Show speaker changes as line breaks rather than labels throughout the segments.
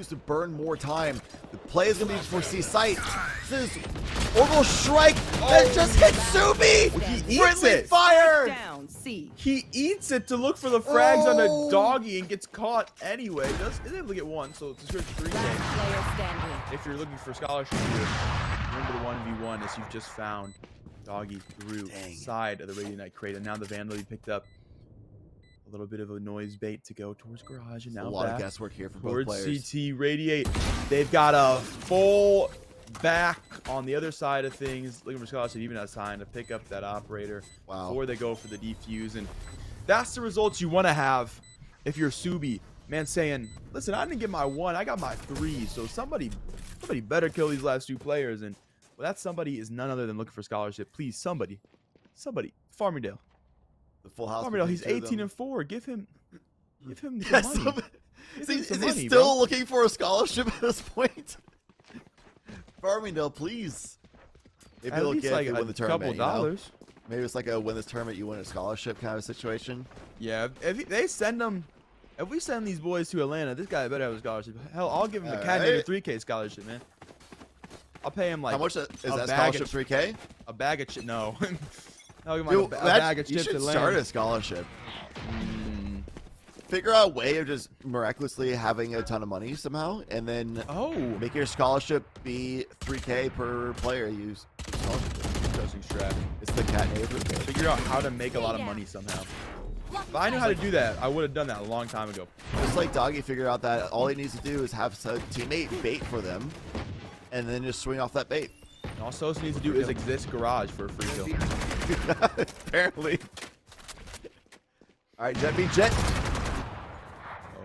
choose to burn more time. The play is going to be for C site. This is Orbital Strike that just hit Subi!
He eats
Friendly
it.
fire!
Down, C.
He eats it to look for the frags on
Oh.
the doggy and gets caught anyway. Is able to get one, so it's a search 3
Last
game.
player standing.
If you're looking for scholarship here, remember the 1v1 as you've just found doggy through side of the Radiant crate, and now the Vandal he picked up. A little bit of a noise bait to go towards garage, and now
A lot
back
of guesswork here for both
towards
players.
CT Radiate. They've got a full back on the other side of things, looking for scholarship. Even has time to pick up that operator before they go for the defuse, and that's the results you want to have if you're Subi. Man, saying, listen, I didn't get my 1, I got my 3, so somebody better kill these last 2 players. And well, that somebody is none other than looking for scholarship. Please, somebody, Farmingdale.
The full house.
Farmingdale, he's
between two of
18
them.
and 4. Give him some
Yes,
money. Give him
is
some
he
money,
still
bro.
looking for a scholarship at this point? Farmingdale, please. Maybe
At
they'll
least
get
like
if they
a
win the
couple
tournament. You know?
dollars.
Maybe it's like a win this tournament, you win a scholarship kind of situation.
Yeah, if they send them, if we send these boys to Atlanta, this guy better have a scholarship. Hell, I'll give him a Canton 3K scholarship, man. I'll pay him like
How much is that
bag
scholarship?
of-
3K?
a bag of chips. No, I'll give him
Dude,
like a bag of
you
chips
should
to
start
land.
a scholarship. Figure out a way of just miraculously having a ton of money somehow, and then
Oh,
make your scholarship be 3K per player you use.
interesting strat.
It's the cat neighbor.
Figure out how to make a lot of money somehow. If I knew how to do that, I would have done that a long time ago.
Just like Doggy figured out that all he needs to do is have a teammate bait for them, and then just swing off that bait.
And all Sosa needs to do is exist garage for a free kill.
Apparently. All right, Jet beat Jet.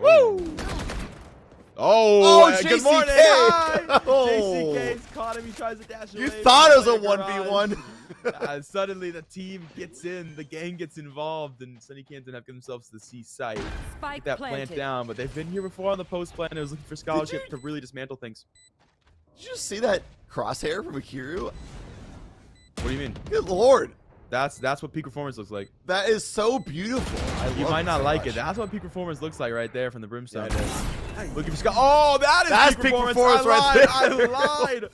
Woo! Oh, good
JCK.
morning. Hi.
Oh.
JCK's caught him. He tries to dash away.
You thought it was a
Garage.
1v1.
Suddenly the team gets in, the gang gets involved, and Sunny Canton have themselves to the C site.
Spike
Get that
planted.
plant down, but they've been here before on the post plan. It was looking for scholarship to really dismantle things.
Did you just see that crosshair from Akiru?
What do you mean?
Good lord.
That's what peak performance looks like.
That is so beautiful.
You
love
might
it
not
so
like
much.
it. That's what peak performance looks like right there from the brimstone.
Yeah, it is.
Looking for oh,
That's
peak
peak
performance.
performance right there.
I lied.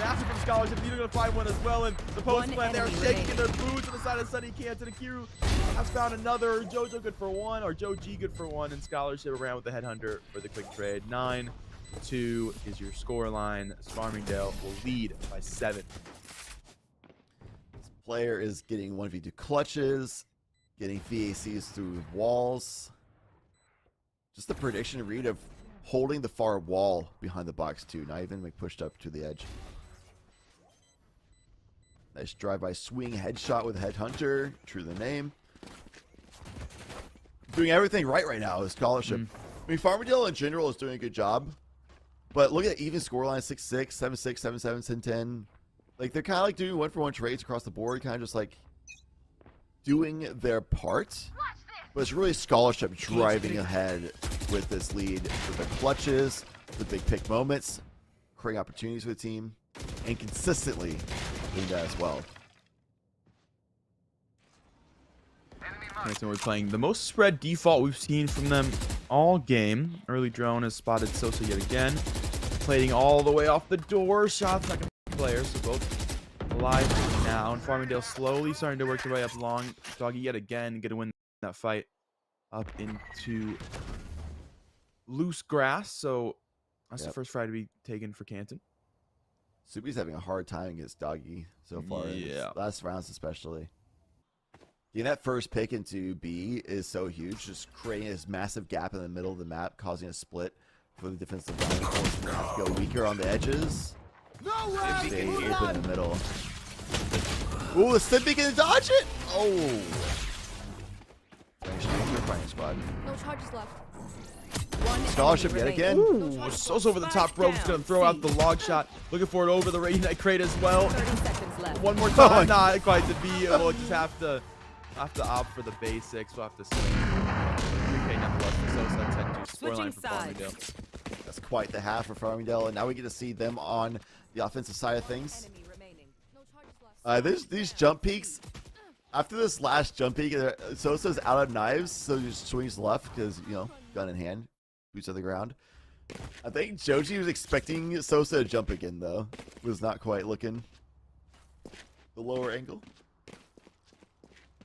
Massive from scholarship. You're gonna find one as well. And the post
One
plan, they're
enemy
shaking
remaining.
their boots on the side of Sunny Canton. Akiru has found another. Jojo good for 1, or Joe G good for 1, and scholarship around with the headhunter for the quick trade. 9-2 is your score line. Farmingdale will lead by 7.
This player is getting 1v2 clutches, getting VACs through walls. Just the prediction read of holding the far wall behind the box too, not even like pushed up to the edge. Nice drive-by swing headshot with Headhunter, true to the name. Doing everything right now with scholarship. I mean, Farmingdale in general is doing a good job, but look at even scoreline 6-6, 7-6, 7-7, 10-10. Like they're kind of like doing 1-for-1 trades across the board, kind of just like doing their part. But it's really scholarship driving ahead with this lead, with the clutches, the big pick moments, creating opportunities for the team, and consistently doing that as well.
Canton, we're playing the most spread default we've seen from them all game. Early drone has spotted Sosa yet again. Plating all the way off the door. Shots like a player, so both alive now. And Farmingdale slowly starting to work their way up long. Doggy yet again going to win that fight up into loose grass. So that's the first fry to be taken for Canton.
Subi's having a hard time against Doggy so far. In his last rounds especially. Getting that first pick into B is so huge, just creating this massive gap in the middle of the map, causing a split for the defensive line. Forcing them to have to go weaker on the edges. Stay open in the middle. Ooh, the Stimpy can dodge it! Oh! Fighting squad.
No charges left.
One
Scholarship
enemy
yet
remaining.
again.
Ooh, Sosa over the top rope. He's going to throw out the log shot. Looking for it over the Radiant crate as well.
30 seconds left.
One more time. Not quite to be. We'll just have to opt for the basics. We'll have to swing. 3K nonetheless for Sosa. 10-2 scoreline for Farmingdale.
That's quite the half for Farmingdale, and now we get to see them on the offensive side of things.
Enemy remaining.
No charges left.
These jump peaks. After this last jump peak, Sosa's out of knives, so he just swings left because, you know, gun in hand, boots on the ground. I think Joji was expecting Sosa to jump again, though. Was not quite looking. The lower angle.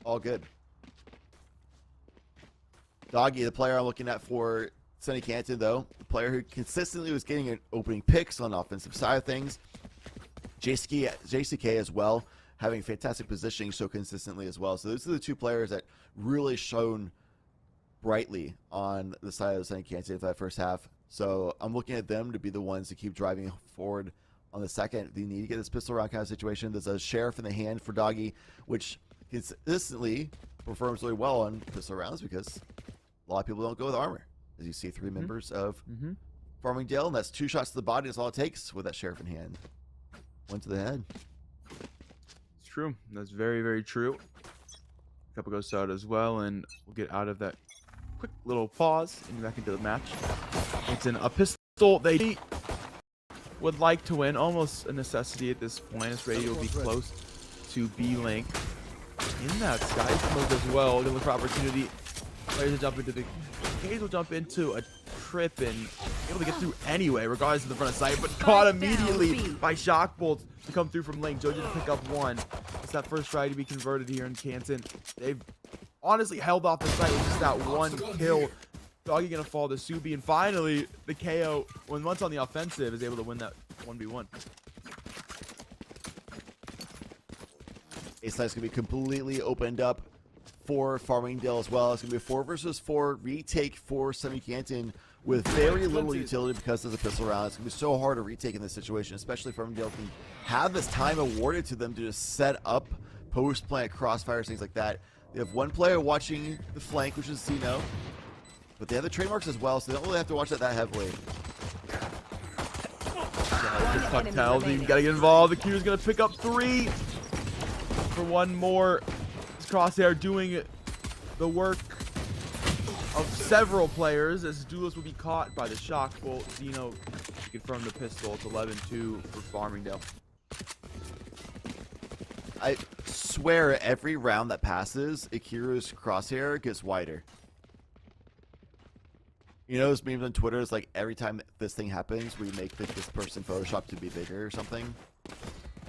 All good. Doggy, the player I'm looking at for SUNY Canton, though. The player who consistently was getting an opening picks on the offensive side of things. JCK as well, having fantastic positioning so consistently as well. So those are the two players that really shone brightly on the side of the SUNY Canton for that first half. So I'm looking at them to be the ones to keep driving forward on the second. They need to get this pistol round kind of situation. There's a sheriff in the hand for Doggy, which consistently performs really well on pistol rounds because a lot of people don't go with armor. As you see, 3 members of Farmingdale, and that's 2 shots to the body. That's all it takes with that sheriff in hand. 1 to the head.
It's true. That's very, very true. A couple goes out as well, and we'll get out of that quick little pause and back into the match. It's a pistol they would like to win, almost a necessity at this point. This radio will be close to B-Link. In that sky smoke as well, gonna look for opportunity. Players will jump into the Cage will jump into a trip and be able to get through anyway, regardless of the front of sight, but caught immediately by shock bolts to come through from Link. Joji to pick up 1. It's that first try to be converted here in Canton. They've honestly held off the site with just that 1 kill. Doggy gonna fall to Subi, and finally the KO, once on the offensive, is able to win that 1v1.
A-Site's going to be completely opened up for Farmingdale as well. It's going to be a 4 versus 4 retake for SUNY Canton with very little utility because of the pistol round. It's going to be so hard to retake in this situation, especially Farmingdale can have this time awarded to them to just set up post-plant crossfires, things like that. They have 1 player watching the flank, which is Zeno, but they have the trademarks as well, so they don't really have to watch that heavily.
Puck tells you gotta get involved. The Q is gonna pick up 3 for 1 more. Crosshair doing the work of several players as Duelist will be caught by the shock bolt. Zeno confirmed the pistol. It's 11-2 for Farmingdale.
I swear every round that passes, Akiru's crosshair gets wider. You know those memes on Twitter? It's like every time this thing happens, we make this person Photoshop to be bigger or something.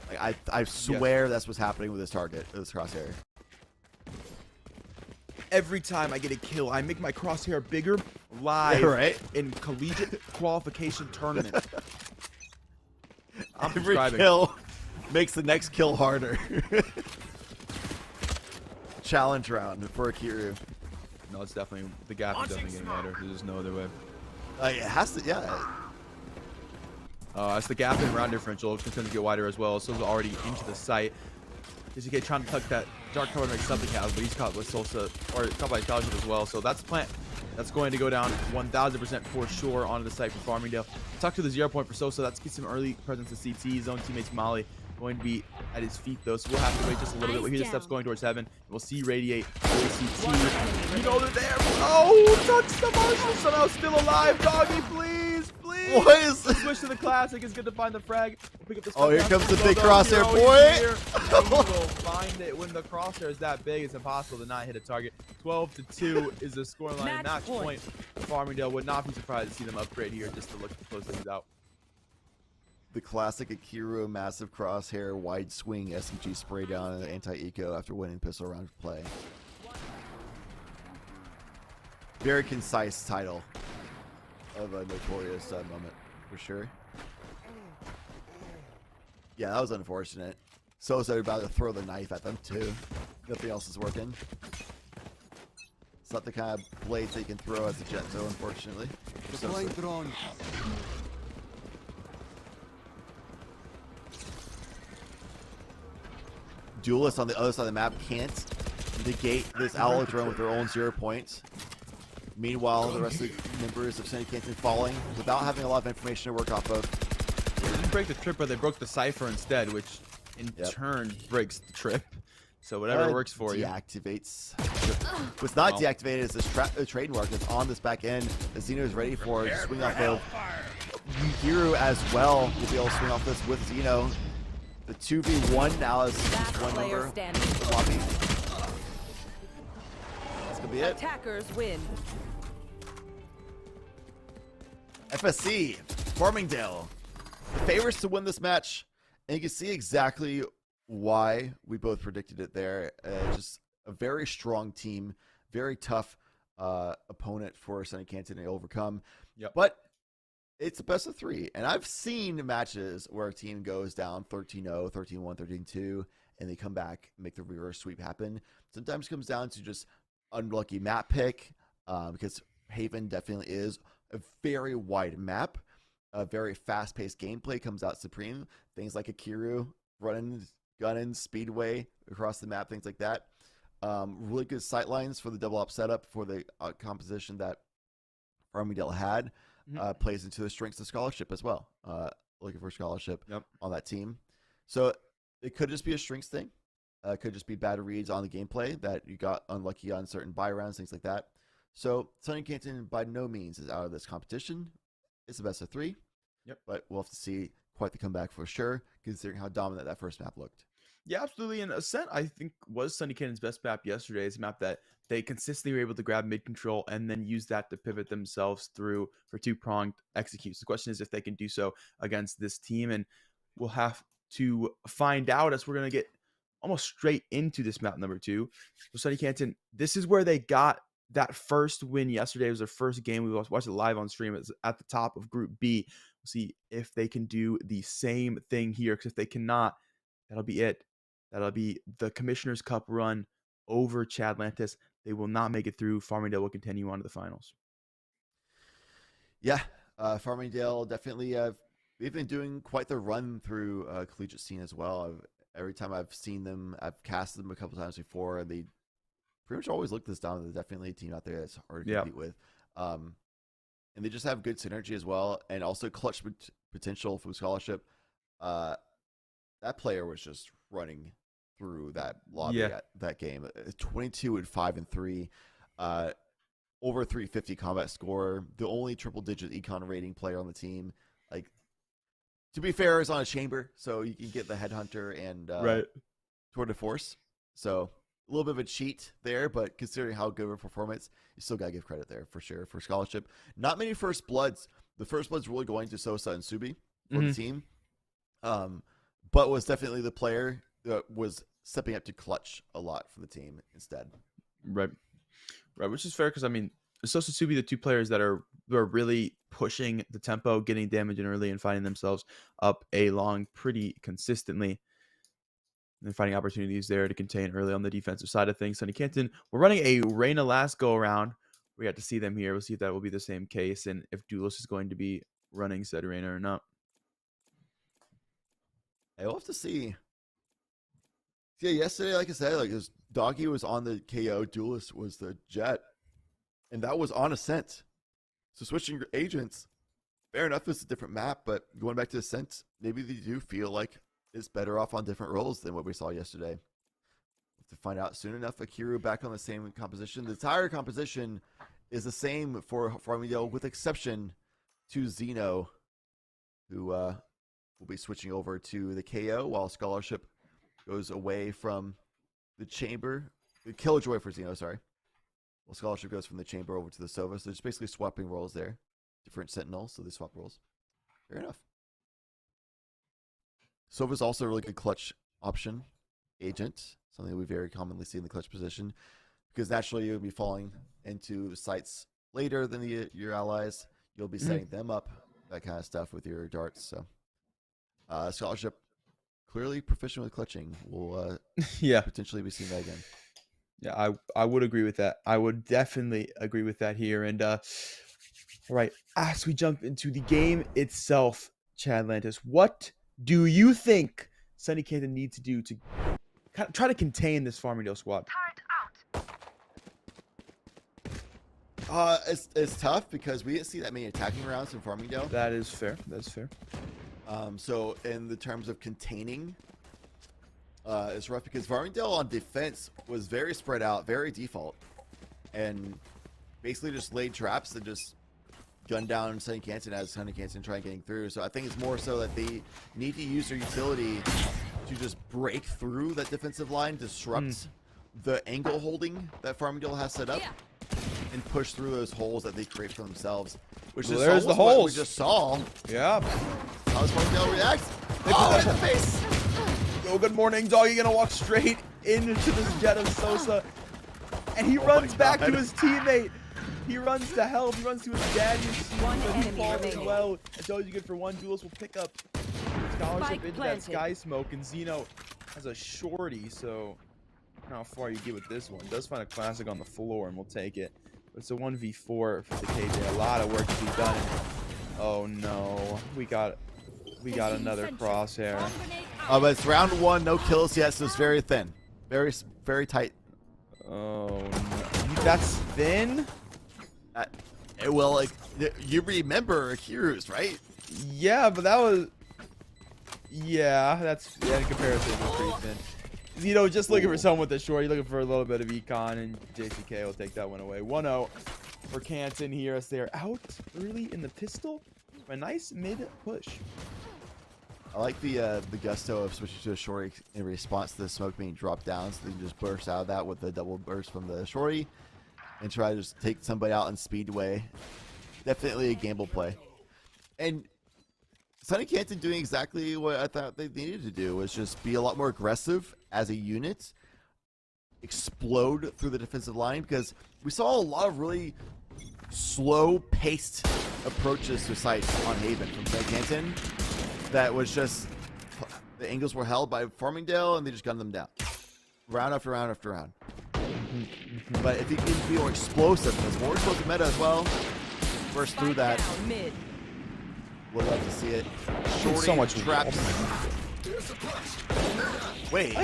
Like I swear that's what's happening with this target, this crosshair.
Every time I get a kill, I make my crosshair bigger live in collegiate qualification tournament.
Every kill makes the next kill harder. Challenge round for Akiru.
No, it's definitely, the gap is definitely getting wider. There's no other way.
It has to, yeah.
It's the gap in round differential, which continues to get wider as well. Sosa already into the site. JCK trying to tuck that dark cover to make something happen, but he's caught with Sosa, or caught by Scholarship as well. So that's plant. That's going to go down 1000% for sure onto the site for Farmingdale. Tuck to the 0 point for Sosa. That's gets some early presence to CT. His own teammates Molly going to be at his feet though, so we'll have to wait just a little bit. We'll hear the steps going towards heaven. We'll see Radiate CT. You know they're there. Oh, touch the Marshall somehow still alive. Doggy, please, please.
What is this?
Switch to the classic. It's good to find the frag. We'll pick up this.
Oh, here comes the big crosshair, boy.
He will find it. When the crosshair is that big, it's impossible to not hit a target. 12-2 is the scoreline. Match point. Farmingdale would not be surprised to see them upgrade here just to look to close things out.
The classic Akiru massive crosshair wide swing SMG spray down and anti-eco after winning pistol round play. Very concise title of a notorious moment for sure. Yeah, that was unfortunate. Sosa about to throw the knife at them too. Nothing else is working. It's not the kind of blades they can throw as a jet, though, unfortunately. Duelists on the other side of the map can't negate this Owl drone with their own 0 points. Meanwhile, the rest of the members of SUNY Canton falling without having a lot of information to work off of.
They didn't break the trip, but they broke the cipher instead, which in turn breaks the trip. So whatever works for you.
Deactivates. What's not deactivated is this trademark that's on this back end that Zeno is ready for. Swing off of Yugiru as well. Will be able to swing off this with Zeno. The 2v1 now is just one number. That's gonna be it.
Attackers win.
FSC, Farmingdale, favorites to win this match. And you can see exactly why we both predicted it there. Just a very strong team, very tough opponent for SUNY Canton to overcome.
Yep.
But it's a best of 3. And I've seen matches where a team goes down 13-0, 13-1, 13-2, and they come back and make the reverse sweep happen. Sometimes it comes down to just unlucky map pick, because Haven definitely is a very wide map. A very fast-paced gameplay comes out supreme. Things like Akiru, running, gunning, speedway across the map, things like that. Really good sight lines for the double up setup for the composition that Farmingdale had. Plays into the strengths of scholarship as well. Looking for scholarship on that team. So it could just be a strengths thing. It could just be bad reads on the gameplay that you got unlucky on certain buy rounds, things like that. So SUNY Canton by no means is out of this competition. It's a best of 3.
Yep.
But we'll have to see quite the comeback for sure, considering how dominant that first map looked.
Yeah, absolutely. And Ascent, I think, was SUNY Cannon's best map yesterday. It's a map that they consistently were able to grab mid control and then use that to pivot themselves through for 2-pronged executes. The question is if they can do so against this team, and we'll have to find out as we're going to get almost straight into this map number 2. For SUNY Canton, this is where they got that first win yesterday. It was their first game. We watched it live on stream. It's at the top of Group B. We'll see if they can do the same thing here, because if they cannot, that'll be it. That'll be the Commissioner's Cup run over Chadlantis. They will not make it through. Farmingdale will continue on to the finals.
Yeah, Farmingdale definitely they've been doing quite the run through collegiate scene as well. Every time I've seen them, I've casted them a couple times before, and they pretty much always look this down. They're definitely a team out there that's hard to compete with. And they just have good synergy as well, and also clutch potential from scholarship. That player was just running through that lobby at that game. 22-5-3, over 350 combat score. The only triple-digit econ rating player on the team. Like, to be fair, is on a chamber, so you can get the headhunter and tour de force. So a little bit of a cheat there, but considering how good of a performance, you still got to give credit there for sure for scholarship. Not many first bloods. The first blood's really going to Sosa and Subi for the team, but was definitely the player that was stepping up to clutch a lot for the team instead. Right,
which is fair, because I mean, Sosa and Subi, the 2 players that are really pushing the tempo, getting damage in early, and finding themselves up A long pretty consistently. And finding opportunities there to contain early on the defensive side of things. SUNY Canton, we're running a Reyna last go around. We got to see them here. We'll see if that will be the same case, and if Duelist is going to be running said Reyna or not.
I'll have to see. Yeah, yesterday, like I said, like his Doggy was on the KO, Duelist was the Jet, and that was on Ascent. So switching agents, fair enough, it's a different map, but going back to Ascent, maybe they do feel like is better off on different roles than what we saw yesterday. Have to find out soon enough. Akiru back on the same composition. The entire composition is the same for Farmingdale, with exception to Zeno, who will be switching over to the KO while Scholarship goes away from the Chamber. The Killjoy for Zeno, sorry. Well, Scholarship goes from the Chamber over to the Sova. So they're just basically swapping roles there. Different Sentinels, so they swap roles. Fair enough. Sova's also a really good clutch option agent, something we very commonly see in the clutch position, because naturally you'll be falling into sites later than your allies. You'll be setting them up, that kind of stuff with your darts. So Scholarship, clearly proficient with clutching. We'll potentially be seeing that again.
Yeah, I would agree with that. I would definitely agree with that here. And all right, as we jump into the game itself, Chadlantis, what do you think SUNY Canton needs to do to try to contain this Farmingdale squad?
It's tough because we didn't see that many attacking rounds in Farmingdale.
That is fair. That's fair.
So in the terms of containing, it's rough because Farmingdale on defense was very spread out, very default, and basically just laid traps and just gunned down SUNY Canton as SUNY Canton trying getting through. So I think it's more so that they need to use their utility to just break through that defensive line, disrupt the angle holding that Farmingdale has set up. and push through those holes that they create for themselves. Which
Well,
is
there's the
almost what we
holes.
just saw.
Yeah.
How does Farmingdale react? Oh, in the face!
Yo, good morning, doggy. Gonna walk straight into this jet of Sosa. And he runs
my
back
God.
to his teammate. He runs to help. He runs to his dad.
One
He
enemy
falls as
remaining.
well. It's always good for one. Julius will pick up scholarship
Spike
into
planted.
that sky smoke. And Zeno has a shorty, so I don't know how far you get with this one. Does find a classic on the floor, and we'll take it. But it's a 1v4 for the KJ. A lot of work to be done. Oh no, we got another crosshair.
But it's round 1, no kills yet, so it's very thin. Very tight.
Oh no. That's thin?
Well, like, you remember Heroes, right?
Yeah, but that was... Yeah, that's... Yeah, in comparison, it was pretty thin. You know, just looking for someone with a short. You're looking for a little bit of econ, and JCK will take that one away. 1-0 for Canton here as they're out early in the pistol. A nice mid push.
I like the gusto of switching to a shorty in response to the smoke being dropped down, so they can just burst out of that with the double burst from the shorty and try to just take somebody out in speedway. Definitely a gamble play. And SUNY Canton doing exactly what I thought they needed to do, was just be a lot more aggressive as a unit, explode through the defensive line, because we saw a lot of really slow-paced approaches to sites on Haven from SUNY Canton. That was just, the angles were held by Farmingdale, and they just gunned them down. Round after round after round. But if you can be more explosive, there's more explosive meta as well. Burst through that.
Down, mid.
We'll love to see it. Shorty
so much
traps. Wait.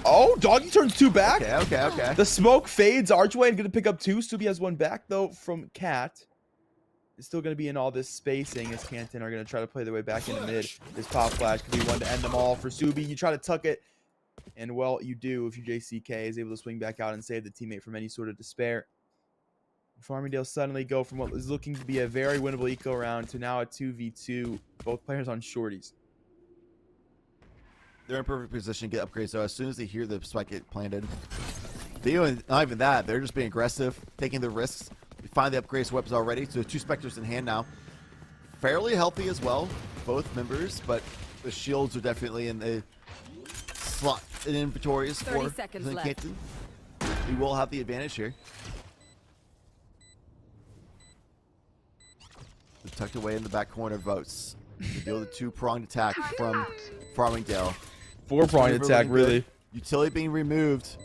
Oh, doggy turns 2 back.
Okay.
The smoke fades. Archway and gonna pick up 2. Subi has 1 back though from Cat. It's still gonna be in all this spacing as Canton are gonna try to play their way back into mid. This pop flash could be one to end them all for Subi. You try to tuck it, and well, you do if your JCK is able to swing back out and save the teammate from any sort of despair. Farmingdale suddenly go from what was looking to be a very winnable eco round to now a 2v2. Both players on shorties.
They're in perfect position to get upgrades, so as soon as they hear the spike get planted, not even that, they're just being aggressive, taking the risks. We find the upgrades weapons already, so 2 Spectres in hand now. Fairly healthy as well, both members, but the shields are definitely in the slot in inventories
30
for
seconds
SUNY
left.
Canton. We will have the advantage here. They're tucked away in the back corner of votes. To deal with the 2-pronged attack from Farmingdale.
4-pronged attack, really.
Utility being removed.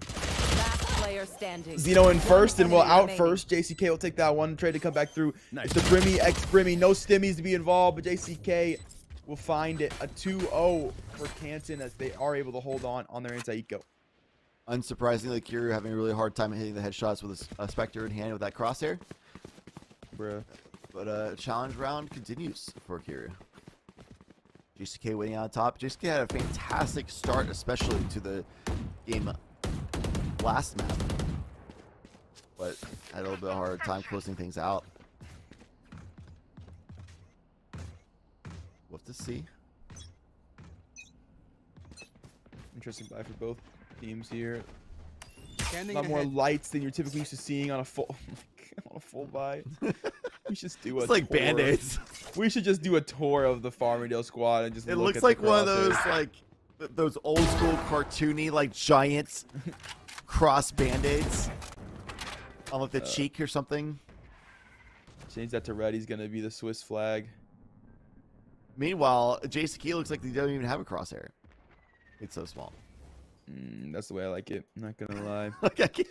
Last player standing.
Zeno in first, and
One
will out
enemy
first. JCK will take that one. Trade to come back through. It's the Brimmy x Brimmy. No stimmies to be involved, but JCK will find it. A 2-0 for Canton as they are able to hold on their anti-eco.
Unsurprisingly, Kiryu having a really hard time hitting the headshots with a Spectre in hand with that crosshair.
Bruh.
But challenge round continues for Kiryu. JCK winning on top. JCK had a fantastic start, especially to the game last map. But had a little bit of a hard time closing things out. We'll have to see.
Interesting buy for both teams here. A
Standing
lot more
ahead.
lights than you're typically used to seeing on a full on a full buy. We should just do a
It's like
tour.
Band-Aids.
We should just do a tour of the Farmingdale squad and just
It
look
looks
at
like
the
one of those
crosshairs.
like those old school cartoony like giant cross band-aids on like the cheek or something.
Change that to red. He's gonna be the Swiss flag.
Meanwhile, JCK looks like they don't even have a crosshair. It's so small.
That's the way I like it. I'm not gonna lie.
Like I can't.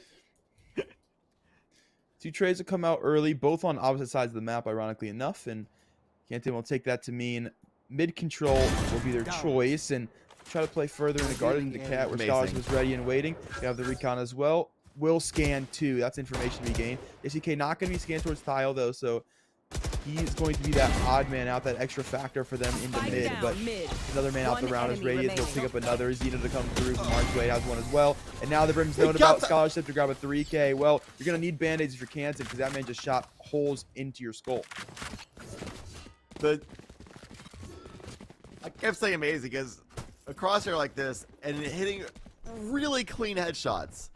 2 trades will come out early, both on opposite sides of the map, ironically enough, and Canton will take that to mean mid control will be their choice and try to play further in the garden to Cat where
Amazing.
Scholarship was ready and waiting. They have the recon as well. Will scan too. That's information we gain. SEK not going to be scanned towards Tile though, so he's going to be that odd man out, that extra factor for them into
Spike
mid.
down,
but
mid.
another man out the
One
round is
enemy
Radiant. They'll
remaining.
pick up another. Zeno to come through from Archway has one as well. And now the Brim's known
They got
about
the-
Scholarship to grab a 3K. Well, you're going to need band-aids if you're Canton because that man just shot holes into your skull.
I kept saying amazing because a crosshair like this and hitting really clean headshots.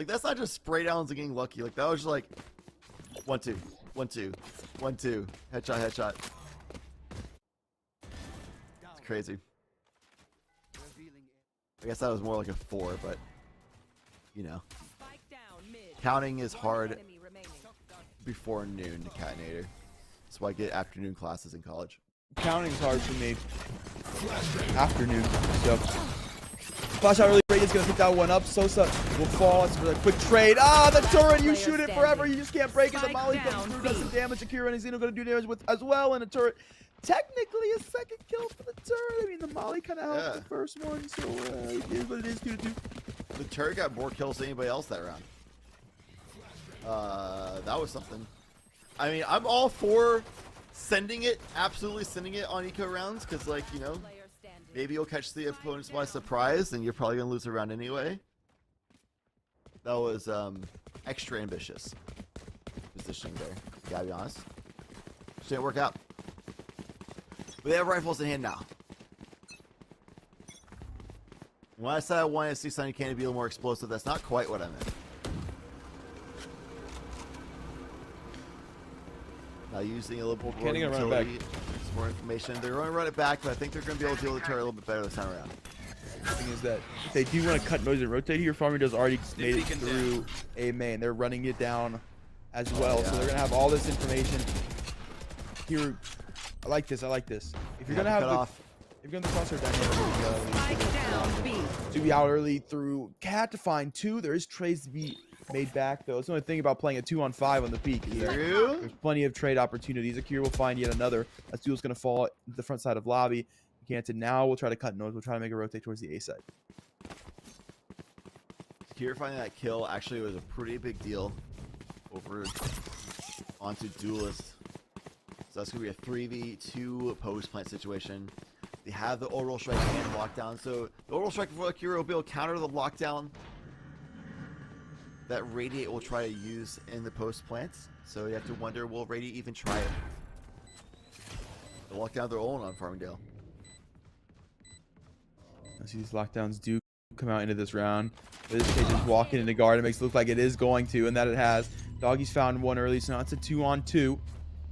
Like, that's not just spray downs and getting lucky. Like, that was just like 1 2 1 2 1 2 headshot. It's crazy. I guess that was more like a 4, but you know, counting is hard before noon to Catinator. That's why I get afternoon classes in college.
Counting's hard for me. Afternoon. So flash out early. Brady's gonna pick that one up. Sosa will fall. It's a quick trade. Ah, the turret! You shoot it forever. You just can't break it. The Molly comes through, does some damage. Akira and Xeno gonna do damage with as well, and the turret. Technically a second kill for the turret. I mean, the Molly kind of helped the first one, so it is what it is. 2-2.
The turret got more kills than anybody else that round. That was something. I mean, I'm all for sending it, absolutely sending it on eco rounds, because, like, you know, maybe you'll catch the opponents by surprise, and you're probably gonna lose a round anyway. That was extra ambitious positioning there. Gotta be honest. Just didn't work out. But they have rifles in hand now. When I said I wanted to see Sunny Cannon be a little more explosive, that's not quite what I meant. Now using a little more utility, some more information. They're going to run it back, but I think they're going to be able to deal with the turret a little bit better this time around.
The thing is that if they do want to cut noise and rotate here, Farmingdale's already made it through A main. They're running it down as well, so they're going to have all this information here. I like this. If you're gonna have if you're gonna cross her down here, to be out early through Cat to find 2. There is trades to be made back though. It's the only thing about playing a 2-on-5 on the peak. There's plenty of trade opportunities. Akira will find yet another. As Duel's gonna fall to the front side of lobby. Canton now will try to cut nose. We'll try to make a rotate towards the A side.
Akira finding that kill actually was a pretty big deal over onto Duelist. So that's going to be a 3v2 post plant situation. They have the orbital strike and lockdown. So the orbital strike for Akira will be able to counter the lockdown that Radiate will try to use in the post plants. So you have to wonder, will Radiate even try it? They'll lock down their own on Farmingdale.
I see these lockdowns do come out into this round. This kid just walking into guard. It makes it look like it is going to, and that it has. Doggy's found one early, so now it's a 2-on-2.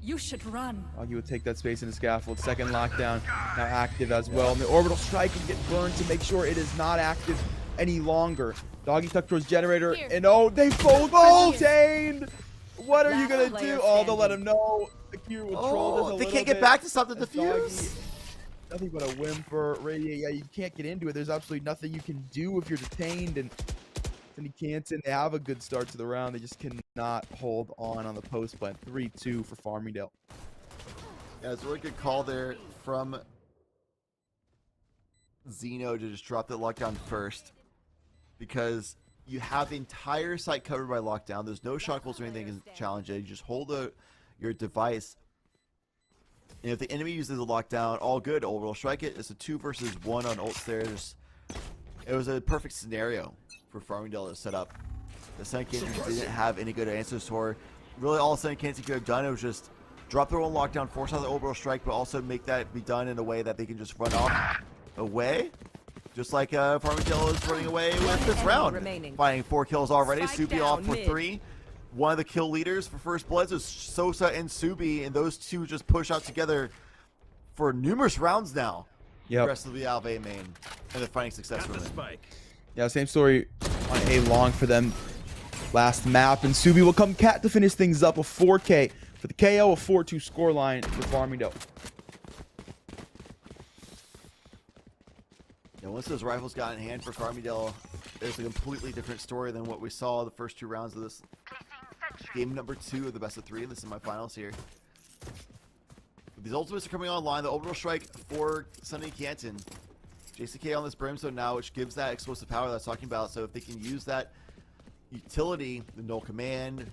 You should run.
Doggy will take that space in the scaffold. Second lockdown now active as well. And the orbital strike will get burned to make sure it is not active any longer. Doggy tucked towards generator. And oh, they both retained. What are you going to do? Oh, they'll let him know. Akira will troll this a little bit.
They can't get back to something to defuse.
Nothing but a whimper. Radiate, yeah, you can't get into it. There's absolutely nothing you can do if you're detained. And Canton, they have a good start to the round. They just cannot hold on the post plant. 3-2 for Farmingdale.
Yeah, it's a really good call there from Xeno to just drop the lockdown first, because you have the entire site covered by lockdown. There's no shock pulse or anything to challenge it. You just hold your device, and if the enemy uses the lockdown, all good. Orbital strike it. It's a 2 versus 1 on ult stairs. It was a perfect scenario for Farmingdale to set up. The Sunny Canton didn't have any good answers for. Really, all Sunny Canton could have done it was just drop their own lockdown, force out the orbital strike, but also make that be done in a way that they can just run off away. Just like Farmingdale is running away with this round. Finding 4 kills already. Subi off for 3. One of the kill leaders for First Bloods is Sosa and Subi, and those two just push out together for numerous rounds now.
Yep.
The rest of the Alve main, and they're finding success from it.
Yeah, same story on A long for them. Last map, and Subi will come Cat to finish things up. A 4K for the KO, a 4-2 scoreline for Farmingdale.
Yeah, once those rifles got in hand for Farmingdale, there's a completely different story than what we saw the first 2 rounds of this game number 2 of the best of 3 in the semifinals here. But these ultimates are coming online. The orbital strike for Sunny Canton. JCK on this Brimstone now, which gives that explosive power that I was talking about. So if they can use that utility, the null command,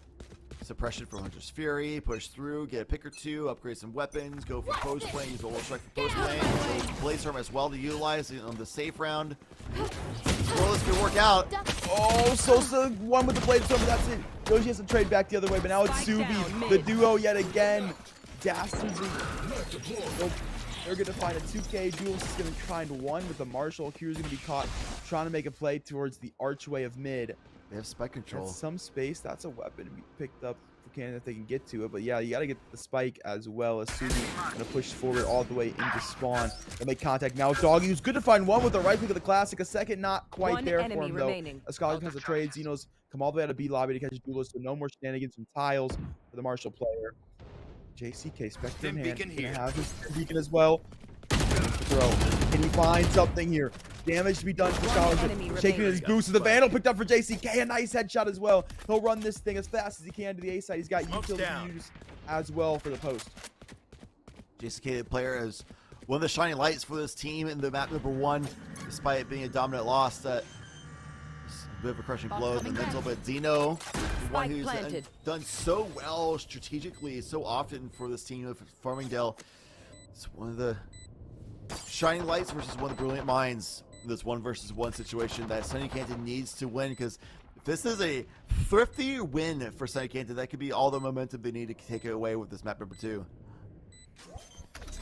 suppression from Hunter's Fury, push through, get a pick or 2, upgrade some weapons, go for post lane, use orbital strike for post lane, Blaze Storm as well to utilize on the safe round. Well, this could work out.
Oh, Sosa won with the Blade Storm, but that's it. Yoshi has to trade back the other way, but now it's Subi, the duo yet again. Dastardly. They're going to find a 2K. Jules is going to try and 1 with the Marshall. Kira's going to be caught trying to make a play towards the archway of mid.
They have spike control.
That's some space. That's a weapon to be picked up for Canton if they can get to it. But yeah, you got to get the spike as well. As SUNY going to push forward all the way into spawn. They'll make contact now. Doggy, who's good to find one with the right click of the classic. A second, not quite
One
there
enemy
for him, though.
remaining.
A Scholar has a trade. Xenos come all the way out of B lobby to catch Duelist, so no more shenanigans from tiles for the Marshall player. JCK, Spectre in hand. He's going to have his beacon as well. Throw. Can he find something here? Damage to be done for Scholarship. Shaking his boost. The Vandal picked up for JCK. A nice headshot as well. He'll run this thing as fast as he can to the A side. He's got utility use as well for the post.
JCK, the player, is one of the shining lights for this team in the map number 1, despite it being a dominant loss. That a bit of a crushing blow in the mental, but Zeno, the one who's done so well strategically so often for this team of Farmingdale, it's one of the shining lights versus one of the brilliant minds in this 1 versus 1 situation that SUNY Canton needs to win, because if this is a thrifty win for SUNY Canton, that could be all the momentum they need to take it away with this map number 2.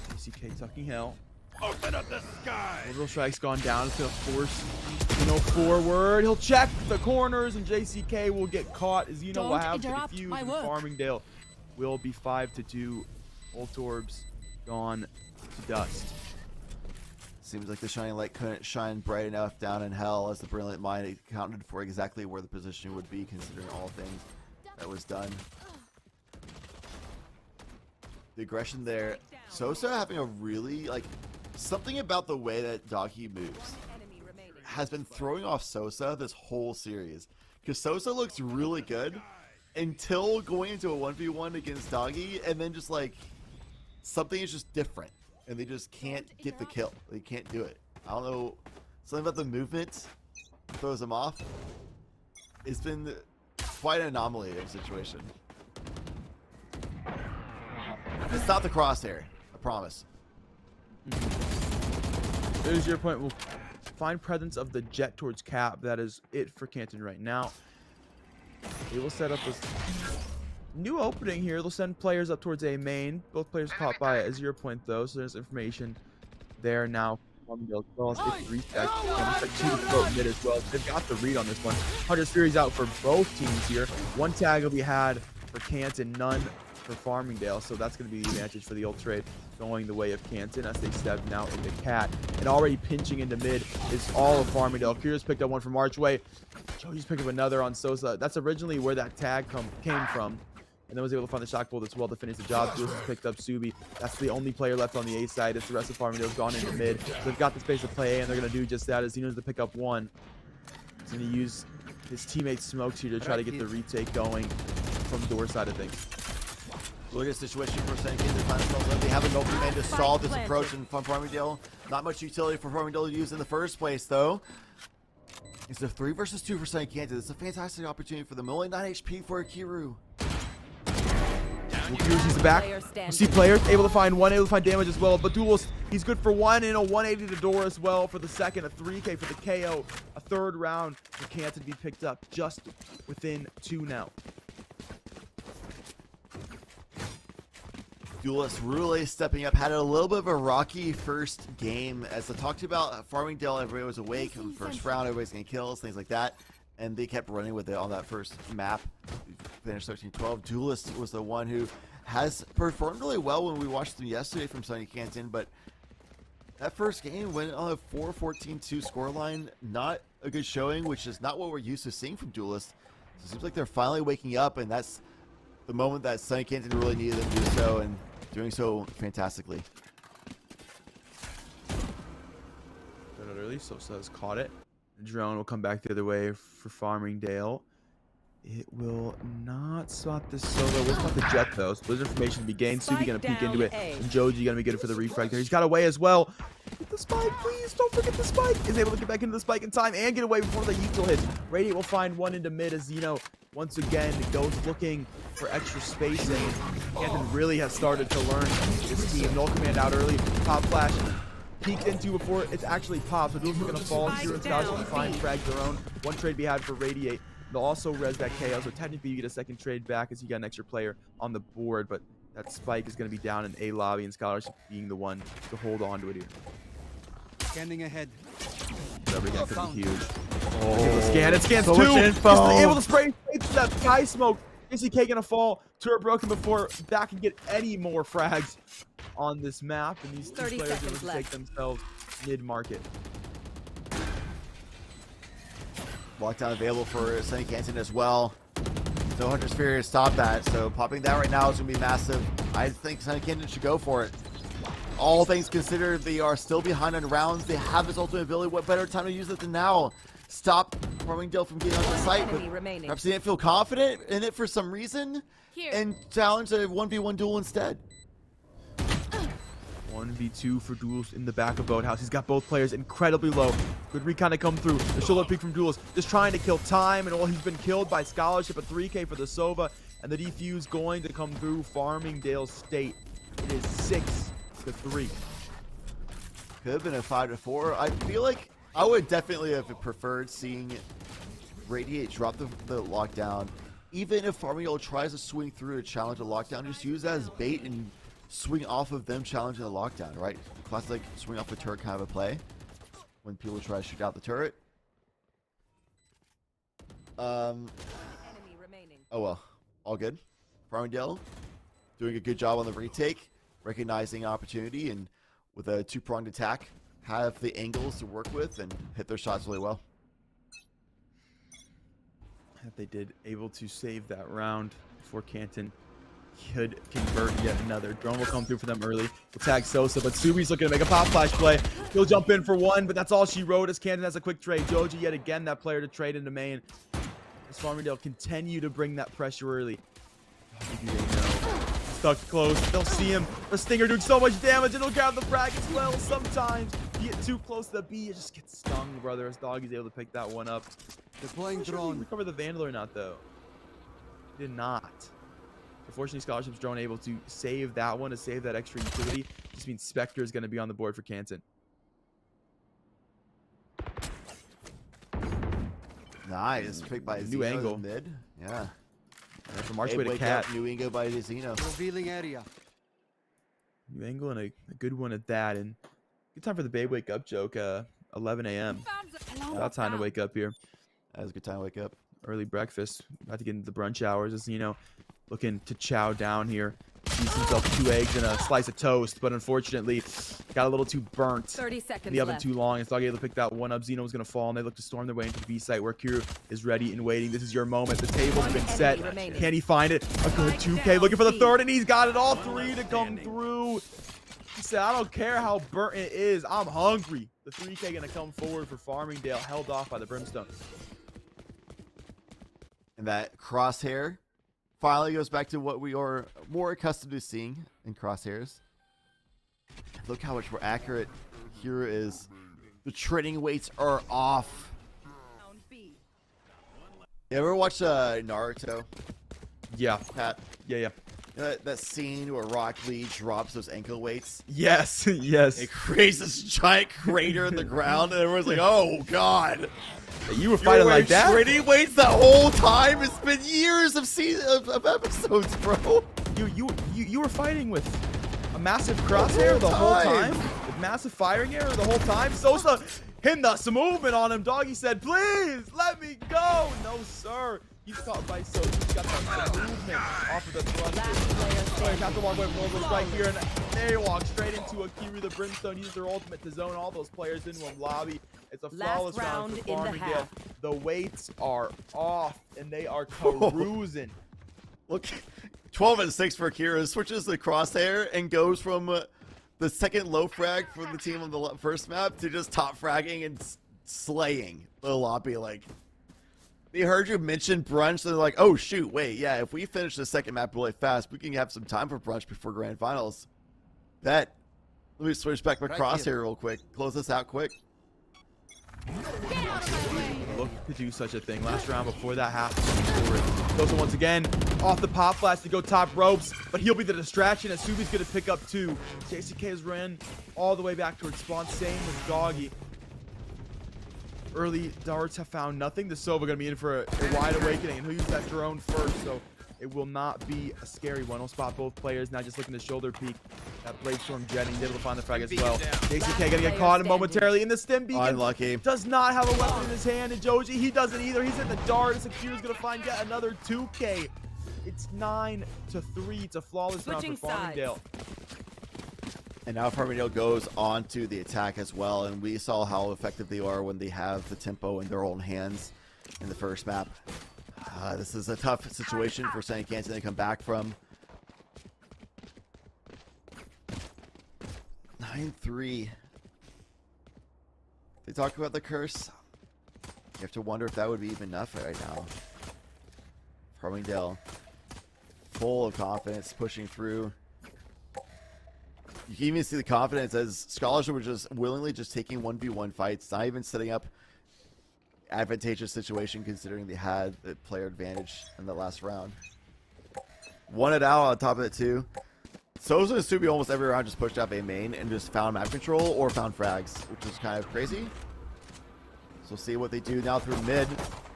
JCK tucking hell.
Open up the sky!
Orbital strike's gone down. It's going to force Zeno forward. He'll check the corners, and JCK will get caught. Zeno will have to defuse, and Farmingdale will be 5-2. Ult orbs gone to dust.
Seems like the shining light couldn't shine bright enough down in hell, as the brilliant mind accounted for exactly where the position would be, considering all things that was done. The aggression there. Sosa having a really, something about the way that Doggy moves has been throwing off Sosa this whole series. Because Sosa looks really good until going into a 1v1 against Doggy, and then just something is just different. And they just can't get the kill. They can't do it. I don't know. Something about the movement throws them off. It's been quite an anomaly of a situation. It's not the crosshair. I promise.
There's your point. We'll find presence of the jet towards cap. That is it for Canton right now. They will set up this new opening here. They'll send players up towards A main. Both players caught by a 0 point though, so there's information there now. Farmingdale as well as it's reset. Two to float mid as well. They've got the read on this one. 100 series out for both teams here. One tag will be had for Canton, none for Farmingdale, so that's going to be the advantage for the ult trade going the way of Canton as they step now into cat. And already pinching into mid is all of Farmingdale. Kira's picked up one from Archway. Joji's picked up another on Sosa. That's originally where that tag came from. And then was able to find the shock bolt as well to finish the job. Jules has picked up Subi. That's the only player left on the A side. It's the rest of Farmingdale's gone into mid. So they've got the space to play A, and they're going to do just that as Zeno's to pick up one. He's going to use his teammate Smokes here to try to get the retake going from the door side of things.
Look at the situation for St. Kitts. They have an open man to solve this approach in Farmingdale. Not much utility for Farmingdale to use in the first place, though. It's a 3 versus 2 for St. Canton. It's a fantastic opportunity for them. Only 9 HP for Akiru.
He's back. You see players able to find one, able to find damage as well. But Duelist, he's good for one and a 180 to door as well for the second. A 3K for the KO. A third round for Canton to be picked up just within 2 now.
Duelist really stepping up. Had a little bit of a rocky first game. As I talked about, Farmingdale, everybody was awake in the first round. Everybody's getting kills, things like that. And they kept running with it on that first map. Finished 13-12. Duelist was the one who has performed really well when we watched them yesterday from SUNY Canton. But that first game went on a 4-14-2 scoreline. Not a good showing, which is not what we're used to seeing from Duelist. So it seems like they're finally waking up, and that's the moment that SUNY Canton really needed them to do so, and doing so fantastically.
Got it early, Sosa has caught it. The drone will come back the other way for Farmingdale. It will not spot this solo. We'll spot the jet though. So there's information to be gained. Subi gonna peek into it. And Joji gonna be good for the refrag there. He's got away as well. Get the spike, please. Don't forget the spike. Is able to get back into the spike in time and get away before the util hits. Radiate will find one into mid as Zeno once again goes looking for extra spacing. Canton really has started to learn this team. Null command out early. Pop flash. Peeked into before it's actually popped. So Duel's going to fall. Zero and Scouts will find frag their own. One trade be had for Radiate. They'll also res that KO. So technically you get a second trade back as you got an extra player on the board. But that spike is going to be down in A lobby, and Scholarship being the one to hold on to it here.
Scanning ahead.
ever again could be huge. Oh, scan. It scans
so
two.
much info.
He's able to spray through that sky smoke. CECC gonna fall. Turret broken before that can get any more frags on this map. And these two
30
players are
seconds
going to take
left.
themselves mid-market.
Lockdown available for Sunny Canton as well. No Hunter's Fury to stop that, so popping that right now is going to be massive. I think Sunny Canton should go for it. All things considered, they are still behind on rounds. They have his ultimate ability. What better time to use it than now? Stop Farmingdale from getting on the site, but
Enemy remaining.
perhaps they didn't feel confident in it for some reason
Here.
and challenge a 1v1 duel instead.
1v2 for Duels in the back of Boathouse. He's got both players incredibly low. Good recon to come through. The shoulder peek from Duels, just trying to kill time, and he's been killed by Scholarship at 3K for the Sova, and the defuse going to come through Farmingdale State. It is 6-3.
Could have been a 5-4. I feel like I would definitely have preferred seeing Radiate drop the lockdown. Even if Farmingdale tries to swing through a challenge a lockdown, just use that as bait and swing off of them challenging the lockdown, right? Classic swing off the turret kind of a play when people try to shoot out the turret.
Enemy remaining.
Oh well, all good. Farmingdale doing a good job on the retake, recognizing opportunity, and with a two-pronged attack, have the angles to work with and hit their shots really well.
They did able to save that round before Canton could convert yet another. Drone will come through for them early. Will tag Sosa, but Subi's looking to make a pop flash play. He'll jump in for one, but that's all she wrote as Canton has a quick trade. Joji yet again, that player to trade into main. As Farmingdale continue to bring that pressure early. Do they know? Stuck close. They'll see him. The Stinger doing so much damage. It'll grab the frag as well. Sometimes you get too close to the B, you just get stung, brother. As Doggy's able to pick that one up.
Deploying
Not sure if he
drone.
recovered the Vandal or not, though. He did not. Unfortunately, Scholarship's drone able to save that one, to save that extra utility. Just means Spectre is going to be on the board for Canton.
Nice pick by
New
Zeno
angle.
mid. Yeah.
And from Archway to Cat.
New angle by Zeno.
Revealing area.
New angle and a good one at that. And good time for the Babe Wake Up joke. 11 a.m. About time to wake up here.
That was a good time to wake up.
Early breakfast. About to get into the brunch hours. As Zeno looking to chow down here. Sees himself 2 eggs and a slice of toast, but unfortunately got a little too burnt
30
in
seconds
the oven
left.
too long. It's not able to pick that one up. Zeno was going to fall, and they look to storm their way into the B site where Kiru is ready and waiting. This is your moment. The table's been set.
remaining.
Can he find it? A good 2K looking for the third, and he's got it all three to come through. He said, I don't care how burnt it is. I'm hungry. The 3K going to come forward for Farmingdale, held off by the Brimstone.
And that crosshair finally goes back to what we are more accustomed to seeing in crosshairs. Look how much more accurate here is. The training weights are off.
Round B.
You ever watch Naruto?
Yeah.
Pat?
Yeah.
You know that scene where Rock Lee drops those ankle weights?
Yes. Yes.
It creates this giant crater in the ground, and everyone's like, oh, God.
You were fighting like that?
Training weights the whole time? It's been years of episodes, bro.
You were fighting with a massive crosshair the whole time? With massive firing error the whole time? Sosa hitting some movement on him. Doggy said, please, let me go. No, sir. He's caught by Sosa. He's got that movement off of the thrust. Players have to walk away from Oracle's right here, and they walk straight into Akiru. The Brimstone uses their ultimate to zone all those players into one lobby. It's a flawless round for
in the
Farmingdale.
half.
The weights are off, and they are cruising.
Look, 12-6 for Kira. Switches the crosshair and goes from the second low frag for the team on the first map to just top fragging and slaying the lobby. Like, they heard you mention brunch, and they're like, oh, shoot, wait, yeah, if we finish the second map really fast, we can have some time for brunch before grand finals. Let me switch back my crosshair real quick. Close this out quick.
Look to do such a thing. Last round before that half forward. Sosa once again off the pop flash to go top ropes, but he'll be the distraction as Subi's going to pick up 2. CECC has ran all the way back towards spawn. Same with Doggy. Early darts have found nothing. The Sova going to be in for a wide awakening, and he'll use that drone first. So It will not be a scary one. We'll spot both players. Now just looking to shoulder peek. That Blade Storm jetting. Able to find the frag as well. JCK gonna get caught momentarily in the stim beacon.
Unlucky.
Does not have a weapon in his hand. And Joji, he doesn't either. He's in the dart. Secure's gonna find yet another 2K. It's 9-3. It's a flawless round for Farmingdale.
And now Farmingdale goes on to the attack as well, and we saw how effective they are when they have the tempo in their own hands in the first map. This is a tough situation for SUNY Canton to come back from. 9-3. They talk about the curse. You have to wonder if that would be even enough right now. Farmingdale, full of confidence, pushing through. You can even see the confidence as Scholars were just willingly just taking 1v1 fights, not even setting up advantageous situation considering they had the player advantage in the last round. Won it out on top of it too. Sosa and Subi almost every round just pushed up A main and just found map control or found frags, which is kind of crazy. So we'll see what they do now through mid.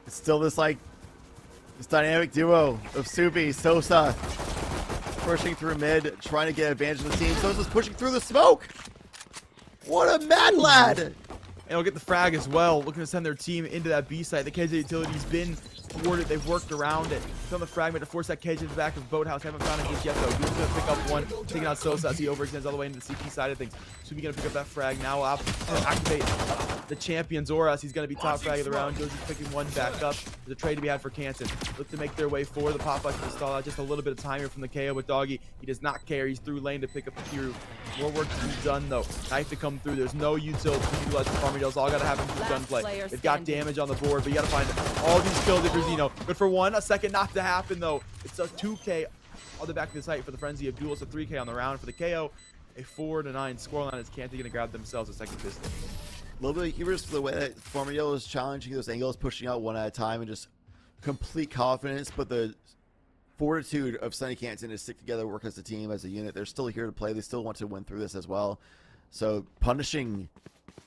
It's still this this dynamic duo of Subi, Sosa, pushing through mid, trying to get advantage of the team. Sosa's pushing through the smoke. What a mad lad!
And they'll get the frag as well, looking to send their team into that B site. The KJ utility's been thwarted. They've worked around it. Found the fragment to force that KJ to the back of the boathouse. Haven't found it yet, though. He's going to pick up one, taking out Sosa as he overextends all the way into the CT side of things. Subi going to pick up that frag. Now activate the champion's aura as he's going to be top frag of the round. Joji's picking one back up. There's a trade to be had for Canton. Look to make their way forward. The pop-up to stall out just a little bit of time here from the KO, but Doggy, he does not care. He's through lane to pick up the Kiru. More work to be done, though. Knife to come through. There's no utility to utilize the Farmingdale's. All got to happen through gunplay. They've got damage on the board, but you got to find all these kills if you're Zeno. Good for one. A second not to happen, though. It's a 2K on the back of the site for the Frenzy of Duels. A 3K on the round for the KO. A 4-9 scoreline is Canton going to grab themselves a second pistol.
A little bit of humorous for the way that Farmingdale is challenging those angles, pushing out one at a time, and just complete confidence. But the fortitude of SUNY Canton is stick together, work as a team, as a unit. They're still here to play. They still want to win through this as well. So punishing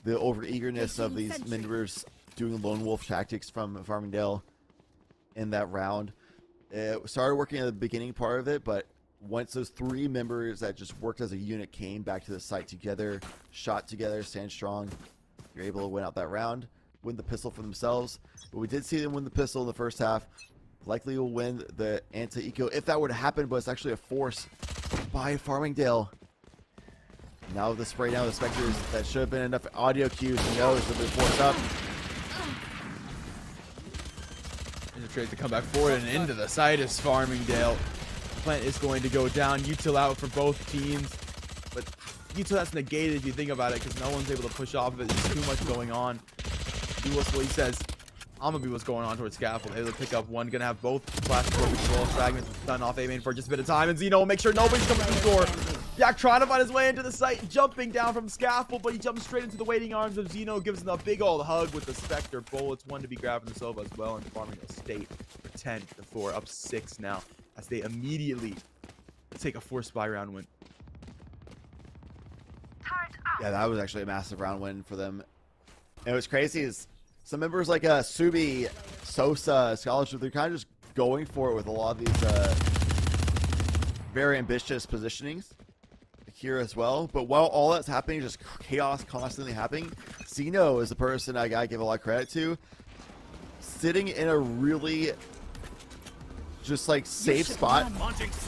the over-eagerness of these members doing lone wolf tactics from Farmingdale in that round. It started working at the beginning part of it, but once those three members that just worked as a unit came back to the site together, shot together, stand strong, you're able to win out that round, win the pistol for themselves. But we did see them win the pistol in the first half. Likely will win the anti-eco if that were to happen, but it's actually a force by Farmingdale. Now the spray down of the Spectres, that should have been enough audio cues to know that they're forced up.
There's a trade to come back forward and into the site is Farmingdale. Plant is going to go down. Util out for both teams. But Util that's negated if you think about it because no one's able to push off of it. There's too much going on. Do what he says. I'm gonna be what's going on towards scaffold. Able to pick up one. Gonna have both flash control fragments done off A main for just a bit of time. And Zeno will make sure nobody's coming through the door. Yak trying to find his way into the site, jumping down from scaffold, but he jumps straight into the waiting arms of Zeno. Gives him a big old hug with the Spectre bullets. One to be grabbed from the Silva as well. And Farmingdale State for 10-4, up 6 now as they immediately take a 4 spy round win.
Yeah, that was actually a massive round win for them. And what's crazy is some members like Subi, Sosa, Scholarship, they're kind of just going for it with a lot of these very ambitious positionings here as well. But while all that's happening, just chaos constantly happening, Zeno is the person I gotta give a lot of credit to. Sitting in a really just like safe spot,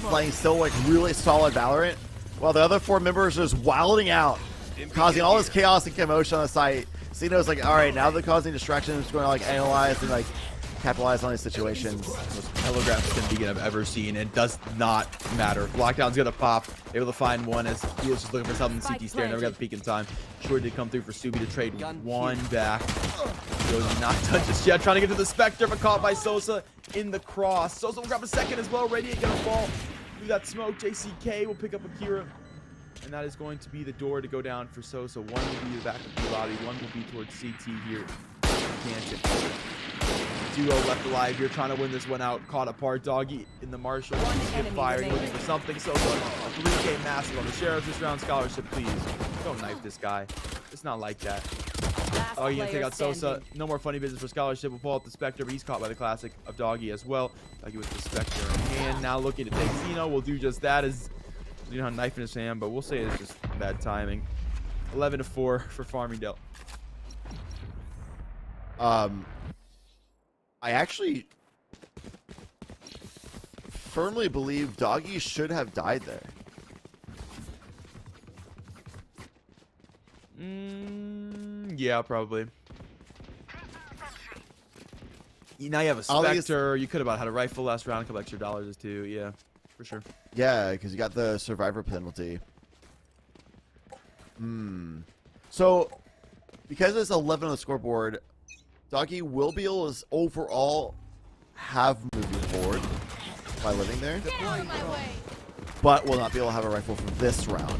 playing still like really solid Valorant, while the other 4 members are just wilding out, causing all this chaos and commotion on the site. Zeno's like, all right, now they're causing distractions, going to like analyze and like capitalize on these situations.
Most telegraphed beacon I've ever seen. It does not matter. Lockdown's gonna pop. Able to find one as he was just looking for something in CT stare. Never got the peek in time. Sure did come through for Subi to trade one back. Josie not done just yet. Trying to get to the Spectre, but caught by Sosa in the cross. Sosa will grab a second as well. Radiant gonna fall through that smoke. JCK will pick up Akira. And that is going to be the door to go down for Sosa. One will be the back of the lobby. One will be towards CT here. Canton. Duo left alive here, trying to win this one out. Caught apart. Doggy in the Marshall. Skip firing, looking for something. Sosa, 3K massive on the Sheriff this round. Scholarship, please. Don't knife this guy. It's not like that.
Last
Oh, you gonna take
player
out Sosa.
standing.
No more funny business for scholarship. We'll pull out the Spectre, but he's caught by the classic of Doggy as well. Doggy with the Spectre in hand. Now looking to take Zeno. We'll do just that as a knife in his hand, but we'll say it's just bad timing. 11-4 for Farmingdale.
I actually firmly believe Doggy should have died there.
Yeah, probably. Now you have a
I don't think it's-
Spectre. You could have had a rifle last round, a couple extra dollars too. Yeah, for sure.
Yeah, because you got the survivor penalty. So, because it's 11 on the scoreboard, Doggy will be able to overall have moving forward by living there,
Get out of my way.
but will not be able to have a rifle for this round.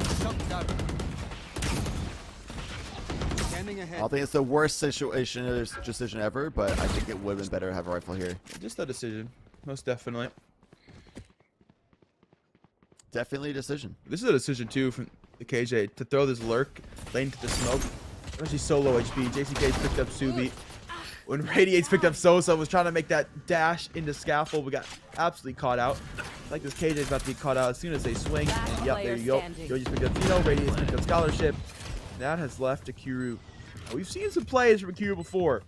I don't think it's the worst decision ever, but I think it would have been better to have a rifle here.
Just a decision, most definitely.
Definitely a decision.
This is a decision too from the KJ to throw this lurk lane to the smoke. Actually, so low HP. JCK's picked up Subi. When Radiate's picked up Sosa, was trying to make that dash into scaffold, but got absolutely caught out. Like this KJ's about to be caught out as soon as they swing. And yep, there you go. Joji's picked up Zeno. Radiate's picked up Scholarship. That has left Akiru. We've seen some plays from Akiru before.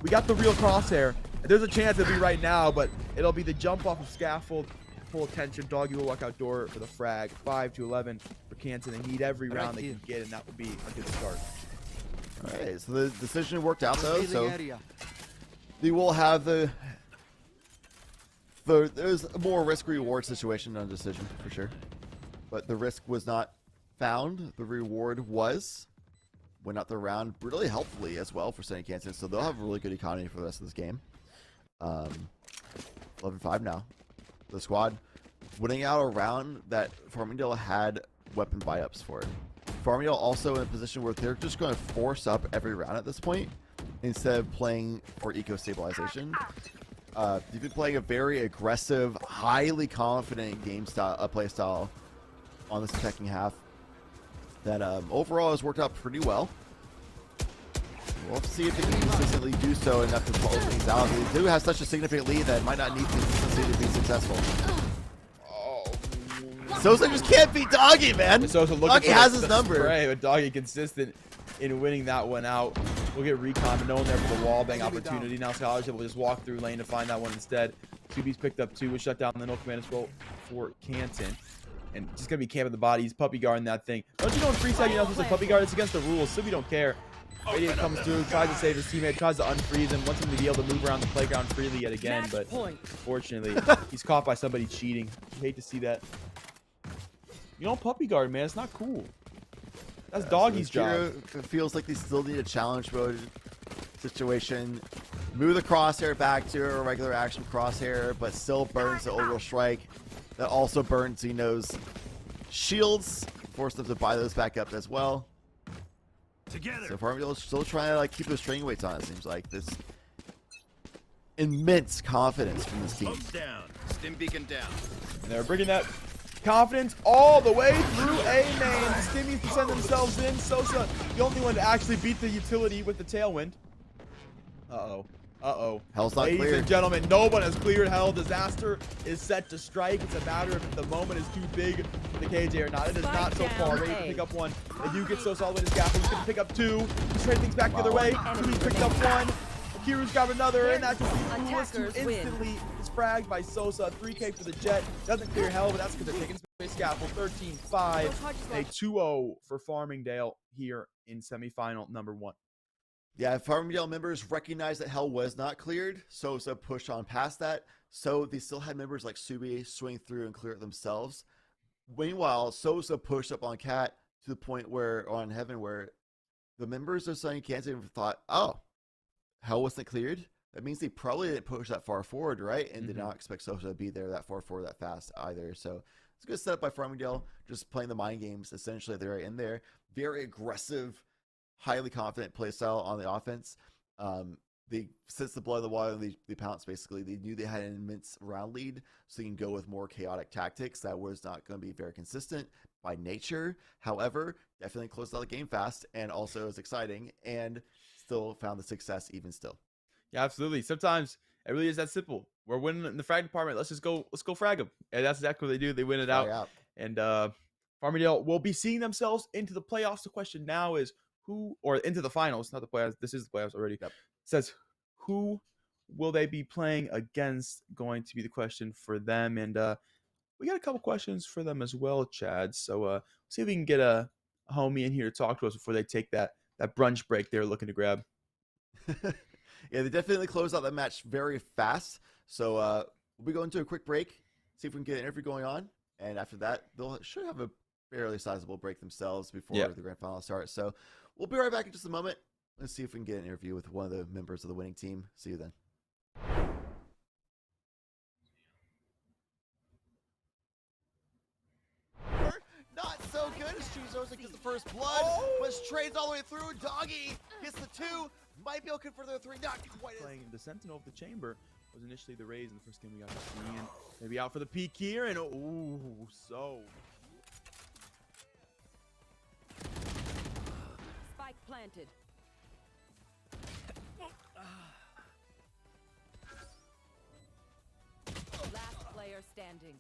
We got the real crosshair. There's a chance it'll be right now, but it'll be the jump off of scaffold. Full attention. Doggy will walk out door for the frag. 5-11 for Canton. They need every round they can get, and that will be a good start.
All right, so the decision worked out though. So they will have there's a more risk reward situation on decision for sure, but the risk was not found. The reward was went out the round really helpfully as well for SUNY Canton, so they'll have a really good economy for the rest of this game. 11-5 now. The squad winning out a round that Farmingdale had weapon buy-ups for. Farmingdale also in a position where they're just going to force up every round at this point instead of playing for eco-stabilization. You've been playing a very aggressive, highly confident game style, play style on this attacking half that overall has worked out pretty well. We'll have to see if they can consistently do so enough to pull things out. They do have such a significant lead that it might not need consistency to be successful. Sosa just can't beat Doggy, man. Doggy has his number.
Spray, but Doggy consistent in winning that one out. We'll get recon, but no one there for the wall bang opportunity. Now Scholarship will just walk through lane to find that one instead. QB's picked up 2. We'll shut down the no command roll for Canton. And just going to be camping the body. He's puppy guarding that thing. Don't you know in freestyle you're not supposed to puppy guard? It's against the rules, so we don't care. Radiant comes through, tries to save his teammate, tries to unfreeze him, wants him to be able to move around the playground freely yet again, but unfortunately, he's caught by somebody cheating. I hate to see that. You don't puppy guard, man. It's not cool. That's Doggy's job.
It feels like they still need a challenge mode situation. Move the crosshair back to a regular action crosshair, but still burns the orbital strike. That also burns Zeno's shields. Force them to buy those back up as well.
Together.
So Farmingdale is still trying to keep those training weights on. It seems like this immense confidence from this team.
Smoke down. Stim beacon down.
And they're bringing that confidence all the way through A main. The Stimmies to send themselves in. Sosa, the only one to actually beat the utility with the tailwind. Uh-oh. Uh-oh.
Hell's not
Ladies
cleared.
and gentlemen, no one has cleared hell. Disaster is set to strike. It's a matter of if the moment is too big for the KJ or not. It is not so far. Ready to pick up one. They do get Sosa all the way to scaffold. He's going to pick up 2. He's trading things back the other way. He's picked up 1. Akiru's got another, and that just was to instantly is fragged by Sosa. 3K for the Jet. Doesn't clear hell, but that's because they're taking space scaffold. 13-5. A 2-0 for Farmingdale here in semifinal number 1.
Yeah, Farmingdale members recognized that hell was not cleared. Sosa pushed on past that. So they still had members like Subi swing through and clear it themselves. Meanwhile, Sosa pushed up on Cat to the point where, on Heaven, where the members of SUNY Canton thought, oh, hell wasn't cleared? That means they probably didn't push that far forward, right? And did not expect Sosa to be there that far forward that fast either. So it's a good setup by Farmingdale, just playing the mind games essentially. They're in there. Very aggressive, highly confident play style on the offense. They since the blood in the water, they pounced basically. They knew they had an immense round lead, so you can go with more chaotic tactics. That was not going to be very consistent by nature. However, definitely closed out the game fast and also is exciting. And still found the success even still.
Yeah, absolutely. Sometimes it really is that simple. We're winning in the frag department. Let's go frag them. And that's exactly what they do. They win it
Frag
out.
out.
And Farmingdale will be seeing themselves into the playoffs. The question now is who, or into the finals, not the playoffs. This is the playoffs already.
Yep.
Says who will they be playing against? Going to be the question for them. And we got a couple questions for them as well, Chad. So see if we can get a homie in here to talk to us before they take that brunch break they're looking to grab.
Yeah, they definitely closed out that match very fast. So we'll be going to a quick break, see if we can get an interview going on. And after that, should have a fairly sizable break themselves before the grand final starts. So we'll be right back in just a moment. Let's see if we can get an interview with one of the members of the winning team. See you then. Not so good as Chuzo's gets the first blood, but trades all the way through. Doggy gets the 2, might be able to convert the 3, not quite.
Playing the Sentinel of the Chamber was initially the Rays in the first game we got to see, and maybe out for the peak here, and
Spike planted. Last player standing.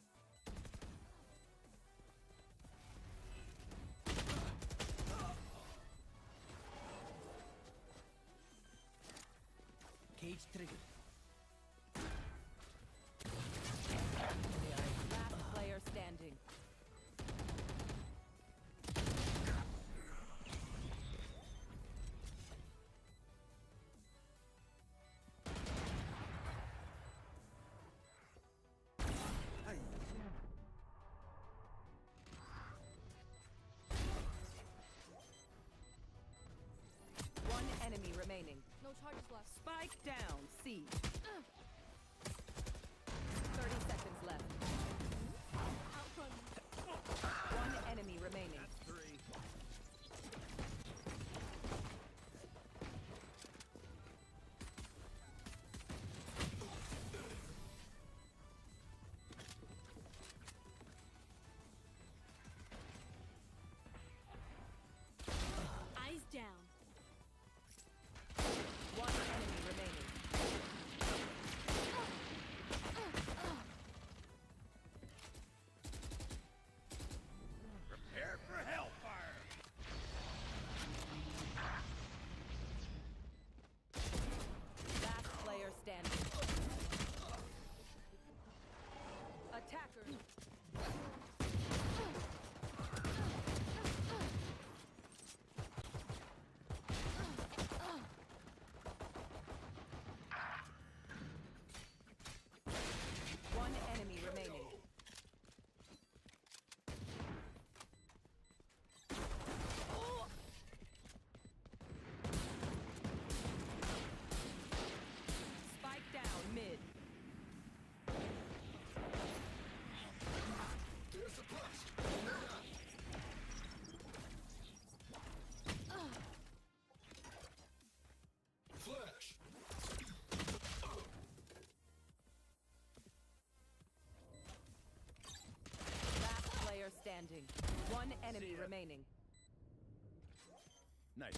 Cage triggered.
Last player standing. One enemy remaining.
No charges left.
Spike down, C. 30 seconds left.
Outrun.
One enemy remaining.
That's 3.
Eyes down.
One enemy remaining.
Prepare for hellfire.
Last player standing. Attacker. One enemy remaining. Spike down mid. Last player standing. One enemy remaining.
Nice.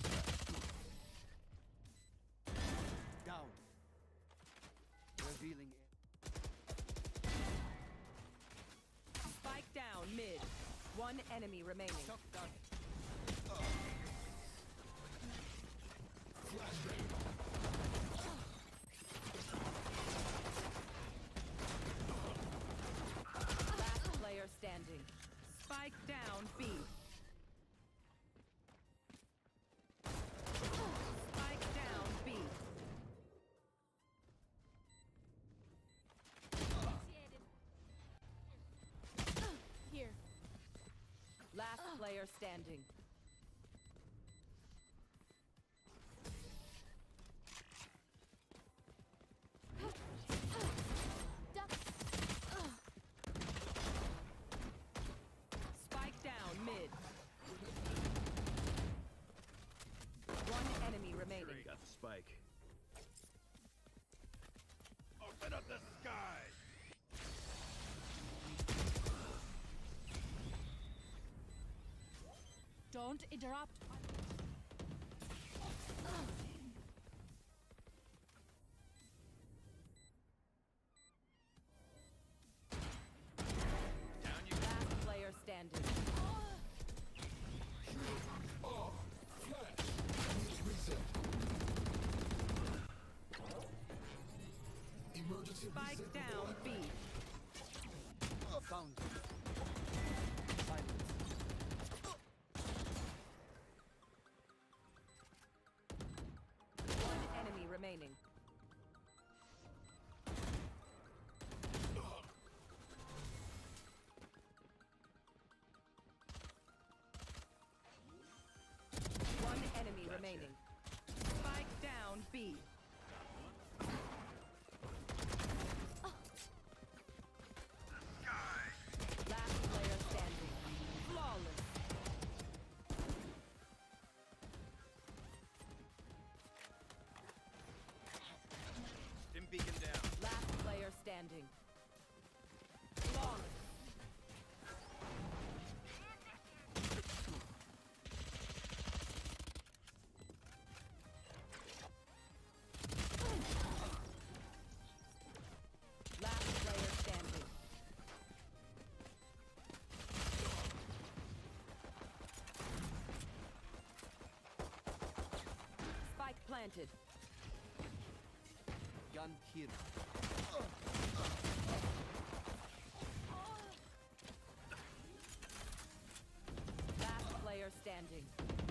Down. Revealing it.
Spike down mid. One enemy remaining.
Tough done.
Last player standing. Spike down B. Spike down B.
Here.
Last player standing.
Duck.
Spike down mid. One enemy remaining.
Got the spike. Open up the sky.
Don't interrupt.
B. Last player standing. Flawless.
Dim beacon down.
Last player standing. Flawless. Last player standing. Spike planted.
Gun here.
Last player standing.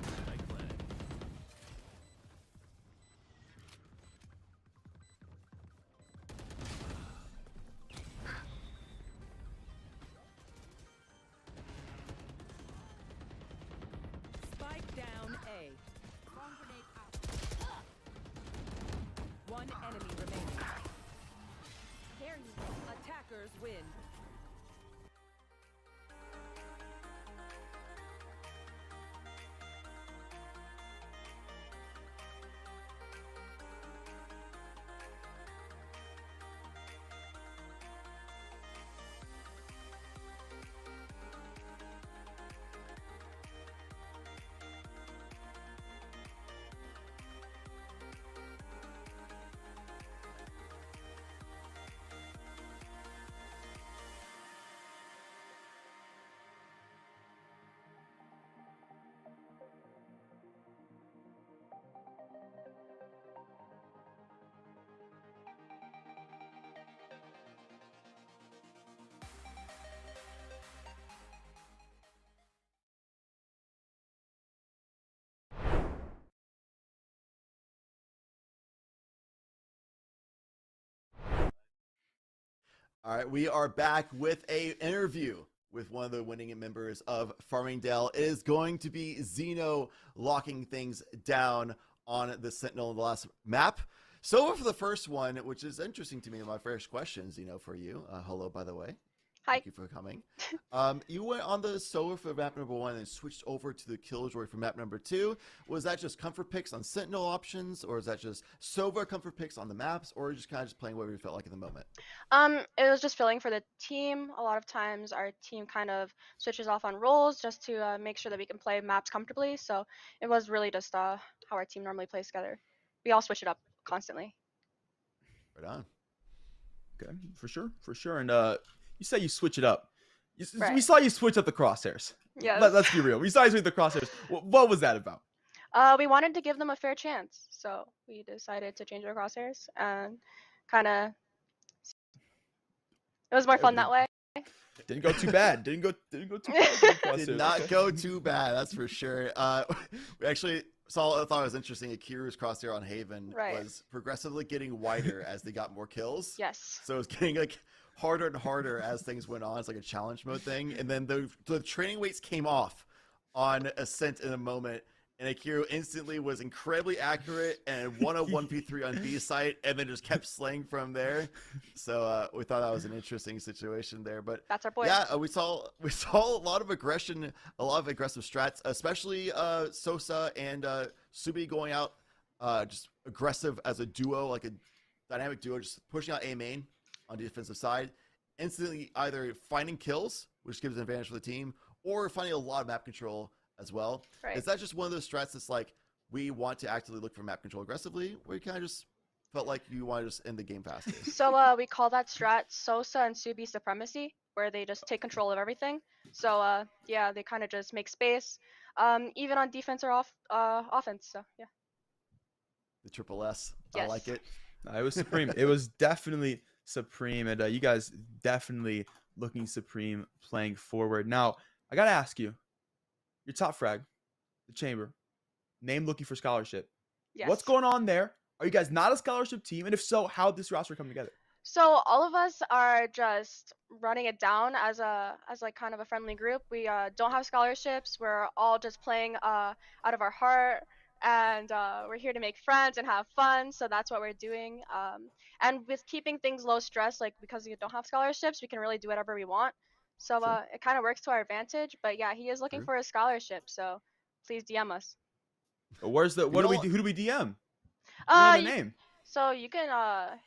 Spike planted.
Spike down A.
Bomb grenade out.
One enemy remaining.
There you go.
Attackers win.
All right, we are back with a interview with one of the winning members of Farmingdale. It is going to be Zeno locking things down on the Sentinel in the last map. So for the first one, which is interesting to me, my first question, Zeno, for you. Hello, by the way.
Hi.
Thank you for coming. You went on the solo for map number 1 and switched over to the Killjoy for map number 2. Was that just comfort picks on Sentinel options, or is that just Sova comfort picks on the maps, or just kind of just playing whatever you felt like at the moment?
It was just feeling for the team. A lot of times our team kind of switches off on roles just to make sure that we can play maps comfortably. So it was really just how our team normally plays together. We all switch it up constantly.
Right on.
Okay, for sure. And you say you switch it up. We
Right.
saw you switch up the crosshairs.
Yes.
Let's be real. We saw you switch the crosshairs. What was that about?
We wanted to give them a fair chance, so we decided to change our crosshairs and kind of. It was more fun that way.
Didn't go too bad. Didn't go too bad. with the crosshairs.
Did not
Okay.
go too bad, that's for sure. We actually saw, I thought it was interesting, Akiru's crosshair on Haven
Right.
was progressively getting wider as they got more kills.
Yes.
So it was getting like harder and harder as things went on. It's like a challenge mode thing. And then the training weights came off on Ascent in a moment. And Akiru instantly was incredibly accurate and won a 1v3 on B site and then just kept slaying from there. So we thought that was an interesting situation there. But
That's our boy.
yeah, we saw a lot of aggression, a lot of aggressive strats, especially Sosa and Subi going out just aggressive as a duo, like a dynamic duo, just pushing out A main on the defensive side, instantly either finding kills, which gives an advantage for the team, or finding a lot of map control as well.
Right.
Is that just one of those strats that's like, we want to actively look for map control aggressively, or you kind of just felt like you want to just end the game faster?
So we call that strat Sosa and Subi supremacy, where they just take control of everything. So yeah, they kind of just make space, even on defense or offense. So yeah.
The triple S. I
Yes.
like it.
It was supreme. It was definitely supreme, and you guys definitely looking supreme playing forward. Now, I gotta ask you, your top frag, the chamber, name looking for scholarship.
Yes.
What's going on there? Are you guys not a scholarship team? And if so, how did this roster come together?
So all of us are just running it down as like kind of a friendly group. We don't have scholarships. We're all just playing out of our heart and we're here to make friends and have fun. So that's what we're doing. And with keeping things low stress, like because we don't have scholarships, we can really do whatever we want. So
Sure.
it kind of works to our advantage. But yeah, he is looking
True.
for a scholarship. So please DM us.
Where's the? What do we do? Who do we DM? We don't know
You
the name.
So you can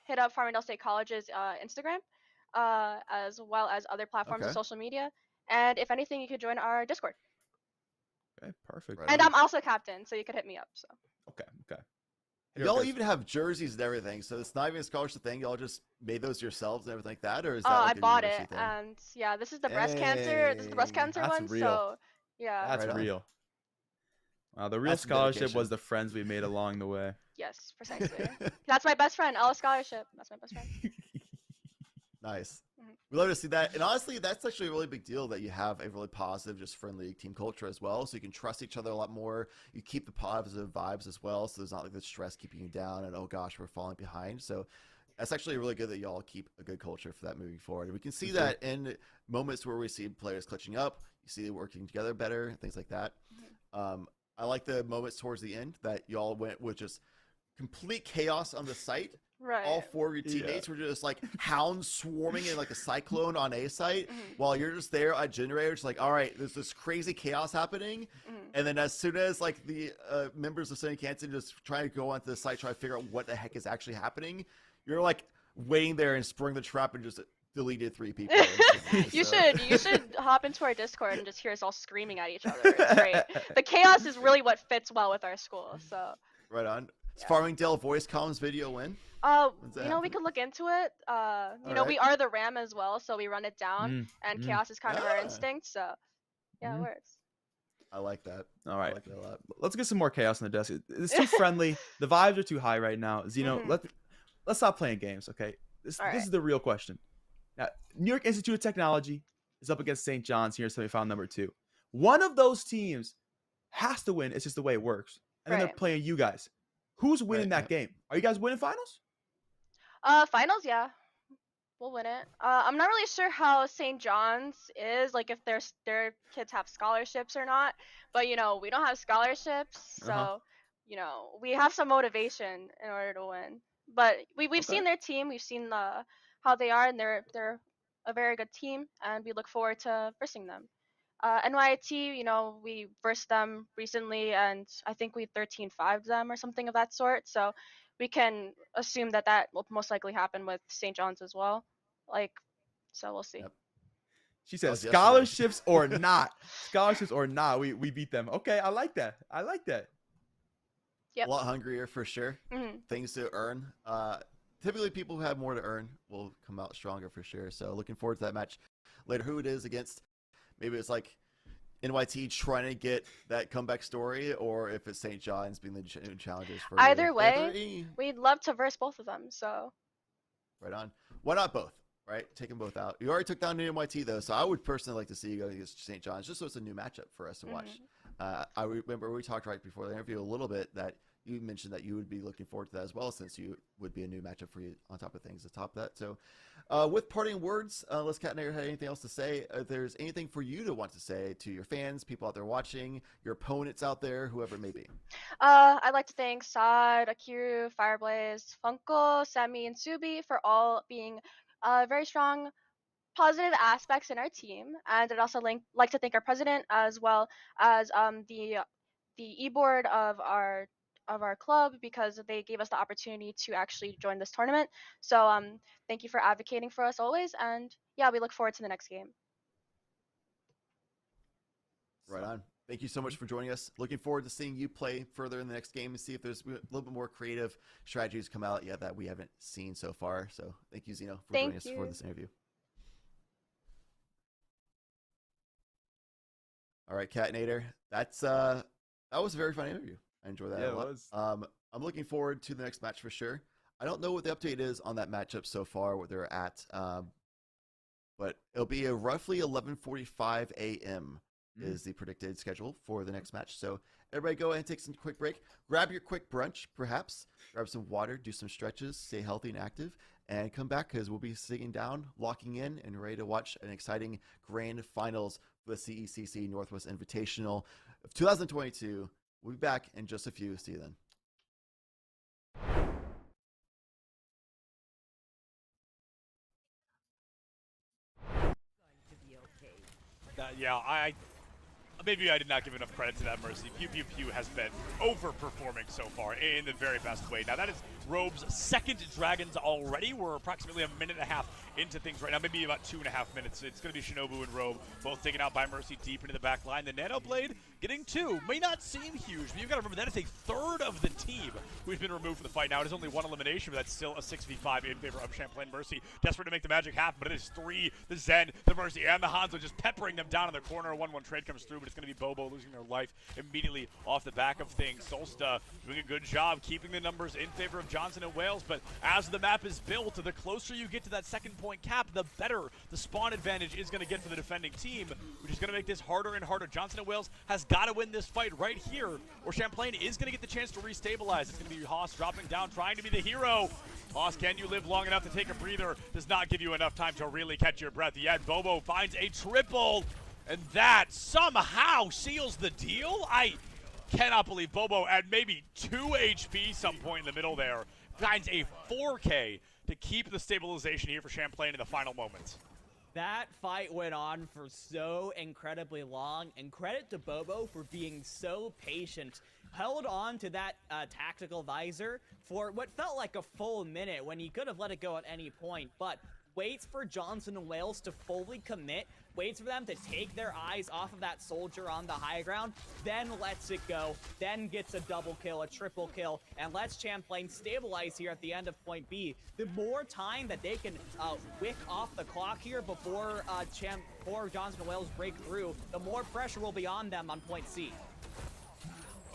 hit up Farmingdale State College's Instagram, as well as other platforms of
Okay.
social media. And if anything, you could join our Discord.
Okay, perfect.
Right
And
on.
I'm also captain, so you could hit me up. So
Okay.
Y'all even have jerseys and everything, so it's not even a scholarship thing. Y'all just made those yourselves and everything like that, or is that
I
like a
bought
university
it,
thing?
and yeah, this is the breast cancer. This is the breast
Hey,
cancer
that's
one.
real.
So yeah,
That's
Right on.
real. The real
That's some
scholarship
dedication.
was the friends we made along the way.
yes, precisely. That's my best friend. Ella Scholarship. That's my best friend.
Nice.
Mhm.
We love to see that. And honestly, that's actually a really big deal that you have a really positive, just friendly team culture as well. So you can trust each other a lot more. You keep the positive vibes as well. So there's not like the stress keeping you down and, oh gosh, we're falling behind. So that's actually really good that y'all keep a good culture for that moving forward. And we can see
For sure.
that in moments where we see players clutching up, you see them working together better, things like that. I like the moments towards the end that y'all went with just complete chaos on the site.
Right.
All four of your teammates were just like hounds swarming in like a cyclone on A site, while you're just there at generator, just like, all right, there's this crazy chaos happening. And then as soon as like the members of SUNY Canton just trying to go onto the site, try to figure out what the heck is actually happening, you're like waiting there and sprung the trap and just deleted 3 people.
You should hop into our Discord and just hear us all screaming at each other. It's great. The chaos is really what fits well with our school. So
Right on. Is
Yeah.
Farmingdale voice comms video win? When's that
we
happen?
could look into it.
Alright.
We are the RAM as well, so we run it down, and chaos is kind of our
Ah.
instinct. So yeah, it works.
I like that.
All
I
right.
like that a lot.
Let's get some more chaos on the desk. It's too friendly. The vibes are too high right now. Zeno, let's stop playing games, okay? This is the real question. Now, New York Institute of Technology is up against St. John's here in semifinal number 2. One of those teams has to win. It's just the way it works. And then they're playing you guys. Who's winning that game? Are you guys winning finals?
Finals, yeah, we'll win it. I'm not really sure how St. John's is, like if their kids have scholarships or not. But we don't have scholarships, so we have some motivation in order to win. But we've seen their team, we've seen how they are, and they're a very good team, and we look forward to versing them. NYT, we versed them recently, and I think we 13-5'd them or something of that sort. So we can assume that will most likely happen with St. John's as well. So we'll see.
Yep.
She
That
says
was yesterday.
scholarships or not. Scholarships or not. We beat them. Okay, I like that.
Yep.
A lot hungrier for sure. Things to earn. Typically, people who have more to earn will come out stronger for sure. So looking forward to that match later. Who it is against? Maybe it's like NYT trying to get that comeback story, or if it's St. John's being the challengers for
Either
you.
way, we'd love to verse both of them. So
Right on. Why not both? Right, take them both out. You already took down NYT though, so I would personally like to see you go against St. John's, just so it's a new matchup for us to watch. I remember we talked right before the interview a little bit that you mentioned that you would be looking forward to that as well, since you would be a new matchup for you on top of things to top that. So with parting words, unless Kat Nair had anything else to say, if there's anything for you to want to say to your fans, people out there watching, your opponents out there, whoever it may be.
I'd like to thank Saad, Akiru, Fireblaze, Funko, Semi, and Subi for all being very strong positive aspects in our team, and I'd also like to thank our president as well as the e-board of our club, because they gave us the opportunity to actually join this tournament. So thank you for advocating for us always, and yeah, we look forward to the next game.
Right on. Thank you so much for joining us. Looking forward to seeing you play further in the next game and see if there's a little bit more creative strategies come out yet that we haven't seen so far. So thank you, Zeno, for joining us for this interview. All right, Kat Nader. That was a very fun interview. I enjoyed that a lot.
It was.
I'm looking forward to the next match for sure. I don't know what the update is on that matchup so far, where they're at, but it'll be a roughly 11:45 a.m. is the predicted schedule for the next match. So everybody go ahead and take some quick break. Grab your quick brunch, perhaps. Grab some water, do some stretches, stay healthy and active, and come back because we'll be sitting down, locking in, and ready to watch an exciting grand finals for the CECC Northwest Invitational of 2022 We'll be back in just a few. See you then.
Yeah, maybe I did not give enough credit to that Mercy. Pew Pew Pew has been overperforming so far in the very best way. Now that is Robe's second Dragons already. We're approximately a minute and a half into things right now, maybe about 2.5 minutes. It's going to be Shinobu and Robe both taken out by Mercy deep into the back line. The Nano Blade getting 2 may not seem huge, but you've got to remember that is a third of the team who's been removed from the fight. Now it is only 1 elimination, but that's still a 6v5 in favor of Champlain Mercy. Desperate to make the magic happen, but it is 3, the Zen, the Mercy, and the Hanzo just peppering them down in the corner. 1-1 trade comes through, but it's going to be Bobo losing their life immediately off the back of things. Solsta doing a good job keeping the numbers in favor of Johnson and Wales, but as the map is built, the closer you get to that second point cap, the better the spawn advantage is going to get for the defending team, which is going to make this harder and harder. Johnson and Wales has got to win this fight right here, or Champlain is going to get the chance to restabilize. It's going to be Haas dropping down, trying to be the hero. Haas, can you live long enough to take a breather? Does not give you enough time to really catch your breath yet. Bobo finds a triple, and that somehow seals the deal. I cannot believe Bobo at maybe 2 HP some point in the middle there finds a 4K to keep the stabilization here for Champlain in the final moments.
That fight went on for so incredibly long, and credit to Bobo for being so patient. Held on to that tactical visor for what felt like a full minute when he could have let it go at any point, but waits for Johnson and Wales to fully commit, waits for them to take their eyes off of that soldier on the high ground, then lets it go, then gets a double kill, a triple kill, and lets Champlain stabilize here at the end of point B. The more time that they can wick off the clock here before Johnson and Wales break through, the more pressure will be on them on point C.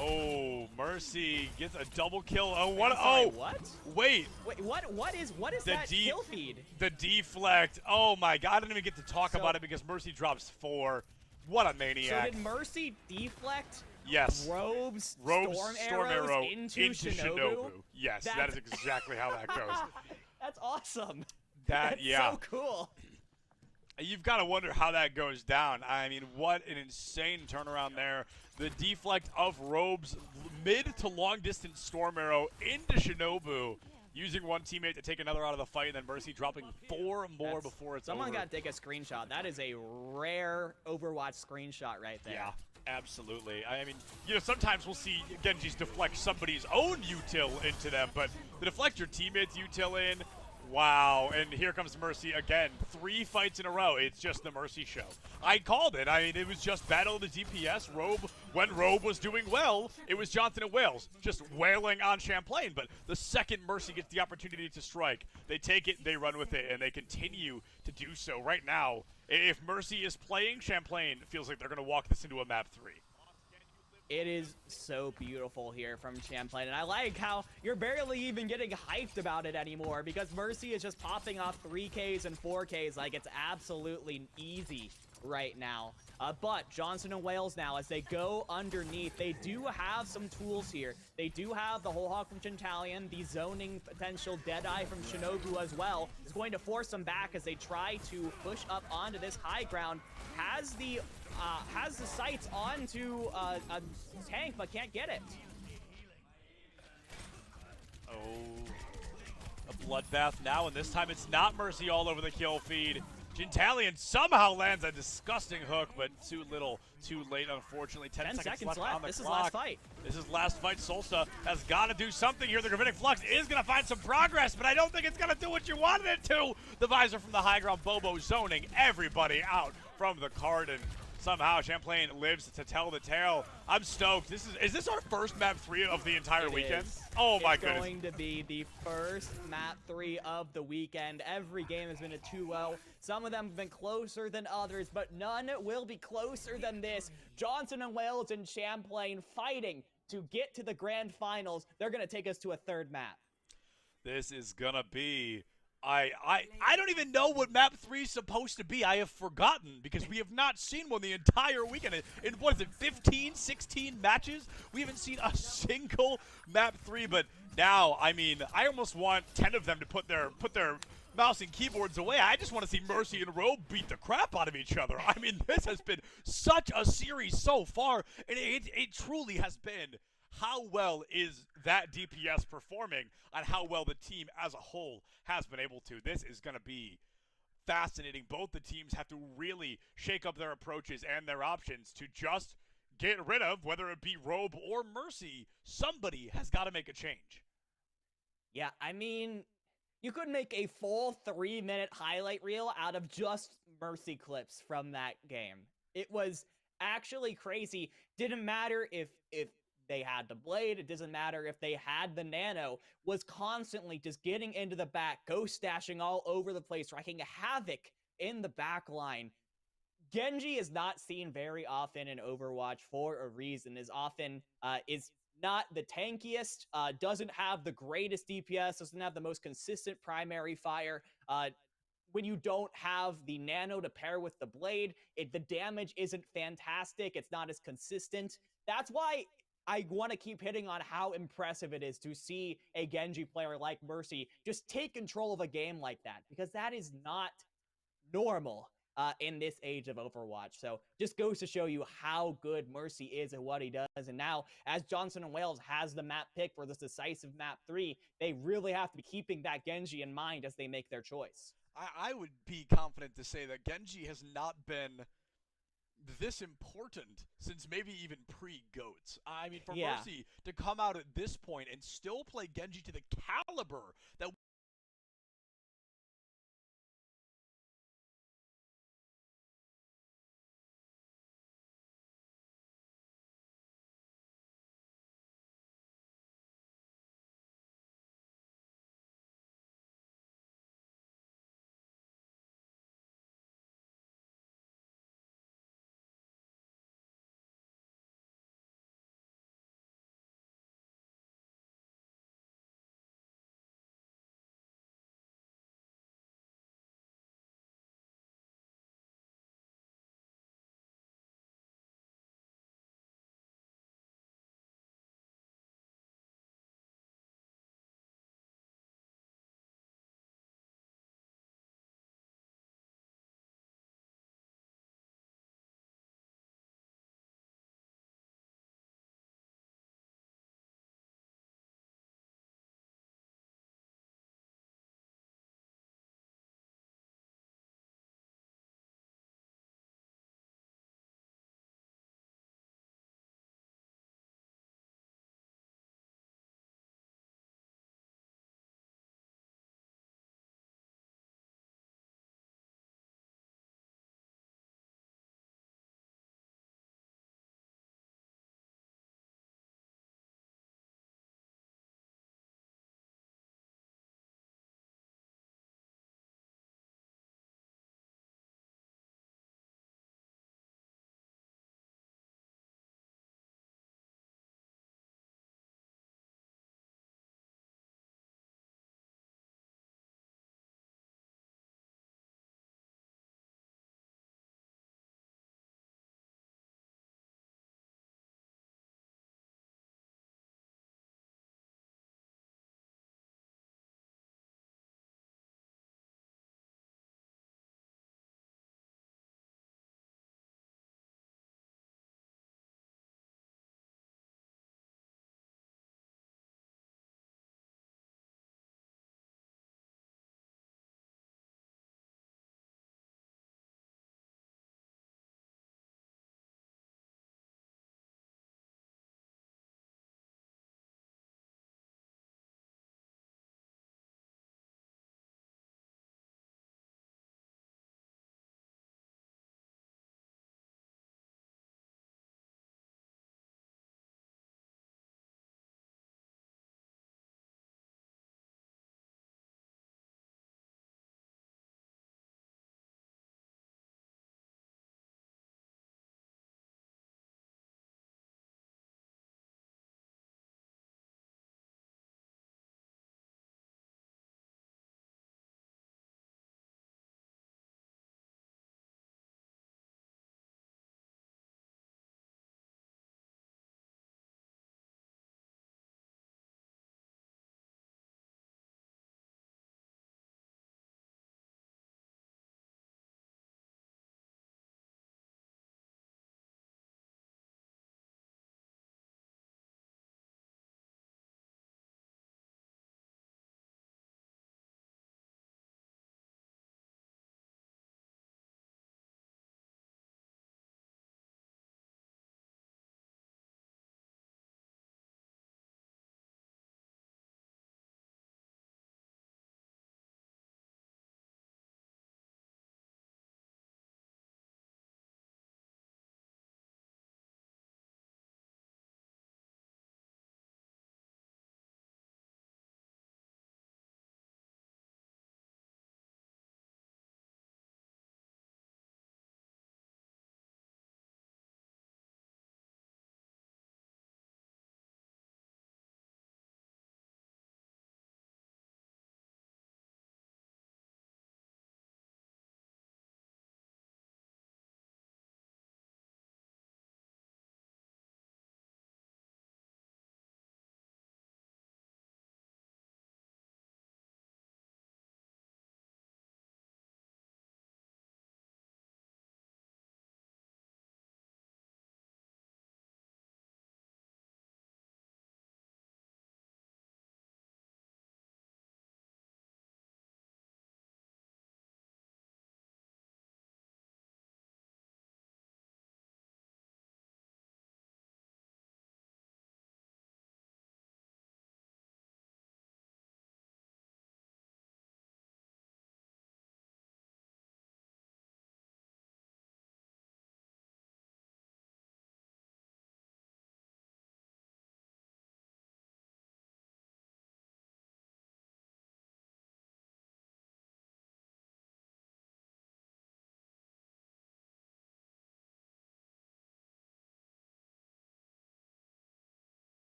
Oh, Mercy gets a double kill. Oh, what?
Sorry, what?
Wait,
what is that kill feed?
The deflect. Oh my God, I didn't even get to talk about it because Mercy drops 4. What a maniac.
So did Mercy deflect?
Yes.
Robe's
Storm arrow
into Shinobu?
Yes, that is exactly how that goes.
That's awesome.
That's
so cool.
You've got to wonder how that goes down. I mean, what an insane turnaround there. The deflect of Robe's mid to long distance storm arrow into Shinobu, using one teammate to take another out of the fight, and then Mercy dropping 4 more before it's over.
Someone got to take a screenshot. That is a rare Overwatch screenshot right there.
Yeah, absolutely. I mean, you know, sometimes we'll see Genjis deflect somebody's own util into them, but to deflect your teammate's util in, wow. And here comes Mercy again. 3 fights in a row. It's just the Mercy show. I called it. I mean, it was just battle of the DPS. Robe, when Robe was doing well, it was Johnson and Wales just wailing on Champlain. But the second Mercy gets the opportunity to strike, they take it, they run with it, and they continue to do so. Right now, if Mercy is playing, Champlain feels like they're going to walk this into a map 3.
It is so beautiful here from Champlain, and I like how you're barely even getting hyped about it anymore because Mercy is just popping off 3Ks and 4Ks like it's absolutely easy right now. But Johnson and Wales now, as they go underneath, they do have some tools here. They do have the whole hog from Chintalion, the zoning potential Deadeye from Shinobu as well. Is going to force them back as they try to push up onto this high ground. Has the sights onto a tank, but can't get it.
Oh, a bloodbath now, and this time it's not Mercy all over the kill feed. Chintalion somehow lands a disgusting hook, but too little, too late, unfortunately. 10 seconds left on the
This
clock.
is last fight.
This is last fight. Solsta has got to do something here. The Gravitic Flux is going to find some progress, but I don't think it's going to do what you wanted it to. The visor from the high ground, Bobo zoning everybody out from the card, and somehow Champlain lives to tell the tale. I'm stoked. Is this our first map 3 of the entire weekend? Oh my goodness.
It's going to be the first map 3 of the weekend. Every game has been a 2-0. Some of them have been closer than others, but none will be closer than this. Johnson and Wales and Champlain fighting to get to the grand finals. They're going to take us to a 3rd map.
This is going to be... I don't even know what map 3 is supposed to be. I have forgotten because we have not seen one the entire weekend. In what is it, 15, 16 matches? We haven't seen a single map 3, but now, I mean, I almost want 10 of them to put their mouse and keyboards away. I just want to see Mercy and Robe beat the crap out of each other. I mean, this has been such a series so far, and it truly has been how well is that DPS performing and how well the team as a whole has been able to. This is going to be fascinating. Both the teams have to really shake up their approaches and their options to just get rid of, whether it be Robe or Mercy. Somebody has got to make a change.
Yeah, I mean, you could make a full 3-minute highlight reel out of just Mercy clips from that game. It was actually crazy. Didn't matter if they had the blade, it doesn't matter if they had the nano, was constantly just getting into the back, ghost dashing all over the place, wreaking havoc in the back line. Genji is not seen very often in Overwatch for a reason. Is not the tankiest, doesn't have the greatest DPS, doesn't have the most consistent primary fire. When you don't have the nano to pair with the blade, the damage isn't fantastic. It's not as consistent. That's why I want to keep hitting on how impressive it is to see a Genji player like Mercy just take control of a game like that, because that is not normal in this age of Overwatch. So just goes to show you how good Mercy is at what he does. And now, as Johnson and Wales has the map pick for this decisive map 3, they really have to be keeping that Genji in mind as they make their choice.
I would be confident to say that Genji has not been this important since maybe even pre-GOATs. I mean, for Mercy to come out at this point and still play Genji to the caliber that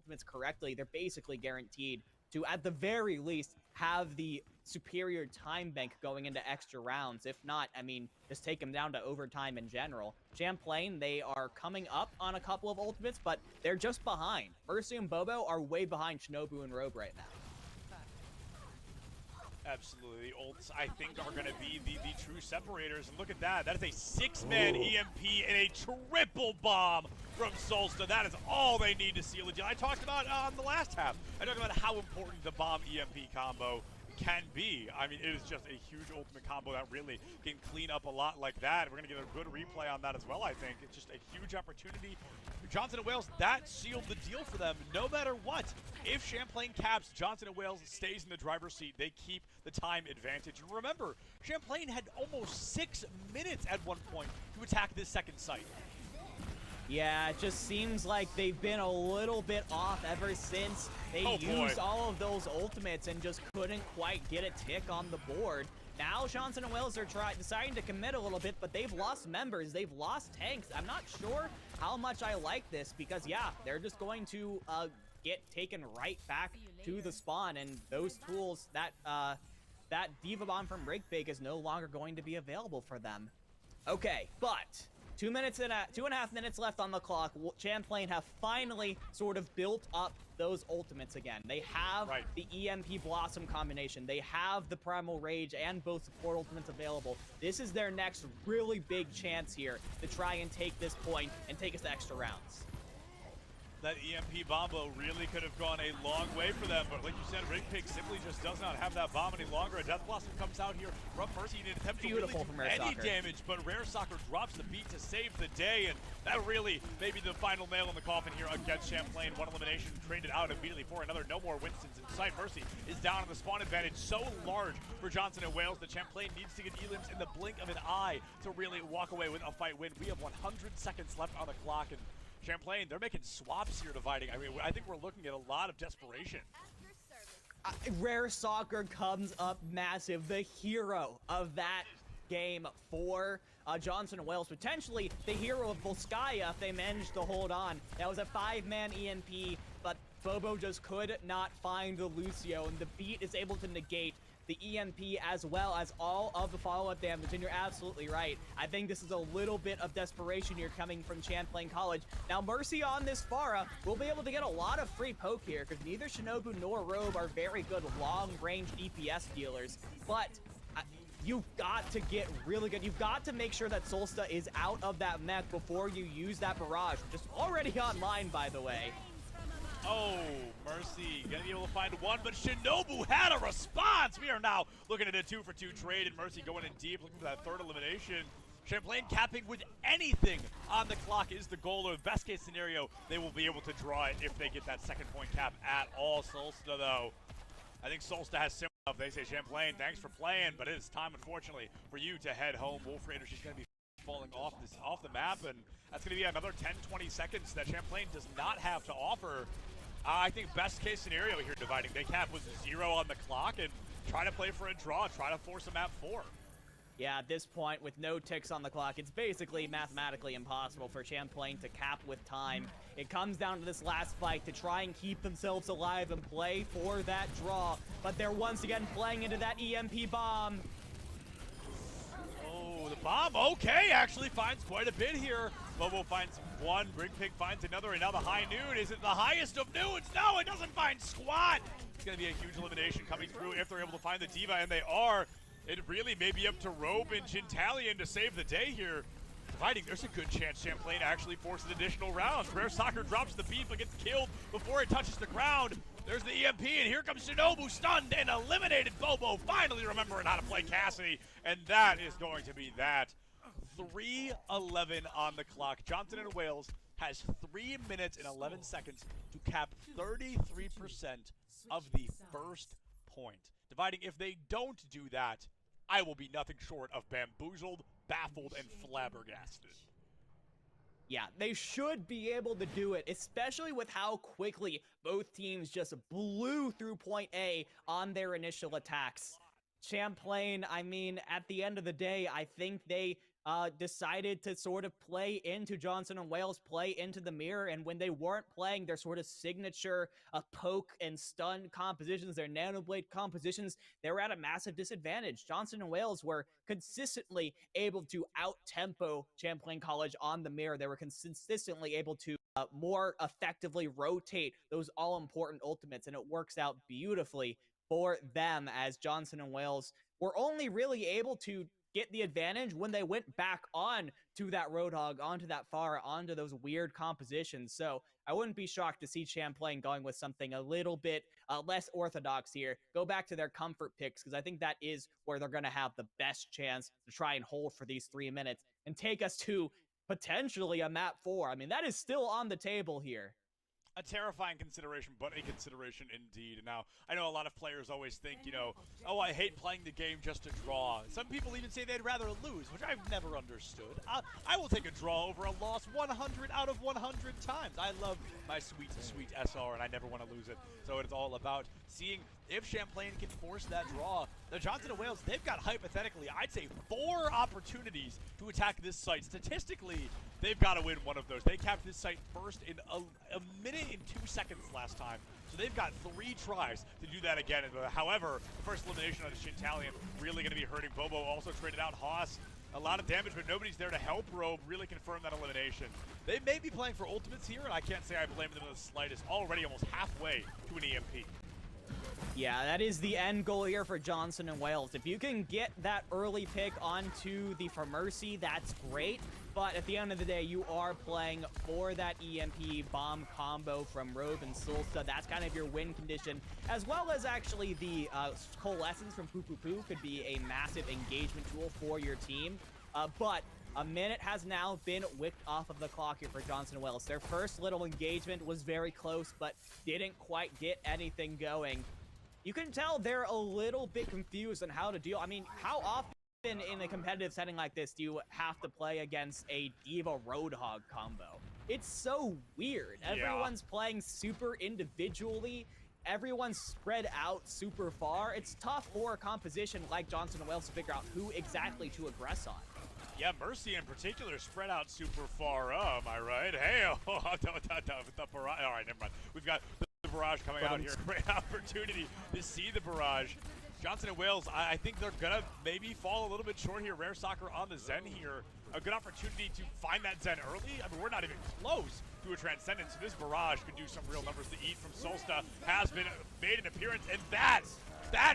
ultimates correctly, they're basically guaranteed to, at the very least, have the superior time bank going into extra rounds. If not, I mean, just take them down to overtime in general. Champlain, they are coming up on a couple of ultimates, but they're just behind. Mercy and Bobo are way behind Shinobu and Robe right now.
Absolutely. The ults, I think, are going to be the true separators. And look at that. That is a 6-man EMP and a triple bomb from Solsta. That is all they need to seal the deal. I talked about on the last half. I talked about how important the bomb EMP combo can be. I mean, it is just a huge ultimate combo that really can clean up a lot like that. We're going to get a good replay on that as well, I think. It's just a huge opportunity. Johnson & Wales, that sealed the deal for them no matter what. If Champlain caps, Johnson & Wales stays in the driver's seat. They keep the time advantage. And remember, Champlain had almost 6 minutes at one point to attack this second site.
Yeah, it just seems like they've been a little bit off ever since they used all of those ultimates and just couldn't quite get a tick on the board. Now Johnson and Wales are deciding to commit a little bit, but they've lost members, they've lost tanks. I'm not sure how much I like this because, yeah, they're just going to get taken right back to the spawn, and those tools, that Diva Bomb from Rigbig is no longer going to be available for them. Okay, but 2.5 minutes left on the clock. Champlain have finally sort of built up those ultimates again. They have the EMP Blossom combination. They have the Primal Rage and both support ultimates available. This is their next really big chance here to try and take this point and take us to extra rounds.
That EMP Bombo really could have gone a long way for them, but like you said, Rigbig simply just does not have that bomb any longer. A Death Blossom comes out here from Mercy in an attempt to really do any damage, but Rare Soccer drops the beat to save the day, and that really may be the final nail in the coffin here against Champlain. One elimination traded out immediately for another. No more Winstons in sight. Mercy is down on the spawn advantage so large for Johnson and Wales that Champlain needs to get elims in the blink of an eye to really walk away with a fight win. We have 100 seconds left on the clock, and Champlain, they're making swaps here dividing. I mean, I think we're looking at a lot of desperation.
Rare Soccer comes up massive, the hero of that game for Johnson & Wales, potentially the hero of Volskaya if they managed to hold on. That was a 5-man EMP, but Bobo just could not find the Lucio, and the beat is able to negate the EMP as well as all of the follow-up damage, and you're absolutely right. I think this is a little bit of desperation here coming from Champlain College. Now, Mercy on this Pharah will be able to get a lot of free poke here because neither Shinobu nor Robe are very good long-range DPS dealers, but you've got to get really good. You've got to make sure that Solsta is out of that mech before you use that barrage, which is already online, by the way.
Oh, Mercy gonna be able to find one, but Shinobu had a response. We are now looking at a 2-for-2 trade, and Mercy going in deep, looking for that third elimination. Champlain capping with anything on the clock is the goal, or the best case scenario, they will be able to draw it if they get that second point cap at all. Solsta, though, I think Solsta has similar enough. They say, Champlain, thanks for playing, but it is time, unfortunately, for you to head home. Wolf Raider, she's gonna be falling off the map, and that's going to be another 10-20 seconds that Champlain does not have to offer. I think best case scenario here dividing. They cap with 0 on the clock and try to play for a draw, try to force a map 4.
Yeah, at this point, with no ticks on the clock, it's basically mathematically impossible for Champlain to cap with time. It comes down to this last fight to try and keep themselves alive and play for that draw, but they're once again playing into that EMP bomb.
The bomb, okay, actually finds quite a bit here. Bobo finds one, Rigbig finds another, and now the high noon. Is it the highest of noons? No, it doesn't find squat. It's going to be a huge elimination coming through if they're able to find the Diva, and they are. It really may be up to Robe and Gintalion to save the day here. Dividing, there's a good chance Champlain actually forces additional rounds. Rare Soccer drops the beat but gets killed before it touches the ground. There's the EMP, and here comes Shinobu, stunned and eliminated. Bobo finally remembering how to play Cassidy, and that is going to be that. 3:11 on the clock. Johnson & Wales has 3 minutes and 11 seconds to cap 33% of the first point. Dividing, if they don't do that, I will be nothing short of bamboozled, baffled, and flabbergasted.
Yeah, they should be able to do it, especially with how quickly both teams just blew through point A on their initial attacks. Champlain, I mean, at the end of the day, I think they decided to sort of play into Johnson and Wales, play into the mirror, and when they weren't playing their sort of signature poke and stun compositions, their nanoblade compositions, they were at a massive disadvantage. Johnson and Wales were consistently able to out-tempo Champlain College on the mirror. They were consistently able to more effectively rotate those all-important ultimates, and it works out beautifully for them, as Johnson and Wales were only really able to get the advantage when they went back on to that Roadhog, onto that Pharah, onto those weird compositions. So I wouldn't be shocked to see Champlain going with something a little bit less orthodox here. Go back to their comfort picks, because I think that is where they're going to have the best chance to try and hold for these 3 minutes and take us to potentially a map 4. I mean, that is still on the table here.
A terrifying consideration, but a consideration indeed. Now, I know a lot of players always think, you know, oh, I hate playing the game just to draw. Some people even say they'd rather lose, which I've never understood. I will take a draw over a loss 100 out of 100 times. I love my sweet, sweet SR, and I never want to lose it. So it's all about seeing if Champlain can force that draw. The Johnson and Wales, they've got hypothetically, I'd say 4 opportunities to attack this site. Statistically, they've got to win one of those. They capped this site first in a minute and 2 seconds last time. So they've got 3 tries to do that again. However, first elimination on the Shintalian really going to be hurting Bobo. Also traded out Haas. A lot of damage, but nobody's there to help Robe really confirm that elimination. They may be playing for ultimates here, and I can't say I blame them in the slightest. Already almost halfway to an EMP.
Yeah, that is the end goal here for Johnson and Wales. If you can get that early pick onto the For Mercy, that's great. But at the end of the day, you are playing for that EMP bomb combo from Robe and Solsta. That's kind of your win condition, as well as actually the Coalescence from Poo Poo Poo could be a massive engagement tool for your team. But a minute has now been whipped off of the clock here for Johnson and Wales. Their first little engagement was very close, but didn't quite get anything going. You can tell they're a little bit confused on how to deal. I mean, how often in a competitive setting like this do you have to play against a Diva Roadhog combo? It's so weird.
Yeah.
Everyone's playing super individually. Everyone's spread out super far. It's tough for a composition like Johnson and Wales to figure out who exactly to aggress on.
Yeah, Mercy in particular spread out super far. Am I right? Hey, all right, never mind. We've got the barrage coming out here. Great opportunity to see the barrage. Johnson and Wales, I think they're gonna maybe fall a little bit short here. Rare Soccer on the Zen here. A good opportunity to find that Zen early. I mean, we're not even close to a Transcendence, so this barrage could do some real numbers. The Eat from Solsta has been made an appearance, and that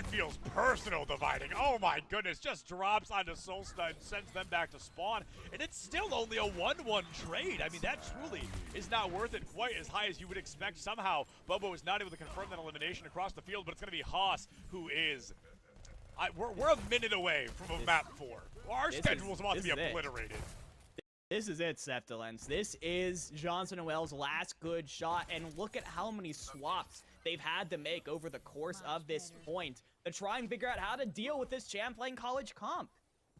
feels personal dividing. Oh my goodness, just drops onto Solsta and sends them back to spawn. And it's still only a 1-1 trade. I mean, that truly is not worth it quite as high as you would expect. Somehow, Bobo is not able to confirm that elimination across the field, but it's going to be Haas who is... we're a minute away from a map 4. Our schedule is about to be obliterated.
This is it, Septilence. This is Johnson and Wales' last good shot, and look at how many swaps they've had to make over the course of this point to try and figure out how to deal with this Champlain College comp.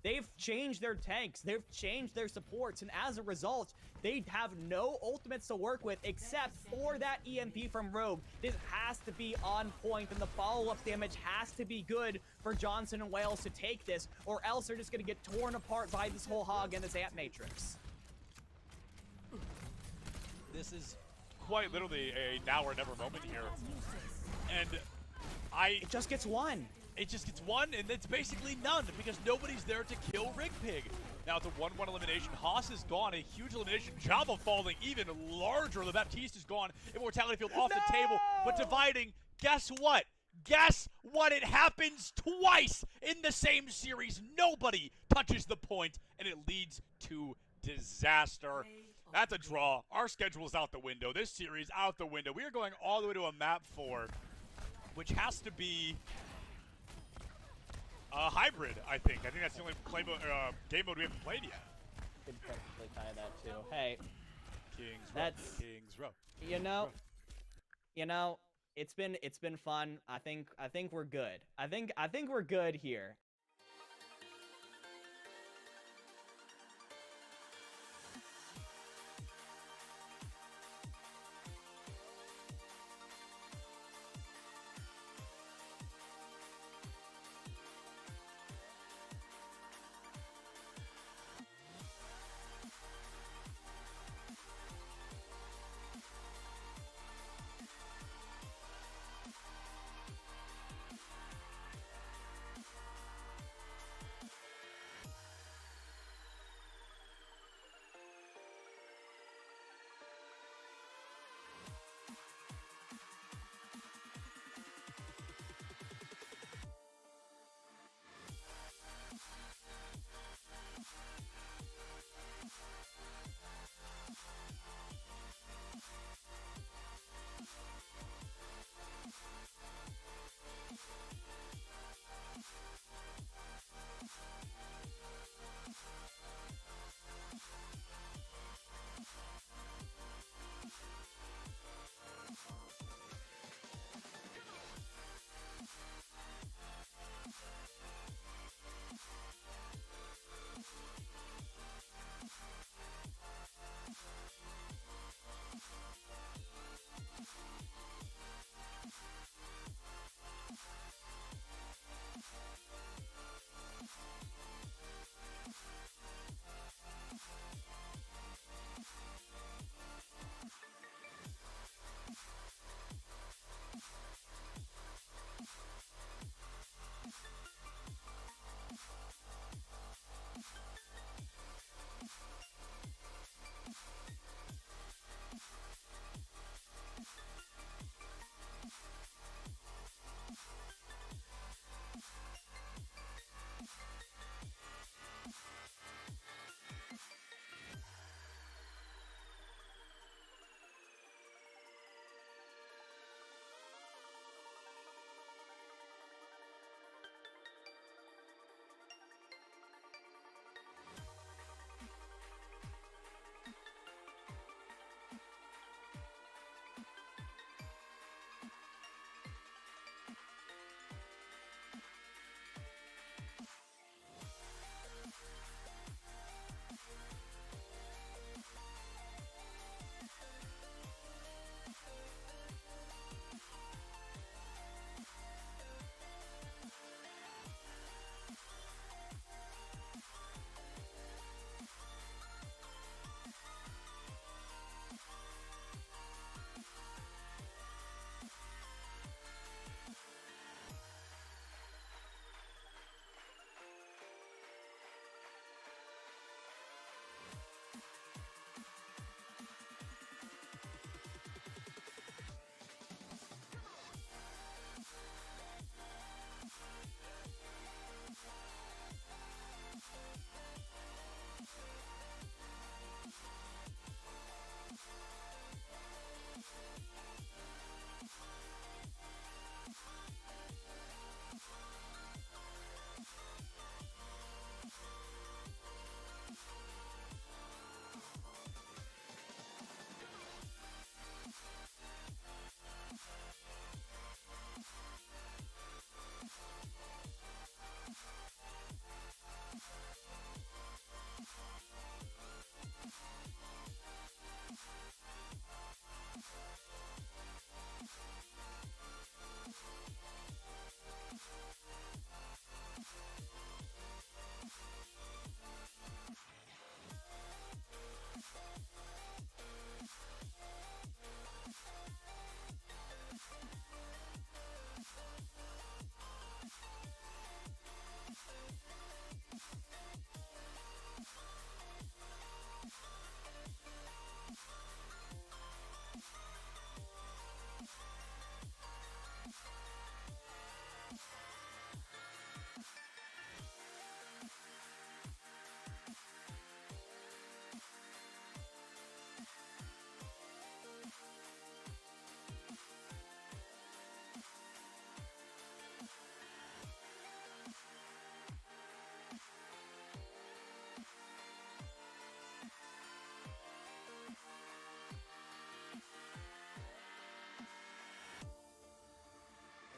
They've changed their tanks, they've changed their supports, and as a result, they have no ultimates to work with except for that EMP from Rogue. This has to be on point, and the follow-up damage has to be good for Johnson and Wales to take this, or else they're just going to get torn apart by this whole hog and this ant matrix.
This is quite literally a now or never moment here. And
it just gets one.
It just gets one, and it's basically none, because nobody's there to kill Rig Pig. Now it's a 1-1 elimination. Haas is gone, a huge elimination. Java falling even larger. The Baptiste is gone. Immortality Field off the table, but dividing. Guess what? Guess what? It happens twice in the same series. Nobody touches the point, and it leads to disaster. That's a draw. Our schedule is out the window. This series out the window. We are going all the way to a map 4, which has to be a hybrid, I think. I think that's the only game mode we haven't played yet.
Could perfectly tie that too. Hey,
Kings Row.
You know, it's been fun. I think we're good. I think we're good here.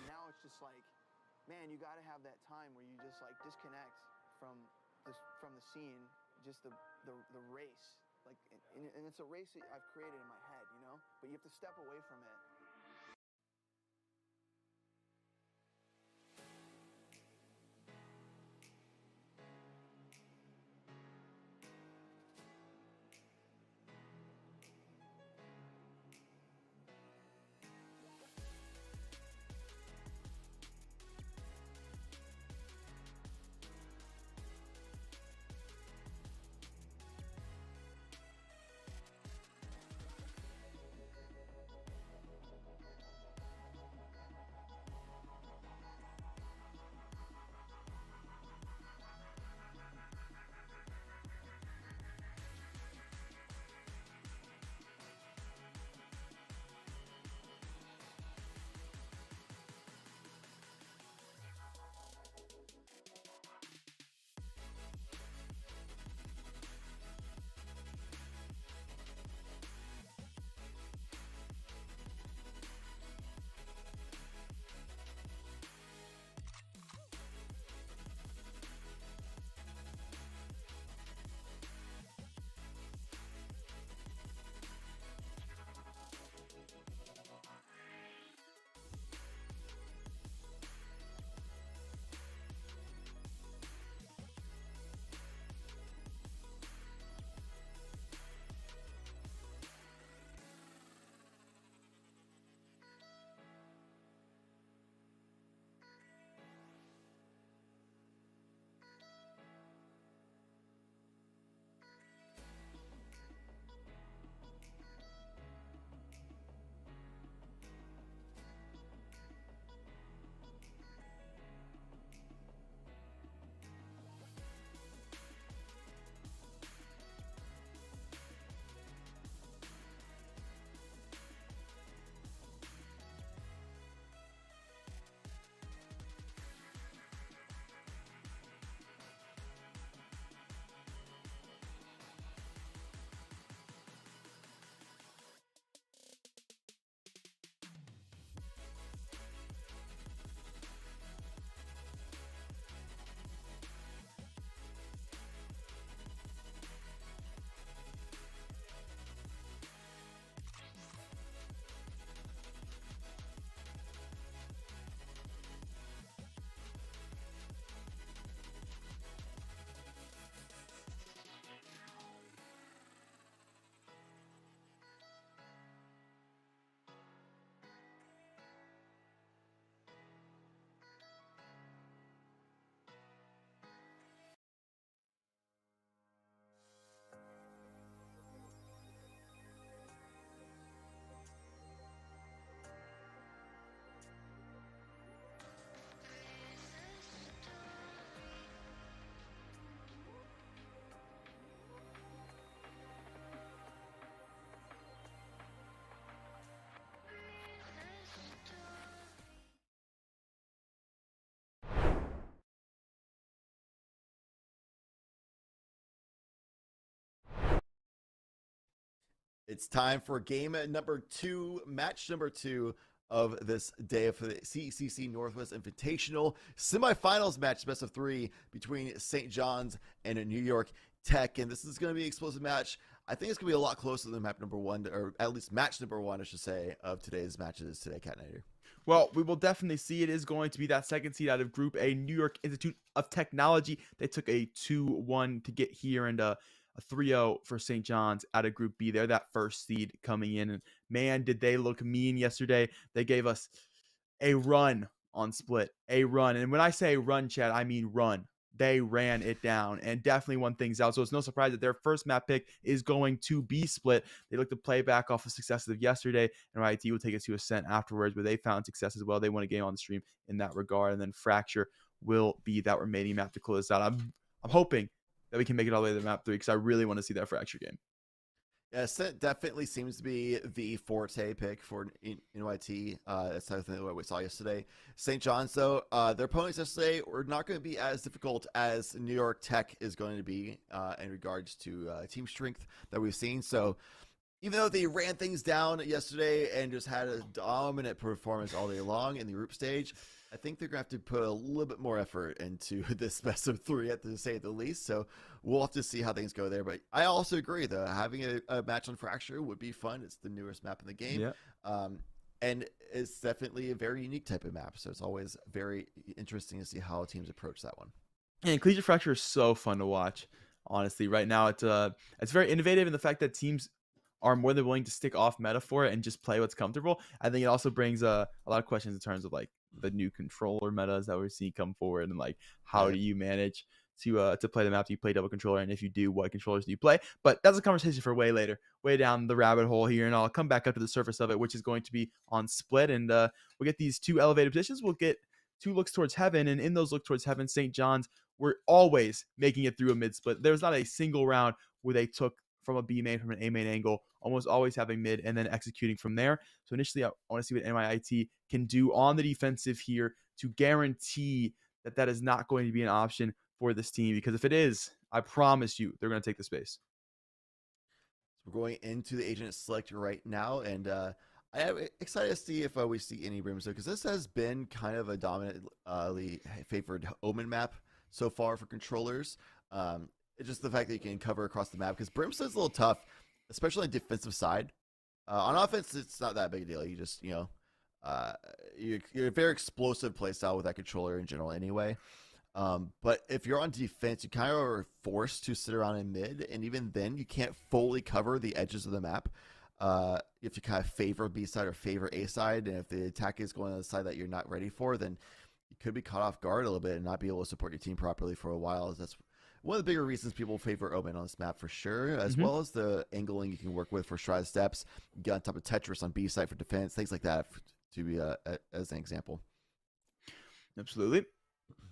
now it's just like, man, you got to have that time where you just like disconnect from the scene, just the race. Like, and it's a race that I've created in my head, you know? But you have to step away from it.
It's time for game number 2, match number 2 of this day for the CECC Northwest Invitational semifinals match, best of 3 between St. John's and New York Tech. And this is going to be an explosive match. I think it's going to be a lot closer than map number 1, or at least match number 1, I should say, of today's matches today, Cat Nighter.
Well, we will definitely see. It is going to be that second seed out of Group A, New York Institute of Technology. They took a 2-1 to get here, and a 3-0 for St. John's out of Group B. They're that first seed coming in. And man, did they look mean yesterday. They gave us a run on Split. A run. And when I say run, Chad, I mean run. They ran it down and definitely won things out. So it's no surprise that their first map pick is going to be Split. They look to play back off the successes of yesterday, and YT will take us to Ascent afterwards, where they found success as well. They won a game on the stream in that regard, and then Fracture will be that remaining map to close out. I'm hoping that we can make it all the way to map 3, because I really want to see that Fracture game.
Yeah, Ascent definitely seems to be the forte pick for NYT. That's something that we saw yesterday. St. John's, though, their opponents yesterday were not going to be as difficult as New York Tech is going to be in regards to team strength that we've seen. So even though they ran things down yesterday and just had a dominant performance all day long in the group stage, I think they're going to have to put a little bit more effort into this best of 3, to say the least. So we'll have to see how things go there. But I also agree, though, having a match on Fracture would be fun. It's the newest map in the game.
Yeah.
And it's definitely a very unique type of map. So it's always very interesting to see how teams approach that one.
And Collegiate Fracture is so fun to watch, honestly. Right now, it's very innovative in the fact that teams are more than willing to stick off meta for it and just play what's comfortable. I think it also brings a lot of questions in terms of like the new controller metas that we're seeing come forward, and like how do you manage to play the map? Do you play double controller, and if you do, what controllers do you play? But that's a conversation for way later, way down the rabbit hole here, and I'll come back up to the surface of it, which is going to be on Split. And we'll get these 2 elevated positions. We'll get 2 looks towards heaven, and in those look towards heaven, St. John's were always making it through a mid split. There was not a single round where they took from a B main, from an A main angle, almost always having mid and then executing from there. So initially, I want to see what NYIT can do on the defensive here to guarantee that that is not going to be an option for this team, because if it is, I promise you, they're going to take the space.
So we're going into the agent select right now, and I am excited to see if we see any Brimstone, because this has been kind of a dominantly favored Omen map so far for controllers. It's just the fact that you can cover across the map, because Brimstone's a little tough, especially on the defensive side. On offense, it's not that big a deal. You just, you're a very explosive playstyle with that controller in general anyway. But if you're on defense, you kind of are forced to sit around in mid, and even then, you can't fully cover the edges of the map. You have to kind of favor B side or favor A side, and if the attack is going on the side that you're not ready for, then you could be caught off guard a little bit and not be able to support your team properly for a while. That's one of the bigger reasons people favor Omen on this map for sure, as well as the angling you can work with for stride steps. You get on top of Tetris on B side for defense, things like that, to be as an example.
Absolutely.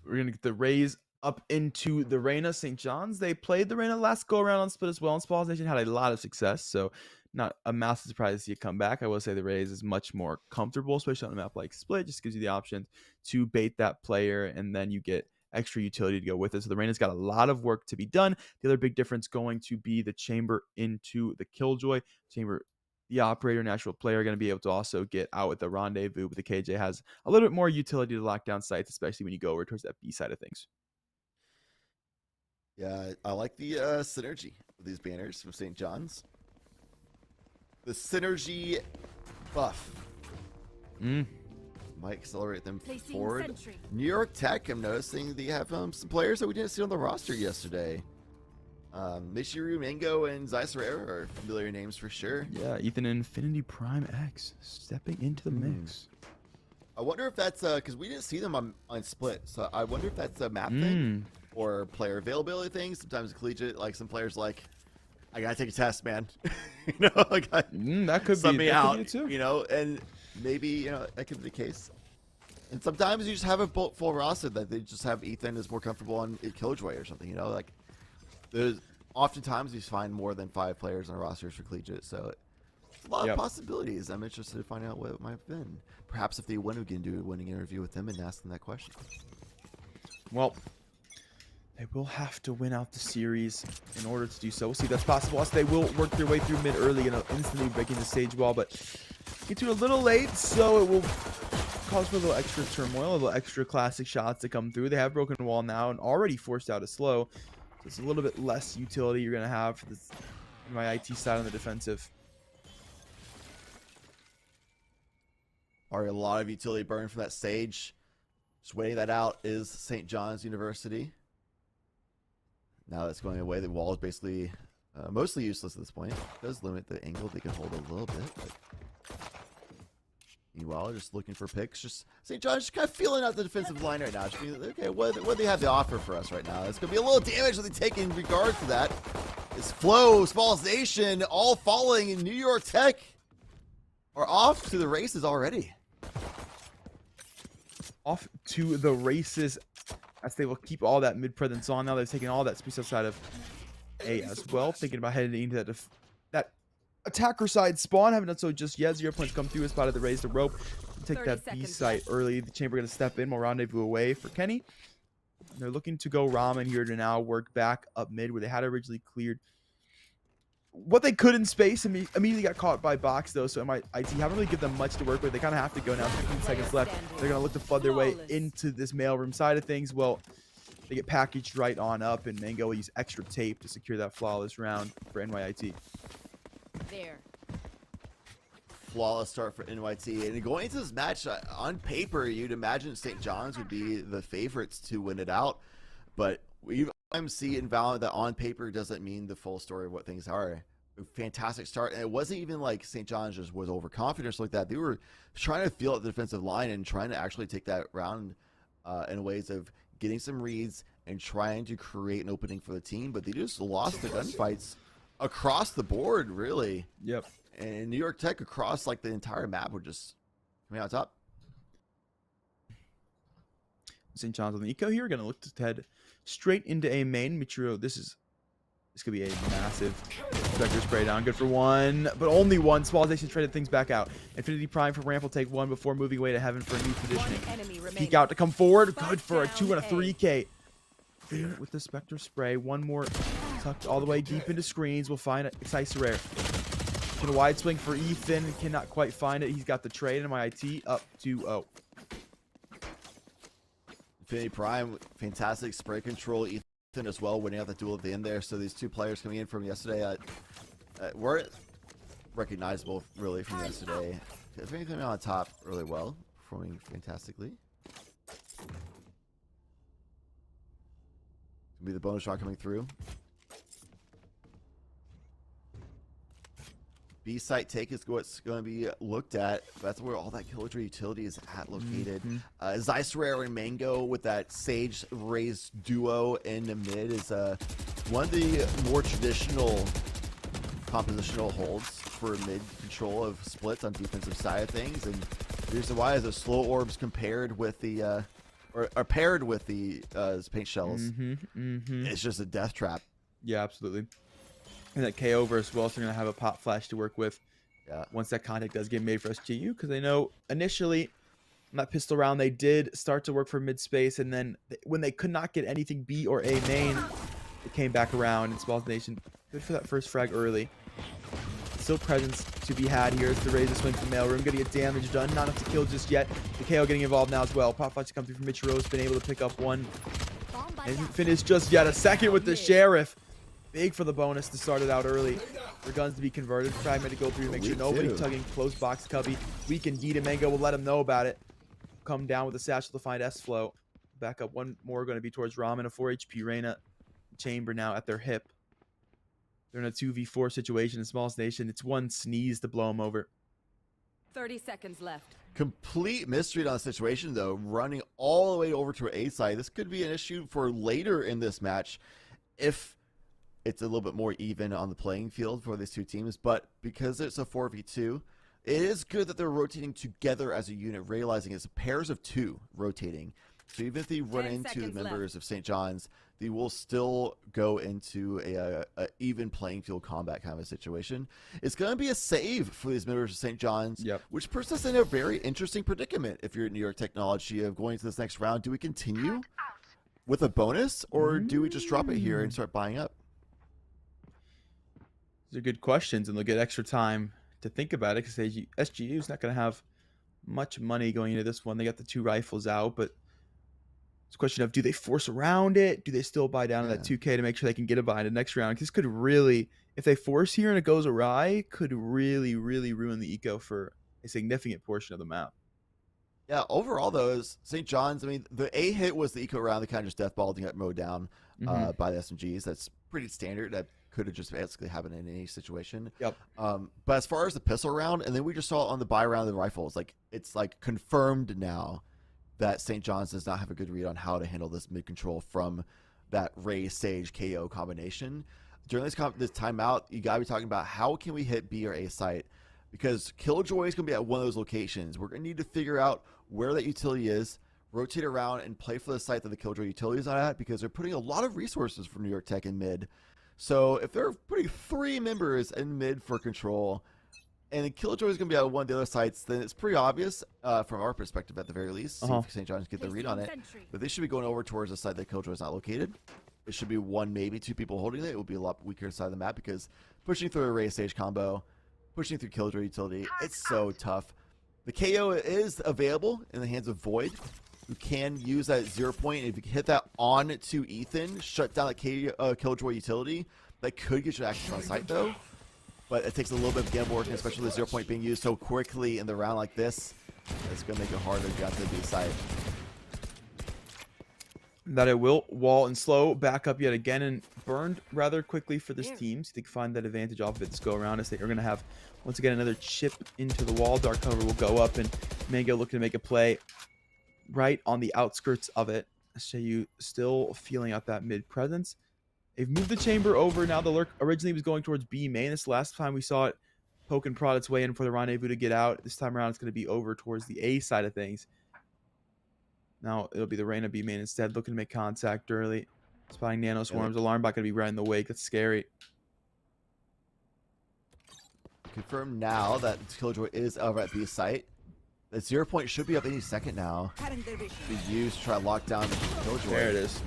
We're going to get the Rays up into the Reyna. St. John's, they played the Reyna last go around on Split as well, and Spalls Nation had a lot of success, so not a massive surprise to see it come back. I will say the Rays is much more comfortable, especially on a map like Split. Just gives you the option to bait that player, and then you get extra utility to go with it. So the Reyna's got a lot of work to be done. The other big difference going to be the chamber into the Killjoy. Chamber, the operator, natural player, are going to be able to also get out with the rendezvous, but the KJ has a little bit more utility to lock down sites, especially when you go over towards that B side of things.
Yeah, I like the synergy of these banners from St. John's. The synergy buff might accelerate them forward. New York Tech, I'm noticing they have some players that we didn't see on the roster yesterday. Michiru, Mango, and Zaisarera are familiar names for sure.
Yeah, Ethan and Infinity Prime X stepping into the mix.
I wonder if that's because we didn't see them on Split, so I wonder if that's a map thing or player availability thing. Sometimes collegiate, like some players, like, I gotta take a test, man. Like
that could
sub
be
me out,
could be it too.
And maybe that could be the case. And sometimes you just have a full roster that they just have Ethan is more comfortable on Killjoy or something. Like there's oftentimes you find more than 5 players on rosters for collegiate, so it's a lot of possibilities. I'm interested to find out what it might have been. Perhaps if they win, we can do a winning interview with them and ask them that question.
Well, They will have to win out the series in order to do so. We'll see if that's possible. Also, they will work their way through mid early and instantly breaking the stage wall, but get to it a little late, so it will cause for a little extra turmoil, a little extra classic shots to come through. They have broken the wall now and already forced out a slow, so it's a little bit less utility you're going to have for this NYIT side on the defensive.
Already a lot of utility burn from that stage. Just waiting that out is St. John's University. Now that's going away. The wall is basically mostly useless at this point. It does limit the angle they can hold a little bit. But meanwhile, just looking for picks. Just St. John's just kind of feeling out the defensive line right now. Just being, okay, what do they have to offer for us right now? It's going to be a little damage that they take in regard to that. It's Flow, Smalls Nation, all falling in New York Tech are off to the races already.
Off to the races as they will keep all that mid presence on. Now they're taking all that space outside of A as well. Thinking about heading into that attacker side spawn. Haven't done so just yet. 0 points come through as spotted the raise the rope. Take that B site early. The Chamber going to step in. More rendezvous away for Kenny. And they're looking to go Ramen here to now work back up mid where they had originally cleared what they could in space. And immediately got caught by box though. So MIT haven't really given them much to work with. They kind of have to go now. 15 seconds left. They're going to look to flood their way into this mailroom side of things. Well, they get packaged right on up, and Mango will use extra tape to secure that flawless round for NYIT.
There.
Flawless start for NYT. And going into this match, on paper, you'd imagine St. John's would be the favorites to win it out. But we've see in Valorant that on paper doesn't mean the full story of what things are. A fantastic start. And it wasn't even like St. John's just was overconfident or something like that. They were trying to feel out the defensive line and trying to actually take that round in ways of getting some reads and trying to create an opening for the team. But they just lost the gunfights across the board, really.
Yep.
And New York Tech across like the entire map were just coming out top.
St. John's on the eco here. Going to look to head straight into a main. Michiro, this could be a massive vector spray down. Good for one, but only one. Small Nation traded things back out. Infinity Prime for Ramp will take one before moving away to Heaven for a new positioning. Peek out to come forward. Good for a 2 and a 3K. With the Spectre spray. One more tucked all the way deep into screens. We'll find it. Excise Rare. Get a wide swing for Ethan. Cannot quite find it. He's got the trade in MIT up 2-0.
Infinity Prime, fantastic spray control. Ethan as well, winning out the duel at the end there. So these two players coming in from yesterday were recognizable, really, from yesterday. Infinity coming on top really well, performing fantastically. Be the bonus shot coming through. B site take is what's going to be looked at. That's where all that kilometry utility is at located. Zeiss-Rare and Mango with that Sage Raze duo in the mid is one of the more traditional compositional holds for mid control of splits on defensive side of things. And the reason why is the slow orbs compared with the or paired with the paint shells. It's just a death trap.
Yeah, absolutely. And that KO versus well, so they're going to have a pop flash to work with.
Yeah.
Once that contact does get made for SGU, because they know initially on that pistol round they did start to work for mid space, and then when they could not get anything B or A main, it came back around. And Smalls Nation good for that first frag early. Still presence to be had here as the razor swing from mailroom. Gonna get damage done, not enough to kill just yet. The KO getting involved now as well. Pop flash to come through from Michiro's been able to pick up one. And finished just yet. A second with the Sheriff. Big for the bonus to start it out early. For guns to be converted. Fragment to go through to make sure nobody tugging close box cubby. Weak indeed, and Mango will let him know about it. Come down with a satchel to find S-Flow. Back up one more going to be towards Ramen. A 4 HP Reyna. Chamber now at their hip. They're in a 2v4 situation in Smalls Nation. It's one sneeze to blow them over.
30 seconds left.
Complete mystery on the situation, though. Running all the way over to A side. This could be an issue for later in this match if it's a little bit more even on the playing field for these two teams. But because it's a 4v2, it is good that they're rotating together as a unit, realizing it's pairs of two rotating. So even if they run into the members of St. John's, they will still go into a even playing field combat kind of a situation. It's going to be a save for these members of St. John's, which puts us in a very interesting predicament if you're at New York Technology of going to this next round. Do we continue with a bonus, or do we just drop it here and start buying up?
These are good questions, and they'll get extra time to think about it because SGU is not going to have much money going into this one. They got the 2 rifles out, but it's a question of, do they force around it? Do they still buy down to that 2K to make sure they can get a buy in the next round? This could really, if they force here and it goes awry, could really, really ruin the eco for a significant portion of the map.
Yeah, overall, though, is St. John's, I mean, the A hit was the eco round that kind of just deathballed and got mowed down by the SMGs. That's pretty standard. That could have just basically happened in any situation.
Yep.
But as far as the pistol round, and then we just saw on the buy round of the rifles, like, it's like confirmed now that St. John's does not have a good read on how to handle this mid control from that Ray Sage KO combination. During this timeout, you gotta be talking about how can we hit B or A site, because Killjoy is gonna be at one of those locations. We're gonna need to figure out where that utility is, rotate around, and play for the site that the Killjoy utility is not at, because they're putting a lot of resources from New York Tech in mid. So if they're putting 3 members in mid for control, and the Killjoy is going to be at one of the other sites, then it's pretty obvious from our perspective at the very least. See if St. John's get the read on it. But they should be going over towards the side that Killjoy is not located. It should be 1, maybe 2 people holding it. It will be a lot weaker side of the map because pushing through a Ray Stage combo, pushing through Killjoy utility, it's so tough. The KO is available in the hands of Void, who can use that 0 point. If you can hit that on to Ethan, shut down the Killjoy utility, that could get you access on site though. But it takes a little bit of gamble work, especially with 0 point being used so quickly in the round like this. It's going to make it harder to get to the B side.
That it will wall and slow back up yet again and burned rather quickly for this team. So they can find that advantage off of it this go around, as they are going to have once again another chip into the wall. Dark cover will go up, and Mango looking to make a play right on the outskirts of it. SJU still feeling out that mid presence. They've moved the chamber over. Now the lurk originally was going towards B main. This last time we saw it poke and prod its way in for the rendezvous to get out. This time around it's going to be over towards the A side of things. Now it'll be the Reyna B main instead, looking to make contact early. Spotting nano swarms. Alarm bot going to be right in the wake. That's scary.
Confirm now that Killjoy is over at B site. The 0 point should be up any second now. Be used to try to lock down Killjoy.
There it is.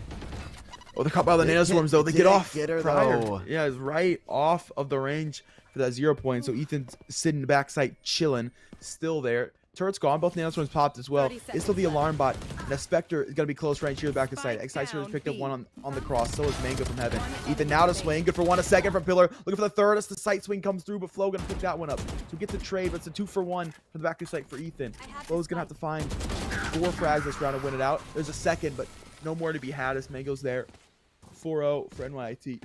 Oh, they're caught by the nano swarms though. They get off.
Get her
prior.
though.
Yeah, it's right off of the range for that 0 point. So Ethan's sitting in the backside chilling, still there. Turret's gone. Both nano swarms popped as well. It's still the alarm bot. Now Spectre is gonna be close range here back to site. Exciter has picked up one on the cross. So is Mango from heaven. Ethan now to swing. Good for 1 a second from Pillar. Looking for the third as the sight swing comes through, but Flo gonna pick that one up. So get the trade, but it's a 2 for 1 for the back to site for Ethan. Flo's gonna have to find 4 frags this round to win it out. There's a second, but no more to be had as Mango's there. 4-0 for NYT.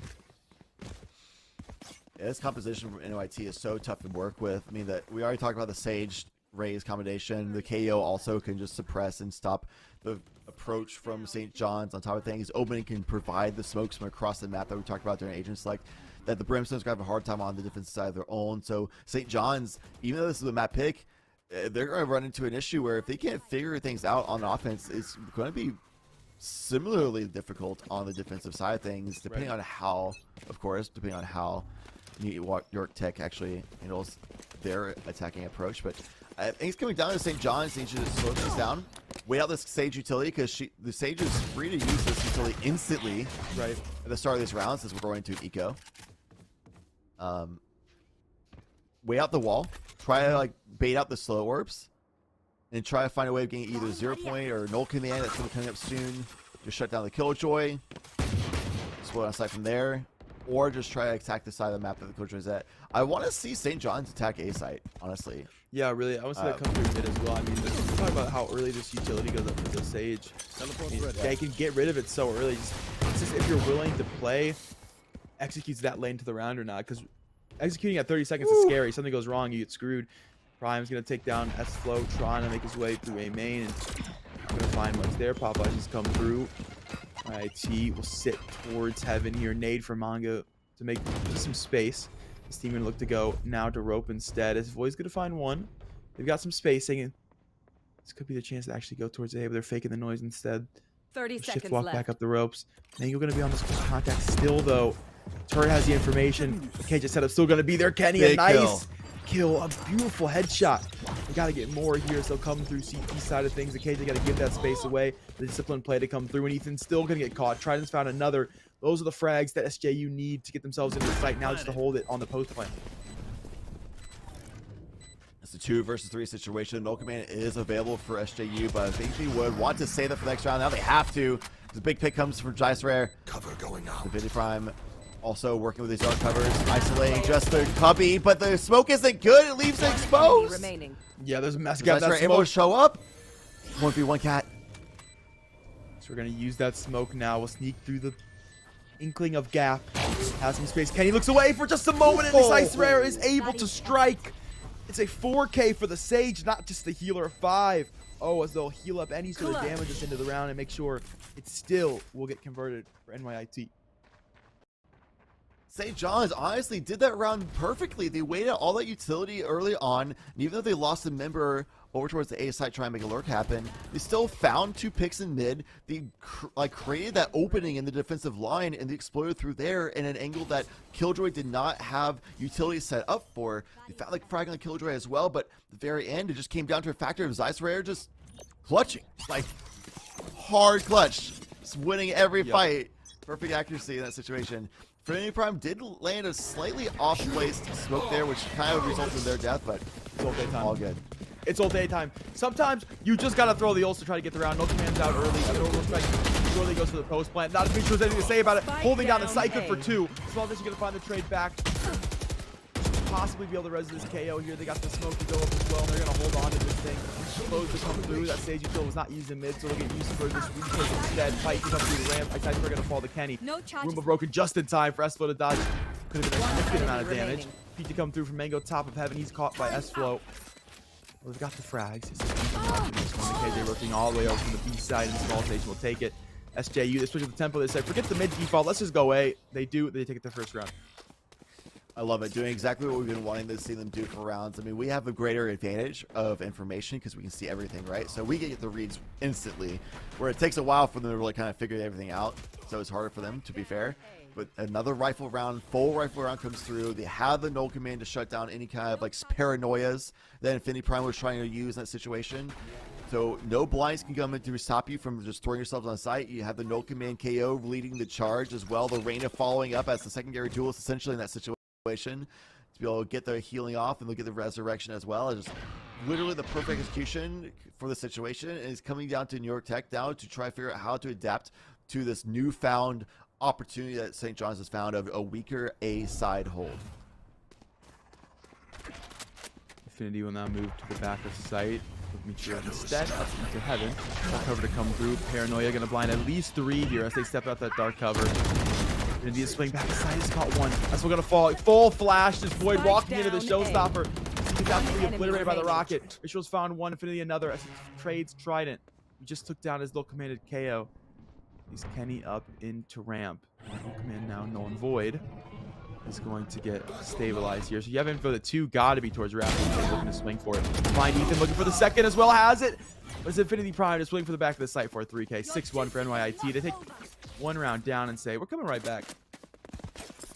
Yeah, this composition from NYT is so tough to work with. I mean, that we already talked about the Sage Rays combination. The KO also can just suppress and stop the approach from St. John's. On top of things, opening can provide the smokes from across the map that we talked about during Agent Select, that the Brimstone's gonna have a hard time on the defensive side of their own. So St. John's, even though this is a map pick, they're gonna run into an issue where if they can't figure things out on offense, it's gonna be similarly difficult on the defensive side of things, depending on how, of course, depending on how New York Tech actually handles their attacking approach. But I think it's coming down to St. John's. They need to just slow things down, wait out this Sage utility, because the Sage is free to use this utility instantly at the start of this round since we're going to eco. Wait out the wall, try to like bait out the slow orbs, and try to find a way of getting either 0 point or null command that's going to be coming up soon. Just shut down the Killjoy, explode on site from there, or just try to attack the side of the map that the Killjoy is at. I want to see St. John's attack A site, honestly.
Yeah, really. I want to see that come through mid as well. I mean, let's talk about how early this utility goes up for the Sage. I mean, they can get rid of it so early. It's just if you're willing to play, executes that lane to the round or not. Because executing at 30 seconds is scary. Something goes wrong, you get screwed. Prime's going to take down S-Flow, trying to make his way through A main. And going to find much there. Popeyes just come through. IT will sit towards heaven here. Nade for Mango to make just some space. This team going to look to go now to rope instead. As Void's going to find one. They've got some spacing. This could be the chance to actually go towards A, but they're faking the noise instead.
30
Shift
seconds
walk
left.
back up the ropes. Mango going to be on this close contact still, though. Turret has the information. The cage setup still going to be there. Kenny, a nice kill. A beautiful headshot. They got to get more here, so come through CT side of things. The KJ got to give that space away. The disciplined play to come through, and Ethan's still going to get caught. Trident's found another. Those are the frags that SJU need to get themselves into the site now, just to hold it on the post play.
It's a 2 versus 3 situation. No command is available for SJU, but I think they would want to save that for the next round. Now they have to. The big pick comes from Jice Rare.
Cover going out.
Infinity Prime also working with these dark covers, isolating just the cubby, but the smoke isn't good. It leaves it exposed.
Remaining.
Yeah, there's a massive
Jice
gap.
Rare able to show up. 1v1 cat.
So we're going to use that smoke now. We'll sneak through the inkling of gap. Has some space. Kenny looks away for just a moment, and this Ice Rare is able to strike. It's a 4K for the Sage, not just the healer of 5. Oh, as they'll heal up any sort of damages into the round and make sure it still will get converted for NYIT.
St. John's honestly did that round perfectly. They waited out all that utility early on, and even though they lost a member over towards the A site trying to make a lurk happen, they still found 2 picks in mid. They created that opening in the defensive line, and they exploded through there in an angle that Killjoy did not have utility set up for. They found like frag on Killjoy as well, but at the very end, it just came down to a factor of Zeiss Rare just clutching, like hard clutch, just winning every fight. Perfect accuracy in that situation. Infinity Prime did land a slightly off-placed smoke there, which kind of resulted in their death, but
It's ult time.
all good.
It's ult time. Sometimes you just got to throw the ults to try to get the round. No commands out early. Looks like surely goes to the post plant. Not sure there's anything to say about it. Holding down the site good for 2. Small Fish is going to find the trade back. Possibly be able to res this KO here. They got the smoke to go up as well. And they're going to hold on to this thing. Close to come through. That stage util was not used in mid, so they'll get used for this retake instead. Fight to come through the ramp. I think we're going to fall to Kenny. Roomba broken just in time for S-Flow to dodge. Could have been a significant amount of damage. Pete to come through from Mango top of heaven. He's caught by S-Flow. Well, they've got the frags. This one, KJ working all the way over from the B side, and Small Station will take it. SJU, they switch up the tempo. They say, forget the mid default. Let's just go away. They do. They take it the first round.
I love it. Doing exactly what we've been wanting to see them do for rounds. I mean, we have a greater advantage of information because we can see everything, right? So we get the reads instantly, where it takes a while for them to really kind of figure everything out. So it's harder for them, to be fair. But another rifle round, full rifle round comes through. They have the null command to shut down any kind of like paranoias that Infinity Prime was trying to use in that situation. So no blinds can come in to stop you from just throwing yourselves on site. You have the null command KO leading the charge as well. The Reyna following up as the secondary duelist essentially in that situation to be able to get the healing off, and they'll get the resurrection as well. It's just literally the perfect execution for the situation. And it's coming down to New York Tech now to try to figure out how to adapt to this newfound opportunity that St. John's has found of a weaker A side hold.
Infinity will now move to the back of site. Looking to instead up into heaven. Dark cover to come through. Paranoia going to blind at least 3 here as they step out that dark cover. Infinity is swinging back aside. He's caught 1. That's going to fall. Full flash. Just Void walking into the showstopper. He's absolutely obliterated by the rocket. Visual's found 1. Infinity another as he trades Trident. He just took down his low commanded KO. He's Kenny up into ramp. Low command now null and void is going to get stabilized here. So you have info that 2 got to be towards Raptor. He's looking to swing for it. Find Ethan looking for the second as well. Has it. But it's Infinity Prime just waiting for the back of the site for a 3K. 6-1 for NYIT. They take 1 round down and say, we're coming right back.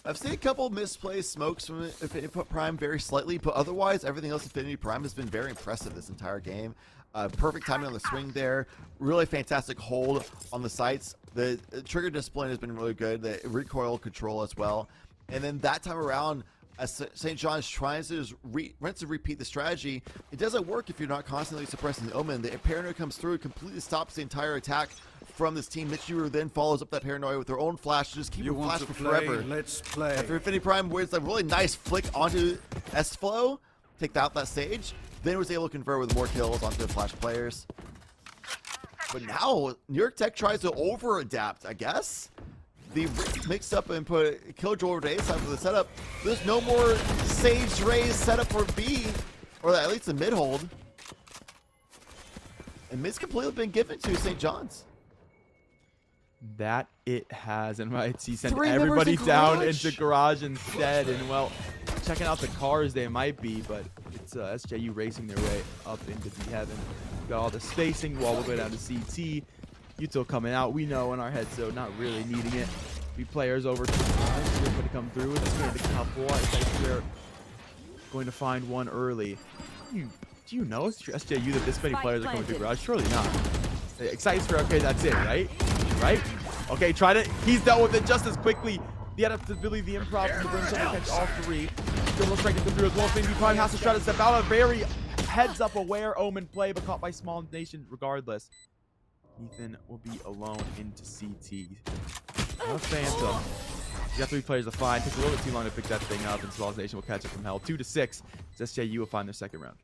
I've seen a couple misplaced smokes from Infinity Prime very slightly, but otherwise everything else Infinity Prime has been very impressive this entire game. Perfect timing on the swing there. Really fantastic hold on the sights. The trigger discipline has been really good. The recoil control as well. And then that time around, as St. John's tries to just rinse and repeat the strategy, it doesn't work if you're not constantly suppressing the Omen. The paranoia comes through, completely stops the entire attack from this team. Mitchie then follows up that paranoia with their own flash to just keep it flash for forever.
Let's play.
After Infinity Prime, where it's a really nice flick onto S-Flow, take out that stage, then was able to convert with more kills onto the flash players. But now, New York Tech tries to over-adapt, I guess. They mixed up and put Killjoy over to A side for the setup. There's no more Sage Rays set up for B, or at least the mid hold. And mid's completely been given to St. John's.
That it has, and NYIT sent everybody down into garage instead. And well, checking out the cars they might be, but it's SJU racing their way up into the heaven. Got all the spacing while we'll go down to CT. Util coming out, we know in our head, so not really needing it. 3 players over to going to come through. It's going to couple. I think we're going to find one early. Do you know, SJU, that this many
Spike
players are coming to
planted.
garage? Surely not. Excites for, okay, that's it, right? Right? Okay, try to, he's dealt with it just as quickly. The adaptability, the improv, and the brim to catch all three. Still no strength to come through as well. Maybe Prime has to try to step out. A very heads up aware Omen play, but caught by Small Nation regardless. Ethan will be alone into CT. No Phantom. You got 3 players to find. Takes a little bit too long to pick that thing up, and Small Nation will catch it from hell. 2-6. SJU will find their second round.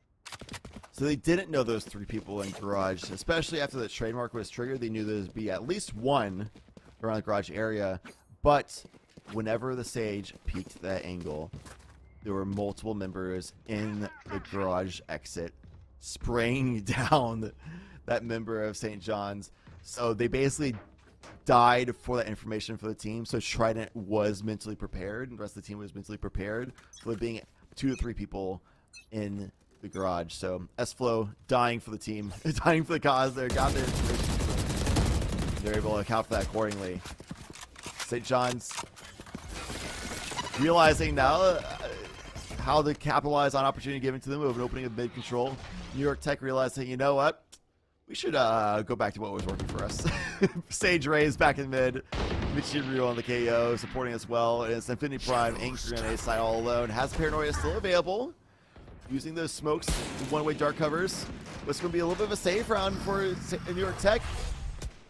So they didn't know those 3 people in garage, especially after the trademark was triggered. They knew there would be at least one around the garage area, but whenever the Sage peeked that angle, there were multiple members in the garage exit spraying down that member of St. John's. So they basically died for that information for the team. So Trident was mentally prepared, and the rest of the team was mentally prepared for there being 2 to 3 people in the garage. So S-Flow dying for the team, dying for the cause. They got their information. They're able to account for that accordingly. St. John's realizing now how to capitalize on opportunity given to them of an opening of mid control. New York Tech realizing, you know what? We should go back to what was working for us. Sage Rays back in mid. Michiru on the KO, supporting as well. And it's Infinity Prime anchoring on A side all alone. Has Paranoia still available. Using those smokes, one-way dark covers. What's going to be a little bit of a safe round for New York Tech.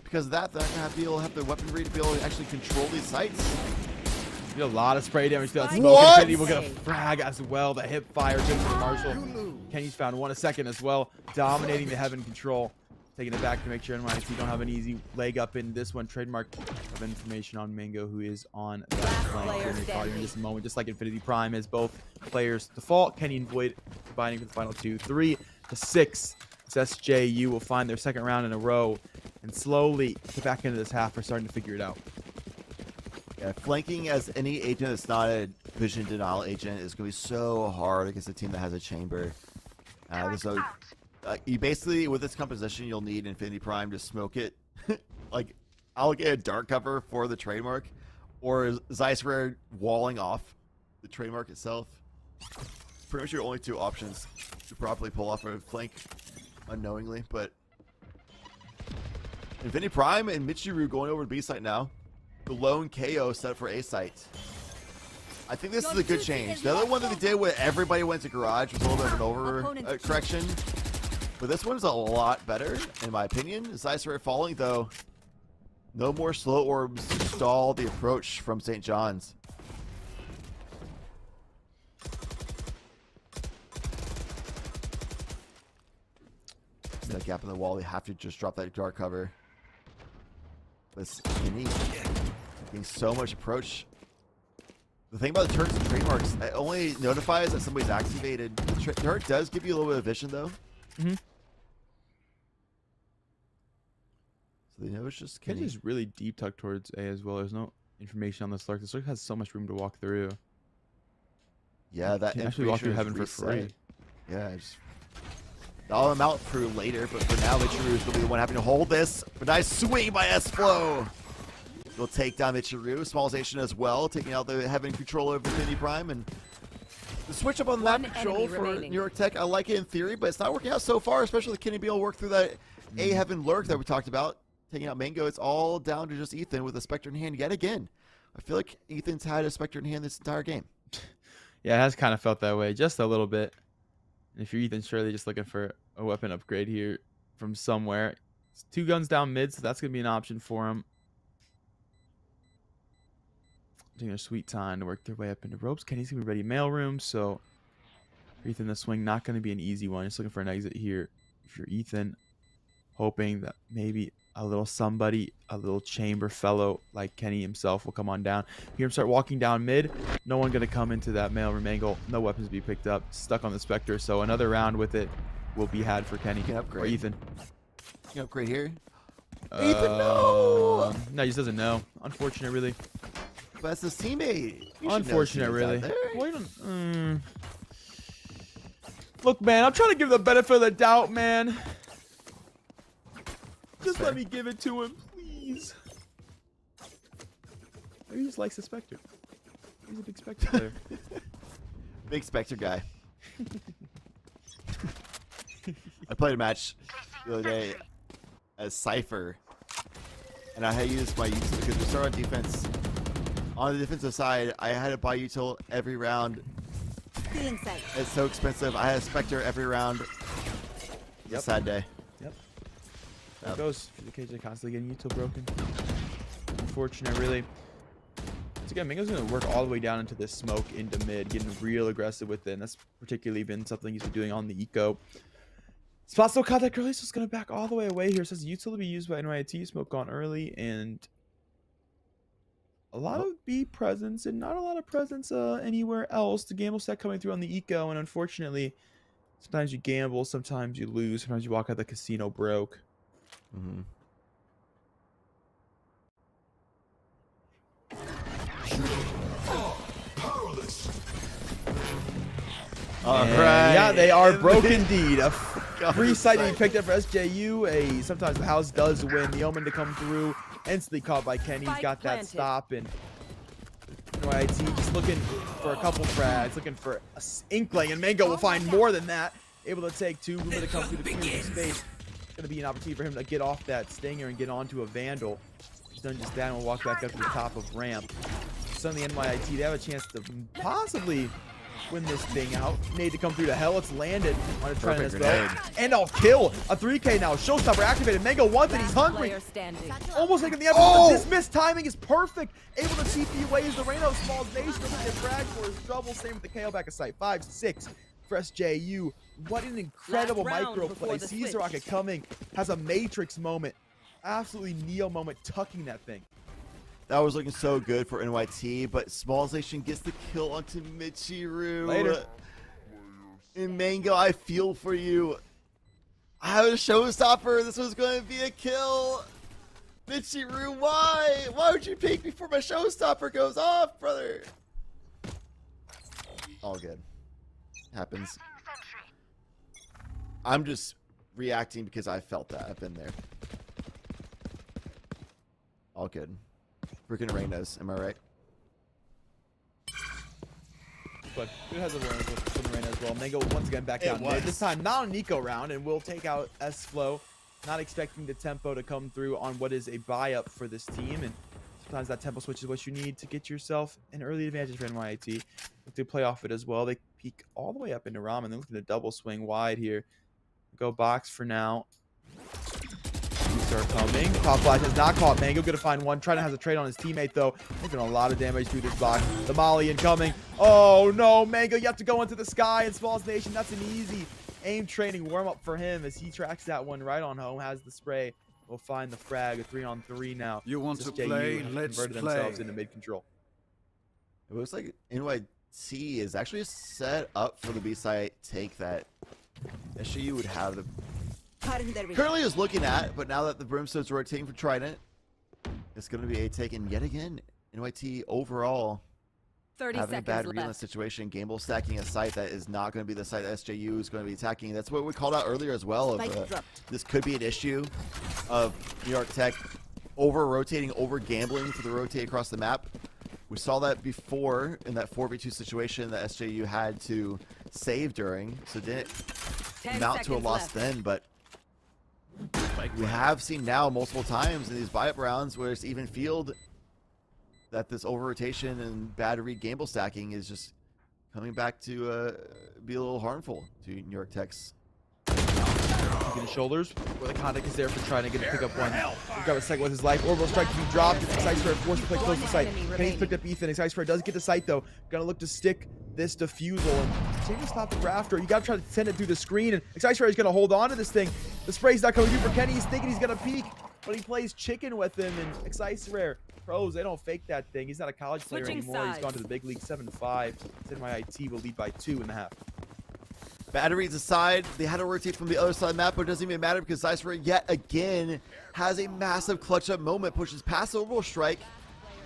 Because of that, they're going to be able to have the weaponry to be able to actually control these sites.
You get a lot of spray damage to that smoke.
What?
Infinity will get a frag as well. The hip fire good for the Marshall. Kenny's found 1 a second as well. Dominating the Heaven control. Taking it back to make sure NYC don't have an easy leg up in this one. Trademark of information on Mango, who is on that flank in this moment. Just like Infinity Prime is both players default. Kenny and Void combining for the final 2. 3-6. SJU will find their second round in a row. And slowly get back into this half. We're starting to figure it out.
Yeah, flanking as any agent that's not a vision denial agent is going to be so hard against a team that has a chamber. So you basically, with this composition, you'll need Infinity Prime to smoke it. Like, allocate a dark cover for the trademark, or Zeiss Rare walling off the trademark itself. It's pretty much your only 2 options to properly pull off a flank unknowingly. But Infinity Prime and Michiru going over to B site now. The lone KO set for A site. I think this is a good change. The other one that they did where everybody went to garage was a little bit of an over correction. But this one's a lot better, in my opinion. Zeiss Rare falling, though. No more slow orbs to stall the approach from St. John's. That gap in the wall, they have to just drop that dark cover. It's unique. Getting so much approach. The thing about the turrets and trademarks, it only notifies that somebody's activated. The turret does give you a little bit of vision, though.
Mm-hmm.
So they know it's just
Kenny is really deep tucked towards A as well. There's no information on the Slark. The Slark has so much room to walk through.
Yeah, that
actually walk through
is
Heaven for
reset.
free.
Yeah, just I'll them out through later, but for now, Michiru is going to be the one having to hold this. A nice swing by S-Flow. Will take down Michiru. Small Station as well, taking out the Heaven control over Infinity Prime. And the switch up on the map control for New York Tech, I like it in theory, but it's not working out so far, especially with Kenny being able to work through that A Heaven lurk that we talked about. Taking out Mango, it's all down to just Ethan with a Spectre in hand yet again. I feel like Ethan's had a Spectre in hand this entire game.
Yeah, it has kind of felt that way, just a little bit. And if you're Ethan, surely just looking for a weapon upgrade here from somewhere. It's 2 guns down mid, so that's going to be an option for him. Taking their sweet time to work their way up into ropes. Kenny's going to be ready mailroom, so for Ethan, the swing not going to be an easy one. Just looking for an exit here. If you're Ethan, hoping that maybe a little somebody, a little chamber fellow like Kenny himself will come on down. Hear him start walking down mid. No one going to come into that mailroom angle. No weapons to be picked up. Stuck on the Spectre, so another round with it will be had for Kenny.
Can upgrade.
Or Ethan.
Can upgrade here. Ethan, no!
No, he just doesn't know. Unfortunate, really.
But that's his teammate.
Unfortunate, really. Well, you don't, Look, man, I'm trying to give the benefit of the doubt, man. Just let me give it to him, please. Maybe he just likes the Spectre. He's a big Spectre player.
Big Spectre guy. played a match the other day as Cypher, and I had used my util because we started on defense. On the defensive side, I had to buy util every round.
Feeling safe.
It's so expensive. I had a Spectre every round. It's a sad day.
Yep. There it goes. For the KJ constantly getting util broken. Unfortunate, really. Once again, Mingo's going to work all the way down into this smoke into mid, getting real aggressive with it. And that's particularly been something he's been doing on the eco. Spot still caught that girl. He's just going to back all the way away here. It says util to be used by NYT. Smoke gone early. And a lot of B presence and not a lot of presence anywhere else. The gamble set coming through on the eco. And unfortunately, sometimes you gamble. Sometimes you lose. Sometimes you walk out the casino broke.
Mm-hmm. All right.
Yeah, they are broke indeed. A free site to be picked up for SJU. Sometimes the house does win. The omen to come through. Instantly caught by Kenny. He's got that stop. And NYT just looking for a couple frags. Looking for an inkling. And Mango will find more than that. Able to take two. Rumor to come through the premium space. Going to be an opportunity for him to get off that Stinger and get onto a Vandal. He's done just that and will walk back up to the top of ramp. Suddenly NYT, they have a chance to possibly win this thing out. Nade to come through to hell. It's landed on a Trident as well. And I'll kill. A 3K now. Showstopper activated. Mango wants it. He's hungry. Almost taking the episode. Oh! This missed timing is perfect. Able to TP away as the Reno Smalls nation. Looking at frag for his trouble. Same with the KO back of sight. 5-6 for SJU. What an incredible micro play. Sees the rocket coming. Has a Matrix moment. Absolutely Neo moment tucking that thing.
That was looking so good for NYT, but Smalls Nation gets the kill onto Michiru.
Later.
And Mango, I feel for you. I have a showstopper. This was going to be a kill. Michiru, why? Why would you pick before my showstopper goes off, brother? All good. Happens. I'm just reacting because I felt that. I've been there. All good. Freaking Reynos, am I right?
But it has awareness from Reyna as well. Mango once again back down mid. This time not an eco round, and we'll take out S-Flow. Not expecting the tempo to come through on what is a buy-up for this team. And sometimes that tempo switch is what you need to get yourself an early advantage for NYT. Look to play off it as well. They peek all the way up into Ram, and they're looking to double swing wide here. Go box for now. Are coming. Pop flash has not caught Mango. Gonna find one. Trident has a trade on his teammate though. Taking a lot of damage through this box. The Molly incoming. Oh no, Mango, you have to go into the sky and Smalls Nation. That's an easy aim training warm up for him as he tracks that one right on home. Has the spray. We'll find the frag. A 3-on-3 now.
You want to
JU
play?
have
Let's
converted
play.
themselves into mid control.
It looks like NYT is actually set up for the B site take that SU would have the currently is looking at, but now that the Brimstone's rotating for Trident, it's going to be a take. And yet again, NYT overall
30
having a
seconds
bad read on the
left.
situation. Gamble stacking a site that is not going to be the site that SJU is going to be attacking. That's what we called out earlier as well. Of, this could be an issue of New York Tech over-rotating, over-gambling for the rotate across the map. We saw that before in that 4v2 situation that SJU had to save during, so didn't amount to a loss then, but we have seen now multiple times in these buy-up rounds where it's even field that this over-rotation and bad read gamble stacking is just coming back to be a little harmful to New York Tech's.
Taking the shoulders, where the contact is there for trying to get to pick up one. Grab a second with his life. Orbital strike to be dropped. Excite Spray forced to play close to sight. Kenny's picked up Ethan. Excite Spray does get to sight though. Gonna look to stick this defusal and continue to stop the rafter. You gotta try to send it through the screen, and Excite Spray is gonna hold on to this thing. The spray's not coming through for Kenny. He's thinking he's gonna peek, but he plays chicken with him. And Excite Spray pros, they don't fake that thing. He's not a college player anymore. He's gone to the big league. 7-5. NYT will lead by 2.5.
Batteries aside, they had to rotate from the other side of the map, but it doesn't even matter because Cypher yet again has a massive clutch up moment, pushes past the orbital strike.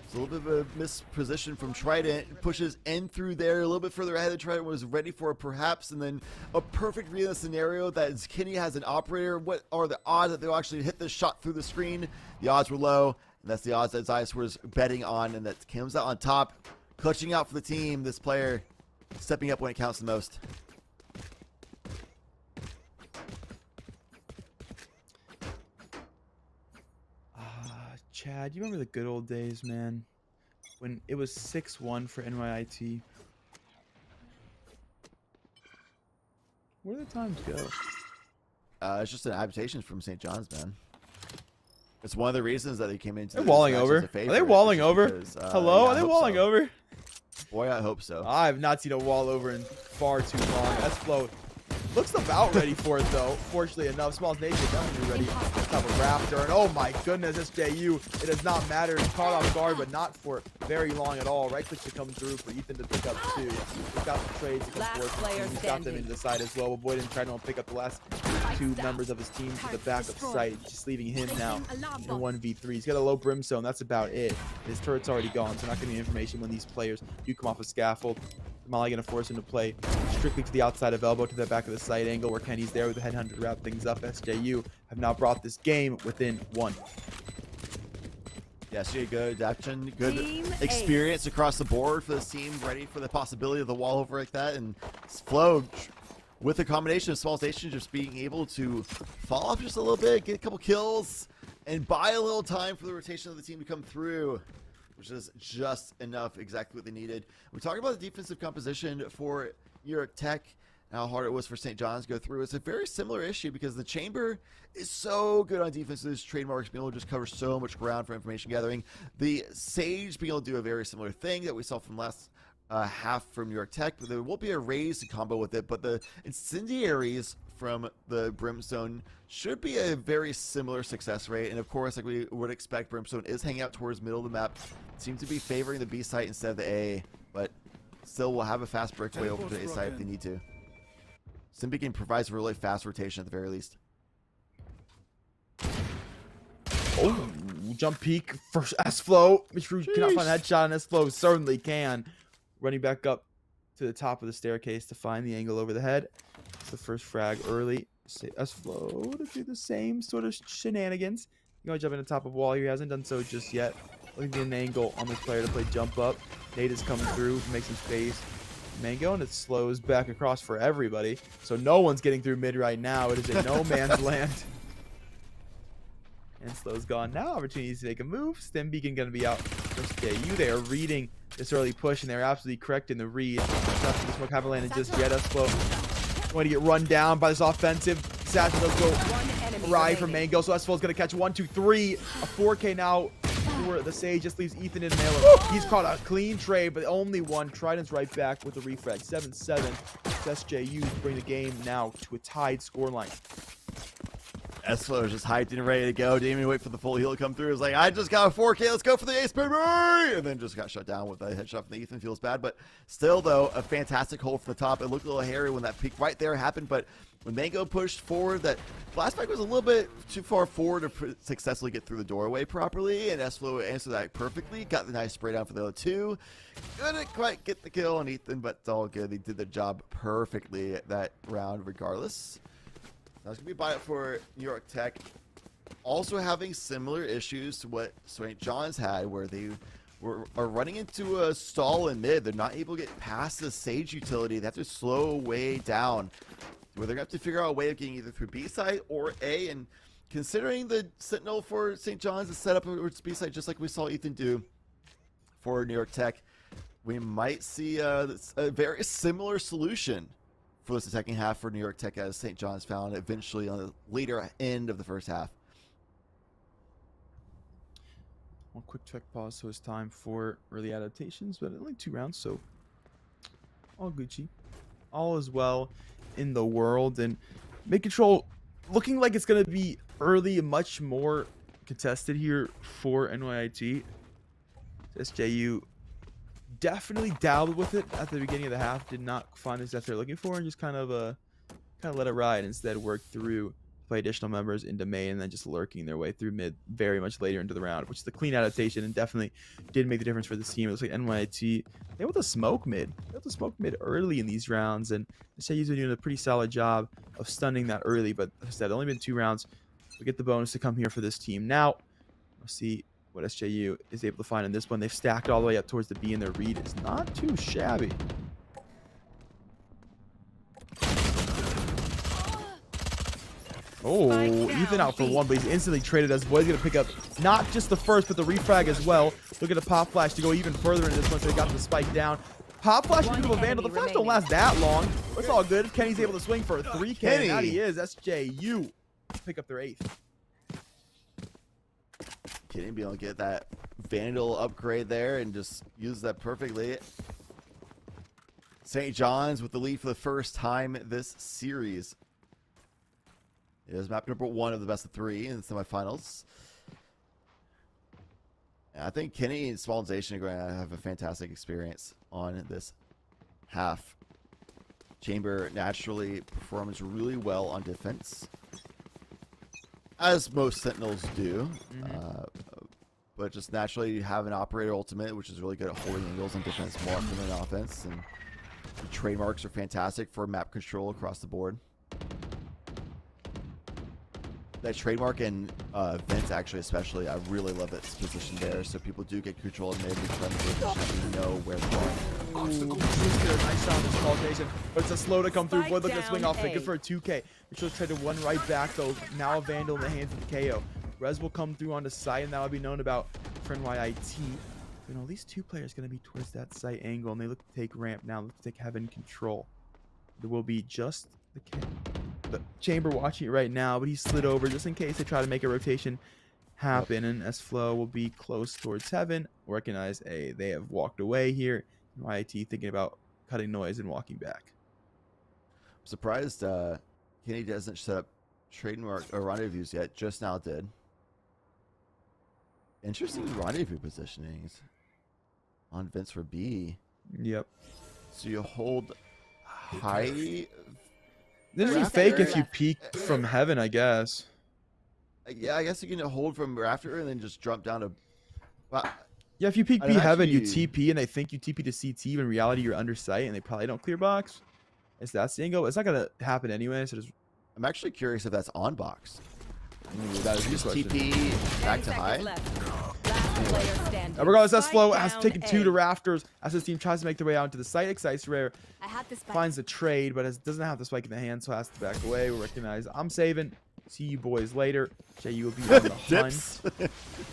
It's a little bit of a misposition from Trident, pushes in through there a little bit further ahead than Trident was ready for perhaps, and then a perfect read of the scenario that Kenny has an operator. What are the odds that they'll actually hit this shot through the screen? The odds were low, and that's the odds that Zeiss was betting on, and that comes out on top, clutching out for the team. This player stepping up when it counts the most.
do you remember the good old days, man? When it was 6-1 for NYIT. Where did the times go?
It's just an adaptation from St. John's, man. It's one of the reasons that they came into.
They're walling over. Are they walling over?
Because,
Hello?
yeah,
Are they walling over?
Boy, I hope so.
I have not seen a wall over in far too long. That's Float. Looks about ready for it, though. Fortunately enough, Small's Nation definitely ready. Top of Raptor, and oh my goodness, SJU. It does not matter. It's caught off guard, but not for very long at all. Right click to come through for Ethan to pick up 2. He's got the trades to come forward. He's got them into the side as well. Avoiding trying to pick up the last 2 members of his team to the back of sight, just leaving him now in a 1v3. He's got a low brimstone. That's about it. His turret's already gone, so not getting information when these players do come off a scaffold. Molly going to force him to play strictly to the outside of elbow to the back of the side angle where Kenny's there with the headhunter to wrap things up. SJU have now brought this game within 1.
Yeah, so good adaptation, good
Team
experience across the board for this team, ready for the possibility of the wall over like that. And Flow, with a combination of Small Station just being able to fall off just a little bit, get a couple kills, and buy a little time for the rotation of the team to come through, which is just enough, exactly what they needed. We're talking about the defensive composition for New York Tech and how hard it was for St. John's to go through. It's a very similar issue because the Chamber is so good on defenses, trademarks, being able to just cover so much ground for information gathering. The Sage being able to do a very similar thing that we saw from last half from New York Tech, but there will be a raise to combo with it, but the incendiaries from the Brimstone should be a very similar success rate. And of course, like we would expect, Brimstone is hanging out towards middle of the map, seems to be favoring the B site instead of the A, but still will have a fast breakaway over to the A site if they need to. Simbeacon provides a really fast rotation at the very least.
Oh, jump peek for S-Flow. Mr. cannot find a headshot on S-Flow. Certainly can. Running back up to the top of the staircase to find the angle over the head. It's the first frag early. S-Flow to do the same sort of shenanigans. You want to jump in the top of wall. He hasn't done so just yet. Looking to get an angle on this player to play jump up. Nate is coming through to make some space. Mango, and it slows back across for everybody. So no one's getting through mid right now. It is a no man's land. And Slow's gone now. Opportunities to make a move. Stembeacon going to be out for SJU. They are reading this early push, and they're absolutely correct in the read. Nothing to smoke haven't landed just yet. S-Flow going to get run down by this offensive. Satchel does go right from Mango. So S-Flow's going to catch 1, 2, 3. A 4K now for the Sage. Just leaves Ethan in Mailer. He's caught a clean trade, but only one. Trident's right back with the refrag. 7-7. SJU bring the game now to a tied scoreline.
S-Flow is just hyped and ready to go. Didn't even wait for the full heal to come through. It was like, I just got a 4K. Let's go for the ace, baby! And then just got shut down with a headshot from the Ethan. Feels bad. But still, though, a fantastic hold from the top. It looked a little hairy when that peak right there happened. But when Mango pushed forward, that flashback was a little bit too far forward to successfully get through the doorway properly. And S-Flow answered that perfectly. Got the nice spray down for the other 2. Couldn't quite get the kill on Ethan, but it's all good. They did their job perfectly that round regardless. That's going to be a buyout for New York Tech. Also having similar issues to what St. John's had, where they are running into a stall in mid. They're not able to get past the Sage utility. They have to slow way down, where they're going to have to figure out a way of getting either through B side or A. And considering the Sentinel for St. John's is set up towards B side, just like we saw Ethan do for New York Tech, we might see a very similar solution for the second half for New York Tech, as St. John's found eventually on the later end of the first half.
One quick check pause, so it's time for early adaptations, but only 2 rounds, so all Gucci. All is well in the world, and mid control looking like it's going to be early and much more contested here for NYIT. SJU definitely dabbled with it at the beginning of the half, did not find the success they're looking for, and just kind of let it ride. Instead, work through, play additional members into main, and then just lurking their way through mid very much later into the round, which is the clean adaptation and definitely did make the difference for this team. It looks like NYT able to smoke mid. Able to smoke mid early in these rounds, and SJU's been doing a pretty solid job of stunning that early. But like I said, only been 2 rounds. We get the bonus to come here for this team. Now, we'll see what SJU is able to find in this one. They've stacked all the way up towards the B, and their read is not too shabby. Oh, Ethan out for one, but he's instantly traded as Boy's going to pick up not just the first, but the refrag as well. Look at the pop flash to go even further into this one, so they got the spike down. Pop flash into a Vandal. The flash don't last that long. It's all good. Kenny's able to swing for a 3K.
Kenny.
That he is. SJU pick up their 8th.
Kenny be able to get that Vandal upgrade there and just use that perfectly. St. John's with the lead for the first time this series. It is map number 1 of the best of 3 in the semifinals. And I think Kenny and Small Nation are going to have a fantastic experience on this half. Chamber naturally performs really well on defense, as most Sentinels do. But just naturally you have an Operator ultimate, which is really good at holding angles on defense more often than offense. And the trademarks are fantastic for map control across the board. That trademark and vents actually especially, I really love its position there, so people do get control of mid and know where they're going.
Ooh, nice shot on this Small Nation, but it's a slow to come through. Boy, look at the swing off it. Good for a 2K. Mitchell's traded one right back though. Now a Vandal in the hands of the KO. Rez will come through on the site, and that will be known about friend YIT. You know, these two players going to be towards that site angle, and they look to take ramp now. Look to take heaven control. There will be just the Chamber watching it right now, but he slid over just in case they try to make a rotation happen. And S-Flow will be close towards heaven. Recognize they have walked away here. YIT thinking about cutting noise and walking back.
I'm surprised Kenny doesn't set up trademark or rendezvous yet. Just now did. Interesting rendezvous positionings on Vince for B.
Yep.
So you hold high.
This is fake if you peek from heaven, I guess.
Yeah, I guess you can hold from rafter and then just jump down to. Well,
yeah, if you peek B heaven, you
actually-
TP and they think you TP to CT. When in reality, you're under sight and they probably don't clear box. It's that angle. It's not gonna happen anyway. So just.
I'm actually curious if that's on box.
That is
Just
your question.
TP back to high.
Now, regardless, S-Flow has taken 2 to rafters as his team tries to make their way out into the site. Excites Rare finds the trade, but doesn't have the spike in the hand, so has to back away. We recognize I'm saving. See you boys later. JU will be on the hunt.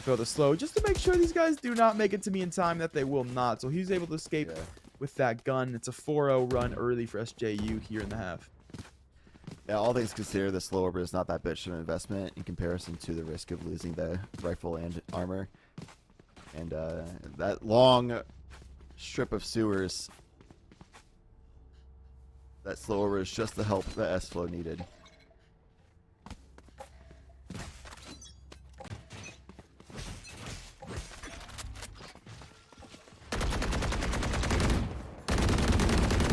Throw the slow just to make sure these guys do not make it to me in time. That they will not. So he's able to escape with that gun. It's a 4-0 run early for SJU here in the half.
Yeah, all things considered, the slow orb is not that bitch of an investment in comparison to the risk of losing the rifle and armor. And that long strip of sewers, that slow orb is just the help that S-Flow needed.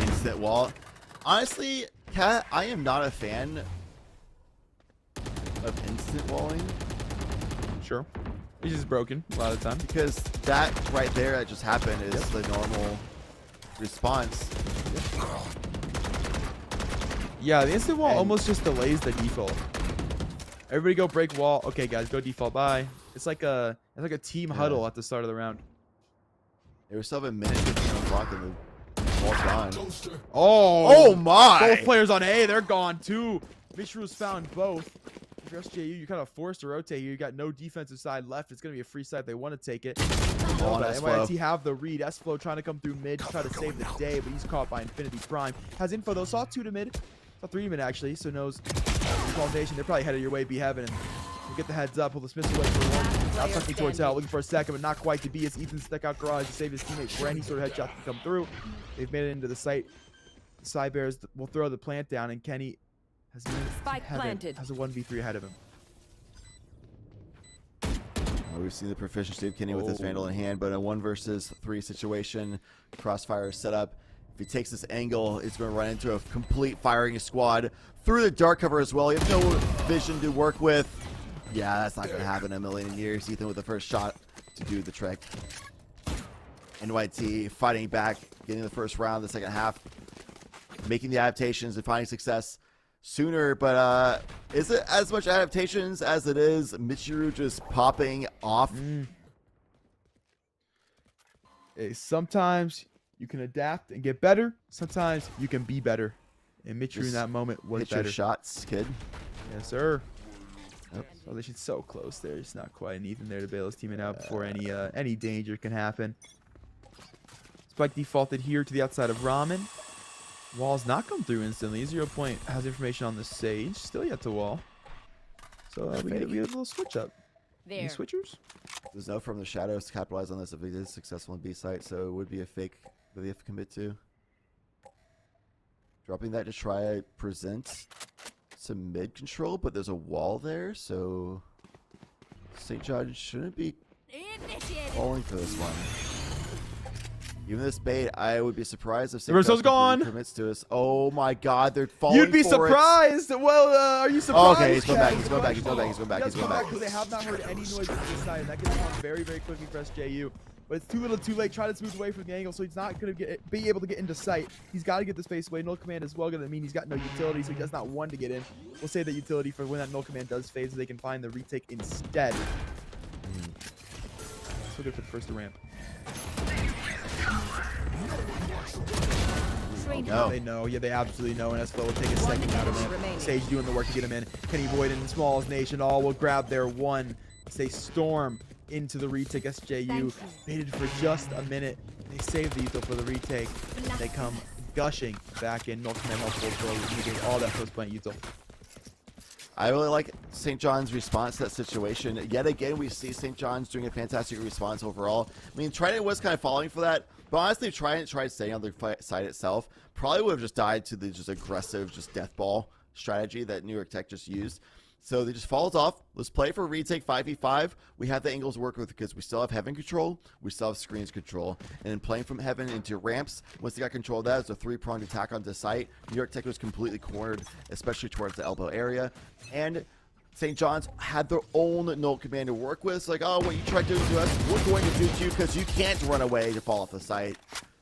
Instant wall. Honestly, Cat, I am not a fan of instant walling.
Sure. He's just broken a lot of the time.
Because that right there that just happened is the normal response.
Yeah, the instant wall almost just delays the default. Everybody go break wall. Okay, guys, go default. Bye. It's like a team huddle at the start of the round.
They were still have a minute to block and the wall's gone.
Oh
my!
Both players on A, they're gone too. Mishru's found both. For SJU, you're kind of forced to rotate here. You got no defensive side left. It's going to be a free side. They want to take it. NYT have the read. S-Flow trying to come through mid to try to save the day, but he's caught by Infinity Prime. Has info though. Saw 2 to mid. Saw 3 to mid actually. So knows Foundation. They're probably headed your way. Be heaven. And we'll get the heads up. Pull the Smiths away for one. Now tucking towards hell. Looking for a second, but not quite to be as Ethan stuck out garage to save his teammate. Brandy sort of headshot to come through. They've made it into the site. The Side Bears will throw the plant down, and Kenny has a 1v3 ahead of him.
We've seen the proficiency of Kenny with his Vandal in hand, but in a 1 versus 3 situation, Crossfire is set up. If he takes this angle, it's going to run into a complete firing squad through the dark cover as well. You have no vision to work with. Yeah, that's not going to happen in a million years. Ethan with the first shot to do the trick. NYT fighting back, getting the first round, the second half, making the adaptations and finding success sooner, but is it as much adaptations as it is Michiru just popping off?
Hey, sometimes you can adapt and get better. Sometimes you can be better. And Michiru in that moment was
hit
better.
your shots, kid.
Yes, sir. Oh, she's so close there. It's not quite. And Ethan there to bail his teammate out before any danger can happen. Spike defaulted here to the outside of Ramen. Wall's not come through instantly. 0 Point has information on the Sage. Still yet to wall. So we get a little switch up. Any switchers?
There's no from the shadows to capitalize on this if it is successful in B site, so it would be a fake that they have to commit to. Dropping that to try present some mid control, but there's a wall there, so St. John shouldn't be falling for this one. Even this bait, I would be surprised if St. John's
gone.
Commits to us. Oh my God, they're falling.
You'd be surprised. Well, are you surprised?
Oh, okay, he's going back. He's going back. He's going back. He's going back. He's going back.
Because they have not heard any noise from this side, and that gets on very, very quickly for SJU. But it's too little, too late. Try to smooth away from the angle, so he's not going to be able to get into sight. He's got to get the space away. Null command is well going to mean he's got no utility, so he does not want to get in. We'll save that utility for when that null command does fade, so they can find the retake instead. So good for the first to ramp.
No.
They know. Yeah, they absolutely know. And S-Flow will take a second out of him. Sage doing the work to get him in. Kenny Boyd and Smalls Nation all will grab their one. They storm into the retake. SJU waited for just a minute. They save the util for the retake. They come gushing back in. Null command helpful for all that first point util.
I really like St. John's response to that situation. Yet again, we see St. John's doing a fantastic response overall. I mean, Trident was kind of falling for that, but honestly, Trident tried staying on the side itself. Probably would have just died to the just aggressive, just death ball strategy that New York Tech just used. So they just falls off. Let's play for retake 5v5. We have the angles to work with because we still have heaven control. We still have screens control. And then playing from heaven into ramps, once they got control of that, it's a three-pronged attack onto site. New York Tech was completely cornered, especially towards the elbow area. And St. John's had their own null command to work with. It's like, oh, what you tried doing to us, we're going to do to you because you can't run away to fall off the site.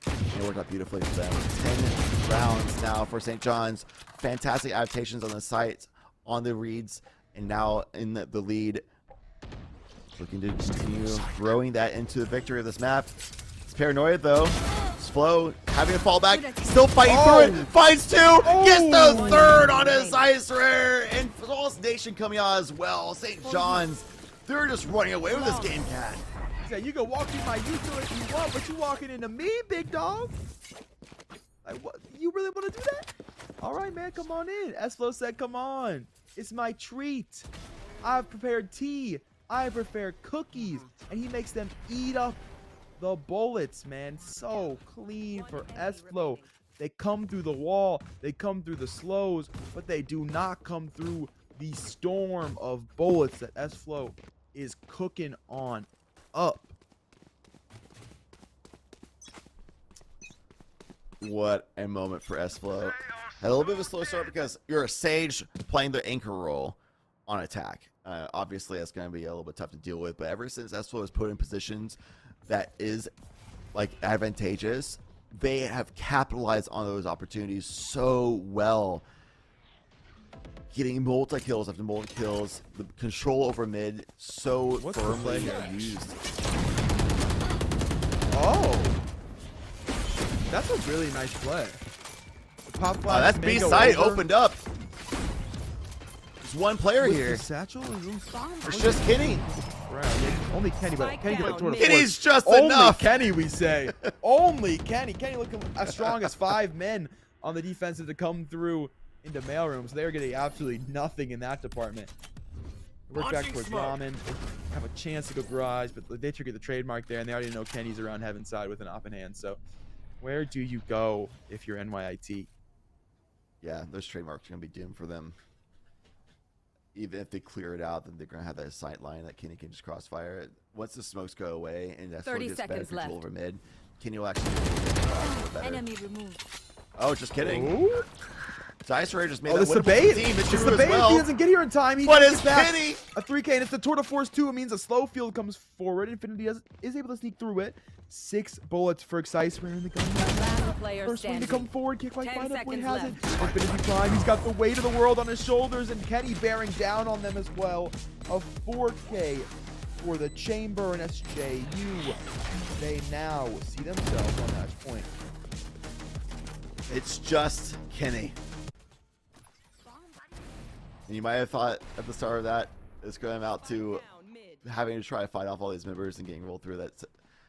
And it worked out beautifully for them. 10 rounds now for St. John's. Fantastic adaptations on the site, on the reads, and now in the lead. Looking to continue growing that into the victory of this map. It's paranoid though. Slow, having to fall back, still fighting through it. Finds two, gets the third on his ice rare, and False Nation coming out as well. St. John's, they're just running away with this game, Cat.
Yeah, you can walk in my util if you want, but you walking into me, big dog. Like, what? You really want to do that? All right, man, come on in. S-Flow said, come on. It's my treat. I've prepared tea. I prepared cookies. And he makes them eat up the bullets, man. So clean for S-Flow. They come through the wall. They come through the slows. But they do not come through the storm of bullets that S-Flow is cooking on up.
What a moment for S-Flow. Had a little bit of a slow start because you're a Sage playing the anchor role on attack. Obviously, that's going to be a little bit tough to deal with, but ever since S-Flow was put in positions that is like advantageous, they have capitalized on those opportunities so well. Getting multi-kills after multi-kills, the control over mid so firmly used.
Oh! That's a really nice play. The pop flash
that's B-side opened up. There's one player here.
Satchel?
It's just Kenny.
Right, only Kenny, but Kenny get like
Kenny's just
only
enough.
Kenny, we say. Only Kenny. Kenny looking as strong as 5 men on the defensive to come through into mailrooms. They're getting absolutely nothing in that department. Work back towards Ramen. They have a chance to go garage, but they trigger the trademark there, and they already know Kenny's around Heaven's side with an op in hand. So where do you go if you're NYIT?
Yeah, those trademarks are going to be doomed for them. Even if they clear it out, then they're going to have that sight line that Kenny can just crossfire. Once the smokes go away and that's what gets better control over mid, Kenny will actually better.
Enemy removed.
Oh, just kidding.
Ooh.
Dice Ray just made
this
that
the bait.
team.
It's the bait. If he doesn't get here in time, he
What
gets
is
back.
Kenny?
A 3K, and it's the Tour de Force 2. It means a slow field comes forward. Infinity is able to sneak through it. 6 bullets for Excise Rare in the gun. First one to come forward. Can't quite find it, but he has it. Infinity Prime. He's got the weight of the world on his shoulders, and Kenny bearing down on them as well. A 4K for the Chamber and SJU. They now see themselves on match point.
It's just Kenny. And you might have thought at the start of that it's going out to having to try to fight off all these members and getting rolled through. That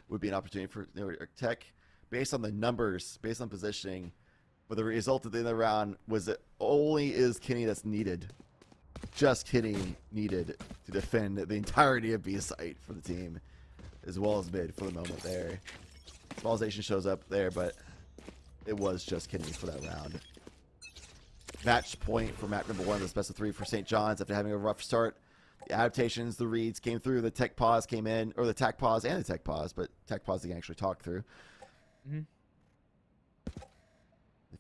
would be an opportunity for New York Tech, based on the numbers, based on positioning. But the result at the end of the round was that only is Kenny that's needed. Just Kenny needed to defend the entirety of B site for the team, as well as mid for the moment there. Smallstation shows up there, but it was just Kenny for that round. Match point for map number 1 of this best of 3 for St. John's after having a rough start. The adaptations, the reads came through, the tech pause came in, or the tac pause and the tech pause, but tech pause they can actually talk through. They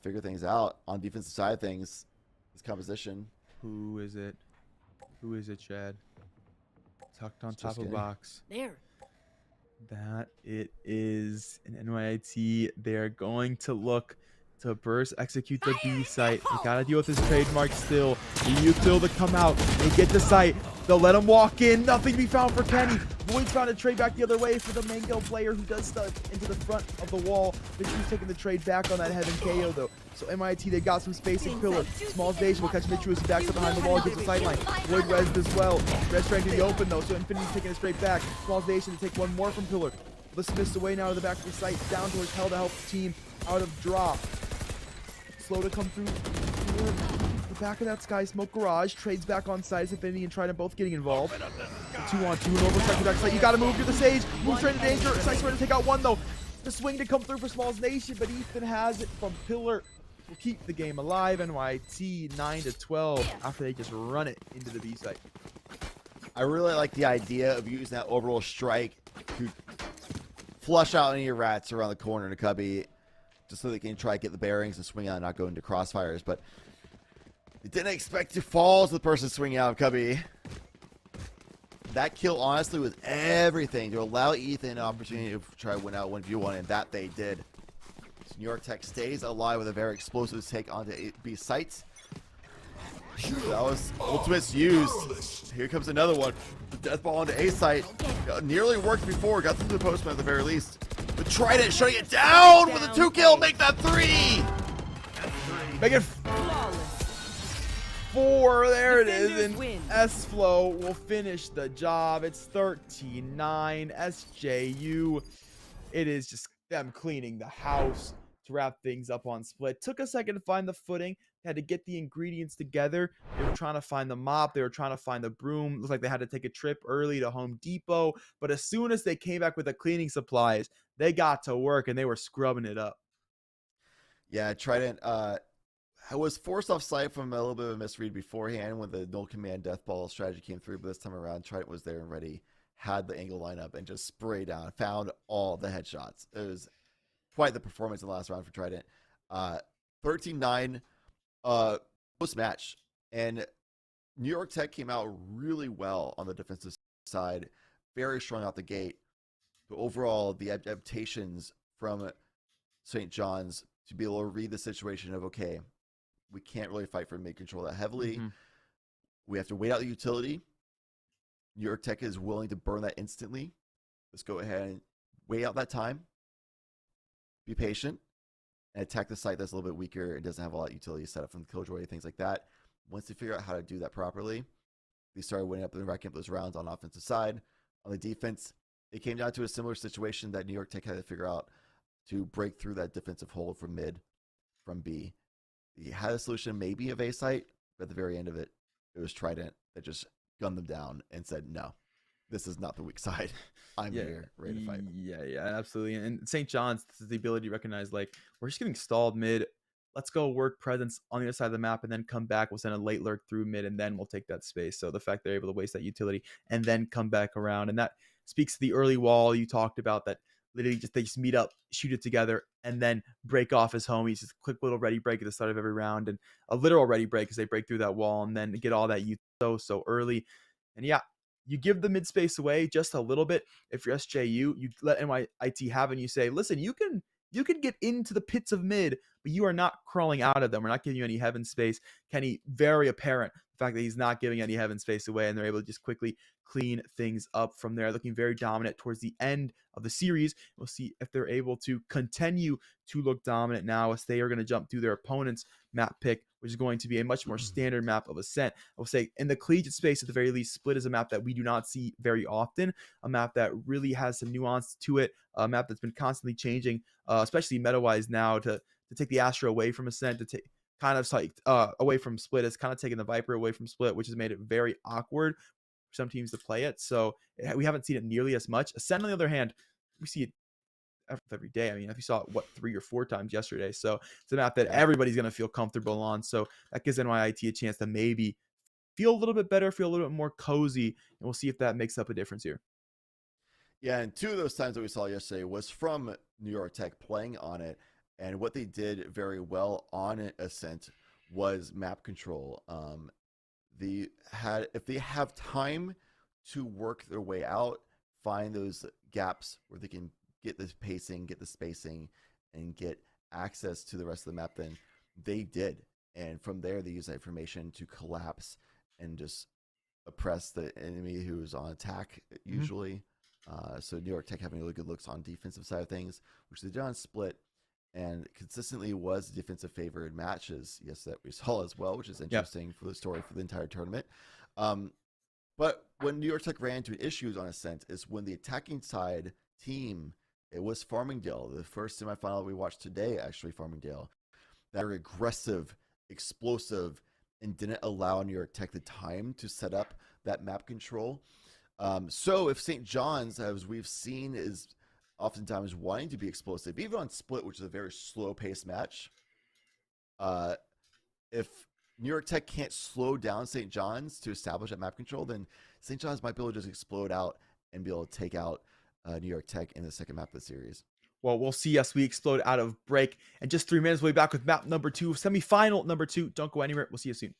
figure things out on defensive side of things. This composition.
Who is it? Who is it, Chad? Tucked on
It's
top
just
of
Kenny.
box.
There.
That it is an NYIT. They're going to look to burst, execute the B site. They gotta deal with this trademark still. The util to come out. They get the site. They'll let him walk in. Nothing to be found for Kenny. Void's found a trade back the other way for the Mango player who does stuff into the front of the wall. But he's taking the trade back on that Heaven KO though. So MIT, they got some spacing pillar. Small station will catch Mitchu as he backs up behind the wall, gets the sideline. Void res as well. Res strength in the open though, so Infinity's taking it straight back. Small station to take one more from pillar. The Smith's away now to the back of the site, down towards Hell to help the team out of drop. Slow to come through the back of that Sky Smoke garage. Trades back on side as Infinity and Trident both getting involved. 2-on-2 and oversight to back side. You gotta move to the Sage. Move straight into danger. Site's ready to take out one though. The swing to come through for Smalls Nation, but Ethan has it from pillar. Will keep the game alive. NYT 9-12 after they just run it into the B site.
I really like the idea of using that orbital strike to flush out any rats around the corner in a cubby, just so they can try to get the bearings and swing out and not go into crossfires. But they didn't expect to fall to the person swinging out of cubby. That kill honestly was everything to allow Ethan an opportunity to try to win out 1v1, and that they did. So New York Tech stays alive with a very explosive take onto B sites. That was ultimates used. Here comes another one. The death ball onto A site. Nearly worked before. Got through the postman at the very least. But Trident shutting it down with a 2-kill. Make that 3.
Make it 4. There it is. And S-Flow will finish the job. It's 13-9 SJU. It is just them cleaning the house to wrap things up on split. Took a second to find the footing. They had to get the ingredients together. They were trying to find the mop. They were trying to find the broom. Looks like they had to take a trip early to Home Depot. But as soon as they came back with the cleaning supplies, they got to work and they were scrubbing it up.
Yeah, Trident was forced off site from a little bit of a misread beforehand when the null command death ball strategy came through. But this time around, Trident was there and ready, had the angle line up, and just sprayed down. Found all the headshots. It was quite the performance in the last round for Trident. 13-9 post-match. And New York Tech came out really well on the defensive side. Very strong out the gate. But overall, the adaptations from St. John's to be able to read the situation of, okay, we can't really fight for mid-control that heavily. We have to wait out the utility. New York Tech is willing to burn that instantly. Let's go ahead and wait out that time. Be patient. And attack the site that's a little bit weaker. It doesn't have a lot of utility set up from the Killjoy, things like that. Once they figure out how to do that properly, they started winning up and racking up those rounds on the offensive side. On the defense, it came down to a similar situation that New York Tech had to figure out to break through that defensive hold from mid, from B. He had a solution maybe of A site, but at the very end of it, it was Trident that just gunned them down and said, no, this is not the weak side. I'm here, ready to fight.
Yeah, absolutely. And St. John's, this is the ability to recognize, like, we're just getting stalled mid. Let's go work presence on the other side of the map and then come back. We'll send a late lurk through mid and then we'll take that space. So the fact they're able to waste that utility and then come back around. And that speaks to the early wall you talked about, that literally they just meet up, shoot it together, and then break off as homies. Just a quick little ready break at the start of every round, and a literal ready break as they break through that wall and then get all that so early. And yeah, you give the mid space away just a little bit. If you're SJU, you let NYIT have it and you say, listen, you can get into the pits of mid, but you are not crawling out of them. We're not giving you any heaven space. Kenny, very apparent the fact that he's not giving any heaven space away, and they're able to just quickly clean things up from there, looking very dominant towards the end of the series. We'll see if they're able to continue to look dominant now, as they are going to jump through their opponent's map pick which is going to be a much more standard map of Ascent. I will say in the collegiate space, at the very least, Split is a map that we do not see very often, a map that really has some nuance to it, a map that's been constantly changing, especially meta-wise now, to take the Astra away from Ascent, to take kind of like away from Split. It's kind of taken the Viper away from Split, which has made it very awkward for some teams to play it. So we haven't seen it nearly as much. Ascent, on the other hand, we see it every day. I mean, if you saw it, 3 or 4 times yesterday. So it's a map that everybody's going to feel comfortable on. So that gives NYIT a chance to maybe feel a little bit better, feel a little bit more cozy, and we'll see if that makes up a difference here.
Yeah, and 2 of those times that we saw yesterday was from New York Tech playing on it, and what they did very well on Ascent was map control. If they have time to work their way out, find those gaps where they can get the pacing, get the spacing, and get access to the rest of the map, then they did. And from there, they used that information to collapse and just oppress the enemy who's on attack usually. So New York Tech having really good looks on defensive side of things, which they did on Split, and consistently was defensive favored matches. Yes, that we saw as well, which is interesting for the story for the entire tournament. But when New York Tech ran into issues on Ascent is when the attacking side team, it was Farmingdale, the first semifinal we watched today, actually Farmingdale, that were aggressive, explosive, and didn't allow New York Tech the time to set up that map control. So if St. John's, as we've seen, is oftentimes wanting to be explosive, even on Split, which is a very slow-paced match, if New York Tech can't slow down St. John's to establish that map control, then St. John's might be able to just explode out and be able to take out New York Tech in the second map of the series.
Well, we'll see as we explode out of break. And just 3 minutes, we'll be back with map number 2, semifinal number 2. Don't go anywhere. We'll see you soon.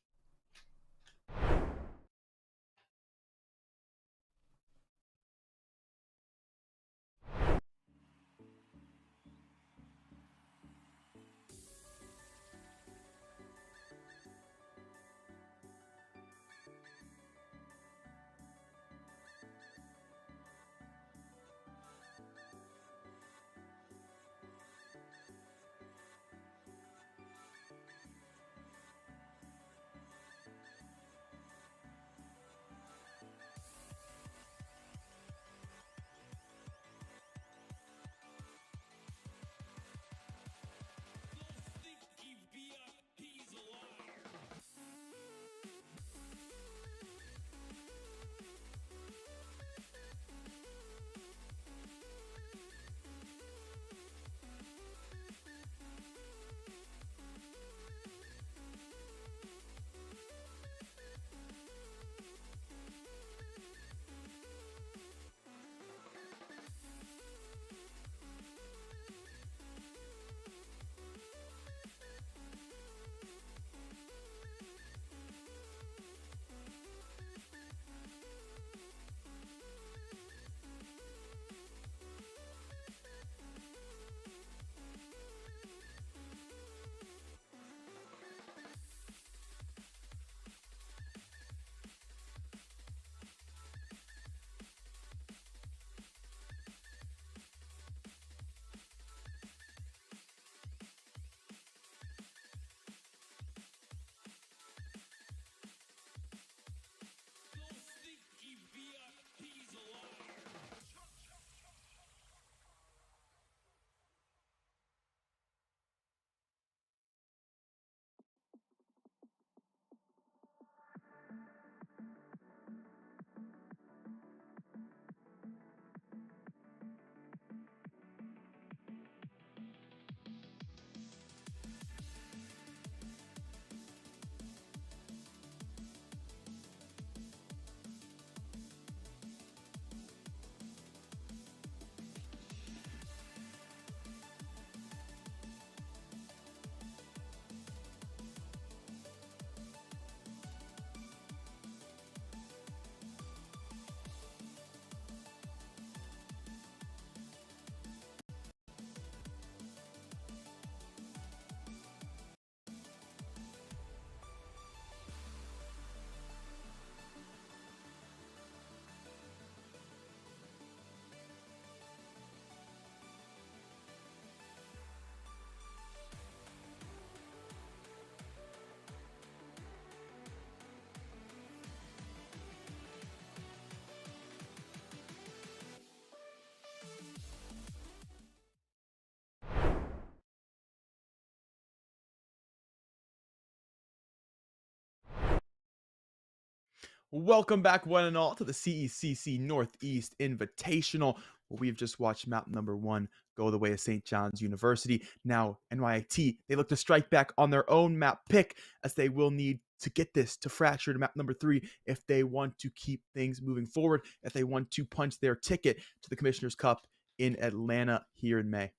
Welcome back, one and all, to the CECC Northeast Invitational, where we've just watched map number 1 go the way of St. John's University. Now, NYIT, they look to strike back on their own map pick, as they will need to get this to fracture to map number 3 if they want to keep things moving forward, if they want to punch their ticket to the Commissioner's Cup in Atlanta here in May.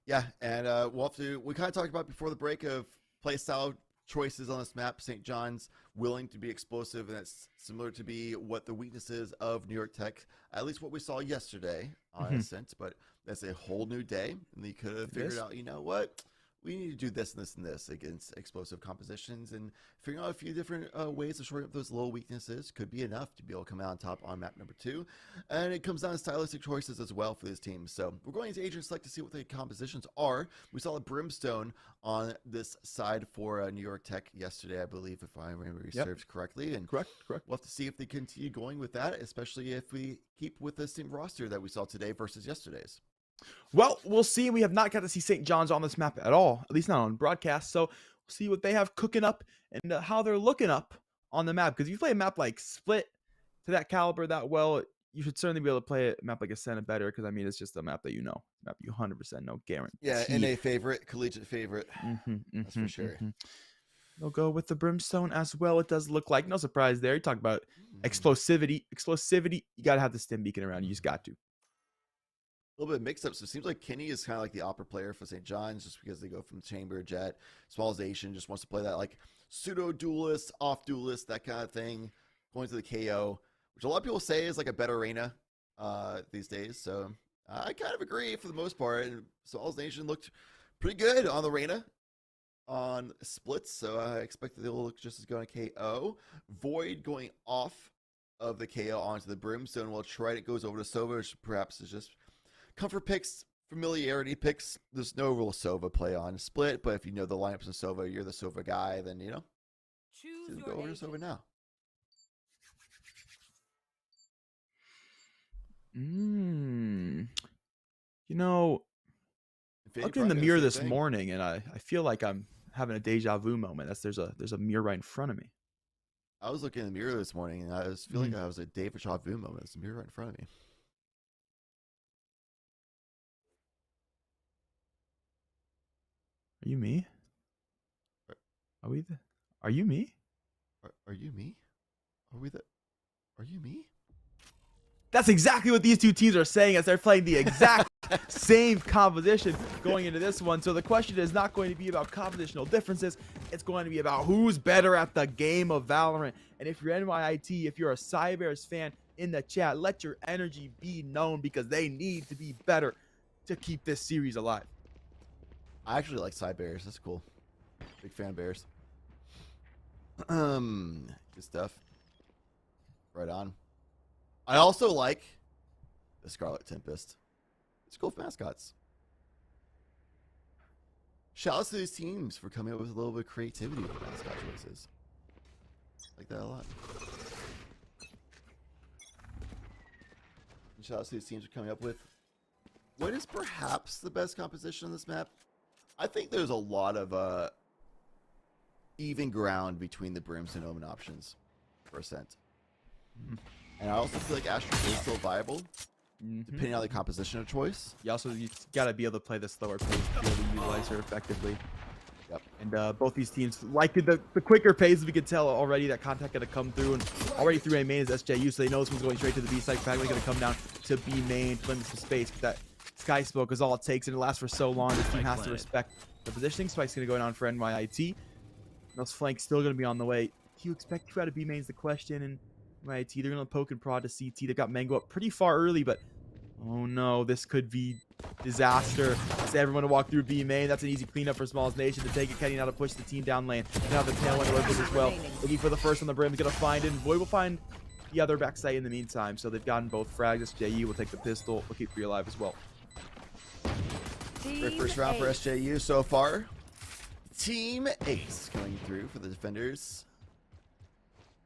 Yeah, and we kind of talked about before the break of play style choices on this map. St. John's willing to be explosive, and that's similar to be what the weaknesses of New York Tech, at least what we saw yesterday on Ascent, but that's a whole new day, and they could have figured out, you know what, we need to do this and this and this against explosive compositions, and figuring out a few different ways to shore up those little weaknesses could be enough to be able to come out on top on map number 2. And it comes down to stylistic choices as well for this team. So we're going to agent select to see what the compositions are. We saw a Brimstone on this side for New York Tech yesterday, I believe, if I remember serves correctly. And
Correct.
we'll have to see if they continue going with that, especially if we keep with the same roster that we saw today versus yesterday's.
Well, we'll see. We have not got to see St. John's on this map at all, at least not on broadcast. So we'll see what they have cooking up and how they're looking up on the map. Because if you play a map like Split to that caliber that well, you should certainly be able to play a map like Ascent better. Because I mean, it's just a map that you know, map you 100% know, guarantee.
Yeah, NA favorite, collegiate favorite. That's for sure.
They'll go with the Brimstone as well. It does look like, no surprise there. You talk about explosivity. You got to have the stim beacon around. You just got to.
A little bit of mix-up. So it seems like Kenny is kind of like the opera player for St. John's, just because they go from Chamber, Jet. Smallization just wants to play that like pseudo-duelist, off-duelist, that kind of thing, going to the KO, which a lot of people say is like a better arena these days. So I kind of agree for the most part. And Smallization looked pretty good on the arena on splits, so I expect that they'll look just as good on KO. Void going off of the KO onto the Brimstone, while Trident goes over to Sova, which perhaps is just comfort picks, familiarity picks. There's no real Sova play on Split, but if you know the lineups in Sova, you're the Sova guy, then, you know,
Choose
go over to Sova now.
You know, I looked in the mirror this
morning.
morning, and I feel like I'm having a deja vu moment. There's a mirror right in front of me.
I was looking in the mirror this morning, and I was feeling like I was a deja vu moment. There's a mirror right in front of me.
Are you me? Are we the? Are you me?
Are you me? Are we the? Are you me?
That's exactly what these two teams are saying as they're playing the exact same composition going into this one. So the question is not going to be about compositional differences. It's going to be about who's better at the game of Valorant. And if you're NYIT, if you're a Cybears fan in the chat, let your energy be known, because they need to be better to keep this series alive.
I actually like Cybears. That's cool. Big fan of Bears. Good stuff. Right on. I also like the Scarlet Tempest. It's cool mascots. Shout out to these teams for coming up with a little bit of creativity with mascot choices. Like that a lot. And shout out to these teams for coming up with what is perhaps the best composition on this map. I think there's a lot of even ground between the Brims and Omen options for Ascent. And I also feel like Astra is still viable, depending on the composition of choice.
You got to be able to play the slower pace to be able to utilize her effectively.
Yep.
And both these teams like the quicker pace. We can tell already that contact going to come through, and already through A main is SJU, so they know this one's going straight to the B side. Fragment going to come down to B main, limit some space. But that Sky Smoke is all it takes, and it lasts for so long. This team has to respect the positioning. Spike's going to go down for NYIT. Those flanks still going to be on the way. Do you expect you out of B main is the question, and NYIT, they're going to poke and prod to CT. They got Mango up pretty far early, but oh no, this could be disaster. As everyone to walk through B main. That's an easy cleanup for Smalls Nation to take it. Kenny now to push the team down lane. Now the tail end workers as well. Looking for the first on the brim. He's going to find it. Void will find the other backside in the meantime. So they've gotten both frags. SJU will take the pistol. Will keep 3 alive as well.
Great first round for SJU so far. Team Ace going through for the defenders.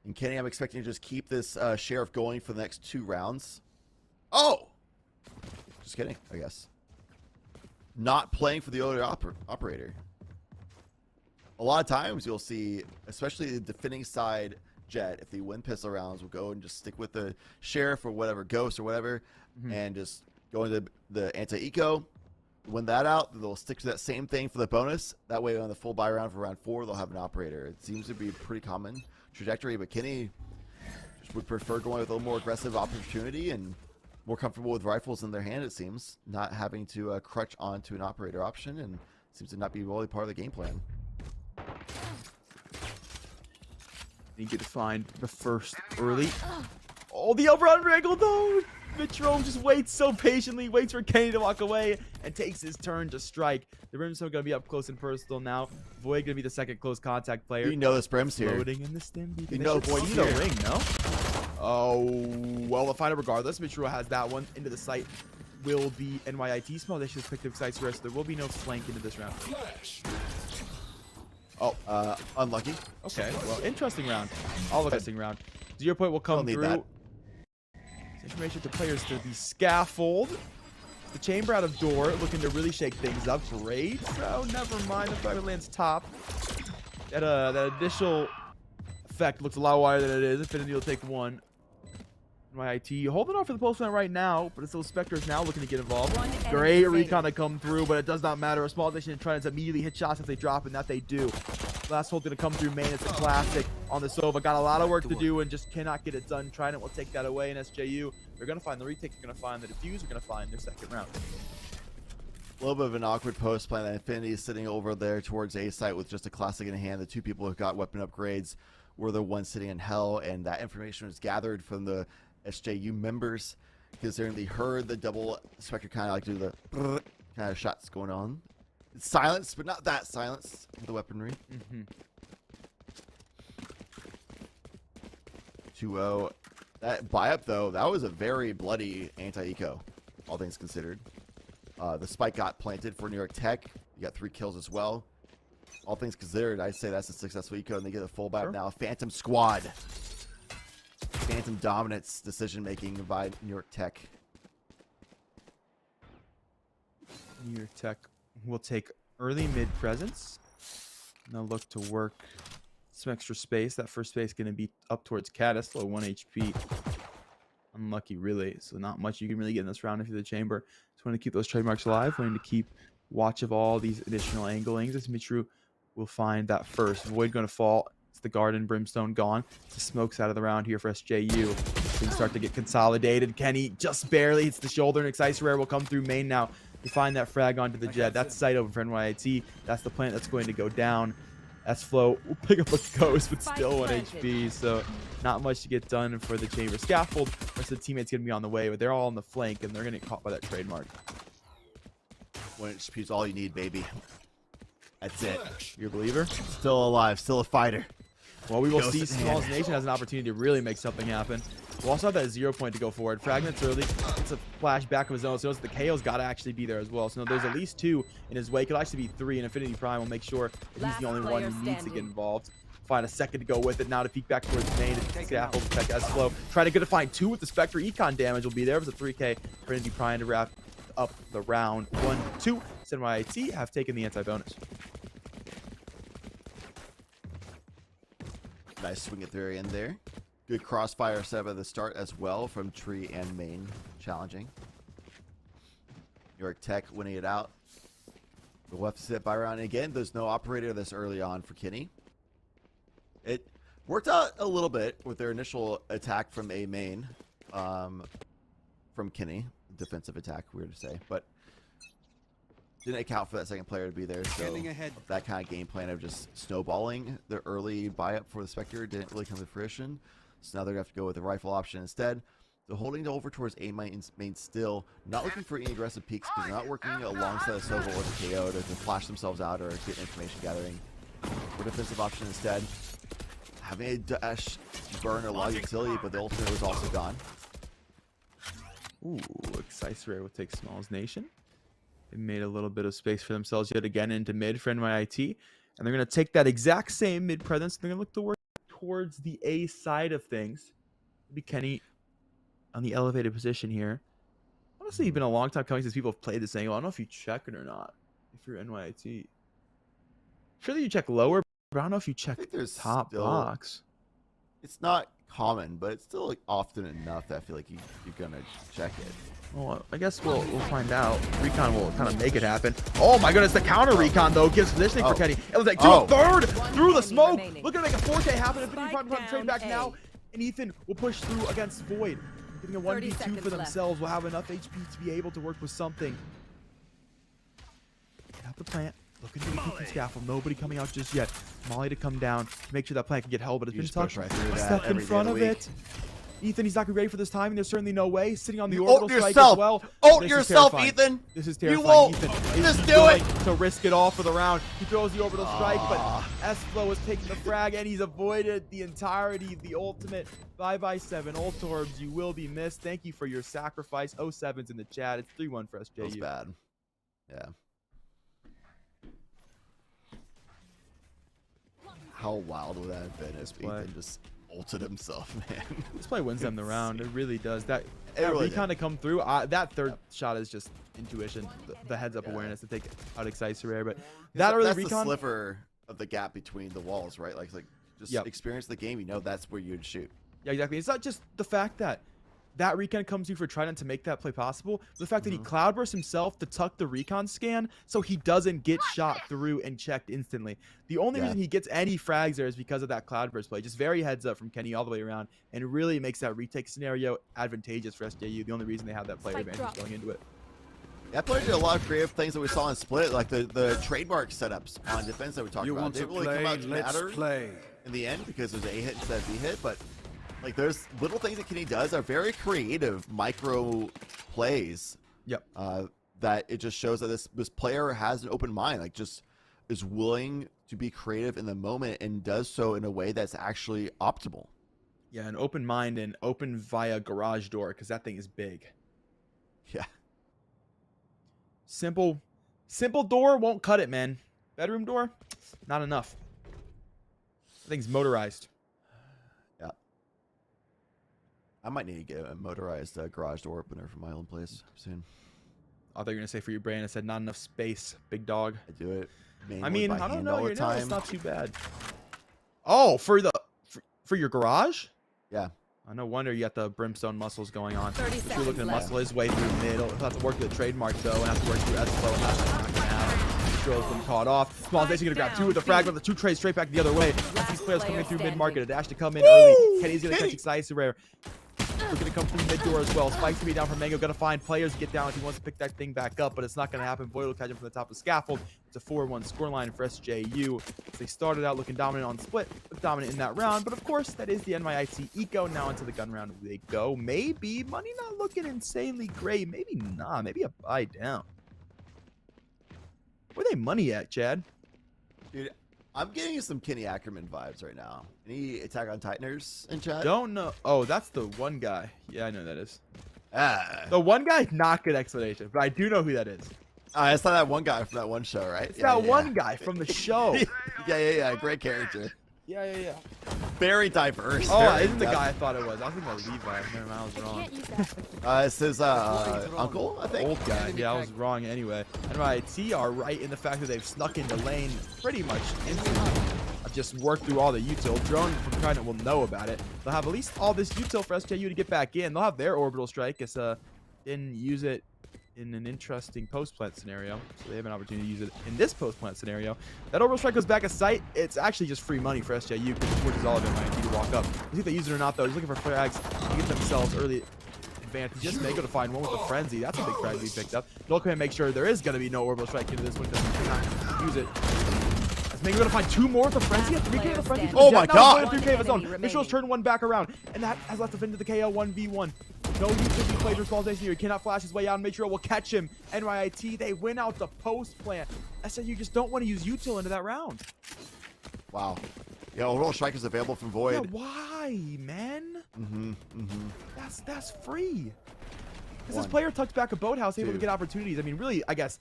And Kenny, I'm expecting to just keep this Sheriff going for the next 2 rounds. Oh! Just kidding, I guess. Not playing for the other operator. A lot of times you'll see, especially the defending side Jet. If they win pistol rounds, will go and just stick with the Sheriff or whatever, Ghost or whatever, and just go into the anti-eco. Win that out, they'll stick to that same thing for the bonus. That way, on the full buy round for round 4, they'll have an operator. It seems to be a pretty common trajectory, but Kenny just would prefer going with a little more aggressive opportunity and more comfortable with rifles in their hand, it seems, not having to crutch onto an operator option, and seems to not be really part of the game plan.
You get to find the first early. Oh, the overrun wrangle though! Mitro just waits so patiently, waits for Kenny to walk away, and takes his turn to strike. The Brimstone going to be up close and personal now. Void going to be the second close contact player.
You know this Brim's here.
Loading in the stim.
You know Void
need a ring, no? Oh, well, the final regardless. Mitro has that one. Into the site will be NYIT. Small Nation has picked up sites for us, so there will be no flank into this round.
Oh, unlucky.
Okay, well, interesting round. All interesting round. 0 point will come through.
That.
Information to players to the scaffold. The chamber out of door, looking to really shake things up. Great. So never mind. The fragment lands top. That initial effect looks a lot wider than it is. Infinity will take one. NYIT holding off for the post plant right now, but it's those Spectres now looking to get involved. Great recon to come through, but it does not matter. A small nation trying to immediately hit shots if they drop, and that they do. Last hold going to come through main. It's a classic on the Sova. Got a lot of work to do and just cannot get it done. Trident will take that away in SJU. They're going to find the retake. They're going to find the defuse. They're going to find their second round.
A little bit of an awkward post plan. That Infinity is sitting over there towards A site with just a classic in hand. The two people who got weapon upgrades were the ones sitting in hell, and that information was gathered from the SJU members because they heard the double Spectre kind of like do the kind of shots going on. It's silence, but not that silence of the weaponry. 2-0. That buy-up, though, that was a very bloody anti-eco, all things considered. The spike got planted for New York Tech. You got 3 kills as well. All things considered, I'd say that's a successful eco, and they get a full buy-up now. Phantom Squad. Phantom dominance decision-making by New York Tech.
New York Tech will take early mid presence. And they'll look to work some extra space. That first space going to be up towards Caddis, low 1 HP. Unlucky, really. So not much you can really get in this round if you're the chamber. Just want to keep those trademarks alive. Wanting to keep watch of all these additional anglings. As Mitru will find that first. Void going to fall. It's the Garden Brimstone gone. The smokes out of the round here for SJU. Things start to get consolidated. Kenny just barely hits the shoulder. And Excise Rare will come through main now. You find that frag onto the jet. That's sight open for NYIT. That's the plant that's going to go down. That's Flow. We'll pick up a ghost, but still 1 HP. So not much to get done for the chamber scaffold. The rest of the teammates going to be on the way, but they're all on the flank, and they're going to get caught by that trademark.
1 HP is all you need, baby. That's it.
You're a believer?
Still alive, still a fighter.
Well, we will see Smalls Nation has an opportunity to really make something happen. We'll also have that 0 point to go forward. Fragments early. It's a flash back of his own. So the KO's got to actually be there as well. So there's at least 2 in his way. Could actually be 3. And Infinity Prime will make sure that he's the only one who needs to get involved. Find a second to go with it. Now to peek back towards main. Scaffold protect as Flow. Try to get to find 2 with the Spectre. Econ damage will be there. It was a 3K. Infinity Prime to wrap up the round. 1-2. NYIT have taken the anti-bonus.
Nice swing at the very end there. Good crossfire set up at the start as well from Tree and Main. Challenging. New York Tech winning it out. We'll have to sit by round again. There's no operator this early on for Kenny. It worked out a little bit with their initial attack from A main. From Kenny. Defensive attack, weird to say. But didn't account for that second player to be there, so that kind of game plan of just snowballing the early buy-up for the Spectre didn't really come to fruition. So now they're going to have to go with the rifle option instead. So holding over towards A main still, not looking for any aggressive peeks because they're not working alongside a Sova or the KO to flash themselves out or get information gathering. For defensive option instead, having a dash burn a lot of utility, but the ultimate was also gone.
Ooh, Excise Rare will take Smalls Nation. They made a little bit of space for themselves yet again into mid for NYIT. And they're going to take that exact same mid presence. They're going to look to work towards the A side of things. Maybe Kenny on the elevated position here. Honestly, it's been a long time coming since people have played this angle. I don't know if you check it or not. If you're NYIT. Surely you check lower, but I don't know if you check top box.
it's not common, but it's still like often enough that I feel like you're gonna check it.
Well, I guess we'll find out. Recon will kind of make it happen. Oh my goodness, the counter recon though gives positioning for Kenny. It was like to a third through the smoke. Look at make a 4K happen. If anyone trying to trade back now, and Ethan will push through against Void. Getting a 1v2 for themselves will have enough HP to be able to work with something. At the plant. Looking to the peeking scaffold. Nobody coming out just yet. Molly to come down to make sure that plant can get held, but it's been touched.
Right through that
Stuck in front of it. Ethan, he's not gonna be ready for this timing. There's certainly no way. Sitting on the orbital strike as well.
Ult yourself, Ethan.
This is terrifying.
You won't.
Ethan
Just
is
do it.
to risk it all for the round. He throws the orbital strike, but S-Flow is taking the frag, and he's avoided the entirety of the ultimate 5x7 ult orbs. You will be missed. Thank you for your sacrifice. 07's in the chat. It's 3-1 for SJU.
That's bad. Yeah. How wild would that have been if Ethan just ulted himself, man?
This play wins them the round. It really does. That
really
recon to come through. That third shot is just intuition, the heads-up awareness to take out Excite Rare. But that early
that's
recon,
the sliver of the gap between the walls, right? Like just experience the game. You know that's where you'd shoot.
Yeah, exactly. It's not just the fact that that recon comes through for Trident to make that play possible. The fact that he cloudbursts himself to tuck the recon scan so he doesn't get shot through and checked instantly. The only reason he gets any frags there is because of that cloudburst play. Just very heads up from Kenny all the way around, and it really makes that retake scenario advantageous for SJU. The only reason they have that player advantage going into it.
That player did a lot of creative things that we saw in Split, like the trademark setups on defense that we talked about. They really come out to matter in the end because there's an A hit instead of B hit, but like there's little things that Kenny does are very creative micro plays.
Yep.
That it just shows that this player has an open mind, like just is willing to be creative in the moment and does so in a way that's actually optimal.
Yeah, an open mind and open via garage door because that thing is big.
Yeah.
Simple door won't cut it, man. Bedroom door, not enough. That thing's motorized.
Yeah. I might need to get a motorized garage door opener for my own place soon.
I thought you were gonna say for your brain. I said not enough space, big dog.
I do it.
I mean, I don't know.
Your
it's not too bad. Oh, for your garage?
Yeah.
No wonder you got the brimstone muscles going on.
30
If you're looking to
seconds
muscle his way through mid, he'll have to work the trademark though, and have to work through S-Flow, and that's not gonna happen. Drills them caught off. Small Station gonna grab two with the fragment, the two trades straight back the other way. These players coming through mid market, a dash to come in early. Kenny's gonna catch Excite Rare. We're gonna come through mid door as well. Spike's gonna be down from Mango. Gonna find players to get down if he wants to pick that thing back up, but it's not gonna happen. Void will catch him from the top of the scaffold. It's a 4-1 scoreline for SJU. They started out looking dominant on split, looked dominant in that round, but of course that is the NYIT eco. Now into the gun round they go. Maybe money not looking insanely great. Maybe not. Maybe a buy down. Where they money at, Chad?
Dude, I'm getting some Kenny Ackerman vibes right now. Any Attack on Titaners in chat?
Don't know. Oh, that's the one guy. Yeah, I know who that is.
Ah.
The one guy, not good explanation, but I do know who that is.
It's not that one guy from that one show, right?
It's that one guy from the show.
Yeah. Great character.
Yeah.
Very diverse.
Oh,
very
isn't the guy I thought it was? I was thinking of Levi. Never mind, I was wrong.
It's his uncle, I think.
Old guy. Yeah, I was wrong anyway. NYT are right in the fact that they've snuck into lane pretty much instantly. I've just worked through all the util. Drone from Canton will know about it. They'll have at least all this util for SJU to get back in. They'll have their orbital strike. It's didn't use it in an interesting post-plant scenario, so they have an opportunity to use it in this post-plant scenario. That orbital strike goes back a sight. It's actually just free money for SJU because it forces all of them might need to walk up. We'll see if they use it or not, though. He's looking for frags to get themselves early advantage. Just Mango to find one with the frenzy. That's a big frag we picked up. They'll come and make sure there is going to be no orbital strike into this one because they cannot use it. As Mango going to find two more with the frenzy. 3K with the frenzy.
Oh my god!
3K of his own. Mitchell's turned one back around, and that has left the into the KO 1v1. No utility plays responsibility here. He cannot flash his way out and make sure it will catch him. NYIT, they win out the post plant. SJU just don't want to use util into that round.
Wow. Yeah, overall strike is available from Void.
Yeah, why, man? That's free. Because this player tucked back a boathouse, able to get opportunities. I mean, really, I guess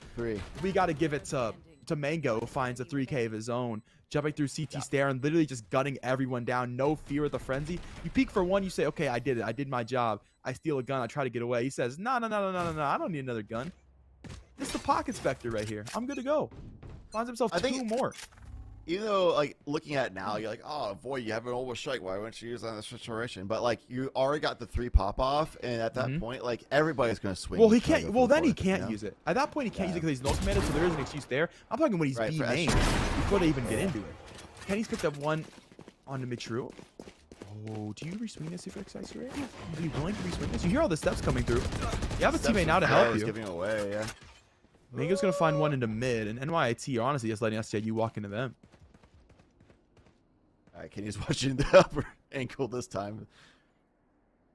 we got to give it to Mango, who finds a 3K of his own. Jumping through CT stair and literally just gunning everyone down. No fear of the frenzy. You peek for one, you say, okay, I did it. I did my job. I steal a gun. I try to get away. He says, no. I don't need another gun. It's the pocket specter right here. I'm good to go. Finds himself two more.
even though like looking at it now, you're like, oh boy, you have an orbital strike. Why wouldn't you use it on this situation? But like you already got the 3 pop off, and at that point, like everybody's gonna swing.
Well, he
and try to
can't.
go
Well,
for
then he
it, you
can't
know?
use it. At that point, he can't use it because he's no commander, so there is an excuse there. I'm talking when he's
Right,
B
for
main
extra.
before they even get into it. Kenny's picked up one on the mid-true. Oh, do you reswing this if you're excited? Are you willing to reswing this? You hear all the steps coming through. You have a teammate now to help you.
Giving away, yeah.
Mango's gonna find one into mid, and NYIT honestly just letting SCIU walk into them.
All right, Kenny's watching the upper ankle this time.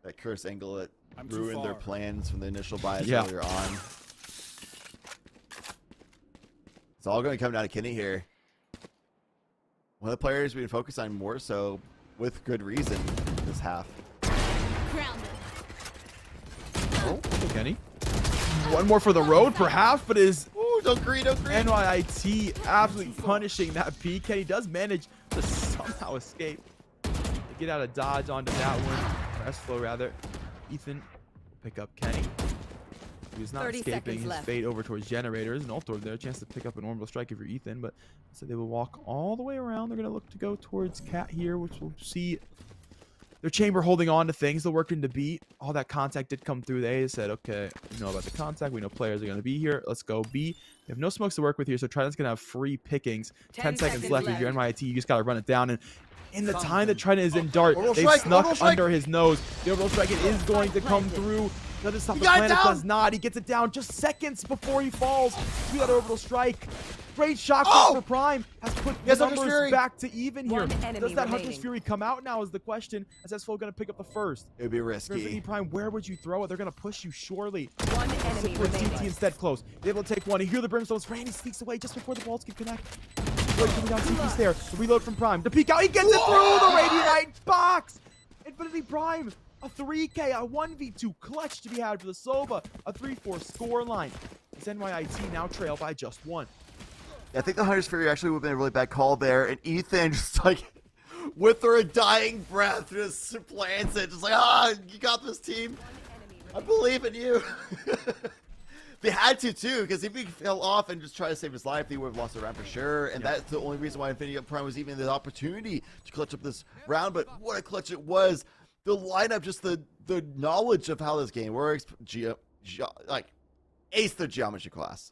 That curse angle that ruined their plans from the initial buys earlier on. It's all going to come down to Kenny here. One of the players we've been focused on more so, with good reason, this half.
Grounded.
Oh, okay, Kenny. One more for the road, perhaps, but is
don't agree.
NYIT absolutely punishing that P. Kenny does manage to somehow escape. To get out of dodge onto that one. Rest flow, rather. Ethan pick up Kenny. He was not
30
escaping
seconds
his
left.
fate over towards generators. An ult orb there. A chance to pick up an orbital strike if you're Ethan, but so they will walk all the way around. They're going to look to go towards Cat here, which we'll see their chamber holding on to things. They're working to beat. All that contact did come through. They said, okay, we know about the contact. We know players are going to be here. Let's go B. They have no smokes to work with here, so Trident's going to have free pickings. 10 seconds left. If you're NYIT, you just got to run it down. And in the time that Trident is in dart, they've snuck under his nose. The orbital strike is going to come through. Doesn't stop the planet, does not. He gets it down just seconds before he falls to that orbital strike. Great shot for Prime. Has put the numbers back to even here. Does that Hunter's Fury come out now is the question. As S4 going to pick up the first.
It would be risky.
Prime, where would you throw it? They're going to push you surely.
One enemy
With CT
remaining.
instead close. They're able to take one. You hear the brimstone spray and he sneaks away just before the balls can connect. Right, coming down CT's there. The reload from Prime. The peek out. He gets it through the Radiant box. Infinity Prime. A 3K, a 1v2 clutch to be had for the Sova. A 3-4 score line. As NYIT now trail by just 1.
Yeah, I think the Hunter's Fury actually would have been a really bad call there. And Ethan just like, with her dying breath, just supplants it. Just like, you got this team. I believe in you. They had to too, because if he fell off and just tried to save his life, they would have lost the round for sure. And that's the only reason why Infinity Prime was even the opportunity to clutch up this round. But what a clutch it was. The lineup, just the knowledge of how this game works, like ace the geometry class,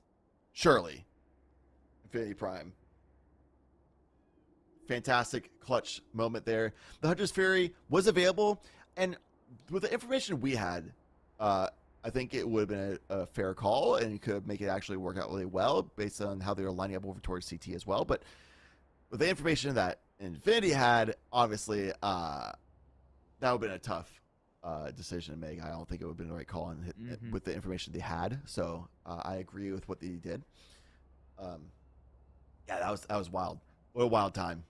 surely. Infinity Prime, fantastic clutch moment there. The Hunter's Fury was available, and with the information we had, I think it would have been a fair call, and you could make it actually work out really well based on how they were lining up over towards CT as well. But with the information that Infinity had, obviously. That would have been a tough decision to make. I don't think it would have been the right call with the information they had. So I agree with what they did. Yeah, that was wild. What a wild time.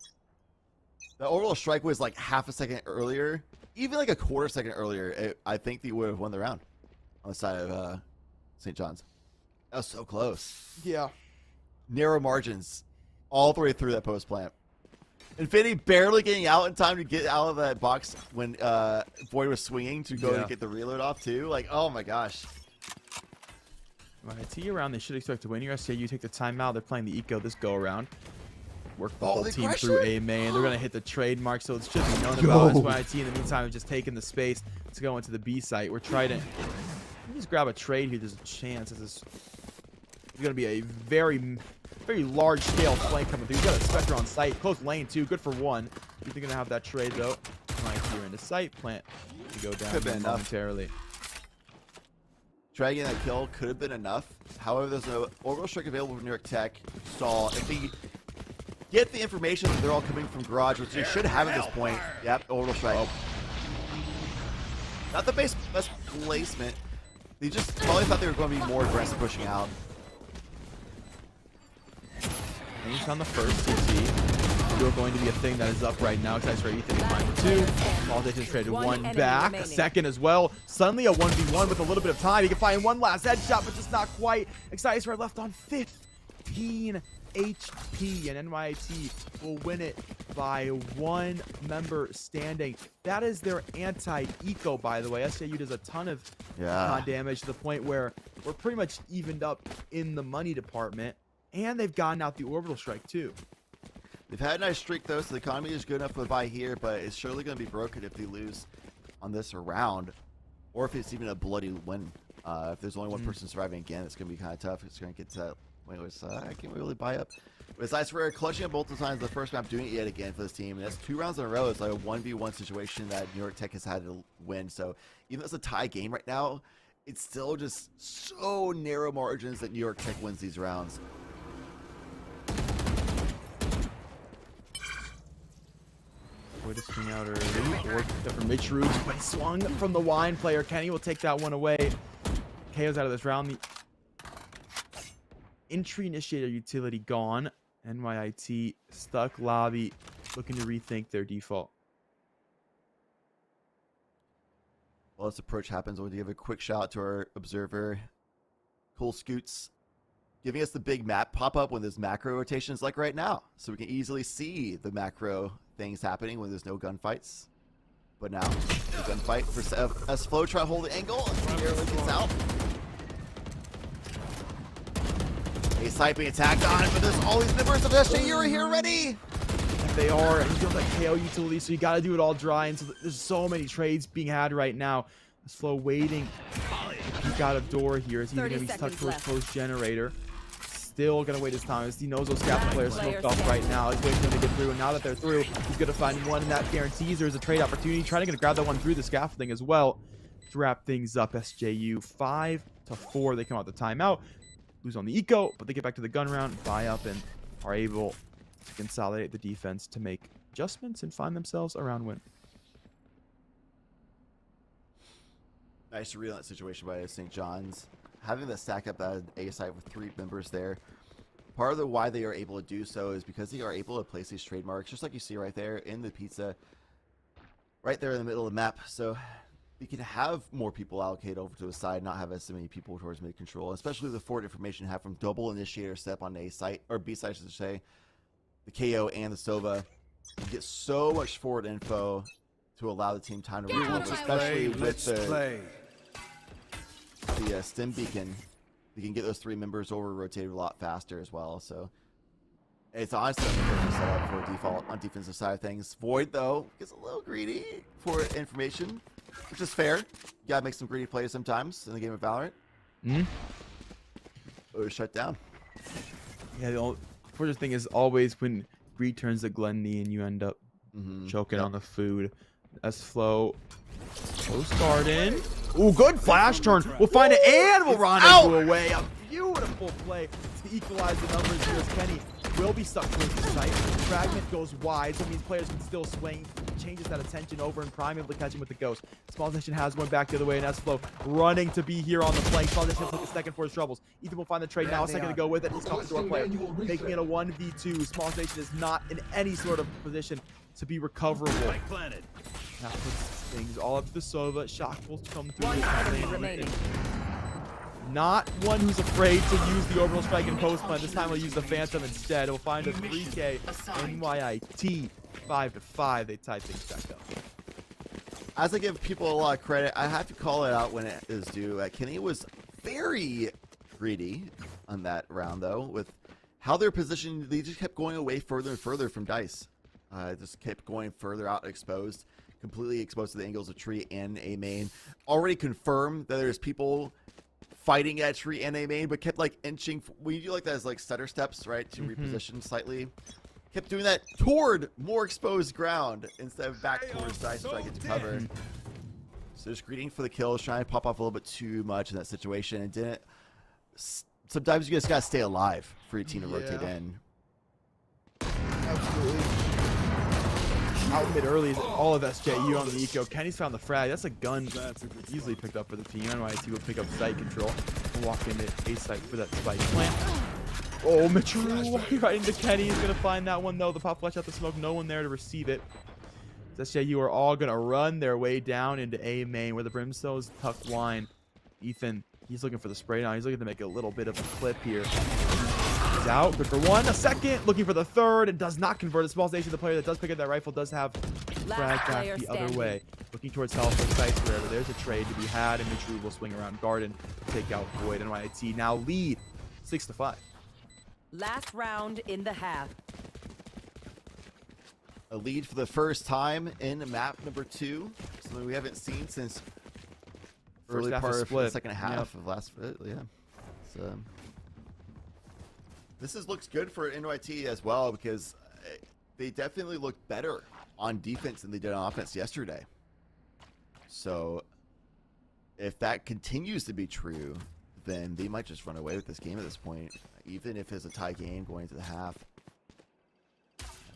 The orbital strike was like half a second earlier, even like a quarter second earlier. I think they would have won the round on the side of St. John's. That was so close.
Yeah.
Narrow margins all the way through that post plant. Infinity barely getting out in time to get out of that box when Void was swinging to go to get the reload off too. Like, oh my gosh.
IT around, they should expect to win here. SCIU take the timeout. They're playing the eco this go around. Work the whole team through A main. They're gonna hit the trademark, so it should be known about. SYIT in the meantime have just taken the space to go into the B site. We're Trident. Let me just grab a trade here. There's a chance. This is gonna be a very large scale flank coming through. You got a Spectre on site. Close lane too. Good for one. You're gonna have that trade though. Right here into sight. Plant to go down momentarily.
Dragging that kill could have been enough. However, there's an orbital strike available from New York Tech. Stall. If they get the information that they're all coming from garage, which they should have at this point. Yep, orbital strike. Not the best placement. They just probably thought they were going to be more aggressive pushing out.
Range on the first CC. Still going to be a thing that is up right now. Excited for Ethan to find 2. Ball just traded 1 back. A second as well. Suddenly a 1v1 with a little bit of time. He can find one last headshot, but just not quite. Excited for left on 15 HP, and NYIT will win it by 1 member standing. That is their anti-eco, by the way. SJU does a ton of damage to the point where we're pretty much evened up in the money department. And they've gotten out the orbital strike too.
They've had a nice streak though, so the economy is good enough for the bye here, but it's surely going to be broken if they lose on this round, or if it's even a bloody win. If there's only one person surviving again, it's going to be kind of tough. It's going to get to that. Wait, I can't really buy up. But it's nice for clutching up multiple times the first map, doing it yet again for this team. And that's 2 rounds in a row. It's like a 1v1 situation that New York Tech has had to win. So even though it's a tie game right now, it's still just so narrow margins that New York Tech wins these rounds.
Way to swing out early, or from Mitch Roots, but swung from the wine player. Kenny will take that one away. KO's out of this round. The entry initiator utility gone. NYIT stuck lobby, looking to rethink their default.
While this approach happens, I want to give a quick shout out to our observer, Cole Scoots, giving us the big map pop-up when there's macro rotations like right now. So we can easily see the macro things happening when there's no gunfights. But now, the gunfight for S-Flow, try to hold the angle, and barely gets out. A-Site being attacked on, but there's all these members of SJU are here ready!
They are, and he's got that KO utility, so you got to do it all dry. And so there's so many trades being had right now. S-Flow waiting. He got a door here. Is he going to be stuck towards post generator? Still going to wait his time as he knows those scaffold players smoked off right now. He's waiting for them to get through, and now that they're through, he's going to find one, and that guarantees there's a trade opportunity. Trying to grab that one through the scaffolding as well to wrap things up. SJU 5-4. They come out the timeout, lose on the eco, but they get back to the gun round, buy up, and are able to consolidate the defense to make adjustments and find themselves a round win.
Nice to read on that situation by St. John's. Having the stack up that A site with 3 members there, part of the why they are able to do so is because they are able to place these trademarks, just like you see right there in the pizza, right there in the middle of the map. So you can have more people allocate over to the side, not have as many people towards mid control, especially the forward information you have from double initiator step on A site, or B site, I should say, the KO and the Sova. You get so much forward info to allow the team time to regroup, especially with the stim beacon. You can get those 3 members over rotated a lot faster as well. So it's honestly a perfect setup for default on defensive side of things. Void though gets a little greedy for information, which is fair. You gotta make some greedy plays sometimes in the game of Valorant. Or shut down.
Yeah, the unfortunate thing is always when greed turns to gluttony and you end up choking on the food. S-Flow post garden. Ooh, good flash turn. We'll find it and we'll rendezvous away. A beautiful play to equalize the numbers here as Kenny will be stuck towards the site. Fragment goes wide, so it means players can still swing. Changes that attention over, and Prime able to catch him with the ghost. Small Nation has one back the other way, and S-Flow running to be here on the flank. Small Nation took a second for his troubles. Ethan will find the trade now, a second to go with it. He's caught the door player, making it a 1v2. Small Nation is not in any sort of position to be recoverable. That puts things all up to the Sova. Shock will come through.
One enemy remaining.
Not one who's afraid to use the orbital strike and post plant. This time we'll use the Phantom instead. We'll find a 3K NYIT 5-5. They tie things back up.
As I give people a lot of credit, I have to call it out when it is due. Kenny was very greedy on that round, though, with how they're positioned. They just kept going away further and further from dice. Just kept going further out exposed, completely exposed to the angles of tree and a main. Already confirmed that there's people fighting at tree and a main, but kept like inching. When you do like that as like stutter steps, right, to reposition slightly, kept doing that toward more exposed ground instead of back towards dice to try to get to cover. So just greeting for the kills, trying to pop off a little bit too much in that situation, and didn't. Sometimes you just gotta stay alive for your team to rotate in.
Absolutely. Out mid early is all of SJU on the eco. Kenny's found the frag. That's a gun easily picked up for the team. NYT will pick up site control. We'll walk into A site for that spike plant. Oh, Mitchell walking right into Kenny. He's going to find that one, though. The pop flash out the smoke. No one there to receive it. SJU are all going to run their way down into A main where the Brimstones tuck line. Ethan, he's looking for the spray now. He's looking to make a little bit of a clip here. He's out. Good for one. A second. Looking for the third. And does not convert. A Small Station, the player that does pick up that rifle, does have frag back the other way. Looking towards health and sites wherever there's a trade to be had. And Mitch will swing around Garden to take out Void. NYT now lead 6-5.
Last round in the half.
a lead for the first time in map number 2. Something we haven't seen since early
half
part
is
of the
split.
second half of last. Yeah. So looks good for NYT as well because they definitely looked better on defense than they did on offense yesterday. So if that continues to be true, then they might just run away with this game at this point, even if it's a tie game going into the half.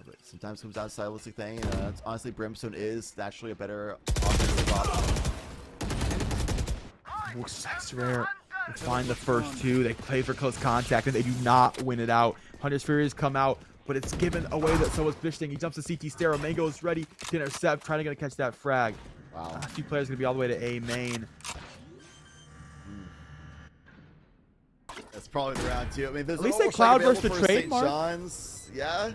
But sometimes it comes down to a stylistic thing. Honestly, Brimstone is naturally a better offensive option.
Looks rare. They find the first 2. They play for close contact, and they do not win it out. Hunter's Furies come out, but it's given away that so was Bishting. He jumps to CT Stero. Mango is ready to intercept, trying to catch that frag.
Wow.
Last few players going to be all the way to A main.
That's probably the round 2. I mean, there's
At least they
almost
cloud
available
burst the
for
trade,
St.
Mark.
John's. Yeah.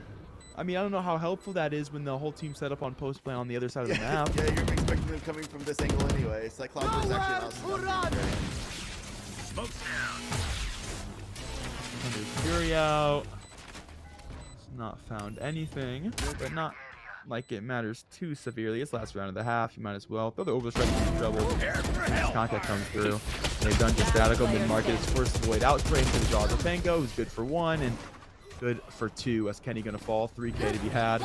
I mean, I don't know how helpful that is when the whole team set up on post play on the other side of the map.
Yeah, you're expecting them coming from this angle anyway. It's like cloud burst actually allows them.
Smoke's down.
Fury out. Not found anything, but not like it matters too severely. It's last round of the half. You might as well throw the overstretch trouble. Contact comes through. They've done just that. Go mid market. It's forced to avoid outspray into the jaws of Fango, who's good for 1 and good for 2. As Kenny gonna fall, 3K to be had.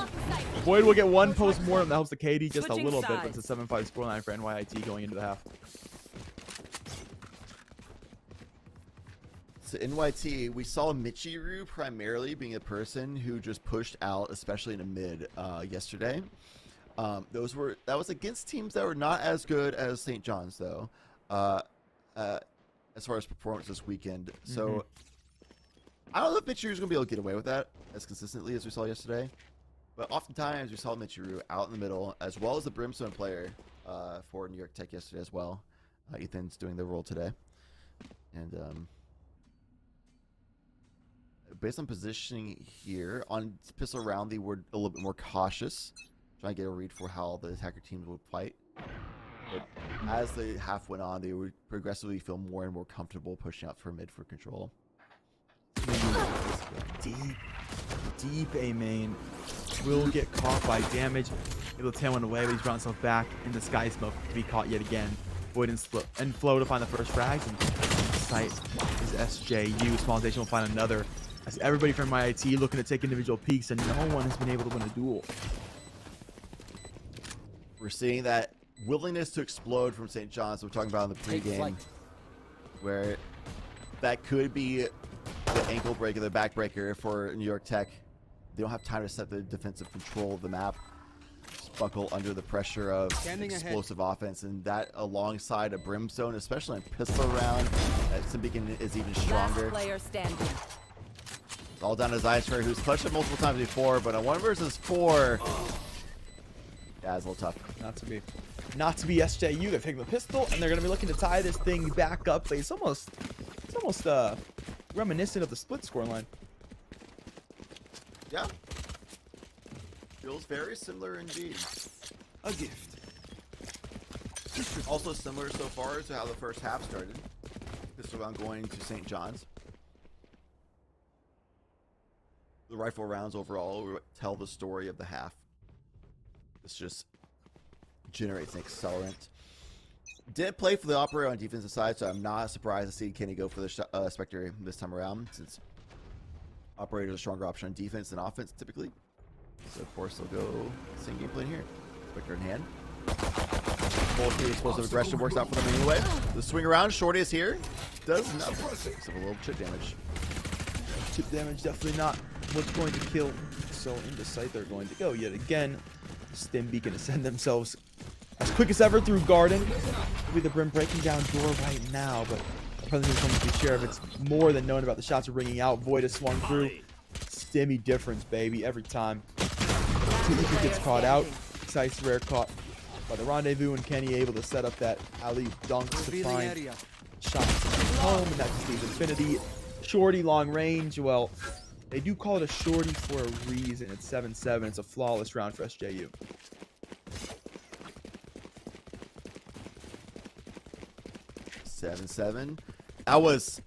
Void will get 1 post mortem. That helps the KD just a little bit, but it's a 7-5 scoreline for NYIT going into the half.
So NYT, we saw Michiru primarily being a person who just pushed out, especially in the mid yesterday. That was against teams that were not as good as St. John's though, as far as performance this weekend. So I don't know if Michiru's gonna be able to get away with that as consistently as we saw yesterday, but oftentimes we saw Michiru out in the middle, as well as the Brimstone player for New York Tech yesterday as well. Ethan's doing the role today, and based on positioning here, on pistol round, they were a little bit more cautious, trying to get a read for how the attacker teams would fight. But as the half went on, they would progressively feel more and more comfortable pushing out for mid for control.
Deep A main. Will get caught by damage. Able to tail one away, but he's brought himself back in the sky smoke to be caught yet again. Void and Flow to find the first frags, and sight is SJU. Small Station will find another. As everybody from IIT looking to take individual peeks, and no one has been able to win a duel.
We're seeing that willingness to explode from St. John's we're talking about in the pregame, where that could be the ankle breaker, the backbreaker for New York Tech. They don't have time to set the defensive control of the map. Just buckle under the pressure of explosive offense, and that alongside a Brimstone, especially in pistol round, Simbeacon is even stronger.
Player standing.
It's all down to Zysphere, who's clutched it multiple times before, but on 1 versus 4, yeah, it's a little tough.
Not to be SJU. They're taking the pistol, and they're going to be looking to tie this thing back up. It's almost reminiscent of the split scoreline.
Yeah. Feels very similar indeed.
A gift.
Also similar so far to how the first half started. Pistol round going to St. John's. The rifle rounds overall tell the story of the half. This just generates an accelerant. Did play for the operator on defensive side, so I'm not surprised to see Kenny go for the Spectre this time around, since operator is a stronger option on defense than offense typically. So of course they'll go same game plan here. Spectre in hand. Full speed explosive aggression works out for them anyway. The swing around, Shorty is here. Does nothing except a little chip damage.
Chip damage definitely not what's going to kill. So into sight they're going to go yet again. Stimby gonna send themselves as quick as ever through Garden. Will be the Brim breaking down door right now, but President comes to be sheriff. It's more than known about the shots are ringing out. Void has swung through. Stimmy difference, baby, every time. Ethan gets caught out. Sice rare caught by the rendezvous, and Kenny able to set up that alley dunk to find shots home, and that just leaves Infinity. Shorty long range. Well, they do call it a shorty for a reason. It's 7-7. It's a flawless round for SJU.
7-7. That was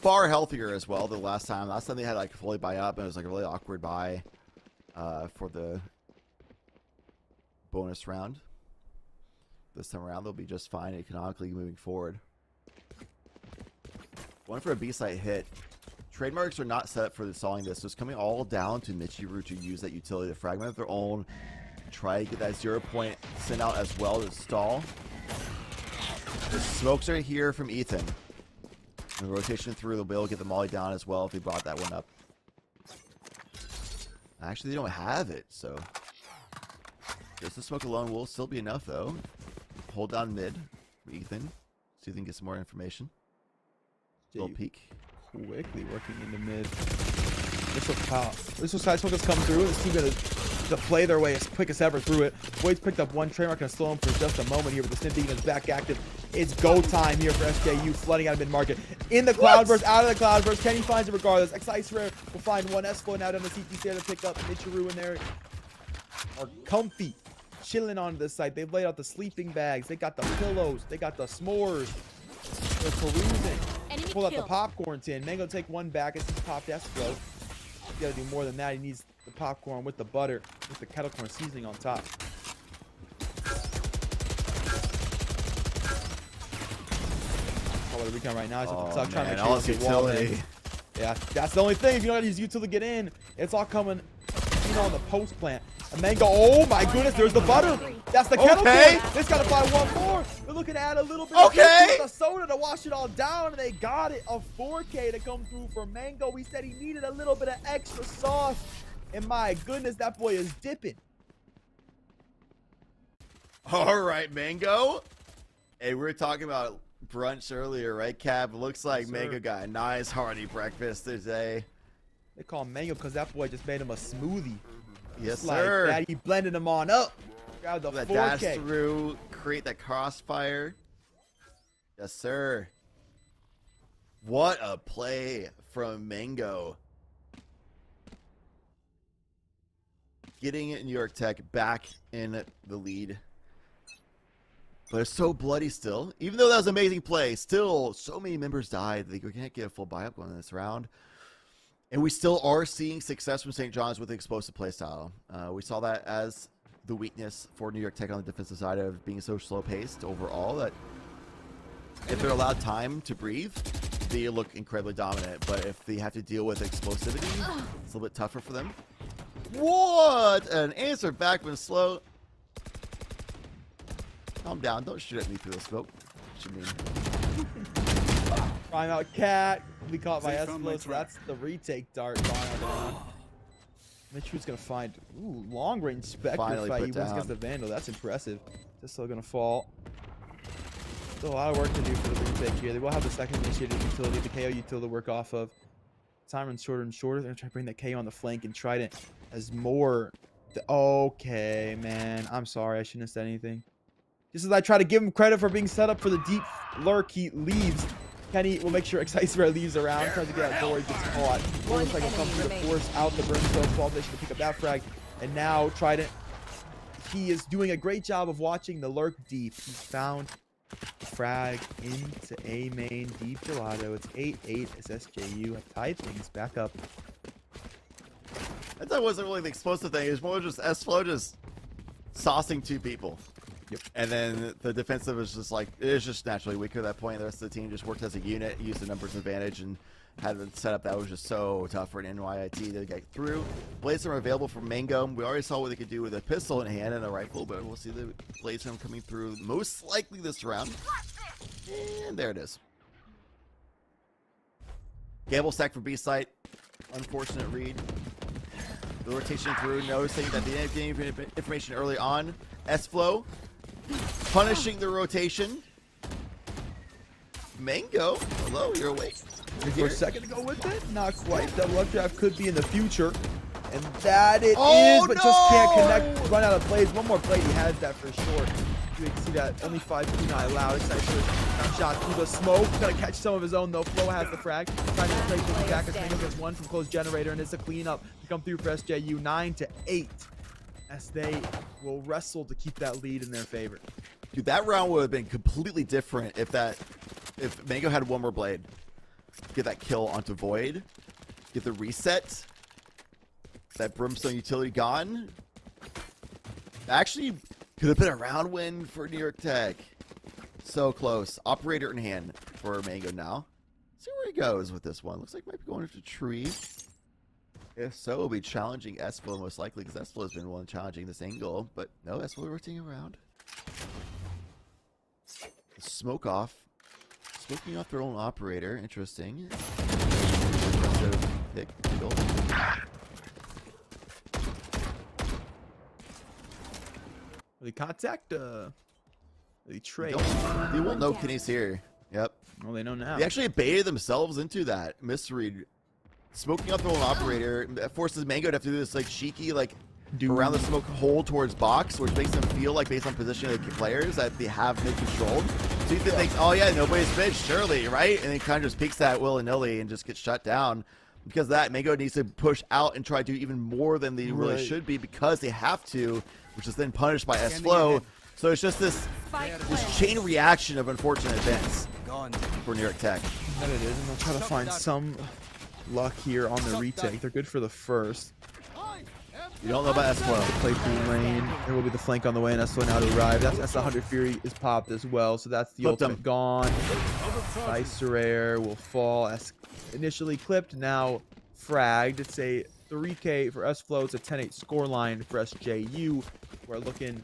far healthier as well than last time. Last time they had like fully buy up, and it was like a really awkward buy for the bonus round. This time around, they'll be just fine economically moving forward. One for a B-site hit. Trademarks are not set up for installing this, so it's coming all down to Michiru to use that utility to fragment their own. Try to get that 0 point sent out as well to stall. The smokes are here from Ethan. And the rotation through, they'll be able to get the molly down as well if they brought that one up. Actually, they don't have it, so just the smoke alone will still be enough, though. Hold down mid for Ethan. See if they can get some more information. Little peek.
Quickly working into mid. This will side smoke has come through. This team gonna to play their way as quick as ever through it. Void's picked up one trademark, gonna slow him for just a moment here, but the Snip Deacon is back active. It's go time here for SJU, flooding out of mid-market. In the Cloudburst, out of the Cloudburst. Kenny finds it regardless. Excise Rare will find one S-Flow now down the CTC there to pick up. Michiru in there are comfy, chilling on this site. They've laid out the sleeping bags. They got the pillows. They got the s'mores. They're perusing. Pull out the popcorn tin. Mango take one back as he's popped S-Flow. You gotta do more than that. He needs the popcorn with the butter, with the kettle corn seasoning on top. The recon right now. He's trying to make sure he doesn't wall in. Yeah, that's the only thing. If you don't have to use utility to get in, it's all coming, on the post plant. And Mango, oh my goodness, there's the butter. That's the kettle corn. It's got to buy one more. They're looking to add a little bit of the soda to wash it all down, and they got it. A 4K to come through for Mango. He said he needed a little bit of extra sauce, and my goodness, that boy is dipping.
All right, Mango. Hey, we were talking about brunch earlier, right, Cab? Looks like Mango got a nice hearty breakfast today.
They call him Mango because that boy just made him a smoothie.
Yes,
like
sir.
That. He blended them on up. Grabbed the 4K.
Dash through, create that crossfire. Yes, sir. What a play from Mango. Getting New York Tech back in the lead. But it's so bloody still. Even though that was an amazing play, still so many members died. They can't get a full buy-up on this round. And we still are seeing success from St. John's with the explosive playstyle. We saw that as the weakness for New York Tech on the defensive side of being so slow-paced overall that if they're allowed time to breathe, they look incredibly dominant. But if they have to deal with explosivity, it's a little bit tougher for them. What an answer back when slow. Calm down. Don't shoot at me through the smoke. What you mean?
Prime out cat. We caught by S-Flow, so that's the retake dart. Mitchell's going to find long range Spectre fight. He wins against the Vandal. That's impressive. Just still going to fall. Still a lot of work to do for the retake here. They will have the second initiated utility, the KO utility to work off of. Time runs shorter and shorter. They're going to try to bring that KO on the flank, and Trident has more. Okay, man. I'm sorry. I shouldn't have said anything. Just as I try to give him credit for being set up for the deep lurk, he leaves. Kenny will make sure Excise Rare leaves around, tries to get out Dory, gets caught. Looks like he'll come through to force out the Brimstone Fall Nation to pick up that frag. And now Trident, he is doing a great job of watching the lurk deep. He's found the frag into A main, deep gelato. It's 8-8 as SJU have tied things back up.
I thought it wasn't really the explosive thing. It was more just S-Flow just saucing two people.
Yep.
And then the defensive is just like, it is just naturally weaker at that point. The rest of the team just worked as a unit, used the numbers advantage, and had the setup that was just so tough for an NYIT to get through. Blades are available for Mango. We already saw what they could do with a pistol in hand and a rifle, but we'll see the Blades coming through most likely this round. And there it is. Gamble stack for B-site. Unfortunate read. The rotation through, noticing that they didn't get information early on. S-Flow punishing the rotation. Mango, hello, you're awake.
For a second to go with it, not quite. Double updraft could be in the future, and that it is, but just can't connect. Run out of plays. One more play, he has that for sure. You can see that only 5 Kunai allowed. Excited shot through the smoke. Gonna catch some of his own though. Flo has the frag. Trying to play things back as Mango gets one from closed generator, and it's a cleanup to come through for SJU 9-8. As they will wrestle to keep that lead in their favor.
Dude, that round would have been completely different if Mango had one more blade. Get that kill onto Void. Get the reset. That Brimstone utility gone. Actually, Could have been a round win for New York Tech. So close. Operator in hand for Mango now. See where he goes with this one. Looks like might be going into tree. If so, it'll be challenging Esflo most likely, because Esflo has been one challenging this angle. But no, Esflo rotating around. Smoke off. Smoking off their own operator. Interesting. Pick.
The contact, the trade.
They won't know Kenny's here. Yep.
Well, they know now.
They actually baited themselves into that misread. Smoking off their own operator forces Mango to have to do this like cheeky like around the smoke hole towards box, which makes them feel like based on position of the players that they have mid controlled. So Ethan thinks, oh yeah, nobody's mid, surely, right? And he kind of just peeks that willy-nilly and just gets shut down. Because of that, Mango needs to push out and try to do even more than they really should be because they have to, which is then punished by S-Flow. So it's just this chain reaction of unfortunate events for New York Tech.
That it is, and they'll try to find some luck here on the retake. They're good for the first.
You don't know about S-Flow.
Play through lane. There will be the flank on the way, and S-Flow now to arrive. That's 100 Fury is popped as well, so that's the ultimate gone. Vicerear will fall as initially clipped, now fragged. It's a 3K for S-Flow. It's a 10-8 scoreline for SJU. We're looking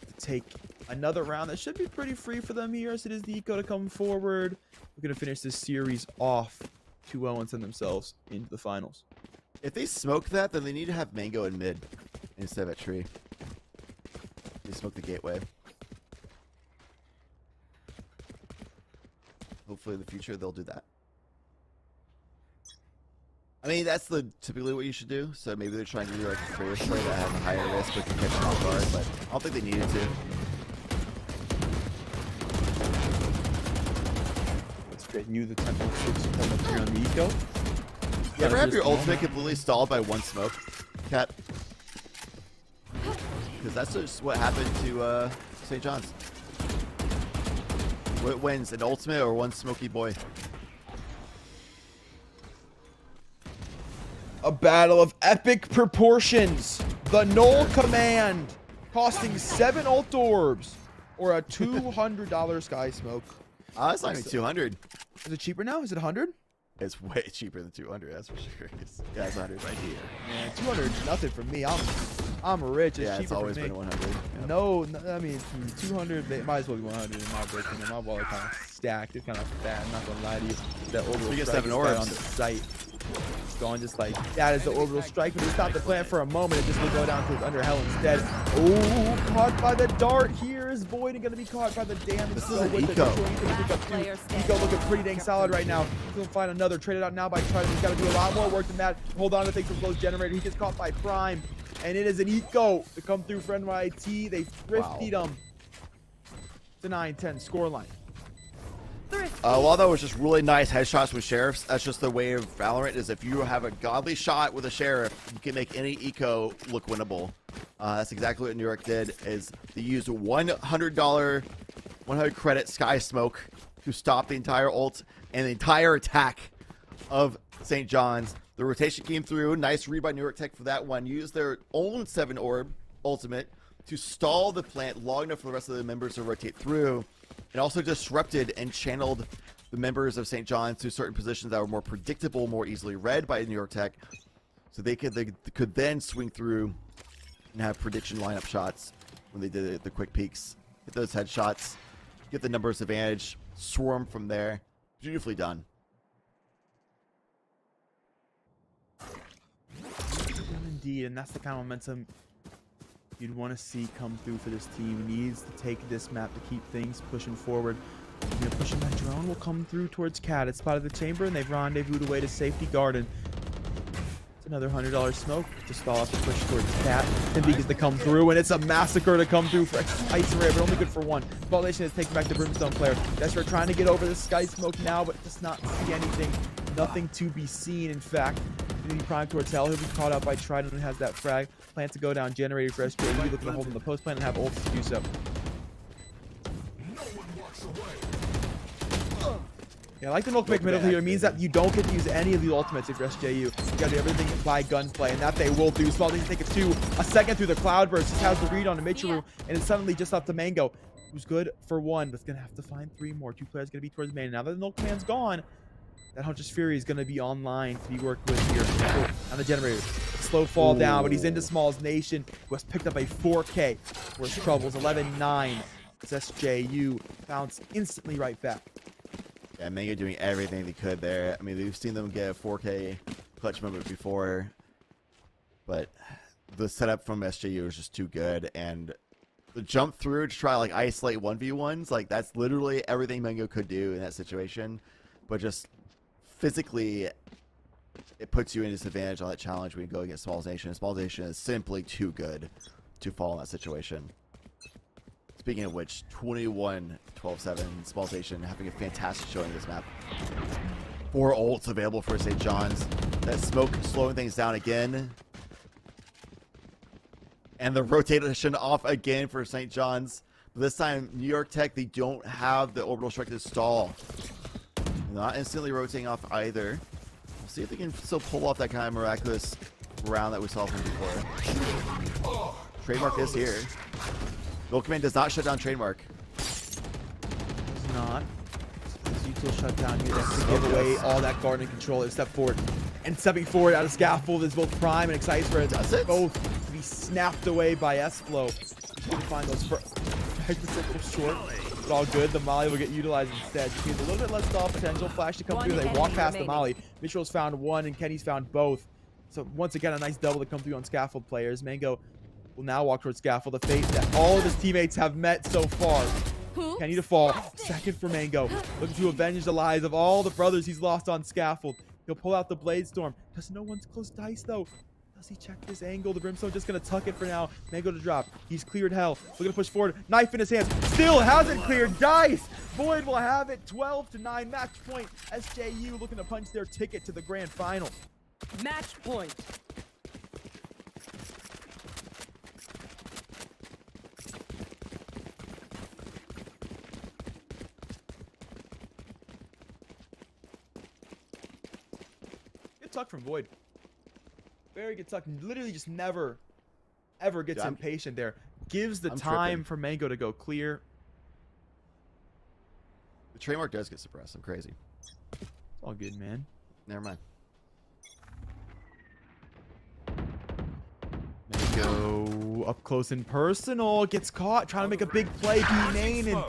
to take another round that should be pretty free for them here, as it is the eco to come forward. We're going to finish this series off 2-0 and send themselves into the finals.
If they smoke that, then they need to have Mango in mid instead of at tree. They smoke the gateway. Hopefully in the future they'll do that. I mean, that's typically what you should do. So maybe they're trying to do like a Freya play that has a higher risk but can catch them off guard, but I don't think they needed to.
Let's get you the tempo 6 coming up here on the eco.
You ever have your ultimate completely stalled by one smoke, Cat? Because that's just what happened to St. John's. What wins, an ultimate or one smoky boy?
A battle of epic proportions. The Null Command, costing 7 ult orbs or a $200 Sky Smoke.
It's not even 200.
Is it cheaper now? Is it 100?
It's way cheaper than 200, that's for sure. Yeah, it's 100 right here.
Man, 200 is nothing for me. I'm rich. It's
yeah,
cheaper
it's always
for me.
been 100. Yep.
No, I mean 200. It might as well be 100 in my book. And my wallet kind of stacked. It's kind of fat. I'm not gonna lie to you. That orbital
get
strike
7
is
orbs
on the site. It's going just like that is the orbital strike. But he stopped the plant for a moment. It just will go down to his under hell instead. Oh, caught by the dart. Here is Boyd and gonna be caught by the damage.
This is an eco.
Eco looking pretty dang solid right now. He's gonna find another. Traded out now by Trident. He's got to do a lot more work than that. Hold on to things from Flow's generator. He gets caught by Prime. And it is an eco to come through for NYT. They thrifted him. It's a 9-10 scoreline.
While that was just really nice headshots with sheriffs, that's just the way of Valorant, is if you have a godly shot with a sheriff, you can make any eco look winnable. That's exactly what New York did, is they used $100 credit Sky Smoke to stop the entire ult and the entire attack of St. John's. The rotation came through. Nice read by New York Tech for that one. Used their own 7 orb ultimate to stall the plant long enough for the rest of the members to rotate through. And also disrupted and channeled the members of St. John's to certain positions that were more predictable, more easily read by New York Tech. So they could then swing through and have prediction lineup shots when they did the quick peeks. Get those headshots, get the numbers advantage, swarm from there. Beautifully done.
Indeed, and that's the kind of momentum you'd want to see come through for this team. He needs to take this map to keep things pushing forward. You know, pushing that drone will come through towards Cat. It's spotted the chamber, and they've rendezvoused away to safety garden. It's another $100 smoke to stall off the push towards Cat. Timby gets to come through, and it's a massacre to come through for Ice Rare, but only good for one. Violation is taking back the Brimstone player. Desper trying to get over the Sky Smoke now, but does not see anything. Nothing to be seen, in fact. He primed towards Hell. He'll be caught up by Trident and has that frag. Plan to go down, generated for SJU, looking to hold in the post plan and have ults to do so. Yeah, I like the no click middle here. It means that you don't get to use any of the ultimates if you're SJU. You gotta do everything by gunplay, and that they will do. Small things take it to a second through the cloudburst. Just has the read on the Michiru, and it's suddenly just up to Mango, who's good for one, but it's gonna have to find 3 more. 2 players gonna be towards main. Now that the no command's gone, that Hunter's Fury is gonna be online to be worked with here. On the generator. Slow fall down, but he's into Small's Nation, who has picked up a 4K for his troubles. 11-9. It's SJU bounce instantly right back.
Yeah, Mango doing everything they could there. I mean, we've seen them get a 4K clutch moment before, but the setup from SJU is just too good, and the jump through to try like isolate 1v1s, like that's literally everything Mango could do in that situation, but just physically it puts you in disadvantage on that challenge when you go against Small's Nation. Small's Nation is simply too good to fall in that situation. Speaking of which, 21-12-7, Small Station having a fantastic showing this map. 4 ults available for St. John's. That smoke slowing things down again. And the rotation off again for St. John's. But this time, New York Tech, they don't have the orbital strike to stall. Not instantly rotating off either. We'll see if they can still pull off that kind of miraculous round that we saw from before. Trademark is here. Gold Command does not shut down Trademark.
Does not. As util shut down here, that's to give away all that garden control. Step forward. And stepping forward out of Scaffold is both Prime and Excite for it. Both to be snapped away by S-Flow. He's going to find those first. Short. But all good. The Molly will get utilized instead. Just needs a little bit less stall potential. Flash to come through. They walk past the Molly. Mitchell's found 1 and Kenny's found both. So once again, a nice double to come through on Scaffold players. Mango will now walk towards Scaffold, the fate that all of his teammates have met so far. Kenny to fall. Second for Mango. Looking to avenge the lives of all the brothers he's lost on Scaffold. He'll pull out the Blade Storm. Does no one's close dice, though. Does he check this angle? The Brimstone just going to tuck it for now. Mango to drop. He's cleared hell. Looking to push forward. Knife in his hands. Still hasn't cleared dice. Void will have it. 12-9. Match point. SJU looking to punch their ticket to the grand final.
Match point.
Tuck from Void. Very good tuck. Literally just never, ever gets impatient there. Gives the time for Mango to go clear.
The Trademark does get suppressed. I'm crazy.
It's all good, man.
Never mind.
Mango up close and personal. Gets caught. Trying to make a big play. B main and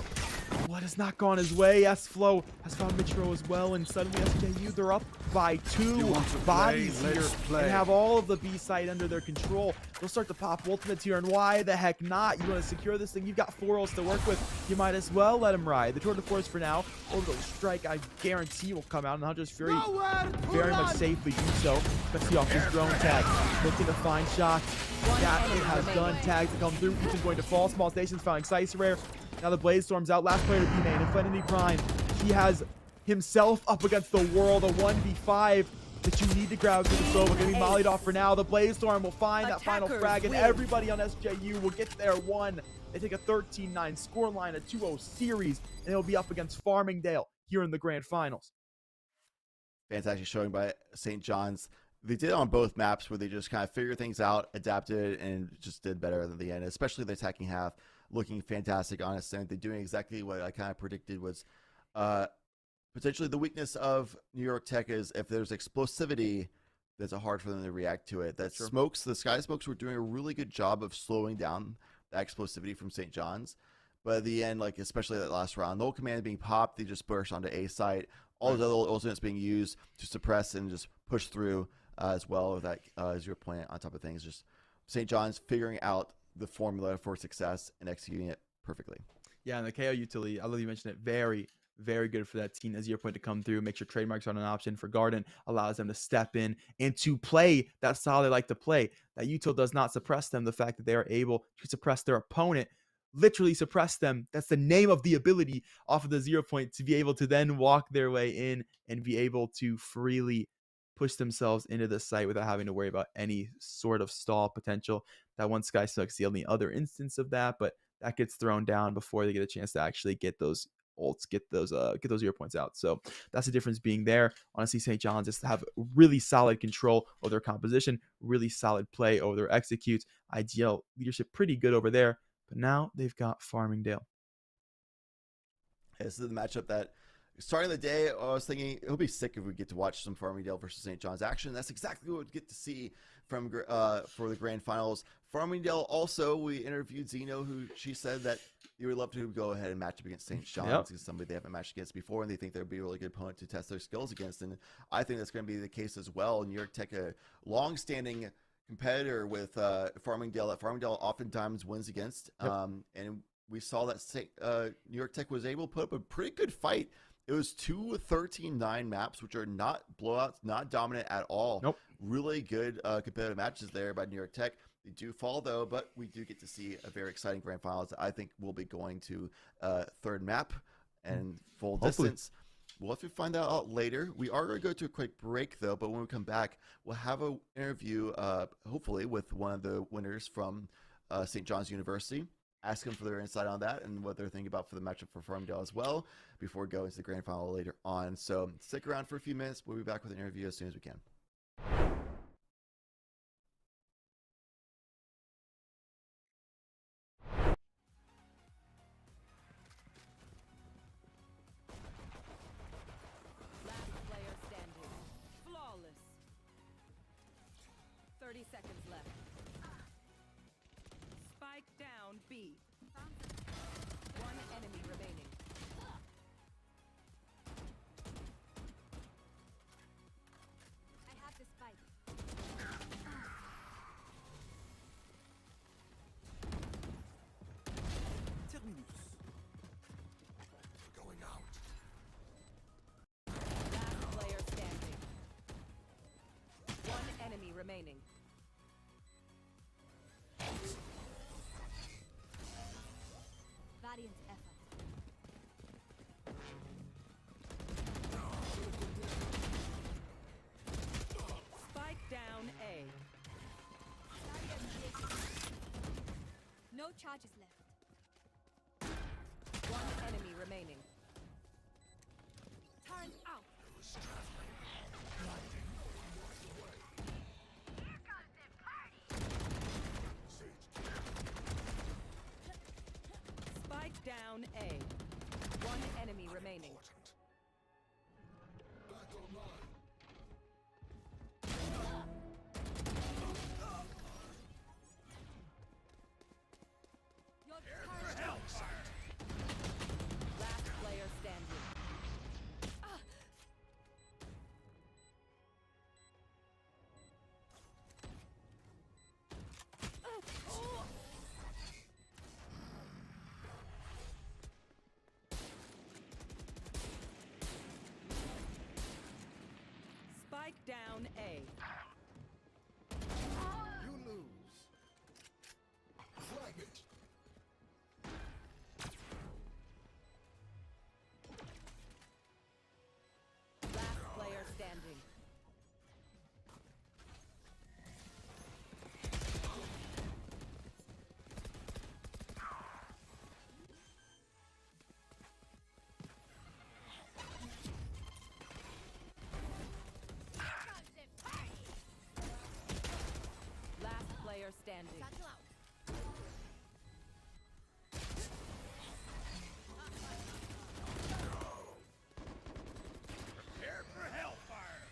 what has not gone his way. S-Flow has found Mitro as well, and suddenly SJU, they're up by 2 bodies here and have all of the B site under their control. They'll start to pop ultimates here, and why the heck not? You want to secure this thing. You've got 4 ults to work with. You might as well let him ride. The Tour de Force for now. Orbital Strike, I guarantee, will come out, and Hunter's Fury very much safely do so, especially off his drone tag. Looking to find shots. That it has done. Tags to come through. Ethan's going to fall. Small Stations found Excite Rare. Now the Blaze Storm's out. Last player to be main. Infinity Prime. He has himself up against the world. A 1v5 that you need to grab through the Sova. Gonna be mollied off for now. The Blaze Storm will find that final frag, and everybody on SJU will get their 1. They take a 13-9 scoreline, a 2-0 series, and they'll be up against Farmingdale here in the grand finals.
Fantastic showing by St. John's. They did it on both maps where they just kind of figured things out, adapted, and just did better than the end, especially the attacking half. Looking fantastic on Ascent. They're doing exactly what I kind of predicted was potentially the weakness of New York Tech is if there's explosivity, that's hard for them to react to it. That smokes, the Sky Smokes were doing a really good job of slowing down that explosivity from St. John's. But at the end, like especially that last round, no command being popped, they just burst onto A site. All those other ultimates being used to suppress and just push through as well with that 0 point on top of things. Just St. John's figuring out the formula for success and executing it perfectly.
Yeah, and the KO utility, I love you mentioned it, very, very good for that team. As 0 point to come through, make sure trademarks are an option for Garden, allows them to step in and to play that style they like to play. That util does not suppress them. The fact that they are able to suppress their opponent, literally suppress them. That's the name of the ability off of the 0 point, to be able to then walk their way in and be able to freely push themselves into the site without having to worry about any sort of stall potential. That one Sky Sucks the only other instance of that, but that gets thrown down before they get a chance to actually get those ults, get those 0 points out. So that's the difference being there. Honestly, St. John's just have really solid control of their composition, really solid play over their executes, ideal leadership, pretty good over there. But now they've got Farmingdale.
This is the matchup that starting the day, I was thinking it'll be sick if we get to watch some Farmingdale versus St. John's action. That's exactly what we'd get to see from for the grand finals. Farmingdale also, we interviewed Zeno, who she said that you would love to go ahead and match up against St. John's because somebody they haven't matched against before, and they think they'd be a really good opponent to test their skills against. And I think that's going to be the case as well. New York Tech, a long-standing competitor with Farmingdale that Farmingdale oftentimes wins against. And we saw that New York Tech was able to put up a pretty good fight. It was 2 13-9 maps, which are not blowouts, not dominant at all.
Nope.
Really good competitive matches there by New York Tech. They do fall, though, but we do get to see a very exciting grand finals that I think will be going to third map and full distance. We'll have to find that out later. We are going to go to a quick break, though, but when we come back, we'll have an interview, hopefully, with one of the winners from St. John's University. Ask them for their insight on that and what they're thinking about for the matchup for Farmingdale as well before going to the grand final later on. So stick around for a few minutes. We'll be back with an interview as soon as we can.
Last player standing. Flawless. 30 seconds left. Spike down B. One enemy remaining.
I have the spike.
Last player standing. One enemy remaining.
Valiant effort.
Spike down A.
No charges left.
One enemy remaining.
Turn out.
Spike down A. One enemy remaining.
Your turn out.
Last player standing. Spike down A.
You lose. Flag it.
Last player standing. Last player standing.
Satchel out.
Prepare for hellfire.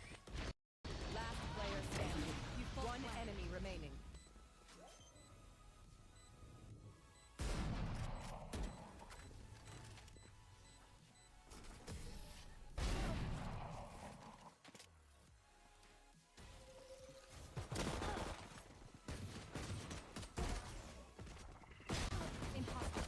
Last player standing. One enemy remaining.
Impossible.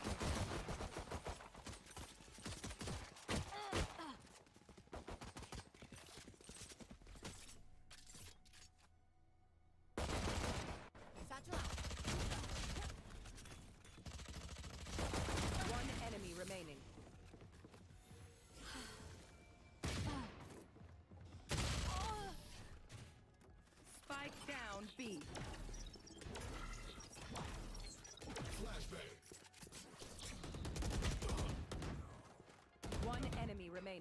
Satchel out.
One enemy remaining. Spike down B.
Flashbang.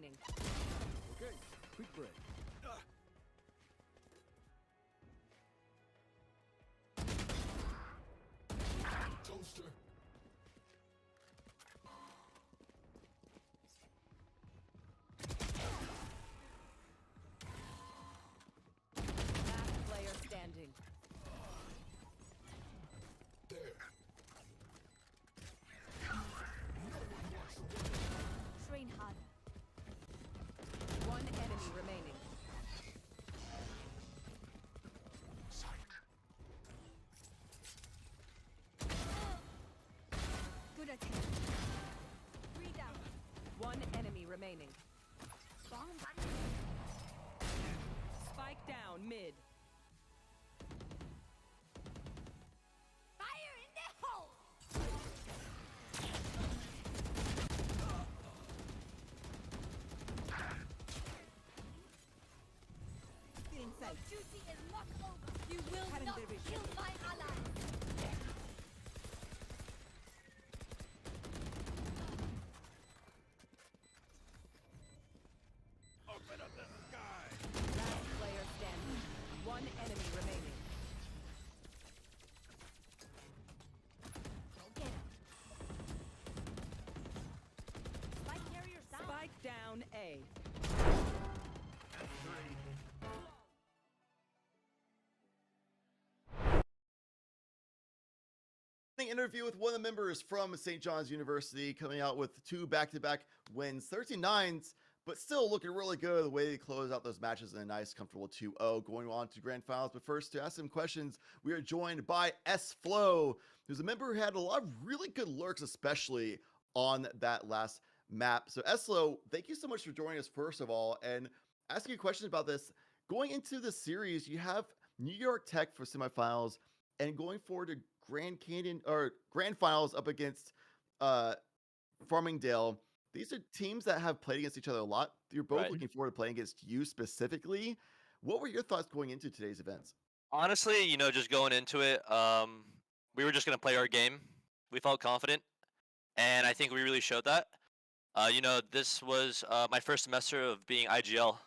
remaining.
Okay, quick break. Toaster.
Last player standing.
There.
Train harder.
One enemy remaining.
Good attempt. 3 down.
One enemy remaining.
Bomb.
Spike down mid.
Fire in the hole.
Inside.
Duty is not over. You will not kill my ally.
Open up the sky.
Last player standing. One enemy remaining.
Go get him. Spike carrier down.
Spike down A.
Interview with one of the members from St. John's University, coming out with 2 back-to-back wins, 13-9s, but still looking really good the way they close out those matches in a nice, comfortable 2-0, going on to grand finals. But first, to ask some questions, we are joined by S-Flow, who's a member who had a lot of really good lurks, especially on that last map. So S-Flow, thank you so much for joining us, first of all, and asking you questions about this. Going into the series, you have New York Tech for semifinals, and going forward to Grand Canyon or grand finals up against Farmingdale. These are teams that have played against each other a lot. You're both
Right.
looking forward to playing against you specifically. What were your thoughts going into today's events?
Honestly, just going into it, we were just gonna play our game. We felt confident, and I think we really showed that. This was my first semester of being IGL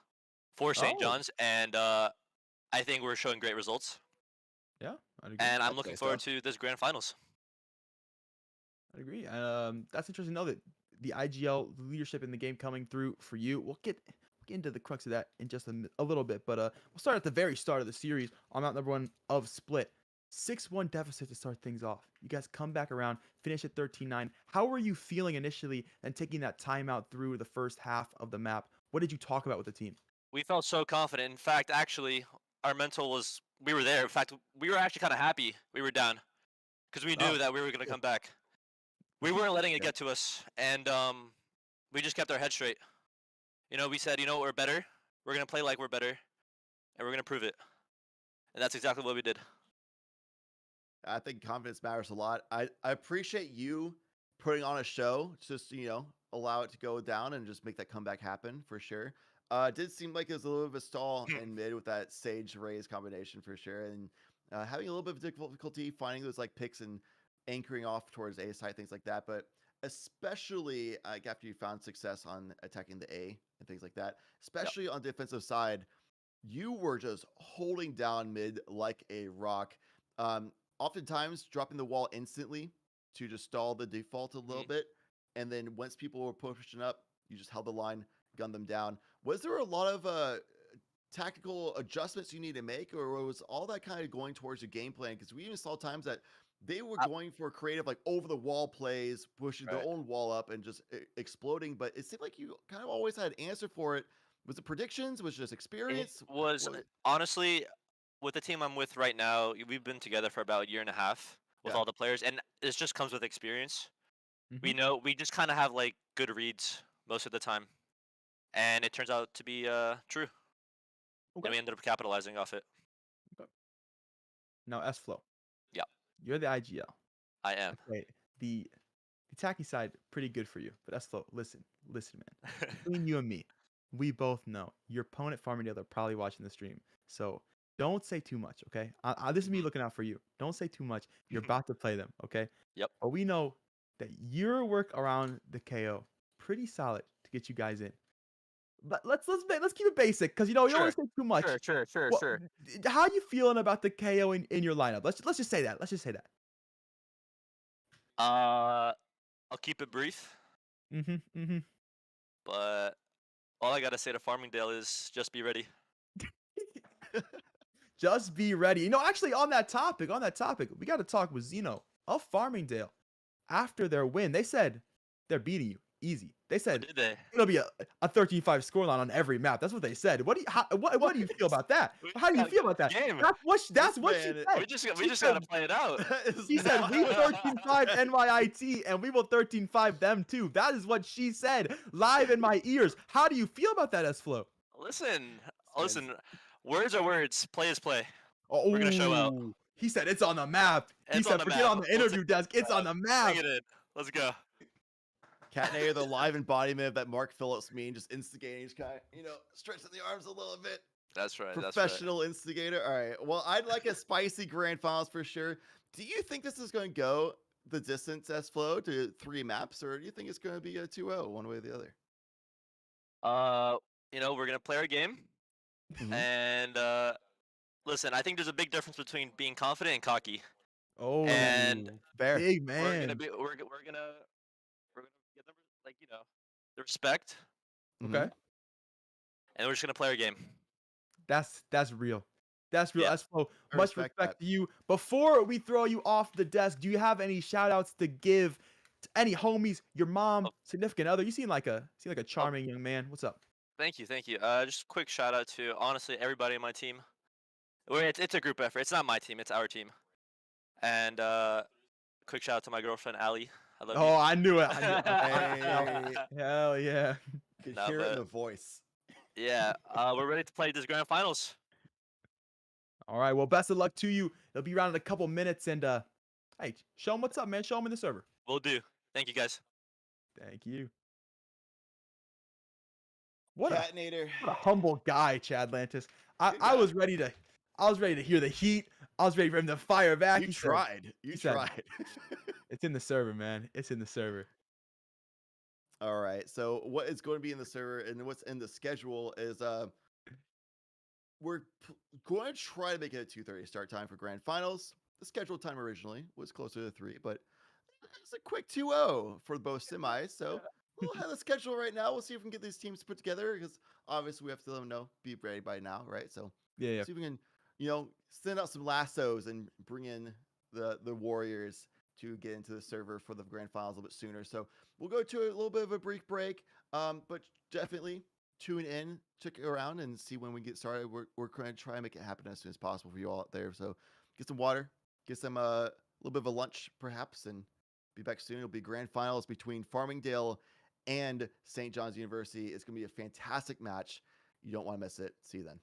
for St.
Oh.
John's, and I think we're showing great results.
Yeah, I'd agree.
And I'm
That's
looking
great
forward
stuff.
to this grand finals.
I'd agree. That's interesting to know that the IGL leadership in the game coming through for you. We'll get into the crux of that in just a little bit, but we'll start at the very start of the series on map number 1 of Split. 6-1 deficit to start things off. You guys come back around, finish at 13-9. How were you feeling initially and taking that timeout through the first half of the map? What did you talk about with the team?
We felt so confident. In fact, actually, our mental was we were there. In fact, we were actually kind of happy we were down because we knew
Oh,
that we were going to
cool.
come back. We weren't letting it
Yeah.
get to us, and we just kept our head straight. We said, we're better. We're going to play like we're better, and we're going to prove it. And that's exactly what we did.
I think confidence matters a lot. I appreciate you putting on a show, just allow it to go down and just make that comeback happen for sure. It did seem like it was a little bit of a stall in mid with that Sage Raze combination for sure, and having a little bit of difficulty finding those like picks and anchoring off towards A side, things like that. But especially after you found success on attacking the A and things like that, especially on the defensive side, you were just holding down mid like a rock. Oftentimes dropping the wall instantly to just stall the default a little bit, and then once people were pushing up, you just held the line, gunned them down. Was there a lot of tactical adjustments you need to make, or was all that kind of going towards your game plan? Because we even saw times that they were going for creative, like over the wall plays, pushing their
Right.
own wall up and just exploding. But it seemed like you kind of always had an answer for it. Was it predictions? Was it just experience?
It was
What-
honestly with the team I'm with right now. We've been together for about a year and a half with
Yeah.
all the players, and this just comes with experience. We
Mhm.
know we just kind of have like good reads most of the time, and it turns out to be true.
Okay.
And we ended up capitalizing off it.
Now S-Flow.
Yeah.
You're the IGL.
I am.
Okay. The tacky side, pretty good for you. But S-Flow, listen, man. Between you and me, we both know your opponent Farmingdale are probably watching the stream. So don't say too much, okay? This is me looking out for you. Don't say too much. You're about to play them, okay?
Yep.
But we know that your work around the KO pretty solid to get you guys in. But let's keep it basic because you know you always say too much.
Sure.
How you feeling about the KO in your lineup? Let's just say that. Let's just say that.
I'll keep it brief,
Mm-hmm.
but all I gotta say to Farmingdale is just be ready.
Just be ready. You know, actually, on that topic, we got to talk with Zeno of Farmingdale after their win. They said they're beating you easy. They said
Did they?
it'll be a 13-5 scoreline on every map. That's what they said. What do you feel about that? How do you feel about that?
Game.
That's what she said.
We just gotta play it out.
She said we 13-5 NYIT and we will 13-5 them too. That is what she said live in my ears. How do you feel about that, S-Flow?
Listen. Words are words. Play is play.
Oh,
we're gonna show out.
He said it's on the map. He said forget on the interview desk. It's on the map.
Bring it in. Let's go.
Catnator, the live embodiment of that Mark Phillips meme, just instigating, just kind of, stretching the arms a little bit.
That's right.
Professional instigator. All right. Well, I'd like a spicy grand finals for sure. Do you think this is going to go the distance S-Flow to 3 maps, or do you think it's going to be a 2-0 one way or the other?
We're gonna play our game, and listen. I think there's a big difference between being confident and cocky.
Oh,
and
big man.
We're gonna get them the respect.
Okay.
And we're just gonna play our game.
That's real. That's real.
Yeah.
S-Flow, much respect to you. Before we throw you off the desk, do you have any shout outs to give to any homies, your mom, significant other? You seem like a charming young man. What's up?
Thank you. Just a quick shout out to honestly everybody on my team. It's a group effort. It's not my team. It's our team. And quick shout out to my girlfriend Allie. I love you.
Oh, I knew it.
Hey.
Hell yeah.
Could hear it in the voice.
Yeah, we're ready to play this grand finals.
All right. Well, best of luck to you. It'll be around in a couple minutes. And hey, show them what's up, man. Show them in the server.
Will do. Thank you, guys.
Thank you. What
Catnator.
What a humble guy, Chad Lantis. I was ready to hear the heat. I was ready for him to fire back.
You tried. You tried.
It's in the server, man. It's in the server.
All right. So what is going to be in the server and what's in the schedule is we're going to try to make it a 2:30 start time for grand finals. The scheduled time originally was closer to 3, but it's a quick 2-0 for both semis. So we'll have the schedule right now. We'll see if we can get these teams put together because obviously we have to let them know, be ready by now, right? So
yeah.
see if we can, send out some lassos and bring in the Warriors to get into the server for the grand finals a little bit sooner. So we'll go to a little bit of a brief break, but definitely tune in, check around, and see when we get started. We're going to try and make it happen as soon as possible for you all out there. So get some water, get some a little bit of a lunch perhaps, and be back soon. It'll be grand finals between Farmingdale and St. John's University. It's going to be a fantastic match. You don't want to miss it. See you then.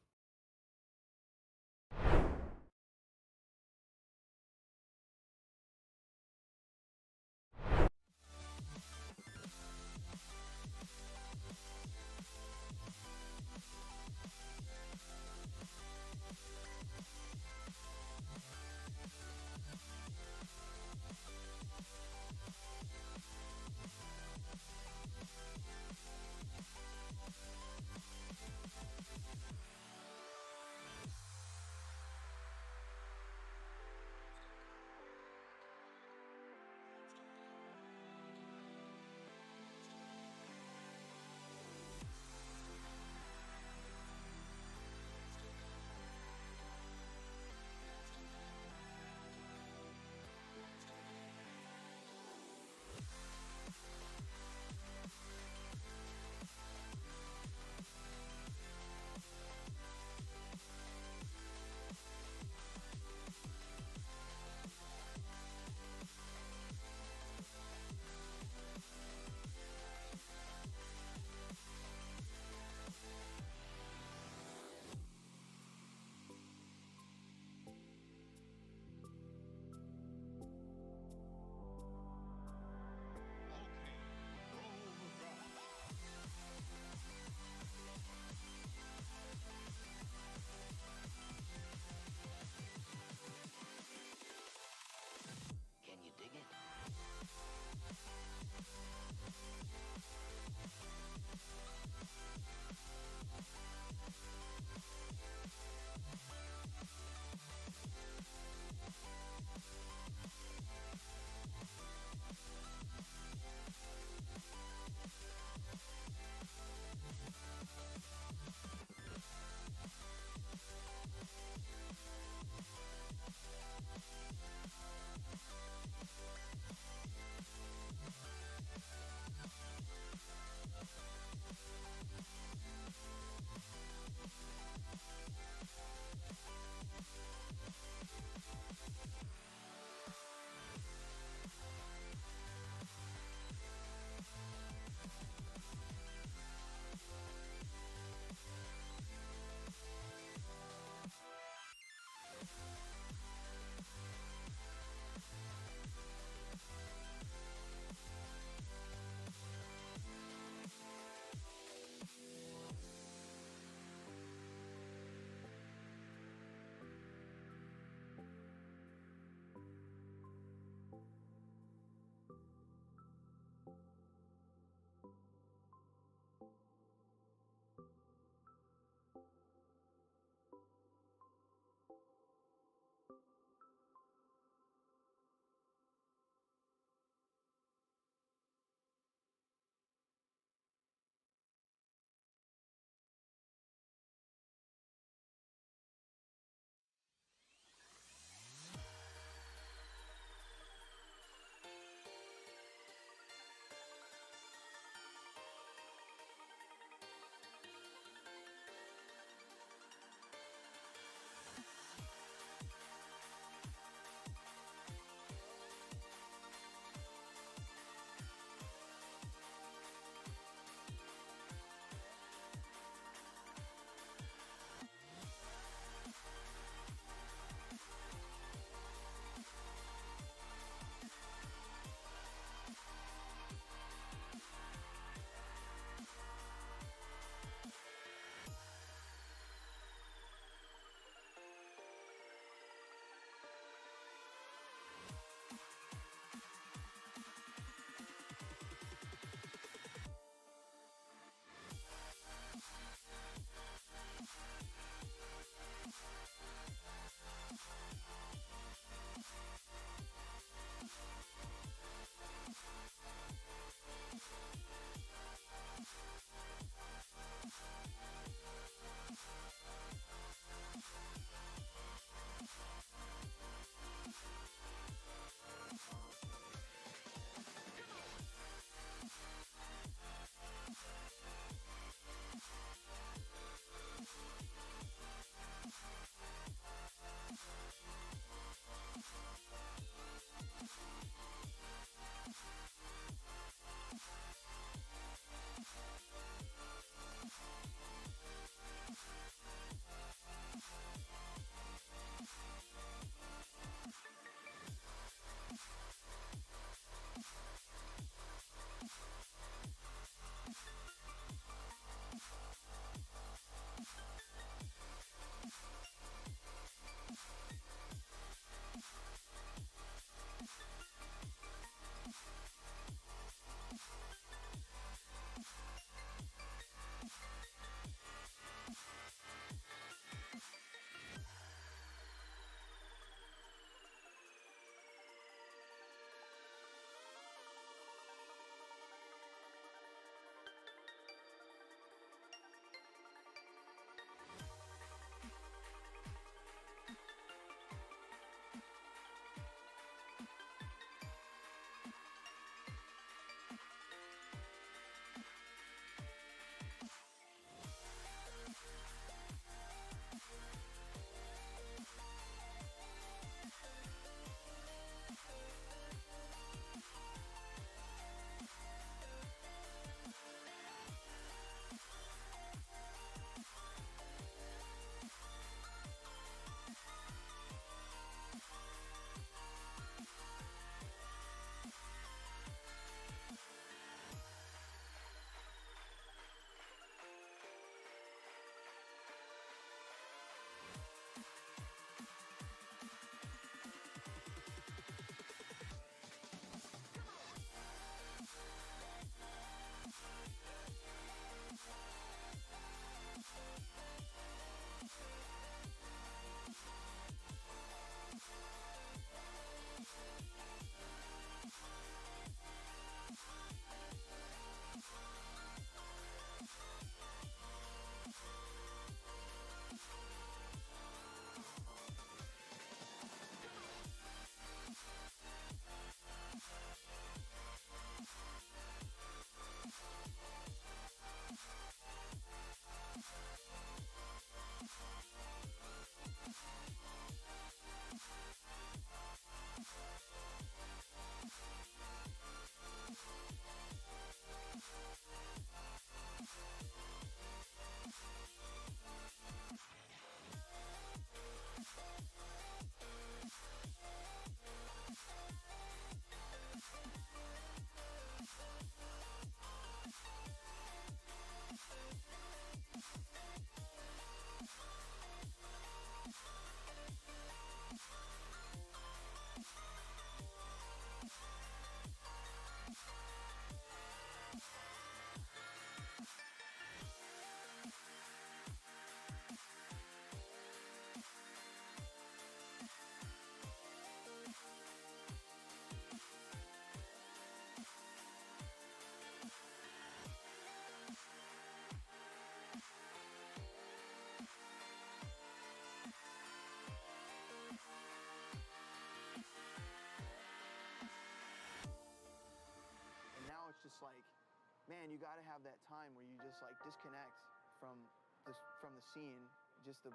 man, you got to have that time where you just like disconnect from the scene, just the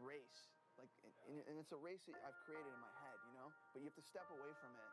race. Like, and it's a race that I've created in my head, you know. But you have to step away from it.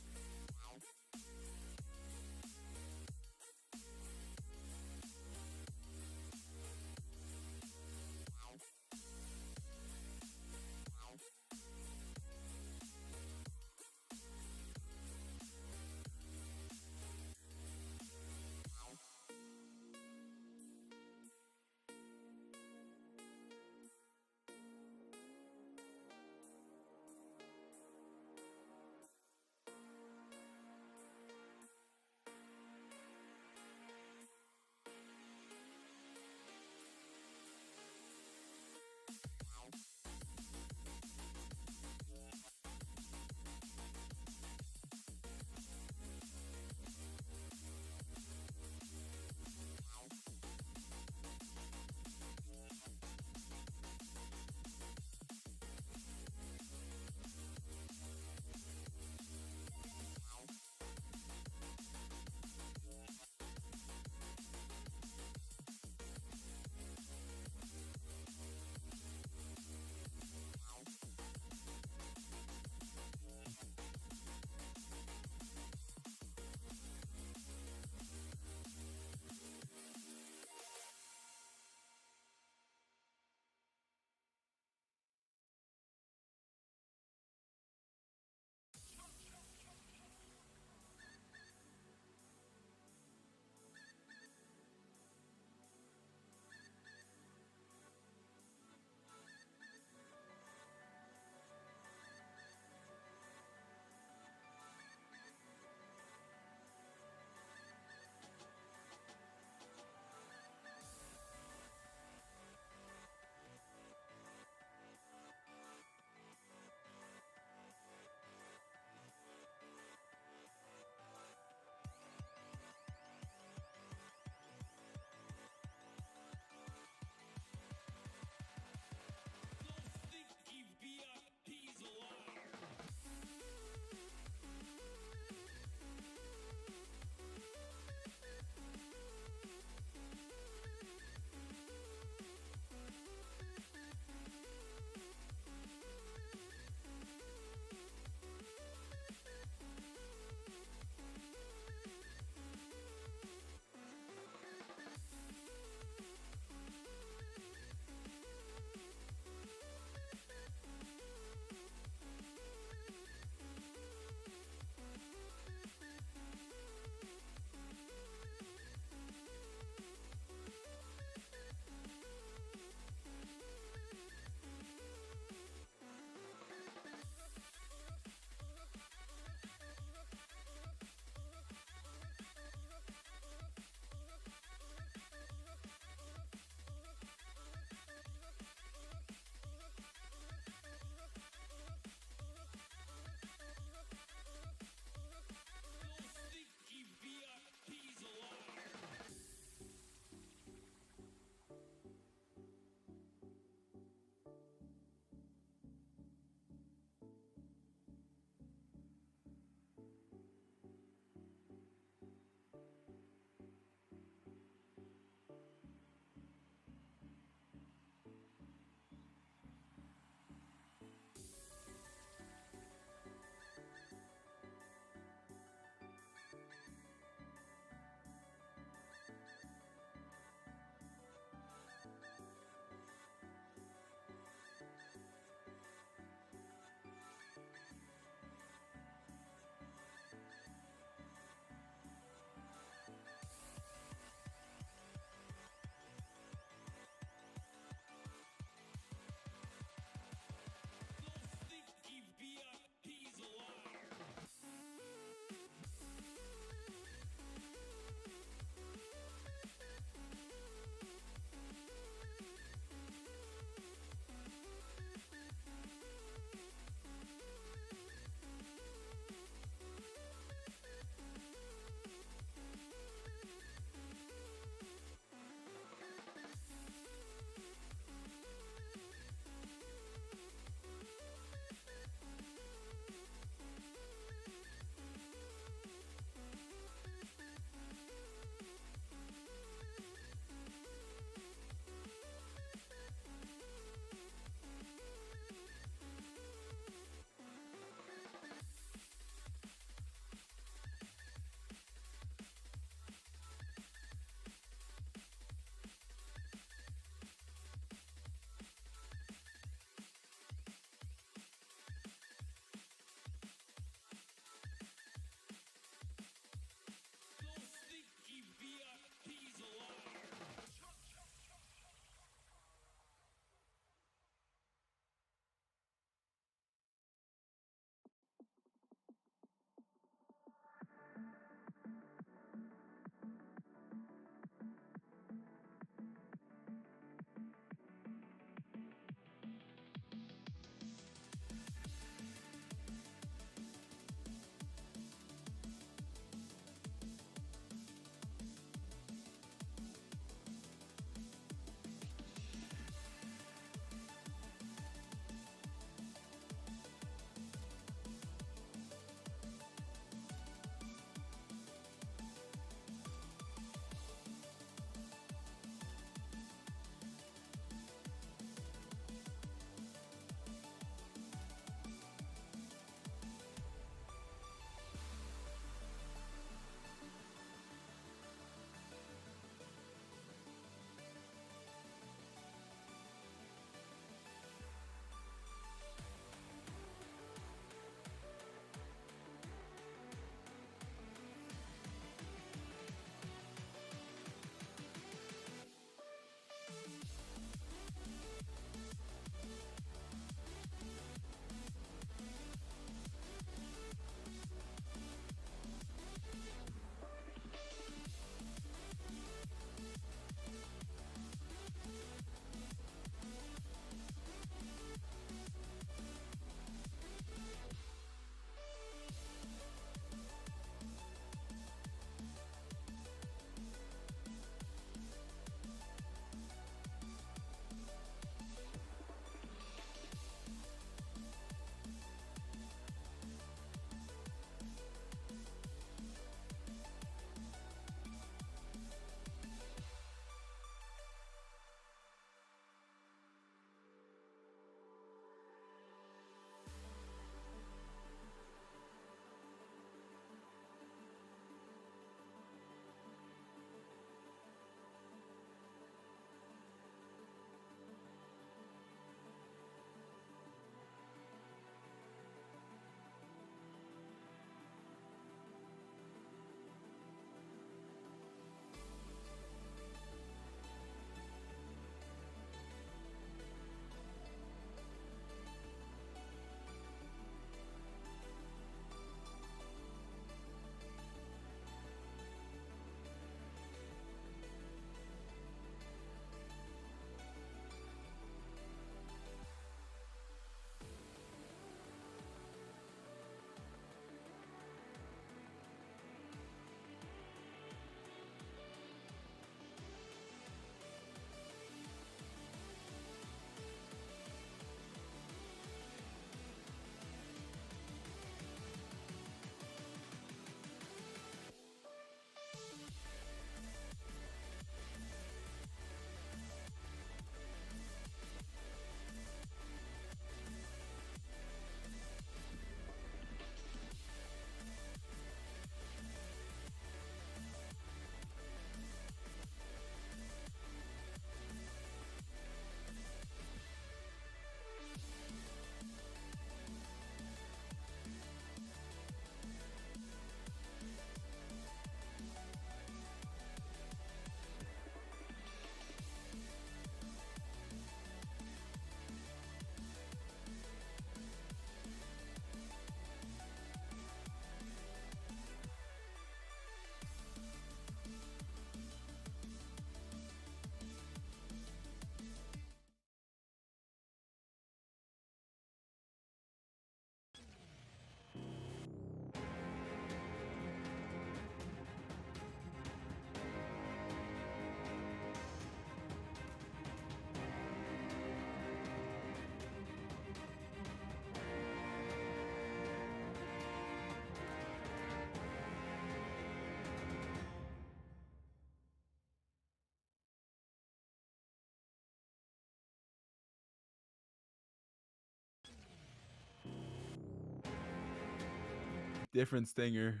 Different stinger.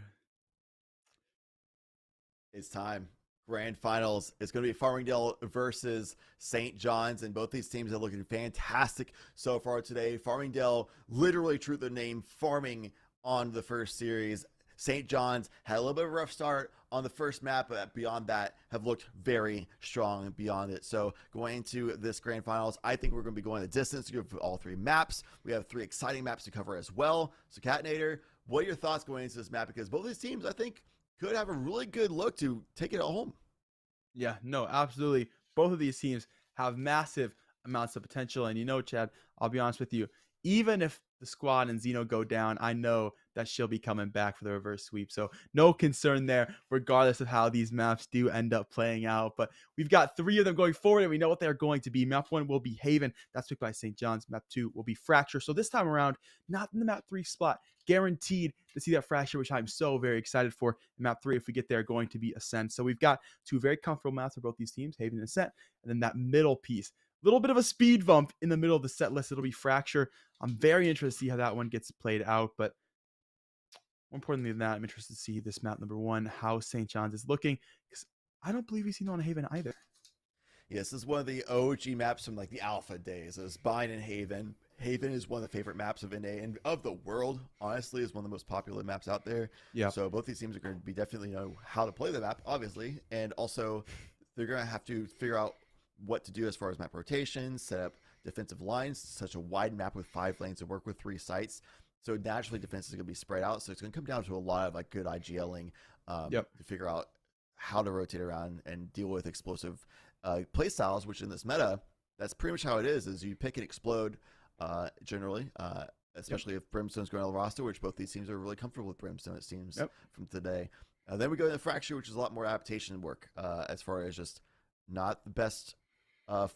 It's time. Grand finals. It's going to be Farmingdale versus St. John's, and both these teams are looking fantastic so far today. Farmingdale literally true to their name, farming on the first series. St. John's had a little bit of a rough start on the first map, but beyond that have looked very strong beyond it. So going into this grand finals, I think we're going to be going the distance to go all three maps. We have three exciting maps to cover as well. So Catnator, what are your thoughts going into this map? Because both these teams, I think, could have a really good look to take it home.
Yeah, no, absolutely. Both of these teams have massive amounts of potential. And you know, Chad, I'll be honest with you, even if the squad and Xeno go down, I know that she'll be coming back for the reverse sweep. So no concern there, regardless of how these maps do end up playing out. But we've got three of them going forward, and we know what they're going to be. Map 1 will be Haven. That's picked by St. John's. Map 2 will be Fracture. So this time around, not in the map 3 spot. Guaranteed to see that Fracture, which I'm so very excited for. In map 3, if we get there, going to be Ascent. So we've got two very comfortable maps for both these teams, Haven and Ascent. And then that middle piece, little bit of a speed bump in the middle of the set list. It'll be Fracture. I'm very interested to see how that one gets played out. But more importantly than that, I'm interested to see this map number 1, how St. John's is looking, because I don't believe we've seen it on Haven either.
Yes, this is one of the OG maps from like the alpha days. It was Bind and Haven. Haven is one of the favorite maps of NA and of the world. Honestly, is one of the most popular maps out there.
Yeah.
So both these teams are going to be definitely know how to play the map, obviously, and also they're going to have to figure out what to do as far as map rotations, set up defensive lines. It's such a wide map with 5 lanes to work with 3 sites. So naturally, defense is going to be spread out. So it's going to come down to a lot of like good IGLing to figure out how to rotate around and deal with explosive play styles. Which in this meta, that's pretty much how it is you pick and explode generally, especially if Brimstone's going on the roster, which both these teams are really comfortable with Brimstone, it seems, from today. Then we go into Fracture, which is a lot more adaptation work as far as just not the best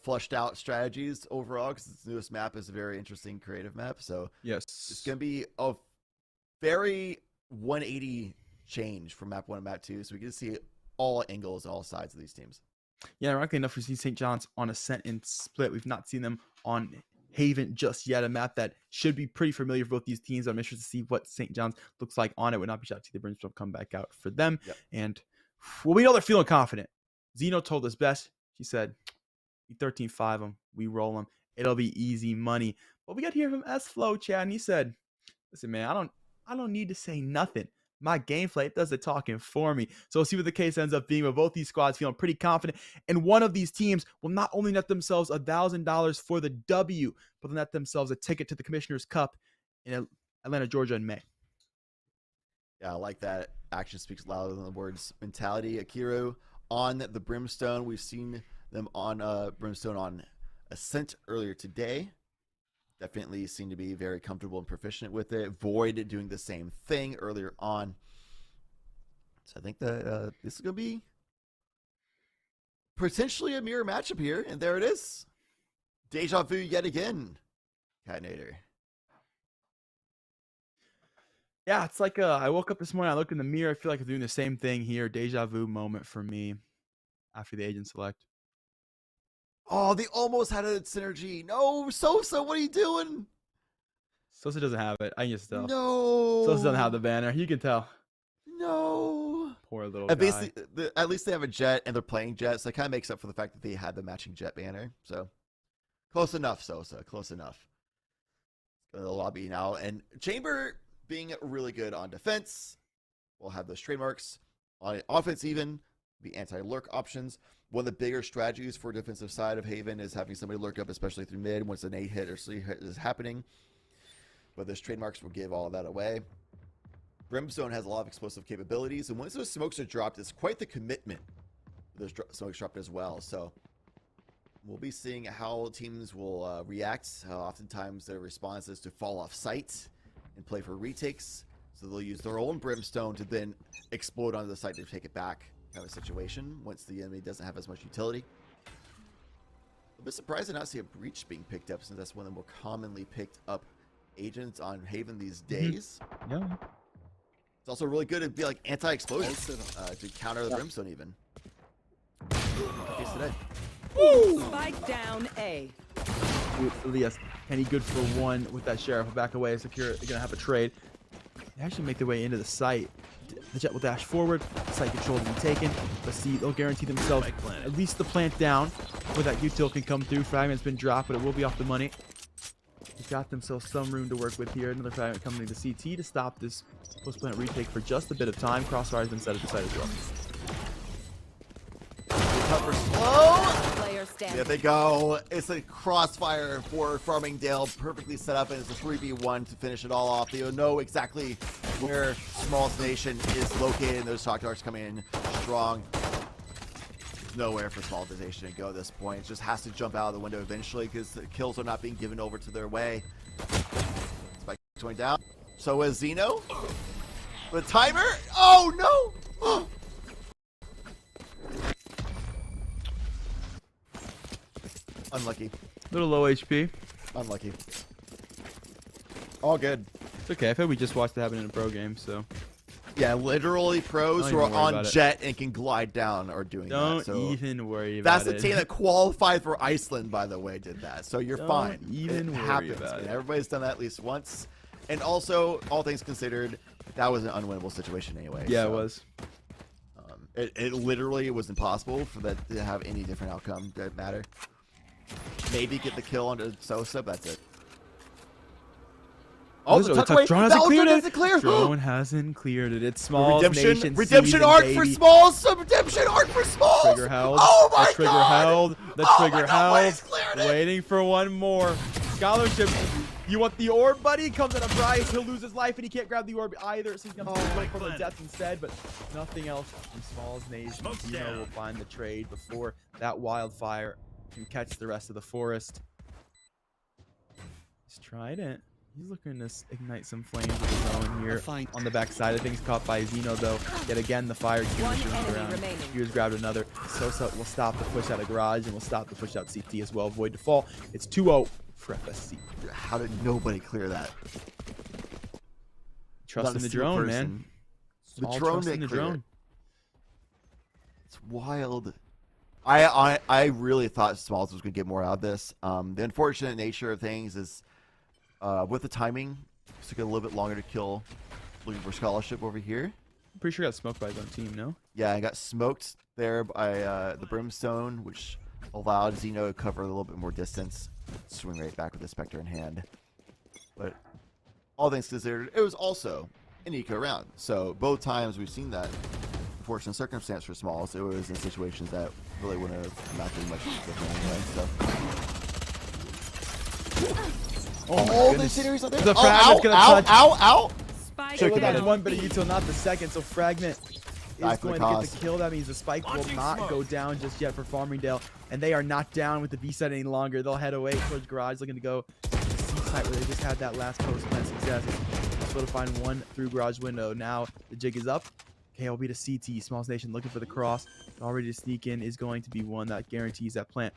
flushed out strategies overall, because this newest map is a very interesting creative map. So
yes,
it's going to be a very 180 change from map 1 to map 2. So we get to see all angles and all sides of these teams.
Yeah, ironically enough, we've seen St. John's on Ascent and Split. We've not seen them on Haven just yet, a map that should be pretty familiar for both these teams. I'm interested to see what St. John's looks like on it. Would not be shocked to see the Brimstone come back out for them. And well, we know they're feeling confident. Xeno told us best. She said, we 13-5 them, we roll them, it'll be easy money. But we got to hear from S-Flow, Chad, and he said, listen, man, I don't need to say nothing. My gameplay does the talking for me. So we'll see what the case ends up being. But both these squads feeling pretty confident. And one of these teams will not only net themselves $1,000 for the W, but they'll net themselves a ticket to the Commissioner's Cup in Atlanta, Georgia in May.
Yeah, I like that. Action speaks louder than the words. Mentality. Akiru on the Brimstone. We've seen them on Brimstone on Ascent earlier today. Definitely seem to be very comfortable and proficient with it. Void doing the same thing earlier on. So I think that this is going to be potentially a mirror matchup here. And there it is. Deja vu yet again. Catnator.
Yeah, it's like I woke up this morning, I looked in the mirror, I feel like I'm doing the same thing here. Deja vu moment for me after the agent select.
Oh, they almost had a synergy. No, Sosa, what are you doing?
Sosa doesn't have it. I can just tell.
No.
Sosa doesn't have the banner. You can tell.
No.
Poor little
guy.
Basically,
at least they have a jet and they're playing jet, so it kind of makes up for the fact that they had the matching jet banner. So close enough, Sosa. Close enough. Go to the lobby now. And Chamber being really good on defense. We'll have those trademarks. On offense even, the anti-lurk options. One of the bigger strategies for defensive side of Haven is having somebody lurk up, especially through mid, once an 8 hit or 3 hit is happening. But those trademarks will give all of that away. Brimstone has a lot of explosive capabilities, and once those smokes are dropped, it's quite the commitment. Those smokes dropped as well. So we'll be seeing how teams will react. Oftentimes their response is to fall off site and play for retakes. So they'll use their own Brimstone to then explode onto the site to take it back. Kind of a situation once the enemy doesn't have as much utility. A bit surprised to not see a breach being picked up, since that's one of the more commonly picked up agents on Haven these days.
Yeah.
It's also really good to be like anti-explosion to counter the Brimstone even. Case today.
Spike down A.
Elias, Penny good for 1 with that Sheriff. Back away, Secure gonna have a trade. They actually make their way into the site. The Jet will dash forward. Site control will be taken. Let's see. They'll guarantee themselves at least the plant down where that util can come through. Fragment's been dropped, but it will be off the money. They've got themselves some room to work with here. Another fragment coming to the CT to stop this post-plant retake for just a bit of time. Crossfire has been set at the site as well.
Cover slow.
Player standing.
There they go. It's a crossfire for Farmingdale, perfectly set up, and it's a 3v1 to finish it all off. They'll know exactly where Smalls Nation is located, and those shock darts coming in strong. There's nowhere for Smalls Nation to go at this point. It just has to jump out of the window eventually because the kills are not being given over to their way. Spike going down. So is Zeno. The timer. Oh no! Unlucky.
Little low HP.
Unlucky. All good.
It's okay. I feel we just watched it happen in a pro game, so.
Yeah, literally pros
Don't
who are
even worry
on
about
Jet and can glide down are doing
Don't
that. So
even worry about
that's
it.
the team that qualified for Iceland, by the way, did that. So you're
Don't
fine.
even
it
worry
happens.
about
Man.
it.
Everybody's done that at least once. And also, all things considered, that was an unwinnable situation anyway.
Yeah,
so,
it was.
It literally was impossible for that to have any different outcome that matter. Maybe get the kill onto Sosa, but that's it. Oh, the tuck away.
Drone hasn't cleared it.
Clear.
Drone hasn't cleared it. It's Smalls Nation.
Redemption arc for Smalls. Some redemption arc for Smalls.
Trigger held.
Oh my
the trigger
god.
held. The trigger held. Waiting for one more. Scholarship. You want the orb, buddy? Comes at a price. He'll lose his life, and he can't grab the orb either. So he's going to go for the death instead, but nothing else from Smalls Nation. Zeno will find the trade before that wildfire can catch the rest of the forest. He's tried it. He's looking to ignite some flames with his own here on the back side of things. Caught by Zeno, though. Yet again, the fire cube is around. Here's grabbed another. Sosa will stop the push out of Garage and will stop the push out CT as well. Avoid to fall. It's 2-0 for FSC.
How did nobody clear that?
Trust in the drone, man.
The
All
drone
trust in the drone.
It's wild. I really thought Smalls was going to get more out of this. The unfortunate nature of things is with the timing, it took a little bit longer to kill. Looking for scholarship over here.
I'm pretty sure he got smoked by his own team, no?
Yeah, I got smoked there by the Brimstone, which allowed Zeno to cover a little bit more distance. Swing right back with the Spectre in hand. But all things considered, it was also an eco round. So both times we've seen that fortunate circumstance for Smalls, it was in situations that really wouldn't have not been much different anyway. So.
Oh,
the incendiaries out there.
The fragment's gonna touch.
Ow!
Check it out. One bit of util, not the second. So fragment
Die
is
for the
going to get
cause.
the kill. That means the spike will not go down just yet for Farmingdale, and they are not down with the V set any longer. They'll head away towards Garage, looking to go to the C site where they just had that last post plant success. Just able to find one through Garage window. Now the jig is up. KLB to CT. Smalls Nation looking for the cross. Already to sneak in is going to be one that guarantees that plant.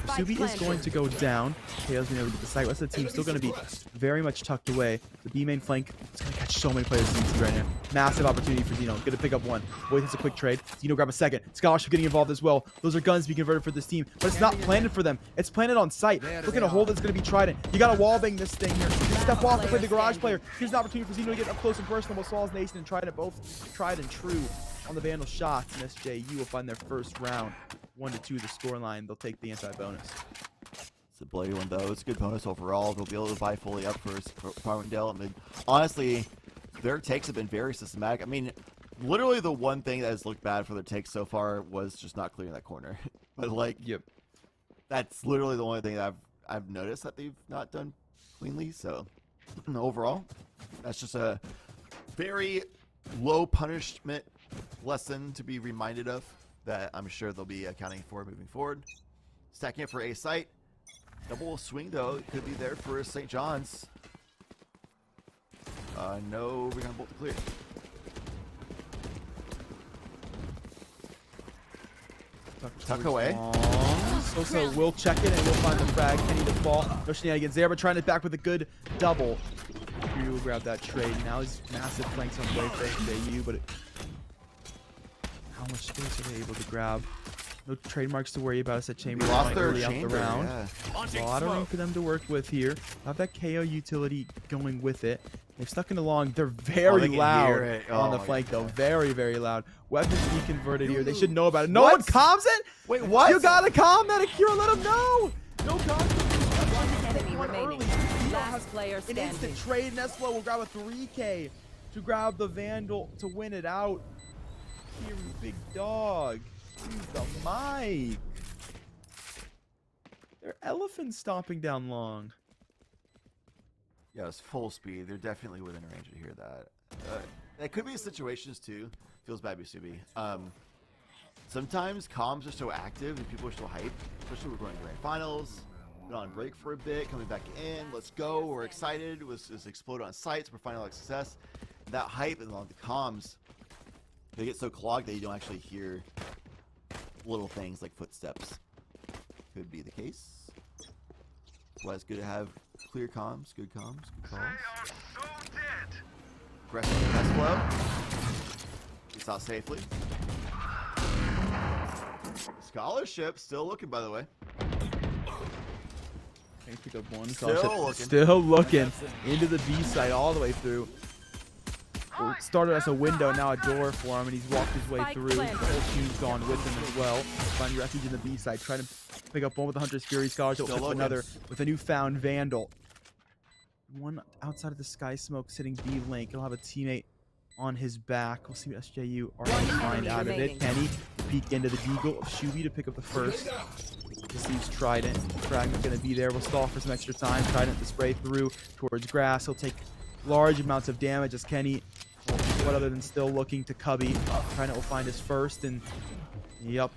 Subi is going to go down. KO's been able to get the site. Rest of the team still going to be very much tucked away. The B main flank is going to catch so many players in CT right now. Massive opportunity for Zeno. Going to pick up one. Boy, it's a quick trade. Zeno grab a second. Scholarship getting involved as well. Those are guns being converted for this team, but it's not planted for them. It's planted on site. Look at a hole that's going to be Trident. You got to wall bang this thing here. Step off to play the Garage player. Here's an opportunity for Zeno to get up close and personal with Smalls Nation and Trident both tried and true on the Vandal shots. And SJU will find their first round. 1-2 the scoreline. They'll take the anti-bonus.
It's a bloody one, though. It's a good bonus overall. They'll be able to buy fully up for Farmingdale. I mean, honestly, their takes have been very systematic. I mean, literally the one thing that has looked bad for their takes so far was just not clearing that corner. But, like, that's literally the only thing that I've noticed that they've not done cleanly. So, overall, that's just a very low punishment lesson to be reminded of that I'm sure they'll be accounting for moving forward. Stacking it for a site. Double swing, though. It could be there for St. John's. No, we're going to bolt to clear. Tuck away.
Sosa will check it and we'll find the frag. Kenny to fall. No shenanigans there, but trying it back with a good double. Fury will grab that trade. Now he's massive flanks on the way for JU, but how much space are they able to grab? No trademarks to worry about. It's at chamber.
We lost their
early
chamber,
out the round.
yeah.
A lot of room for them to work with here. Have that KO utility going with it. They've stuck in the long. They're very
they can
loud
hear it.
on
Oh
the
my
flank, though.
God.
Very, very loud. Weapons deconverted here. They should know about it. No
What?
one comms it?
Wait, what?
You gotta comm that, Akira. Let him know. No comms.
One enemy remaining. Last player
An
standing.
instant trade. Neslo will grab a 3K to grab the Vandal to win it out. Here, big dog. Use the mic. They're elephants stomping down long.
Yes, full speed. They're definitely within range to hear that. It could be situations too. Feels bad, Subi. Sometimes comms are so active and people are so hyped, especially we're going to grand finals. Been on break for a bit, coming back in. Let's go. We're excited. Let's explode on sites. We're finding a lot of success. That hype and on the comms, they get so clogged that you don't actually hear little things like footsteps. Could be the case. That's why it's good to have clear comms, good calls. Aggressive test flow. Gets out safely. Scholarship still looking, by the way.
Can pick up one.
Still
looking into the B side all the way through. Well, it started as a window, now a door for him, and he's walked his way through. The whole team's gone with him as well. Finding refuge in the B side, trying to pick up one with the Hunter's Fury Scholarship, pick up another with a newfound Vandal. One outside of the sky smoke sitting B link. He'll have a teammate on his back. We'll see what SJU are going to find out of it. Kenny peek into the deagle of Shuby to pick up the first. Receives Trident. Fragment going to be there. We'll stall for some extra time. Trident to spray through towards grass. He'll take large amounts of damage as Kenny, what other than still looking to Cubby. Trident will find his first, and yep.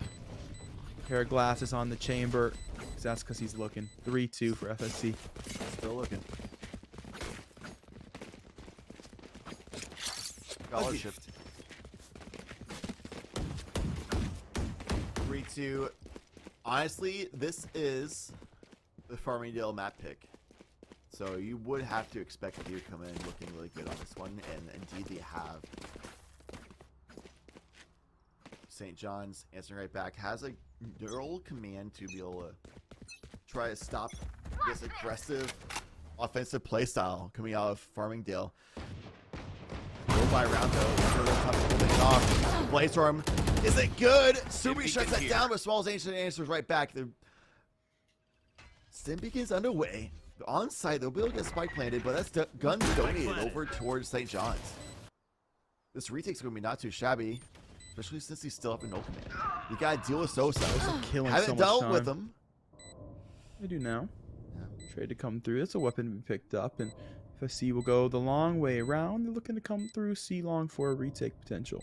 Pair of glasses on the chamber. That's because he's looking. 3-2 for FSC.
Still looking. Scholarship. 3-2. Honestly, this is the Farmingdale map pick. So you would have to expect Deer come in looking really good on this one, and indeed they have. St. John's answering right back has a neural command to be able to try to stop this aggressive offensive playstyle coming out of Farmingdale. Go by round though. Off. Blazestorm isn't good. Subi shuts that down, but Small's ancient answers right back. The Sim begins underway. On site, they'll be able to get spike planted, but that's guns donated over towards St. John's. This retake's going to be not too shabby, especially since he's still up in no command. You got to deal with Sosa. Haven't dealt with him.
They do now. Yeah. Trade to come through. That's a weapon to be picked up, and FSC will go the long way around. They're looking to come through C long for a retake potential.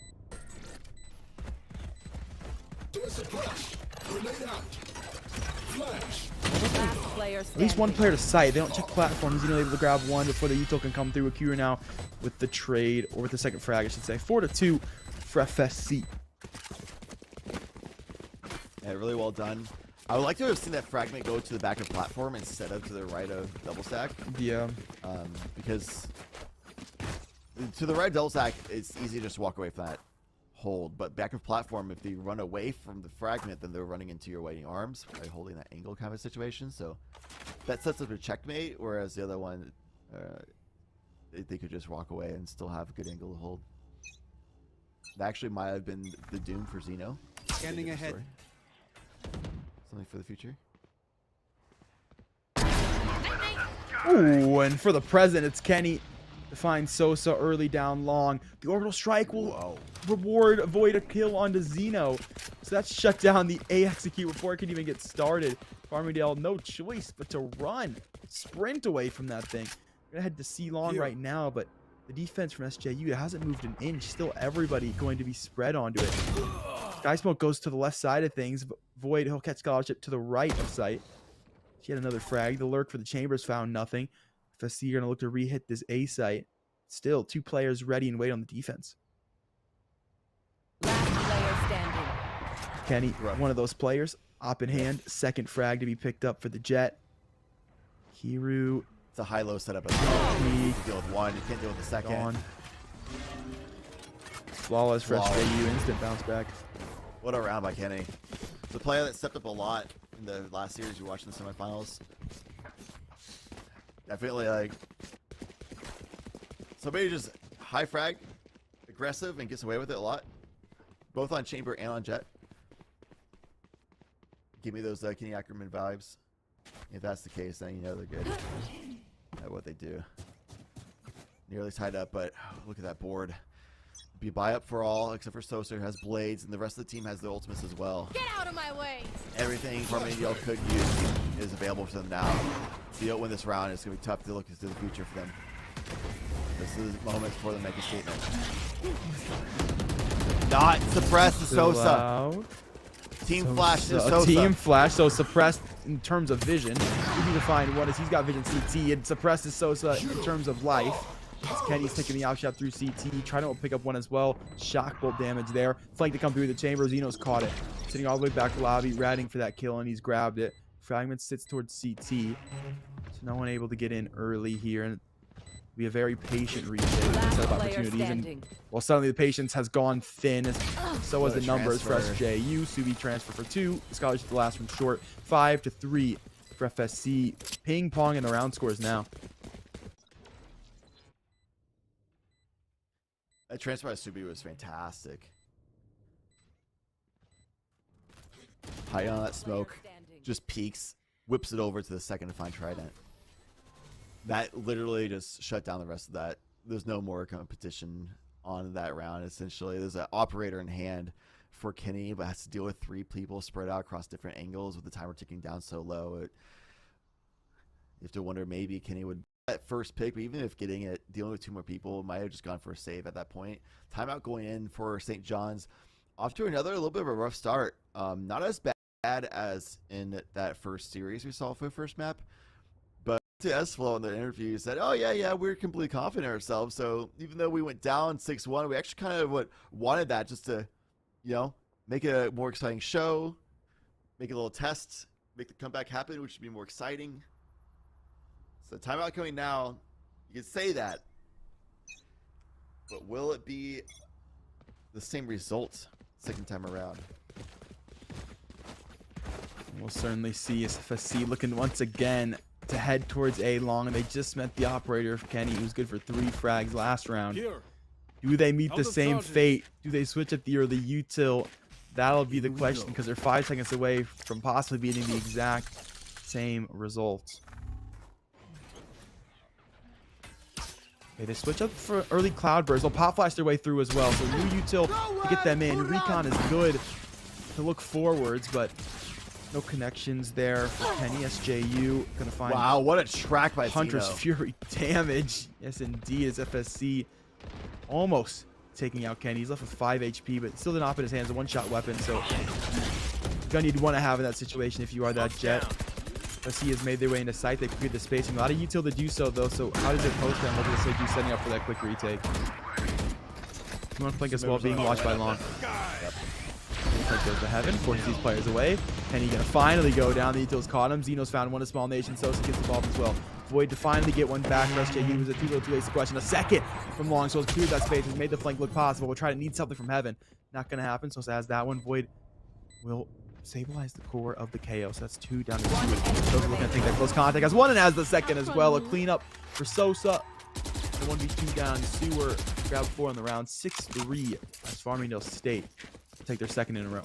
At least one player to sight. They don't check platforms. You know, they're able to grab one before the util can come through. Akira now with the trade, or with the second frag, I should say. 4-2 for FSC.
Yeah, really well done. I would like to have seen that fragment go to the back of platform instead of to the right of double stack.
Yeah.
Because to the right of double stack, it's easy to just walk away from that hold. But back of platform, if they run away from the fragment, then they're running into your waiting arms by holding that angle kind of situation. So that sets up a checkmate, whereas the other one, they could just walk away and still have a good angle to hold. That actually might have been the doom for Xeno.
Scanning ahead.
Story. Something for the future.
Ooh, and for the present, it's Kenny to find Sosa early down long. The orbital strike will avoid a kill onto Xeno. So that's shut down the A execute before it can even get started. Farmingdale, no choice but to run, sprint away from that thing. We're gonna head to C long right now, but the defense from SJU hasn't moved an inch. Still everybody going to be spread onto it. Sky Smoke goes to the left side of things. Void, he'll catch Scholarship to the right of sight. She had another frag. The lurk for the chambers found nothing. FSC are going to look to re-hit this A site. Still, 2 players ready and wait on the defense.
Last player standing.
Kenny, one of those players. Op in hand. Second frag to be picked up for the Jet. Kiru.
It's a high-low setup as well. You can deal with one. You can't deal with the second.
Gone. Flawless for SJU. Instant bounce back.
What a round by Kenny. It's a player that stepped up a lot in the last series we watched in the semifinals. Definitely, like, Somebody just high frag, aggressive, and gets away with it a lot. Both on chamber and on jet. Give me those Kenny Ackerman vibes. If that's the case, then you know they're good at what they do. Nearly tied up, but look at that board. Be buy up for all, except for Sosa, who has blades, and the rest of the team has the ultimates as well.
Get out of my way!
Everything Farmingdale could use is available for them now. If you don't win this round, it's going to be tough to look into the future for them. This is the moment for them to make a statement. Not suppress the Sosa.
Loud.
Team flash to
So
Sosa.
team flash, so suppressed in terms of vision. We need to find one as he's got vision CT and suppresses Sosa in terms of life. As Kenny's taking the out shot through CT, trying to pick up one as well. Shock bolt damage there. Flank to come through the chamber. Zeno's caught it. Sitting all the way back to lobby, ratting for that kill, and he's grabbed it. Fragment sits towards CT. So no one able to get in early here. And be a very patient retake set of opportunities. And well, suddenly the patience has gone thin. So was the numbers for SJU. Subi transfer for 2. Scholarship the last one short. 5-3 for FSC. Ping pong in the round scores now.
That transfer by Subi was fantastic. High on that smoke. Just peeks. Whips it over to the second to find Trident. That literally just shut down the rest of that. There's no more competition on that round, essentially. There's an operator in hand for Kenny, but has to deal with 3 people spread out across different angles with the timer ticking down so low. You have to wonder maybe Kenny would that first pick, but even if getting it, dealing with 2 more people, might have just gone for a save at that point. Timeout going in for St. John's. Off to another little bit of a rough start. Not as bad as in that first series we saw for the first map, but to S-Flow in the interview said, oh yeah, we're completely confident in ourselves. So even though we went down 6-1, we actually kind of wanted that just to, make a more exciting show, make a little test, make the comeback happen, which would be more exciting. So timeout coming now. You can say that, but will it be the same result second time around?
We'll certainly see SFSC looking once again to head towards A long, and they just met the operator for Kenny, who's good for 3 frags last round. Do they meet the same fate? Do they switch at the early util? That'll be the question, because they're 5 seconds away from possibly beating the exact same result. Okay, they switch up for early cloud burst. They'll pop flash their way through as well. So new util to get them in. Recon is good to look forwards, but no connections there for Kenny. SJU gonna find.
Wow, what a track by
Hunter's
Zeno.
Fury damage. Yes, indeed, as FSC almost taking out Kenny. He's left with 5 HP, but still did not put his hands a one-shot weapon. So gonna need one to have in that situation if you are that Jet. FSC has made their way into sight. They cleared the spacing. A lot of util to do so, though. So how does it post them? What does it say? Do setting up for that quick retake? You want to flank as well, being watched by Long. Yep. Flank goes to heaven, forces these players away. Kenny gonna finally go down. The util's caught him. Zeno's found one, a small nation. Sosa gets involved as well. Void to finally get one back for SJU. Was a too late question. A second from Long. So it's cleared that space. Has made the flank look possible. We'll try to need something from heaven. Not gonna happen. Sosa has that one. Void will stabilize the core of the KO. So that's 2 down to 2. Sosa looking to take that close contact. Has one and has the second as well. A cleanup for Sosa. The 1v2 down. Sewer grabbed 4 in the round. 6-3 as Farmingdale State take their second in a row.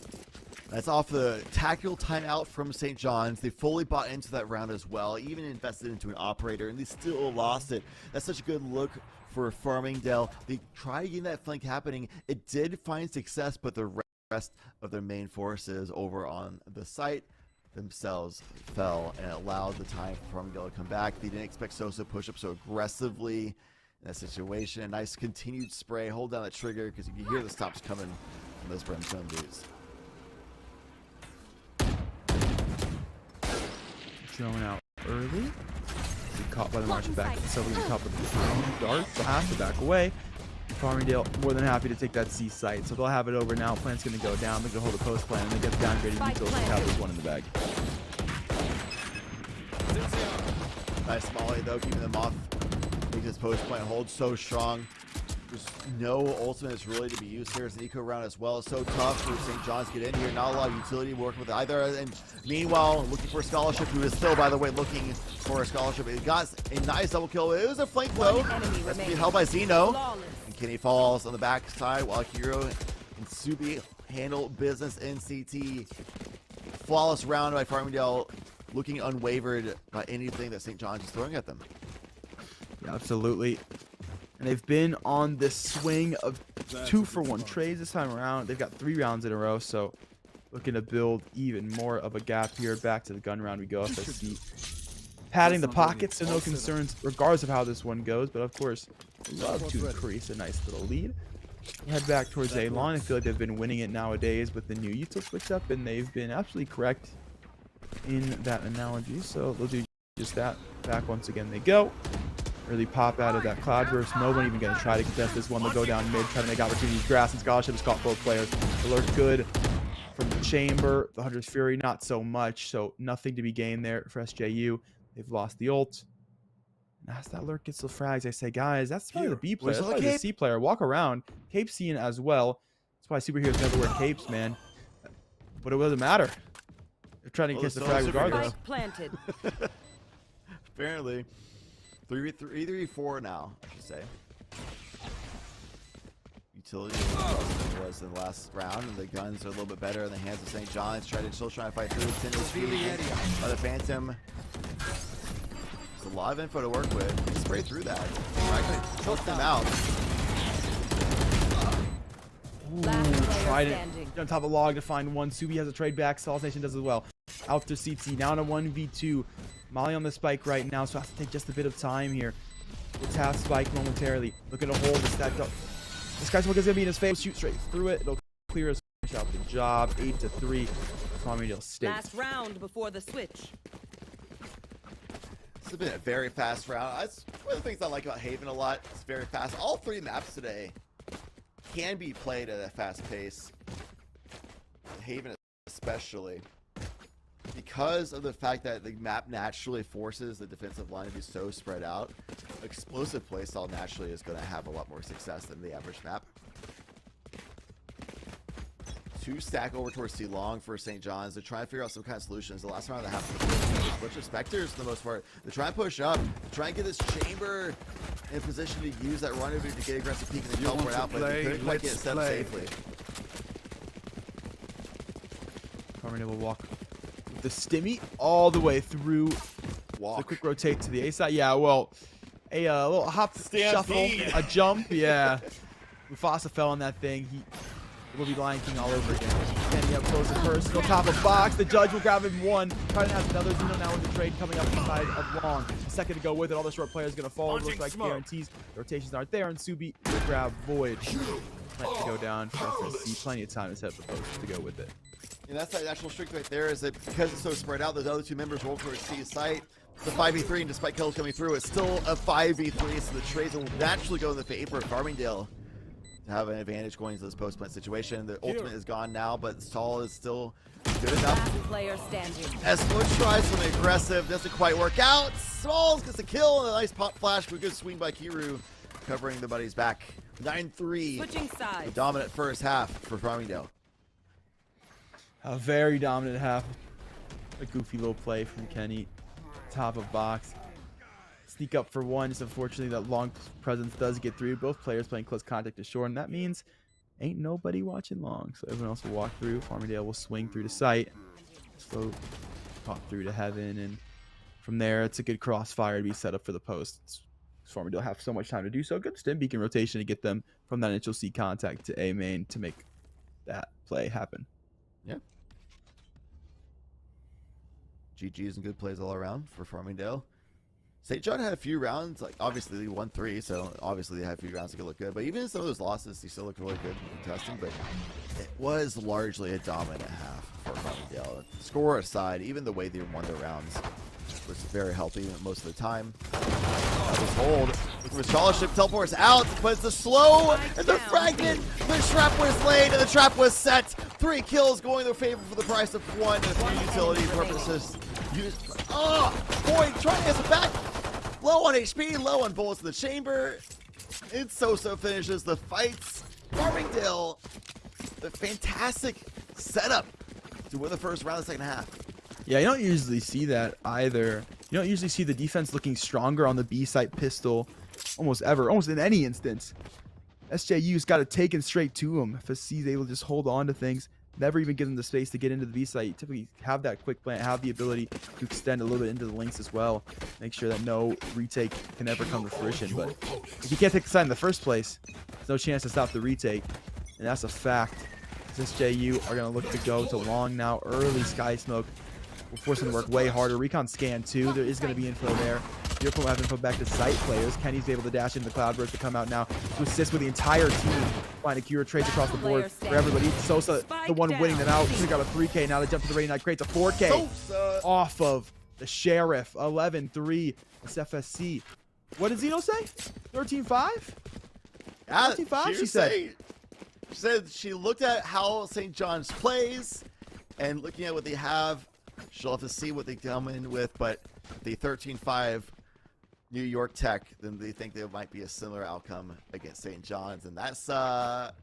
That's off the tactical timeout from St. John's. They fully bought into that round as well, even invested into an operator, and they still lost it. That's such a good look for Farmingdale. They tried getting that flank happening. It did find success, but the rest of their main forces over on the site themselves fell, and it allowed the time for Farmingdale to come back. They didn't expect Sosa to push up so aggressively in that situation. A nice continued spray. Hold down that trigger because you can hear the stops coming from those Brimstone dudes.
Drone out early. Be caught by the marching back. So we caught with the dart. So has to back away. Farmingdale more than happy to take that C site. So they'll have it over now. Plan's going to go down. They're going to hold a post plan, and they get the downgraded utils. They have this one in the bag.
Nice Molly though, keeping them off. Makes his post plan hold so strong. There's no ultimates really to be used here as an eco round as well. It's so tough for St. John's to get in here. Not a lot of utility working with either. And meanwhile, looking for a scholarship, who is still, by the way, looking for a scholarship. It got a nice double kill. It was a flank though. That's being held by Zeno. And Kenny falls on the backside while Hero and Subi handle business in CT. Flawless round by Farmingdale, looking unwavered by anything that St. John's is throwing at them.
Yeah, absolutely. And they've been on this swing of 2-for-1 trades this time around. They've got 3 rounds in a row, so looking to build even more of a gap here. Back to the gun round we go. FSC padding the pockets, so no concerns regardless of how this one goes. But of course, love to increase a nice little lead. We'll head back towards A-Lawn. I feel like they've been winning it nowadays with the new util switch up, and they've been absolutely correct in that analogy. So they'll do just that. Back once again they go. Really pop out of that cloudburst. No one even going to try to contest this one. They'll go down mid, try to make opportunities. Grass and Scholarship has caught both players. Alert good from the chamber. The Hunter's Fury, not so much. So nothing to be gained there for SJU. They've lost the ult. And as that Alert gets the frags, I say, guys, that's probably the B player. That's probably the C player. Walk around. Cape seeing it as well. That's why superheroes never wear capes, man. But it doesn't matter. They're trying to catch the frag regardless.
Planted.
Apparently. 3-3-4 now, I should say. Utility was in the last round, and the guns are a little bit better in the hands of St. John's. Still trying to fight through. The Phantom. There's a lot of info to work with. Just spray through that. Actually, choke them out.
Ooh, Trident on top of log to find one. Subi has a trade back. Salt Nation does as well. Out to CT. Now in a 1v2. Molly on the spike right now, so has to take just a bit of time here. We'll tap spike momentarily. Looking to hold this stacked up. This guy's going to be in his face. Shoot straight through it. It'll clear his out. Good job. 8-3. Farmingdale State.
Last round before the switch.
This has been a very fast round. That's one of the things I like about Haven a lot. It's very fast. All 3 maps today can be played at a fast pace. Haven especially. Because of the fact that the map naturally forces the defensive line to be so spread out, explosive playstyle naturally is going to have a lot more success than the average map. 2 stack over towards C long for St. John's. They're trying to figure out some kind of solutions. The last round that happened was a bunch of Spectres for the most part. They're trying to push up, try and get this chamber in position to use that rendezvous to get aggressive peek and then teleport out, but they couldn't quite get it set up safely.
Farmingdale will walk the stimmy all the way through.
Walk.
So quick rotate to the A side. Yeah, well, a little hop, shuffle, a jump. Yeah. Mufasa fell on that thing. He will be Lion King all over again. Kenny up close at first. Go top of box. The judge will grab him one. Trident has another. Zeno now with the trade coming up the side of long. A second to go with it. All the short players going to fall. It looks like guarantees. The rotations aren't there. And Subi will grab Void. Plenty to go down for FSC. Plenty of time to set up the post to go with it.
And that's that actual strength right there, is that because it's so spread out, those other 2 members roll towards C site. It's a 5v3, and despite kills coming through, it's still a 5v3, so the trades will naturally go in the favor of Farmingdale to have an advantage going into this post-plant situation. The ultimate is gone now, but Stall is still good enough.
Last player standing.
S4 tries something aggressive, doesn't quite work out. Smalls gets a kill, and a nice pop flash with a good swing by Kiru, covering the buddy's back. 9-3.
Switching sides.
The dominant first half for Farmingdale.
A very dominant half. A goofy little play from Kenny. Top of box. Sneak up for one. Just unfortunately that long presence does get through. Both players playing close contact to shore, and that means ain't nobody watching long. So everyone else will walk through. Farmingdale will swing through to sight. Slow pop through to heaven, and from there it's a good crossfire to be set up for the post. Farmingdale have so much time to do so. Good stim beacon rotation to get them from that initial C contact to A main to make that play happen.
Yeah. GG's and good plays all around for Farmingdale. St. John had a few rounds, like obviously they won 3, so obviously they had a few rounds to look good. But even in some of those losses, they still looked really good in testing. But it was largely a dominant half for Farmingdale. Score aside, even the way they won their rounds was very healthy most of the time. That was hold. With scholarship teleports out, but it's the slow and the fragment. The trap was laid and the trap was set. 3 kills going in their favor for the price of 1 and a few utility purposes. Oh, boy, trying to get it back. Low on HP, low on bullets in the chamber. And Sosa finishes the fights. Farmingdale, the fantastic setup to win the first round of the second half.
Yeah, you don't usually see that either. You don't usually see the defense looking stronger on the B site pistol almost ever, almost in any instance. SJU's got it taken straight to him. If C's able to just hold on to things, never even give them the space to get into the B site. You typically have that quick plant, have the ability to extend a little bit into the links as well. Make sure that no retake can ever come to fruition. But if you can't take the site in the first place, there's no chance to stop the retake. And that's a fact. SJU are going to look to go to long now. Early Sky Smoke will force them to work way harder. Recon scan too. There is going to be info there. Europe will have info back to site players. Kenny's able to dash into the Cloudburst to come out now to assist with the entire team. Finding Cure trades across the board for everybody. Sosa, the one winning them out. Should have got a 3K. Now they jump to the rating. Creates a 4K
Sosa
off of the Sheriff. 11-3. It's FSC. What did Zeno say? 13-5?
Yeah,
13-5, she said.
She said she looked at how St. John's plays and looking at what they have. She'll have to see what they come in with, but the 13-5 New York Tech, then they think there might be a similar outcome against St. John's, and that's what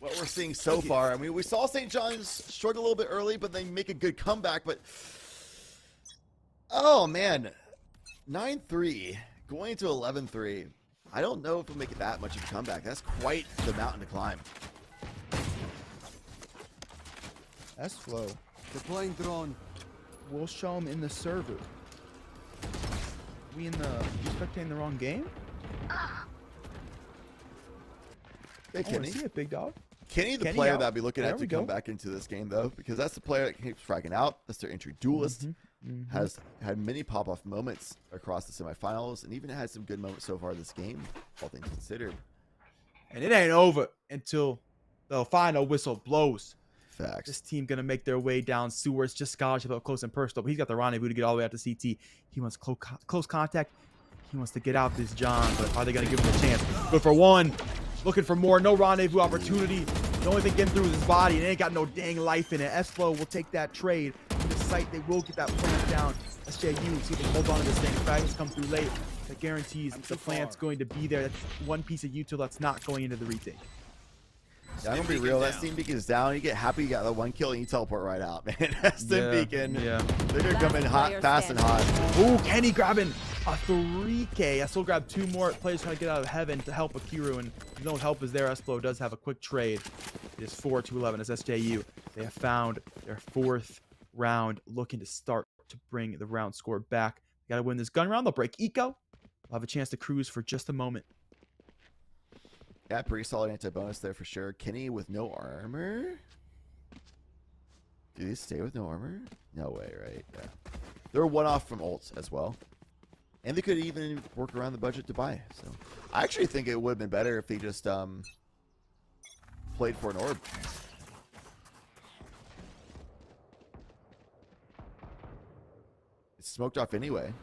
we're seeing so far. I mean, we saw St. John's struggle a little bit early, but they make a good comeback. But oh man, 9-3 going to 11-3. I don't know if we'll make it that much of a comeback. That's quite the mountain to climb.
That's slow.
Deploying drone.
We'll show them in the server. We spectating the wrong game?
Hey, Kenny.
See it, big dog.
Kenny, the
Kenny
player
out.
that I'd be looking
There
at
we
to come
go.
back into this game, though, because that's the player that keeps fragging out. That's their entry duelist. Has had many pop-off moments across the semifinals, and even had some good moments so far this game, all things considered.
And it ain't over until the final whistle blows.
Facts.
This team gonna make their way down sewers, just scholarship up close and personal. But he's got the rendezvous to get all the way out to CT. He wants close contact. He wants to get out this John, but are they gonna give him a chance? Good for one. Looking for more. No rendezvous opportunity. The only thing getting through is his body, and it ain't got no dang life in it. S-Flow will take that trade. In the site, they will get that plant down. SJU, see if they can hold on to this thing. Fragments come through late. That guarantees the plant's going to be there. That's one piece of util that's not going into the retake.
Yeah, I'm gonna be real. That Steam Beacon is down. You get happy you got the one kill and you teleport right out, man. That Steam Beacon.
Yeah.
They're gonna come in hot, fast and hot.
Ooh, Kenny grabbing a 3K. I still grabbed two more players trying to get out of heaven to help Akiru, and no help is there. S-Flow does have a quick trade. It is 4-11 as SJU. They have found their fourth round, looking to start to bring the round score back. They gotta win this gun round. They'll break eco. They'll have a chance to cruise for just a moment.
Yeah, pretty solid anti-bonus there for sure. Kenny with no armor. Do they stay with no armor? No way, right? Yeah. They're one off from ults as well. And they could even work around the budget to buy. So I actually think it would have been better if they just played for an orb. It's smoked off anyway.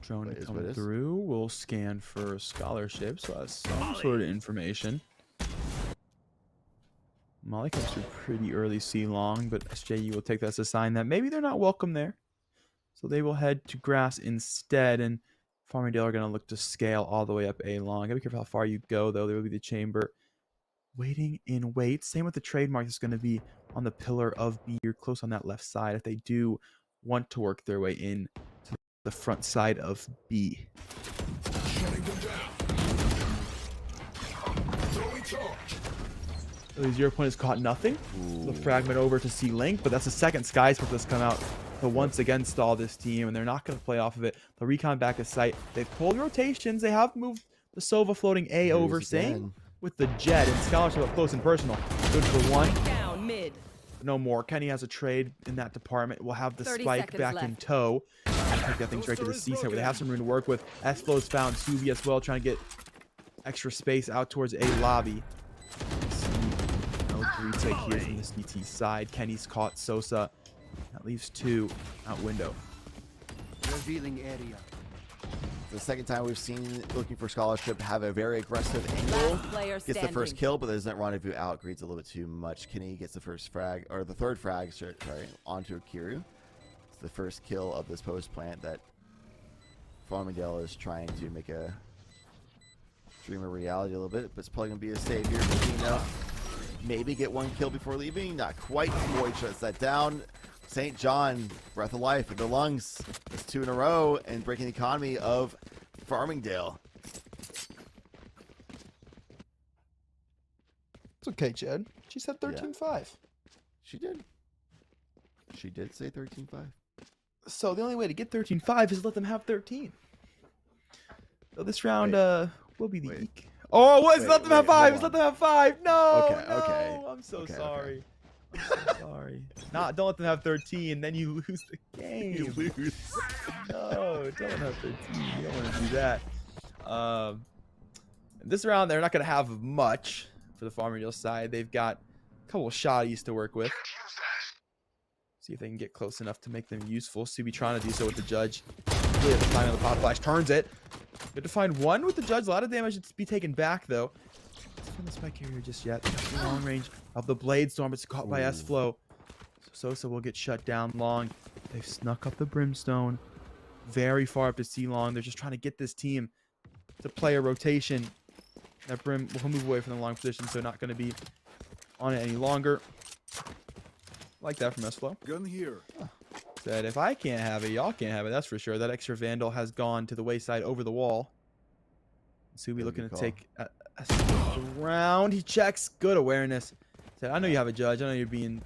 Drone to come through. We'll scan for scholarships, so that's some sort of information. Molly comes through pretty early C long, but SJU will take that as a sign that maybe they're not welcome there. So they will head to grass instead, and Farmingdale are going to look to scale all the way up A long. Gotta be careful how far you go, though. There will be the chamber waiting in wait. Same with the trademark that's going to be on the pillar of B. You're close on that left side if they do want to work their way in to the front side of B.
Shutting them down. Throwing charge.
The 0 point has caught nothing. The fragment over to C Link, but that's the second Sky Smoke that's come out to once again stall this team, and they're not going to play off of it. The recon back at site. They've pulled rotations. They have moved the Sova floating A over. Same with the Jet and scholarship up close and personal. Good for one.
Down mid.
No more. Kenny has a trade in that department. We'll have the spike back in tow. And take that thing straight to the C side where they have some room to work with. S-Flow's found Suvi as well, trying to get extra space out towards A lobby. No retake here from the CT side. Kenny's caught Sosa. That leaves two out window.
Revealing area.
The second time we've seen looking for scholarship have a very aggressive angle. Gets the first kill, but doesn't rendezvous out. Greeds a little bit too much. Kenny gets the first frag, or the third frag, sorry, onto Akiru. It's the first kill of this post plant that Farmingdale is trying to make a dream a reality a little bit, but it's probably going to be a savior for Dino. Maybe get one kill before leaving. Not quite. Boyd shuts that down. St. John, breath of life in the lungs. It's 2 in a row and breaking the economy of Farmingdale.
It's okay, Jed. She said 13-5.
She did. She did say 13-5.
So the only way to get 13-5 is let them have 13. So this round will be the eke. Oh, what? Let them have 5. It's let them have 5. No.
Okay,
no.
okay.
I'm so
Okay,
sorry. I'm so sorry. Don't let them have 13. Then you lose the game.
You lose.
No, don't have 13. You don't want to do that. This round, they're not going to have much for the Farmingdale side. They've got a couple of shotties to work with. See if they can get close enough to make them useful. Subi trying to do so with the judge. Really at the time of the pot flash turns it. Good to find one with the judge. A lot of damage to be taken back though. Let's find the spike carrier just yet. The long range of the blade storm. It's caught by S-Flow. So Sosa will get shut down long. They've snuck up the brimstone. Very far up to C-Long. They're just trying to get this team to play a rotation. That Brim will move away from the long position, so not going to be on it any longer. Like that from S-Flow.
Gun here.
Said, if I can't have it, y'all can't have it. That's for sure. That extra Vandal has gone to the wayside over the wall. Subi looking to take a round. He checks. Good awareness. Said, I know you have a judge. I know you're being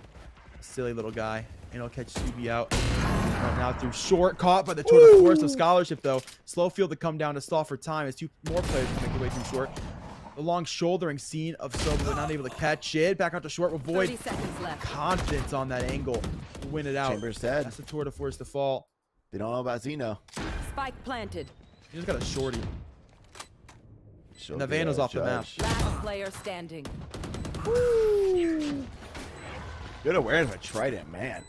a silly little guy. And he'll catch Subi out. Right now through short. Caught by the tour de force of scholarship, though. Slow field to come down to stall for time as 2 more players can make their way through short. The long shouldering scene of Soba, but not able to catch it. Back out to short with Void.
30 seconds left.
Confidence on that angle to win it out.
Chamber's dead.
That's the tour de force to fall.
They don't know about Zeno.
Spike planted.
He just got a shorty.
She'll
And the
get
Vandal's
a
off the map.
judge.
Last player standing.
Good awareness of Trident, man.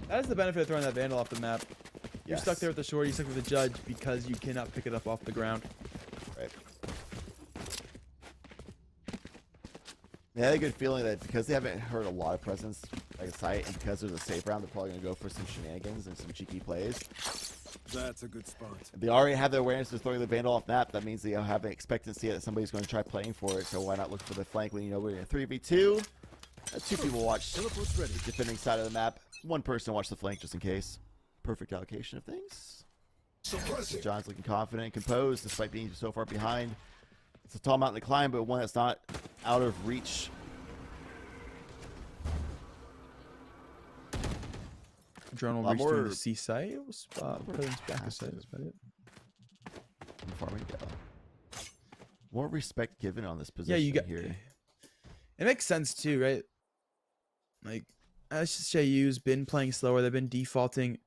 That is the benefit of throwing that Vandal off the map. You're
Yes.
stuck there with the shorty, you're stuck with the judge because you cannot pick it up off the ground.
Right. They had a good feeling that because they haven't heard a lot of presence like a site, and because there's a safe round, they're probably going to go for some shenanigans and some cheeky plays.
That's a good spot.
They already have the awareness of throwing the Vandal off map. That means they have an expectancy that somebody's going to try playing for it. So why not look for the flank when you know we're in a 3v2? 2 people watch the defending side of the map. 1 person watch the flank just in case. Perfect allocation of things. John's looking confident and composed despite being so far behind. It's a tall mountain to climb, but one that's not out of reach.
Drone will reach through the C site. It was presence back to site. That's about it.
Farmingdale. More respect given on this position here.
It makes sense too, right? Like, SJU's been playing slower. They've been defaulting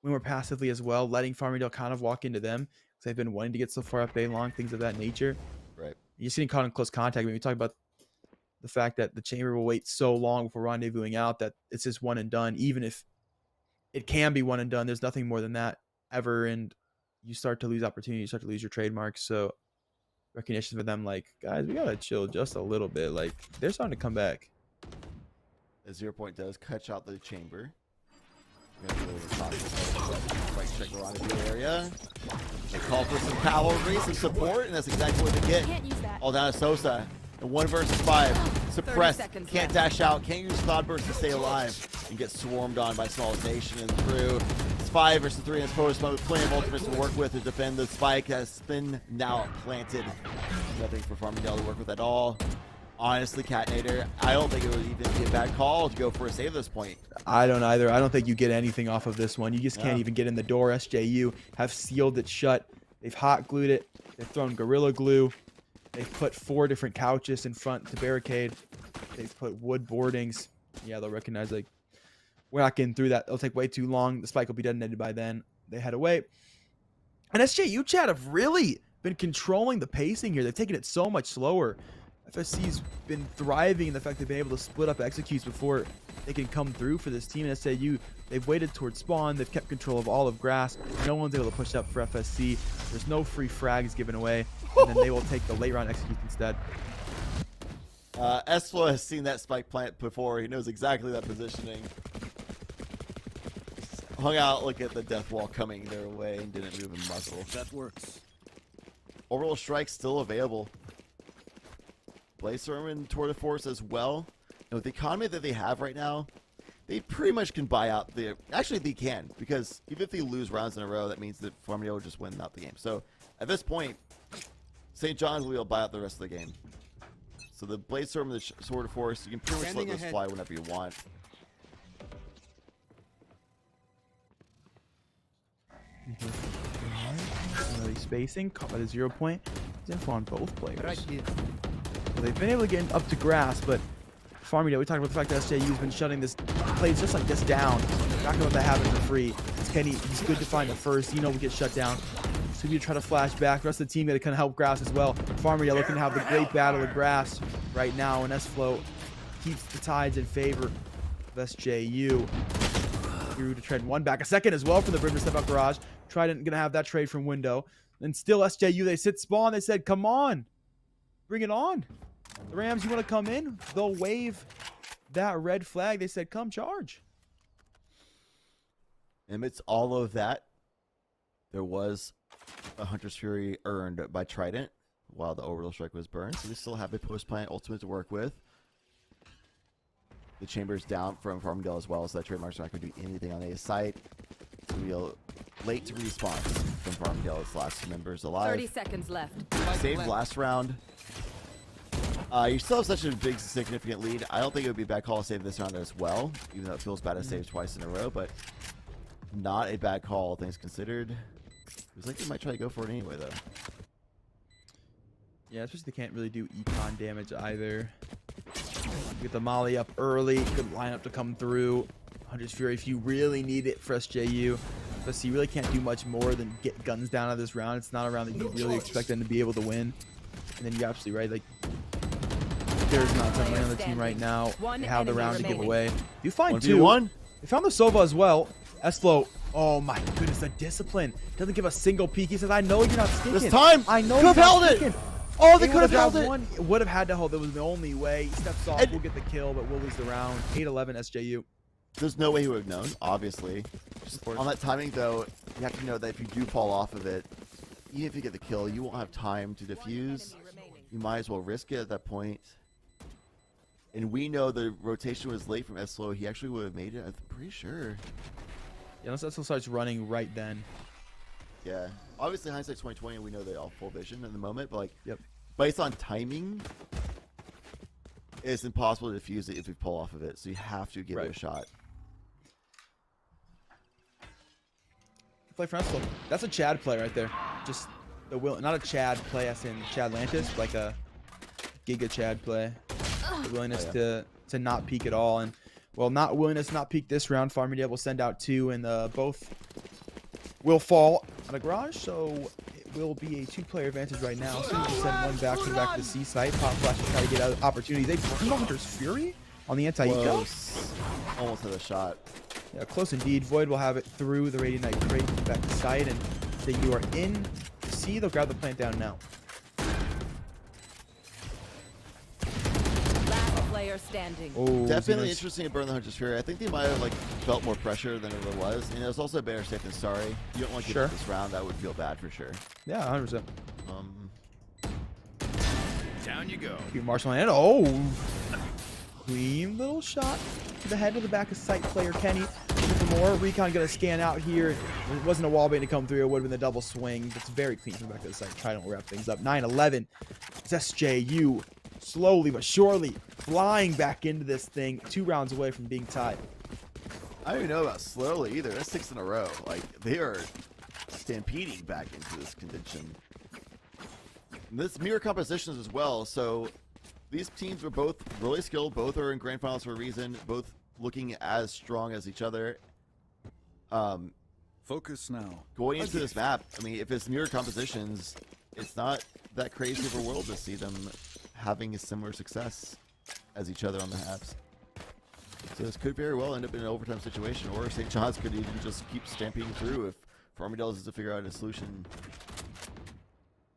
way more passively as well, letting Farmingdale kind of walk into them because they've been wanting to get so far up A long, things of that nature.
Right.
You're just getting caught in close contact. When we talk about the fact that the chamber will wait so long before rendezvousing out that it's just one and done, even if it can be one and done, there's nothing more than that ever, and you start to lose opportunity, you start to lose your trademark. So recognition for them, like, guys, we gotta chill just a little bit. Like, they're starting to come back.
The 0 point does catch out the chamber. Gonna be a little cautious. Right check around the area. They call for some cavalry, some support, and that's exactly what they get.
Can't use that.
All down to Sosa. And 1 versus 5. Suppressed.
seconds
Can't
left.
dash out. Can't use Cloud Burst to stay alive. And get swarmed on by Smallest Nation and crew. It's 5 versus 3 in this post mode. Plenty of ultimates to work with to defend the spike. Has been now planted. Nothing for Farmingdale to work with at all. Honestly, Catnator, I don't think it would even be a bad call to go for a save at this point.
I don't either. I don't think you get anything off of this one. You just can't
No.
even get in the door. SJU have sealed it shut. They've hot glued it. They've thrown Gorilla Glue. They've put 4 different couches in front to barricade. They've put wood boardings. Yeah, they'll recognize, like, we're not getting through that. It'll take way too long. The spike will be detonated by then. They head away. And SJU chat have really been controlling the pacing here. They've taken it so much slower. FSC's been thriving in the fact they've been able to split up executes before they can come through for this team. And SAU, they've waited towards spawn. They've kept control of all of grass. No one's able to push up for FSC. There's no free frags given away. And then they will take the late round executes instead.
Esflo has seen that spike plant before. He knows exactly that positioning. hung out, look at the death wall coming their way, and didn't move a muscle.
That works.
Orbital strike still available. Blazer in tour de force as well. And with the economy that they have right now, they pretty much can buy out the. Actually, they can, because even if they lose rounds in a row, that means that Farmingdale will just win out the game. So at this point, St. John's will be able to buy out the rest of the game. So the Blade Storm and the Sword of Force, you can pretty much let those fly whenever you want.
Really spacing, caught by the 0 point. He's info on both players.
Right here.
Well, they've been able to get up to grass, but Farmingdale, we talked about the fact that SJU's been shutting this plays just like this down. Not gonna let that happen for free. It's Kenny, he's good to find the first. We get shut down. So you try to flash back. The rest of the team got to kind of help grass as well. Farmingdale looking to have the great battle of grass right now, and S-Flow keeps the tides in favor of SJU. Through to trade one back. A second as well for the Brimmer step out garage. Trident gonna have that trade from window. And still SJU, they sit spawn. They said, come on. Bring it on. The Rams, you want to come in? They'll wave that red flag. They said, come charge.
Amidst all of that, there was a Hunter's Fury earned by Trident while the Orbital Strike was burned. So we still have a post-plant ultimate to work with. The chamber's down from Farmingdale as well, so that trademark's not going to do anything on A site. So we'll late to respawn from Farmingdale's last members alive.
30 seconds left.
Saved last round. You still have such a big, significant lead. I don't think it would be a bad call to save this round as well, even though it feels bad to save twice in a row, but not a bad call, things considered. It was like they might try to go for it anyway, though.
Yeah, especially they can't really do econ damage either. Get the molly up early. Good lineup to come through. Hunter's Fury, if you really need it for SJU. But you really can't do much more than get guns down out of this round. It's not a round that you really expect them to be able to win. And then you're absolutely right. Like, there's not somebody on the team right now. They have the round to give away. You find 2. They found the Sova as well. S-Flow. Oh my goodness, the discipline. Doesn't give a single peek. He says, I know you're not sticking.
This time!
I know
you're not held
sticking.
it! Oh, they could have held it!
It would have had to hold. That was the only way. He steps off. We'll get the kill, but we'll lose the round. 8-11 SJU.
There's no way he would have known, obviously. Just on that timing, though, you have to know that if you do fall off of it, even if you get the kill, you won't have time to defuse. You might as well risk it at that point. And we know the rotation was late from S-Flow. He actually would have made it, I'm pretty sure.
Yeah, unless S-Flow starts running right then.
Yeah. Obviously, hindsight 2020, we know they all full vision in the moment, but, like, based on timing, it's impossible to defuse it if you pull off of it. So you have to give it a shot.
Play for S-Flow. That's a Chad play right there. Just the will, not a Chad play as in Chad Lantis, like a Giga Chad play. The willingness to not peek at all, and well, not willingness to not peek this round. Farmingdale will send out 2, and both will fall on a garage, so it will be a 2-player advantage right now. So we'll send one back to the C site. Pop flash to try to get out opportunities. They burned Hunter's Fury on the anti-eco.
Almost had a shot.
Yeah, close indeed. Void will have it through the Radiant Knight crate back to site, and say you are in C. They'll grab the plant down now.
Player standing.
Oh,
definitely interesting to burn the Hunter's Fury. I think they might have felt more pressure than it was, and it was also better safe than sorry. You don't want to give up this round. That would feel bad for sure.
Yeah, 100%.
Down you go.
Keep Marshall in. Oh, clean little shot to the head of the back of site player Kenny. Looking for more. Recon gonna scan out here. It wasn't a wall bait to come through. It would have been the double swing. It's very clean from the back of the site. Try to wrap things up. 9-11. It's SJU. Slowly but surely flying back into this thing, 2 rounds away from being tied.
I don't even know about slowly either. That's 6 in a row. Like, they are stampeding back into this contention. And this mirror compositions as well. So these teams are both really skilled. Both are in grand finals for a reason. Both looking as strong as each other.
Focus now.
Going into this map, I mean, if it's mirror compositions, it's not that crazy of a world to see them having a similar success as each other on the halves. So this could very well end up in an overtime situation, or St. John's could even just keep stampeding through if Farmingdale is to figure out a solution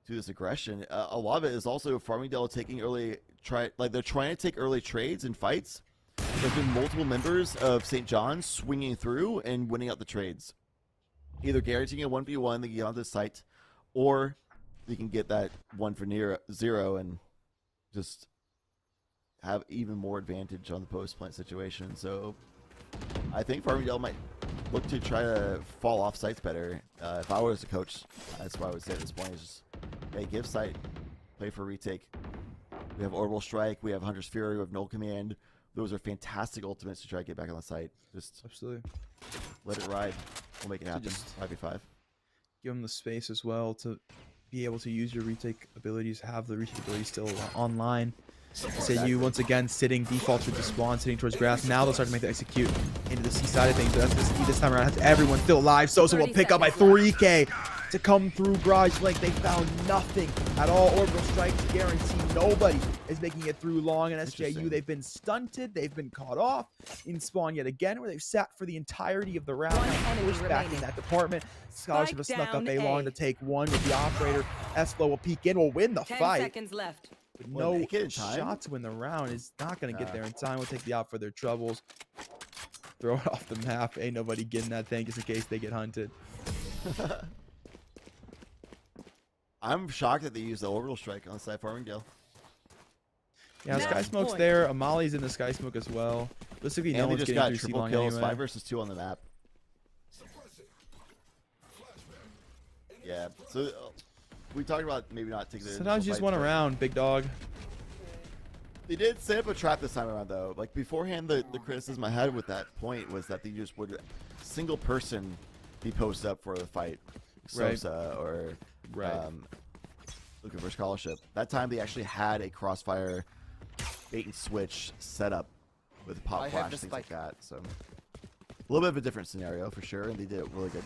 to this aggression. A lot of it is also Farmingdale taking they're trying to take early trades and fights, there's been multiple members of St. John's swinging through and winning out the trades. Either guaranteeing a 1v1 they get onto the site, or you can get that 1 for near 0 and just have even more advantage on the post-plant situation. So I think Farmingdale might look to try to fall off sites better. If I was a coach, that's what I would say at this point is just, hey, give site, play for retake. We have Orbital Strike, we have Hunter's Fury, we have Null Command. Those are fantastic ultimates to try to get back on the site. Just
absolutely
let it ride. We'll make it happen. 5v5.
Give them the space as well to be able to use your retake abilities, have the retake ability still online. Say you once again sitting default with the spawn, sitting towards grass. Now they'll start to make the execute into the C side of things. But that's the this time around. That's everyone still alive. Sosa will pick up by 3K to come through Garage Lake. They found nothing at all. Orbital Strike to guarantee nobody is making it through long. And SJU, they've been stunted. They've been caught off in spawn yet again, where they've sat for the entirety of the round. Pushed back in that department. Scholarship has snuck up A long to take one with the operator. S-Flow will peek in, will win the
10
fight.
seconds left.
With no shot to win the round, is not going to get there in time. We'll take the out for their troubles. Throw it off the map. Ain't nobody getting that thing just in case they get hunted.
I'm shocked that they used the Orbital Strike on side Farmingdale.
Yeah, Sky Smoke's there. Amali's in the Sky Smoke as well. Basically, no one's getting through
triple
C-Long
kills,
anyway.
5 versus 2 on the map. Yeah, so we talked about maybe not taking the
Sometimes you just want around, big dog.
They did set up a trap this time around, though. Like, beforehand, the criticism I had with that point was that they just would single person be posted up for the fight. Sosa or looking for scholarship. That time, they actually had a crossfire bait and switch set up with pop flash, things like that. So, a little bit of a different scenario for sure, and they did it really good.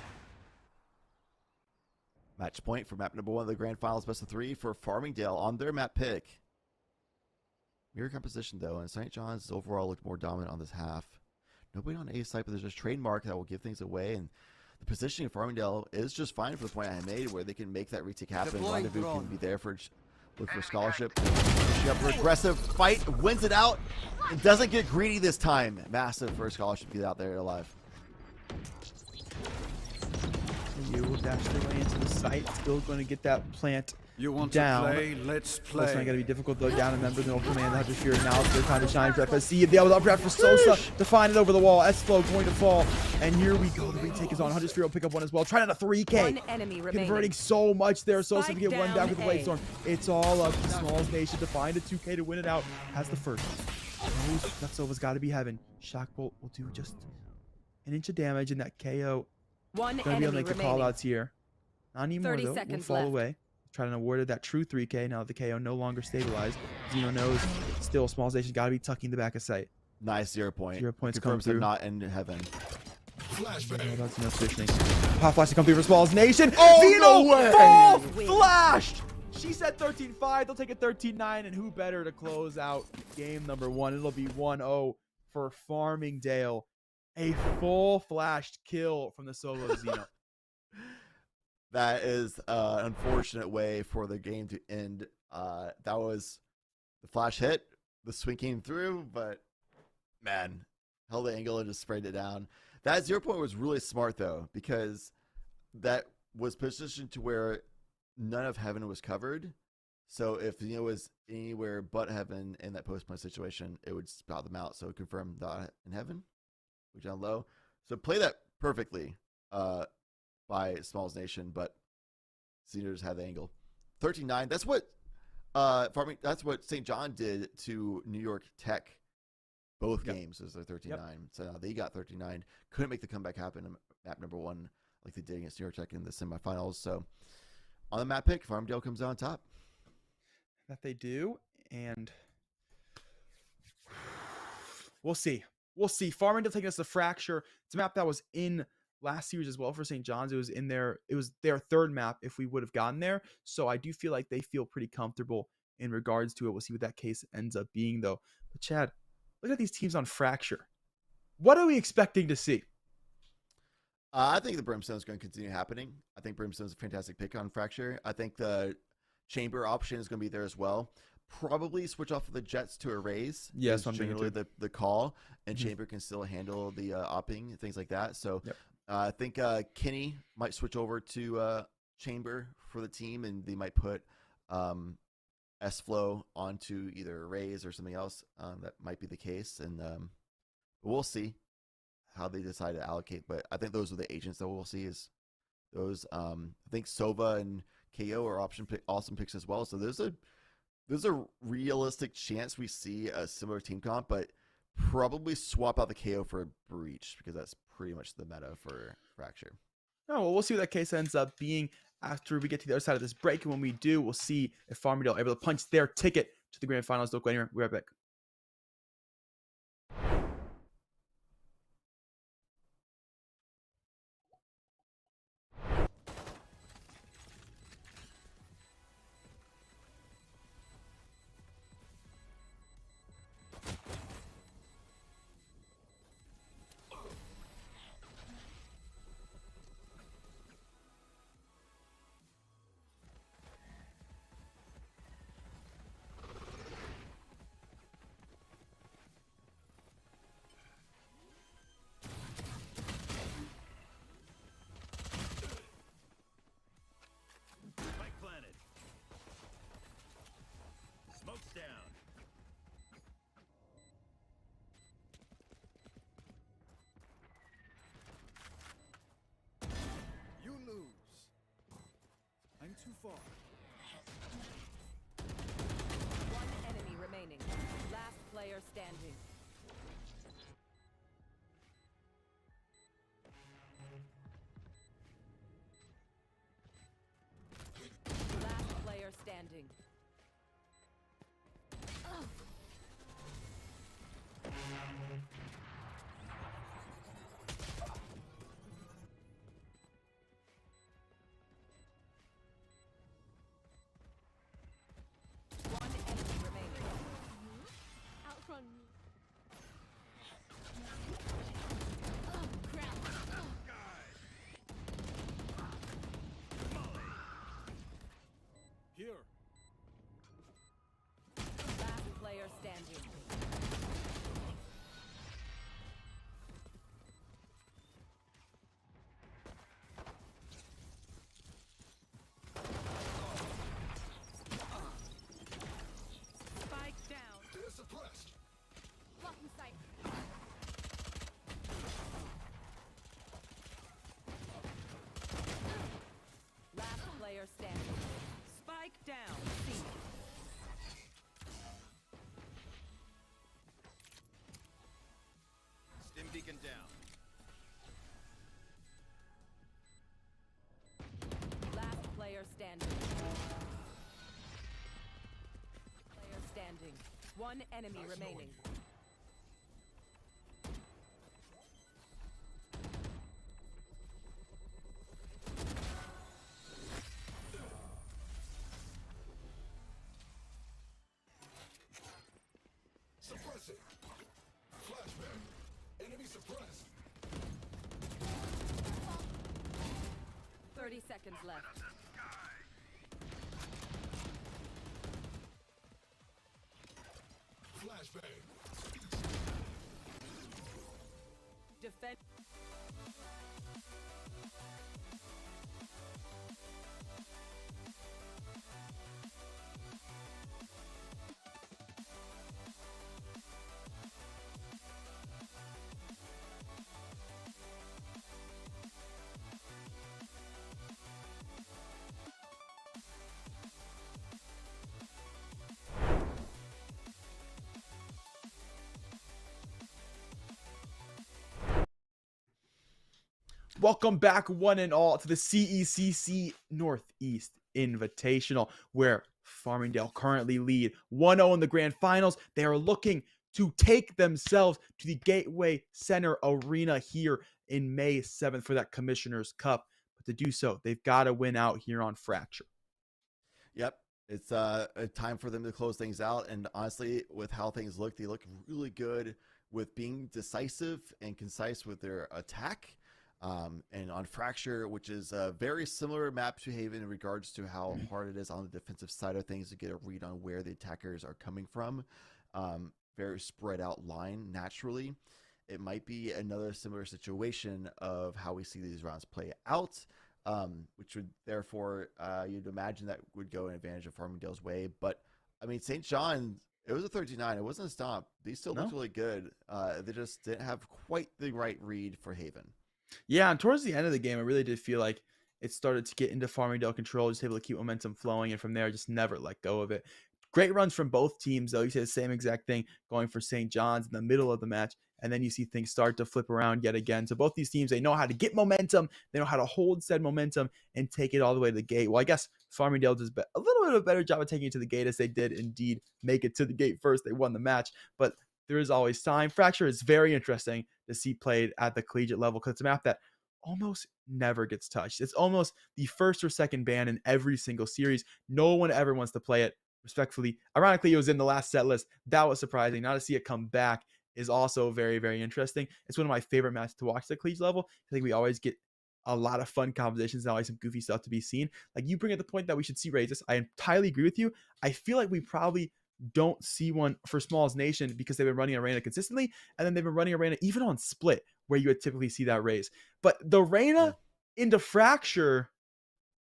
Match point for map number 1 of the grand finals, best of 3 for Farmingdale on their map pick. Mirror composition though, and St. John's overall looked more dominant on this half. Nobody on A side, but there's a trademark that will give things away, and the positioning of Farmingdale is just fine for the point I made, where they can make that retake happen. Rendezvous can be there for look for scholarship. Pushing up for aggressive fight, wins it out, and doesn't get greedy this time. Massive for scholarship to get out there alive.
You will dash their way into the site. Still going to get that plant
You want
down.
to play? Let's play.
It's not going to be difficult though. Down in members, no command. Hunter's Fury now. It's their time to shine for FSC. The other updraft for Sosa to find it over the wall. S-Flow going to fall. And here we go. The retake is on. Hunter's Fury will pick up one as well. Trying out a 3K.
One enemy remaining.
Converting so much there. Sosa
Spike
to get one down with the Blade
A.
Storm. It's all up to Smalls Nation to find a 2K to win it out. Has the first. Knows that Sova's got to be heaven. Shock Bolt will do just an inch of damage in that KO.
One
Gonna be able to make the
remaining.
call outs here. Not anymore
30
though. We'll
seconds
fall
left.
away. Trying to award that true 3K. Now the KO no longer stabilized. Zeno knows still Smalls Nation got to be tucking the back of sight.
Nice 0 point.
0 points come
Confirms they're
through.
not in heaven.
That's no positioning. Pop flash to come through for Smalls Nation.
Oh,
Zeno
no way!
fall flashed. She said 13-5. They'll take it 13-9. And who better to close out game number 1? It'll be 1-0 for Farmingdale. A full flashed kill from the solo Zeno.
That is an unfortunate way for the game to end. That was the flash hit. The swing came through, but man, held the angle and just sprayed it down. That 0 point was really smart though, because that was positioned to where none of heaven was covered. So if Zeno was anywhere but heaven in that post point situation, it would spout them out. So it confirmed not in heaven, which down low. So play that perfectly. By Smalls Nation, but Zeno just had the angle. 13-9. That's what that's what St. John did to New York Tech. Both games was their 13-9. So now they got 13-9. Couldn't make the comeback happen in map number 1 like they did against New York Tech in the semifinals. So on the map pick, Farmingdale comes out on top.
That they do, and we'll see. We'll see. Farmingdale taking us to Fracture. It's a map that was in last series as well for St. John's. It was in there. It was their third map if we would have gotten there. So I do feel like they feel pretty comfortable in regards to it. We'll see what that case ends up being though. But Chad, look at these teams on Fracture. What are we expecting to see?
I think the Brimstone is going to continue happening. I think Brimstone is a fantastic pick on Fracture. I think the Chamber option is going to be there as well. probably switch off of the Jets to a Raise.
Yeah,
is
that's what I'm thinking
generally
too.
the call, and
Mhm.
Chamber can still handle the opping and things like that. So
Yep.
I think Kenny might switch over to Chamber for the team, and they might put S-Flow onto either Raise or something else. That might be the case, and we'll see how they decide to allocate. But I think those are the agents that we'll see. Is those I think Sova and KO are awesome picks as well. So there's a realistic chance we see a similar team comp, but probably swap out the KO for a Breach because that's pretty much the meta for Fracture.
Oh, well, we'll see what that case ends up being after we get to the other side of this break. And when we do, we'll see if Farmingdale are able to punch their ticket to the grand finals. Don't go anywhere. We'll be right back.
Spike planted. Smoke's down.
You lose. I'm too far.
One enemy remaining. Last player standing. Last player standing. One enemy remaining.
Outrun me.
Here.
Last player standing.
Spike down.
Blocking sight.
Last player standing.
Spike down. C.
Stim beacon down.
Last player standing. Player standing. One enemy remaining.
Suppressing. Flashbang. Enemy suppressed.
30 seconds left.
Flashbang.
Defend.
Welcome back, one and all, to the CECC Northeast Invitational, where Farmingdale currently lead 1-0 in the grand finals. They are looking to take themselves to the Gateway Center Arena here in May 7th for that Commissioner's Cup. But to do so, they've got to win out here on Fracture.
Yep. It's a time for them to close things out. And honestly, with how things look, they look really good with being decisive and concise with their attack. And on Fracture, which is a very similar map to Haven in regards to how hard it is on the defensive side of things to get a read on where the attackers are coming from. Very spread out line naturally. It might be another similar situation of how we see these rounds play out, which would therefore, you'd imagine that would go in advantage of Farmingdale's way. But I mean, St. John, it was a 13-9. It wasn't a stomp. These still looked really good. They just didn't have quite the right read for Haven.
Yeah, and towards the end of the game, I really did feel like it started to get into Farmingdale control, just able to keep momentum flowing, and from there, just never let go of it. Great runs from both teams, though. You say the same exact thing going for St. John's in the middle of the match, and then you see things start to flip around yet again. So both these teams, they know how to get momentum, they know how to hold said momentum, and take it all the way to the gate. Well, I guess Farmingdale does a little bit of a better job of taking it to the gate, as they did indeed make it to the gate first. They won the match, but there is always time. Fracture is very interesting to see played at the collegiate level, because it's a map that almost never gets touched. It's almost the first or second ban in every single series. No one ever wants to play it. Respectfully, ironically, it was in the last set list. That was surprising. Now to see it come back is also very, very interesting. It's one of my favorite matches to watch at the collegiate level. I think we always get a lot of fun compositions and always some goofy stuff to be seen. Like, you bring up the point that we should see raises. I entirely agree with you. I feel like we probably don't see one for Smalls Nation because they've been running Arena consistently, and then they've been running Arena even on Split, where you would typically see that raise. But the Arena into Fracture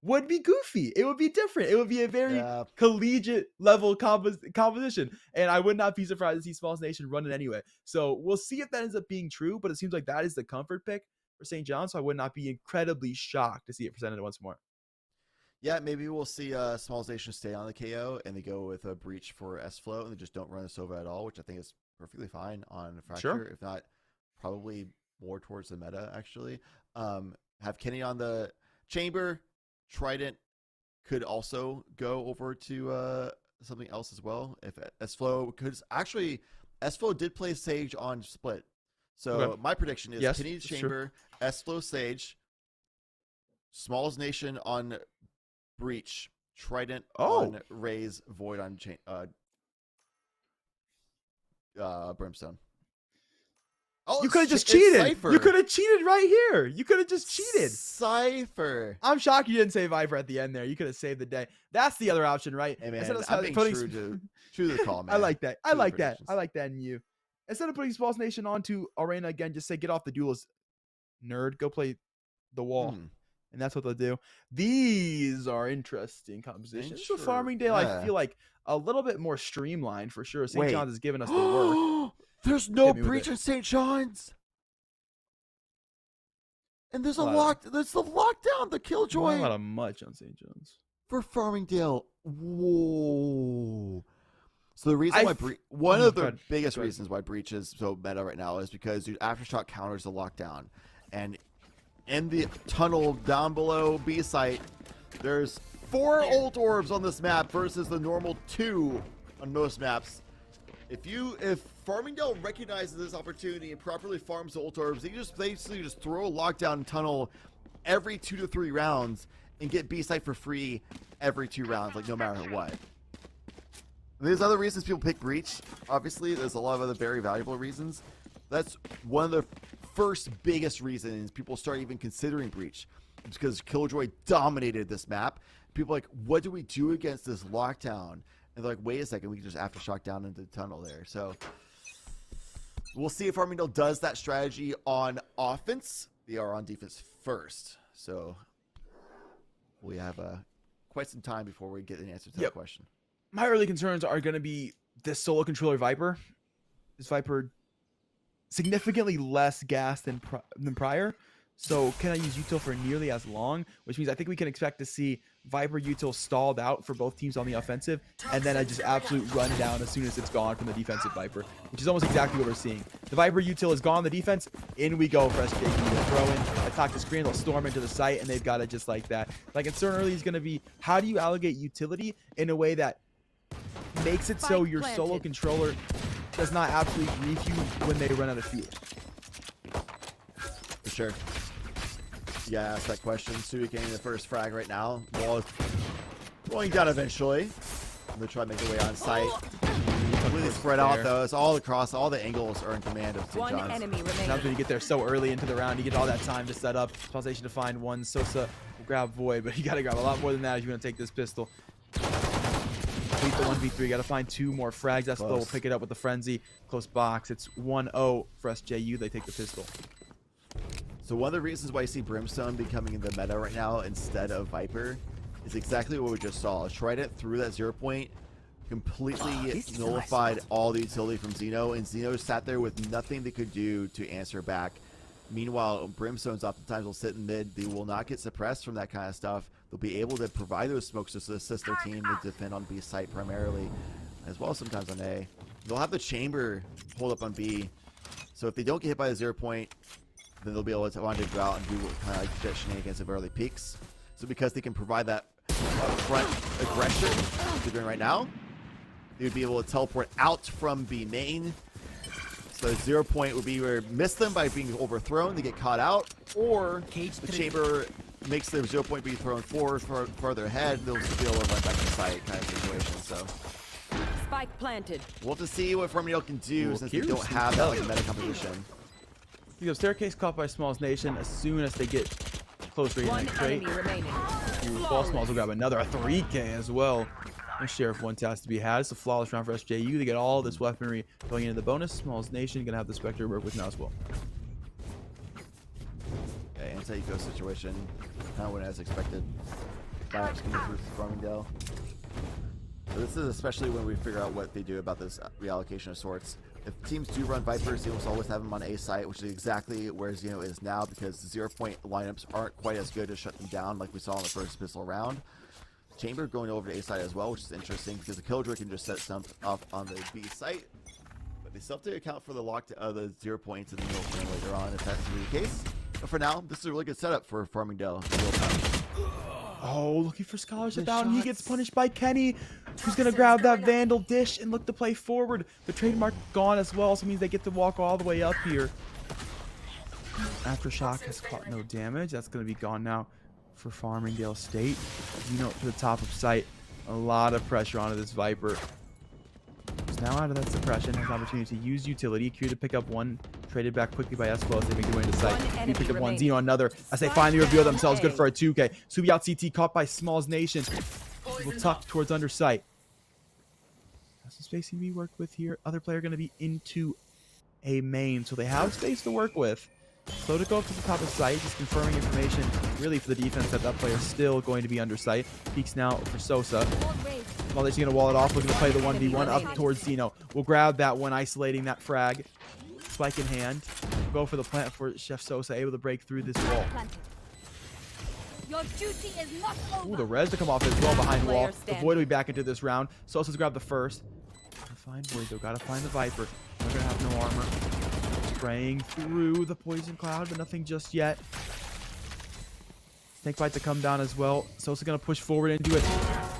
would be goofy. It would be different. It would be a very collegiate level composition, and I would not be surprised to see Smalls Nation run it anyway. So we'll see if that ends up being true, but it seems like that is the comfort pick for St. John, so I would not be incredibly shocked to see it presented once more.
Yeah, maybe we'll see Smalls Nation stay on the KO and they go with a breach for S-Flow and they just don't run the Sova at all, which I think is perfectly fine on Fracture.
Sure.
If not, probably more towards the meta, actually. Have Kenny on the Chamber. Trident could also go over to something else as well. If S-Flow, because actually S-Flow did play Sage on Split. So my prediction is Kenny's Chamber, S-Flow Sage, Smalls Nation on Breach, Trident on Raise, Void on Brimstone.
Oh, you could have just cheated. Cypher. You could have cheated right here. You could have just cheated.
Cypher.
I'm shocked you didn't say Viper at the end there. You could have saved the day. That's the other option, right?
Hey, man, I'm being true to the call, man.
I like that. I like that. I like that in you. Instead of putting Smalls Nation onto Arena again, just say, get off the duelist, nerd. Go play the wall. And that's what they'll do. These are interesting compositions. So Farmingdale, I feel like a little bit more streamlined for sure. St. John's has given us the work.
There's no breach in St. John's. And there's there's the lockdown, the Killjoy.
Not a much on St. John's.
For Farmingdale. Whoa. So the reason why one of the biggest reasons why breach is so meta right now is because Aftershock counters the lockdown. And in the tunnel down below B site, there's 4 ult orbs on this map versus the normal 2 on most maps. If Farmingdale recognizes this opportunity and properly farms the ult orbs, they can just basically just throw a lockdown tunnel every 2 to 3 rounds and get B site for free every 2 rounds, like no matter what. There's other reasons people pick breach. Obviously, there's a lot of other very valuable reasons. That's one of the first biggest reasons people start even considering breach. It's because Killjoy dominated this map. People are like, what do we do against this lockdown? And they're like, wait a second, we can just Aftershock down into the tunnel there. So we'll see if Farmingdale does that strategy on offense. They are on defense first. So we have quite some time before we get an answer to that question.
My early concerns are going to be this solo controller Viper. This Viper significantly less gas than prior. So can I use util for nearly as long? Which means I think we can expect to see Viper util stalled out for both teams on the offensive, and then I just absolute run down as soon as it's gone from the defensive Viper, which is almost exactly what we're seeing. The Viper util is gone on the defense. In we go for SJP. They'll throw in, attack the screen, they'll storm into the site, and they've got it just like that. My concern early is going to be, how do you allocate utility in a way that makes it so your solo controller does not absolutely grief you when they run out of fuel?
For sure. Yeah, ask that question. Sui getting the first frag right now. Wall is rolling down eventually. I'm going to try to make their way on site. completely spread out though. It's all across, all the angles are in command of St.
One
John's.
enemy remaining.
Now when you get there so early into the round, you get all that time to set up. Station to find one. Sosa will grab Void, but you got to grab a lot more than that if you're going to take this pistol. Beat the 1v3. You got to find 2 more frags. That's will pick it up with the frenzy. Close box. It's 1-0 for SJU. They take the pistol.
So one of the reasons why you see Brimstone becoming in the meta right now instead of Viper is exactly what we just saw. Trident through that 0 point, completely nullified all the utility from Xeno, and Xeno sat there with nothing they could do to answer back. Meanwhile, Brimstones oftentimes will sit in mid. They will not get suppressed from that kind of stuff. They'll be able to provide those smokes to assist their team to defend on B site primarily, as well as sometimes on A. They'll have the chamber hold up on B, so if they don't get hit by the 0 point, then they'll be able to want to go out and do kind of like jet shenanigans of early peaks. So because they can provide that front aggression they're doing right now, they would be able to teleport out from B main. So the 0 point would be where miss them by being overthrown, they get caught out, or the chamber makes their 0 point be thrown forward farther ahead, they'll still be able to run back to site kind of situation. So
Spike planted.
we'll have to see what Farmingdale can do since they don't have that like meta competition.
You go staircase caught by Smalls Nation as soon as they get close range.
One enemy remaining.
Ball Smalls will grab another 3K as well. And Sheriff 1 task to be had. It's a flawless round for SJU. They get all this weaponry going into the bonus. Smalls Nation gonna have the Spectre work with now as well.
Okay, anti-eco situation. Not went as expected. Vibes coming through Farmingdale. So this is especially when we figure out what they do about this reallocation of sorts. If teams do run Vipers, they almost always have them on A site, which is exactly where Xeno is now because the 0 point lineups aren't quite as good to shut them down like we saw in the first pistol round. Chamber going over to A site as well, which is interesting because the Killjoy can just set some up on the B site. But they still have to account for the lock to the 0 points in the middle frame later on if that's really the case. But for now, this is a really good setup for Farmingdale.
Oh, looking for scholarship out, and he gets punished by Kenny, who's going to grab that Vandal dish and look to play forward. The trademark gone as well, so it means they get to walk all the way up here. Aftershock has caught no damage. That's going to be gone now for Farmingdale State. You know, to the top of site, a lot of pressure onto this Viper. He's now out of that suppression, has an opportunity to use utility. Q to pick up one, traded back quickly by Esquel as they make their way into site. He picked up one, Xeno another, as they finally reveal themselves. Good for a 2K. Subi out CT, caught by Smalls Nation. Will tuck towards under site. That's the space he worked with here. Other player going to be into a main, so they have space to work with. Slow to go up to the top of site, just confirming information really for the defense that that player is still going to be under site. Peeks now for Sosa. Well, they're going to wall it off, looking to play the 1v1 up towards Xeno. We'll grab that one, isolating that frag. Spike in hand. Go for the plant for Chef Sosa, able to break through this wall.
Your duty is not over.
Ooh, the res to come off as well behind wall. The Void will be back into this round. Sosa's grabbed the first. Gotta find Void though, gotta find the Viper. They're gonna have no armor. Spraying through the poison cloud, but nothing just yet. Snake bite to come down as well. Sosa gonna push forward and do it.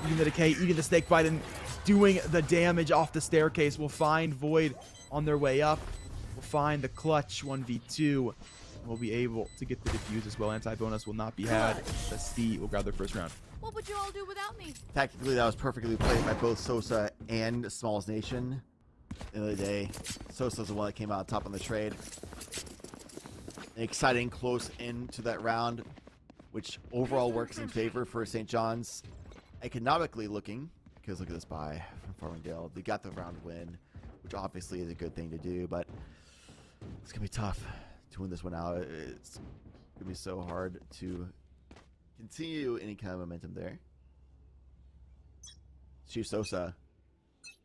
Eating the decay, eating the snake bite, and doing the damage off the staircase. We'll find Void on their way up. We'll find the clutch 1v2. We'll be able to get the defuse as well. Anti-bonus will not be had. The C will grab their first round.
What would you all do without me?
Tactically, that was perfectly played by both Sosa and Smalls Nation. At the end of the day, Sosa's the one that came out top on the trade. An exciting close into that round, which overall works in favor for St. John's. Economically looking, because look at this buy from Farmingdale. They got the round win, which obviously is a good thing to do, but it's going to be tough to win this one out. It's going to be so hard to continue any kind of momentum there. Chief Sosa,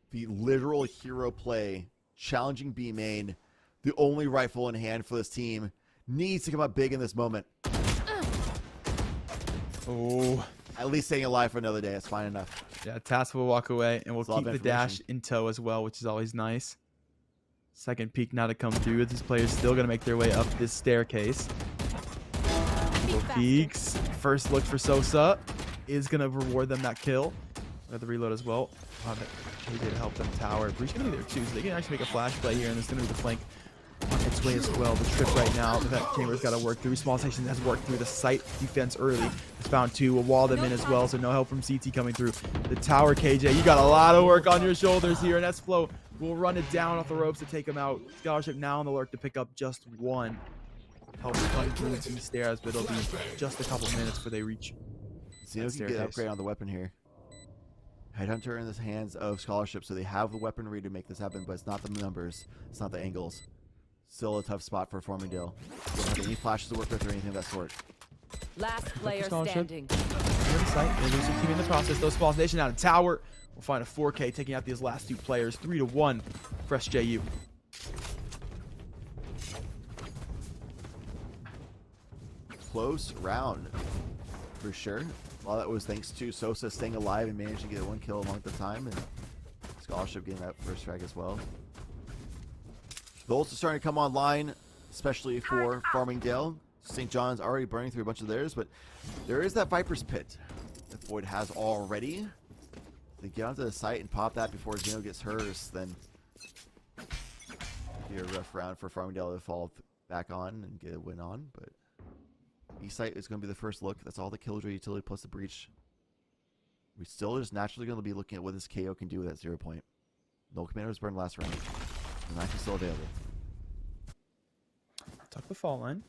the literal hero play, challenging B main, the only rifle in hand for this team, needs to come up big in this moment.
Oh.
At least staying alive for another day. It's fine enough.
Yeah, Task will walk away, and we'll keep the dash in tow as well, which is always nice. Second peek now to come through. These players still going to make their way up this staircase. Peeks. First look for Sosa is going to reward them that kill. The reload as well. He did help them tower. Breach going to be there too, so they can actually make a flash play here, and there's going to be the flank on its way as well. The trip right now that Chamber's got to work through. Small Station has worked through the site defense early. Has found two. Will wall them in as well, so no help from CT coming through. The tower, KJ, you got a lot of work on your shoulders here, and S-Flow will run it down off the ropes to take him out. Scholarship now on the alert to pick up just one. Help running through the stairs, but it'll be just a couple minutes before they reach.
See if you can get an upgrade on the weapon here. Headhunter in the hands of Scholarship, so they have the weaponry to make this happen, but it's not the numbers, it's not the angles. Still a tough spot for Farmingdale. Don't have any flashes to work with or anything of that sort.
Last player standing.
They're losing team in the process. Those Smalls Nation out of tower. We'll find a 4K taking out these last two players. 3-1 for SJU.
Close round, for sure. All that was thanks to Sosa staying alive and managing to get one kill along the time, and Scholarship getting that first frag as well. The ults are starting to come online, especially for Farmingdale. St. John's already burning through a bunch of theirs, but there is that Viper's Pit that Void has already. If they get onto the site and pop that before Zeno gets hers, then it'll be a rough round for Farmingdale to fall back on and get a win on, but East site is going to be the first look. That's all the Killjoy utility plus the breach. We're still just naturally going to be looking at what this KO can do with that 0 point. No commander was burned last round. The knife is still available.
Tuck the fall line.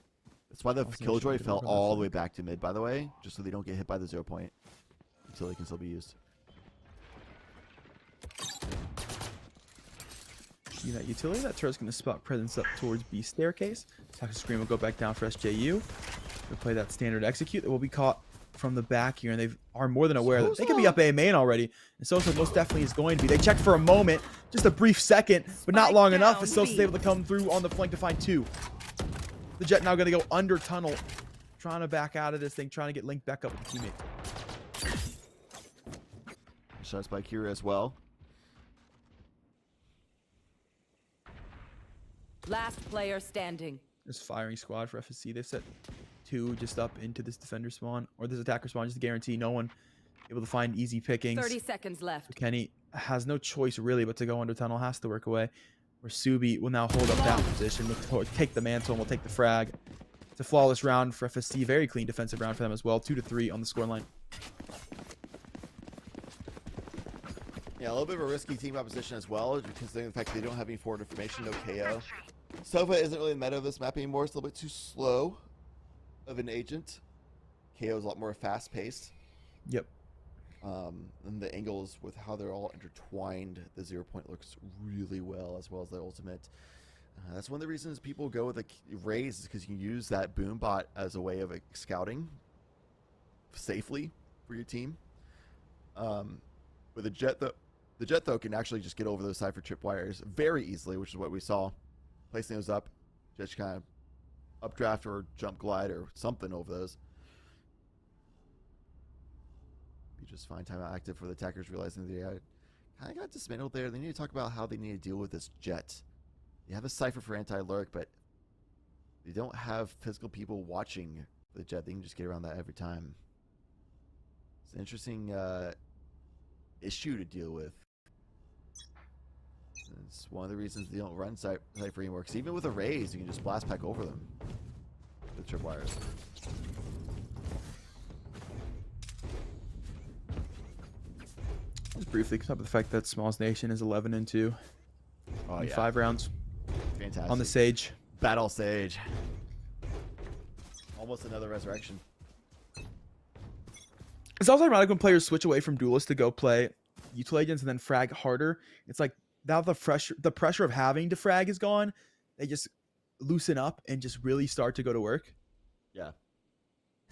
That's why the Killjoy fell all the way back to mid, by the way, just so they don't get hit by the 0 point. Utility can still be used.
See that utility? That turret's going to spot presence up towards B staircase. Toxic Scream will go back down for SJU. They'll play that standard execute that will be caught from the back here, and they are more than aware that they could be up A main already. And Sosa most definitely is going to be. They checked for a moment, just a brief second, but not long enough as Sosa's able to come through on the flank to find two. The Jet now going to go under tunnel, trying to back out of this thing, trying to get linked back up with the teammate.
Shots by Kira as well.
Last player standing.
This firing squad for FSC. They've set two just up into this defender spawn or this attacker spawn just to guarantee no one able to find easy pickings.
30 seconds left.
So Kenny has no choice really but to go under tunnel, has to work away. Where Subi will now hold up that position, will take the mantle and will take the frag. It's a flawless round for FSC. Very clean defensive round for them as well. 2-3 on the scoreline.
Yeah, a little bit of a risky team composition as well, considering the fact that they don't have any forward information, no KO. Sova isn't really the meta of this map anymore. It's a little bit too slow of an agent. KO is a lot more fast-paced.
Yep.
And the angles with how they're all intertwined, the 0 point looks really well as the ultimate. That's one of the reasons people go with the Raze, is because you can use that boom bot as a way of scouting safely for your team. With the Jet though can actually just get over those Cypher tripwires very easily, which is what we saw. Placing those up, just kind of updraft or jump glide or something over those. Be just fine. Timeout active for the attackers, realizing they kind of got dismantled there. They need to talk about how they need to deal with this Jet. They have a Cypher for anti-lurk, but they don't have physical people watching the Jet. They can just get around that every time. It's an interesting issue to deal with. It's one of the reasons they don't run Cypher anymore, because even with a Raze, you can just blast pack over them with tripwires.
Just briefly come up with the fact that Smalls Nation is 11-2 in 5 rounds.
Fantastic.
On the Sage.
Battle Sage. Almost another resurrection.
It's also ironic when players switch away from duelists to go play util agents and then frag harder. It's like now the pressure of having to frag is gone. They just loosen up and just really start to go to work.
Yeah.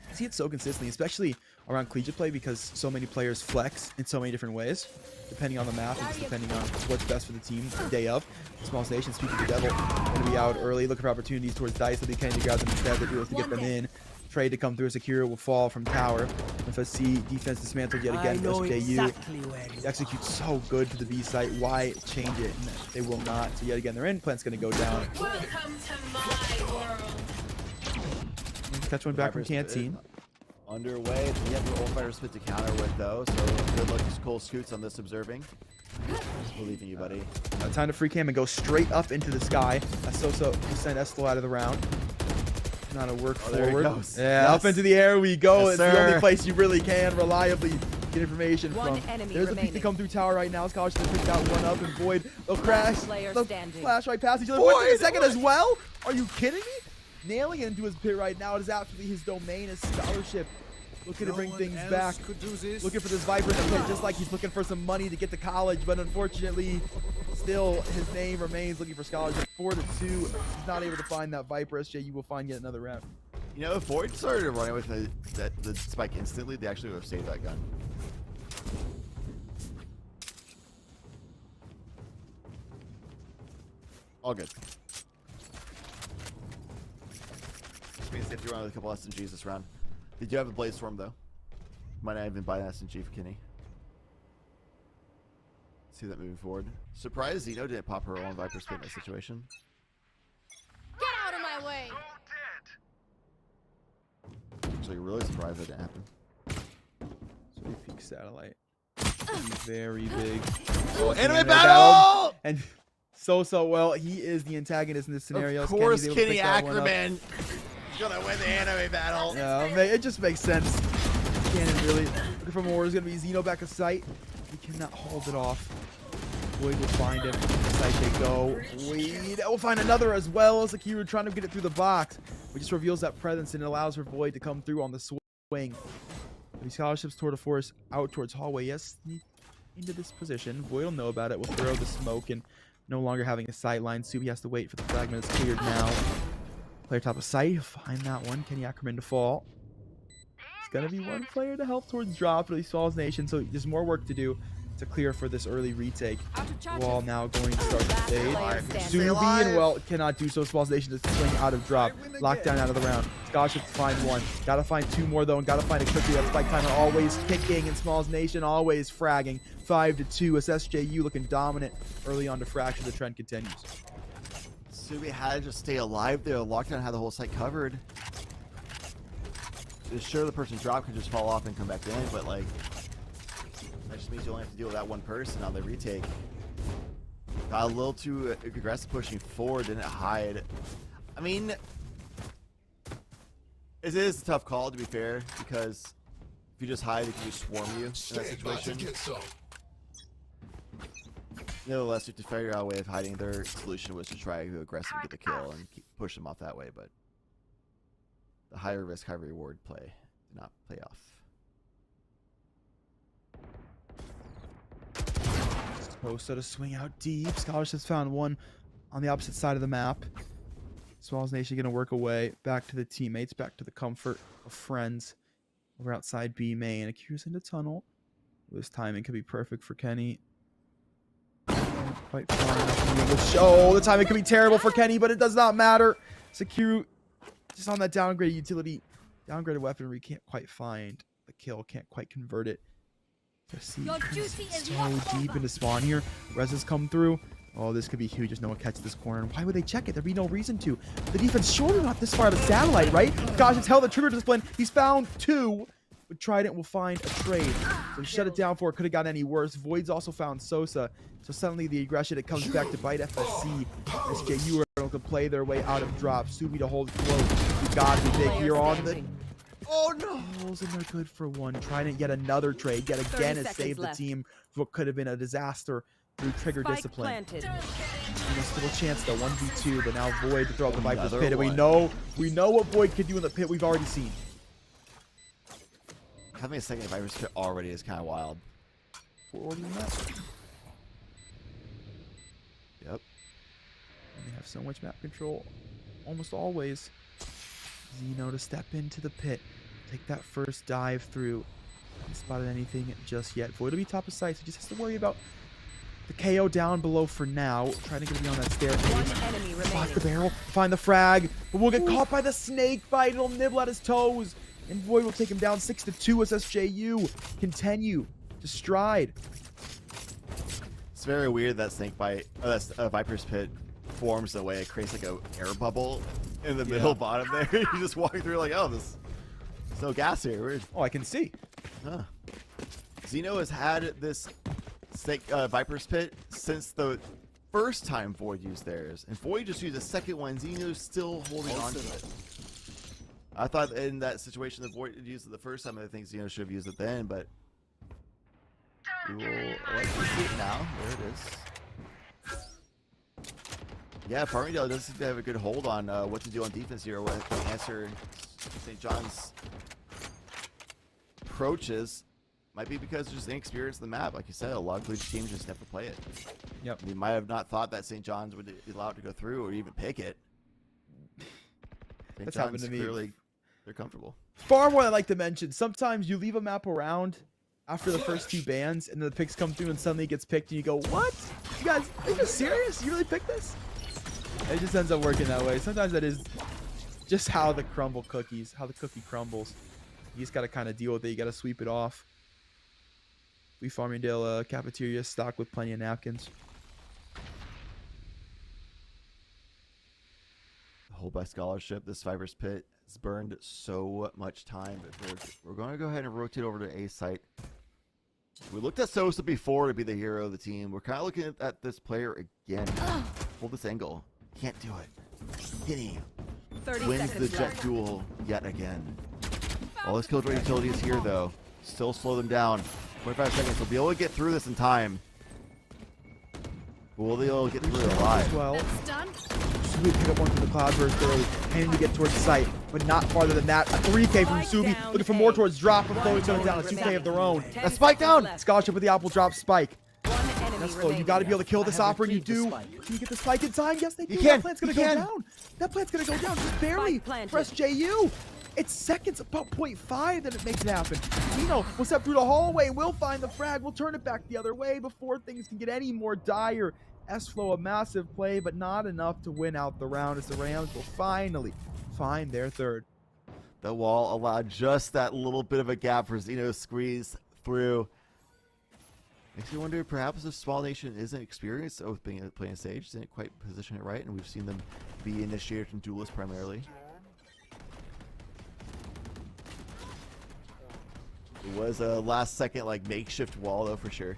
I see it so consistently, especially around collegiate play, because so many players flex in so many different ways, depending on the map and just depending on what's best for the team the day of. Small Nation, speaking of the devil, going to be out early, looking for opportunities towards Dice, so they can grab them instead. They're able to get them in. Trade to come through. Sakura will fall from tower. FSC defense dismantled yet again. SJU executes so good to the B site. Why change it? And they will not. So yet again, their end plant's going to go down.
Welcome to my world.
Catch one back from Canton.
Underway. You have your old fighter spit to counter with though. So good luck to Cole Scoots on this observing. Believe in you, buddy.
Time to free cam and go straight up into the sky. As Sosa will send Estel out of the round. Not a work forward.
There he goes.
Yeah,
yes.
Up into the air we go.
Yes,
It's
sir.
the only place you really can reliably Get information
One
from.
enemy
There's a peek to
remaining.
come through tower right now. Scholarship has picked that one up, and Void, they'll crash.
player
They'll
standing.
flash right past each other. Void take a second as well. Are you kidding me? Nailing it into his pit right now. It is absolutely his domain as Scholarship. Looking to bring things back. Looking for this Viper in the pit, just like he's looking for some money to get to college, but unfortunately, still his name remains looking for Scholarship. 4-2. He's not able to find that Viper. SJU will find yet another round.
You know, if Void started running with the spike instantly, they actually would have saved that gun. All good. Just means they have to run with a couple SMGs this round. They do have a Blaze Storm though. Might not even buy an SMG for Kenny. See that moving forward. Surprised Zeno didn't pop her own Viper spin in that situation.
Get out of my way!
Actually, really surprised that didn't happen.
So we peek satellite. Very big.
Oh, anime battle!
And so well, he is the antagonist in this scenario.
Of course,
Kenny's able to
Kenny
pick that one up.
Ackerman is gonna win the anime battle.
Yeah, it just makes sense. Cannon really looking for more. Is gonna be Zeno back of sight. He cannot hold it off. Void will find him. Sight they go. Weed will find another as well. As Akiru trying to get it through the box. It just reveals that presence and it allows for Void to come through on the swing. These scholarships toward the forest, out towards hallway. Yes, into this position. Void will know about it. Will throw the smoke and no longer having a sight line. Subi has to wait for the fragment. It's cleared now. Player top of sight. He'll find that one. Kenny Ackerman to fall. It's going to be one player to help towards drop for these Falls Nation. So there's more work to do to clear for this early retake. Wall now going to start the fade. Subi and well cannot do so. Falls Nation to swing out of drop. Lockdown out of the round. Scholarship to find one. Gotta find two more though, and gotta find a quickly. That Spike Timer always kicking, and Smalls Nation always fragging. 5-2 as SJU looking dominant early on to fracture. The trend continues.
Subi had to just stay alive there. Lockdown had the whole site covered. It's sure the person dropped could just fall off and come back in, but like that just means you only have to deal with that one person on the retake. Got a little too aggressive pushing forward, didn't hide. I mean, it is a tough call to be fair, because if you just hide, it can just swarm you in that situation. Nevertheless, you have to figure out a way of hiding. Their solution was to try to go aggressive and get the kill and push them off that way, but the higher risk, higher reward play did not play off.
Posta to swing out deep. Scholarships found one on the opposite side of the map. Swallows Nation gonna work away back to the teammates, back to the comfort of friends. Over outside B main. Accuse into tunnel. This timing could be perfect for Kenny. Quite far enough. Oh, the timing could be terrible for Kenny, but it does not matter. Secure just on that downgraded utility, downgraded weaponry, can't quite find the kill, can't quite convert it. So deep into spawn here. Reses come through. Oh, this could be huge if no one catches this corner. Why would they check it? There'd be no reason to. The defense surely not this far of a satellite, right? Gosh, it's held the trigger discipline. He's found two. But Trident will find a trade. So shut it down for it. Could have gotten any worse. Void's also found Sosa. So suddenly the aggression, it comes back to bite FSC. SJU are able to play their way out of drop. Subi to hold close. You gotta be big here on the... Oh no! And they're good for one. Trident yet another trade. Yet again has saved the team for what could have been a disaster through trigger discipline. And there's still a chance though. 1v2, but now Void to throw up the Viper's pit. And we know what Void can do in the pit. We've already seen.
Having a second Viper's pit already is kind of wild.
Forward in that.
Yep.
And they have so much map control. Almost always. Zeno to step into the pit. Take that first dive through. Haven't spotted anything just yet. Void will be top of sight, so he just has to worry about the KO down below for now. Trying to get me on that staircase. Spot the barrel. Find the frag. But we'll get caught by the snake bite. It'll nibble at his toes. And Void will take him down 6-2 as SJU continue to stride.
It's very weird that snake bite, Viper's pit forms the way it creates like a air bubble in the middle bottom there. You just walk through like, oh, there's no gas here. Weird.
Oh, I can see.
Huh. Zeno has had this snake Viper's pit since the first time Void used theirs, and Void just used the second one. Zeno's still holding on to it. I thought in that situation the Void used it the first time. I think Zeno should have used it then, but We will likely see it now. There it is. Yeah, Farmingdale does seem to have a good hold on what to do on defense here. What the answer St. John's approaches might be because there's just inexperience in the map. Like you said, a lot of collegiate teams just never play it.
Yep.
They might have not thought that St. John's would be allowed to go through or even pick it. St.
That's happened
John's
to me.
clearly, they're comfortable.
Far more I like to mention, sometimes you leave a map around after the first 2 bans, and then the picks come through and suddenly it gets picked, and you go, what? You guys, are you just serious? You really picked this? It just ends up working that way. Sometimes that is just how the cookie crumbles. You just got to kind of deal with it. You got to sweep it off. We Farmingdale cafeteria stocked with plenty of napkins.
Hold by scholarship. This Viper's Pit has burned so much time. But we're going to go ahead and rotate over to A site. We looked at Sosa before to be the hero of the team. We're kind of looking at this player again. Hold this angle. Can't do it. Guinea wins the jet duel yet again. All this killjoy utility is here, though. Still slow them down. 25 seconds. We'll be able to get through this in time. Will they be able to get through it alive?
Well,
That's done.
Subi pick up one from the cloud burst early, aiming to get towards the site, but not farther than that. A 3K from Subi, looking for more towards drop, but Chloe's going down a 2K of their own.
That's spike down!
Scholarship with the apple drop spike.
One
That's slow. You got to be able to kill this opera, and you do. Can you get the spike in time? Yes, they do. That plant's going to go down. That plant's going to go down just barely. Press JU. It's seconds, about 0.5 that it makes it happen. Zeno will step through the hallway. We'll find the frag. We'll turn it back the other way before things can get any more dire. S-Flow, a massive play, but not enough to win out the round as the Rams will finally find their third.
The wall allowed just that little bit of a gap for Zeno to squeeze through. Makes me wonder, perhaps if Small Nation isn't experienced with playing Sage, didn't quite position it right, and we've seen them be initiators and duelists primarily. It was a last-second makeshift wall, though, for sure.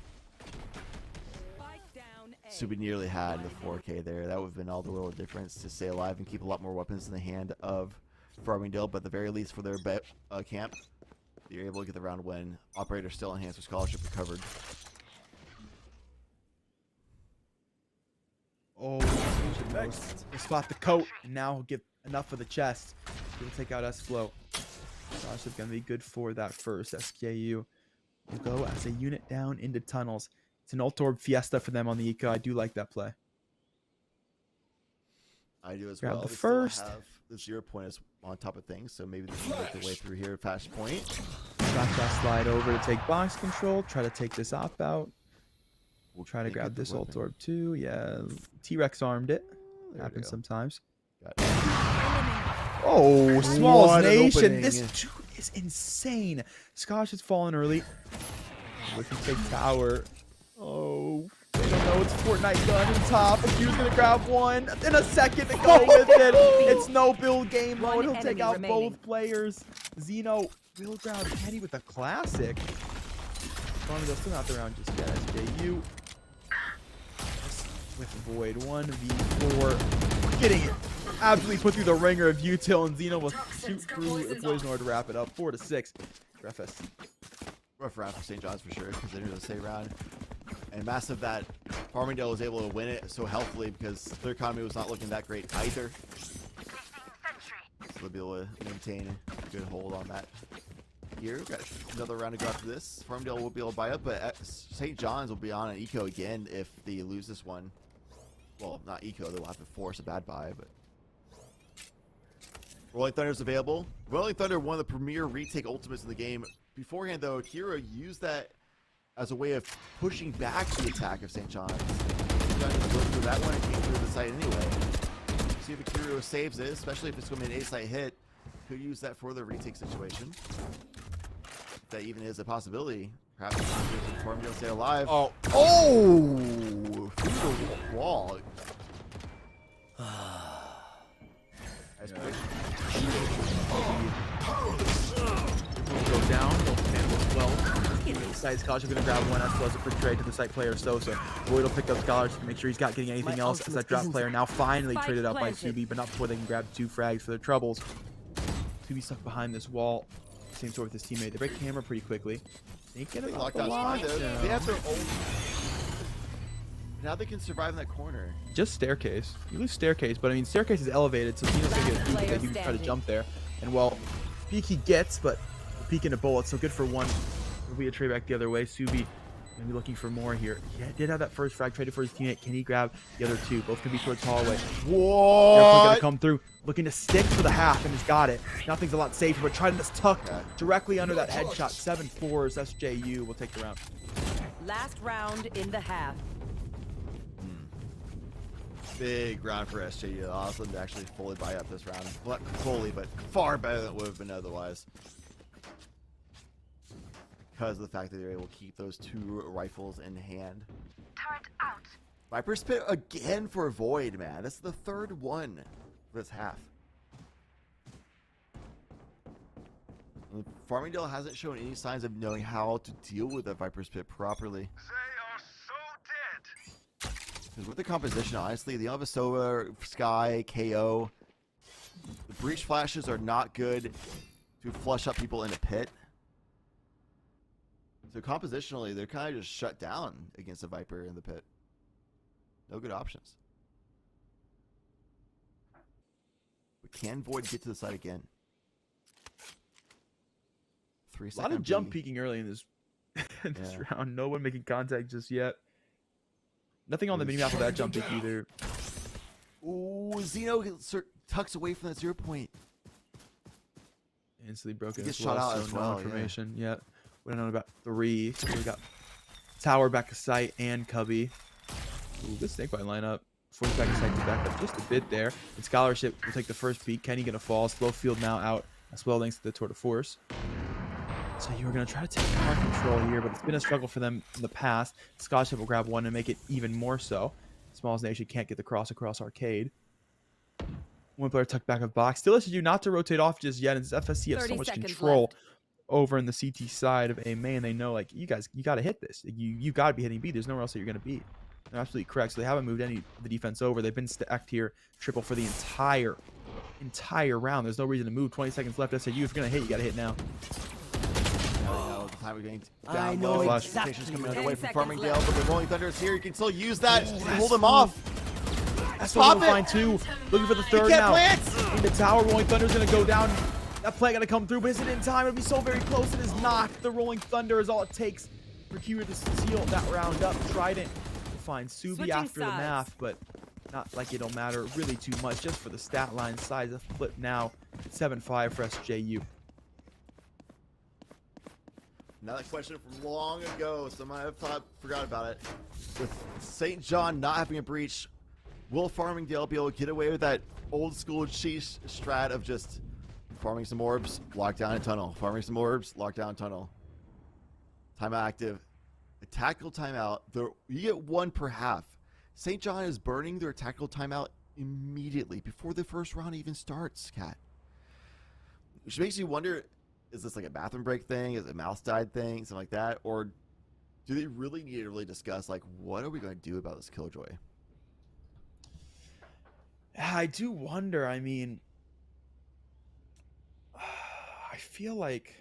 Subi nearly had the 4K there. That would have been all the little difference to stay alive and keep a lot more weapons in the hand of Farmingdale, but at the very least for their camp, you're able to get the round win. Operator still enhanced with scholarship recovered.
Oh, we'll spot the coat, and now he'll get enough of the chest. He'll take out S-Flow. Scholarship going to be good for that first. SKU will go as a unit down into tunnels. It's an Ultorb Fiesta for them on the eco. I do like that play.
I do as
Grab
well.
the
They
first.
still have the 0 point is on top of things, so maybe they can make their way through here. Fast point.
Shot slide over to take box control. Try to take this op out. We'll try to grab this Ultorb too. Yeah, T-Rex armed it. Happens sometimes.
Got it.
Oh, Small's
What an
Nation.
opening.
This dude is insane. Scotch has fallen early. We can take tower. Oh, they don't know it's Fortnite gun on top. Hugh's gonna grab one in a second to go with it. It's no build game mode. He'll take out both players. Zeno will grab Kenny with a classic. Farmingdale still not around just yet. SJU with Void 1v4. Getting it. Absolutely put through the ringer of Util, and Zeno will shoot through the poison order to wrap it up. 4-6. Refus.
Rough round for St. John's for sure, considering it was a safe round. And massive that Farmingdale was able to win it so healthily because their economy was not looking that great either. So they'll be able to maintain a good hold on that. Here, we've got another round to go after this. Farmingdale will be able to buy up, but St. John's will be on an eco again if they lose this one. Well, not eco, they'll have to force a bad buy, but. Rolling Thunder's available. Rolling Thunder, one of the premier retake ultimates in the game. Beforehand, though, Kira used that as a way of pushing back the attack of St. John's. St. John's just looked through that one and came through the site anyway. See if Akiro saves it, especially if it's going to be an A-site hit. Could use that for the retake situation. If that even is a possibility. Perhaps Farmingdale stay alive.
Oh!
Through the wall. Nice play.
Will go down. Will handle as well. Side scholarship going to grab one as well as a quick trade to the site player Sosa. Boyd will pick up scholarship to make sure he's not getting anything else as that drop player now finally traded up by Subi, but not before they can grab 2 frags for their troubles. Subi stuck behind this wall. Same sort with his teammate. They break camera pretty quickly. Thinking
I think
about the
lockdown's fine, though.
lockdown.
They have their own. Now they can survive in that corner.
Just staircase. You lose staircase, but I mean staircase is elevated, so Tina's gonna get a peek. They can try to jump there. And well, peek he gets, but a peek into bullet, so good for one. It'll be a trade back the other way. Subi gonna be looking for more here. Yeah, did have that first frag, traded for his teammate. Can he grab the other two? Both gonna be towards hallway.
What?
Gonna come through, looking to stick for the half, and he's got it. Nothing's a lot safer, but trying to just tuck directly under that headshot. 7-4s. SJU will take the round.
Last round in the half.
Big round for SJU. Awesome to actually fully buy up this round. Well, not fully, but far better than it would have been otherwise. Because of the fact that they were able to keep those 2 rifles in hand.
Turret out.
Viper's Pit again for Void, man. That's the 3rd one this half. And Farmingdale hasn't shown any signs of knowing how to deal with the Viper's Pit properly. Because with the composition, honestly, they don't have a Sova, Sky, KO. The breach flashes are not good to flush up people in a pit. So compositionally, they're kind of just shut down against a Viper in the pit. No good options. But can Void get to the side again? 3 seconds.
A lot of jump peeking early in this round. No one making contact just yet. Nothing on the mini-map of that jump peek either.
Ooh, Zeno tucks away from that 0 point.
Instantly broken
Gets
as well,
shot out
so
as
no
well,
information yet. We don't know about 3. So we got Tower back to sight and Cubby. Ooh, good snake bite lineup. 40 back to sight to back up just a bit there. And Scholarship will take the first peek. Kenny gonna fall. Slow field now out as well thanks to the Tour de Force. So you are going to try to take car control here, but it's been a struggle for them in the past. Scholarship will grab one and make it even more so. Smalls Nation can't get the cross across arcade. One player tucked back of box. Still issues you not to rotate off just yet, and FSC has so much control over in the CT side of A main. They know, like, you guys, you got to hit this. You got to be hitting B. There's nowhere else that you're going to be. They're absolutely correct. So they haven't moved any of the defense over. They've been stacked here, triple for the entire round. There's no reason to move. 20 seconds left. SAU, if you're going to hit, you got to hit now.
Time we're getting
I
down
know
low.
exactly.
Coming away from
10
Farmingdale,
seconds
but the Rolling Thunder is here. You can still use that to hold them off.
That's what we'll find too. Looking for the 3rd now.
Plant.
In the tower, Rolling Thunder's gonna go down. That play gonna come through, but is it in time? It'll be so very close. It is not. The Rolling Thunder is all it takes for Kiwi to seal that round up. Trident will find Subi
Switching
after the
sides.
math, but not like it'll matter really too much. Just for the stat line size of flip now. 7-5 for SJU.
Another question from long ago. Some might have forgot about it. With St. John not having a breach, will Farmingdale be able to get away with that old school cheese strat of just farming some orbs, lock down a tunnel, farming some orbs, lock down a tunnel? Timeout active. A tactical timeout. You get 1 per half. St. John is burning their tactical timeout immediately before the first round even starts, Cat. Which makes you wonder, is this like a bathroom break thing? Is it a mouse died thing? Something like that? Or do they really need to really discuss, like, what are we going to do about this Killjoy?
I do wonder. I mean, I feel like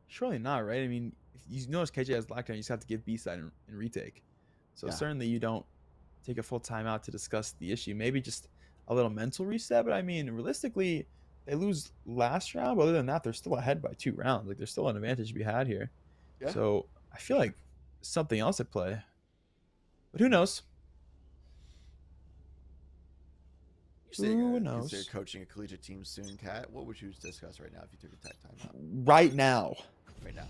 surely not, right? I mean, if you notice KJ has lockdown, you just have to give B side and retake. So certainly you don't take a full time out to discuss the issue. Maybe just a little mental reset. But I mean, realistically, they lose last round. But other than that, they're still ahead by 2 rounds. Like, there's still an advantage to be had here. Yeah. So I feel like something else at play. But who knows? Who knows?
Consider coaching a collegiate team soon, Kat. What would you discuss right now if you took a timeout?
Right now.
Right now.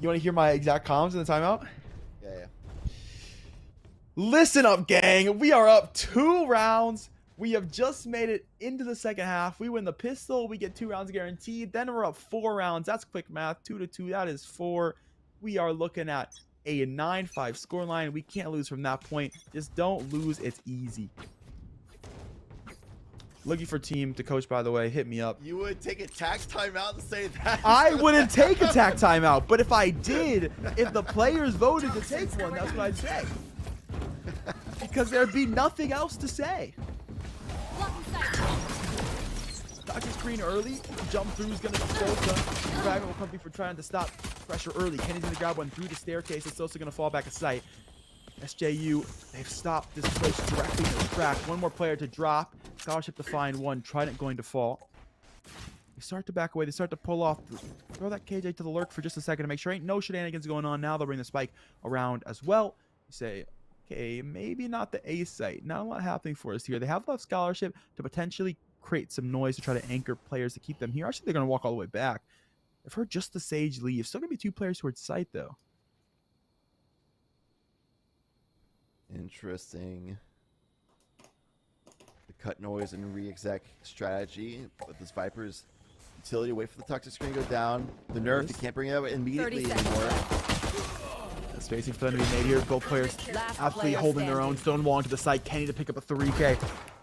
You want to hear my exact comms in the timeout?
Yeah.
Listen up, gang. We are up 2 rounds. We have just made it into the second half. We win the pistol. We get 2 rounds guaranteed. Then we're up 4 rounds. That's quick math. 2-2. That is 4. We are looking at a 9-5 scoreline. We can't lose from that point. Just don't lose. It's easy. Looking for team to coach, by the way. Hit me up.
You would take a tax timeout and say that?
I wouldn't take a tack timeout, but if I did, if the players voted to take one, that's what I'd say. Because there'd be nothing else to say. Toxic screen early. Jump through is going to be Sosa. Fragment will come through for trying to stop pressure early. Kenny's going to grab one through the staircase. It's Sosa going to fall back a sight. SJU, they've stopped this place directly in the track. One more player to drop. Scholarship to find one. Trident going to fall. They start to back away. They start to pull off. Throw that KJ to the lurk for just a second to make sure ain't no shenanigans going on. Now they'll bring the spike around as well. You say, okay, maybe not the A site. Not a lot happening for us here. They have left Scholarship to potentially create some noise to try to anchor players to keep them here. Actually, they're going to walk all the way back. I've heard just the Sage leave. Still going to be 2 players towards site, though.
Interesting. The cut noise and re-exec strategy. But this Viper's utility, wait for the toxic screen to go down. The nerf, you can't bring it up immediately anymore.
The spacing for them to be made here. Both players absolutely holding their own. Stonewalling to the side. Kenny to pick up a 3K.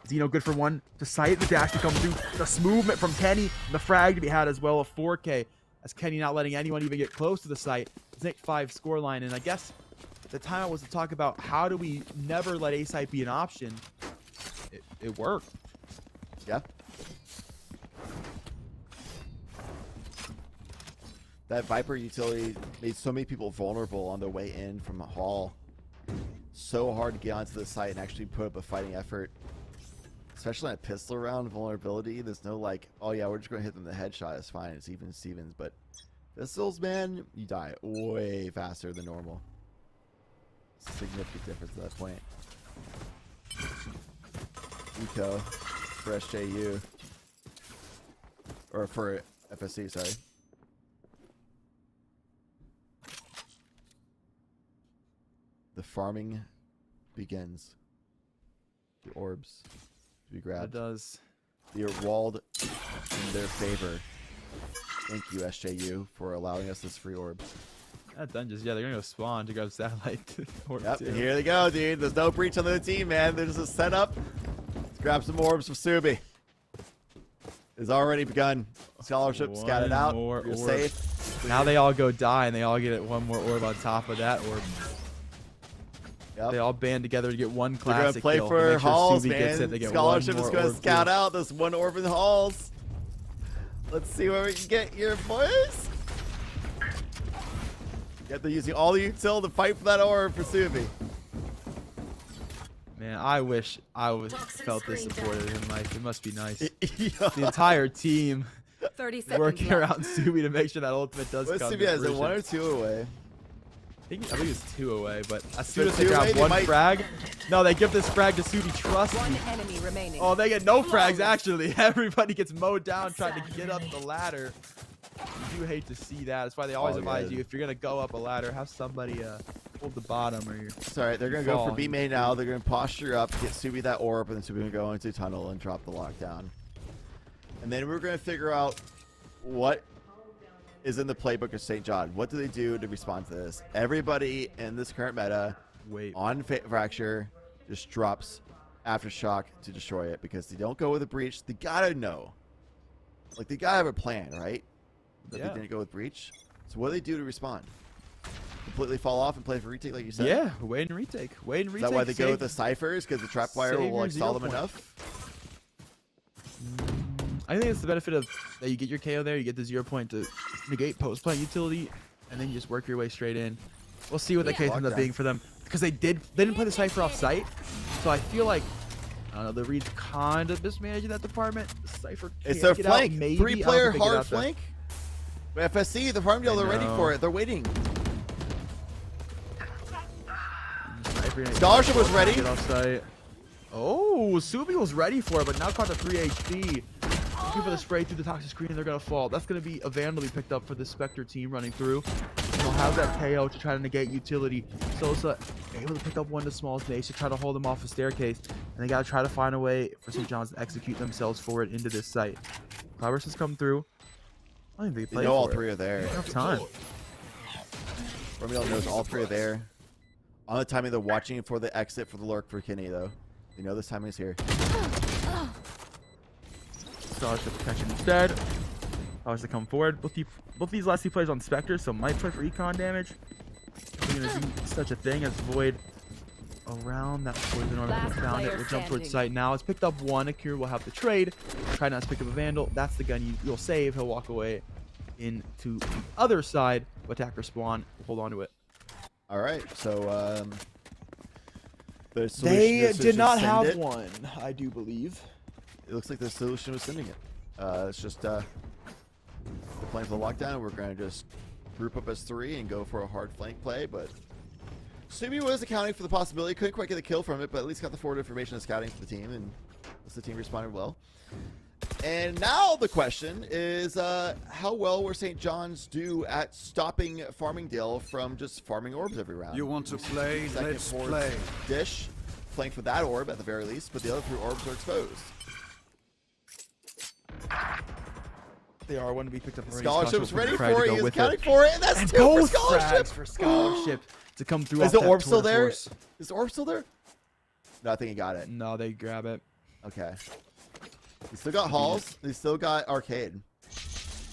Zeno good for one to sight. The dash to come through. The movement from Kenny. The frag to be had as well. A 4K. As Kenny not letting anyone even get close to the site. Nick 5 scoreline. And I guess the time was to talk about how do we never let A site be an option. It worked.
Yeah. That Viper utility made so many people vulnerable on their way in from a hall. So hard to get onto the site and actually put up a fighting effort. Especially on a pistol round vulnerability. There's no like, oh yeah, we're just going to hit them with a headshot. It's fine. It's even Stevens. But pistols, man, you die way faster than normal. It's a significant difference at that point. Eco for SJU. Or for FSC, sorry. The farming begins. The orbs to be grabbed.
It does.
They are walled in their favor. Thank you, SJU, for allowing us this free orb.
That dungeons, yeah, they're gonna go spawn to grab satellite.
Yep, and here they go, dude. There's no breach on the team, man. There's a setup. Let's grab some orbs from Subi. It's already begun. Scholarship scattered out. You're safe.
Now they all go die, and they all get one more orb on top of that orb.
Yep.
They all band together to get one classic
play
kill.
for
Make sure
halls,
Subi
man.
gets it, they get
Scholarship
one
is
more
going to
orb
scout
too.
out this one orb in the halls. Let's see what we can get here, boys. Yep, they're using all the util to fight for that orb for Subi.
Man, I wish I felt this supported in life. It must be nice.
Yeah.
The entire team
30 seconds
working
left.
around Subi to make sure that ultimate does come
Subi
to
has a
fruition.
1 or 2 away.
I think it's 2 away, but as soon
So
as they
2 away,
grab
they
one
might-
frag, no, they give this frag to Subi. Trust
One
me.
enemy remaining.
Oh, they get no frags, actually. Everybody gets mowed down trying to get up the ladder. You do hate to see that. That's why they always advise you, if you're going to go up a ladder, have somebody hold the bottom or you're...
Sorry, they're going to go for B main now. They're going to posture up, get Subi that orb, and then Subi going to go into tunnel and drop the lockdown. And then we're going to figure out what is in the playbook of St. John. What do they do to respond to this? Everybody in this current meta on Fracture just drops Aftershock to destroy it because they don't go with a breach. They gotta know. Like, they gotta have a plan, right? That they didn't go with breach. So what do they do to respond? Completely fall off and play for retake like you said?
Yeah, wait and retake. Wait and retake.
Is that why they go with the ciphers? Because the trapwire will like stall them enough?
I think it's the benefit of that you get your KO there, you get the 0 point to negate post-plant utility, and then you just work your way straight in. We'll see what the case ends up being for them. Because they didn't play the Cypher off site, so I feel like, I don't know, the Reed's kind of mismanaging that department. The Cypher
It's
can't
their
get out,
flank.
maybe.
3-player
I don't think they get
hard
out there.
flank. FSC, the Farmingdale, they're ready for it. They're waiting. Scholarship was ready.
Get off site. Oh, Subi was ready for it, but now caught the 3 HP. Looking for the spray through the toxic screen, and they're going to fall. That's going to be a Vandal to be picked up for the Spectre team running through. And they'll have that KO to try to negate utility. Sosa able to pick up one of the smallest nades to try to hold them off the staircase. And they got to try to find a way for St. John's to execute themselves forward into this site. Cloudburst has come through. I don't think they
They know all 3 are there.
Enough time.
Farmingdale knows all 3 are there. On the timing, they're watching for the exit for the lurk for Kinney, though. They know this timing is here.
Scholarship protection instead. Allows to come forward. Both these last 2 players on Spectre, so might play for econ damage. We're gonna do such a thing as Void around that poison orb.
Last
Found it.
player
We'll jump towards
standing.
site now. It's picked up one. Akira will have the trade. Try not to pick up a Vandal. That's the gun you'll save. He'll walk away into the other side. Attacker spawn. We'll hold on to it.
All right. So
They did not have one, I do believe.
It looks like the solution was sending it. It's just they're playing for the lockdown. We're going to just group up as 3 and go for a hard flank play. But Subi was accounting for the possibility. Couldn't quite get a kill from it, but at least got the forward information and scouting for the team, and the team responded well. And now the question is how well will St. John's do at stopping Farmingdale from just farming orbs every round?
You want to play? Let's play.
Dish, playing for that orb at the very least, but the other 3 orbs are exposed.
They are one to be picked up.
Scholarship's ready for it. He's accounting for it, and that's
and
2 for
both
Scholarship.
frags for Scholarship to come through.
Is
off
the
that
orb still
tour de
there?
force.
Is the orb still there? No, I think he got it.
No, they grab it.
Okay. He still got Halls. He still got Arcade.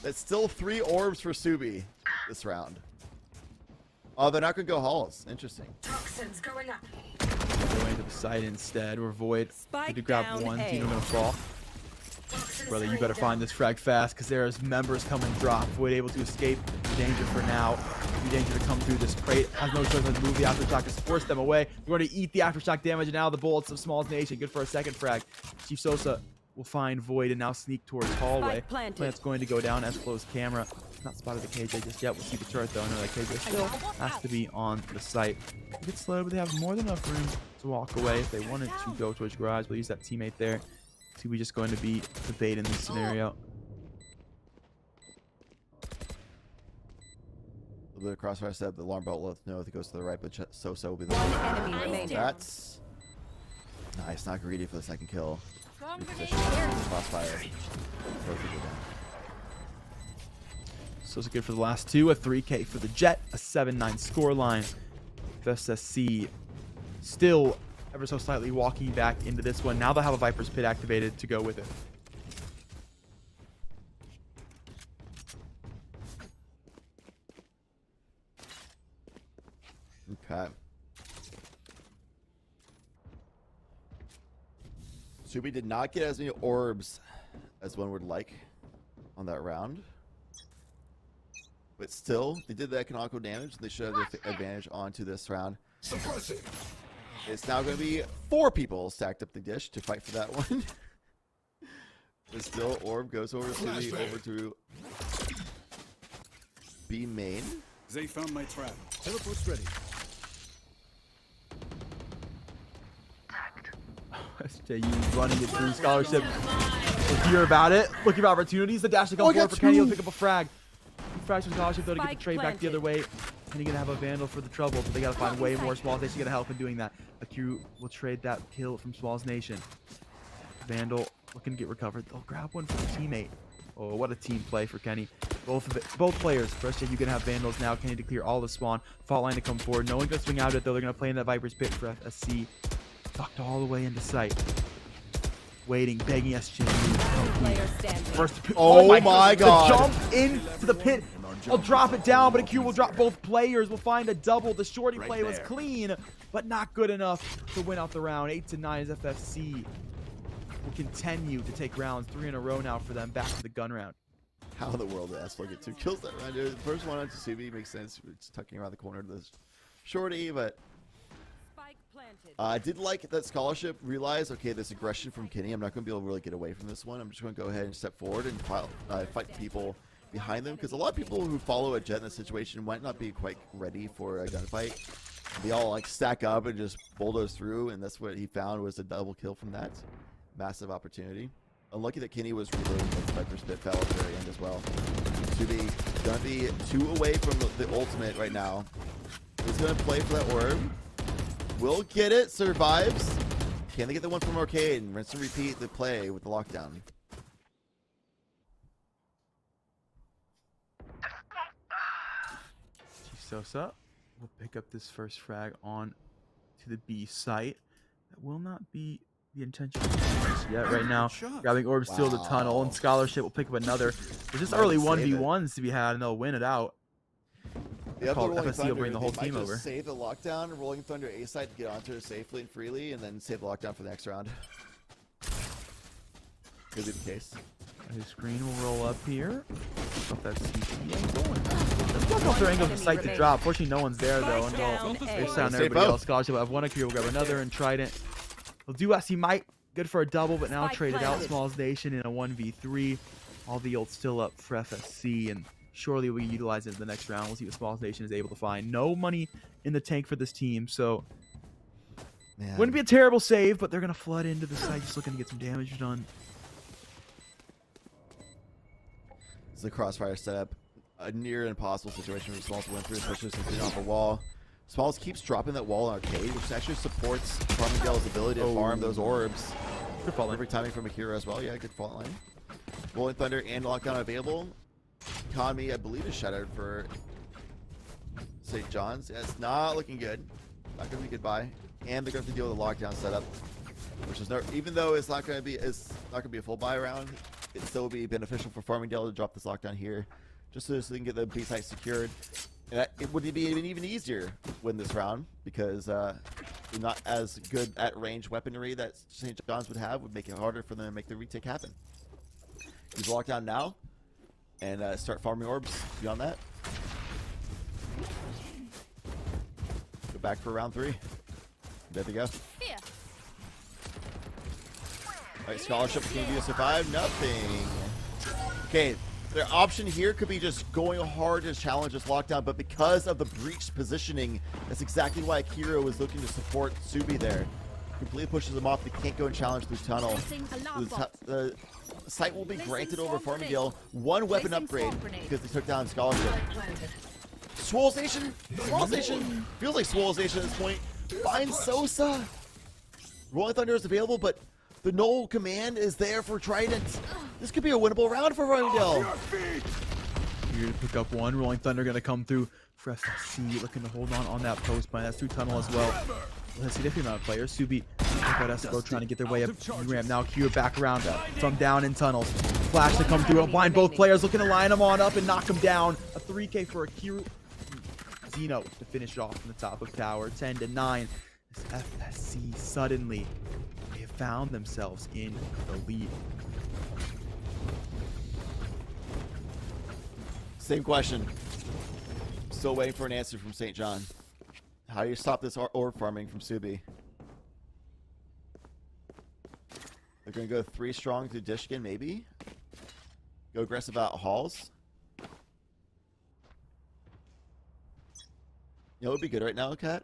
That's still 3 orbs for Subi this round. Oh, they're not going to go Halls. Interesting.
Toxins going up.
Going to the side instead. Or Void. Need to grab
down
one.
A.
Tino gonna fall. Brother, you better find this frag fast because there's members come and drop. Void able to escape. Danger for now. Danger to come through this crate. Has no choice but to move the aftershock to force them away. We're going to eat the aftershock damage, and now the bullets of Smalls Nation. Good for a second frag. Chief Sosa will find Void and now sneak towards hallway. Plant's going to go down as close camera. Not spotted the KJ just yet. We'll see the turret though. No, that KJ still has to be on the site. A bit slow, but they have more than enough room to walk away if they wanted to go towards garage. We'll use that teammate there. So we're just going to be the bait in this scenario.
A little bit of crossfire step. The alarm belt will know if it goes to the right, but Sosa will be the
Enemy remaining.
That's nice. Not greedy for the second kill. Good position. Crossfire. Both go down.
Sosa good for the last 2. A 3K for the Jet. A 7-9 scoreline. SSC still ever so slightly walking back into this one. Now they'll have a Viper's Pit activated to go with it.
Okay. Subi did not get as many orbs as one would like on that round. But still, they did the economical damage. They should have the advantage onto this round.
Suppressing.
It's now going to be 4 people stacked up the dish to fight for that one. But still, orb goes over to the B main.
They found my trap. Teleport's ready.
SJU running it through Scholarship. We'll hear about it. Looking for opportunities. The dash to come forward for Kenny. He'll pick up a frag. Frags from Scholarship though to get the trade back the other way. Kenny gonna have a Vandal for the trouble, but they gotta find way more Smalls Nation. Gonna help in doing that. Akira will trade that kill from Smalls Nation. Vandal looking to get recovered. They'll grab one for the teammate. Oh, what a team play for Kenny. Both players. First, you're gonna have Vandals now. Kenny to clear all the spawn. Fault line to come forward. No one gonna swing out of it though. They're gonna play in that Viper's Pit for FSC. Tucked all the way into sight. Waiting, begging SJU. First,
oh my god.
The jump into the pit. I'll drop it down, but Akira will drop both players. We'll find a double. The shorty play was clean, but not good enough to win out the round. 8-9 as FFC will continue to take rounds 3 in a row now for them. Back to the gun round.
How in the world did Asflo get 2 kills that round? The first one on Tsubi makes sense. It's tucking around the corner to the shorty, but I did like that Scholarship realized, okay, this aggression from Kenny, I'm not going to be able to really get away from this one. I'm just going to go ahead and step forward and fight the people behind them, because a lot of people who follow a Jet in this situation might not be quite ready for a gunfight. They all like stack up and just bulldoze through, and that's what he found was a double kill from that. Massive opportunity. Unlucky that Kenny was reloading with Viper's Pit fell at the very end as well. Subi gonna be 2 away from the ultimate right now. He's gonna play for that orb. Will get it, survives. Can they get the one from Arcade and rinse and repeat the play with the lockdown?
Sosa will pick up this first frag on to the B site. That will not be the intention yet right now. Grabbing orb still the tunnel, and Scholarship will pick up another. There's just early 1v1s to be had, and they'll win it out.
The other
called
Rolling
FSC will bring
Thunder,
the whole
they might
team
just
over.
save the lockdown, Rolling Thunder A side to get onto it safely and freely, and then save the lockdown for the next round. Could be the case.
His screen will roll up here. Off that CT angle. Let's block off their angle to sight to drop. Fortunately, no one's there though until they sound everybody else. Scholarship will have one Akira, will grab another, and Trident. He'll do as he might. Good for a double, but now traded out Smalls Nation in a 1v3. All the ults still up for FSC, and surely we utilize it in the next round. We'll see what Smalls Nation is able to find. No money in the tank for this team, so wouldn't be a terrible save, but they're gonna flood into the site, just looking to get some damage done.
It's a crossfire setup. A near impossible situation for Smalls to win through, especially since he's off a wall. Smalls keeps dropping that wall in arcade, which actually supports Farmingdale's ability to farm those orbs.
Good fault line.
Perfect timing from Akira as well. Yeah, good fault line. Rolling Thunder and Lockdown available. Kami, I believe, is shut out for St. John's. Yeah, it's not looking good. Not going to be goodbye. And they're going to have to deal with the lockdown setup, which is not, even though it's not going to be a full buy round, it still will be beneficial for Farmingdale to drop this lockdown here, just so they can get the B site secured. And it would be even easier to win this round because they're not as good at range weaponry that St. John's would have, would make it harder for them to make the retake happen. Use lockdown now and start farming orbs beyond that. Go back for round 3. There they go.
Here.
Alright, scholarship can you survive? Nothing. Okay, their option here could be just going hard to challenge this lockdown, but because of the breach positioning, that's exactly why Akira was looking to support Subi there. Completely pushes them off. They can't go and challenge through tunnel. The site will be granted over Farmingdale. One weapon upgrade because they took down scholarship. Swole Station? Swole Station? Feels like Swole Station at this point. Finds Sosa. Rolling Thunder is available, but the null command is there for Trident. This could be a winnable round for Farmingdale.
Here to pick up one. Rolling Thunder going to come through for FSC, looking to hold on that post plan. That's through tunnel as well. A significant amount of players. Subi, Esco trying to get their way up ramp. Now Q back around from down in tunnels. Flash to come through and blind both players, looking to line them on up and knock them down. A 3K for Akira. Zeno to finish it off from the top of tower. 10-9. This FSC suddenly, they have found themselves in the lead.
Same question. Still waiting for an answer from St. John. How do you stop this orb farming from Subi? They're going to go 3 strong through Dishkin, maybe? Go aggressive out Halls? You know what would be good right now, Kat?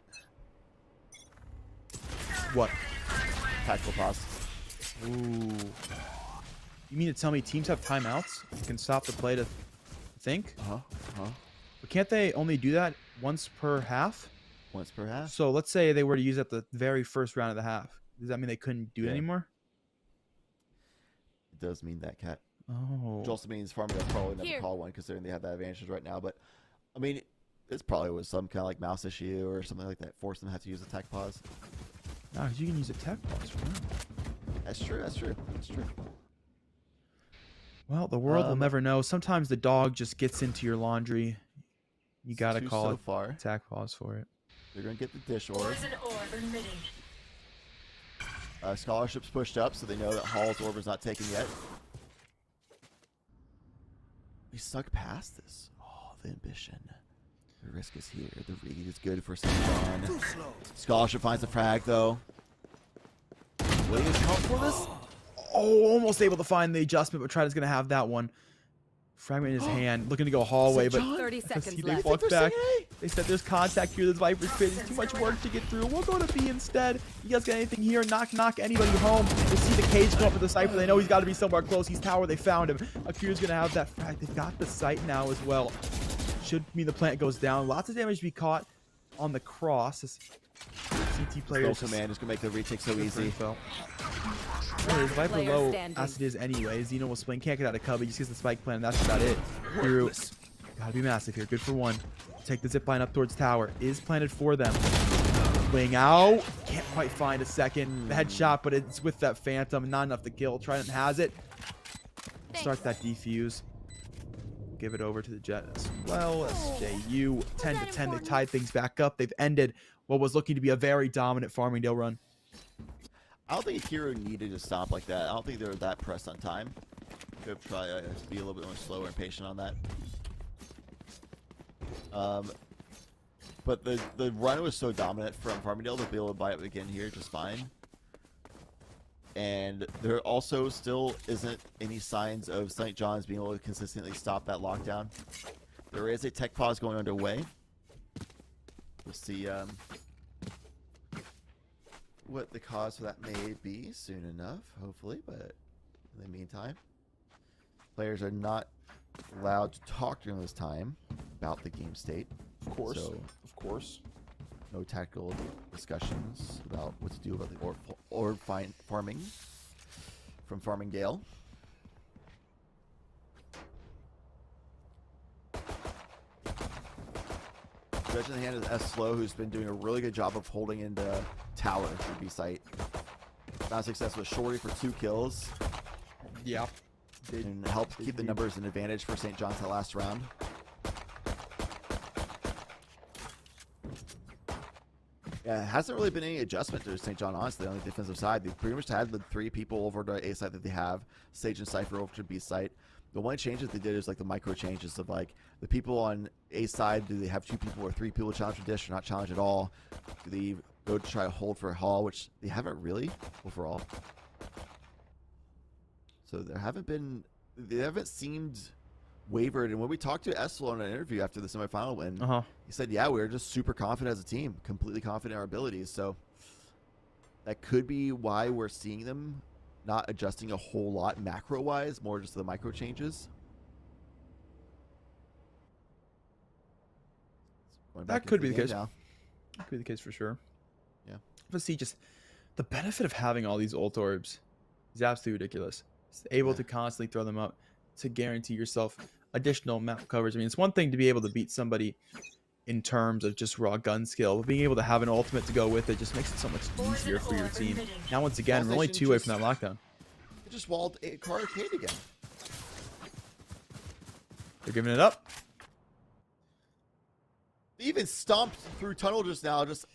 What?
Tactical pause.
Ooh. You mean to tell me teams have timeouts? You can stop the play to think? But can't they only do that once per half?
Once per half?
So let's say they were to use it at the very first round of the half. Does that mean they couldn't do it anymore?
It does mean that, Kat.
Oh.
Which also means Farmingdale probably never call one considering they have that advantage right now. But, I mean, this probably was some kind of like mouse issue or something like that. Forced them to have to use attack pause.
No, because you can use attack pause for now.
That's true. That's true. That's true.
Well, the world will never know. Sometimes the dog just gets into your laundry. You got to call it attack pause for it.
They're going to get the dish orb. Scholarship's pushed up, so they know that Hall's orb is not taken yet. We stuck past this. Oh, the ambition. The risk is here. The read is good for St. John. Scholarship finds the frag, though. Will he account for this?
Oh, almost able to find the adjustment, but Trident's going to have that one. Fragment in his hand, looking to go hallway, but
30 seconds
they
left.
fucked back. They said there's contact here. There's Viper's pit. It's too much work to get through. We'll go to B instead. You guys got anything here? Knock anybody home. They see the cage come up with the Cypher. They know he's got to be somewhere close. He's tower. They found him. Akira's going to have that frag. They've got the site now as well. Should mean the plant goes down. Lots of damage to be caught on the cross. This CT player
command is going to make the retake so easy.
His Viper low as it is anyway. Xeno will swing. Can't get out of cover. He just gets the spike plan. And that's about it. Hero. Gotta be massive here. Good for one. Take the zipline up towards tower. Is planted for them. Swing out. Can't quite find a second. The headshot, but it's with that Phantom. Not enough to kill. Trident has it. Start that defuse. give it over to the Jet as well. SJU 10-10. They tied things back up. They've ended what was looking to be a very dominant Farmingdale run.
I don't think Hero needed to stop like that. I don't think they were that pressed on time. Could have tried to be a little bit more slower and patient on that. But the run was so dominant from Farmingdale to be able to buy it again here just fine. And there also still isn't any signs of St. John's being able to consistently stop that lockdown. There is a tech pause going underway. We'll see what the cause for that may be soon enough, hopefully. But in the meantime, players are not allowed to talk during this time about the game state.
Of course,
so,
of course.
No tactical discussions about what to do about the orb farming from Farmingdale. Judge in the hand is S Slow, who's been doing a really good job of holding into tower for B site. Not success with Shorty for 2 kills.
Yeah.
And helped keep the numbers an advantage for St. John's that last round. Yeah, it hasn't really been any adjustment to St. John, honestly, on the defensive side. They pretty much had the 3 people over to A site that they have, Sage and Cypher over to B site. The only changes they did is like the micro changes of like the people on A side, do they have 2 people or 3 people challenge for dish or not challenge at all? Do they go to try to hold for a haul, which they haven't really overall. So they haven't seemed wavered. And when we talked to Eslo in an interview after the semifinal win, he said, yeah, we were just super confident as a team, completely confident in our abilities. So that could be why we're seeing them not adjusting a whole lot macro wise, more just the micro changes.
That could be the case. That could be the case for sure.
Yeah.
But see, just the benefit of having all these ult orbs is absolutely ridiculous. It's able to constantly throw them up to guarantee yourself additional map coverage. I mean, it's one thing to be able to beat somebody in terms of just raw gun skill, but being able to have an ultimate to go with it just makes it so much easier for your team. Now, once again, we're only 2 away from that lockdown.
They just walled a car arcade again.
They're giving it up.
They even stomped through tunnel just now.
It's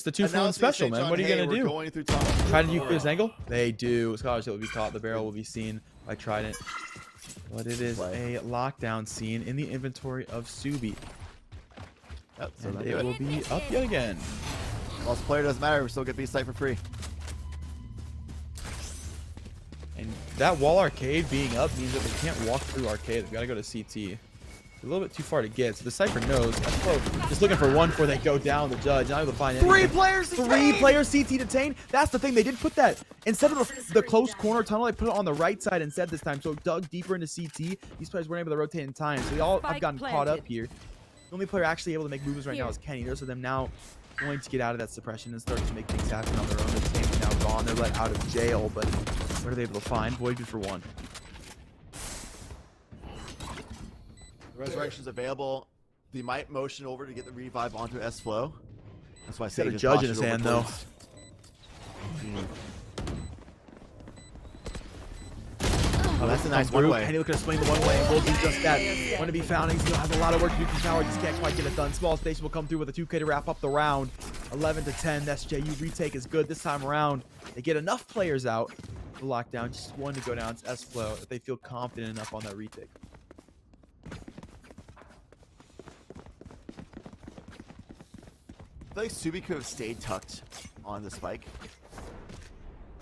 the 2-for-1 special, man. What are you going to do?
Going through tunnel.
Try to use this angle? They do. Scholarship will be caught. The barrel will be seen by Trident. But it is a lockdown scene in the inventory of Subi.
Yep, so
and it will be up yet again.
Lost player doesn't matter. We still get B-Site for free.
And that wall arcade being up means that they can't walk through arcade. They've got to go to CT. A little bit too far to get, so the Cypher knows. Just looking for one before they go down the judge. Not able to find anything.
3 players detained!
3 players CT detained. That's the thing. They did put that, instead of the close corner tunnel, they put it on the right side instead this time. So it dug deeper into CT. These players weren't able to rotate in time. So they all have gotten caught up here. The only player actually able to make moves right now is Kenny. Those are them now going to get out of that suppression and start to make things happen on their own. The team's now gone. They're let out of jail, but what are they able to find? Voided for 1.
The Resurrection's available. They might motion over to get the revive onto S-Flow. That's why I say
got a judge in his hand, though.
Oh, that's a nice one-way.
Kenny looking to swing the one-way and will do just that. Going to be found. He still has a lot of work to do from tower. Just can't quite get it done. Small Station will come through with a 2K to wrap up the round. 11-10. SJU retake is good this time around. They get enough players out. The lockdown, just one to go down. It's S-Flow if they feel confident enough on that retake.
I feel like Subi could have stayed tucked on the spike.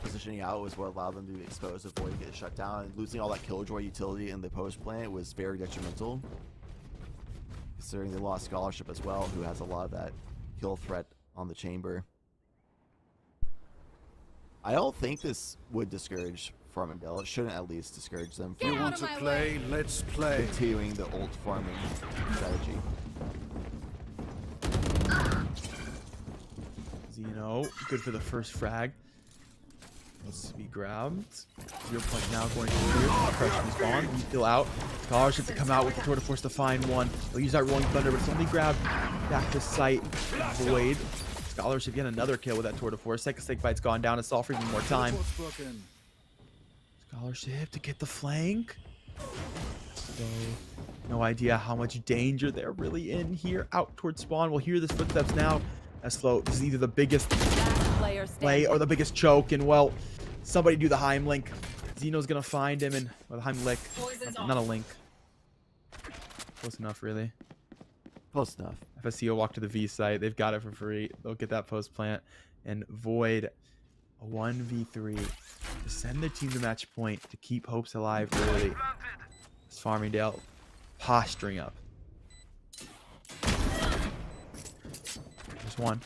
Positioning out was what allowed them to be exposed, avoid getting shut down, and losing all that Killjoy utility in the post plant was very detrimental. Considering they lost Scholarship as well, who has a lot of that kill threat on the chamber. I don't think this would discourage Farmingdale. It shouldn't at least discourage them
If you want to play, let's play.
Continuing the ult farming strategy.
Zeno, good for the first frag. Let's be grabbed. 0 point now going to clear. Pressure is gone. Refill out. Scholarship to come out with the tour de force to find one. They'll use that rolling thunder, but it's only grabbed back to sight. Void. Scholarship get another kill with that tour de force. Second snake bite's gone down. It's all for even more time. Scholarship to get the flank. So, no idea how much danger they're really in here. Out towards spawn. We'll hear this footsteps now. S-Flow, this is either the biggest play or the biggest choke. And, well, somebody do the Heimlich. Zeno's going to find him. Or the Heimlich. Not a link. Close enough, really.
Close enough.
FSC will walk to the V site. They've got it for free. They'll get that post plant. And Void a 1v3 to send their team to match point to keep hopes alive early. It's Farmingdale posturing up. There's one.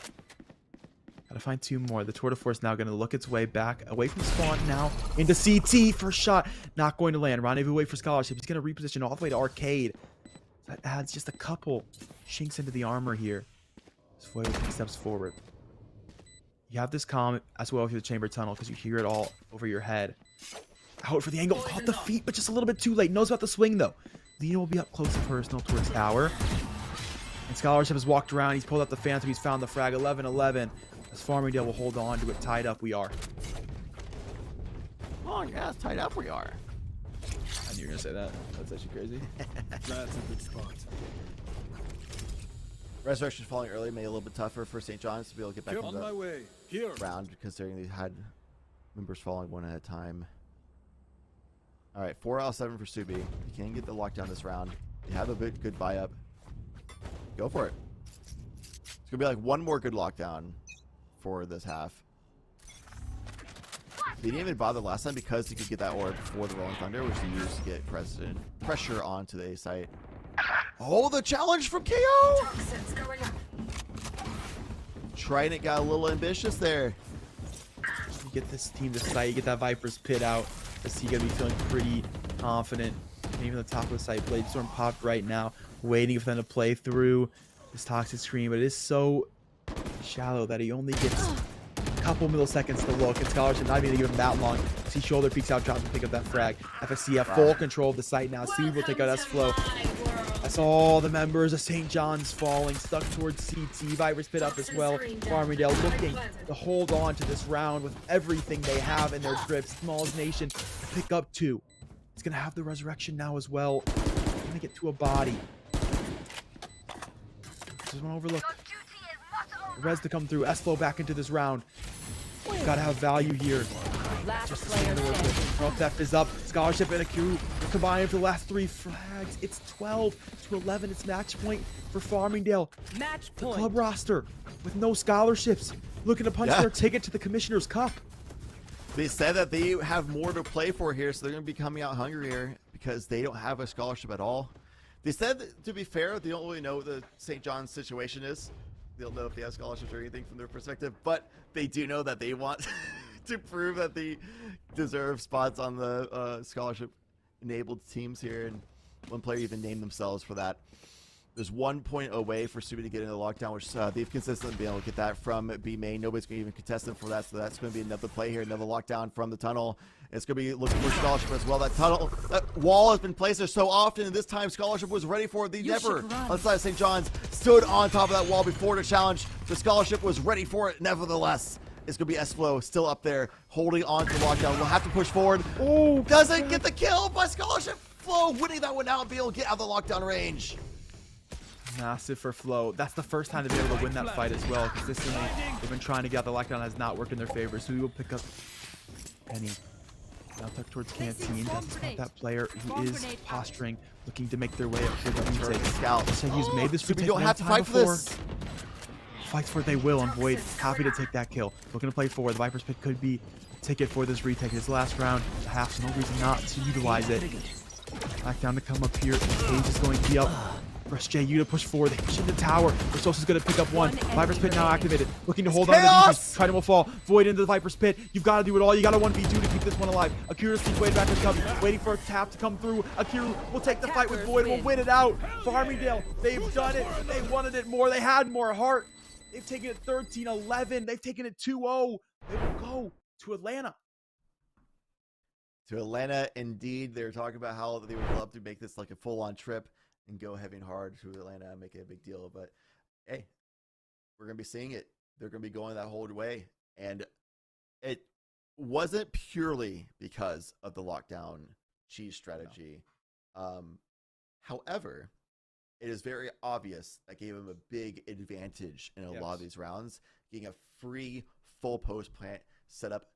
Gotta find two more. The Tour de Force now going to look its way back away from spawn now into CT. First shot not going to land. Rendezvous wait for scholarship. He's going to reposition all the way to arcade. That adds just a couple chinks into the armor here. Void will take steps forward. You have this comm as well through the chamber tunnel because you hear it all over your head. Out for the angle. Caught the feet, but just a little bit too late. Knows about the swing, though. Zeno will be up close and personal towards tower. And Scholarship has walked around. He's pulled up the Phantom. He's found the frag. 11-11. As Farmingdale will hold on to it. Tied up we are.
Oh, yeah, tied up we are.
I knew you were going to say that. That's actually crazy.
That's a good spot.
Resurrection falling early made it a little bit tougher for St. John's to be able to get back
On
into
my way. Here.
the round, considering they had members falling one at a time. All right, 4 out of 7 for Subi. You can get the lockdown this round. You have a good buy up. Go for it. It's gonna be like one more good lockdown for this half. They didn't even bother last time because he could get that orb for the Rolling Thunder, which he used to get pressure onto the A site. Oh, the challenge from KO! Trident got a little ambitious there.
You get this team to site, you get that Viper's Pit out. Is he going to be feeling pretty confident? And even the top of the site, Blade Storm popped right now, waiting for them to play through this Toxic Screen, but it is so shallow that he only gets a couple milliseconds to look, and Scholarship not even going to give him that long. See shoulder peeks out, drops and pick up that frag. FSC have full control of the site now. Steve will take out S-Flow. That's all the members of St. John's falling, stuck towards CT. Viper's Pit up as well. Farmingdale looking to hold on to this round with everything they have in their grips. Smalls Nation to pick up 2. It's going to have the resurrection now as well. Going to get to a body. Just one overlook. Res to come through. S-Flow back into this round. Got to have value here.
Last player standing.
Theft is up. Scholarship and Akuru combined for the last 3 frags. It's 12-11. It's match point for Farmingdale.
Match
The
point.
club roster with no scholarships, looking to punch their ticket to the Commissioner's Cup.
They said that they have more to play for here, so they're going to be coming out hungry here because they don't have a scholarship at all. They said that, to be fair, they don't really know what the St. John's situation is. They don't know if they have scholarships or anything from their perspective, but they do know that they want to prove that they deserve spots on the scholarship-enabled teams here, and one player even named themselves for that. There's 1 point away for Subi to get into the lockdown, which they've consistently been able to get that from B main. Nobody's going to even contest them for that, so that's going to be another play here, another lockdown from the tunnel. It's going to be looking for scholarship as well. That wall has been placed there so often, and this time scholarship was ready for it. They never, on the side of St. John's, stood on top of that wall before the challenge. The scholarship was ready for it, nevertheless. It's going to be S-Flow still up there, holding on to the lockdown. We'll have to push forward. Oh, doesn't get the kill by scholarship. Flow winning that one out and be able to get out of the lockdown range.
Massive for Flow. That's the first time they've been able to win that fight as well. Consistently, they've been trying to get out the lockdown. Has not worked in their favor. So we will pick up Penny. Now tucked towards Canton. Doesn't spot that player who is posturing, looking to make their way up for the retake.
Scout.
So he's made this retake.
You don't have to fight for this.
Fights for it, they will, and Void happy to take that kill. Looking to play forward. The Viper's Pit could be a ticket for this retake. His last round, half, so no reason not to utilize it. Back down to come up here. Cage is going to be up. Press JU to push forward. They push into tower. Resource is going to pick up 1. Viper's Pit now activated. Looking to hold on to the defense. Trident will fall. Void into the Viper's Pit. You've got to do it all. You got to 1v2 to keep this one alive. Akira's keep waiting back to come. Waiting for a tap to come through. Akira will take the fight with Void. Will win it out. Farmingdale, they've done it. They wanted it more. They had more heart. They've taken it 13-11. They've taken it 2-0. They will go to Atlanta.
To Atlanta, indeed. They were talking about how they would love to make this like a full-on trip and go heavy and hard to Atlanta and make it a big deal. But, hey, we're going to be seeing it. They're going to be going that whole way. And it wasn't purely because of the lockdown cheese strategy. However, it is very obvious that gave him a big advantage in a lot of these rounds, getting a free full post plant set up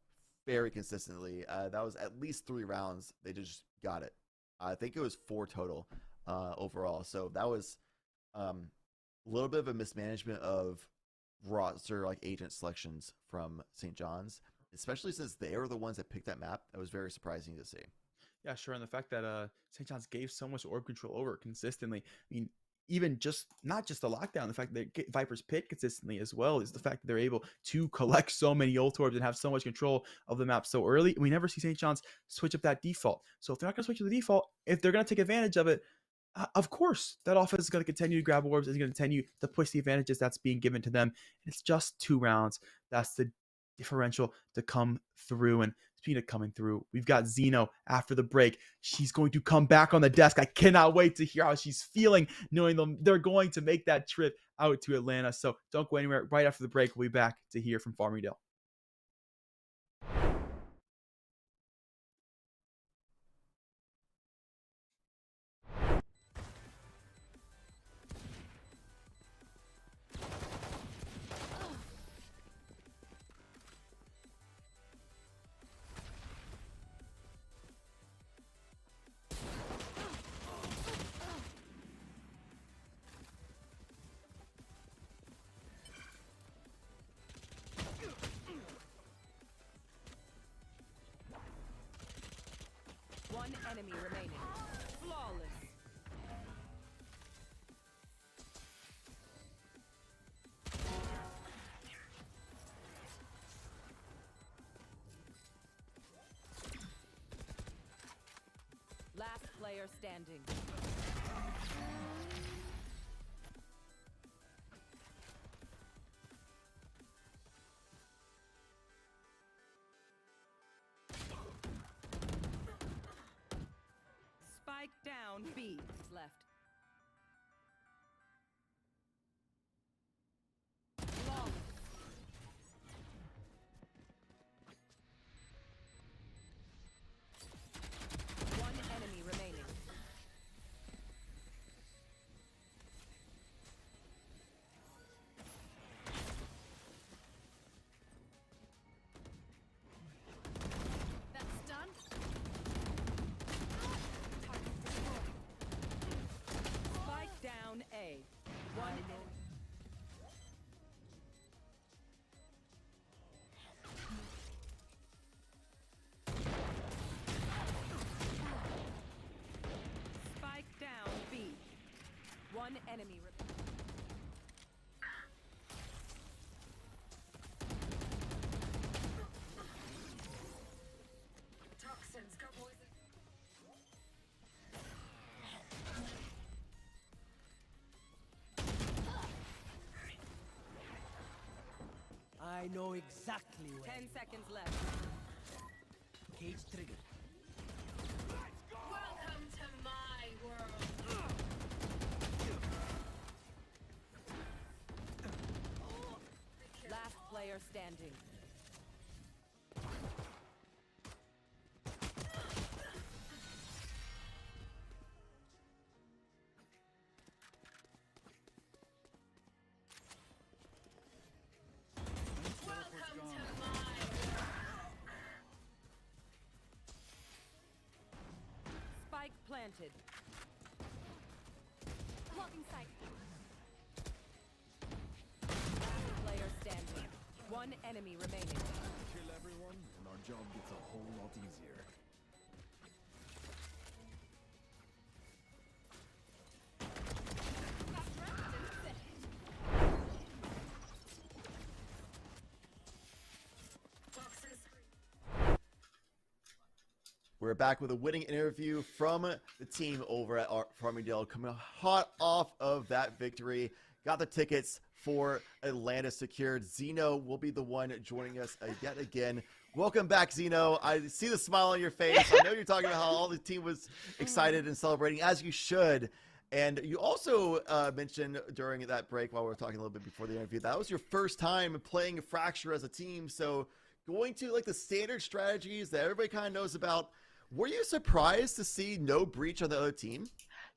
very consistently. That was at least 3 rounds. They just got it. I think it was 4 total overall. So that was a little bit of a mismanagement of roster like agent selections from St. John's, especially since they were the ones that picked that map. That was very surprising to see.
Yeah, sure. And the fact that St. John's gave so much orb control over consistently. I mean, even just not just the lockdown, the fact that Viper's Pit consistently as well is the fact that they're able to collect so many ult orbs and have so much control of the map so early. We never see St. John's switch up that default. So if they're not going to switch to the default, if they're going to take advantage of it, of course, that offense is going to continue to grab orbs, is going to continue to push the advantages that's being given to them. And it's just 2 rounds. That's the differential to come through. And speaking of coming through, we've got Zeno after the break. She's going to come back on the desk. I cannot wait to hear how she's feeling, knowing them they're going to make that trip out to Atlanta. So don't go anywhere. Right after the break, we'll be back to hear from Farmingdale.
One enemy remaining. Flawless. Last player standing. Spike down B. Left. Long. One enemy remaining.
That's done.
Spike down A. One enemy. Spike down B. One enemy
Toxins go poison.
I know exactly where.
10 seconds left.
Cage triggered.
Welcome to my world.
Last player standing.
Welcome to my
Spike planted.
blocking sight.
Last player standing. One enemy remaining.
Kill everyone, and our job gets a whole lot easier.
We're back with a winning interview from the team over at Farmingdale, coming hot off of that victory. Got the tickets for Atlanta secured. Zeno will be the one joining us yet again. Welcome back, Zeno. I see the smile on your face. I know you're talking about how all the team was excited and celebrating, as you should. And you also mentioned during that break, while we were talking a little bit before the interview, that was your first time playing Fracture as a team. So going to like the standard strategies that everybody kind of knows about, were you surprised to see no breach on the other team?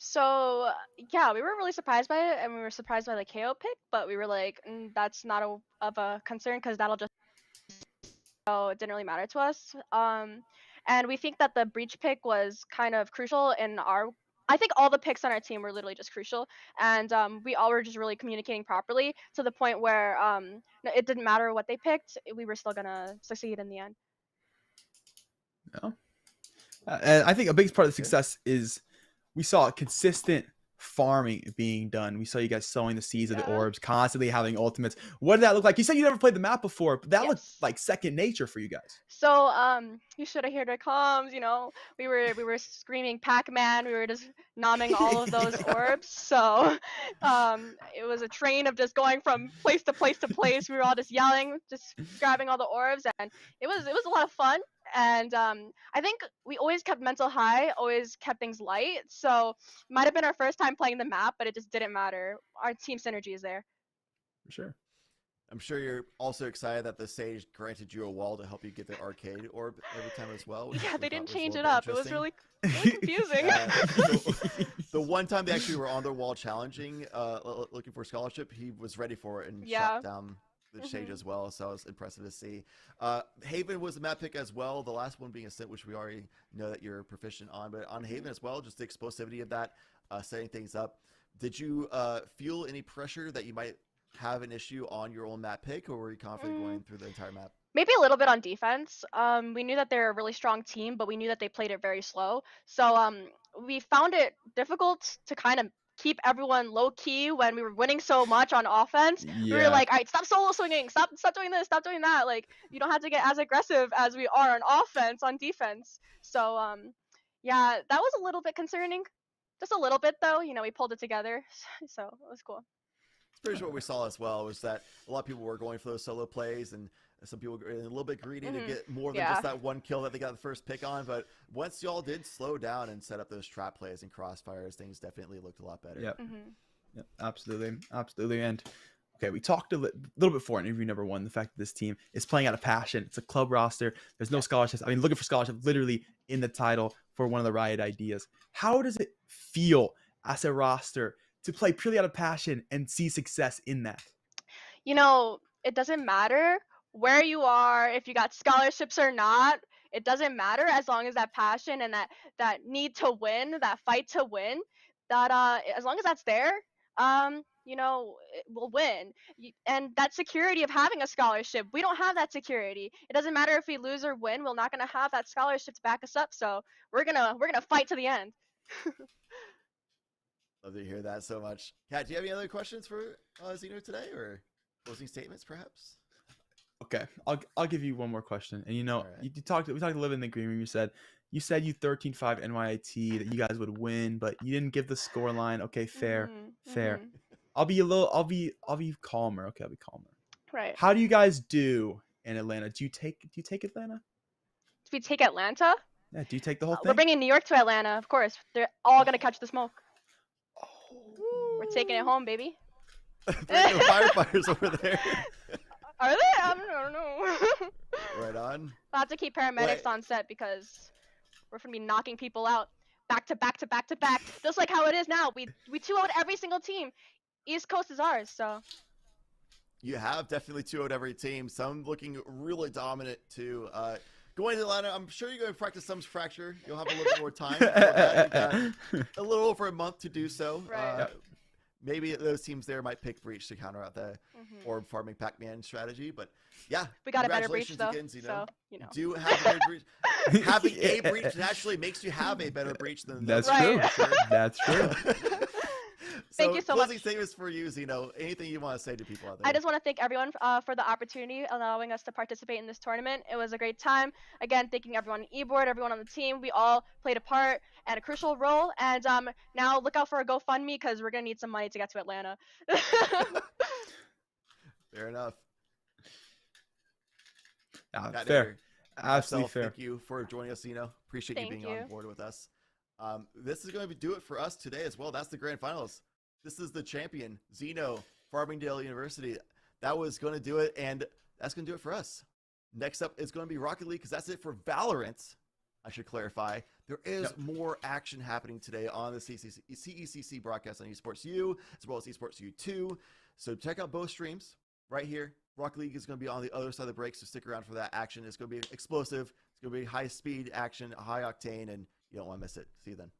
So yeah, we were really surprised by it, and we were surprised by the KO pick, but we were like, that's not of a concern because that'll just so it didn't really matter to us. And we think that the breach pick was kind of crucial in our. I think all the picks on our team were literally just crucial, and we all were just really communicating properly to the point where it didn't matter what they picked, we were still gonna succeed in the end.
Yeah. And I think a big part of the success is we saw consistent farming being done. We saw you guys sowing the seeds of the orbs, constantly having ultimates. What did that look like? You said you never played the map before, but that looked like second nature for you guys.
So you should have heard our comms. You know, we were screaming Pac-Man. We were just nomming all of those orbs. So it was a train of just going from place to place to place. We were all just yelling, just grabbing all the orbs, and it was a lot of fun. And I think we always kept mental high, always kept things light. So it might have been our first time playing the map, but it just didn't matter. Our team synergy is there.
For sure.
I'm sure you're also excited that the stage granted you a wall to help you get the arcade orb every time as well.
Yeah, they didn't change it up. It was really confusing.
The one time they actually were on their wall challenging, looking for a scholarship, he was ready for it and shot down the stage as well. So it was impressive to see. Haven was the map pick as well. The last one being Ascent, which we already know that you're proficient on. But on Haven as well, just the explosivity of that, setting things up. Did you feel any pressure that you might have an issue on your own map pick, or were you confident going through the entire map?
Maybe a little bit on defense. We knew that they're a really strong team, but we knew that they played it very slow. So we found it difficult to kind of keep everyone low key when we were winning so much on offense. We were like, all right, stop solo swinging, stop doing this, stop doing that. Like, you don't have to get as aggressive as we are on offense on defense. So yeah, that was a little bit concerning. Just a little bit though. You know, we pulled it together, so it was cool.
Pretty sure what we saw as well was that a lot of people were going for those solo plays, and some people were a little bit greedy to get more than just that one kill that they got the first pick on. But once y'all did slow down and set up those trap plays and crossfires, things definitely looked a lot better.
Yep. Yep. Absolutely. And okay, we talked a little bit before in interview number 1, the fact that this team is playing out of passion. It's a club roster. There's no scholarships. I mean, looking for scholarship literally in the title for one of the Riot ideas. How does it feel as a roster to play purely out of passion and see success in that?
You know, it doesn't matter where you are, if you got scholarships or not. It doesn't matter as long as that passion and that need to win, that fight to win, that as long as that's there, you know, we'll win. And that security of having a scholarship, we don't have that security. It doesn't matter if we lose or win, we're not gonna have that scholarship to back us up. So we're gonna fight to the end.
Love to hear that so much. Kat, do you have any other questions for Zeno today, or closing statements, perhaps?
Okay, I'll give you one more question. And you know, we talked a little bit in the green room. You said you 13-5 NYIT that you guys would win, but you didn't give the score line. Okay, fair. I'll be calmer. Okay, I'll be calmer.
Right.
How do you guys do in Atlanta? Do you take Atlanta?
Do we take Atlanta?
Yeah. Do you take the whole thing?
We're bringing New York to Atlanta, of course. They're all gonna catch the smoke. We're taking it home, baby.
There's no firefighters over there.
Are they? I don't know.
Right on.
We'll have to keep paramedics on set because we're gonna be knocking people out back to back to back to back, just like how it is now. We 2-0'd every single team. East Coast is ours, so.
You have definitely 2-0'd every team. Some looking really dominant too. Going to Atlanta, I'm sure you're going to practice some fracture. You'll have a little bit more time. A little over a month to do so.
Right.
Maybe those teams there might pick breach to counter out the orb farming Pac-Man strategy. But yeah,
we got a better breach though.
Again,
so you know.
Do have a better breach. Having a breach naturally makes you have a better breach than
that's true. That's true.
Thank you so much.
Closing statements for you, Zeno. Anything you want to say to people out there?
I just want to thank everyone for the opportunity, allowing us to participate in this tournament. It was a great time. Again, thanking everyone on eBoard, everyone on the team. We all played a part and a crucial role. And now look out for a GoFundMe because we're going to need some money to get to Atlanta.
Fair enough.
Fair. Absolutely fair.
Thank you for joining us, Zeno. Appreciate you being on board with us. This is going to do it for us today as well. That's the grand finals. This is the champion, Zeno, Farmingdale University. That was going to do it, and that's going to do it for us. Next up is going to be Rocket League because that's it for Valorant. I should clarify. There is more action happening today on the CECC broadcast on Esports U, as well as Esports U2. So check out both streams right here. Rocket League is going to be on the other side of the break, so stick around for that action. It's going to be explosive. It's going to be high speed action, high octane, and you don't want to miss it. See you then.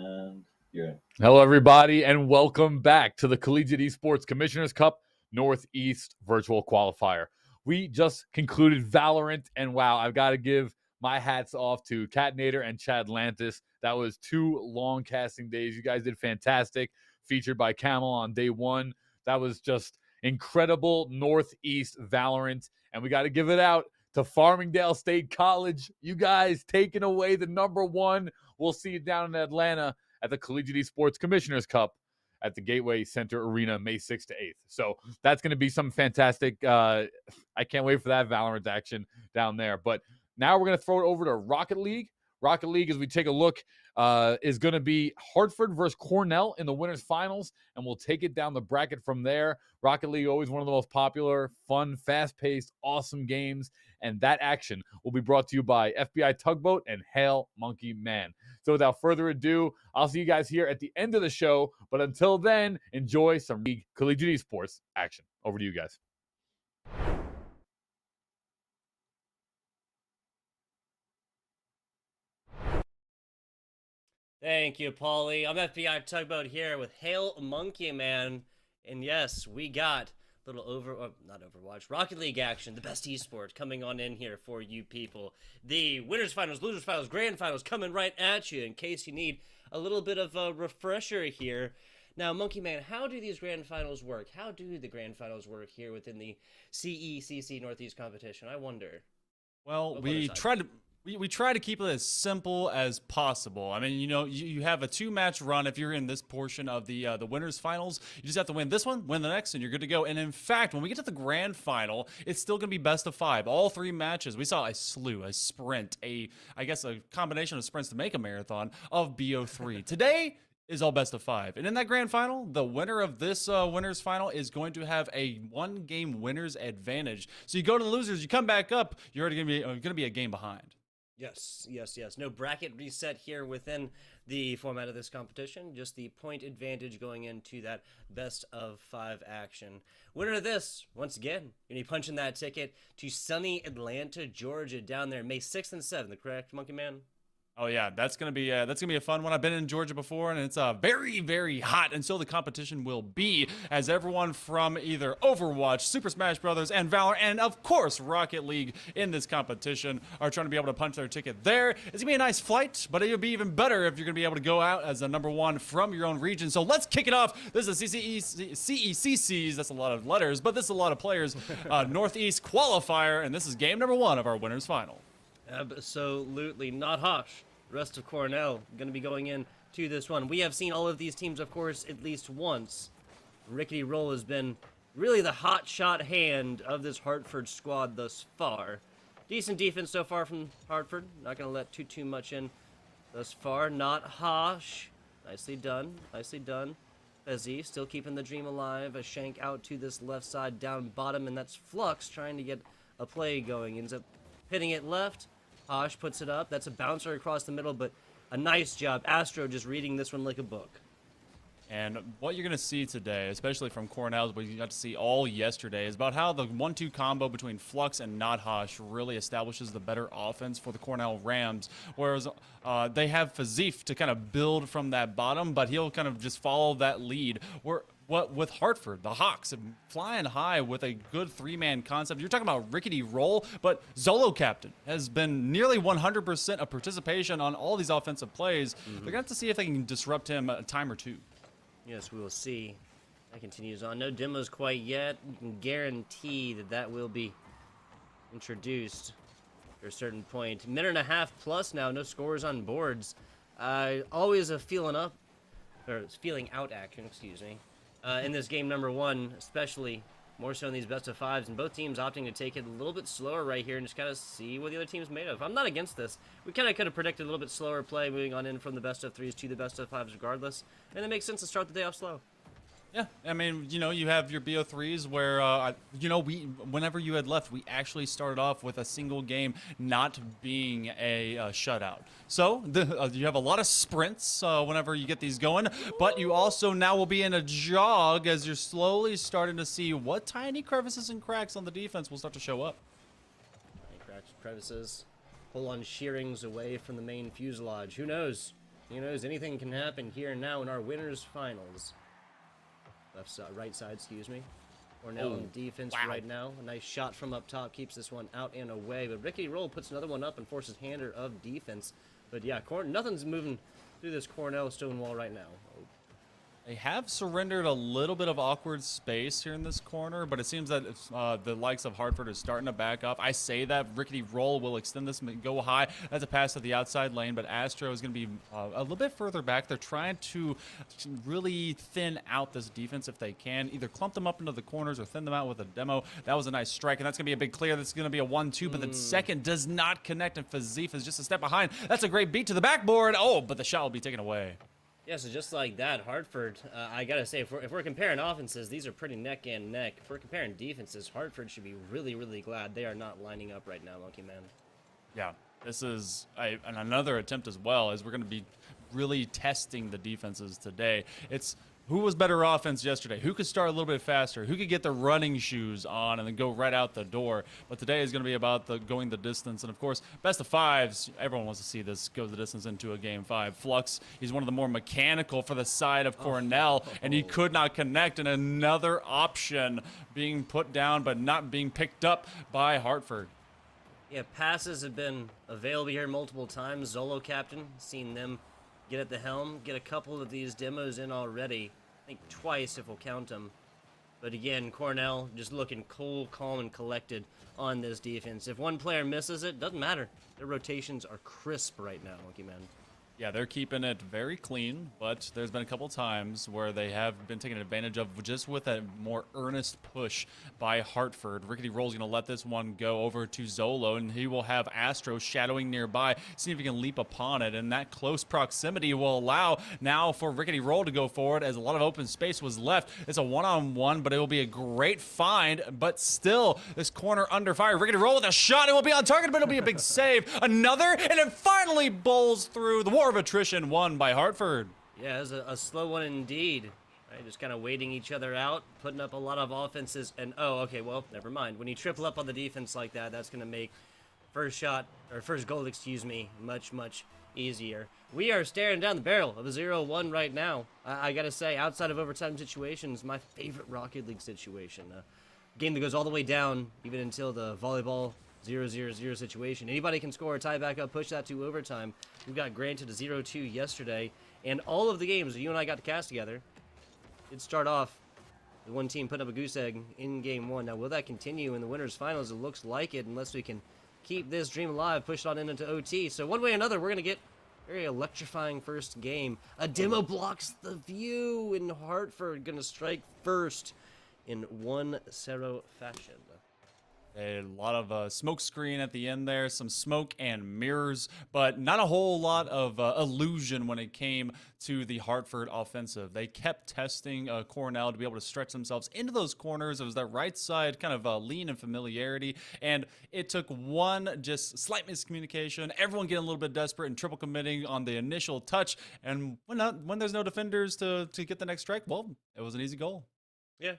And you're in.
Hello, everybody, and welcome back to the Collegiate Esports Commissioners Cup Northeast Virtual Qualifier. We just concluded Valorant, and wow, I've got to give my hats off to Catnator and Chad Lantis. That was 2 long casting days. You guys did fantastic. Featured by Camel on day 1. That was just incredible Northeast Valorant, and we got to give it out to Farmingdale State College. You guys taking away the #1. We'll see you down in Atlanta at the Collegiate Esports Commissioners Cup at the Gateway Center Arena, May 6th to 8th. So that's going to be some fantastic. I can't wait for that Valorant action down there. But now we're going to throw it over to Rocket League. Rocket League, as we take a look, is going to be Hartford versus Cornell in the winners finals, and we'll take it down the bracket from there. Rocket League, always one of the most popular, fun, fast-paced, awesome games, and that action will be brought to you by FBI Tugboat and Hail Monkey Man. So without further ado, I'll see you guys here at the end of the show, but until then, enjoy some League Collegiate Esports action. Over to you guys.
Thank you, Paulie. I'm FBI Tugboat here with Hail Monkey Man. And yes, we got a little not Overwatch, Rocket League action, the best esport coming on in here for you people. The winners finals, losers finals, grand finals coming right at you in case you need a little bit of a refresher here. Now, Monkey Man, how do these grand finals work? How do the grand finals work here within the CECC Northeast competition? I wonder.
Well, we try to keep it as simple as possible. I mean, you know, you have a 2-match run if you're in this portion of the winners finals. You just have to win this one, win the next, and you're good to go. And in fact, when we get to the grand final, it's still going to be best of 5. All 3 matches. We saw a slew, a sprint, I guess a combination of sprints to make a marathon of BO3. Today is all best of 5. And in that grand final, the winner of this winners final is going to have a 1-game winner's advantage. So you go to the losers, you come back up, you're already going to be a game behind.
Yes. No bracket reset here within the format of this competition. Just the point advantage going into that best of 5 action. Winner of this, once again, you're going to be punching that ticket to sunny Atlanta, Georgia, down there, May 6th and 7th. Correct, Monkey Man?
Oh yeah, that's gonna be a fun one. I've been in Georgia before, and it's very, very hot, and so the competition will be, as everyone from either Overwatch, Super Smash Brothers, and Valorant, and of course Rocket League in this competition are trying to be able to punch their ticket there. It's gonna be a nice flight, but it'll be even better if you're gonna be able to go out as a #1 from your own region. So let's kick it off. This is CECC's. That's a lot of letters, but this is a lot of players. Northeast qualifier, and this is game #1 of our winners final.
Absolutely not Hosh. The rest of Cornell going to be going in to this one. We have seen all of these teams, of course, at least once. Rickety Roll has been really the hot shot hand of this Hartford squad thus far. Decent defense so far from Hartford. Not going to let too much in thus far. Not Hosh. Nicely done. Nicely done. Fezzy still keeping the dream alive. A shank out to this left side down bottom, and that's Flux trying to get a play going. Ends up hitting it left. Hosh puts it up. That's a bouncer across the middle, but a nice job. Astro just reading this one like a book.
And what you're going to see today, especially from Cornell, what you got to see all yesterday, is about how the 1-2 combo between Flux and Nothosh really establishes the better offense for the Cornell Rams. Whereas they have Fazif to kind of build from that bottom, but he'll kind of just follow that lead. With Hartford, the Hawks flying high with a good 3-man concept. You're talking about Rickety Roll, but Zolo Captain has been nearly 100% of participation on all these offensive plays. They're going to have to see if they can disrupt him a time or 2.
Yes, we will see. That continues on. No demos quite yet. You can guarantee that will be introduced at a certain point. Minute and a half plus now. No scores on boards. Always a feeling out action, excuse me. In this game #1, especially more so in these best of 5s, and both teams opting to take it a little bit slower right here and just kind of see what the other team's made of. I'm not against this. We kind of could have predicted a little bit slower play moving on in from the best of 3s to the best of 5s regardless, and it makes sense to start the day off slow.
Yeah, I mean, you know, you have your BO3s where, you know, whenever you had left, we actually started off with a single game not being a shutout. So you have a lot of sprints whenever you get these going, but you also now will be in a jog as you're slowly starting to see what tiny crevices and cracks on the defense will start to show up.
Tiny cracks, crevices, pull on shearings away from the main fuselage. Who knows? Who knows? Anything can happen here now in our winners finals. Left side, right side, excuse me. Cornell in defense right now. A nice shot from up top keeps this one out and away. But Rickety Roll puts another one up and forces Hander of defense. But yeah, nothing's moving through this Cornell stone wall right now.
They have surrendered a little bit of awkward space here in this corner, but it seems that the likes of Hartford is starting to back up. I say that Rickety Roll will extend this and go high. That's a pass to the outside lane, but Astro is going to be a little bit further back. They're trying to really thin out this defense if they can. Either clump them up into the corners or thin them out with a demo. That was a nice strike, and that's going to be a big clear. That's going to be a 1-2, but then second does not connect, and Fazif is just a step behind. That's a great beat to the backboard. Oh, but the shot will be taken away.
Yeah, so just like that, Hartford, I gotta say, if we're comparing offenses, these are pretty neck and neck. If we're comparing defenses, Hartford should be really, really glad they are not lining up right now, Monkey Man.
Yeah, this is another attempt as well, as we're going to be really testing the defenses today. It's who was better offense yesterday? Who could start a little bit faster? Who could get the running shoes on and then go right out the door? But today is going to be about going the distance. And, of course, best of fives. Everyone wants to see this go the distance into a game 5. Flux, he's one of the more mechanical for the side of Cornell, and he could not connect. And another option being put down but not being picked up by Hartford.
Yeah, passes have been available here multiple times. Zolo Captain, seen them get at the helm, get a couple of these demos in already. I think twice if we'll count them. But again, Cornell just looking cool, calm, and collected on this defense. If one player misses it, doesn't matter. Their rotations are crisp right now, Monkey Man.
Yeah, they're keeping it very clean, but there's been a couple times where they have been taken advantage of just with a more earnest push by Hartford. Rickety Roll's going to let this one go over to Zolo, and he will have Astro shadowing nearby, see if he can leap upon it, and that close proximity will allow now for Rickety Roll to go forward as a lot of open space was left. It's a one-on-one, but it will be a great find, but still, this corner under fire. Rickety Roll with a shot, it will be on target, but it'll be a big save. Another, and it finally bowls through. The war of attrition won by Hartford.
Yeah, it was a slow one indeed. Right, just kind of waiting each other out, putting up a lot of offenses, and oh, okay, well, never mind. When you triple up on the defense like that, that's going to make first goal, excuse me, much, much easier. We are staring down the barrel of a 0-1 right now. I got to say, outside of overtime situations, my favorite Rocket League situation. Game that goes all the way down, even until the volleyball 0-0-0 situation. Anybody can score a tie back up, push that to overtime. We got granted a 0-2 yesterday, and all of the games that you and I got to cast together did start off with one team putting up a goose egg in game 1. Now, will that continue in the winners finals? It looks like it, unless we can keep this dream alive, push it on into OT. So one way or another, we're going to get a very electrifying first game. A demo blocks the view, and Hartford going to strike first in 1-0 fashion.
A lot of smoke screen at the end there, some smoke and mirrors, but not a whole lot of illusion when it came to the Hartford offensive. They kept testing Cornell to be able to stretch themselves into those corners. It was that right side kind of lean and familiarity, and it took one just slight miscommunication, everyone getting a little bit desperate and triple committing on the initial touch, and when there's no defenders to get the next strike, well, it was an easy goal.
Yeah,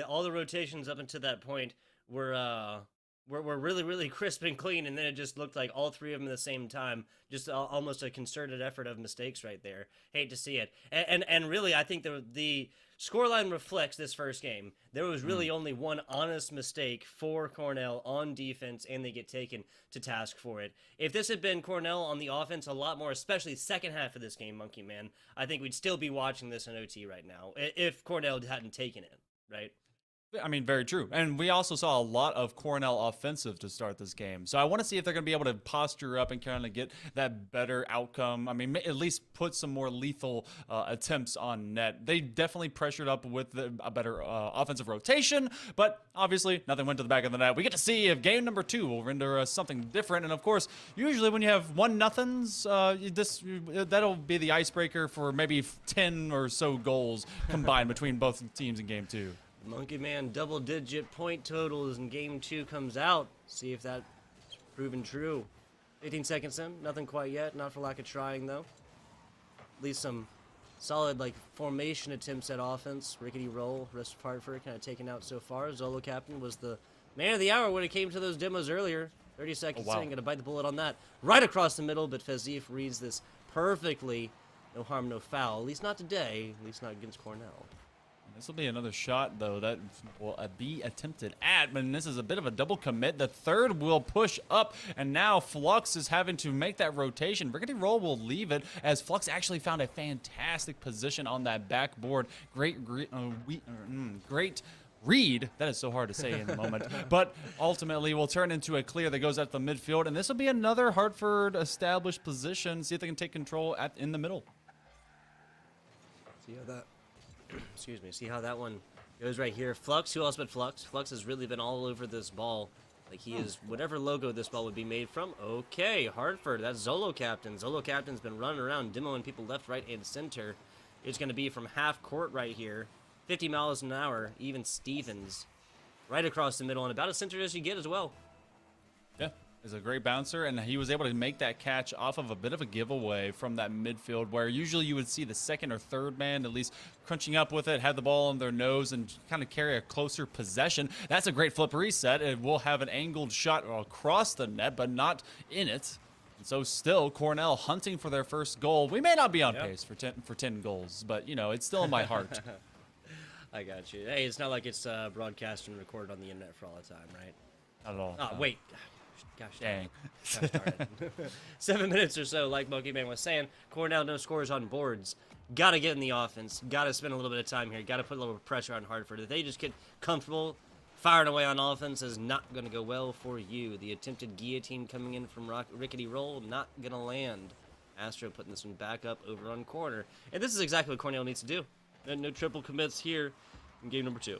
all the rotations up until that point were really, really crisp and clean, and then it just looked like all three of them at the same time. Just almost a concerted effort of mistakes right there. Hate to see it. And really, I think the scoreline reflects this first game. There was really only one honest mistake for Cornell on defense, and they get taken to task for it. If this had been Cornell on the offense a lot more, especially the second half of this game, Monkey Man, I think we'd still be watching this in OT right now, if Cornell hadn't taken it, right?
I mean, very true. And we also saw a lot of Cornell offensive to start this game. So I want to see if they're going to be able to posture up and kind of get that better outcome. I mean, at least put some more lethal attempts on net. They definitely pressured up with a better offensive rotation, but obviously nothing went to the back of the net. We get to see if game number 2 will render something different. And of course, usually when you have 1-0s, that'll be the icebreaker for maybe 10 or so goals combined between both teams in game 2.
Monkey Man double-digit point totals in game 2 comes out. See if that's proven true. 18 seconds in, nothing quite yet. Not for lack of trying, though. At least some solid, formation attempts at offense. Rickety Roll, rest of Hartford kind of taken out so far. Zolo Captain was the man of the hour when it came to those demos earlier. 30 seconds in, gonna bite the bullet on that. Right across the middle, but Fazif reads this perfectly. No harm, no foul. At least not today. At least not against Cornell.
This will be another shot, though, that will be attempted at, but this is a bit of a double commit. The third will push up, and now Flux is having to make that rotation. Rickety Roll will leave it, as Flux actually found a fantastic position on that backboard. Great read. That is so hard to say in the moment. But ultimately will turn into a clear that goes out the midfield, and this will be another Hartford established position. See if they can take control in the middle.
See how that... Excuse me. See how that one goes right here. Flux, who else but Flux? Flux has really been all over this ball. Like he is whatever logo this ball would be made from. Okay, Hartford. That's Zolo Captain. Zolo Captain's been running around, demoing people left, right, and center. It's going to be from half court right here. 50 miles an hour. Even Stevens. Right across the middle, and about as center as you get as well.
Yeah. Is a great bouncer, and he was able to make that catch off of a bit of a giveaway from that midfield, where usually you would see the second or third man at least crunching up with it, had the ball on their nose, and kind of carry a closer possession. That's a great flip reset. It will have an angled shot across the net, but not in it. And so still, Cornell hunting for their first goal. We may not be on pace for 10 goals, but, you know, it's still in my heart.
I got you. Hey, it's not like it's broadcast and recorded on the internet for all the time, right?
Not at all.
Oh,
No.
wait. Gosh
dang.
Gosh darn it. 7 minutes or so, like Monkey Man was saying. Cornell, no scores on boards. Got to get in the offense. Got to spend a little bit of time here. Got to put a little pressure on Hartford. If they just get comfortable, firing away on offense is not going to go well for you. The attempted guillotine coming in from Rickety Roll, not going to land. Astro putting this one back up over on corner. And this is exactly what Cornell needs to do. And no triple commits here in game number 2.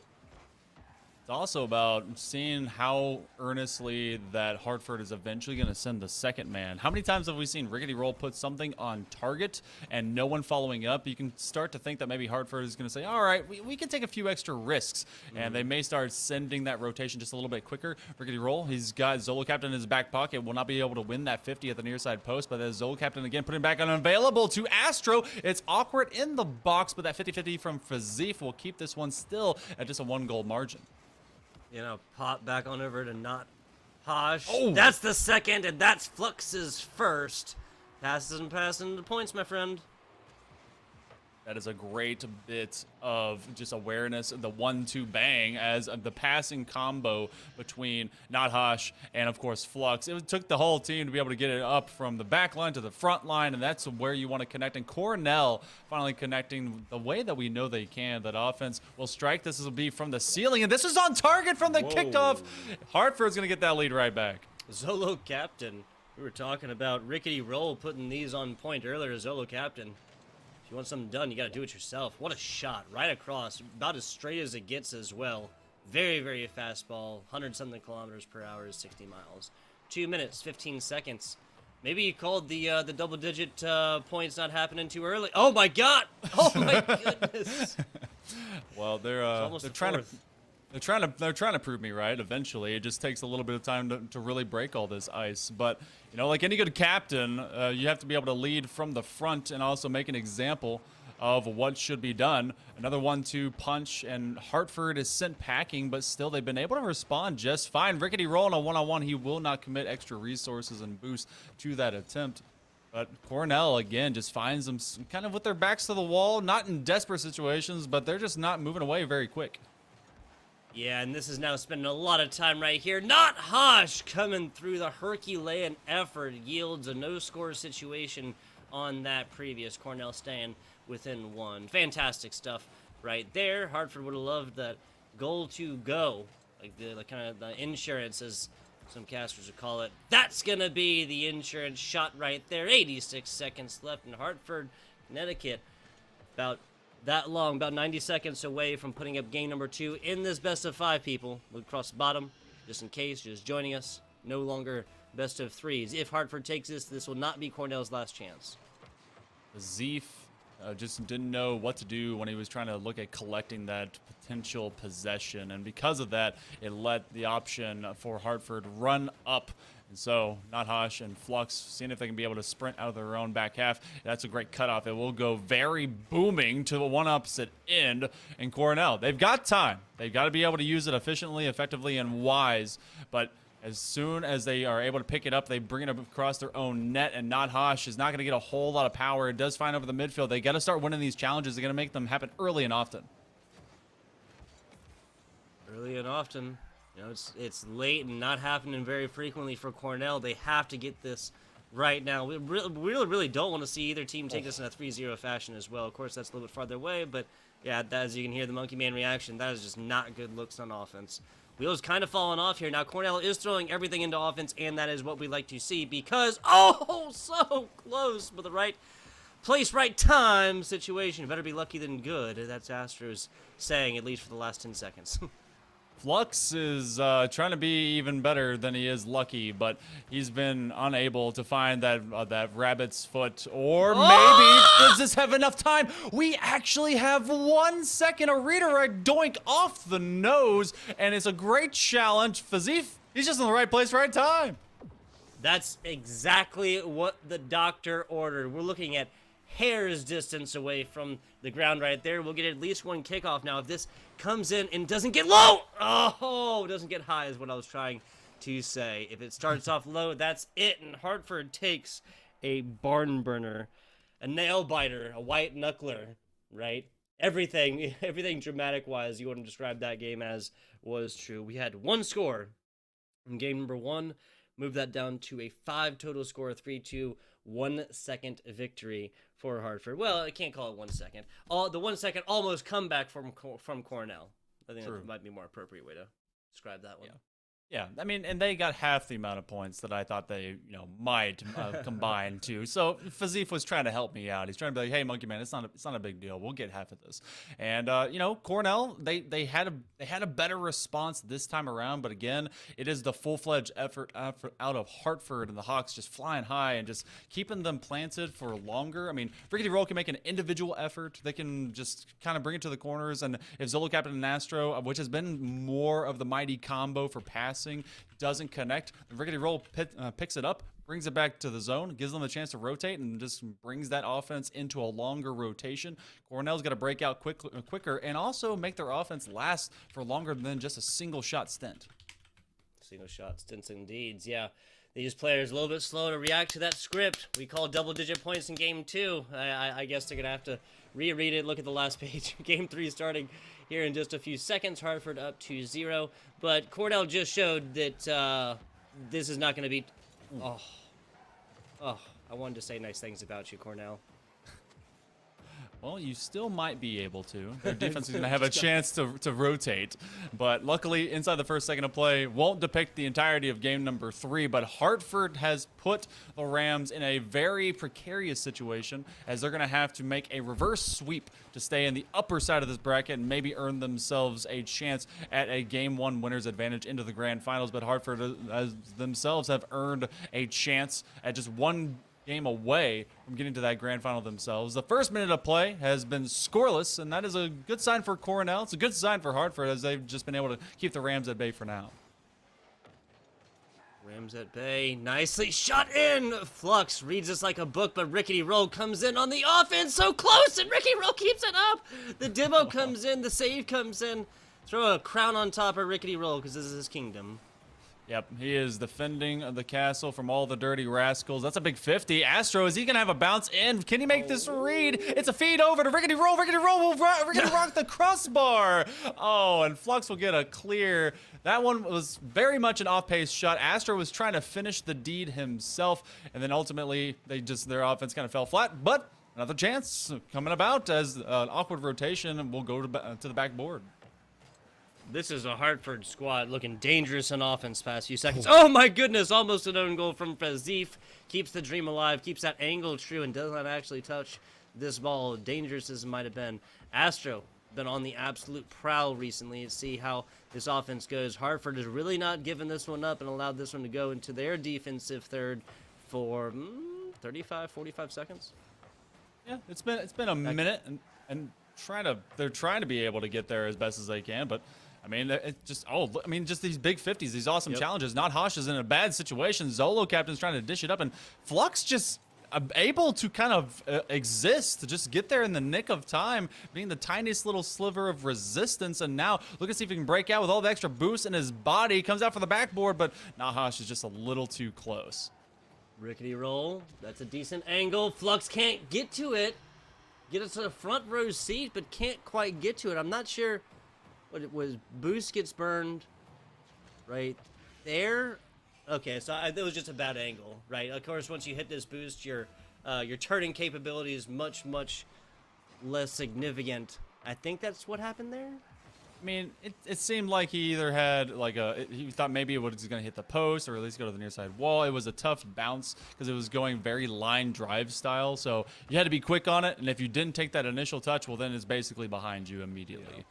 It's also about seeing how earnestly that Hartford is eventually going to send the second man. How many times have we seen Rickety Roll put something on target and no one following up? You can start to think that maybe Hartford is going to say, all right, we can take a few extra risks. And they may start sending that rotation just a little bit quicker. Rickety Roll, he's got Zolo Captain in his back pocket, will not be able to win that 50 at the near side post, but there's Zolo Captain again putting back unavailable to Astro. It's awkward in the box, but that 50-50 from Fazif will keep this one still at just a 1-goal margin.
You know, pop back on over to not Hosh.
Oh.
That's the second, and that's Flux's first. Passes and passing the points, my friend.
That is a great bit of just awareness, the 1-2 bang, as the passing combo between Nothosh and, of course, Flux. It took the whole team to be able to get it up from the back line to the front line, and that's where you want to connect. And Cornell finally connecting the way that we know they can. That offense will strike. This will be from the ceiling, and this is on target from the kickoff. Hartford's going to get that lead right back.
Zolo Captain. We were talking about Rickety Roll putting these on point earlier. Zolo Captain. If you want something done, you got to do it yourself. What a shot. Right across. About as straight as it gets as well. Very, very fast ball. 100-something kilometers per hour is 60 miles. 2 minutes, 15 seconds. Maybe you called the double-digit points not happening too early. Oh, my God. Oh, my goodness.
Well, they're trying to prove me right. Eventually, it just takes a little bit of time to really break all this ice. But you know, like any good captain, you have to be able to lead from the front and also make an example of what should be done. Another 1-2 punch, and Hartford is sent packing, but still they've been able to respond just fine. Rickety Roll on a one-on-one, he will not commit extra resources and boost to that attempt. But Cornell, again, just finds them kind of with their backs to the wall, not in desperate situations, but they're just not moving away very quick.
Yeah, and this is now spending a lot of time right here. Not Hosh coming through. The Herculean effort yields a no-score situation on that previous. Cornell staying within 1. Fantastic stuff right there. Hartford would have loved that goal to go, like the kind of the insurance, as some casters would call it. That's gonna be the insurance shot right there. 86 seconds left in Hartford, Connecticut. About that long, about 90 seconds away from putting up game number 2 in this best of 5, people. Look across the bottom, just in case, just joining us. No longer best of 3s. If Hartford takes this will not be Cornell's last chance.
Zeef just didn't know what to do when he was trying to look at collecting that potential possession, and because of that, it let the option for Hartford run up. And so, Nothosh and Flux seeing if they can be able to sprint out of their own back half. That's a great cutoff. It will go very booming to the one opposite end. And Cornell, they've got time. They've got to be able to use it efficiently, effectively, and wise. But As soon as they are able to pick it up, they bring it up across their own net, and Not Hosh is not going to get a whole lot of power. It does find over the midfield. They got to start winning these challenges. They're going to make them happen early and often.
Early and often. You know, it's late and not happening very frequently for Cornell. They have to get this right now. We really don't want to see either team take this in a 3-0 fashion as well. Of course, that's a little bit farther away, but yeah, as you can hear the Monkey Man reaction, that is just not good looks on offense. Wheels kind of falling off here. Now, Cornell is throwing everything into offense, and that is what we like to see because, oh, so close, but the right place, right time situation. Better be lucky than good. That's Astro's saying, at least for the last 10 seconds.
Flux is trying to be even better than he is lucky, but he's been unable to find that rabbit's foot. Or maybe, does this have enough time? We actually have 1 second. A redirect doink off the nose, and it's a great challenge. Fazif, he's just in the right place, right time.
That's exactly what the doctor ordered. We're looking at hair's distance away from the ground right there. We'll get at least one kickoff now. If this comes in and doesn't get low, doesn't get high is what I was trying to say. If it starts off low, that's it. And Hartford takes a barn burner, a nail biter, a white knuckler, right? Everything dramatic-wise you want to describe that game as was true. We had one score in game number 1. Move that down to a 5 total score, 3-2, 1 second victory for Hartford. Well, I can't call it 1 second. The 1 second almost comeback from Cornell. I think that might be a more appropriate way to describe that one.
Yeah, I mean, and they got half the amount of points that I thought they, might combine too. So Fazif was trying to help me out. He's trying to be like, "Hey, Monkey Man, it's not a big deal. We'll get half of this." And Cornell, they had a better response this time around. But again, it is the full-fledged effort out of Hartford and the Hawks just flying high and just keeping them planted for longer. I mean, Rickety Roll can make an individual effort. They can just kind of bring it to the corners. And if Zolo Captain and Astro, which has been more of the mighty combo for passing, doesn't connect, Rickety Roll picks it up, brings it back to the zone, gives them a chance to rotate, and just brings that offense into a longer rotation. Cornell's got to break out quicker and also make their offense last for longer than just a single shot stint.
Single shot stints indeed, yeah. These players a little bit slow to react to that script. We call double-digit points in game 2. I guess they're going to have to reread it, look at the last page. Game 3 starting here in just a few seconds. Hartford up 2-0. But Cornell just showed that this is not going to be... I wanted to say nice things about you, Cornell.
Well, you still might be able to. Their defense is going to have a chance to rotate. But luckily, inside the first second of play, won't depict the entirety of game number 3. But Hartford has put the Rams in a very precarious situation as they're going to have to make a reverse sweep to stay in the upper side of this bracket and maybe earn themselves a chance at a game 1 winner's advantage into the grand finals. But Hartford themselves have earned a chance at just one game away from getting to that grand final themselves. The first minute of play has been scoreless, and that is a good sign for Cornell. It's a good sign for Hartford as they've just been able to keep the Rams at bay for now.
Rams at bay, nicely shot in. Flux reads this like a book, but Rickety Roll comes in on the offense, so close, and Rickety Roll keeps it up. The demo comes in, the save comes in. Throw a crown on top of Rickety Roll because this is his kingdom.
Yep, he is defending the castle from all the dirty rascals. That's a big 50. Astro, is he going to have a bounce in? Can he make this read? It's a feed over to Rickety Roll. Rickety Roll will rock the crossbar. Oh, and Flux will get a clear. That one was very much an off-pace shot. Astro was trying to finish the deed himself, and then ultimately their offense kind of fell flat. But another chance coming about as an awkward rotation will go to the backboard.
This is a Hartford squad looking dangerous in offense past few seconds. Oh my goodness, almost an own goal from Fazif. Keeps the dream alive, keeps that angle true, and does not actually touch this ball, dangerous as it might have been. Astro been on the absolute prowl recently to see how this offense goes. Hartford has really not given this one up and allowed this one to go into their defensive third for 35, 45 seconds.
Yeah, it's been a minute, and they're trying to be able to get there as best as they can, but I mean, just these big 50s, these awesome challenges. Not Hosh is in a bad situation. Zolo Captain's trying to dish it up, and Flux just, able to kind of exist, to just get there in the nick of time, being the tiniest little sliver of resistance. And now look at see if he can break out with all the extra boost in his body. Comes out for the backboard, but Nahash is just a little too close.
Rickety roll. That's a decent angle. Flux can't get to it. Get it to the front row seat, but can't quite get to it. I'm not sure what it was. Boost gets burned right there. Okay, so it was just a bad angle, right? Of course, once you hit this boost, your turning capability is much, much less significant. I think that's what happened there.
I mean, it seemed like he either had he thought maybe it was going to hit the post or at least go to the near side wall. It was a tough bounce because it was going very line drive style. So you had to be quick on it. And if you didn't take that initial touch, well, then it's basically behind you immediately. Yeah.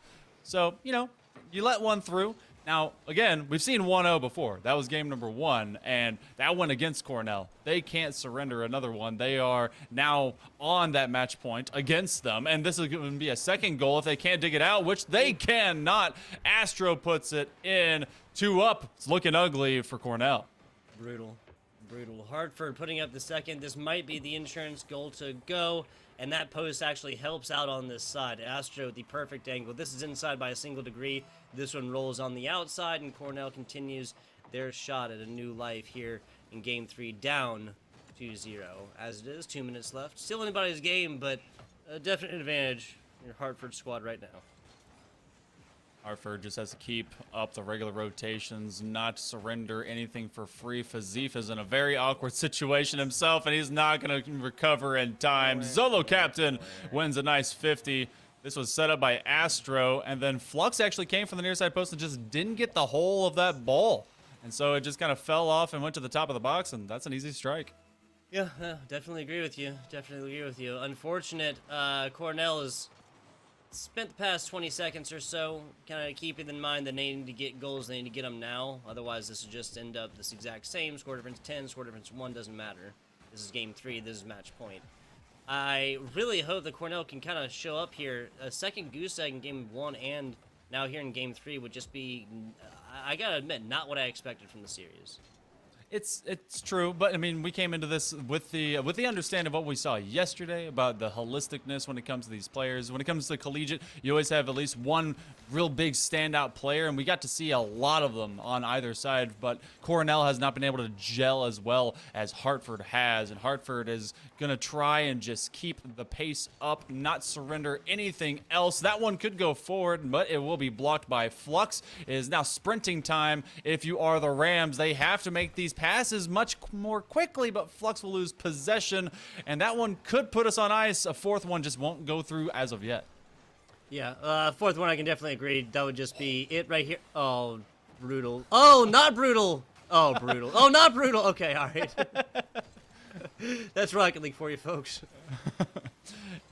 So, you know, you let one through. Now, again, we've seen 1-0 before. That was game number 1, and that went against Cornell. They can't surrender another one. They are now on that match point against them, and this is going to be a second goal if they can't dig it out, which they cannot. Astro puts it in, 2 up. It's looking ugly for Cornell.
Brutal. Brutal. Hartford putting up the second. This might be the insurance goal to go, and that post actually helps out on this side. Astro, the perfect angle. This is inside by a single degree. This one rolls on the outside, and Cornell continues their shot at a new life here in Game 3, down 2-0. As it is, 2 minutes left. Still anybody's game, but a definite advantage in your Hartford squad right now.
Hartford just has to keep up the regular rotations, not surrender anything for free. Fazif is in a very awkward situation himself, and he's not going to recover in time. Zolo Captain wins a nice 50. This was set up by Astro, and then Flux actually came from the near side post and just didn't get the hole of that ball. And so it just kind of fell off and went to the top of the box, and that's an easy strike.
Yeah, definitely agree with you. Definitely agree with you. Unfortunate, Cornell has spent the past 20 seconds or so kind of keeping in mind that they need to get goals, they need to get them now. Otherwise, this will just end up this exact same. Score difference 10, score difference 1, doesn't matter. This is game 3, this is match point. I really hope that Cornell can kind of show up here. A second goose egg in game 1 and now here in game 3 would just be, I gotta admit, not what I expected from the series.
It's true, but I mean, we came into this with the understanding of what we saw yesterday about the holisticness when it comes to these players. When it comes to collegiate, you always have at least one real big standout player, and we got to see a lot of them on either side, but Cornell has not been able to gel as well as Hartford has, and Hartford is going to try and just keep the pace up, not surrender anything else. That one could go forward, but it will be blocked by Flux. It is now sprinting time. If you are the Rams, they have to make these passes much more quickly, but Flux will lose possession, and that one could put us on ice. A fourth one just won't go through as of yet.
Yeah, fourth one I can definitely agree. That would just be it right here. Oh, brutal. Oh, not brutal. Oh, brutal. Oh, not brutal. Okay, all right. That's Rocket League for you, folks.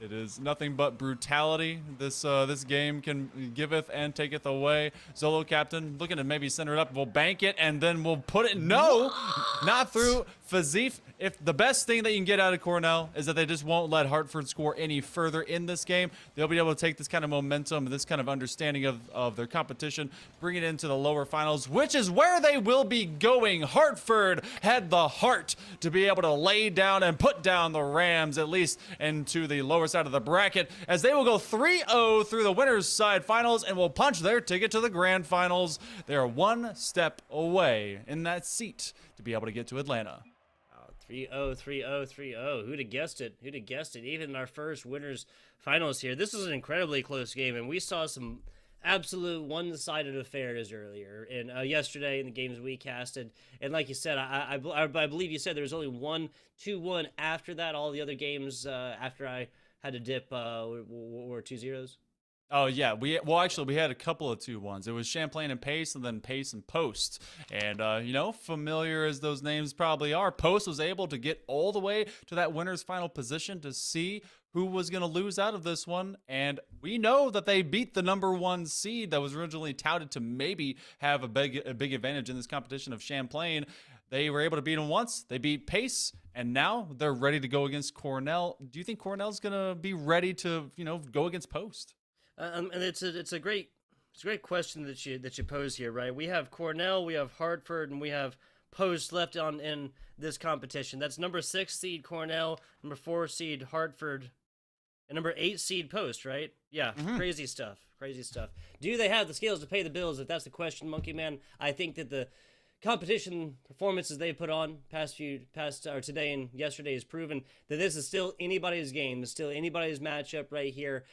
It is nothing but brutality. This game can giveth and taketh away. Zolo Captain looking to maybe center it up. We'll bank it and then we'll put it. No, not through. Fazif. If the best thing that you can get out of Cornell is that they just won't let Hartford score any further in this game, they'll be able to take this kind of momentum, this kind of understanding of their competition, bring it into the lower finals, which is where they will be going. Hartford had the heart to be able to lay down and put down the Rams, at least into the lower side of the bracket, as they will go 3-0 through the winner's side finals and will punch their ticket to the grand finals. They are one step away in that seat to be able to get to Atlanta.
3-0, 3-0, 3-0. Who'd have guessed it? Who'd have guessed it? Even in our first winners finals here, this was an incredibly close game, and we saw some absolute one-sided affairs earlier and yesterday in the games we casted. And like you said, I believe you said there was only 1-2-1 after that. All the other games after I had to dip were 2-0s.
Oh yeah, we had a couple of 2-1s. It was Champlain and Pace, and then Pace and Post. And you know, familiar as those names probably are, Post was able to get all the way to that winner's final position to see who was going to lose out of this one. And we know that they beat the #1 seed that was originally touted to maybe have a big advantage in this competition of Champlain. They were able to beat them once. They beat Pace, and now they're ready to go against Cornell. Do you think Cornell's going to be ready to, you know, go against Post?
And it's a great question that you pose here, right? We have Cornell, we have Hartford, and we have posts left in this competition. That's number 6 seed Cornell, number 4 seed Hartford, and number 8 seed Post, right? Yeah, crazy stuff. Crazy stuff. Do they have the skills to pay the bills? If that's the question, Monkey Man, I think that the competition performances they put on today and yesterday has proven that this is still anybody's game. It's still anybody's matchup right here.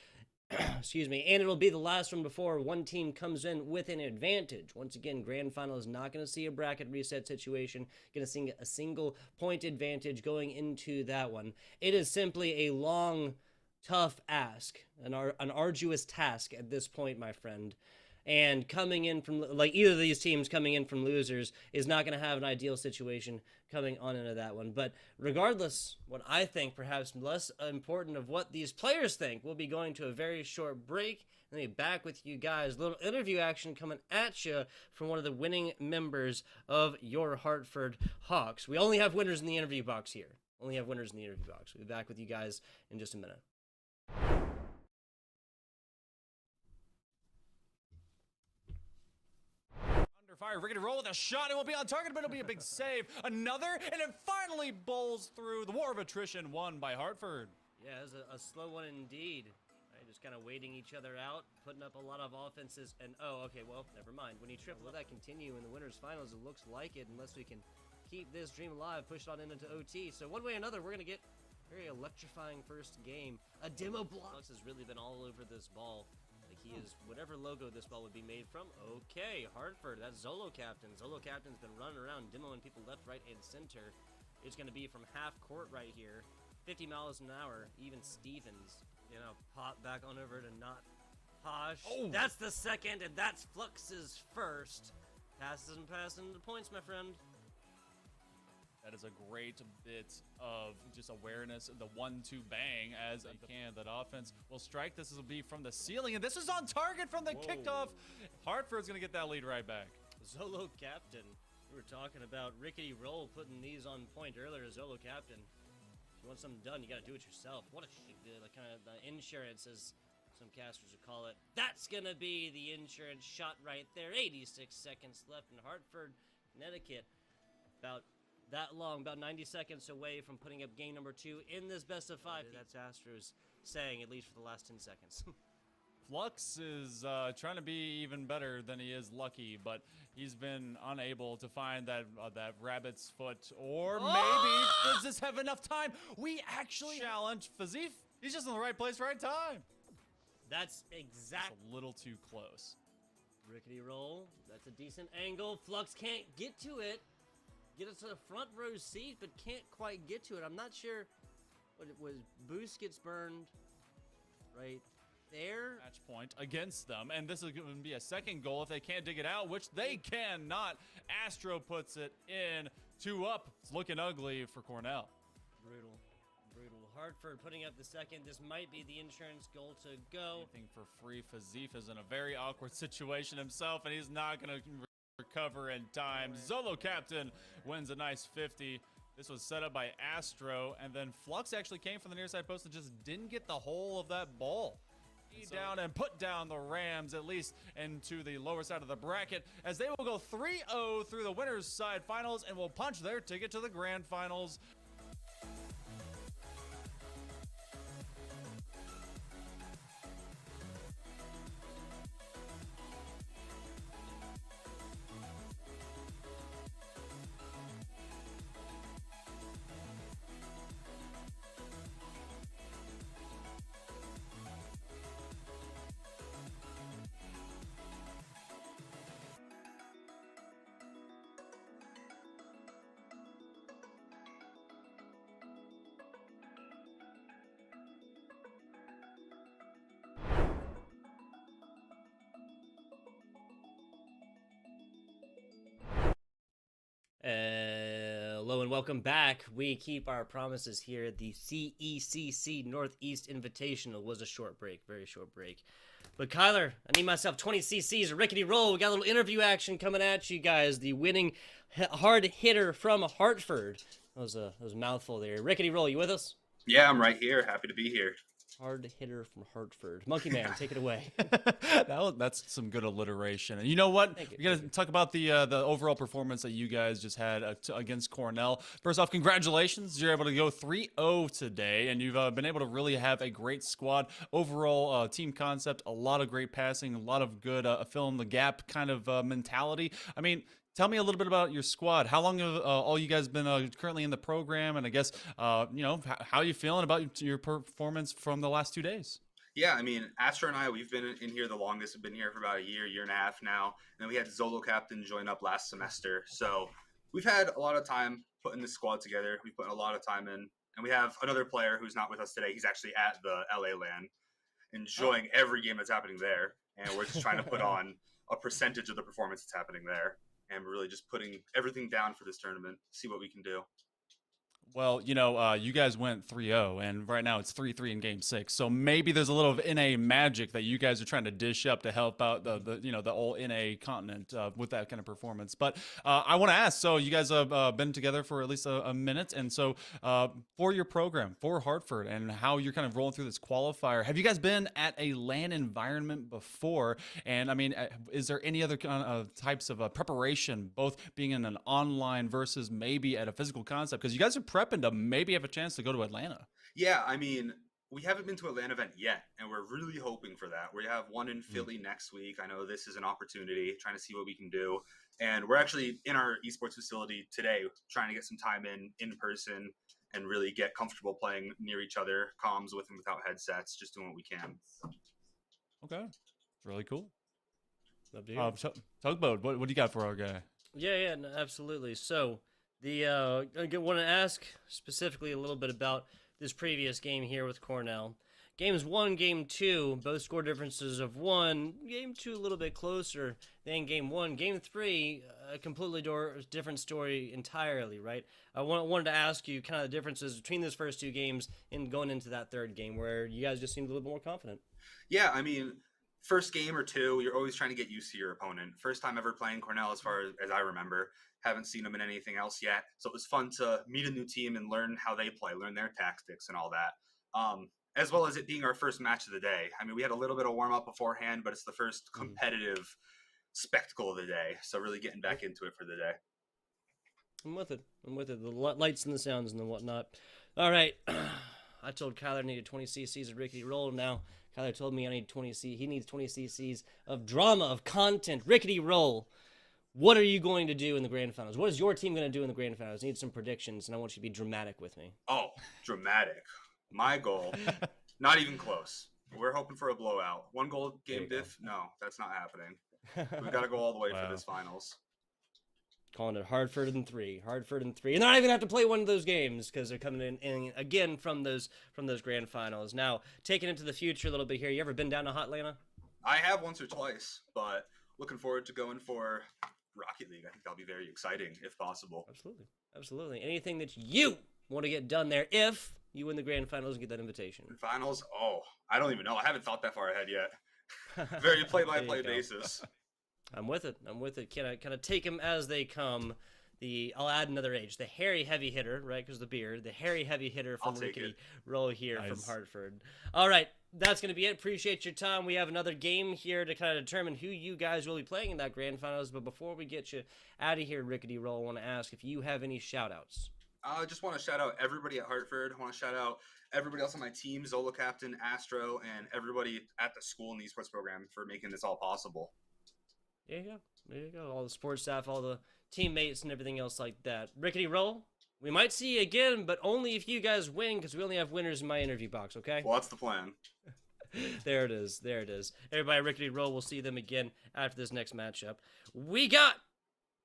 Excuse me. And it'll be the last one before one team comes in with an advantage. Once again, grand final is not going to see a bracket reset situation. Going to see a single point advantage going into that one. It is simply a long, tough ask, an arduous task at this point, my friend. And coming in from, like, either of these teams coming in from losers is not going to have an ideal situation coming on into that one. But regardless, what I think perhaps less important of what these players think, we'll be going to a very short break and then be back with you guys. A little interview action coming at you from one of the winning members of your Hartford Hawks. We only have winners in the interview box here. Only have winners in the interview box. We'll be back with you guys in just a minute.
Fire, Rickety roll with a shot. It won't be on target, but it'll be a big save. Another, and it finally bowls through. The war of attrition won by Hartford.
Yeah, it was a slow one indeed. Right, just kind of waiting each other out, putting up a lot of offenses, and oh, okay, well, never mind. When you triple, will that continue in the winners finals? It looks like it, unless we can keep this dream alive, push it on into OT. So one way or another, we're going to get a very electrifying first game. A demo block has really been all over this ball. He is whatever logo this ball would be made from. Okay, Hartford, that's Zolo Captain. Zolo Captain's been running around demoing people left, right, and center. It's going to be from half court right here. 50 miles an hour, even Stevens. You know, pop back on over to not Posh. Oh. That's the second, and that's Flux's first. Passes and passing the points, my friend.
That is a great bit of just awareness. The 1-2 bang as a can. That offense will strike. This will be from the ceiling, and this is on target from the kickoff. Hartford's going to get that lead right back.
Zolo Captain. We were talking about Rickety Roll putting these on point earlier. Zolo Captain. If you want something done, you got to do it yourself. What a kind of the insurance, as some casters would call it. That's going to be the insurance shot right there. 86 seconds left in Hartford, Connecticut. About that long, about 90 seconds away from putting up game number 2 in this best of 5. That's Astros saying, at least for the last 10 seconds.
Flux is trying to be even better than he is lucky, but he's been unable to find that rabbit's foot, or maybe does this have enough time? We actually challenge Fazif. He's just in the right place, right time.
That's exact.
A little too close.
Rickety roll. That's a decent angle. Flux can't get to it. Get us to the front row seat, but can't quite get to it. I'm not sure what it was. Boost gets burned right there.
Match point against them, and this is going to be a second goal if they can't dig it out, which they cannot. Astro puts it in. 2 up. It's looking ugly for Cornell.
Brutal. Hartford putting up the second. This might be the insurance goal to go.
Anything for free. Fazif is in a very awkward situation himself, and he's not going to recover in time. Zolo Captain wins a nice 50. This was set up by Astro, and then Flux actually came from the near side post and just didn't get the whole of that ball. Down and put down the Rams, at least into the lower side of the bracket, as they will go 3-0 through the winners side finals and will punch their ticket to the grand finals.
Hello and welcome back. We keep our promises here. The CECC Northeast Invitational was a short break, very short break. But Kyler, I need myself 20 CCs, a rickety roll. We got a little interview action coming at you guys. The winning hard hitter from Hartford. That was a mouthful there. Rickety roll, you with us?
Yeah, I'm right here. Happy to be here.
hard hitter from Hartford. Monkey Man, take it away.
That's some good alliteration. And you know what? We got to talk about the overall performance that you guys just had against Cornell. First off, congratulations. You're able to go 3-0 today, and you've been able to really have a great squad. Overall team concept, a lot of great passing, a lot of good fill in the gap kind of mentality. I mean, tell me a little bit about your squad. How long have all you guys been currently in the program? And I guess, you know, how are you feeling about your performance from the last 2 days?
Yeah, I mean, Astro and I, we've been in here the longest. We've been here for about a year and a half now. And then we had Zolo Captain join up last semester. So we've had a lot of time putting this squad together. We've put a lot of time in. And we have another player who's not with us today. He's actually at the LA LAN, enjoying every game that's happening there. And we're just trying to put on a percentage of the performance that's happening there. And we're really just putting everything down for this tournament, see what we can do.
Well, you know, you guys went 3-0, and right now it's 3-3 in Game 6. So maybe there's a little of NA magic that you guys are trying to dish up to help out the whole NA continent with that kind of performance. But I want to ask, so you guys have been together for at least a minute, and so for your program, for Hartford, and how you're kind of rolling through this qualifier, have you guys been at a LAN environment before? And I mean, is there any other kind of types of preparation, both being in an online versus maybe at a physical concept? Because you guys are prepping to maybe have a chance to go to Atlanta.
Yeah, I mean, we haven't been to a LAN event yet, and we're really hoping for that. We have one in Philly next week. I know this is an opportunity, trying to see what we can do. And we're actually in our esports facility today, trying to get some time in person and really get comfortable playing near each other, comms with and without headsets, just doing what we can.
Okay, really cool.
Tugboat,
what do you got for our guy?
Yeah, no, absolutely. So I want to ask specifically a little bit about this previous game here with Cornell. Games 1, Game 2, both score differences of 1. Game 2 a little bit closer than Game 1. Game 3, a completely different story entirely, right? I wanted to ask you kind of the differences between those first 2 games and going into that third game where you guys just seemed a little bit more confident.
Yeah, I mean, first game or two, you're always trying to get used to your opponent. First time ever playing Cornell as far as I remember. Haven't seen them in anything else yet. So it was fun to meet a new team and learn how they play, learn their tactics and all that. As well as it being our first match of the day. I mean, we had a little bit of warm-up beforehand, but it's the first competitive spectacle of the day. So really getting back into it for the day.
I'm with it. The lights and the sounds and the whatnot. All right. I told Kyler I needed 20 CCs of Rickety Roll. Now Kyler told me I need 20 CCs. He needs 20 CCs of drama, of content. Rickety Roll. What are you going to do in the grand finals? What is your team going to do in the grand finals? I need some predictions, and I want you to be dramatic with me.
Oh, dramatic. My goal, not even close. We're hoping for a blowout. 1 goal game diff? No, that's not happening. We've got to go all the way for this finals.
Calling it Hartford in 3. Hartford in 3. And they're not even have to play one of those games because they're coming in again from those grand finals. Now, taking it to the future a little bit here, you ever been down to Hotlanta?
I have once or twice, but looking forward to going for Rocket League. I think that'll be very exciting if possible.
Absolutely. Anything that you want to get done there if you win the grand finals and get that invitation?
Finals? Oh, I don't even know. I haven't thought that far ahead yet. Very play-by-play basis.
I'm with it. Can I kind of take them as they come? I'll add another age. The hairy heavy hitter, right? Because the beard. The hairy heavy hitter from Rickety Roll here from Hartford. All right. That's going to be it. Appreciate your time. We have another game here to kind of determine who you guys will be playing in that grand finals. But before we get you out of here, Rickety Roll, I want to ask if you have any shout-outs.
I just want to shout out everybody at Hartford. I want to shout out everybody else on my team, Zolo Captain, Astro, and everybody at the school and the esports program for making this all possible.
There you go. All the sports staff, all the teammates, and everything else like that. Rickety Roll, we might see you again, but only if you guys win, because we only have winners in my interview box, okay?
Well, that's the plan.
There it is. Everybody, Rickety Roll, we'll see them again after this next matchup. We got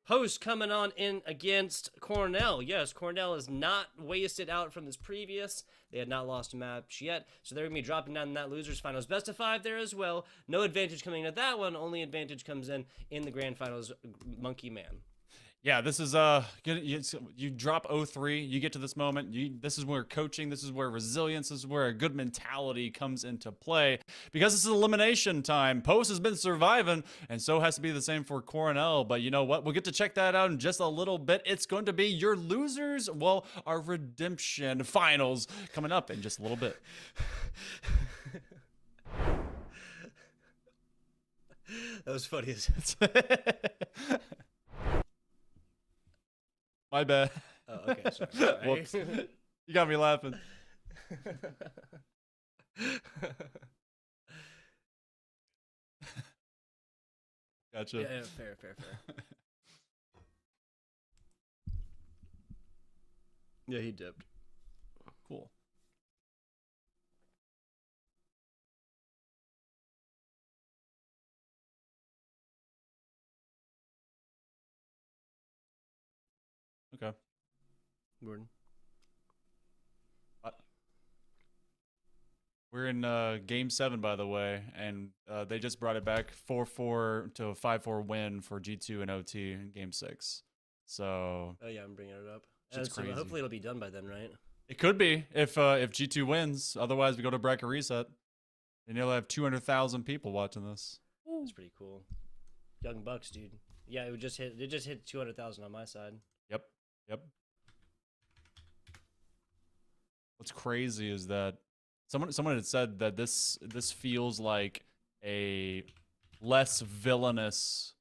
Post coming on in against Cornell. Yes, Cornell is not wasted out from this previous. They had not lost a match yet, so they're going to be dropping down in that losers finals. Best of 5 there as well. No advantage coming into that one. Only advantage comes in the grand finals, Monkey Man.
Yeah, this is you drop 0-3, you get to this moment. This is where coaching, this is where resilience, this is where a good mentality comes into play because this is elimination time. Post has been surviving, and so has to be the same for Cornell. But you know what? We'll get to check that out in just a little bit. It's going to be your losers, well, our redemption finals coming up in just a little bit.
That was funny as
My bad.
Oh, okay, sorry.
Whoops. You got me laughing. Gotcha.
Yeah, fair. Yeah, he dipped.
Cool. Okay.
Gordon.
We're in Game 7, by the way, and they just brought it back 4-4 to a 5-4 win for G2 and OT in Game 6. So.
Oh yeah, I'm bringing it up.
It's
So
crazy.
hopefully it'll be done by then, right?
It could be if G2 wins. Otherwise, we go to bracket reset. They nearly have 200,000 people watching this.
That's pretty cool. Young Bucks, dude. Yeah, it just hit 200,000 on my side.
Yep. What's crazy is that someone had said that this feels like a less villainous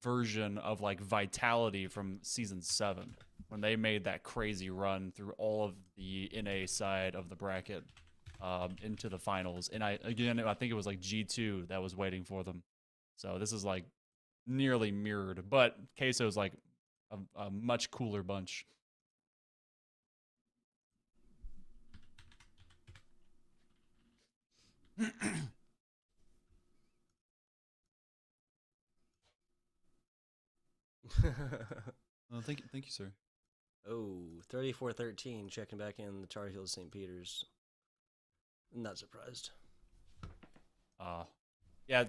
version of like Vitality from season 7 when they made that crazy run through all of the NA side of the bracket into the finals. And I think it was like G2 that was waiting for them. So this is like nearly mirrored, but Queso's like a much cooler bunch. Thank you, sir.
Oh, 34-13, checking back in the Tar Heels St. Peter's. Not surprised.
Yeah.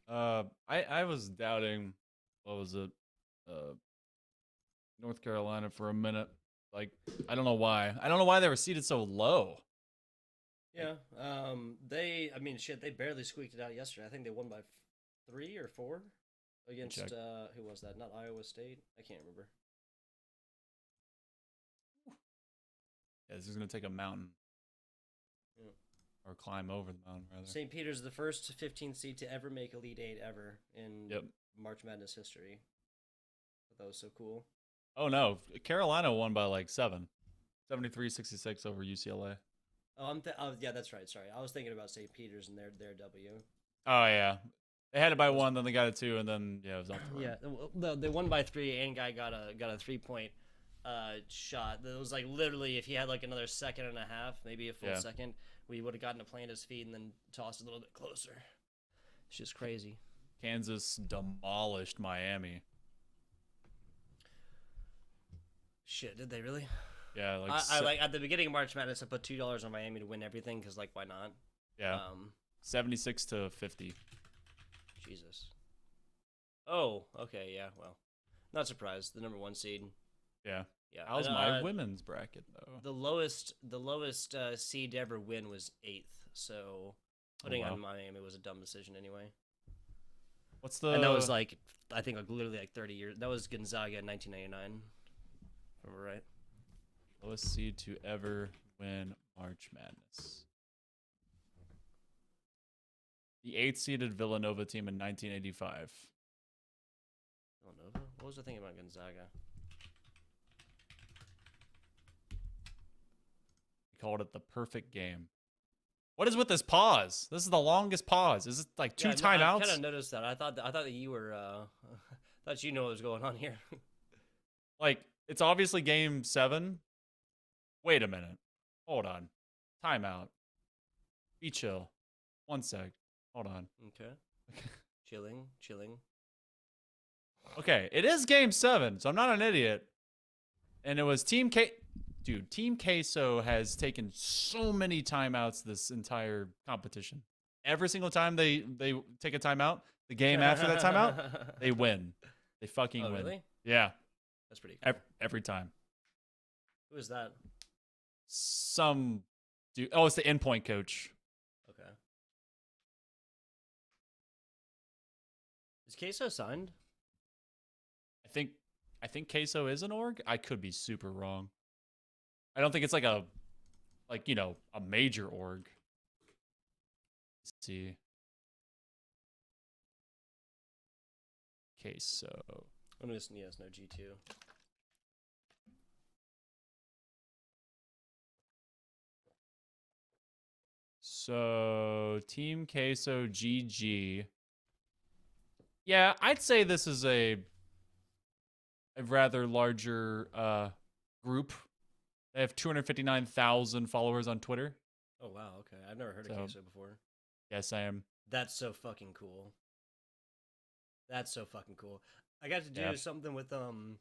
I was doubting, what was it? North Carolina for a minute. Like, I don't know why. I don't know why they were seated so low.
Yeah, they barely squeaked it out yesterday. I think they won by 3 or 4 against, who was that? Not Iowa State? I can't remember.
Yeah, this is going to take a mountain.
Yeah.
Or climb over the mountain, rather.
St. Peter's the first 15th seed to ever make Elite 8 ever in March Madness history. That was so cool.
Oh, no. Carolina won by like 7. 73-66 over UCLA.
Oh, yeah, that's right. Sorry, I was thinking about St. Peter's and their W.
Oh yeah, they had it by 1, then they got it 2, and then yeah, it was off the
Yeah, no, they won by 3, and guy got a 3-point shot. That was like literally, if he had like another second and a half, maybe a full second, we would have gotten to plant his feet and then tossed a little bit closer. It's just crazy.
Kansas demolished Miami.
Shit, did they really?
Yeah, like
I like at the beginning of March Madness, I put $2 on Miami to win everything because like why not?
Yeah. 76-50.
Jesus. Oh, okay, yeah. Well, not surprised. The number 1 seed.
Yeah.
Yeah.
How's my women's bracket though?
The lowest seed to ever win was 8th. So putting on Miami was a dumb decision anyway.
What's the?
And that was like I think like literally like 30 years. That was Gonzaga in 1999. Remember right?
Lowest seed to ever win March Madness. The 8th seeded Villanova team in 1985.
Villanova? What was the thing about Gonzaga?
We called it the perfect game. What is with this pause? This is the longest pause. Is it like 2 timeouts?
I kind of noticed that. I thought that you were. Thought you know what was going on here.
Like it's obviously game 7. Wait a minute. Hold on. Timeout. Be chill. 1 sec. Hold on.
Okay. Chilling.
Okay, it is game 7, so I'm not an idiot. And it was Team K. Dude, Team Queso has taken so many timeouts this entire competition. Every single time they take a timeout, the game after that timeout, they win. They fucking
Oh,
win.
really?
Yeah.
That's pretty cool.
Every time.
Who is that?
Some dude. Oh, it's the endpoint coach.
Okay. Is Queso signed?
I think Queso is an org. I could be super wrong. I don't think it's like a major org. Let's see. Queso.
Oh, no, yes, no G2.
So Team Queso GG. Yeah, I'd say this is a rather larger group. They have 259,000 followers on Twitter.
Oh wow, okay. I've never heard of Queso before.
Yes, I am.
That's so fucking cool. That's so fucking cool. I got to do something with Boom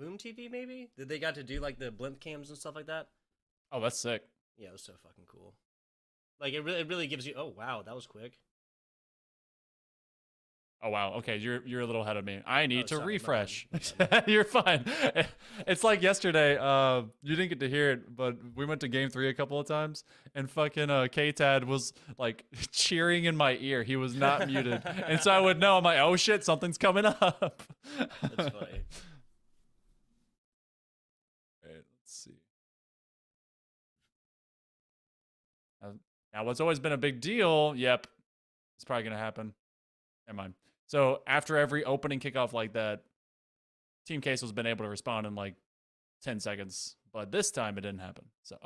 TV maybe? Did they got to do like the blimp cams and stuff like that?
Oh, that's sick.
Yeah, it was so fucking cool. Like it really gives you. Oh wow, that was quick.
Oh wow. Okay, you're a little ahead of me. I need to
sorry, my
refresh.
bad.
You're fine. It's like yesterday. You didn't get to hear it, but we went to game 3 a couple of times, and fucking K-Tad was like cheering in my ear. He was not muted, and so I would know. I'm like, oh shit, something's coming up.
That's funny.
Alright, let's see. Now, what's always been a big deal? Yep, it's probably gonna happen. Never mind. So after every opening kickoff like that, Team Queso's been able to respond in like 10 seconds. But this time it didn't happen. So,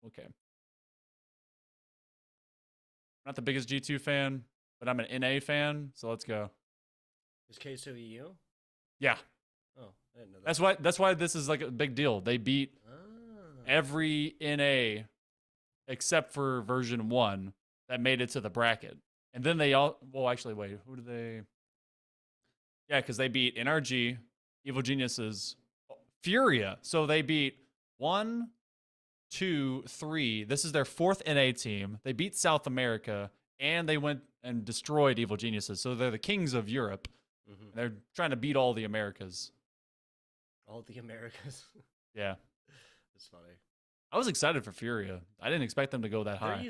okay. I'm not the biggest G2 fan, but I'm an NA fan, so let's go.
Is Queso EU?
Yeah.
Oh, I didn't know that.
That's why this is like a big deal. They beat every NA except for version 1 that made it to the bracket. And then they all, well, actually, wait, who do they? Yeah, because they beat NRG, Evil Geniuses, Furia. So they beat 1, 2, 3. This is their 4th NA team. They beat South America, and they went and destroyed Evil Geniuses. So they're the kings of Europe.
Mm-hmm.
They're trying to beat all the Americas.
All the Americas.
Yeah.
That's funny.
I was excited for Furia. I didn't expect them to go that high.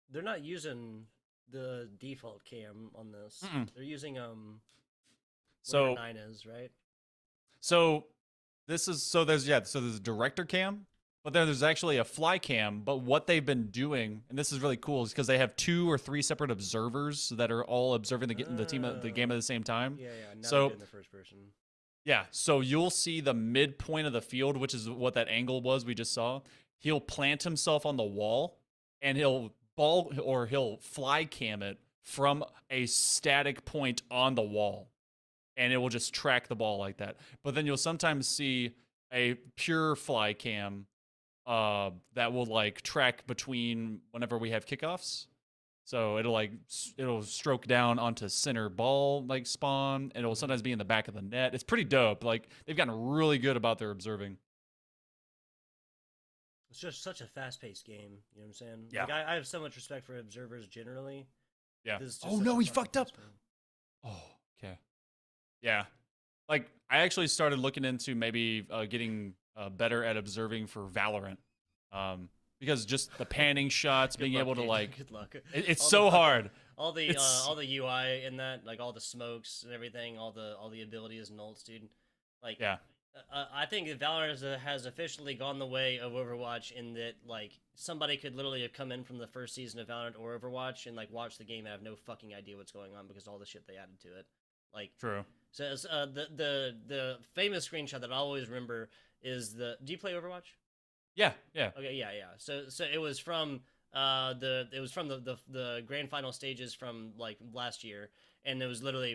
They're not using the default cam on this. They're using
so
9 is, right?
So there's a director cam, but then there's actually a fly cam. But what they've been doing, and this is really cool, is because they have 2 or 3 separate observers that are all observing the team the game at the same time.
Yeah. Now
So
they're doing the first person.
yeah, so you'll see the midpoint of the field, which is what that angle was we just saw. He'll plant himself on the wall, and he'll fly cam it from a static point on the wall, and it will just track the ball like that. But then you'll sometimes see a pure fly cam that will like track between whenever we have kickoffs. So it'll stroke down onto center ball like spawn, and it'll sometimes be in the back of the net. It's pretty dope. Like they've gotten really good about their observing.
It's just such a fast-paced game. You know what I'm saying?
Yeah.
Like, I have so much respect for observers generally.
Yeah.
This is just
Oh
such
no,
a
he
fucking
fucked up.
fast game.
Oh, okay. Yeah. Like I actually started looking into maybe getting better at observing for Valorant. Because just the panning shots, being
luck,
able to
Gabe.
like,
Good luck.
it's
All
so
the fucking-
hard.
All the UI in that, like all the smokes and everything, all the abilities and ults, dude. Like,
Yeah.
I think that Valorant has officially gone the way of Overwatch in that, like, somebody could literally have come in from the first season of Valorant or Overwatch and like watch the game and have no fucking idea what's going on because all the shit they added to it. Like,
True.
So the famous screenshot that I always remember is do you play Overwatch?
Yeah.
Okay, yeah. So it was from the grand final stages from like last year, and it was literally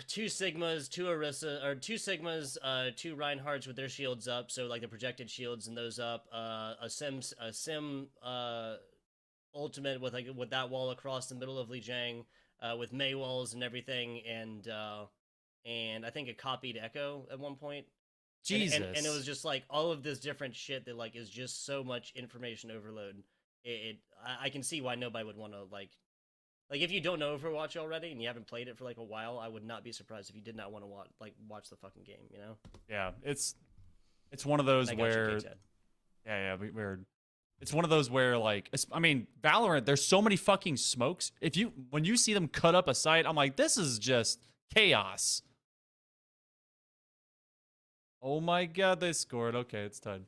2 Sigmas, 2 Orisa, or 2 Sigmas, 2 Reinhardts with their shields up, so like the projected shields and those up, a sim ultimate with that wall across the middle of Lijiang, with Mei walls and everything, and I think it copied Echo at one point.
Jesus.
And it was just like all of this different shit that like is just so much information overload. I can see why nobody would want to like Like, if you don't know Overwatch already and you haven't played it for like a while, I would not be surprised if you did not want to watch the fucking game. You know?
Yeah, it's one of those
I got you,
where,
K-Ted.
yeah, we're. It's one of those where, like, I mean, Valorant. There's so many fucking smokes. When you see them cut up a site, I'm like, this is just chaos. Oh my god, they scored. Okay, it's tied.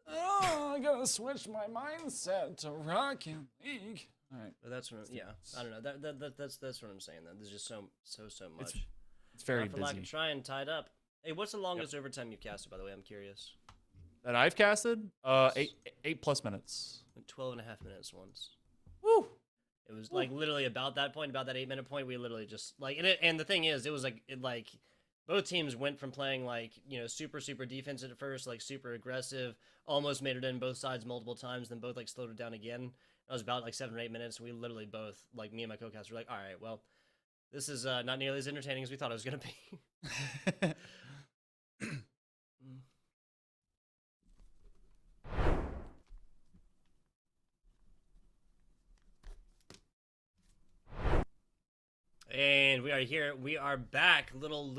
Oh, I gotta switch my mindset to Rocket League. All right.
But that's what I don't know. That's what I'm saying. Then there's just so much.
It's very
Not for lack
busy.
of trying, tied up. Hey, what's the longest overtime you've casted? By the way, I'm curious.
That I've casted, 8+ minutes.
12 and a half minutes once.
Woo!
It was like literally about that point, about that 8-minute point. We literally just like, and the thing is, it was like both teams went from playing like, you know, super defensive at first, like super aggressive, almost made it in both sides multiple times, then both like slowed it down again. It was about like 7 or 8 minutes. We literally both, like me and my co-caster, were like, all right, well, this is not nearly as entertaining as we thought it was gonna be. And we are here. We are back. Little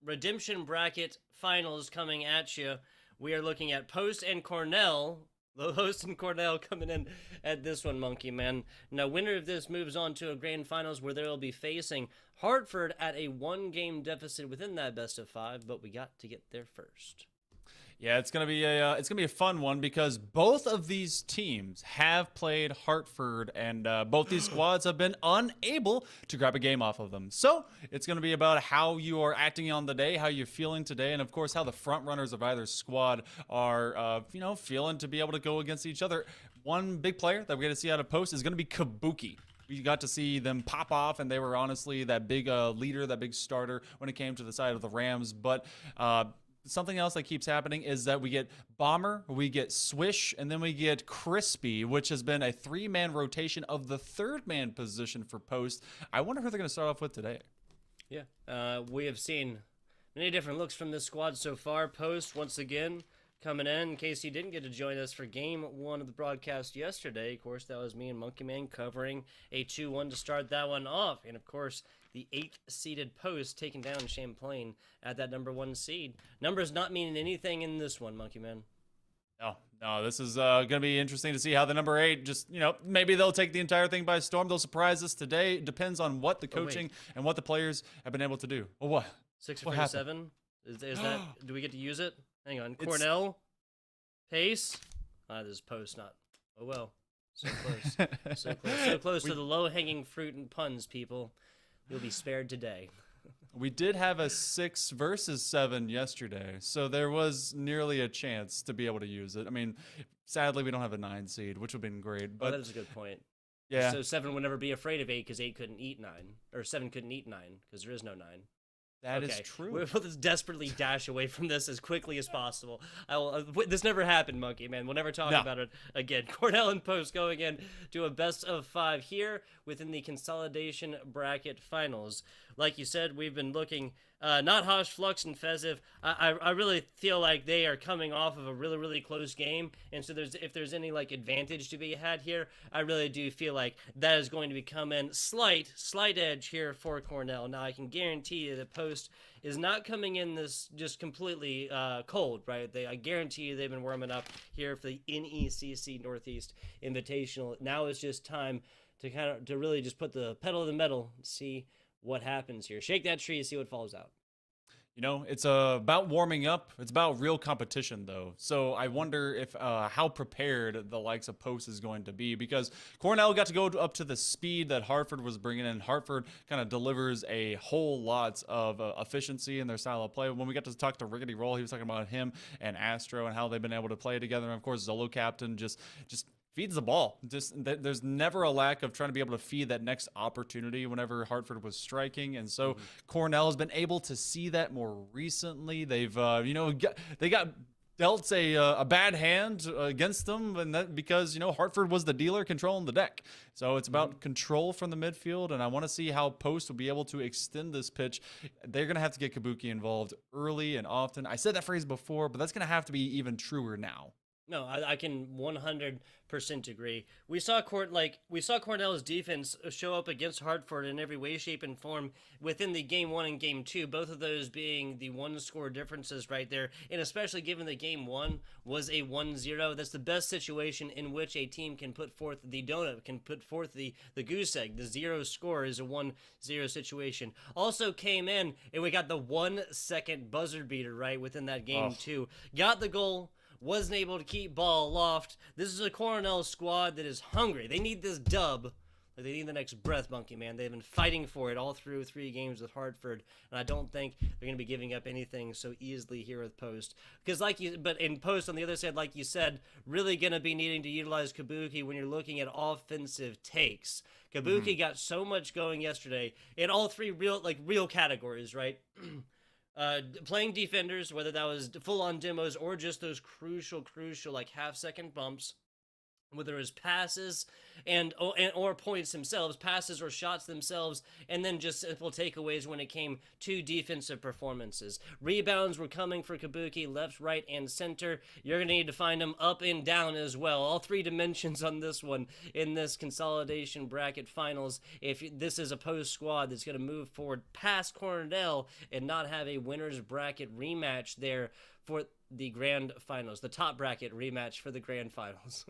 redemption bracket finals coming at you. We are looking at Post and Cornell. The host and Cornell coming in at this one, Monkey Man. Now, winner of this moves on to a grand finals where they will be facing Hartford at a 1-game deficit within that best of 5, but we got to get there first.
Yeah, it's gonna be a fun one because both of these teams have played Hartford, and both these squads have been unable to grab a game off of them. So it's gonna be about how you are acting on the day, how you're feeling today, and of course how the front runners of either squad are, feeling to be able to go against each other. One big player that we're gonna see out of Post is gonna be Kabuki. We got to see them pop off, and they were honestly that big leader, that big starter when it came to the side of the Rams, but. Something else that keeps happening is that we get Bomber, we get Swish, and then we get Crispy, which has been a 3-man rotation of the 3rd-man position for Post. I wonder who they're going to start off with today.
Yeah, we have seen many different looks from this squad so far. Post, once again, coming in case you didn't get to join us for game 1 of the broadcast yesterday. Of course, that was me and Monkey Man covering a 2-1 to start that one off. And, of course, the 8th-seeded Post taking down Champlain at that number 1 seed. Numbers not meaning anything in this one, Monkey Man.
No, this is going to be interesting to see how the number 8 just, maybe they'll take the entire thing by storm. They'll surprise us today. It depends on what the coaching and what the players have been able to do. Well, what?
6 for 7? Is that, do we get to use it? Hang on. Cornell? Pace? This is Post, not. Oh, well. So close. So close. So close to the low-hanging fruit and puns, people. You'll be spared today.
We did have a 6 versus 7 yesterday, so there was nearly a chance to be able to use it. I mean, sadly, we don't have a 9 seed, which would have been great. But
that is a good point.
Yeah.
So 7 would never be afraid of 8 because 8 couldn't eat 9. Or 7 couldn't eat 9 because there is no 9.
That is true.
We'll just desperately dash away from this as quickly as possible. This never happened, Monkey Man. We'll never talk about it again. Cornell and Post going in to a best of 5 here within the consolidation bracket finals. Like you said, we've been looking, not Hosh, Flux, and Feziv. I really feel like they are coming off of a really close game, and so if there's any like advantage to be had here, I really do feel like that is going to become in slight edge here for Cornell. Now I can guarantee you that Post is not coming in this just completely cold, right? I guarantee you they've been warming up here for the NECC Northeast Invitational. Now it's just time to really just put the pedal to the metal and see what happens here. Shake that tree and see what falls out.
It's about warming up. It's about real competition, though. So I wonder if how prepared the likes of Post is going to be, because Cornell got to go up to the speed that Hartford was bringing in. Hartford kind of delivers a whole lot of efficiency in their style of play. When we got to talk to Rickety Roll, he was talking about him and Astro and how they've been able to play together. And of course, Zolo Captain just feeds the ball. There's never a lack of trying to be able to feed that next opportunity whenever Hartford was striking, and so Cornell has been able to see that more recently. They've they got dealt a bad hand against them, and that because Hartford was the dealer controlling the deck. So it's about control from the midfield, and I want to see how Post will be able to extend this pitch. They're going to have to get Kabuki involved early and often. I said that phrase before, but that's going to have to be even truer now.
No, I can 100% agree. We saw Cornell's defense show up against Hartford in every way, shape, and form within the game 1 and game 2. Both of those being the 1-score differences right there, and especially given that game 1 was a 1-0. That's the best situation in which a team can put forth the donut, can put forth the goose egg. The 0 score is a 1-0 situation. Also came in and we got the 1-second buzzer beater right within that game too. Got the goal. Wasn't able to keep ball aloft. This is a Cornell squad that is hungry. They need this dub. They need the next breath monkey, man. They've been fighting for it all through 3 games with Hartford, and I don't think they're going to be giving up anything so easily here with Post. Because but in Post on the other side, like you said, really going to be needing to utilize Kabuki when you're looking at offensive takes. Kabuki got so much going yesterday in all 3 real categories, right? Playing defenders, whether that was full-on demos or just those crucial like half-second bumps, whether it was passes or points themselves, passes or shots themselves, and then just simple takeaways when it came to defensive performances. Rebounds were coming for Kabuki, left, right, and center. You're going to need to find them up and down as well. All 3 dimensions on this one in this consolidation bracket finals. If this is a Post squad that's going to move forward past Cornell and not have a winner's bracket rematch there for the grand finals, the top bracket rematch for the grand finals.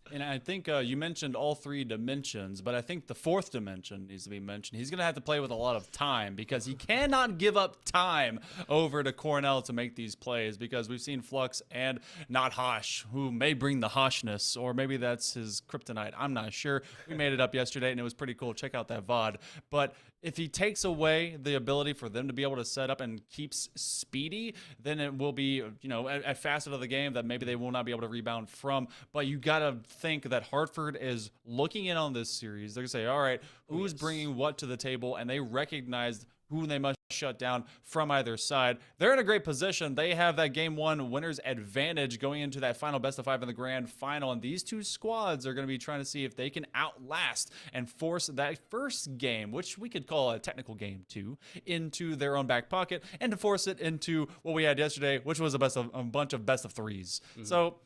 And I think you mentioned all 3 dimensions, but I think the 4th dimension needs to be mentioned. He's going to have to play with a lot of time because he cannot give up time over to Cornell to make these plays, because we've seen Flux and not Hosh, who may bring the Hoshness, or maybe that's his kryptonite. I'm not sure. We made it up yesterday, and it was pretty cool. Check out that VOD. But if he takes away the ability for them to be able to set up and keeps speedy, then it will be, a facet of the game that maybe they will not be able to rebound from. But you got to think that Hartford is looking in on this series. They're going to say, all right, who's bringing what to the table? And they recognize who they must shut down from either side. They're in a great position. They have that game 1 winner's advantage going into that final best of 5 in the grand final. And these 2 squads are going to be trying to see if they can outlast and force that first game, which we could call a technical game 2, into their own back pocket, and to force it into what we had yesterday, which was a bunch of best of 3s. So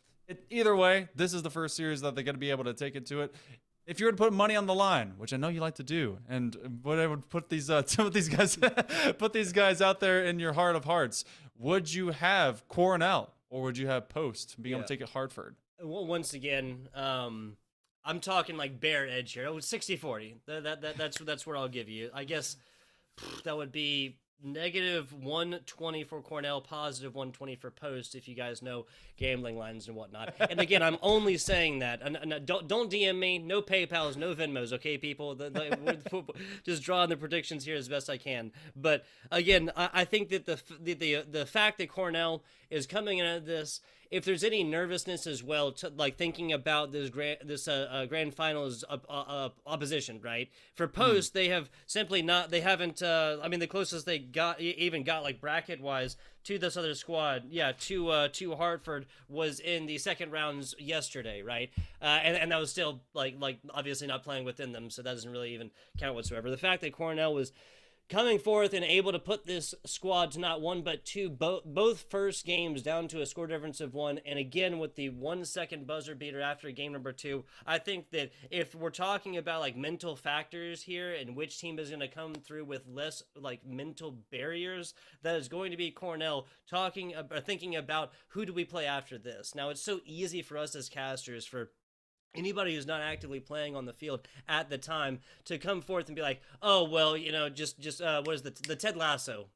either way, this is the first series that they're going to be able to take it to it. If you were to put money on the line, which I know you like to do, and what I would put these some of these guys put these guys out there in your heart of hearts, would you have Cornell or would you have Post being able to take it Hartford?
Well, once again, I'm talking like bare edge here. 60-40. That's where I'll give you. I guess that would be negative 120 for Cornell, positive 120 for Post, if you guys know gambling lines and whatnot. And again, I'm only saying that. And don't DM me. No PayPals, no Venmos, okay, people? Just drawing the predictions here as best I can. But again, I think that the fact that Cornell is coming into this, if there's any nervousness as well, like thinking about this grand finals opposition, right? For Post, they have simply not. They haven't. The closest they got like bracket wise to this other squad, to Hartford, was in the second rounds yesterday, right? And that was still like obviously not playing within them, so that doesn't really even count whatsoever. The fact that Cornell was coming forth and able to put this squad to not 1 but 2, both first games down to a score difference of 1, and again with the 1-second buzzer beater after game number 2. I think that if we're talking about like mental factors here and which team is going to come through with less like mental barriers, that is going to be Cornell thinking about who do we play after this. Now, it's so easy for us as casters, for anybody who's not actively playing on the field at the time, to come forth and be like, oh, well, just what is the Ted Lasso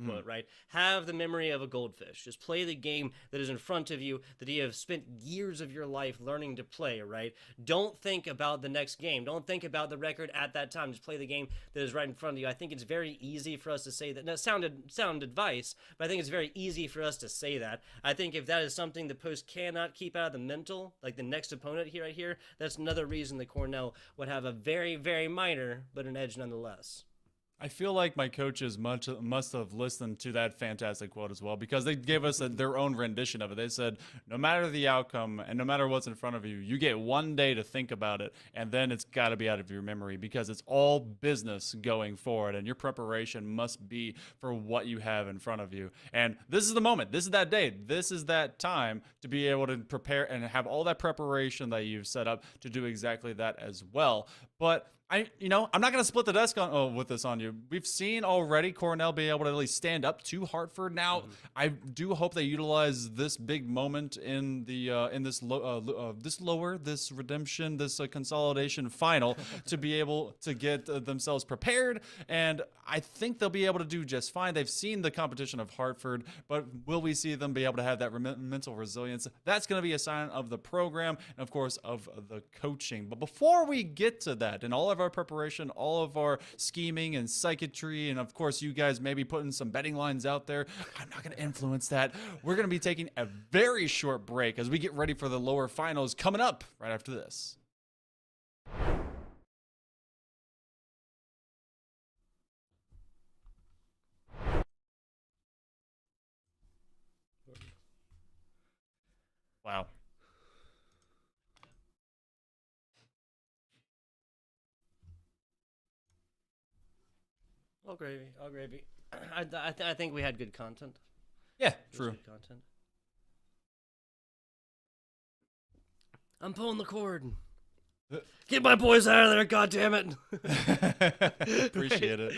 quote, right? Have the memory of a goldfish. Just play the game that is in front of you, that you have spent years of your life learning to play, right? Don't think about the next game. Don't think about the record at that time. Just play the game that is right in front of you. I think it's very easy for us to say that. Now, sound advice, but I think it's very easy for us to say that. I think if that is something the Post cannot keep out of the mental, like the next opponent here, right here, that's another reason that Cornell would have a very, very minor, but an edge nonetheless.
I feel like my coaches must have listened to that fantastic quote as well, because they gave us their own rendition of it. They said, no matter the outcome and no matter what's in front of you, you get 1 day to think about it, and then it's got to be out of your memory, because it's all business going forward, and your preparation must be for what you have in front of you. And this is the moment. This is that day. This is that time to be able to prepare and have all that preparation that you've set up to do exactly that as well. But I'm not going to split the desk with this on you. We've seen already Cornell be able to at least stand up to Hartford. Now, I do hope they utilize this big moment in the this redemption, this consolidation final to be able to get themselves prepared. And I think they'll be able to do just fine. They've seen the competition of Hartford, but will we see them be able to have that mental resilience? That's going to be a sign of the program and, of course, of the coaching. But before we get to that, and all of our preparation, all of our scheming and psychiatry, and of course you guys maybe putting some betting lines out there, I'm not going to influence that. We're going to be taking a very short break as we get ready for the lower finals coming up right after this. Wow.
All gravy, all gravy. I think we had good content.
Yeah, true.
Good content. I'm pulling the cord. Get my boys out of there, goddammit!
Appreciate it.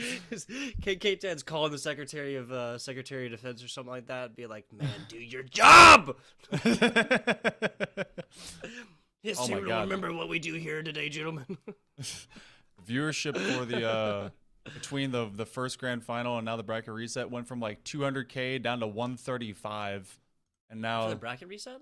Kate Ted's calling the Secretary of Defense or something like that, be like, man, do your job! History will remember what we do here today, gentlemen.
Viewership for the between the first grand final and now the bracket reset went from like 200K down to 135, and now
For the bracket reset?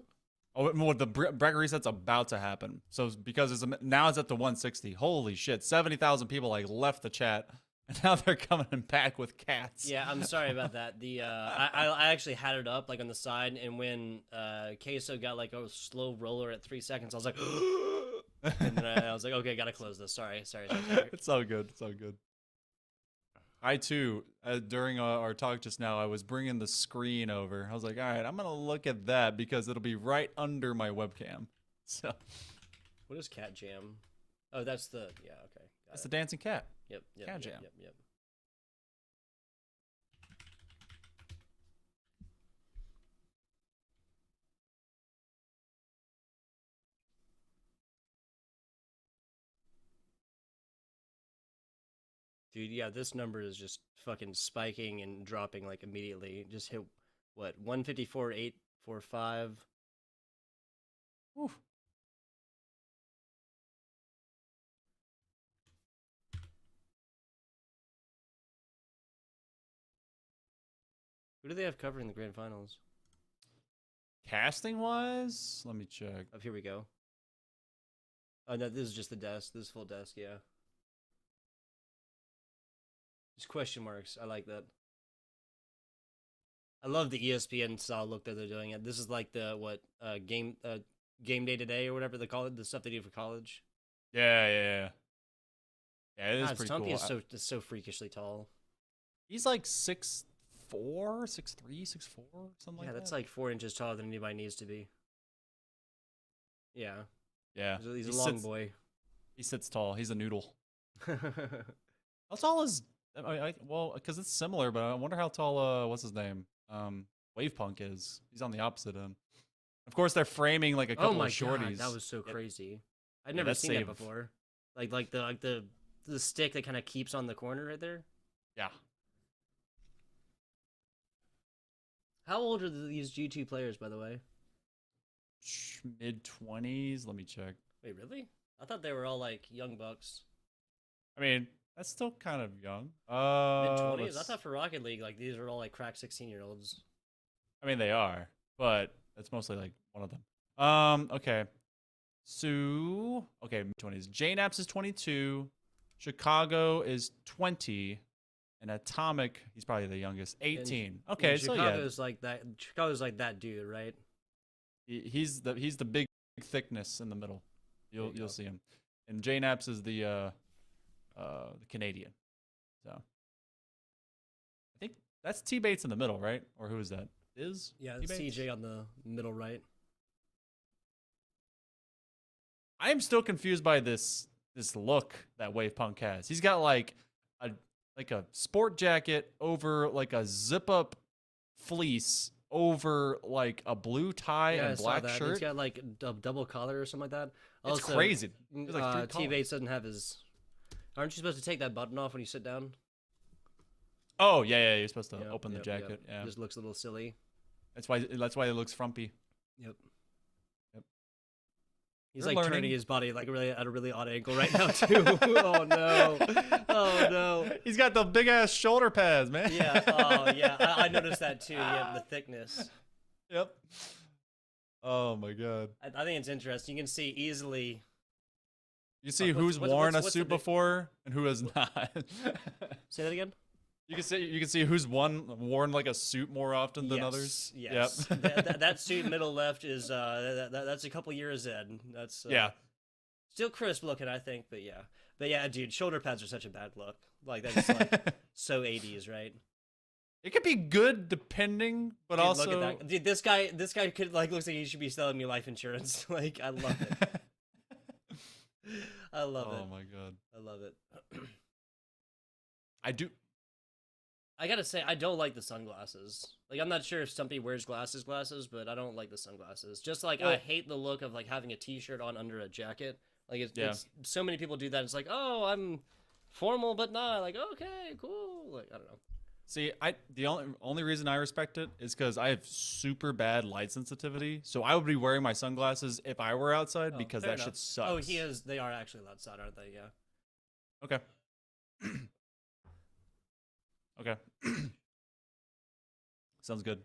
Oh, well, the bracket reset's about to happen. So because now it's at the 160. Holy shit! 70,000 people like left the chat, and now they're coming back with cats.
Yeah, I'm sorry about that. The I actually had it up like on the side, and when Queso got like a slow roller at 3 seconds, I was like, and then I was like, okay, gotta close this. Sorry.
It's all good. It's all good. I too, during our talk just now, I was bringing the screen over. I was like, all right, I'm gonna look at that because it'll be right under my webcam. So,
what is Cat Jam? Oh, that's the okay.
That's the dancing cat.
Yep.
Cat Jam.
Yep. Dude, yeah, this number is just fucking spiking and dropping like immediately. Just hit what 154.845.
Oof.
Who do they have covering the grand finals?
Casting wise, let me check.
Oh, here we go. Oh no, this is just the desk. This is full desk, yeah. Just question marks. I like that. I love the ESPN style look that they're doing it. This is like the game day today or whatever they call it, the stuff they do for college.
Yeah, it is pretty
Stumpy
cool.
is so freakishly tall.
He's like 6'4", 6'3", 6'4", something like that.
Yeah, that's like 4 inches taller than anybody needs to be. Yeah.
Yeah.
He's a long boy.
He sits tall. He's a noodle. How tall is... well, because it's similar, but I wonder how tall, what's his name? Wavepunk is. He's on the opposite end. Of course, they're framing like a couple of shorties.
God, that was so crazy. I'd never seen that before. Like the stick that kind of keeps on the corner right there.
Yeah.
How old are these G2 players, by the way?
Mid-20s. Let me check.
Wait, really? I thought they were all like young bucks.
I mean, that's still kind of young.
Mid-20s? I thought for Rocket League, like these are all like cracked 16-year-olds.
I mean, they are, but it's mostly like one of them. Okay. So, okay, mid-20s. JNAPS is 22. Chicago is 20. And Atomic, he's probably the youngest, 18. Okay, so yeah.
Chicago's like that. Chicago's like that dude, right?
He's the big thickness in the middle. You'll see him. And JNAPS is the Canadian. So That's T-Bates in the middle, right? Or who is that?
Yeah,
T-Bates?
CJ on the middle right.
I am still confused by this look that Wave Punk has. He's got like a sport jacket over like a zip up fleece over like a blue tie
Yeah, I
and
saw
black
that.
shirt.
He's got like a double collar or something like that.
It's
Also,
crazy. There's like 3
T
collars.
Bates doesn't have his. Aren't you supposed to take that button off when you sit down?
Oh yeah, you're supposed to open the jacket. Yeah,
Just looks a little silly.
That's why it looks frumpy.
Yep.
Yep.
He's
You're
like
learning.
turning his body like really at a really odd angle right now too. Oh no! Oh no!
He's got the big ass shoulder pads, man.
Yeah. Oh yeah. I noticed that too. Yeah, the thickness.
Yep. Oh my god.
I think it's interesting. You can see easily.
You see
What's-
who's
what's-
worn
what's
a
the
suit
big-
before and who has not.
Say that again.
You can see who's worn like a suit more often than others.
Yes.
Yep.
that suit middle left is that's a couple years in. That's
Yeah.
Still crisp looking, I think, but yeah, dude, shoulder pads are such a bad look. Like that's like so 80s, right?
It could be good depending, but
Dude,
also
look at that. Dude, this guy could like looks like he should be selling me life insurance. Like I love it. I love it.
Oh my god.
I love it.
I do.
I gotta say, I don't like the sunglasses. Like, I'm not sure if Stumpy wears glasses, but I don't like the sunglasses. Just like, I hate the look of, like, having a t-shirt on under a jacket. Like, it's so many people do that. It's like, oh, I'm formal, but not. Like, okay, cool. Like, I don't know.
See, the only reason I respect it is because I have super bad light sensitivity. So I would be wearing my sunglasses if I were outside because
Fair
that
enough.
shit sucks.
Oh, they are actually outside, aren't they? Yeah.
Okay. Okay. Sounds good.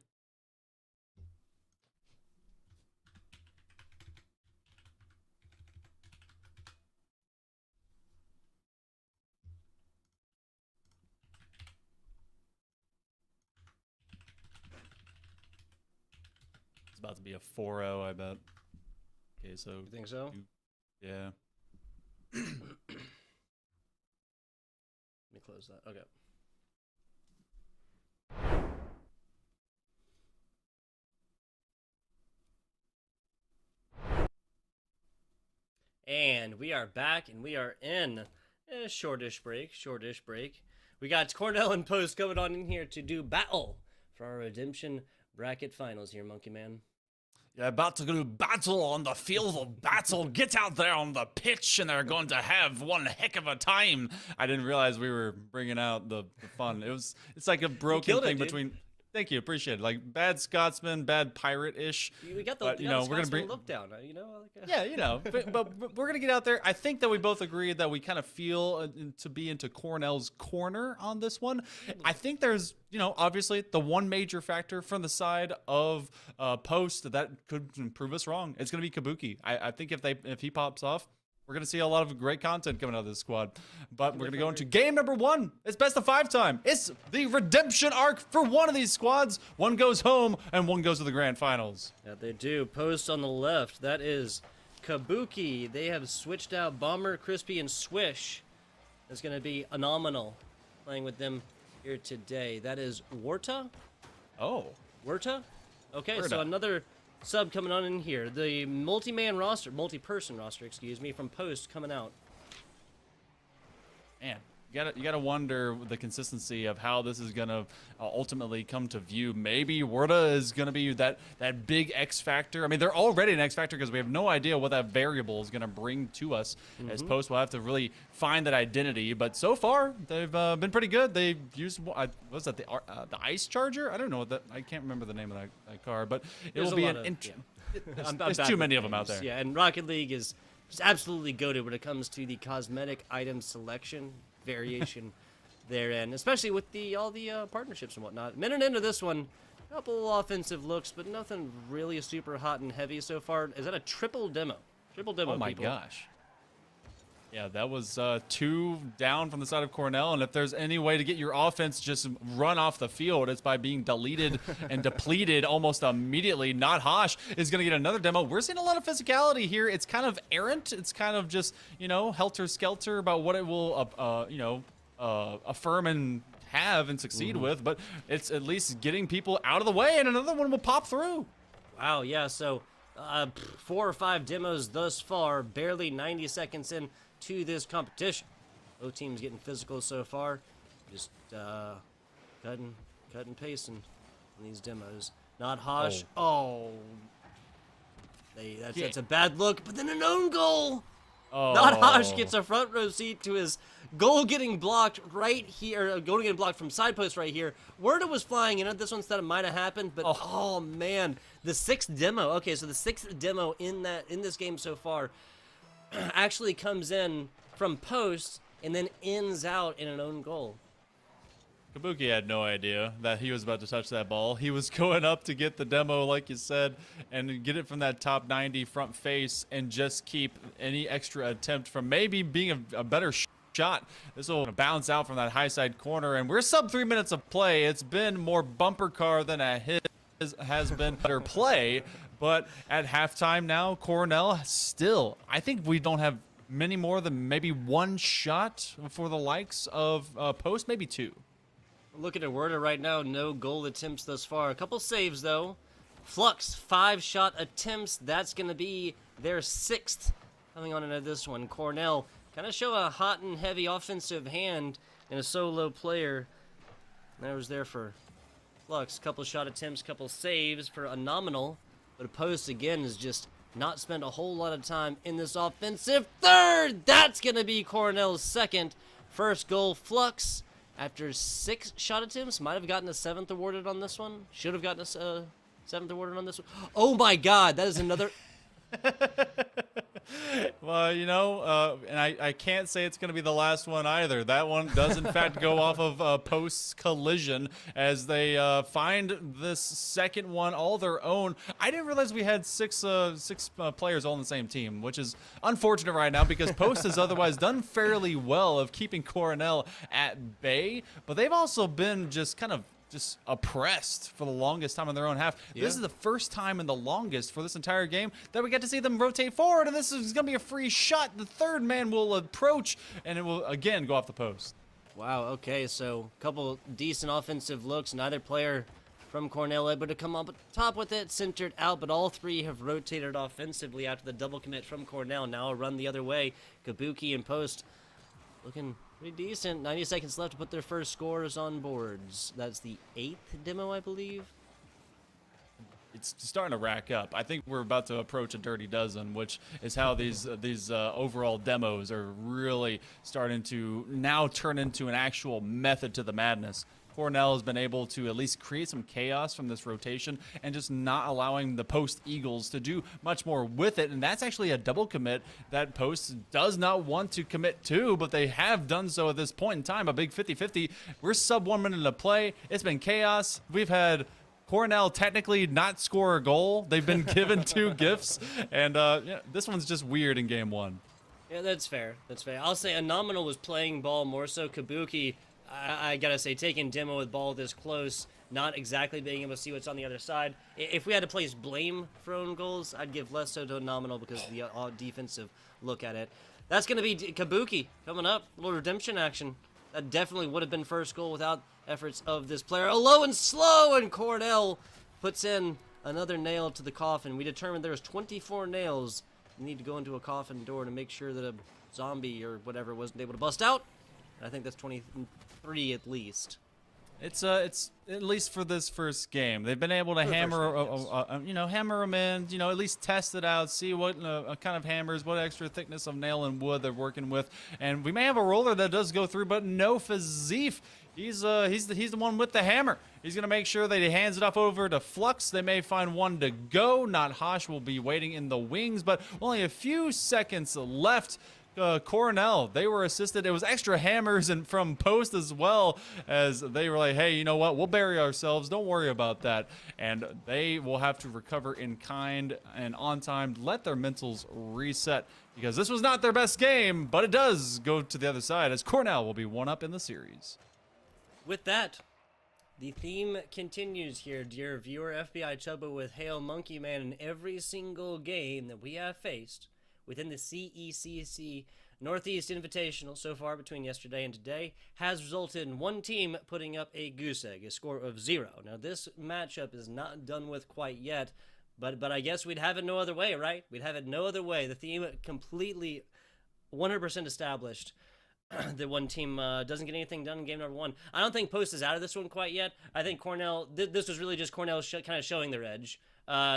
It's about to be a 4-0, I bet. Okay, so
You think so?
Yeah.
Let me close that. Okay. And we are back, and we are in a shortish break. We got Cornell and Post coming on in here to do battle for our redemption bracket finals here, Monkey Man.
Yeah, about to go to battle on the field of battle. Get out there on the pitch, and they're going to have one heck of a time. I didn't realize we were bringing out the fun. It's like a broken thing between. Thank you, appreciate it. Like bad Scotsman, bad pirate-ish.
We got the,
but,
we're
gonna bring
look down, you know. Like,
yeah, but we're gonna get out there. I think that we both agree that we kind of feel to be into Cornell's corner on this one. I think there's, obviously the one major factor from the side of Post that could prove us wrong. It's gonna be Kabuki. I think if he pops off, we're going to see a lot of great content coming out of this squad. But we're going to go into game number 1. It's best of 5 time. It's the redemption arc for one of these squads. One goes home and one goes to the grand finals.
Yeah, they do. Post on the left. That is Kabuki. They have switched out Bomber, Crispy, and Swish. It's going to be phenomenal playing with them here today. That is Warta.
Oh.
Warta? Okay,
Warta.
so another sub coming on in here. The multi-person roster, excuse me, from Post coming out.
Man, you gotta wonder the consistency of how this is gonna ultimately come to view. Maybe Werda is gonna be that big X factor. I mean, they're already an X factor because we have no idea what that variable is gonna bring to us. As Post will have to really find that identity. But so far, they've been pretty good. They've used what's that, the Ice Charger? I don't know what that. I can't remember the name of that car, but it will be an. There's too many of them out there.
Yeah, and Rocket League is just absolutely goated when it comes to the cosmetic item selection variation therein, especially with all the partnerships and whatnot. Minute into this one, a couple offensive looks, but nothing really super hot and heavy so far. Is that a triple demo? Triple demo,
Oh my
people.
gosh. Yeah, that was 2 down from the side of Cornell, and if there's any way to get your offense just run off the field, it's by being deleted and depleted almost immediately. Not Hosh is going to get another demo. We're seeing a lot of physicality here. It's kind of errant. It's kind of just, helter-skelter about what it will, affirm and have and succeed with, but it's at least getting people out of the way, and another one will pop through.
Wow, yeah, so 4 or 5 demos thus far, barely 90 seconds in to this competition. Both teams getting physical so far, just cutting pacing in these demos. Not Hosh. That's a bad look, but then an own goal. Not Hosh gets a front row seat to his goal getting blocked right here, goal getting blocked from side post right here. Word it was flying in it. This one said it might have happened, but oh man, the 6th demo. Okay, so the 6th demo in this game so far actually comes in from post and then ends out in an own goal.
Kabuki had no idea that he was about to touch that ball. He was going up to get the demo, like you said, and get it from that top 90 front face and just keep any extra attempt from maybe being a better shot. This will bounce out from that high side corner, and we're sub 3 minutes of play. It's been more bumper car than a hit has been better play, but at halftime now, Cornell still, I think we don't have many more than maybe 1 shot for the likes of Post, maybe 2.
Looking at Werder right now, no goal attempts thus far. A couple saves, though. Flux, 5 shot attempts. That's going to be their 6th coming on into this one. Cornell kind of show a hot and heavy offensive hand in a solo player. That was there for Flux. Couple shot attempts, couple saves for a nominal. But Post, again, has just not spent a whole lot of time in this offensive third. That's going to be Cornell's 2nd. First goal, Flux. After 6 shot attempts, might have gotten a 7th awarded on this one. Should have gotten a 7th awarded on this one. Oh my God, that is another.
Well, you know, and I can't say it's going to be the last one either. That one does, in fact, go off of Post's collision as they find this second one all their own. I didn't realize we had six players all on the same team, which is unfortunate right now because Post has otherwise done fairly well of keeping Cornell at bay, but they've also been just kind of oppressed for the longest time in their own half.
Yeah.
This is the first time in the longest for this entire game that we get to see them rotate forward, and this is going to be a free shot. The third man will approach, and it will again go off the post.
Wow, okay, so a couple decent offensive looks. Neither player from Cornell able to come up top with it, centered out, but all 3 have rotated offensively after the double commit from Cornell. Now a run the other way. Kabuki and Post looking pretty decent. 90 seconds left to put their first scores on boards. That's the 8th demo, I believe.
It's starting to rack up. I think we're about to approach a dirty dozen, which is how these overall demos are really starting to now turn into an actual method to the madness. Cornell has been able to at least create some chaos from this rotation and just not allowing the Post Eagles to do much more with it. And that's actually a double commit that Post does not want to commit to, but they have done so at this point in time, a big 50-50. We're sub 1 minute of play. It's been chaos. We've had Cornell technically not score a goal. They've been given 2 gifts, and yeah, this one's just weird in game 1.
Yeah, that's fair. That's fair. I'll say a nominal was playing ball more so. Kabuki, I gotta say, taking demo with ball this close, not exactly being able to see what's on the other side. If we had to place blame for own goals, I'd give less so to a nominal because of the defensive look at it. That's going to be Kabuki coming up. A little redemption action. That definitely would have been first goal without efforts of this player. Low and slow, and Cornell puts in another nail to the coffin. We determined there's 24 nails. You need to go into a coffin door to make sure that a zombie or whatever wasn't able to bust out. I think that's 23 at least.
It's at least for this first game, they've been able to hammer them in, at least test it out, see what kind of hammers, what extra thickness of nail and wood they're working with, and we may have a roller that does go through, but no Fazif. He's the one with the hammer. He's gonna make sure that he hands it off over to Flux. They may find one to go. Not Hosh will be waiting in the wings, but only a few seconds left. Cornell, they were assisted. It was extra hammers and from Post as well, as they were like, hey, you know what? We'll bury ourselves. Don't worry about that. And they will have to recover in kind and on time, let their mentals reset, because this was not their best game, but it does go to the other side as Cornell will be 1-up in the series.
With that, the theme continues here, dear viewer. FBI Chubba with Hail Monkey Man in every single game that we have faced within the CECC Northeast Invitational so far between yesterday and today has resulted in one team putting up a goose egg, a score of 0. Now this matchup is not done with quite yet, but I guess we'd have it no other way, right? We'd have it no other way. The theme completely 100% established. The one team doesn't get anything done in game number 1. I don't think Post is out of this one quite yet. I think Cornell, this was really just Cornell kind of showing their edge.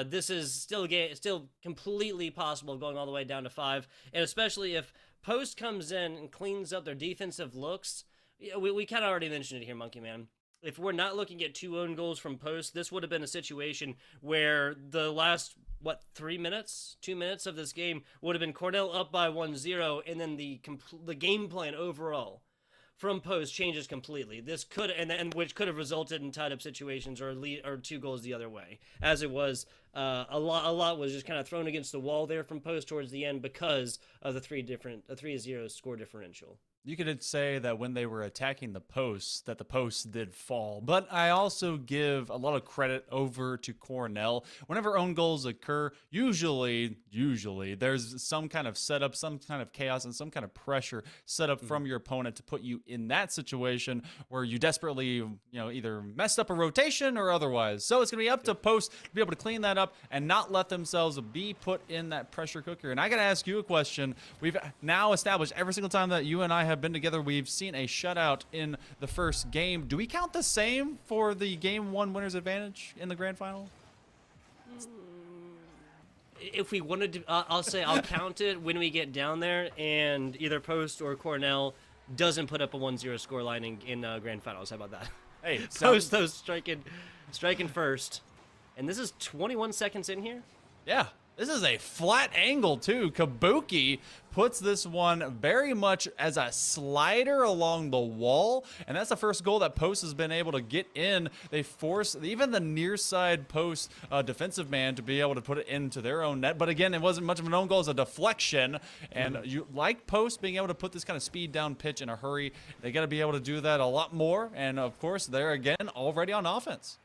This is still completely possible going all the way down to 5, and especially if Post comes in and cleans up their defensive looks. We kind of already mentioned it here, Monkey Man. If we're not looking at 2 own goals from Post, this would have been a situation where the last, 2 minutes of this game would have been Cornell up by 1-0, and then the game plan overall from Post changes completely. This could, and which could have resulted in tied up situations or 2 goals the other way. As it was, a lot was just kind of thrown against the wall there from Post towards the end because of the 3-0 score differential.
You could say that when they were attacking the posts, that the posts did fall. But I also give a lot of credit over to Cornell. Whenever own goals occur, usually there's some kind of setup, some kind of chaos, and some kind of pressure set up from your opponent to put you in that situation where you desperately, either messed up a rotation or otherwise. So it's going to be up to post to be able to clean that up and not let themselves be put in that pressure cooker. And I got to ask you a question. We've now established every single time that you and I have been together, we've seen a shutout in the first game. Do we count the same for the game 1 winner's advantage in the grand final?
If we wanted to, I'll say I'll count it when we get down there and either Post or Cornell doesn't put up a 1-0 scoreline in grand finals. How about that?
Hey,
Post those striking first. And this is 21 seconds in here?
Yeah. This is a flat angle, too. Kabuki puts this one very much as a slider along the wall, and that's the first goal that Post has been able to get in. They force even the near side Post defensive man to be able to put it into their own net. But again, it wasn't much of an own goal, it was a deflection. And you like Post being able to put this kind of speed down pitch in a hurry. They got to be able to do that a lot more. And of course, they're again already on offense.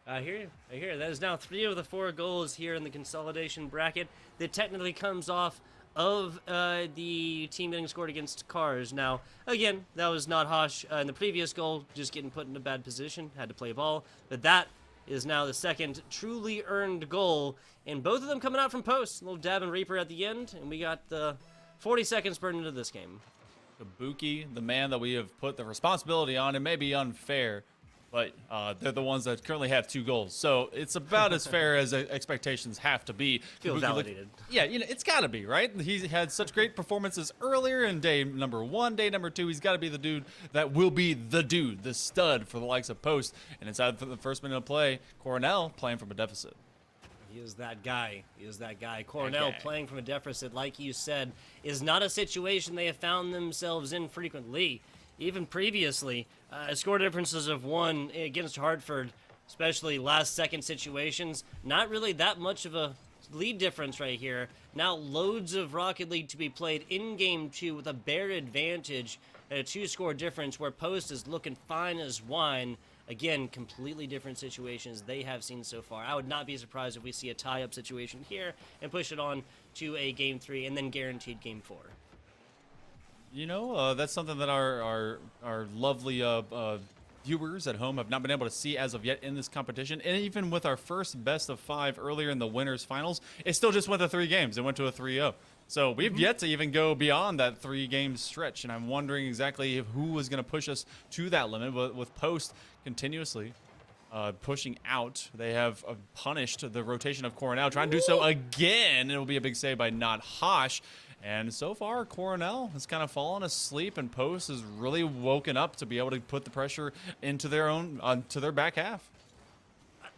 I hear you. That is now 3 of the 4 goals here in the consolidation bracket. That technically comes off of the team getting scored against Cars. Now, again, that was not Hosh in the previous goal, just getting put in a bad position, had to play ball. But that is now the second truly earned goal, and both of them coming out from Post. A little dab and Reaper at the end, and we got the 40 seconds burned into this game.
Kabuki, the man that we have put the responsibility on, it may be unfair, but they're the ones that currently have 2 goals. So it's about as fair as expectations have to be.
Feel validated.
Yeah, it's got to be, right? He's had such great performances earlier in day number 1, day number 2. He's got to be the dude that will be the dude, the stud for the likes of Post. And inside the first minute of play, Cornell playing from a deficit.
He is that guy. Cornell playing from a deficit, like you said, is not a situation they have found themselves in frequently. Even previously, score differences of 1 against Hartford, especially last-second situations, not really that much of a lead difference right here. Now loads of Rocket League to be played in Game 2 with a bare advantage at a 2-score difference where Post is looking fine as wine. Again, completely different situations they have seen so far. I would not be surprised if we see a tie-up situation here and push it on to a Game 3 and then guaranteed Game 4.
That's something that our lovely viewers at home have not been able to see as of yet in this competition. And even with our first best of 5 earlier in the winners finals, it still just went to 3 games. It went to a 3-0. So we've yet to even go beyond that 3-game stretch. And I'm wondering exactly who was going to push us to that limit. But with Post continuously pushing out, they have punished the rotation of Cornell. Trying to do so again. It'll be a big save by Not Hosh. And so far, Cornell has kind of fallen asleep, and Post has really woken up to be able to put the pressure into their own, to their back half.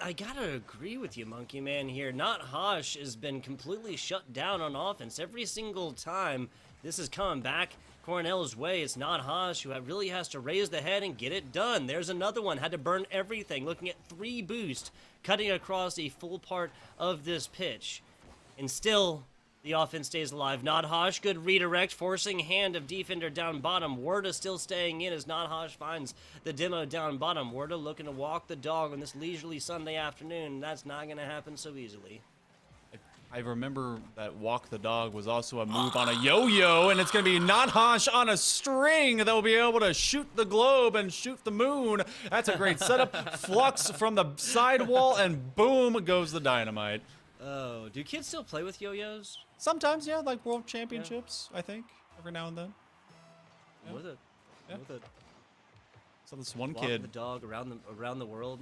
I gotta agree with you, Monkey Man, here. Not Hosh has been completely shut down on offense. Every single time this is coming back Cornell's way, it's Not Hosh who really has to raise the head and get it done. There's another one, had to burn everything, looking at 3 boost, cutting across a full part of this pitch. And still, the offense stays alive. Not Hosh, good redirect, forcing hand of defender down bottom. Werda still staying in as Not Hosh finds the demo down bottom. Werda looking to walk the dog on this leisurely Sunday afternoon. That's not going to happen so easily.
I remember that walk the dog was also a move on a yo-yo, and it's going to be Nothosh on a string that will be able to shoot the globe and shoot the moon. That's a great setup. Flux from the side wall, and boom goes the dynamite.
Oh, do kids still play with yo-yos?
Sometimes, yeah, like world championships, I think, every now and then.
I'm with it.
Yeah.
I'm with it.
So this one
Walking
kid,
the dog around the world.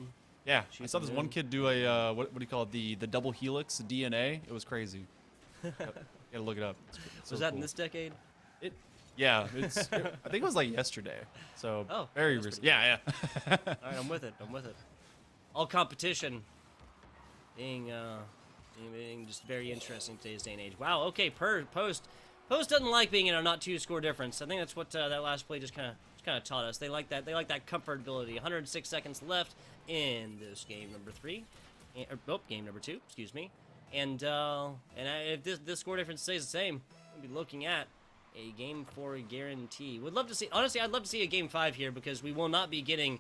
yeah, I
shoot
saw
the
this one
moon.
kid do a what do you call it, the double helix DNA. It was crazy. Gotta look it up. It's
Was
so
that in
cool.
this decade?
Yeah, I think it was like yesterday. So
Oh,
very
that's
recent.
pretty
Yeah, yeah.
All right, I'm with it. I'm with it. All competition being just very interesting in today's day and age. Wow. Okay. Post doesn't like being in a not 2-score difference. I think that's what that last play just kind of taught us. They like that. They like that comfortability. 106 seconds left in this game number 3, game number 2. Excuse me. And if this score difference stays the same, we'll be looking at a game 4 guarantee. Would love to see. Honestly, I'd love to see a game 5 here because we will not be getting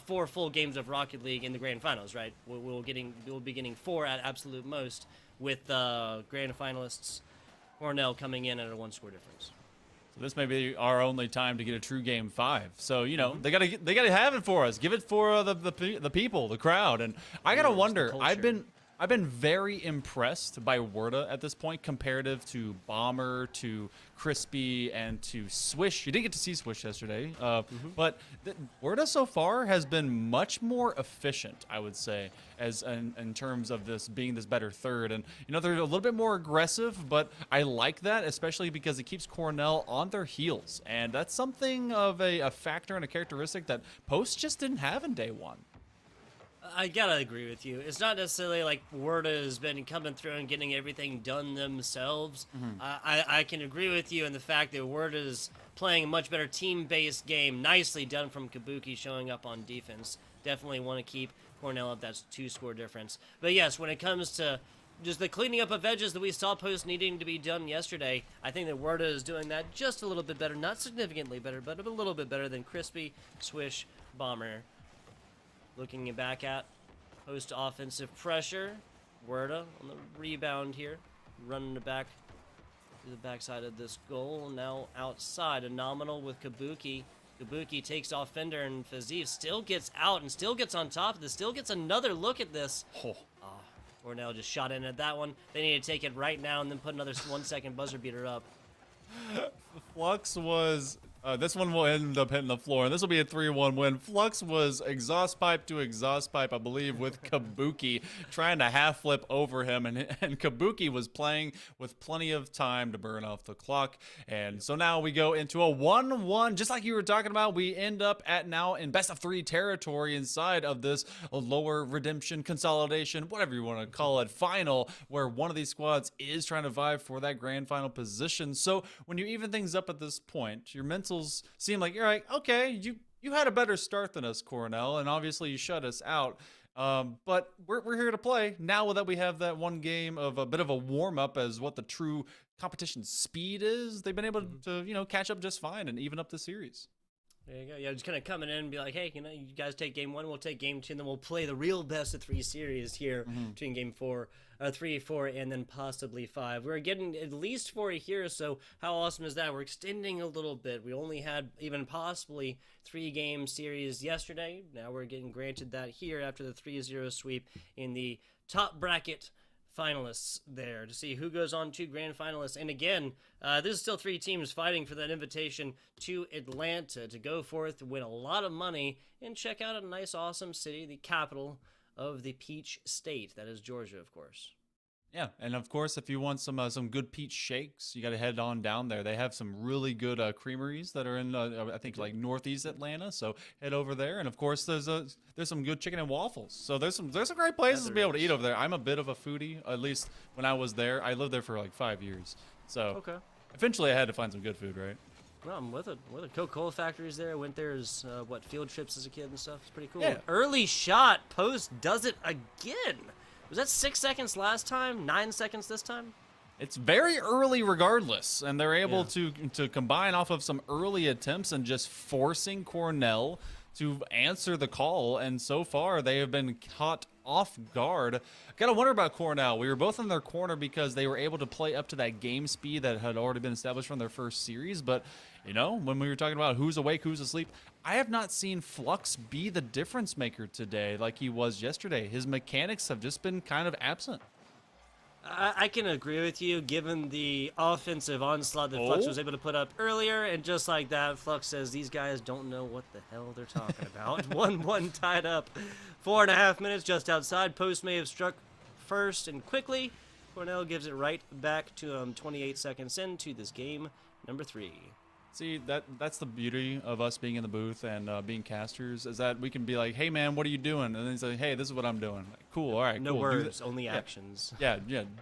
4 full games of Rocket League in the grand finals, right? We'll be getting 4 at absolute most, with grand finalists Cornell coming in at a 1-score difference.
So this may be our only time to get a true game 5. So you know they gotta have it for us. Give it for the people, the crowd, and I gotta wonder. I've been very impressed by Werda at this point, comparative to Bomber, to Crispy, and to Swish. You didn't get to see Swish yesterday, but Werda so far has been much more efficient, I would say, as in terms of this being this better third. And you know they're a little bit more aggressive, but I like that, especially because it keeps Cornell on their heels, and that's something of a factor and a characteristic that Post just didn't have in day 1.
I gotta agree with you. It's not necessarily like Werda has been coming through and getting everything done themselves. I can agree with you in the fact that Werda is playing a much better team-based game. Nicely done from Kabuki showing up on defense. Definitely want to keep Cornell at that 2-score difference. But yes, when it comes to just the cleaning up of edges that we saw Post needing to be done yesterday, I think that Werda is doing that just a little bit better. Not significantly better, but a little bit better than Crispy, Swish, Bomber. Looking back at Post offensive pressure. Werda on the rebound here. Running it back to the backside of this goal. Now outside. A nominal with Kabuki. Kabuki takes off Fender, and Fazif still gets out and still gets on top of this. Still gets another look at this. Cornell just shot in at that one. They need to take it right now and then put another 1-second buzzer beater up.
Flux was this one will end up hitting the floor, and this will be a 3-1 win. Flux was exhaust pipe to exhaust pipe, I believe, with Kabuki, trying to half flip over him, and Kabuki was playing with plenty of time to burn off the clock. And so now we go into a 1-1, just like you were talking about. We end up at now in best of 3 territory inside of this lower redemption, consolidation, whatever you want to call it, final, where one of these squads is trying to vie for that grand final position. So when you even things up at this point, your mentals seem like you're like, okay, you had a better start than us, Cornell, and obviously you shut us out. But we're here to play now that we have that one game of a bit of a warm up as what the true competition speed is. They've been able to catch up just fine and even up the series.
There you go. Yeah, just kind of coming in and be like, hey, you guys take game 1, we'll take game 2, and then we'll play the real best of 3 series here between game 3, 4, and then possibly 5. We're getting at least 4 here, so how awesome is that? We're extending a little bit. We only had even possibly 3-game series yesterday. Now we're getting granted that here after the 3-0 sweep in the top bracket finalists there to see who goes on to grand finalists. And again, this is still 3 teams fighting for that invitation to Atlanta to go forth, win a lot of money, and check out a nice, awesome city, the capital of the Peach State. That is Georgia, of course.
Yeah, and of course, if you want some good peach shakes, you got to head on down there. They have some really good creameries that are in, I think, like northeast Atlanta. So head over there, and of course, there's some good chicken and waffles. So there's some great places to be able to eat over there. I'm a bit of a foodie, at least when I was there. I lived there for like 5 years, so eventually I had to find some good food, right?
Well, I'm with it. Coca-Cola factories there. I went there as field trips as a kid and stuff. It's pretty cool.
Yeah.
Early shot. Post does it again. Was that 6 seconds last time? 9 seconds this time?
It's very early regardless, and they're able to combine off of some early attempts and just forcing Cornell to answer the call, and so far they have been caught off guard. Gotta wonder about Cornell. We were both in their corner because they were able to play up to that game speed that had already been established from their first series. But, you know, when we were talking about who's awake, who's asleep, I have not seen Flux be the difference maker today like he was yesterday. His mechanics have just been kind of absent.
I can agree with you, given the offensive onslaught that Flux was able to put up earlier, and just like that, Flux says these guys don't know what the hell they're talking about. 1-1 tied up, 4.5 minutes just outside. Post may have struck first and quickly. Cornell gives it right back to 28 seconds into this game, number 3.
See, that's the beauty of us being in the booth and being casters, is that we can be like, hey, man, what are you doing? And then say, hey, this is what I'm doing. Like, cool, all right,
no
cool.
words, only actions.
Yeah,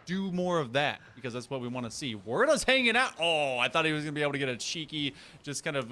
do more of that, because that's what we want to see. Werda's hanging out. Oh, I thought he was going to be able to get a cheeky, just kind of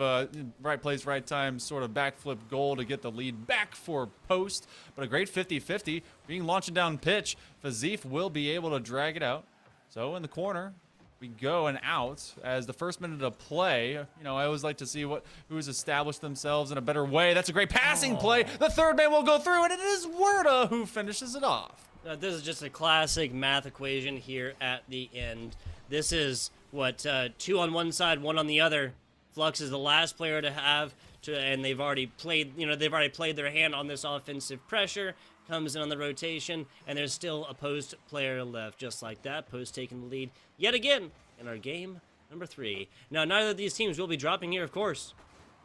right place, right time, sort of backflip goal to get the lead back for Post. But a great 50-50 being launching down pitch. Fazif will be able to drag it out. So in the corner, we go and out as the first minute of play. You know, I always like to see who's established themselves in a better way. That's a great passing play. The third man will go through, and it is Werda who finishes it off.
This is just a classic math equation here at the end. This is what 2 on one side, 1 on the other. Flux is the last player to have and they've already played. You know, they've already played their hand on this offensive pressure. Comes in on the rotation, and there's still a Post player left. Just like that, Post taking the lead yet again in our game number 3. Now, neither of these teams will be dropping here, of course.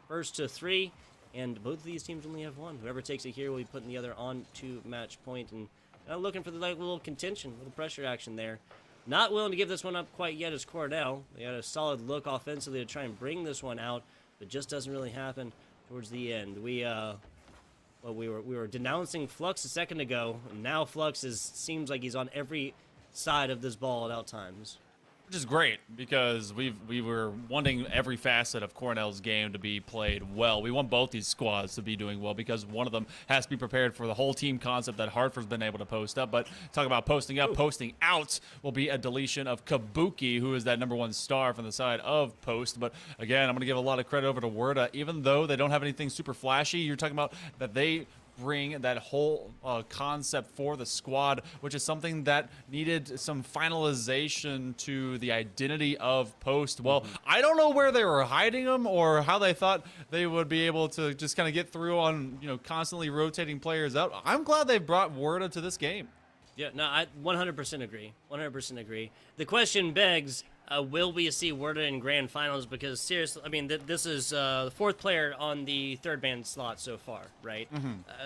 First to 3, and both of these teams only have 1. Whoever takes it here will be putting the other on to match point, and looking for the little contention, little pressure action there. Not willing to give this one up quite yet is Cornell. They had a solid look offensively to try and bring this one out, but just doesn't really happen towards the end. We were denouncing Flux a second ago, and now Flux seems like he's on every side of this ball at all times.
Which is great, because we were wanting every facet of Cornell's game to be played well. We want both these squads to be doing well, because one of them has to be prepared for the whole team concept that Hartford's been able to post up. But talk about posting up, posting out will be a deletion of Kabuki, who is that #1 star from the side of Post. But again, I'm going to give a lot of credit over to Werda. Even though they don't have anything super flashy, you're talking about that they bring that whole concept for the squad, which is something that needed some finalization to the identity of Post. Well, I don't know where they were hiding them or how they thought they would be able to just kind of get through on, you know, constantly rotating players out. I'm glad they brought Werda to this game.
Yeah, no, I 100% agree. 100% agree. The question begs, will we see Werda in grand finals? Because seriously, I mean, this is the 4th player on the 3rd man slot so far, right?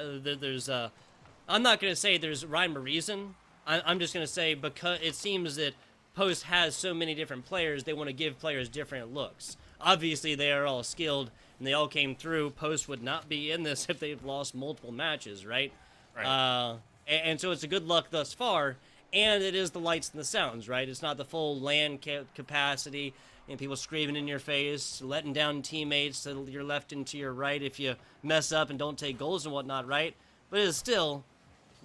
There's, I'm not going to say there's rhyme or reason. I'm just going to say, because it seems that Post has so many different players, they want to give players different looks. Obviously, they are all skilled, and they all came through. Post would not be in this if they've lost multiple matches, right? And so it's a good luck thus far. And it is the lights and the sounds, right? It's not the full LAN capacity and people screaming in your face, letting down teammates so you're left into your right if you mess up and don't take goals and whatnot, right? But it is still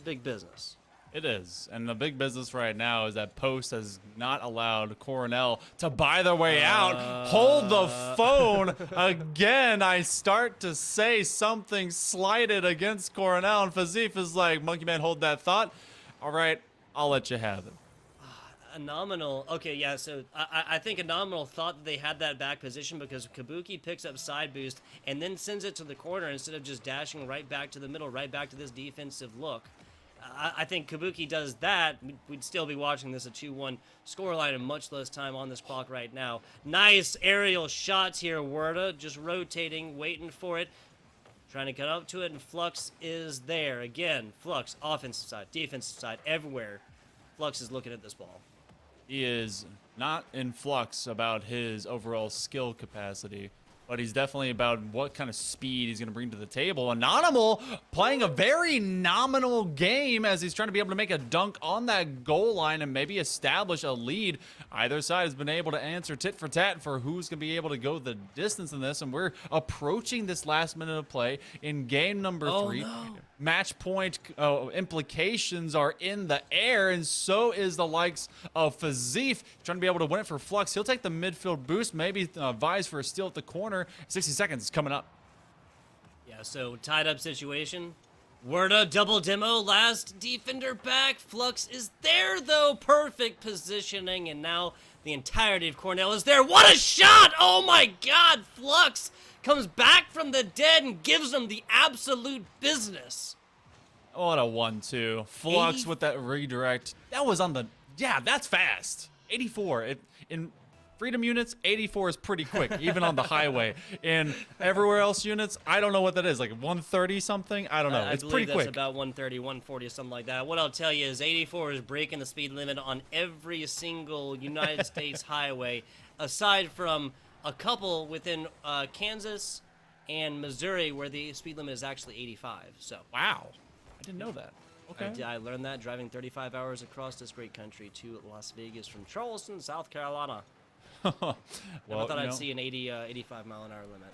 big business.
It is. And the big business right now is that Post has not allowed Cornell to buy their way out. Hold the phone. Again, I start to say something slighted against Cornell, and Fazif is like, Monkey Man, hold that thought. All right. I'll let you have it.
A nominal. Okay, yeah, so I think a nominal thought that they had that back position, because Kabuki picks up side boost and then sends it to the corner instead of just dashing right back to the middle, right back to this defensive look. I think Kabuki does that, we'd still be watching this a 2-1 scoreline and much less time on this clock right now. Nice aerial shots here, Werda, just rotating, waiting for it. Trying to cut up to it, and Flux is there. Again, Flux, offensive side, defensive side, everywhere. Flux is looking at this ball.
He is not in flux about his overall skill capacity, but he's definitely about what kind of speed he's going to bring to the table. Anonimal playing a very nominal game as he's trying to be able to make a dunk on that goal line and maybe establish a lead. Either side has been able to answer tit for tat for who's going to be able to go the distance in this, and we're approaching this last minute of play in game number 3. No. Match point implications are in the air, and so is the likes of Fazif trying to be able to win it for Flux. He'll take the midfield boost, maybe vies for a steal at the corner. 60 seconds is coming up.
Yeah, so tied up situation. Werda double demo, last defender back. Flux is there though, perfect positioning, and now the entirety of Cornell is there. What a shot! Oh my god, Flux comes back from the dead and gives them the absolute business.
What a 1-2. Flux with that redirect. That was on the, yeah, that's fast. 84. In Freedom units, 84 is pretty quick, even on the highway. In everywhere else units, I don't know what that is, like 130 something? I don't know. It's pretty quick.
That's about 130, 140, something like that. What I'll tell you is 84 is breaking the speed limit on every single United States highway, aside from a couple within Kansas and Missouri where the speed limit is actually 85. So
wow, I didn't know that. Okay.
I learned that driving 35 hours across this great country to Las Vegas from Charleston, South Carolina.
Well,
I thought I'd see an 85 mile an hour limit.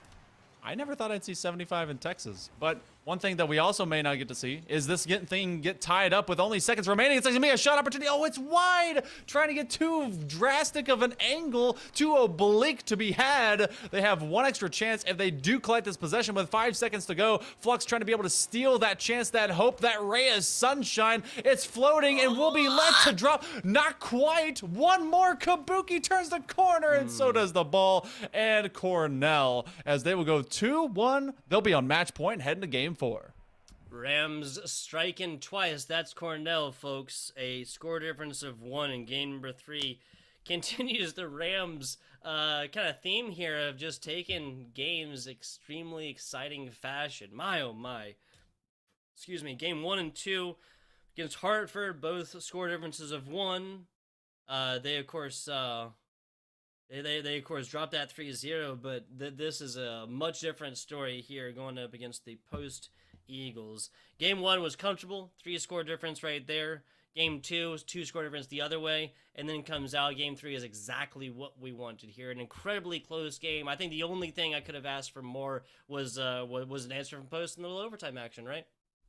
I never thought I'd see 75 in Texas. But one thing that we also may not get to see is this thing get tied up with only seconds remaining. It's going to be a shot opportunity. Oh, it's wide. Trying to get too drastic of an angle, too oblique to be had. They have one extra chance if they do collect this possession with 5 seconds to go. Flux trying to be able to steal that chance, that hope, that ray of sunshine. It's floating and will be let to drop. Not quite. One more. Kabuki turns the corner, and so does the ball. And Cornell, as they will go 2-1. They'll be on match point heading to game 4.
Rams striking twice. That's Cornell, folks. A score difference of 1 in game number 3 continues the Rams kind of theme here of just taking games extremely exciting fashion. My, oh my. Excuse me. Game 1 and 2 against Hartford, both score differences of 1. They, of course... They of course dropped that 3-0, but this is a much different story here going up against the post-Eagles. Game 1 was comfortable, 3-score difference right there. Game 2 was 2-score difference the other way, and then comes out Game 3 is exactly what we wanted here. An incredibly close game. I think the only thing I could have asked for more was an answer from post in the little overtime action, right?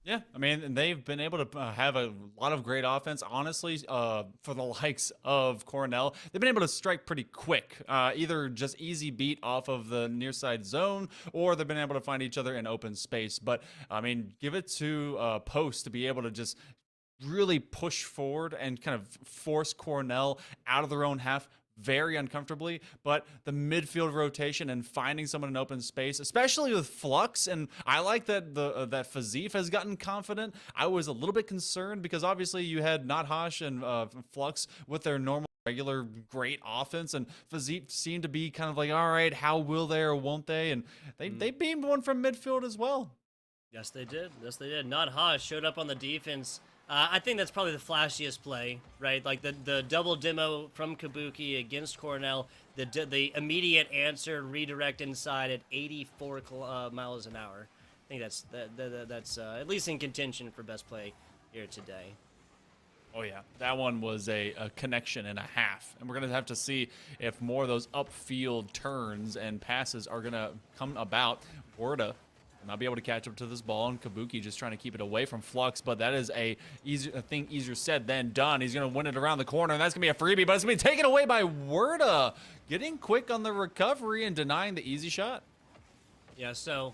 Yeah, I mean, they've been able to have a lot of great offense. Honestly, for the likes of Cornell, they've been able to strike pretty quick. Either just easy beat off of the near side zone, or they've been able to find each other in open space. But, I mean, give it to Post to be able to just really push forward and kind of force Cornell out of their own half very uncomfortably, but the midfield rotation and finding someone in open space, especially with Flux, and I like that that Fazif has gotten confident. I was a little bit concerned because obviously you had Nothosh and Flux with their normal regular great offense, and Fazif seemed to be kind of like, all right, how will they or won't they? And they beamed one from midfield as well.
Yes, they did. Yes, they did. Nothosh showed up on the defense. I think that's probably the flashiest play, right? Like the double demo from Kabuki against Cornell, the immediate answer redirect inside at 84 miles an hour. I think that's at least in contention for best play here today.
Oh yeah, that one was a connection and a half, and we're gonna have to see if more of those upfield turns and passes are gonna come about. Werda not be able to catch up to this ball, and Kabuki just trying to keep it away from Flux, but that is a thing easier said than done. He's going to win it around the corner, and that's going to be a freebie, but it's going to be taken away by Werda. Getting quick on the recovery and denying the easy shot.
Yeah, so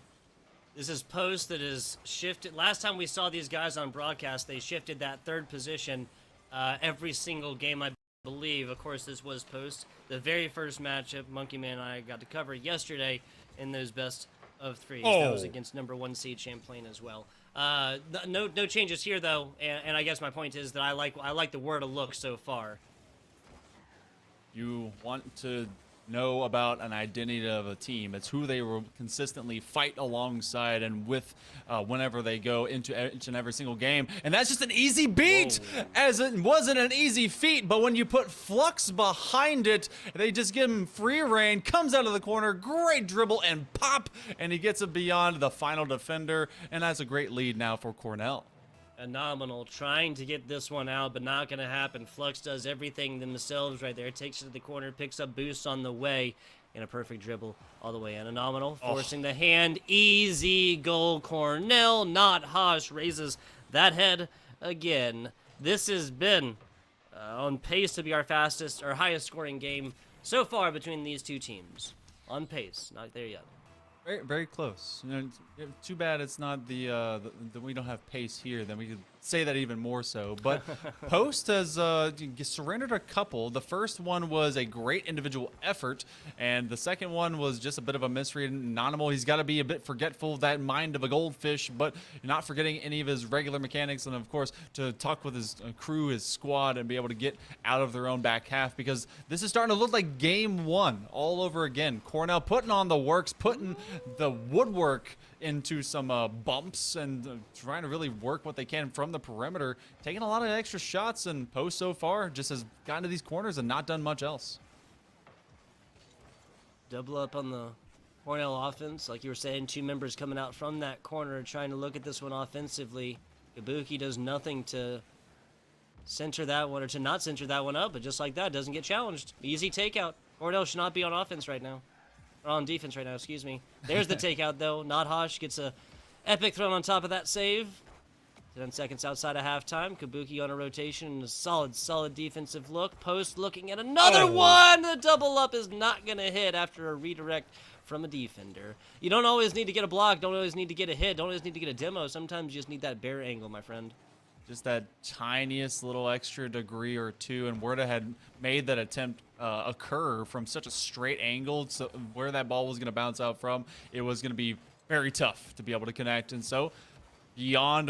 this is Post that is shifted. Last time we saw these guys on broadcast, they shifted that third position every single game, I believe. Of course, this was Post. The very first matchup Monkey Man and I got to cover yesterday in those best of 3s. That was against number 1 seed Champlain as well. No changes here though, and I guess my point is that I like the Werda look so far.
You want to know about an identity of a team. It's who they will consistently fight alongside and with whenever they go into each and every single game. And that's just an easy beat, as it wasn't an easy feat. But when you put Flux behind it, they just give him free reign, comes out of the corner, great dribble and pop, and he gets it beyond the final defender. And that's a great lead now for Cornell.
Phenomenal, trying to get this one out, but not going to happen. Flux does everything themselves right there. Takes it to the corner, picks up boost on the way, and a perfect dribble all the way in. Phenomenal, forcing the hand. Easy goal, Cornell. Nothosh raises that head again. This has been on pace to be our fastest or highest scoring game so far between these two teams. On pace, not there yet.
Very, very close. You know, too bad it's not the we don't have pace here. Then we could say that even more so. But Post has surrendered a couple. The first one was a great individual effort, and the second one was just a bit of a misread. Anonimal, he's got to be a bit forgetful, that mind of a goldfish, but not forgetting any of his regular mechanics, and of course to talk with his crew, his squad, and be able to get out of their own back half, because this is starting to look like game one all over again. Cornell putting on the works, putting the woodwork into some bumps, and trying to really work what they can from the perimeter, taking a lot of extra shots, and Post so far just has gotten to these corners and not done much else.
Double up on the Cornell offense. Like you were saying, 2 members coming out from that corner trying to look at this one offensively. Kabuki does nothing to center that one, or to not center that one up, but just like that, doesn't get challenged. Easy takeout. Cornell should not be on offense right now. Or on defense right now, excuse me. There's the takeout, though. Nodhosh gets a epic thrown on top of that save. 10 seconds outside of halftime. Kabuki on a rotation. A solid defensive look. Post looking at another one. The double up is not going to hit after a redirect from a defender. You don't always need to get a block. Don't always need to get a hit. Don't always need to get a demo. Sometimes you just need that bare angle, my friend.
Just that tiniest little extra degree or two, and Werda had made that attempt occur from such a straight angle, so where that ball was going to bounce out from, it was going to be very tough to be able to connect. And so beyond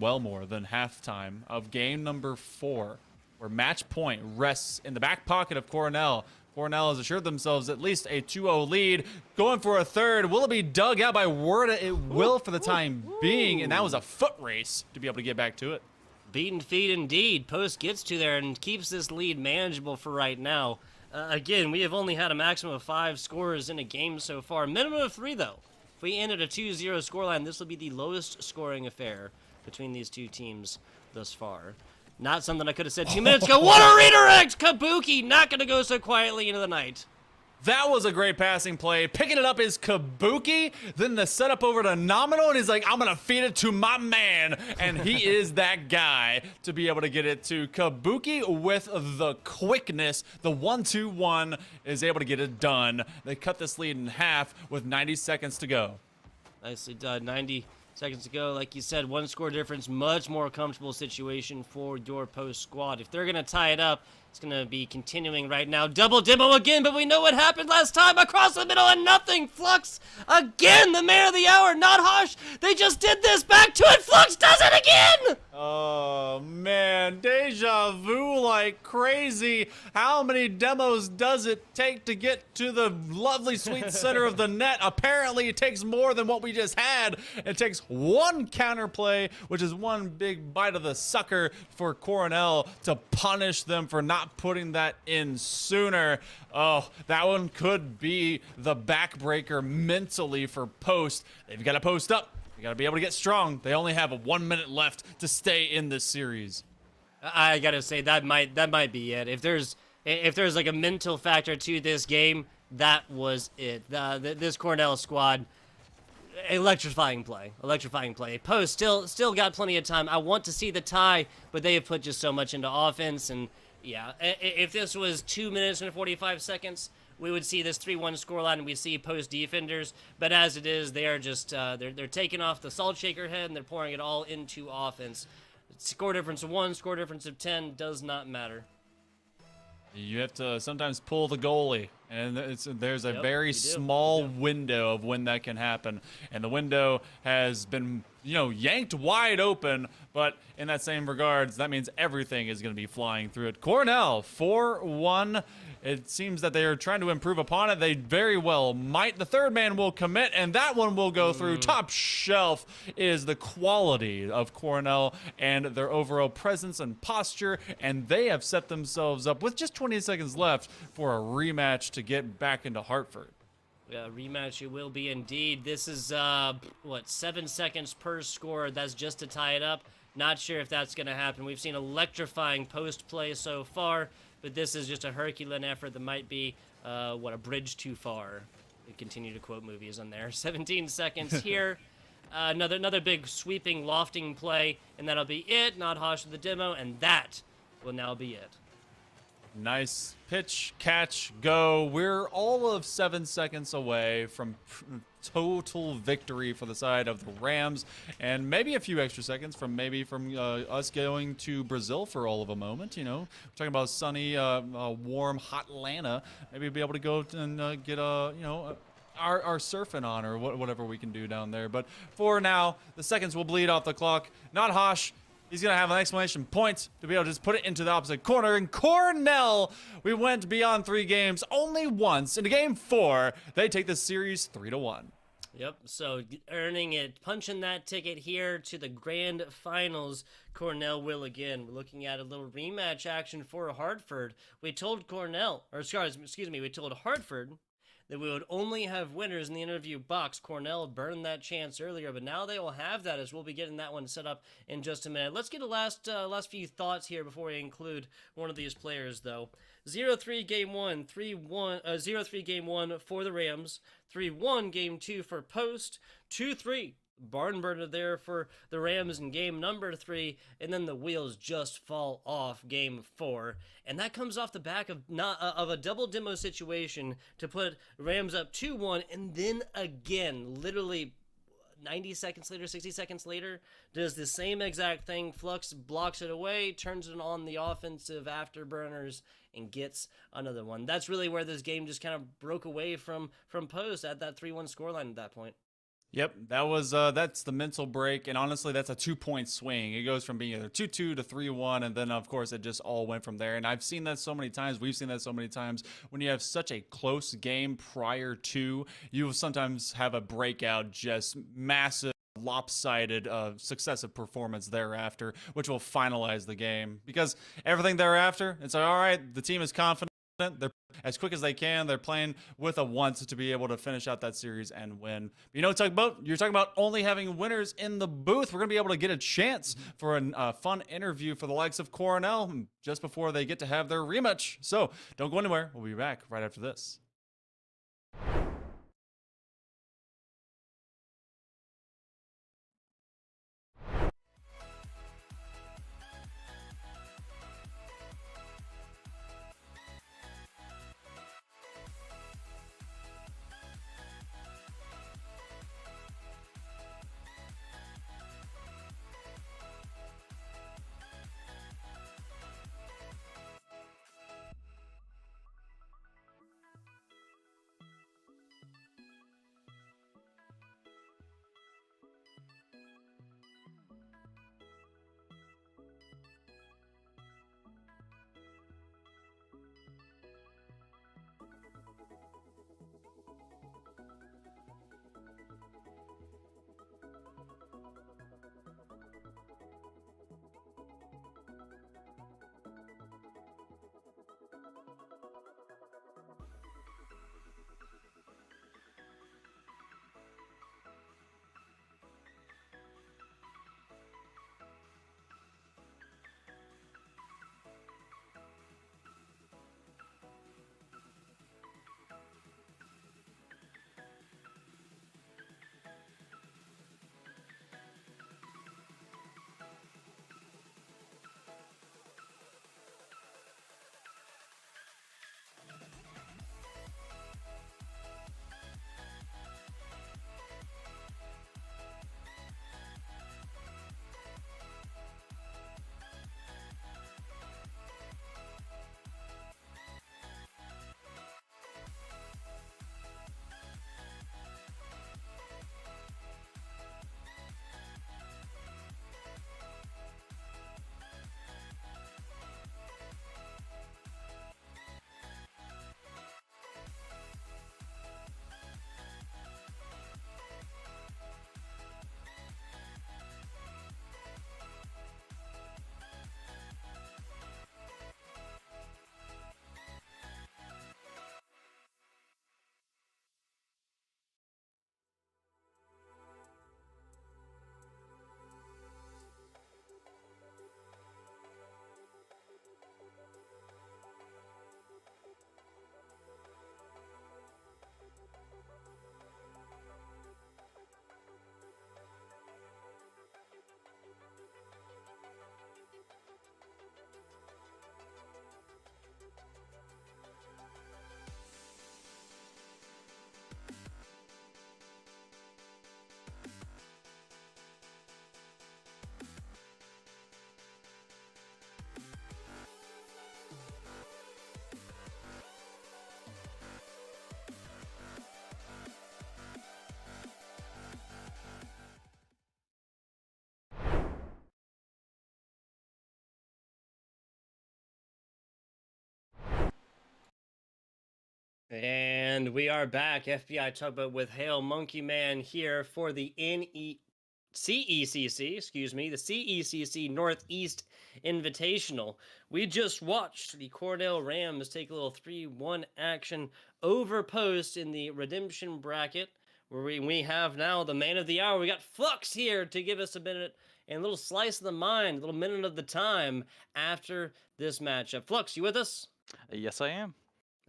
well more than halftime of game number 4, where match point rests in the back pocket of Cornell. Cornell has assured themselves at least a 2-0 lead. Going for a third. Will it be dug out by Werda? It will for the time being, and that was a foot race to be able to get back to it.
Beaten feet indeed. Post gets to there and keeps this lead manageable for right now. Again, we have only had a maximum of 5 scorers in a game so far. Minimum of 3, though. If we ended a 2-0 scoreline, this will be the lowest scoring affair between these two teams thus far. Not something I could have said 2 minutes ago. What a redirect! Kabuki not going to go so quietly into the night.
That was a great passing play. Picking it up is Kabuki. Then the setup over to Nominal, and he's like, I'm going to feed it to my man. And he is that guy to be able to get it to Kabuki with the quickness. The 1-2-1 is able to get it done. They cut this lead in half with 90 seconds to go.
Nicely done. 90 seconds to go. Like you said, 1 score difference, much more comfortable situation for your Post squad. If they're going to tie it up, it's going to be continuing right now. Double demo again, but we know what happened last time. Across the middle and nothing. Flux again, the man of the hour. Not Hosh. They just did this. Back to it. Flux does it again.
Oh, man. Deja vu like crazy. How many demos does it take to get to the lovely sweet center of the net? Apparently, it takes more than what we just had. It takes 1 counterplay, which is 1 big bite of the sucker for Cornell to punish them for not putting that in sooner. Oh, that one could be the backbreaker mentally for Post. They've got to post up. They got to be able to get strong. They only have 1 minute left to stay in this series.
I gotta say that might be it. If there's like a mental factor to this game, that was it. This Cornell squad, electrifying play. Post still got plenty of time. I want to see the tie, but they have put just so much into offense. And yeah, if this was 2 minutes and 45 seconds, we would see this 3-1 scoreline and we see Post defenders. But as it is, they are just they're taking off the salt shaker head and they're pouring it all into offense. Score difference of 1, score difference of 10 does not matter.
You have to sometimes pull the goalie, and there's a very small window of when that can happen. And the window has been, yanked wide open, but in that same regards, that means everything is going to be flying through it. Cornell, 4-1. It seems that they are trying to improve upon it. They very well might. The third man will commit, and that one will go through. Top shelf is the quality of Cornell and their overall presence and posture, and they have set themselves up with just 20 seconds left for a rematch to get back into Hartford.
Yeah, rematch it will be indeed. This is, 7 seconds per score. That's just to tie it up. Not sure if that's going to happen. We've seen electrifying post play so far, but this is just a Herculean effort that might be, a bridge too far. We continue to quote movies on there. 17 seconds here. Another big sweeping, lofting play, and that'll be it. Not Hosh with the demo, and that will now be it.
Nice pitch, catch, go. We're all of 7 seconds away from total victory for the side of the Rams, and maybe a few extra seconds from us going to Brazil for all of a moment. You know, we're talking about sunny, warm, hot Atlanta. Maybe be able to go and get our surfing on, or whatever we can do down there. But for now, the seconds will bleed off the clock. Not Hosh. He's going to have an exclamation point to be able to just put it into the opposite corner. And Cornell, we went beyond 3 games only once. In game 4, they take the series 3-1.
Yep, so earning it, punching that ticket here to the grand finals. Cornell will again. We're looking at a little rematch action for Hartford. We told we told Hartford that we would only have winners in the interview box. Cornell burned that chance earlier, but now they will have that, as we'll be getting that one set up in just a minute. Let's get a last few thoughts here before we include one of these players, though. 0-3 game 1, 0-3 game 1 for the Rams, 3-1 game 2 for Post, 2-3 barn burner there for the Rams in game number 3, and then the wheels just fall off game 4, and that comes off the back of a double demo situation to put Rams up 2-1, and then again, literally 90 seconds later, 60 seconds later, does the same exact thing. Flux blocks it away, turns it on the offensive afterburners, and gets another one. That's really where this game just kind of broke away from Post at that 3-1 scoreline at that point.
Yep, that's the mental break, and honestly, that's a 2-point swing. It goes from being either 2-2 to 3-1, and then of course it just all went from there. And I've seen that so many times. We've seen that so many times when you have such a close game prior to, you will sometimes have a breakout, just massive, lopsided, successive performance thereafter, which will finalize the game. Because everything thereafter, it's like, all right, the team is confident. They're as quick as they can. They're playing with a want to be able to finish out that series and win. But you know what you're talking about only having winners in the booth. We're going to be able to get a chance for a fun interview for the likes of Cornell just before they get to have their rematch. So don't go anywhere. We'll be back right after this.
And we are back. FBI Tugboat with Hail Monkey Man here for the CECC, excuse me, the CECC Northeast Invitational. We just watched the Cornell Rams take a little 3-1 action over post in the redemption bracket, where we have now the man of the hour. We got Flux here to give us a minute and a little slice of the mind, a little minute of the time after this matchup. Flux, you with us?
Yes, I am.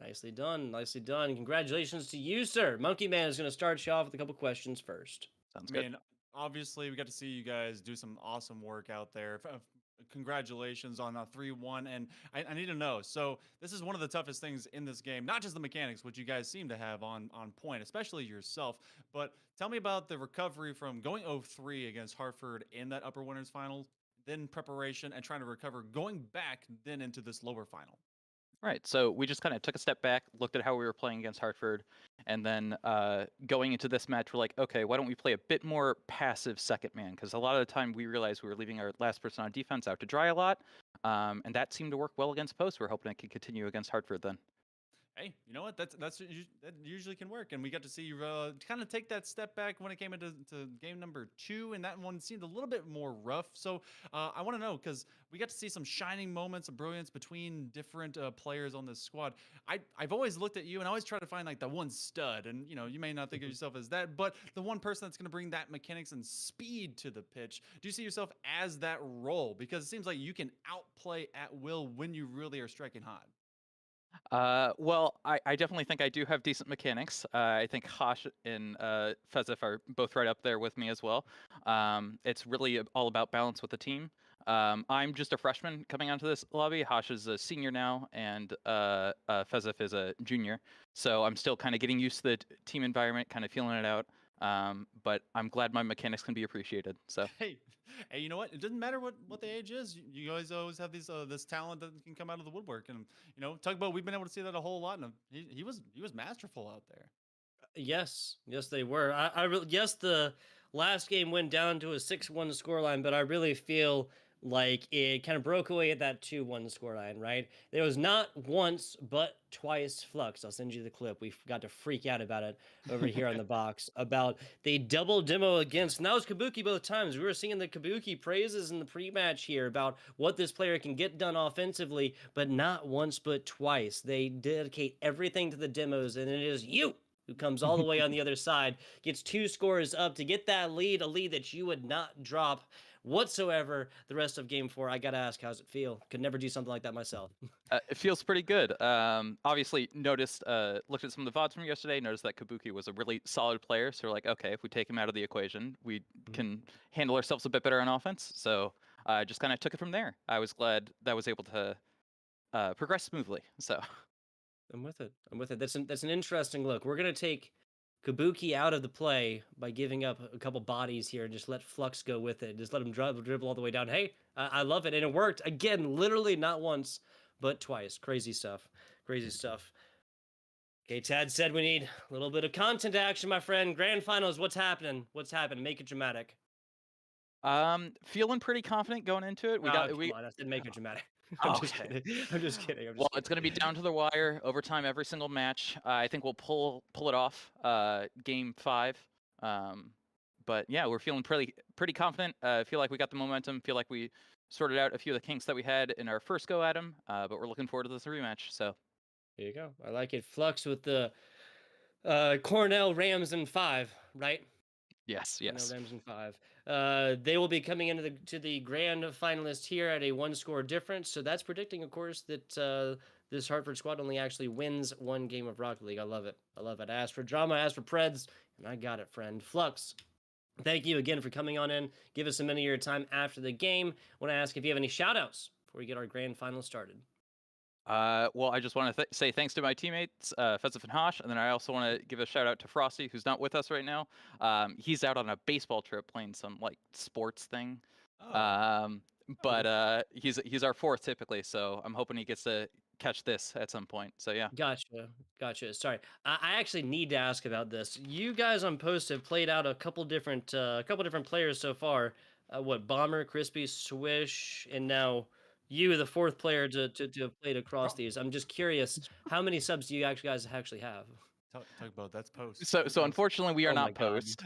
Nicely done. Nicely done. Congratulations to you, sir. Monkey Man is going to start you off with a couple questions first.
Sounds
I mean, obviously, we got to see you guys do some awesome work out there. Congratulations on a 3-1. And I need to know. So, this is one of the toughest things in this game, not just the mechanics, which you guys seem to have on point, especially yourself. But tell me about the recovery from going 0-3 against Hartford in that upper winners final, then preparation and trying to recover, going back then into this lower final.
Right. So we just kind of took a step back, looked at how we were playing against Hartford, and then going into this match, we're like, okay, why don't we play a bit more passive second man? Because a lot of the time we realized we were leaving our last person on defense out to dry a lot, and that seemed to work well against post. We're hoping it can continue against Hartford then.
Hey, you know what? That usually can work, and we got to see you kind of take that step back when it came into game number 2, and that one seemed a little bit more rough. So I want to know, because we got to see some shining moments of brilliance between different players on this squad. I've always looked at you and I always try to find like the one stud, and you may not think of yourself as that, but the one person that's going to bring that mechanics and speed to the pitch. Do you see yourself as that role? Because it seems like you can outplay at will when you really are striking hard.
Well, I definitely think I do have decent mechanics. I think Hosh and Fezif are both right up there with me as well. It's really all about balance with the team. I'm just a freshman coming onto this lobby. Hosh is a senior now, and Fezif is a junior. So I'm still kind of getting used to the team environment, kind of feeling it out. But I'm glad my mechanics can be appreciated. So
Hey, you know what? It doesn't matter what the age is. You guys always have these this talent that can come out of the woodwork, and Tugboat, we've been able to see that a whole lot. And he was masterful out there.
Yes, they were. Yes, the last game went down to a 6-1 scoreline, but I really feel like it kind of broke away at that 2-1 scoreline, right? There was not once, but twice Flux. I'll send you the clip. We got to freak out about it over here on the box about the double demo against, and that was Kabuki both times. We were singing the Kabuki praises in the pre-match here about what this player can get done offensively, but not once, but twice. They dedicate everything to the demos, and it is you who comes all the way on the other side, gets 2 scores up to get that lead, a lead that you would not drop whatsoever the rest of game 4. I gotta ask, how's it feel? Could never do something like that myself.
it feels pretty good. Obviously, looked at some of the VODs from yesterday, noticed that Kabuki was a really solid player. So we're like, okay, if we take him out of the equation, we can handle ourselves a bit better on offense. So I just kind of took it from there. I was glad that I was able to progress smoothly. So
I'm with it. That's an interesting look. We're gonna take Kabuki out of the play by giving up a couple bodies here and just let Flux go with it. Just let him dribble all the way down. Hey, I love it. And it worked. Again, literally not once, but twice. Crazy stuff. Okay, Tad said we need a little bit of content action, my friend. Grand finals, what's happening? Make it dramatic.
Feeling pretty confident going into it.
Come on, I said make it dramatic. I'm just kidding.
Well, it's going to be down to the wire, overtime every single match. I think we'll pull it off game 5. But yeah, we're feeling pretty confident. Feel like we got the momentum. Feel like we sorted out a few of the kinks that we had in our first go at him. But we're looking forward to this rematch. So
there you go. I like it. Flux with the Cornell Rams in 5, right?
Yes.
Cornell Rams in 5. They will be coming into the grand finalist here at a 1-score difference. So that's predicting, of course, that this Hartford squad only actually wins 1 game of Rocket League. I love it. As for drama, as for Preds, and I got it, friend. Flux, thank you again for coming on in. Give us a minute of your time after the game. I want to ask if you have any shout-outs before we get our grand final started.
Well, I just want to say thanks to my teammates, Fezif and Hosh, and then I also want to give a shout out to Frosty, who's not with us right now. He's out on a baseball trip playing some like sports thing. But he's our 4th typically, so I'm hoping he gets to catch this at some point. So yeah.
Gotcha. Sorry, I actually need to ask about this. You guys on post have played out a couple different players so far. Bomber, Crispy, Swish, and now you, the fourth player to have played across these. I'm just curious, how many subs do you guys actually have?
Talk about that's post.
So unfortunately, we are
Oh my
not
God.
post.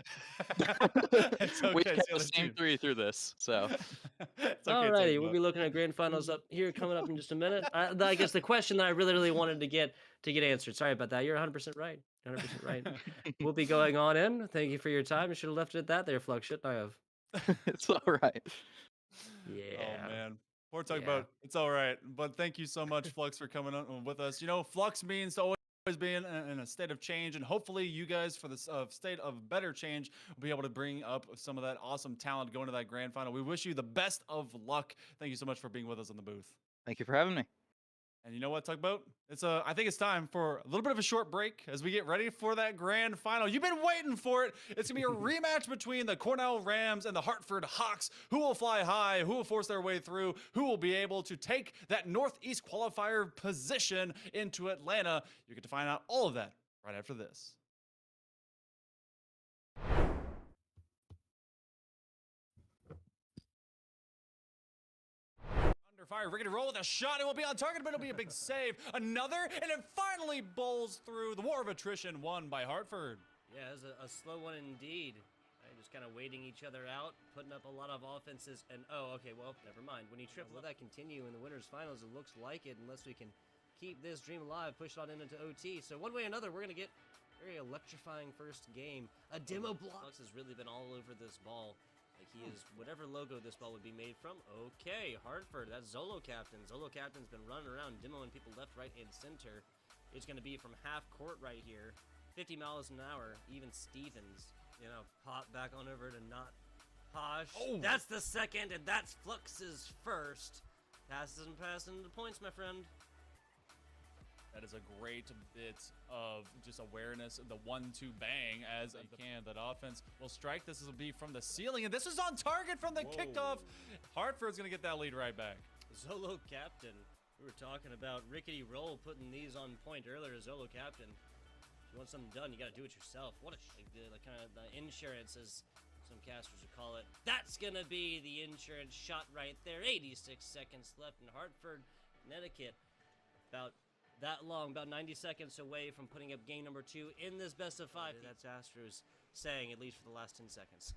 It's
We've
okay.
kept the same 3 through this. So.
It's okay,
Alrighty, we'll be looking at grand finals up here coming up in just a minute. I guess the question that I really wanted to get answered. Sorry about that. You're 100% right. 100% right. We'll be going on in. Thank you for your time. I should have left it at that there, Flux. Shouldn't I have?
It's all right.
Yeah.
Oh man. We're talking about it's all right, but thank you so much, Flux, for coming on with us. You know, Flux means to always be in a state of change, and hopefully you guys, for the state of better change, will be able to bring up some of that awesome talent going to that grand final. We wish you the best of luck. Thank you so much for being with us on the booth.
Thank you for having me.
And you know what, Tugboat? I think it's time for a little bit of a short break as we get ready for that grand final. You've been waiting for it. It's gonna be a rematch between the Cornell Rams and the Hartford Hawks. Who will fly high? Who will force their way through? Who will be able to take that Northeast qualifier position into Atlanta? You get to find out all of that right after this. Fire, Rickety roll with a shot. It will be on target, but it'll be a big save. Another, and it finally bowls through. The war of attrition won by Hartford.
Yeah, it was a slow one indeed. Just kind of waiting each other out, putting up a lot of offenses, and okay, well, never mind. When he trips, will that continue in the winners finals? It looks like it, unless we can keep this dream alive, push on into OT. So one way or another, we're gonna get a very electrifying first game. A demo block has really been all over this ball. Like he is whatever logo this ball would be made from. Okay, Hartford, that's Zolo Captain. Zolo Captain's been running around demoing people left, right, and center. It's going to be from half court right here. 50 miles an hour. Even Stevens, pop back on over to not Posh. Oh. That's the second, and that's Flux's first. Passes and passing the points, my friend.
That is a great bit of just awareness of the 1-2 bang as you can. That offense will strike. This will be from the ceiling, and this is on target from the kickoff. Hartford's going to get that lead right back.
Zolo Captain. We were talking about Rickety Roll putting these on point earlier. Zolo Captain. If you want something done, you got to do it yourself. What a kind of the insurance, as some casters would call it. That's going to be the insurance shot right there. 86 seconds left in Hartford, Connecticut. About that long, about 90 seconds away from putting up game number 2 in this best of 5. That's Astros saying, at least for the last 10 seconds.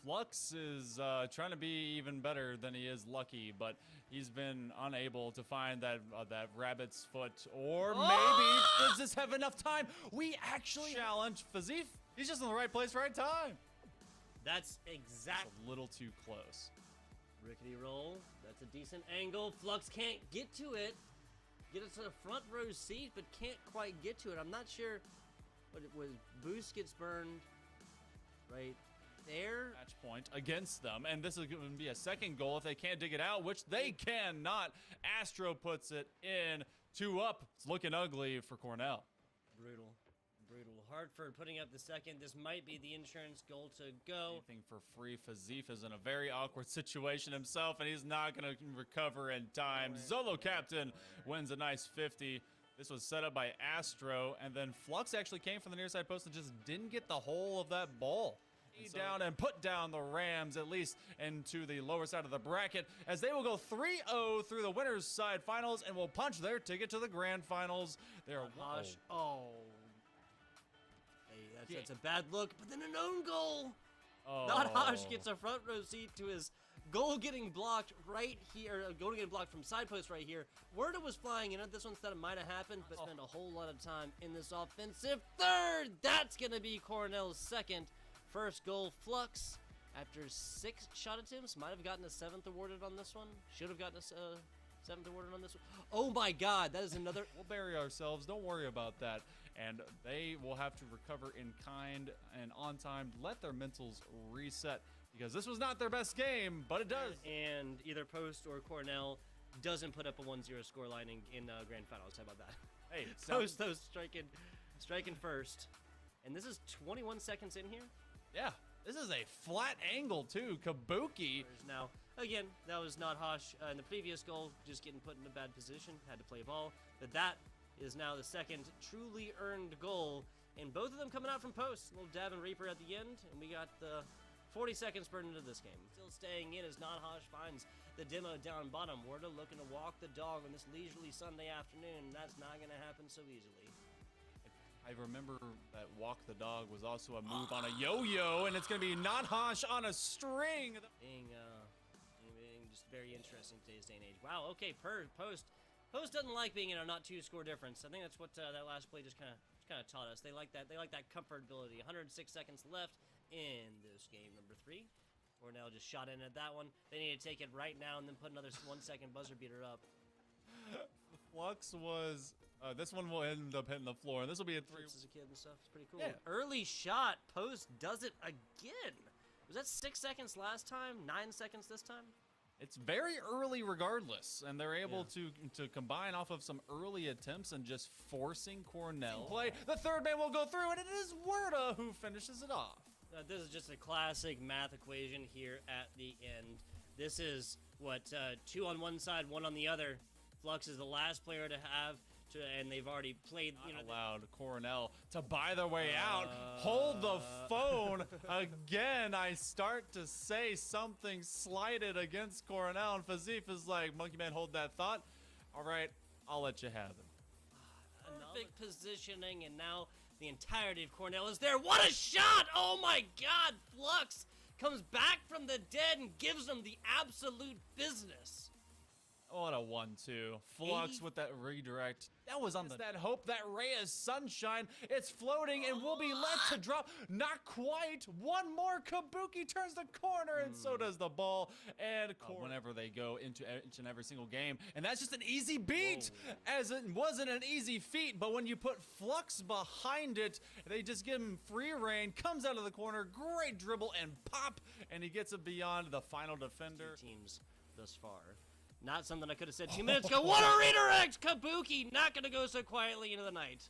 Flux is trying to be even better than he is lucky, but he's been unable to find that rabbit's foot, or maybe does this have enough time? We actually challenge Fazif. He's just in the right place, right time.
That's exact.
A little too close.
Rickety Roll. That's a decent angle. Flux can't get to it. Get us to the front row seat, but can't quite get to it. I'm not sure what it was. Boost gets burned right there.
Match point against them, and this is going to be a second goal if they can't dig it out, which they cannot. Astro puts it in. 2 up. It's looking ugly for Cornell.
Brutal. Hartford putting up the second. This might be the insurance goal to go.
Anything for free. Fazif is in a very awkward situation himself, and he's not going to recover in time. Zolo Captain wins a nice 50. This was set up by Astro, and then Flux actually came from the near side post and just didn't get the whole of that ball. Down and put down the Rams, at least into the lower side of the bracket, as they will go 3-0 through the winners side finals and will punch their ticket to the grand finals. They're
Hush. Hey, that's a bad look, but then an own goal. Not Hosh gets a front row seat to his goal getting blocked right here, goal getting blocked from side post right here. Word it was flying in it. This one said it might have happened, but spent a whole lot of time in this offensive third. That's going to be Cornell's second. First goal, Flux. After 6 shot attempts, might have gotten a 7th awarded on this one. Should have gotten a 7th awarded on this one. Oh my God, that is another.
We'll bury ourselves. Don't worry about that. And they will have to recover in kind and on time. Let their mentals reset, because this was not their best game, but it does.
And either Post or Cornell doesn't put up a 1-0 scoreline in grand finals. How about that?
Hey,
Post those striking first. And this is 21 seconds in here.
Yeah, this is a flat angle too. Kabuki.
Now, again, that was not Hosh in the previous goal, just getting put in a bad position, had to play ball. But that is now the second truly earned goal, and both of them coming out from post. A little Davin Reaper at the end, and we got the 40 seconds burned into this game. Still staying in as Nodhosh finds the demo down bottom. Werda looking to walk the dog on this leisurely Sunday afternoon. That's not going to happen so easily.
I remember that Walk the Dog was also a move on a yo-yo, and it's going to be Nodhosh on a string.
Being just very interesting today's day and age. Wow, okay, Post doesn't like being in a not 2-score difference. I think that's what that last play just kind of taught us. They like that comfortability. 106 seconds left in this game number 3. Cornell just shot in at that one. They need to take it right now and then put another 1-second buzzer beater up.
Flux was this one will end up hitting the floor, and this will be a 3.
As a kid and stuff, it's pretty cool.
Yeah.
Early shot, Post does it again. Was that 6 seconds last time? 9 seconds this time?
It's very early regardless, and they're able to combine off of some early attempts and just forcing Cornell play. The third man will go through, and it is Werda who finishes it off.
This is just a classic math equation here at the end. This is what 2 on one side, 1 on the other. Flux is the last player to have to, and they've already played.
Allowed Cornell to buy their way out. Hold the phone again. I start to say something slighted against Cornell, and Fazif is like, "Monkey Man, hold that thought. All right, I'll let you have it."
Perfect positioning, and now the entirety of Cornell is there. What a shot! Oh my God! Flux comes back from the dead and gives them the absolute business.
What a 1-2. Flux with that redirect. That was on that hope, that ray of sunshine. It's floating and will be let to drop. Not quite. One more. Kabuki turns the corner, and so does the ball. And whenever they go into each and every single game. And that's just an easy beat, as it wasn't an easy feat. But when you put Flux behind it, they just give him free reign. Comes out of the corner. Great dribble and pop. And he gets it beyond the final defender.
Teams thus far. Not something I could have said 2 minutes ago. What a redirect! Kabuki not going to go so quietly into the night.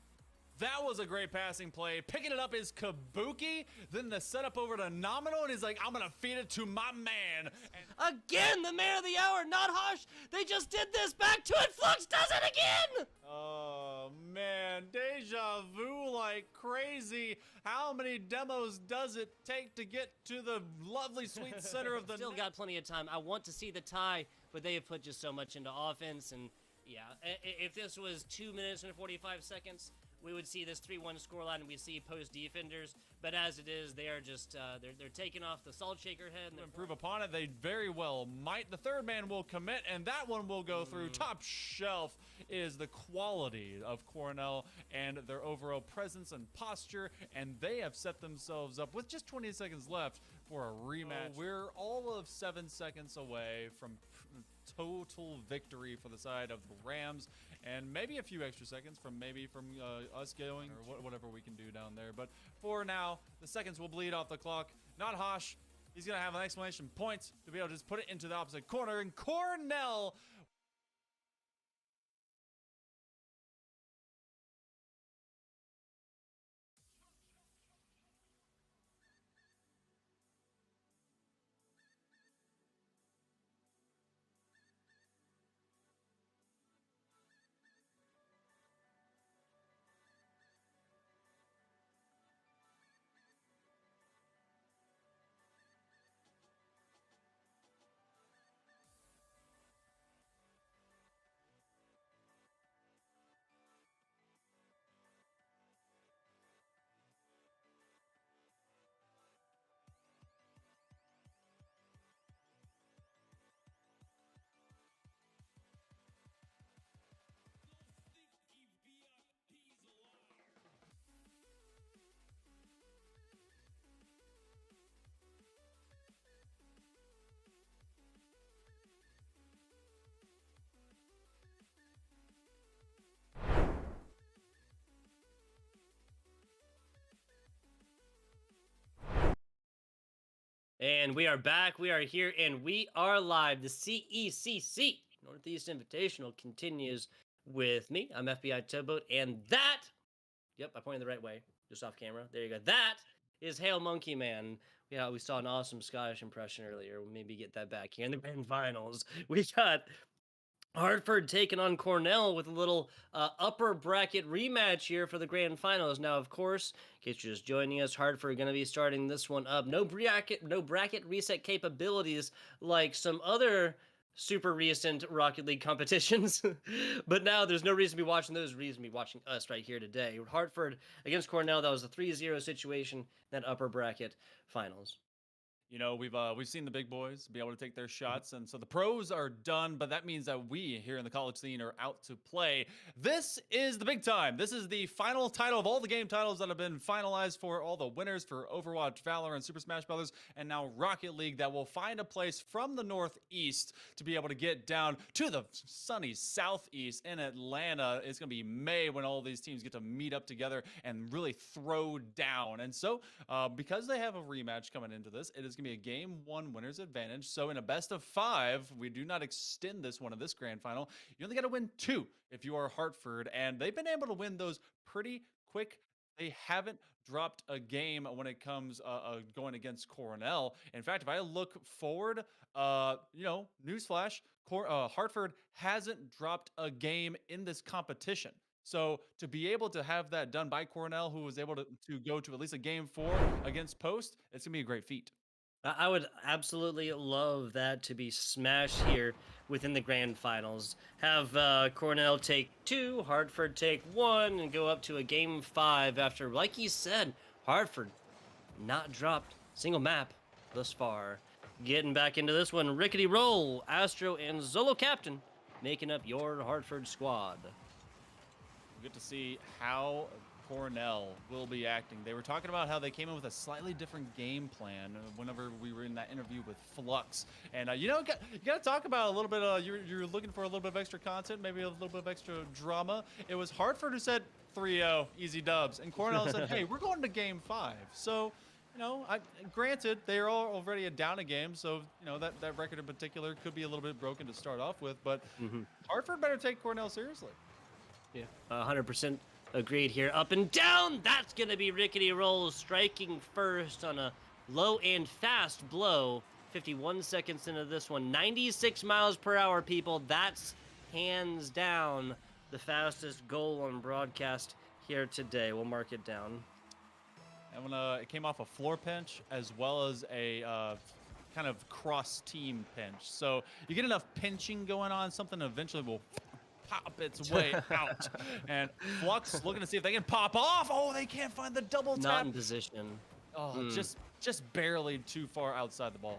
That was a great passing play. Picking it up is Kabuki. Then the setup over to Nominal, and he's like, I'm going to feed it to my man. And
again, the man of the hour, Nodhosh. They just did this. Back to it. Flux does it again.
Oh, man. Deja vu like crazy. How many demos does it take to get to the lovely, sweet center of the
Still got plenty of time. I want to see the tie, but they have put just so much into offense. And, yeah, if this was 2 minutes and 45 seconds, we would see this 3-1 scoreline, and we see post defenders. But as it is, they are just they're taking off the salt shaker head.
To improve upon it, they very well might. The third man will commit, and that one will go through. Top shelf is the quality of Cornell and their overall presence and posture, and they have set themselves up with just 20 seconds left for a rematch. We're all of 7 seconds away from total victory for the side of the Rams, and maybe a few extra seconds from us going or whatever we can do down there. But for now, the seconds will bleed off the clock. Nodhosh, he's gonna have an exclamation point to be able to just put it into the opposite corner, and Cornell.
And we are back. We are here, and we are live. The CECC Northeast Invitational continues with me. I'm FBI Towboat, and that, yep, I pointed the right way, just off camera. There you go. That is Hail Monkey Man. Yeah, we saw an awesome Scottish impression earlier. We'll maybe get that back here in the grand finals. We got Hartford taking on Cornell with a little upper bracket rematch here for the grand finals. Now, of course, in case you're just joining us, Hartford going to be starting this one up. No bracket reset capabilities like some other super recent Rocket League competitions. But now there's no reason to be watching those, reason to be watching us right here today. Hartford against Cornell, that was a 3-0 situation, that upper bracket finals.
You know, we've seen the big boys be able to take their shots, and so the pros are done, but that means that we here in the college scene are out to play. This is the big time. This is the final title of all the game titles that have been finalized for all the winners for Overwatch, Valorant, Super Smash Bros., and now Rocket League, that will find a place from the Northeast to be able to get down to the sunny Southeast in Atlanta. It's going to be May when all these teams get to meet up together and really throw down. And so, because they have a rematch coming into this, it is going to be a game one winner's advantage. So in a best of 5, we do not extend this one of this grand final. You only got to win 2 if you are Hartford, and they've been able to win those pretty quick. They haven't dropped a game when it comes going against Cornell. In fact, if I look forward, newsflash, Hartford hasn't dropped a game in this competition. So to be able to have that done by Cornell, who was able to go to at least a game 4 against Post, it's going to be a great feat.
I would absolutely love that to be smashed here within the grand finals. Have Cornell take 2, Hartford take 1, and go up to a game 5 after, like you said, Hartford not dropped single map thus far. Getting back into this one, Rickety Roll, Astro, and Zolo Captain making up your Hartford squad.
We'll get to see how Cornell will be acting. They were talking about how they came in with a slightly different game plan whenever we were in that interview with Flux. And, you got to talk about a little bit, you're looking for a little bit of extra content, maybe a little bit of extra drama. It was Hartford who said 3-0, easy dubs. And Cornell said, hey, we're going to game 5. So, granted, they are all already down a game, so, that record in particular could be a little bit broken to start off with. But Hartford better take Cornell seriously.
Yeah, 100%. Agreed here. Up and down. That's going to be Rickety Roll striking first on a low and fast blow. 51 seconds into this one. 96 miles per hour, people. That's hands down the fastest goal on broadcast here today. We'll mark it down.
And it came off a floor pinch as well as a kind of cross-team pinch. So you get enough pinching going on, something eventually will pop its way out. And Flux looking to see if they can pop off. Oh, they can't find the double tap.
Not in position.
Oh, just barely too far outside the ball.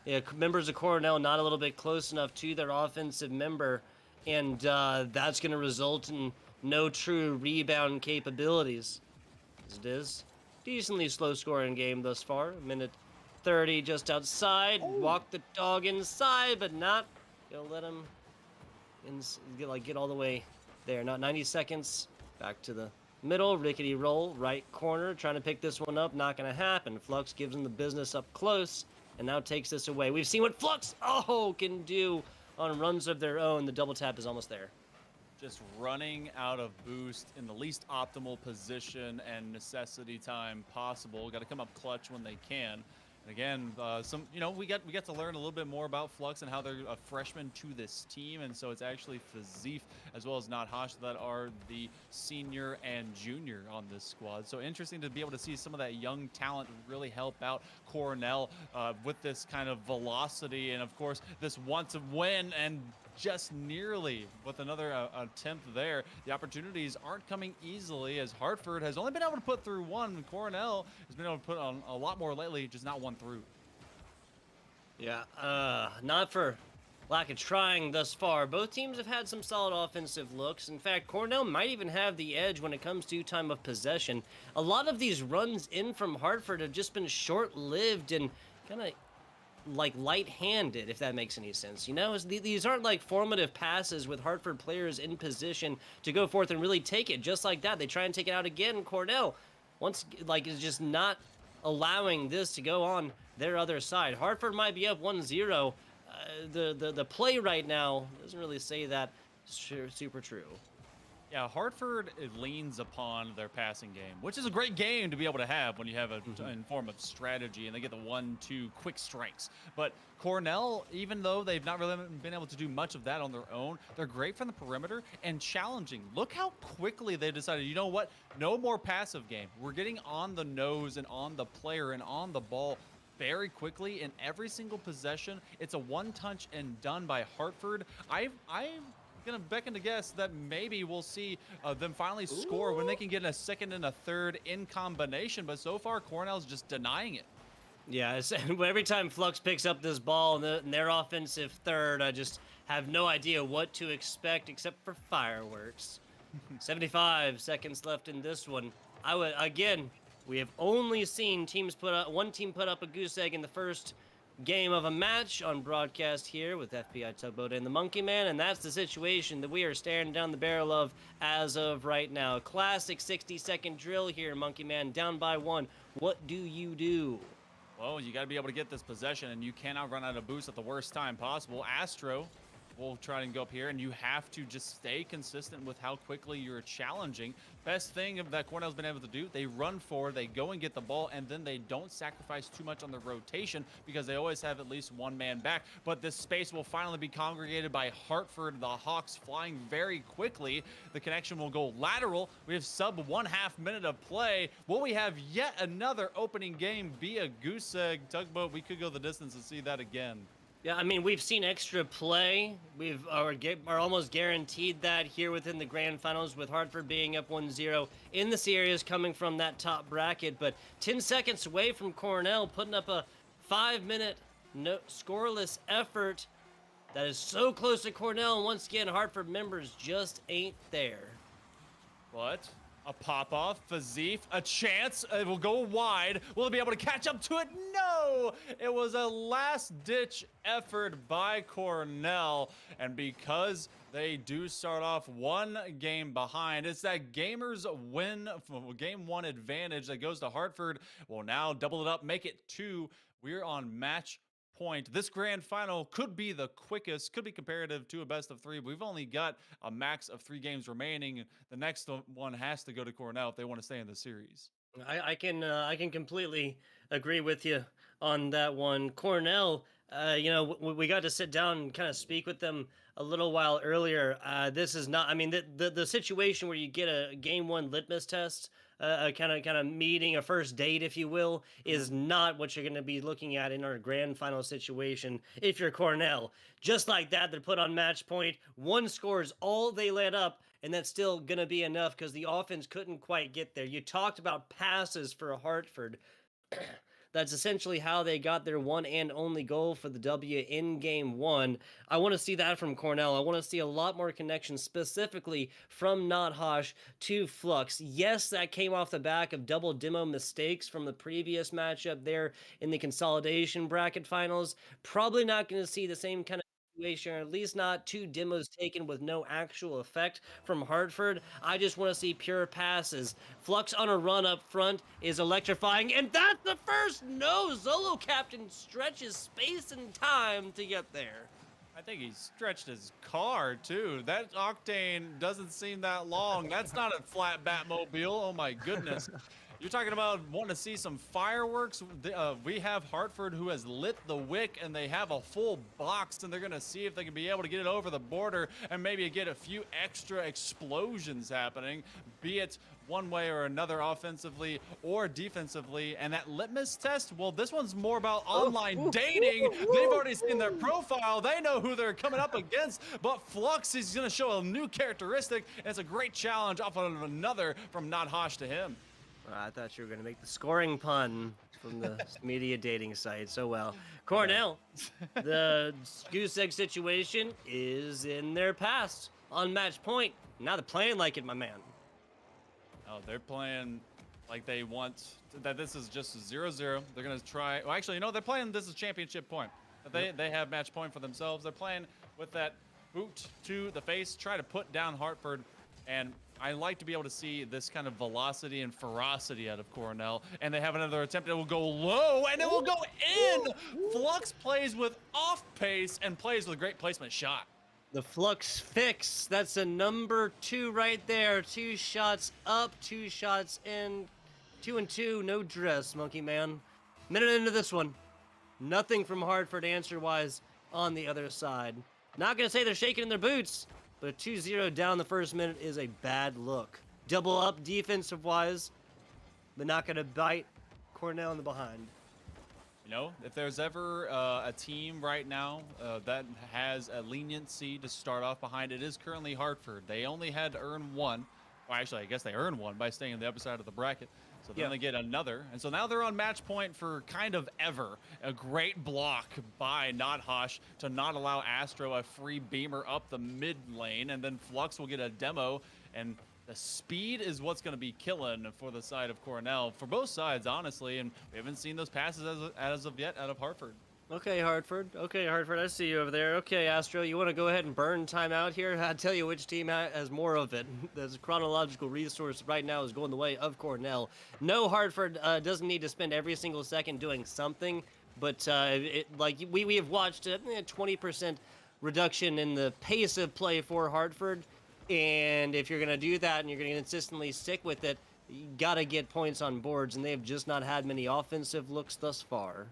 Yeah, members of Cornell not a little bit close enough to their offensive member, and that's going to result in no true rebound capabilities. As it is, decently slow scoring game thus far. Minute 30 just outside. Walk the dog inside, but not gonna let him get all the way there. Not 90 seconds. Back to the middle. Rickety Roll, right corner, trying to pick this one up. Not going to happen. Flux gives him the business up close and now takes this away. We've seen what Flux can do on runs of their own. The double tap is almost there.
Just running out of boost in the least optimal position and necessity time possible. Got to come up clutch when they can. And again, we get to learn a little bit more about Flux and how they're a freshman to this team, and so it's actually Fazif as well as Not Hosh that are the senior and junior on this squad. So interesting to be able to see some of that young talent really help out Cornell with this kind of velocity, and of course this want to win and just nearly with another attempt there. The opportunities aren't coming easily as Hartford has only been able to put through one. Cornell has been able to put on a lot more lately, just not one through.
Yeah, not for lack of trying thus far. Both teams have had some solid offensive looks. In fact, Cornell might even have the edge when it comes to time of possession. A lot of these runs in from Hartford have just been short-lived and kind of like light-handed, if that makes any sense. These aren't like formative passes with Hartford players in position to go forth and really take it. Just like that, they try and take it out again. Cornell is just not allowing this to go on their other side. Hartford might be up 1-0. The play right now doesn't really say that super true.
Yeah, Hartford it leans upon their passing game, which is a great game to be able to have when you have a in form of strategy and they get the 1-2 quick strikes. But Cornell, even though they've not really been able to do much of that on their own, they're great from the perimeter and challenging. Look how quickly they decided, you know what? No more passive game. We're getting on the nose and on the player and on the ball very quickly in every single possession. It's a one-touch and done by Hartford. I'm gonna beckon to guess that maybe we'll see them finally score when they can get a second and a third in combination, but so far Cornell's just denying it.
Yeah, every time Flux picks up this ball in their offensive third, I just have no idea what to expect except for fireworks. 75 seconds left in this one. We have only seen one team put up a goose egg in the first game of a match on broadcast here with FBI Tugboat and the Monkey Man, and that's the situation that we are staring down the barrel of as of right now. Classic 60-second drill here, Monkey Man, down by 1. What do you do?
Well, you got to be able to get this possession, and you cannot run out of boost at the worst time possible. Astro will try and go up here, and you have to just stay consistent with how quickly you're challenging. Best thing that Cornell's been able to do, they run forward, they go and get the ball, and then they don't sacrifice too much on the rotation because they always have at least one man back. But this space will finally be congregated by Hartford. The Hawks flying very quickly. The connection will go lateral. We have sub 1/2 minute of play. Will we have yet another opening game be a goose egg? Tugboat, we could go the distance and see that again.
Yeah, I mean, we've seen extra play. Are almost guaranteed that here within the grand finals with Hartford being up 1-0 in the series coming from that top bracket. But 10 seconds away from Cornell putting up a 5-minute scoreless effort that is so close to Cornell. And once again, Hartford members just ain't there.
What? A pop-off, Fazif, a chance, it will go wide. Will it be able to catch up to it? No! It was a last-ditch effort by Cornell, and because they do start off one game behind, it's that Gamers win game 1 advantage that goes to Hartford. Will now double it up, make it 2. We're on match point. This grand final could be the quickest, could be comparative to a best of 3. But we've only got a max of 3 games remaining. The next one has to go to Cornell if they want to stay in the series.
I can completely agree with you on that one. Cornell, we got to sit down and kind of speak with them a little while earlier. This is not, I mean, the situation where you get a game 1 litmus test, a kind of meeting, a first date, if you will, is not what you're going to be looking at in our grand final situation if you're Cornell. Just like that, they're put on match point. 1 score is all they let up, and that's still going to be enough because the offense couldn't quite get there. You talked about passes for Hartford. That's essentially how they got their one and only goal for the W in game 1. I want to see that from Cornell. I want to see a lot more connection specifically from Nothosh to Flux. Yes, that came off the back of double demo mistakes from the previous matchup there in the consolidation bracket finals. Probably not going to see the same kind of situation, or at least not 2 demos taken with no actual effect from Hartford. I just want to see pure passes. Flux on a run up front is electrifying, and that's the first no. Zolo Captain stretches space and time to get there.
I think he stretched his car too. That Octane doesn't seem that long. That's not a flat Batmobile. Oh my goodness. You're talking about wanting to see some fireworks. We have Hartford who has lit the wick, and they have a full box, and they're going to see if they can be able to get it over the border and maybe get a few extra explosions happening, be it one way or another, offensively or defensively. And that litmus test, well, this one's more about online dating. They've already seen their profile. They know who they're coming up against. But Flux is going to show a new characteristic, and it's a great challenge off of another from Nothosh to him.
I thought you were going to make the scoring pun from the media dating site. So, well, Cornell, the goose egg situation is in their past on match point. Now they're playing like it, my man.
Oh, they're playing like they want that this is just 0-0. They're going to try. Well, actually, they're playing this is championship point. They have match point for themselves. They're playing with that boot to the face, try to put down Hartford. And I like to be able to see this kind of velocity and ferocity out of Cornell. And they have another attempt. It will go low, and it will go in. Flux plays with off pace and plays with a great placement shot.
The Flux fix. That's a number 2 right there. 2 shots up, 2 shots in. 2 and 2. No dress, Monkey Man. Minute into this one. Nothing from Hartford answer-wise on the other side. Not going to say they're shaking in their boots, but a 2-0 down the first minute is a bad look. Double up defensive-wise, but not going to bite Cornell in the behind.
You know, if there's ever a team right now that has a leniency to start off behind, it is currently Hartford. They only had to earn one. Well, actually, I guess they earned one by staying on the upper side of the bracket. So then they get another. And so now they're on match point for kind of ever. A great block by NotHosh to not allow Astro a free beamer up the mid lane. And then Flux will get a demo. And the speed is what's going to be killing for the side of Cornell, for both sides, honestly, and we haven't seen those passes as of yet out of Hartford.
Okay, Hartford. Okay, Hartford, I see you over there. Okay, Astro, you want to go ahead and burn time out here? I'll tell you which team has more of it. The chronological resource right now is going the way of Cornell. No, Hartford doesn't need to spend every single second doing something, but like we have watched a 20% reduction in the pace of play for Hartford. And if you're going to do that and you're going to consistently stick with it, you got to get points on boards, and they've just not had many offensive looks thus far.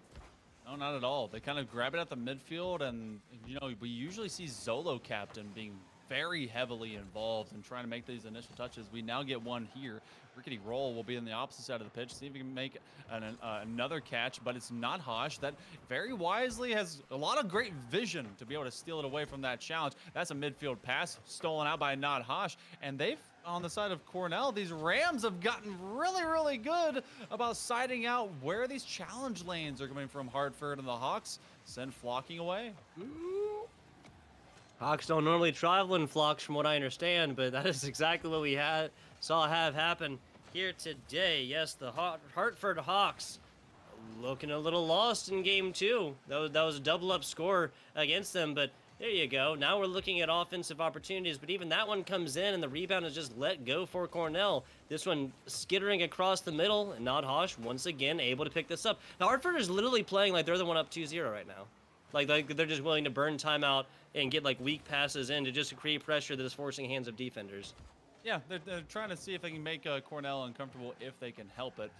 No, not at all. They kind of grab it at the midfield, and, you know, we usually see Zolo Captain being very heavily involved in trying to make these initial touches. We now get one here. Rickety Roll will be on the opposite side of the pitch, see if he can make another catch, but it's NotHosh that very wisely has a lot of great vision to be able to steal it away from that challenge. That's a midfield pass stolen out by NotHosh, and they've, on the side of Cornell, these Rams have gotten really, really good about siding out where these challenge lanes are coming from. Hartford, and the Hawks send flocking away.
Hawks don't normally travel in flocks from what I understand, but that is exactly what we saw have happen here today. Yes, the Hartford Hawks looking a little lost in game 2. That was a double up score against them, but there you go. Now we're looking at offensive opportunities, but even that one comes in and the rebound is just let go for Cornell. This one skittering across the middle, and NotHosh once again able to pick this up. Now Hartford is literally playing like they're the one up 2-0 right now. Like they're just willing to burn timeout and get like weak passes in to just create pressure that is forcing hands of defenders.
Yeah, they're trying to see if they can make Cornell uncomfortable if they can help it.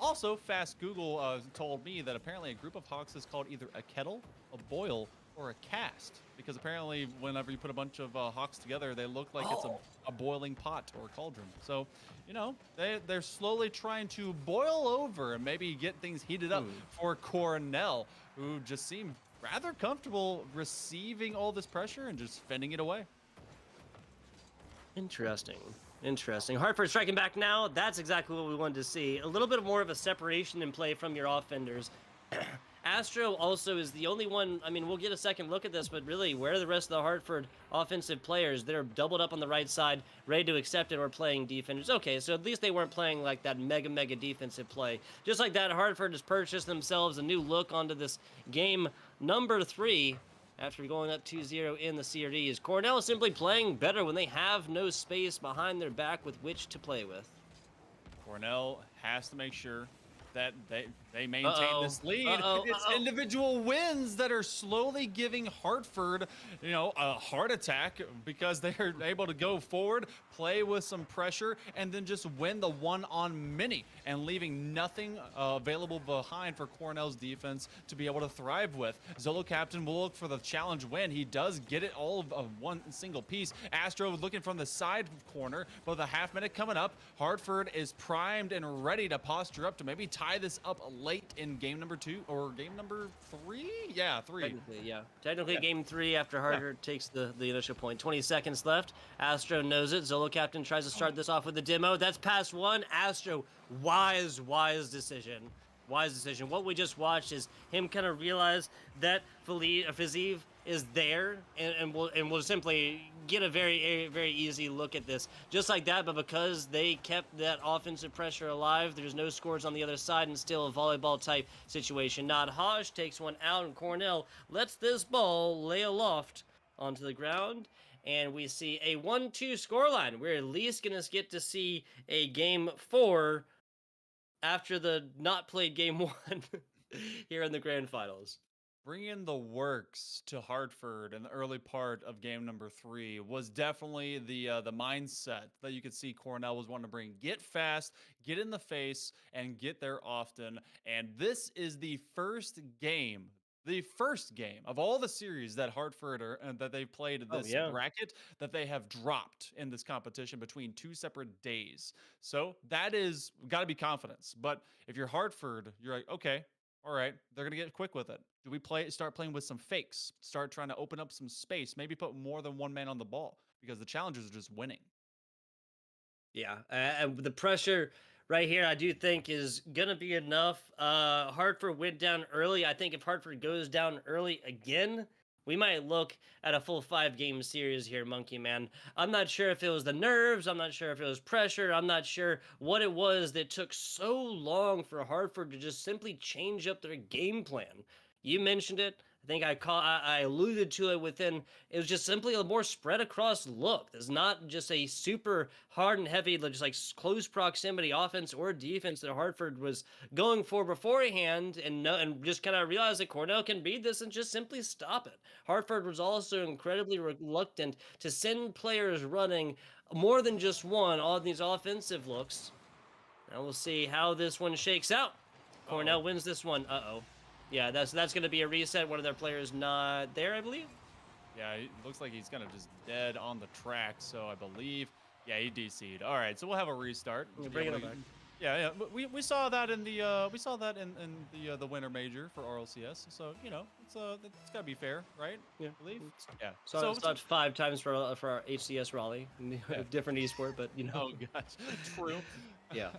Also, Fast Google told me that apparently a group of Hawks is called either a kettle, a boil, or a cast. Because apparently whenever you put a bunch of Hawks together, they look like it's a boiling pot or cauldron. So, you know, they're slowly trying to boil over and maybe get things heated up for Cornell, who just seem rather comfortable receiving all this pressure and just fending it away.
Interesting. Hartford striking back now. That's exactly what we wanted to see. A little bit more of a separation in play from your offenders. Astro also is the only one, I mean, we'll get a second look at this, but really, where are the rest of the Hartford offensive players? They're doubled up on the right side, ready to accept it or playing defenders. Okay, so at least they weren't playing like that mega defensive play. Just like that, Hartford has purchased themselves a new look onto this game number 3 after going up 2-0 in the series. Cornell is simply playing better when they have no space behind their back with which to play with.
Cornell has to make sure that they maintain this lead. It's individual wins that are slowly giving Hartford, you know, a heart attack because they're able to go forward, play with some pressure, and then just win the one-on-many and leaving nothing available behind for Cornell's defense to be able to thrive with. Zolo Captain will look for the challenge win. He does get it all of one single piece. Astro looking from the side corner, but with a half minute coming up, Hartford is primed and ready to posture up to maybe tie this up late in game number 2 or game number 3. Yeah, 3.
Technically game 3 after Hartford takes the initial point. 20 seconds left. Astro knows it. Zolo Captain tries to start this off with the demo. That's pass 1. Astro, wise decision. What we just watched is him kind of realize that Faziv is there and we'll simply get a very easy look at this just like that. But because they kept that offensive pressure alive, there's no scores on the other side and still a volleyball type situation. NotHosh takes one out and Cornell lets this ball lay aloft onto the ground, and we see a 1-2 scoreline. We're at least gonna get to see a game 4 after the not played game 1 here in the grand finals.
bringing the works to Hartford in the early part of game number 3 was definitely the mindset that you could see Cornell was wanting to bring. Get fast, get in the face, and get there often. And this is the first game of all the series that Hartford that they've played this bracket that they have dropped in this competition between 2 separate days. So that is got to be confidence. But if you're Hartford, you're like, okay, all right, they're gonna get quick with it. Do we start playing with some fakes? Start trying to open up some space. Maybe put more than one man on the ball because the challengers are just winning.
Yeah, and the pressure right here, I do think is gonna be enough. Hartford went down early. I think if Hartford goes down early again, we might look at a full 5-game series here, Monkey Man. I'm not sure if it was the nerves. I'm not sure if it was pressure. I'm not sure what it was that took so long for Hartford to just simply change up their game plan. You mentioned it. I think I alluded to it within. It was just simply a more spread across look. There's not just a super hard and heavy, just like close proximity offense or defense that Hartford was going for beforehand, and just kind of realized that Cornell can beat this and just simply stop it. Hartford was also incredibly reluctant to send players running more than just one on these offensive looks. Now we'll see how this one shakes out. Cornell wins this one. Yeah, that's going to be a reset. One of their players not there, I believe.
Yeah, it looks like he's kind of just dead on the track. So I believe, yeah, he DC'd. All right, so we'll have a restart.
Bring it back.
Yeah. We saw that in the the winter major for RLCS. So it's got to be fair, right?
Yeah,
I believe. Yeah.
So it's 5 times for our HCS Raleigh, different esport, but
Oh gosh, true.
Yeah.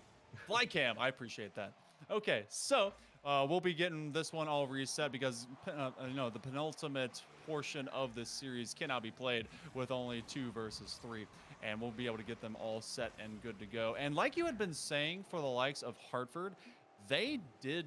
Flycam, I appreciate that. Okay, so we'll be getting this one all reset because the penultimate portion of this series cannot be played with only 2 versus 3, and we'll be able to get them all set and good to go. And like you had been saying, for the likes of Hartford, they did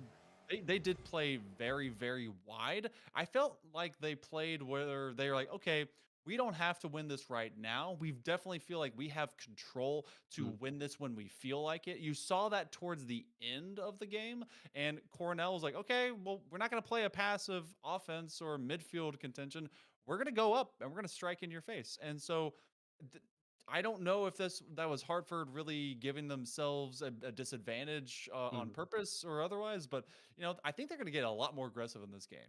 play very, very wide. I felt like they played where they're like, okay, we don't have to win this right now. We definitely feel like we have control to win this when we feel like it. You saw that towards the end of the game, and Cornell was like, okay, well, we're not going to play a passive offense or midfield contention. We're going to go up and we're going to strike in your face. And so I don't know if that was Hartford really giving themselves a disadvantage on purpose or otherwise, but I think they're going to get a lot more aggressive in this game.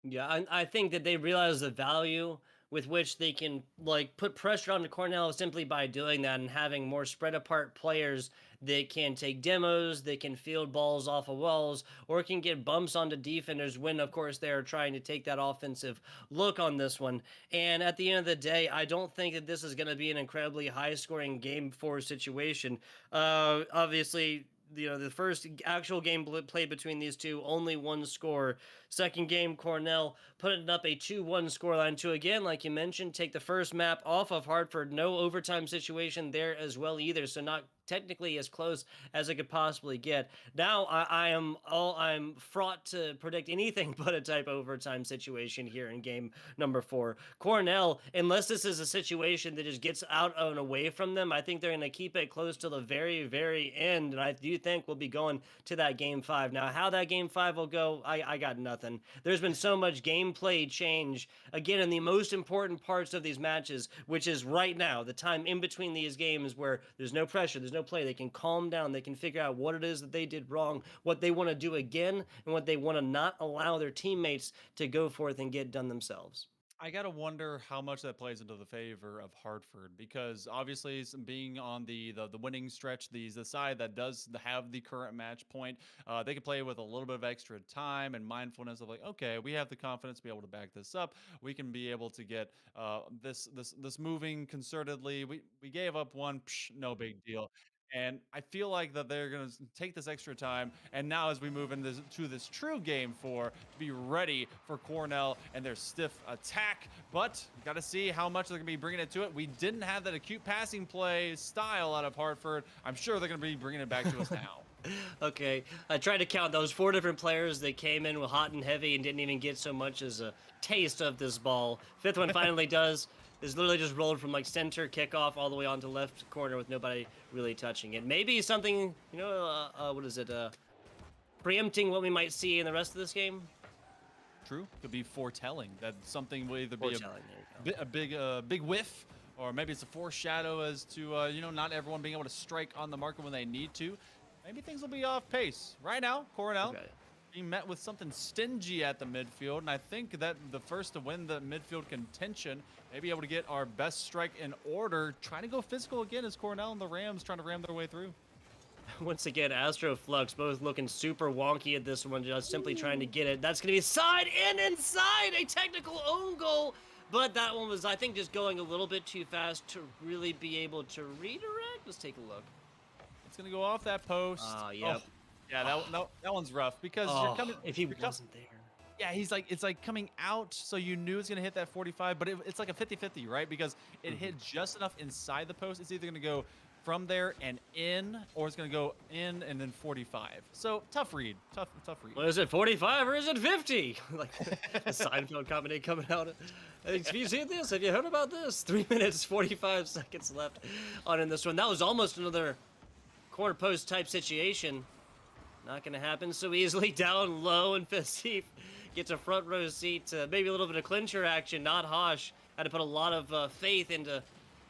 Yeah, I think that they realize the value with which they can put pressure onto Cornell simply by doing that and having more spread apart players that can take demos, that can field balls off of walls, or can get bumps onto defenders when, of course, they're trying to take that offensive look on this one. And at the end of the day, I don't think that this is going to be an incredibly high-scoring Game 4 situation. Obviously, the first actual game played between these two, only 1 score. Second game, Cornell putting up a 2-1 scoreline to, again, like you mentioned, take the first map off of Hartford. No overtime situation there as well either, so not technically as close as it could possibly get. Now I'm fraught to predict anything but a type of overtime situation here in game number 4. Cornell, unless this is a situation that just gets out and away from them, I think they're going to keep it close to the very, very end, and I do think we'll be going to that game 5. Now, how that game 5 will go, I got nothing. There's been so much gameplay change, again, in the most important parts of these matches, which is right now, the time in between these games where there's no pressure, there's no play. They can calm down. They can figure out what it is that they did wrong, what they want to do again, and what they want to not allow their teammates to go forth and get done themselves.
I gotta wonder how much that plays into the favor of Hartford, because obviously being on the winning stretch, the side that does have the current match point, they can play with a little bit of extra time and mindfulness of like, okay, we have the confidence to be able to back this up. We can be able to get this moving concertedly. We gave up one, no big deal. And I feel like that they're going to take this extra time. And now as we move into this true game 4, to be ready for Cornell and their stiff attack. But got to see how much they're going to be bringing it to it. We didn't have that acute passing play style out of Hartford. I'm sure they're going to be bringing it back to us now.
Okay, I tried to count those 4 different players that came in with hot and heavy and didn't even get so much as a taste of this ball. 5th one finally does. Is literally just rolled from center kickoff all the way onto left corner with nobody really touching it. Maybe something, what is it? Preempting what we might see in the rest of this game.
true. Could be foretelling that something will either be
Foretelling, there you
a big whiff, or maybe it's a foreshadow as to you know, not everyone being able to strike on the marker when they need to. Maybe things will be off pace. Right now, Cornell being met with something stingy at the midfield, and I think that the first to win the midfield contention may be able to get our best strike in order. Trying to go physical again as Cornell and the Rams trying to ram their way through.
Once again, Astro Flux both looking super wonky at this one, just simply trying to get it. That's going to be side and inside, a technical own goal. But that one was, I think, just going a little bit too fast to really be able to redirect. Let's take a look.
It's going to go off that post.
Yep.
Oh, yeah, that one's rough because you're coming.
If he wasn't there.
Yeah, it's like coming out, so you knew it's going to hit that 45, but it's like a 50-50, right? Because it hit just enough inside the post. It's either going to go from there and in, or it's going to go in and then 45. So tough read. Tough read.
Well, is it 45 or is it 50? Like the Seinfeld comedy coming out. Have you seen this? Have you heard about this? 3 minutes, 45 seconds left on in this one. That was almost another corner post type situation. Not going to happen so easily. Down low, and Festif gets a front row seat to maybe a little bit of clincher action. Not Hosh. Had to put a lot of faith into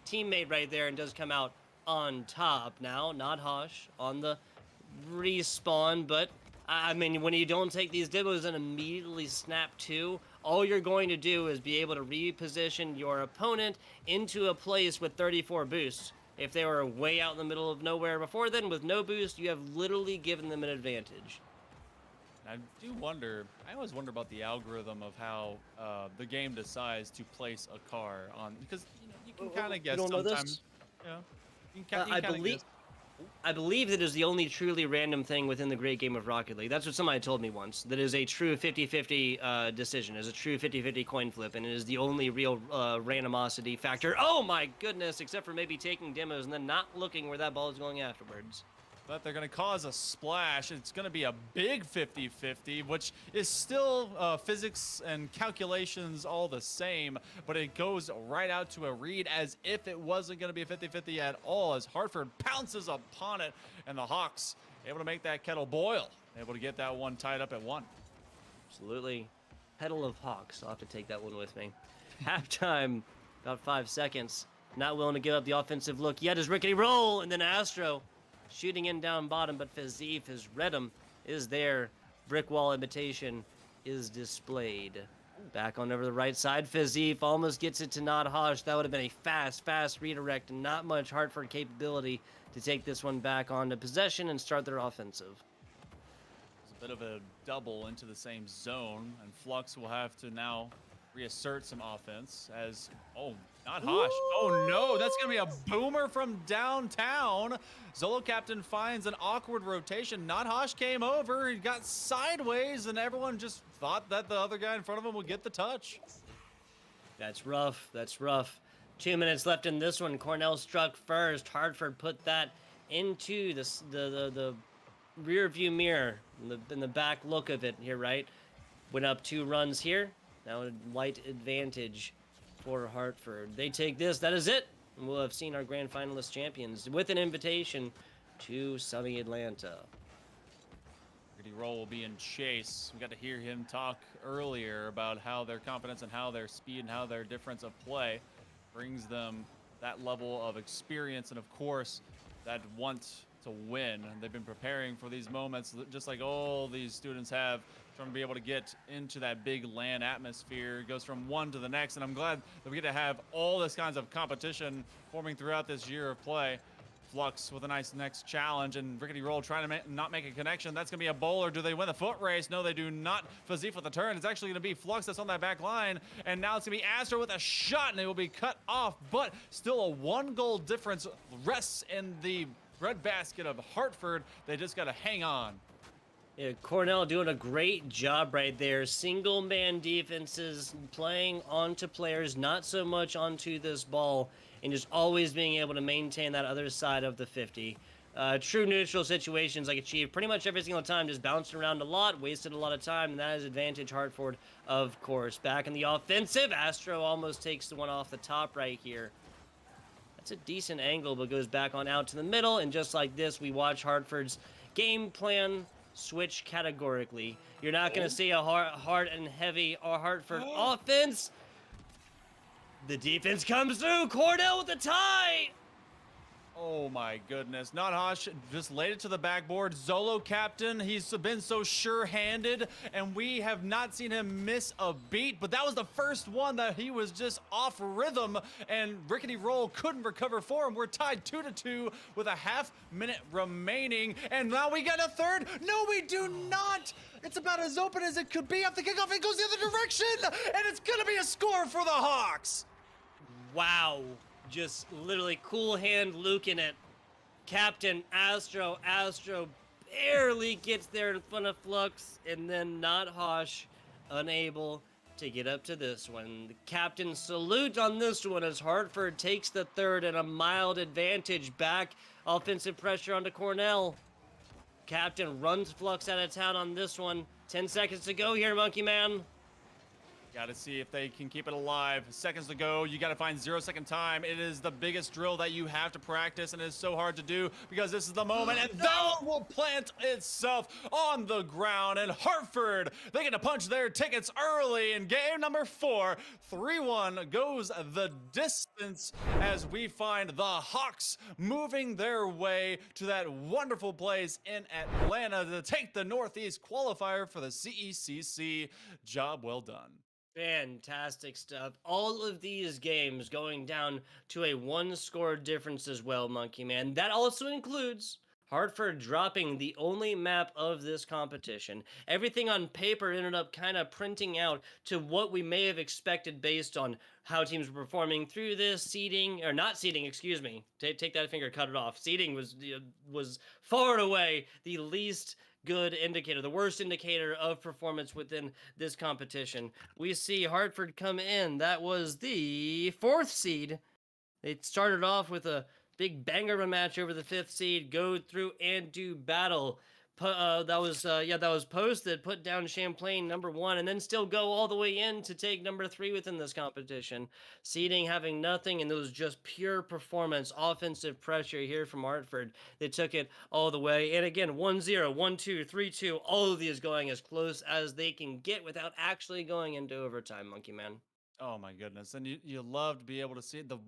teammate right there and does come out on top. Now, not Hosh on the respawn, but I mean, when you don't take these dibos and immediately snap to, all you're going to do is be able to reposition your opponent into a place with 34 boosts. If they were way out in the middle of nowhere before then with no boost, you have literally given them an advantage.
I do wonder, I always wonder about the algorithm of how the game decides to place a car on, because you can kind of guess
you don't know
sometimes.
this?
Yeah. You can
I believe that is the only truly random thing within the great game of Rocket League. That's what somebody told me once. That is a true 50-50 decision, is a true 50-50 coin flip, and it is the only real randomosity factor. Oh my goodness, except for maybe taking demos and then not looking where that ball is going afterwards.
But they're going to cause a splash. It's going to be a big 50-50, which is still physics and calculations all the same, but it goes right out to a read as if it wasn't going to be a 50-50 at all, as Hartford pounces upon it, and the Hawks able to make that kettle boil, able to get that one tied up at 1.
Absolutely. Pedal of Hawks. I'll have to take that one with me. Halftime, about 5 seconds. Not willing to give up the offensive look yet as Rickety roll, and then Astro shooting in down bottom, but Fazif, his Redum, is there. Brick wall imitation is displayed. Back on over the right side, Fazif almost gets it to Not Hosh. That would have been a fast redirect, and not much Hartford capability to take this one back onto possession and start their offensive.
It's a bit of a double into the same zone, and Flux will have to now reassert some offense as, oh, not Hosh. Oh no, that's gonna be a boomer from downtown. Zolo Captain finds an awkward rotation. Not Hosh came over, he got sideways, and everyone just thought that the other guy in front of him would get the touch.
That's rough, that's rough. 2 minutes left in this one. Cornell struck first. Hartford put that into the rear view mirror, in the back look of it here, right? Went up 2 runs here. Now a light advantage for Hartford. They take this, that is it. And we'll have seen our grand finalist champions with an invitation to sunny Atlanta.
Rickety Roll will be in chase. We got to hear him talk earlier about how their confidence and how their speed and how their difference of play brings them that level of experience and, of course, that want to win. They've been preparing for these moments just like all these students have, trying to be able to get into that big LAN atmosphere. It goes from one to the next, and I'm glad that we get to have all this kinds of competition forming throughout this year of play. Flux with a nice next challenge, and Rickety Roll trying to not make a connection. That's going to be a bowler. Do they win the foot race? No, they do not. Fazif with the turn. It's actually going to be Flux that's on that back line, and now it's going to be Astro with a shot, and they will be cut off, but still a 1-goal difference rests in the breadbasket of Hartford. They just got to hang on.
Yeah, Cornell doing a great job right there. Single man defenses, playing onto players, not so much onto this ball, and just always being able to maintain that other side of the 50. True neutral situations like achieved pretty much every single time, just bounced around a lot, wasted a lot of time, and that is advantage Hartford, of course. Back in the offensive, Astro almost takes the one off the top right here. That's a decent angle, but goes back on out to the middle, and just like this, we watch Hartford's game plan switch categorically. You're not going to see a hard and heavy or Hartford offense. The defense comes through. Cornell with the tie.
Oh my goodness. Nothosh just laid it to the backboard. Zolo captain, he's been so sure-handed, and we have not seen him miss a beat, but that was the first one that he was just off rhythm, and Rickety Roll couldn't recover for him. We're tied 2-2 with a half-minute remaining, and now we get a third. No, we do not. It's about as open as it could be. After the kickoff, it goes the other direction, and it's going to be a score for the Hawks.
Wow. Just literally cool hand luking it. Captain Astro barely gets there in front of Flux, and then Nothosh unable to get up to this one. The captain salute on this one as Hartford takes the third and a mild advantage back. Offensive pressure onto Cornell. Captain runs Flux out of town on this one. 10 seconds to go here, Monkey Man.
Got to see if they can keep it alive. Seconds to go. You got to find 0-second time. It is the biggest drill that you have to practice, and it's so hard to do because this is the moment, and that will plant itself on the ground. And Hartford, they get to punch their tickets early in game number 4. 3-1 goes the distance as we find the Hawks moving their way to that wonderful place in Atlanta to take the Northeast qualifier for the CECC. Job well done.
Fantastic stuff. All of these games going down to a 1-score difference as well, Monkey Man. That also includes Hartford dropping the only map of this competition. Everything on paper ended up kind of printing out to what we may have expected based on how teams were performing through this seeding, or not seeding, excuse me. Take that finger, cut it off. Seeding was far and away the least good indicator, the worst indicator of performance within this competition. We see Hartford come in. That was the 4th seed. They started off with a big banger of a match over the 5th seed, go through and do battle. That was posted, put down Champlain number 1, and then still go all the way in to take number 3 within this competition. Seeding having nothing, and it was just pure performance, offensive pressure here from Hartford. They took it all the way, and again, 1-0, 1-2, 3-2, all of these going as close as they can get without actually going into overtime, Monkey Man.
Oh my goodness. And you love to be able to see the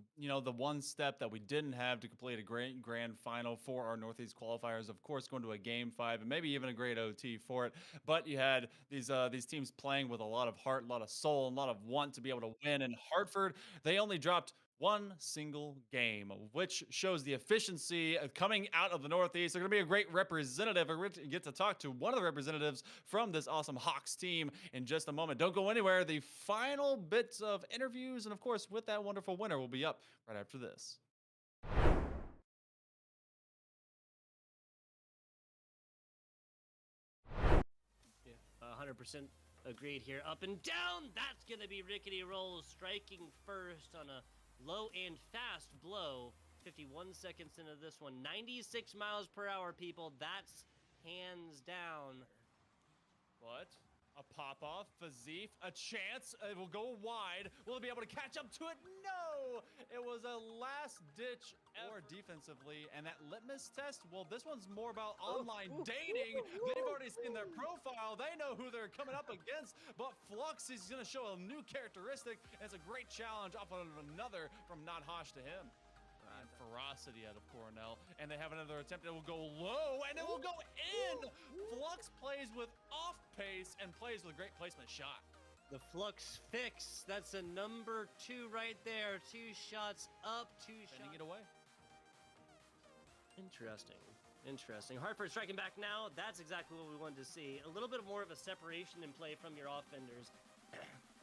one step that we didn't have to complete a great grand final for our Northeast qualifiers, of course, going to a game 5 and maybe even a great OT for it. But you had these teams playing with a lot of heart, a lot of soul, and a lot of want to be able to win. And Hartford, they only dropped one single game, which shows the efficiency of coming out of the Northeast. They're going to be a great representative. We're going to get to talk to one of the representatives from this awesome Hawks team in just a moment. Don't go anywhere. The final bits of interviews and, of course, with that wonderful winner will be up right after this.
100% agreed here. Up and down. That's going to be Rickety Rolls striking first on a low and fast blow. 51 seconds into this one. 96 miles per hour, people. That's hands down.
What? A pop-off, Fazif, a chance, it will go wide. Will it be able to catch up to it? No! It was a last-ditch effort defensively, and that litmus test, well, this one's more about online dating. They've already seen their profile. They know who they're coming up against, but Flux is going to show a new characteristic, and it's a great challenge off of another from Nothosh to him. And ferocity out of Cornell, and they have another attempt. It will go low, and it will go in. Flux plays with off pace and plays with a great placement shot.
The Flux fix. That's a number 2 right there. 2 shots up, 2 shots.
Sending it away.
Interesting. Hartford striking back now. That's exactly what we wanted to see. A little bit more of a separation in play from your offenders.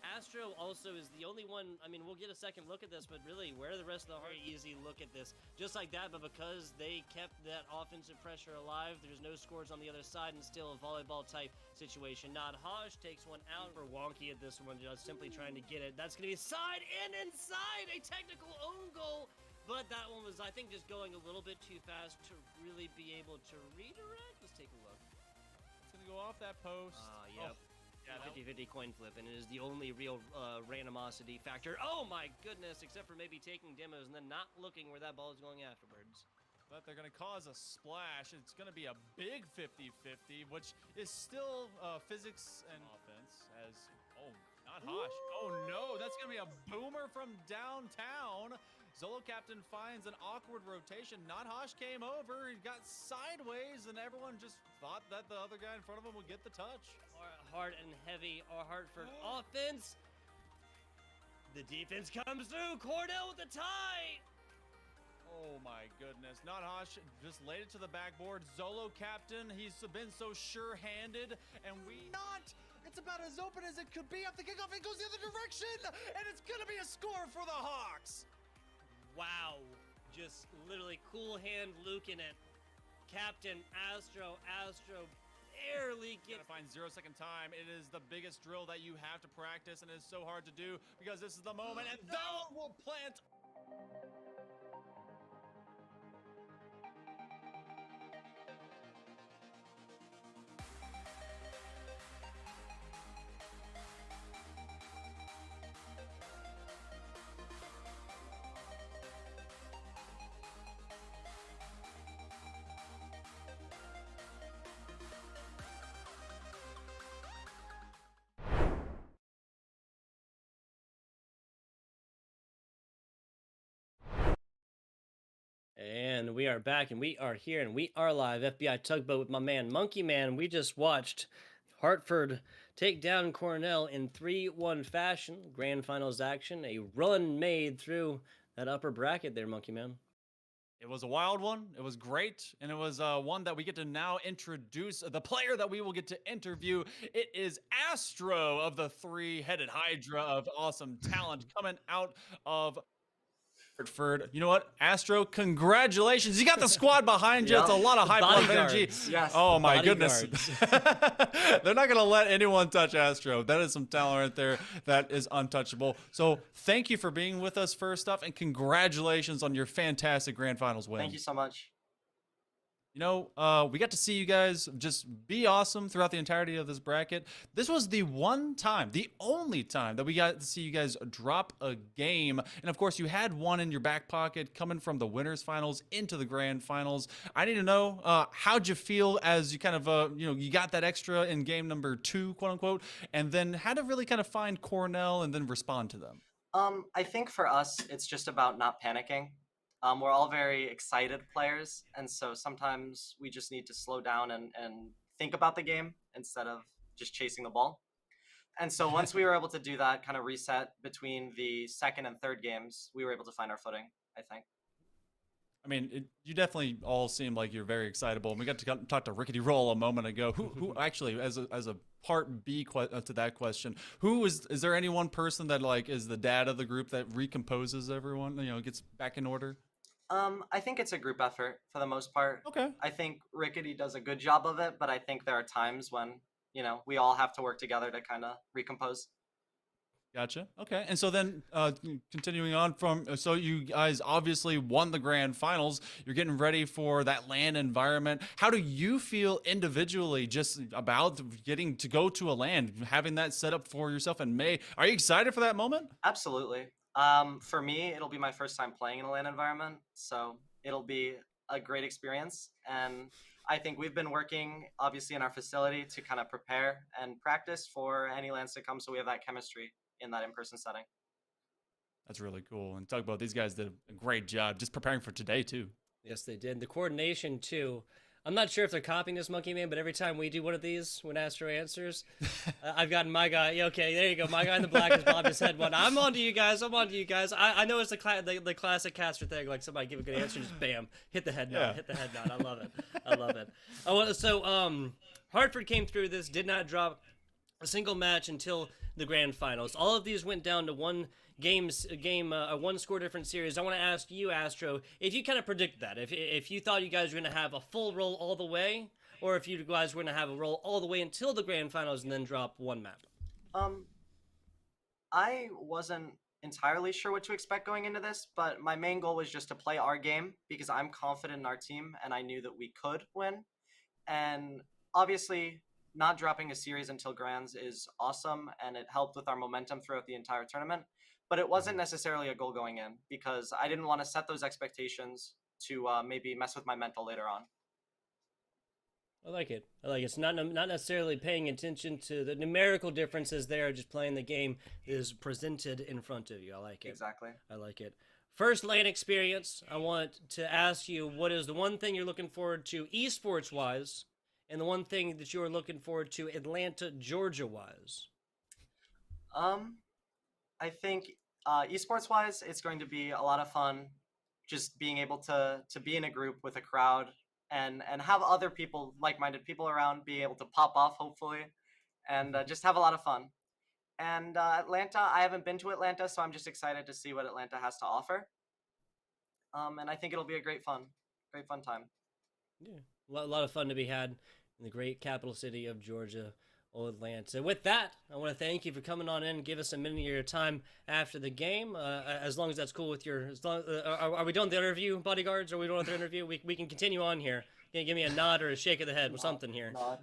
Astro also is the only one, I mean, we'll get a second look at this, but really, where the rest of the very easy look at this. Just like that, but because they kept that offensive pressure alive, there's no scores on the other side and still a volleyball-type situation. Nothosh takes one out for wonky at this one, just simply trying to get it. That's going to be side and inside, a technical own goal, but that one was, I think, just going a little bit too fast to really be able to redirect. Let's take a look.
It's going to go off that post.
Yep.
Oh. Yeah,
50-50 coin flip, and it is the only real randomosity factor. Oh my goodness, except for maybe taking demos and then not looking where that ball is going afterwards.
But they're going to cause a splash. It's going to be a big 50-50, which is still physics and offense as, oh, not Hosh. Oh, no, that's going to be a boomer from downtown. Zolo Captain finds an awkward rotation. Not Hosh came over. He got sideways, and everyone just thought that the other guy in front of him would get the touch.
Hard and heavy, or Hartford offense. The defense comes through. Cornell with the tie.
Oh my goodness. Not Hosh just laid it to the backboard. Zolo Captain, he's been so sure-handed, and
It's about as open as it could be. Up the kickoff, it goes the other direction, and it's going to be a score for the Hawks.
Wow. Just literally cool hand Luke in it. Captain Astro barely
gets. Gotta find 0-second time. It is the biggest drill that you have to practice, and it's so hard to do because this is the moment, and that will plant.
And we are back, and we are here, and we are live. FBI Tugboat with my man, Monkey Man. We just watched Hartford take down Cornell in 3-1 fashion. Grand Finals action, a run made through that upper bracket there, Monkey Man.
It was a wild one. It was great. And it was one that we get to now introduce the player that we will get to interview. It is Astro of the three-headed Hydra of awesome talent coming out of Hartford. You know what, Astro, congratulations. You got the squad behind you. It's a lot of high blood energy.
Yes,
oh my goodness. They're not going to let anyone touch Astro. That is some talent right there that is untouchable. So thank you for being with us first off, and congratulations on your fantastic Grand Finals win.
Thank you so much.
You know, we got to see you guys just be awesome throughout the entirety of this bracket. This was the one time, the only time that we got to see you guys drop a game. And of course, you had one in your back pocket coming from the winners finals into the grand finals. I need to know, how'd you feel as you kind of, you got that extra in game number 2, quote unquote, and then how to really kind of find Cornell and then respond to them?
I think for us, it's just about not panicking. We're all very excited players, and so sometimes we just need to slow down and think about the game instead of just chasing the ball. And so once we were able to do that, kind of reset between the second and third games, we were able to find our footing, I think.
I mean, you definitely all seem like you're very excitable. And we got to talk to Rickety Roll a moment ago. Who actually, as a part B to that question, is there any one person that like is the dad of the group that recomposes everyone? Gets back in order.
I think it's a group effort for the most part.
Okay.
I think Rickety does a good job of it, but I think there are times when, we all have to work together to kind of recompose.
Gotcha. Okay. And so then continuing on so you guys obviously won the grand finals. You're getting ready for that LAN environment. How do you feel individually just about getting to go to a LAN, having that set up for yourself in May? Are you excited for that moment?
Absolutely. For me, it'll be my first time playing in a LAN environment, so it'll be a great experience. And I think we've been working, obviously, in our facility to kind of prepare and practice for any LANs to come, so we have that chemistry in that in-person setting.
That's really cool. And Tugboat, these guys did a great job just preparing for today, too.
Yes, they did. The coordination, too. I'm not sure if they're copying this, Monkey Man, but every time we do one of these, when Astro answers, I've gotten my guy. Yeah, okay, there you go. My guy in the black has bobbed his head one. I'm on to you guys. I know it's the classic caster thing. Like somebody give a good answer, just bam, hit the head nod. Hit the head nod. I love it. Oh, so Hartford came through this, did not drop a single match until the grand finals. All of these went down to one score different series. I want to ask you, Astro, if you kind of predict that, if you thought you guys were going to have a full roll all the way, or if you guys were going to have a roll all the way until the grand finals and then drop one map.
I wasn't entirely sure what to expect going into this, but my main goal was just to play our game because I'm confident in our team and I knew that we could win. And obviously, not dropping a series until Grands is awesome, and it helped with our momentum throughout the entire tournament. But it wasn't necessarily a goal going in because I didn't want to set those expectations to maybe mess with my mental later on.
I like it. I like it. It's not necessarily paying attention to the numerical differences there, just playing the game is presented in front of you. I like it.
Exactly.
I like it. First LAN experience, I want to ask you, what is the one thing you're looking forward to esports-wise, and the one thing that you are looking forward to Atlanta, Georgia-wise?
I think esports-wise, it's going to be a lot of fun just being able to be in a group with a crowd and have other people, like-minded people around, be able to pop off, hopefully, and just have a lot of fun. And Atlanta, I haven't been to Atlanta, so I'm just excited to see what Atlanta has to offer. And I think it'll be a great fun time.
Yeah, a lot of fun to be had in the great capital city of Georgia, Atlanta. With that, I want to thank you for coming on in and give us a minute of your time after the game. As long as that's cool with your, are we done with the interview, bodyguards? Are we done with the interview? We can continue on here. Can you give me a nod or a shake of the head or something here?
Nod.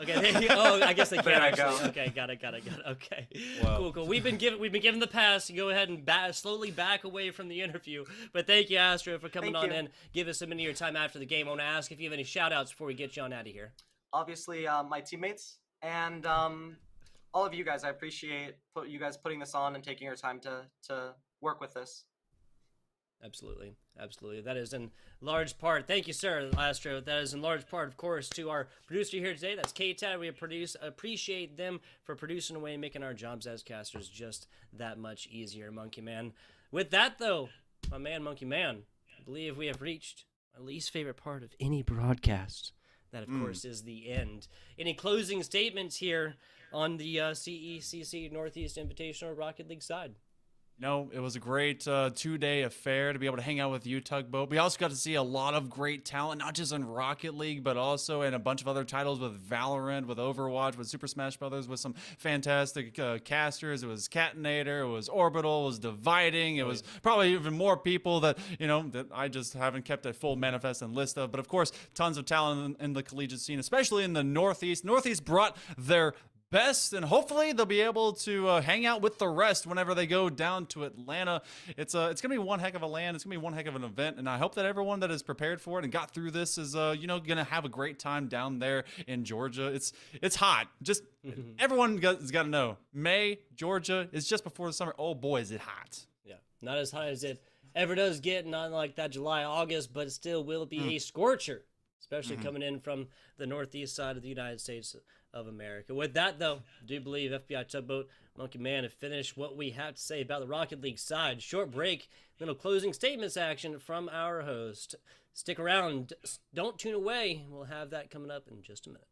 Okay. Oh, I guess they
There
can't
I
actually.
go.
Okay, got it. Okay.
Wow.
Cool. We've been given the pass to go ahead and slowly back away from the interview. But thank you, Astro, for coming
Thank
on
you.
in. Give us a minute of your time after the game. I want to ask if you have any shout outs before we get you on out of here.
Obviously, my teammates and all of you guys. I appreciate you guys putting this on and taking your time to work with this.
Absolutely. That is in large part. Thank you, sir, Astro. That is in large part, of course, to our producer here today. That's K-Tad. We appreciate them for producing away and making our jobs as casters just that much easier, Monkey Man. With that, though, my man, Monkey Man, I believe we have reached my least favorite part of any broadcast. That, of course, is the end. Any closing statements here on the CECC Northeast Invitational Rocket League side?
No, it was a great 2-day affair to be able to hang out with you, Tugboat. We also got to see a lot of great talent, not just in Rocket League, but also in a bunch of other titles with Valorant, with Overwatch, with Super Smash Brothers, with some fantastic casters. It was Catonator, it was Orbital, it was Dividing. It was probably even more people that, that I just haven't kept a full manifest and list of. But of course, tons of talent in the collegiate scene, especially in the Northeast. Northeast brought their best, and hopefully they'll be able to hang out with the rest whenever they go down to Atlanta. It's gonna be one heck of a land. It's gonna be one heck of an event, and I hope that everyone that is prepared for it and got through this is gonna have a great time down there in Georgia. It's hot. Just everyone has got to know, May, Georgia is just before the summer. Oh boy, is it hot.
Yeah, not as hot as it ever does get, not like that July, August, but it still will be a scorcher, especially coming in from the northeast side of the United States of America. With that, though, I do believe FBI Tugboat, Monkey Man have finished what we have to say about the Rocket League side. Short break, little closing statements action from our host. Stick around. Don't tune away. We'll have that coming up in just a minute.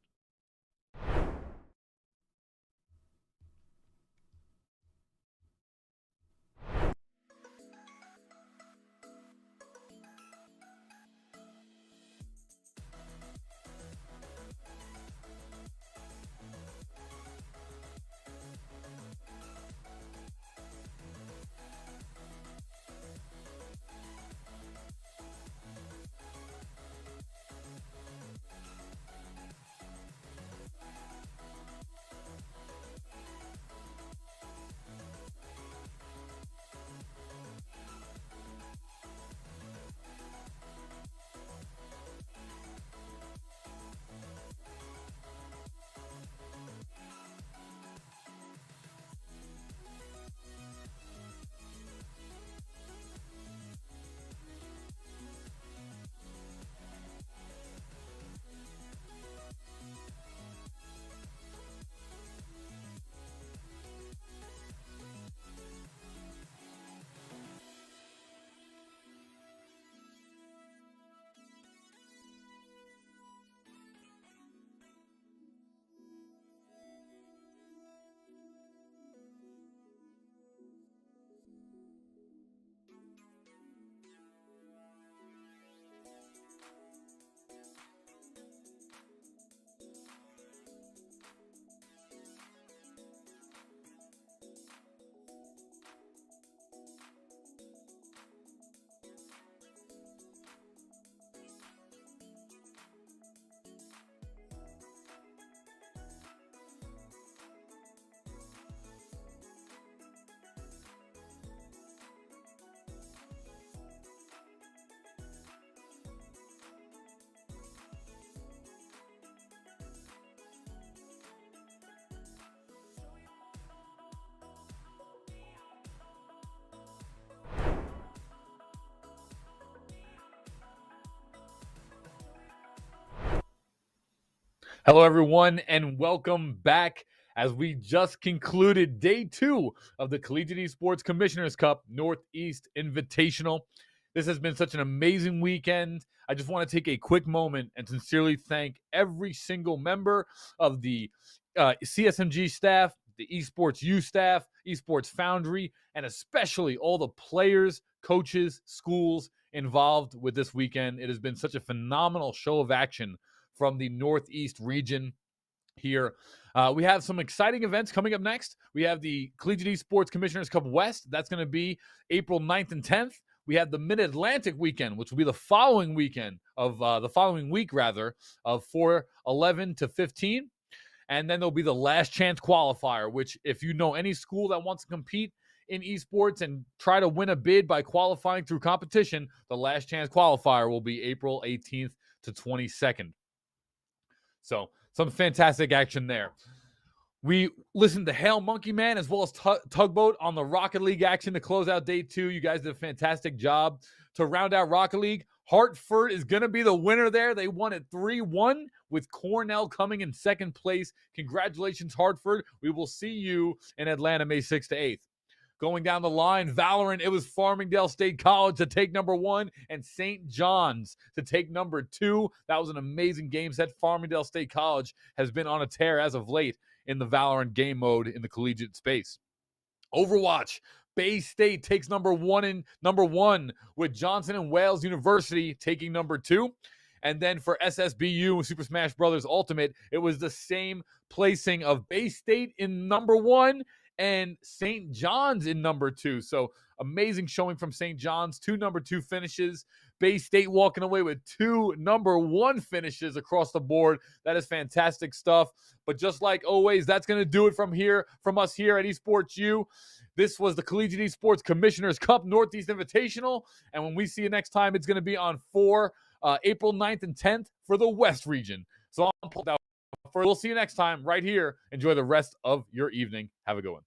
Hello, everyone, and welcome back as we just concluded day 2 of the Collegiate Esports Commissioners Cup Northeast Invitational. This has been such an amazing weekend. I just want to take a quick moment and sincerely thank every single member of the CSMG staff, the Esports U staff, Esports Foundry, and especially all the players, coaches, schools involved with this weekend. It has been such a phenomenal show of action from the Northeast region here. We have some exciting events coming up next. We have the Collegiate Esports Commissioners Cup West. That's going to be April 9th and 10th. We have the Mid-Atlantic weekend, which will be the following weekend of the following week, rather, of 4/11 to 15. And then there'll be the Last Chance Qualifier, which if you know any school that wants to compete in esports and try to win a bid by qualifying through competition, the Last Chance Qualifier will be April 18th to 22nd. So some fantastic action there. We listened to Hail Monkey Man as well as Tugboat on the Rocket League action to close out day 2. You guys did a fantastic job. To round out Rocket League, Hartford is going to be the winner there. They won it 3-1 with Cornell coming in second place. Congratulations, Hartford. We will see you in Atlanta May 6th to 8th. Going down the line, Valorant, it was Farmingdale State College to take number 1 and St. John's to take number 2. That was an amazing game set. Farmingdale State College has been on a tear as of late in the Valorant game mode in the collegiate space. Overwatch, Bay State takes number 1 with Johnson and Wales University taking number 2. And then for SSBU and Super Smash Bros. Ultimate, it was the same placing of Bay State in number 1 and St. John's in number 2. So amazing showing from St. John's. 2 number 2 finishes. Bay State walking away with 2 number 1 finishes across the board. That is fantastic stuff. But just like always, that's going to do it from us here at Esports U. This was the Collegiate Esports Commissioners Cup Northeast Invitational. And when we see you next time, it's going to be on April 9th and 10th for the West region. So I'm pulled out. We'll see you next time right here. Enjoy the rest of your evening. Have a good one.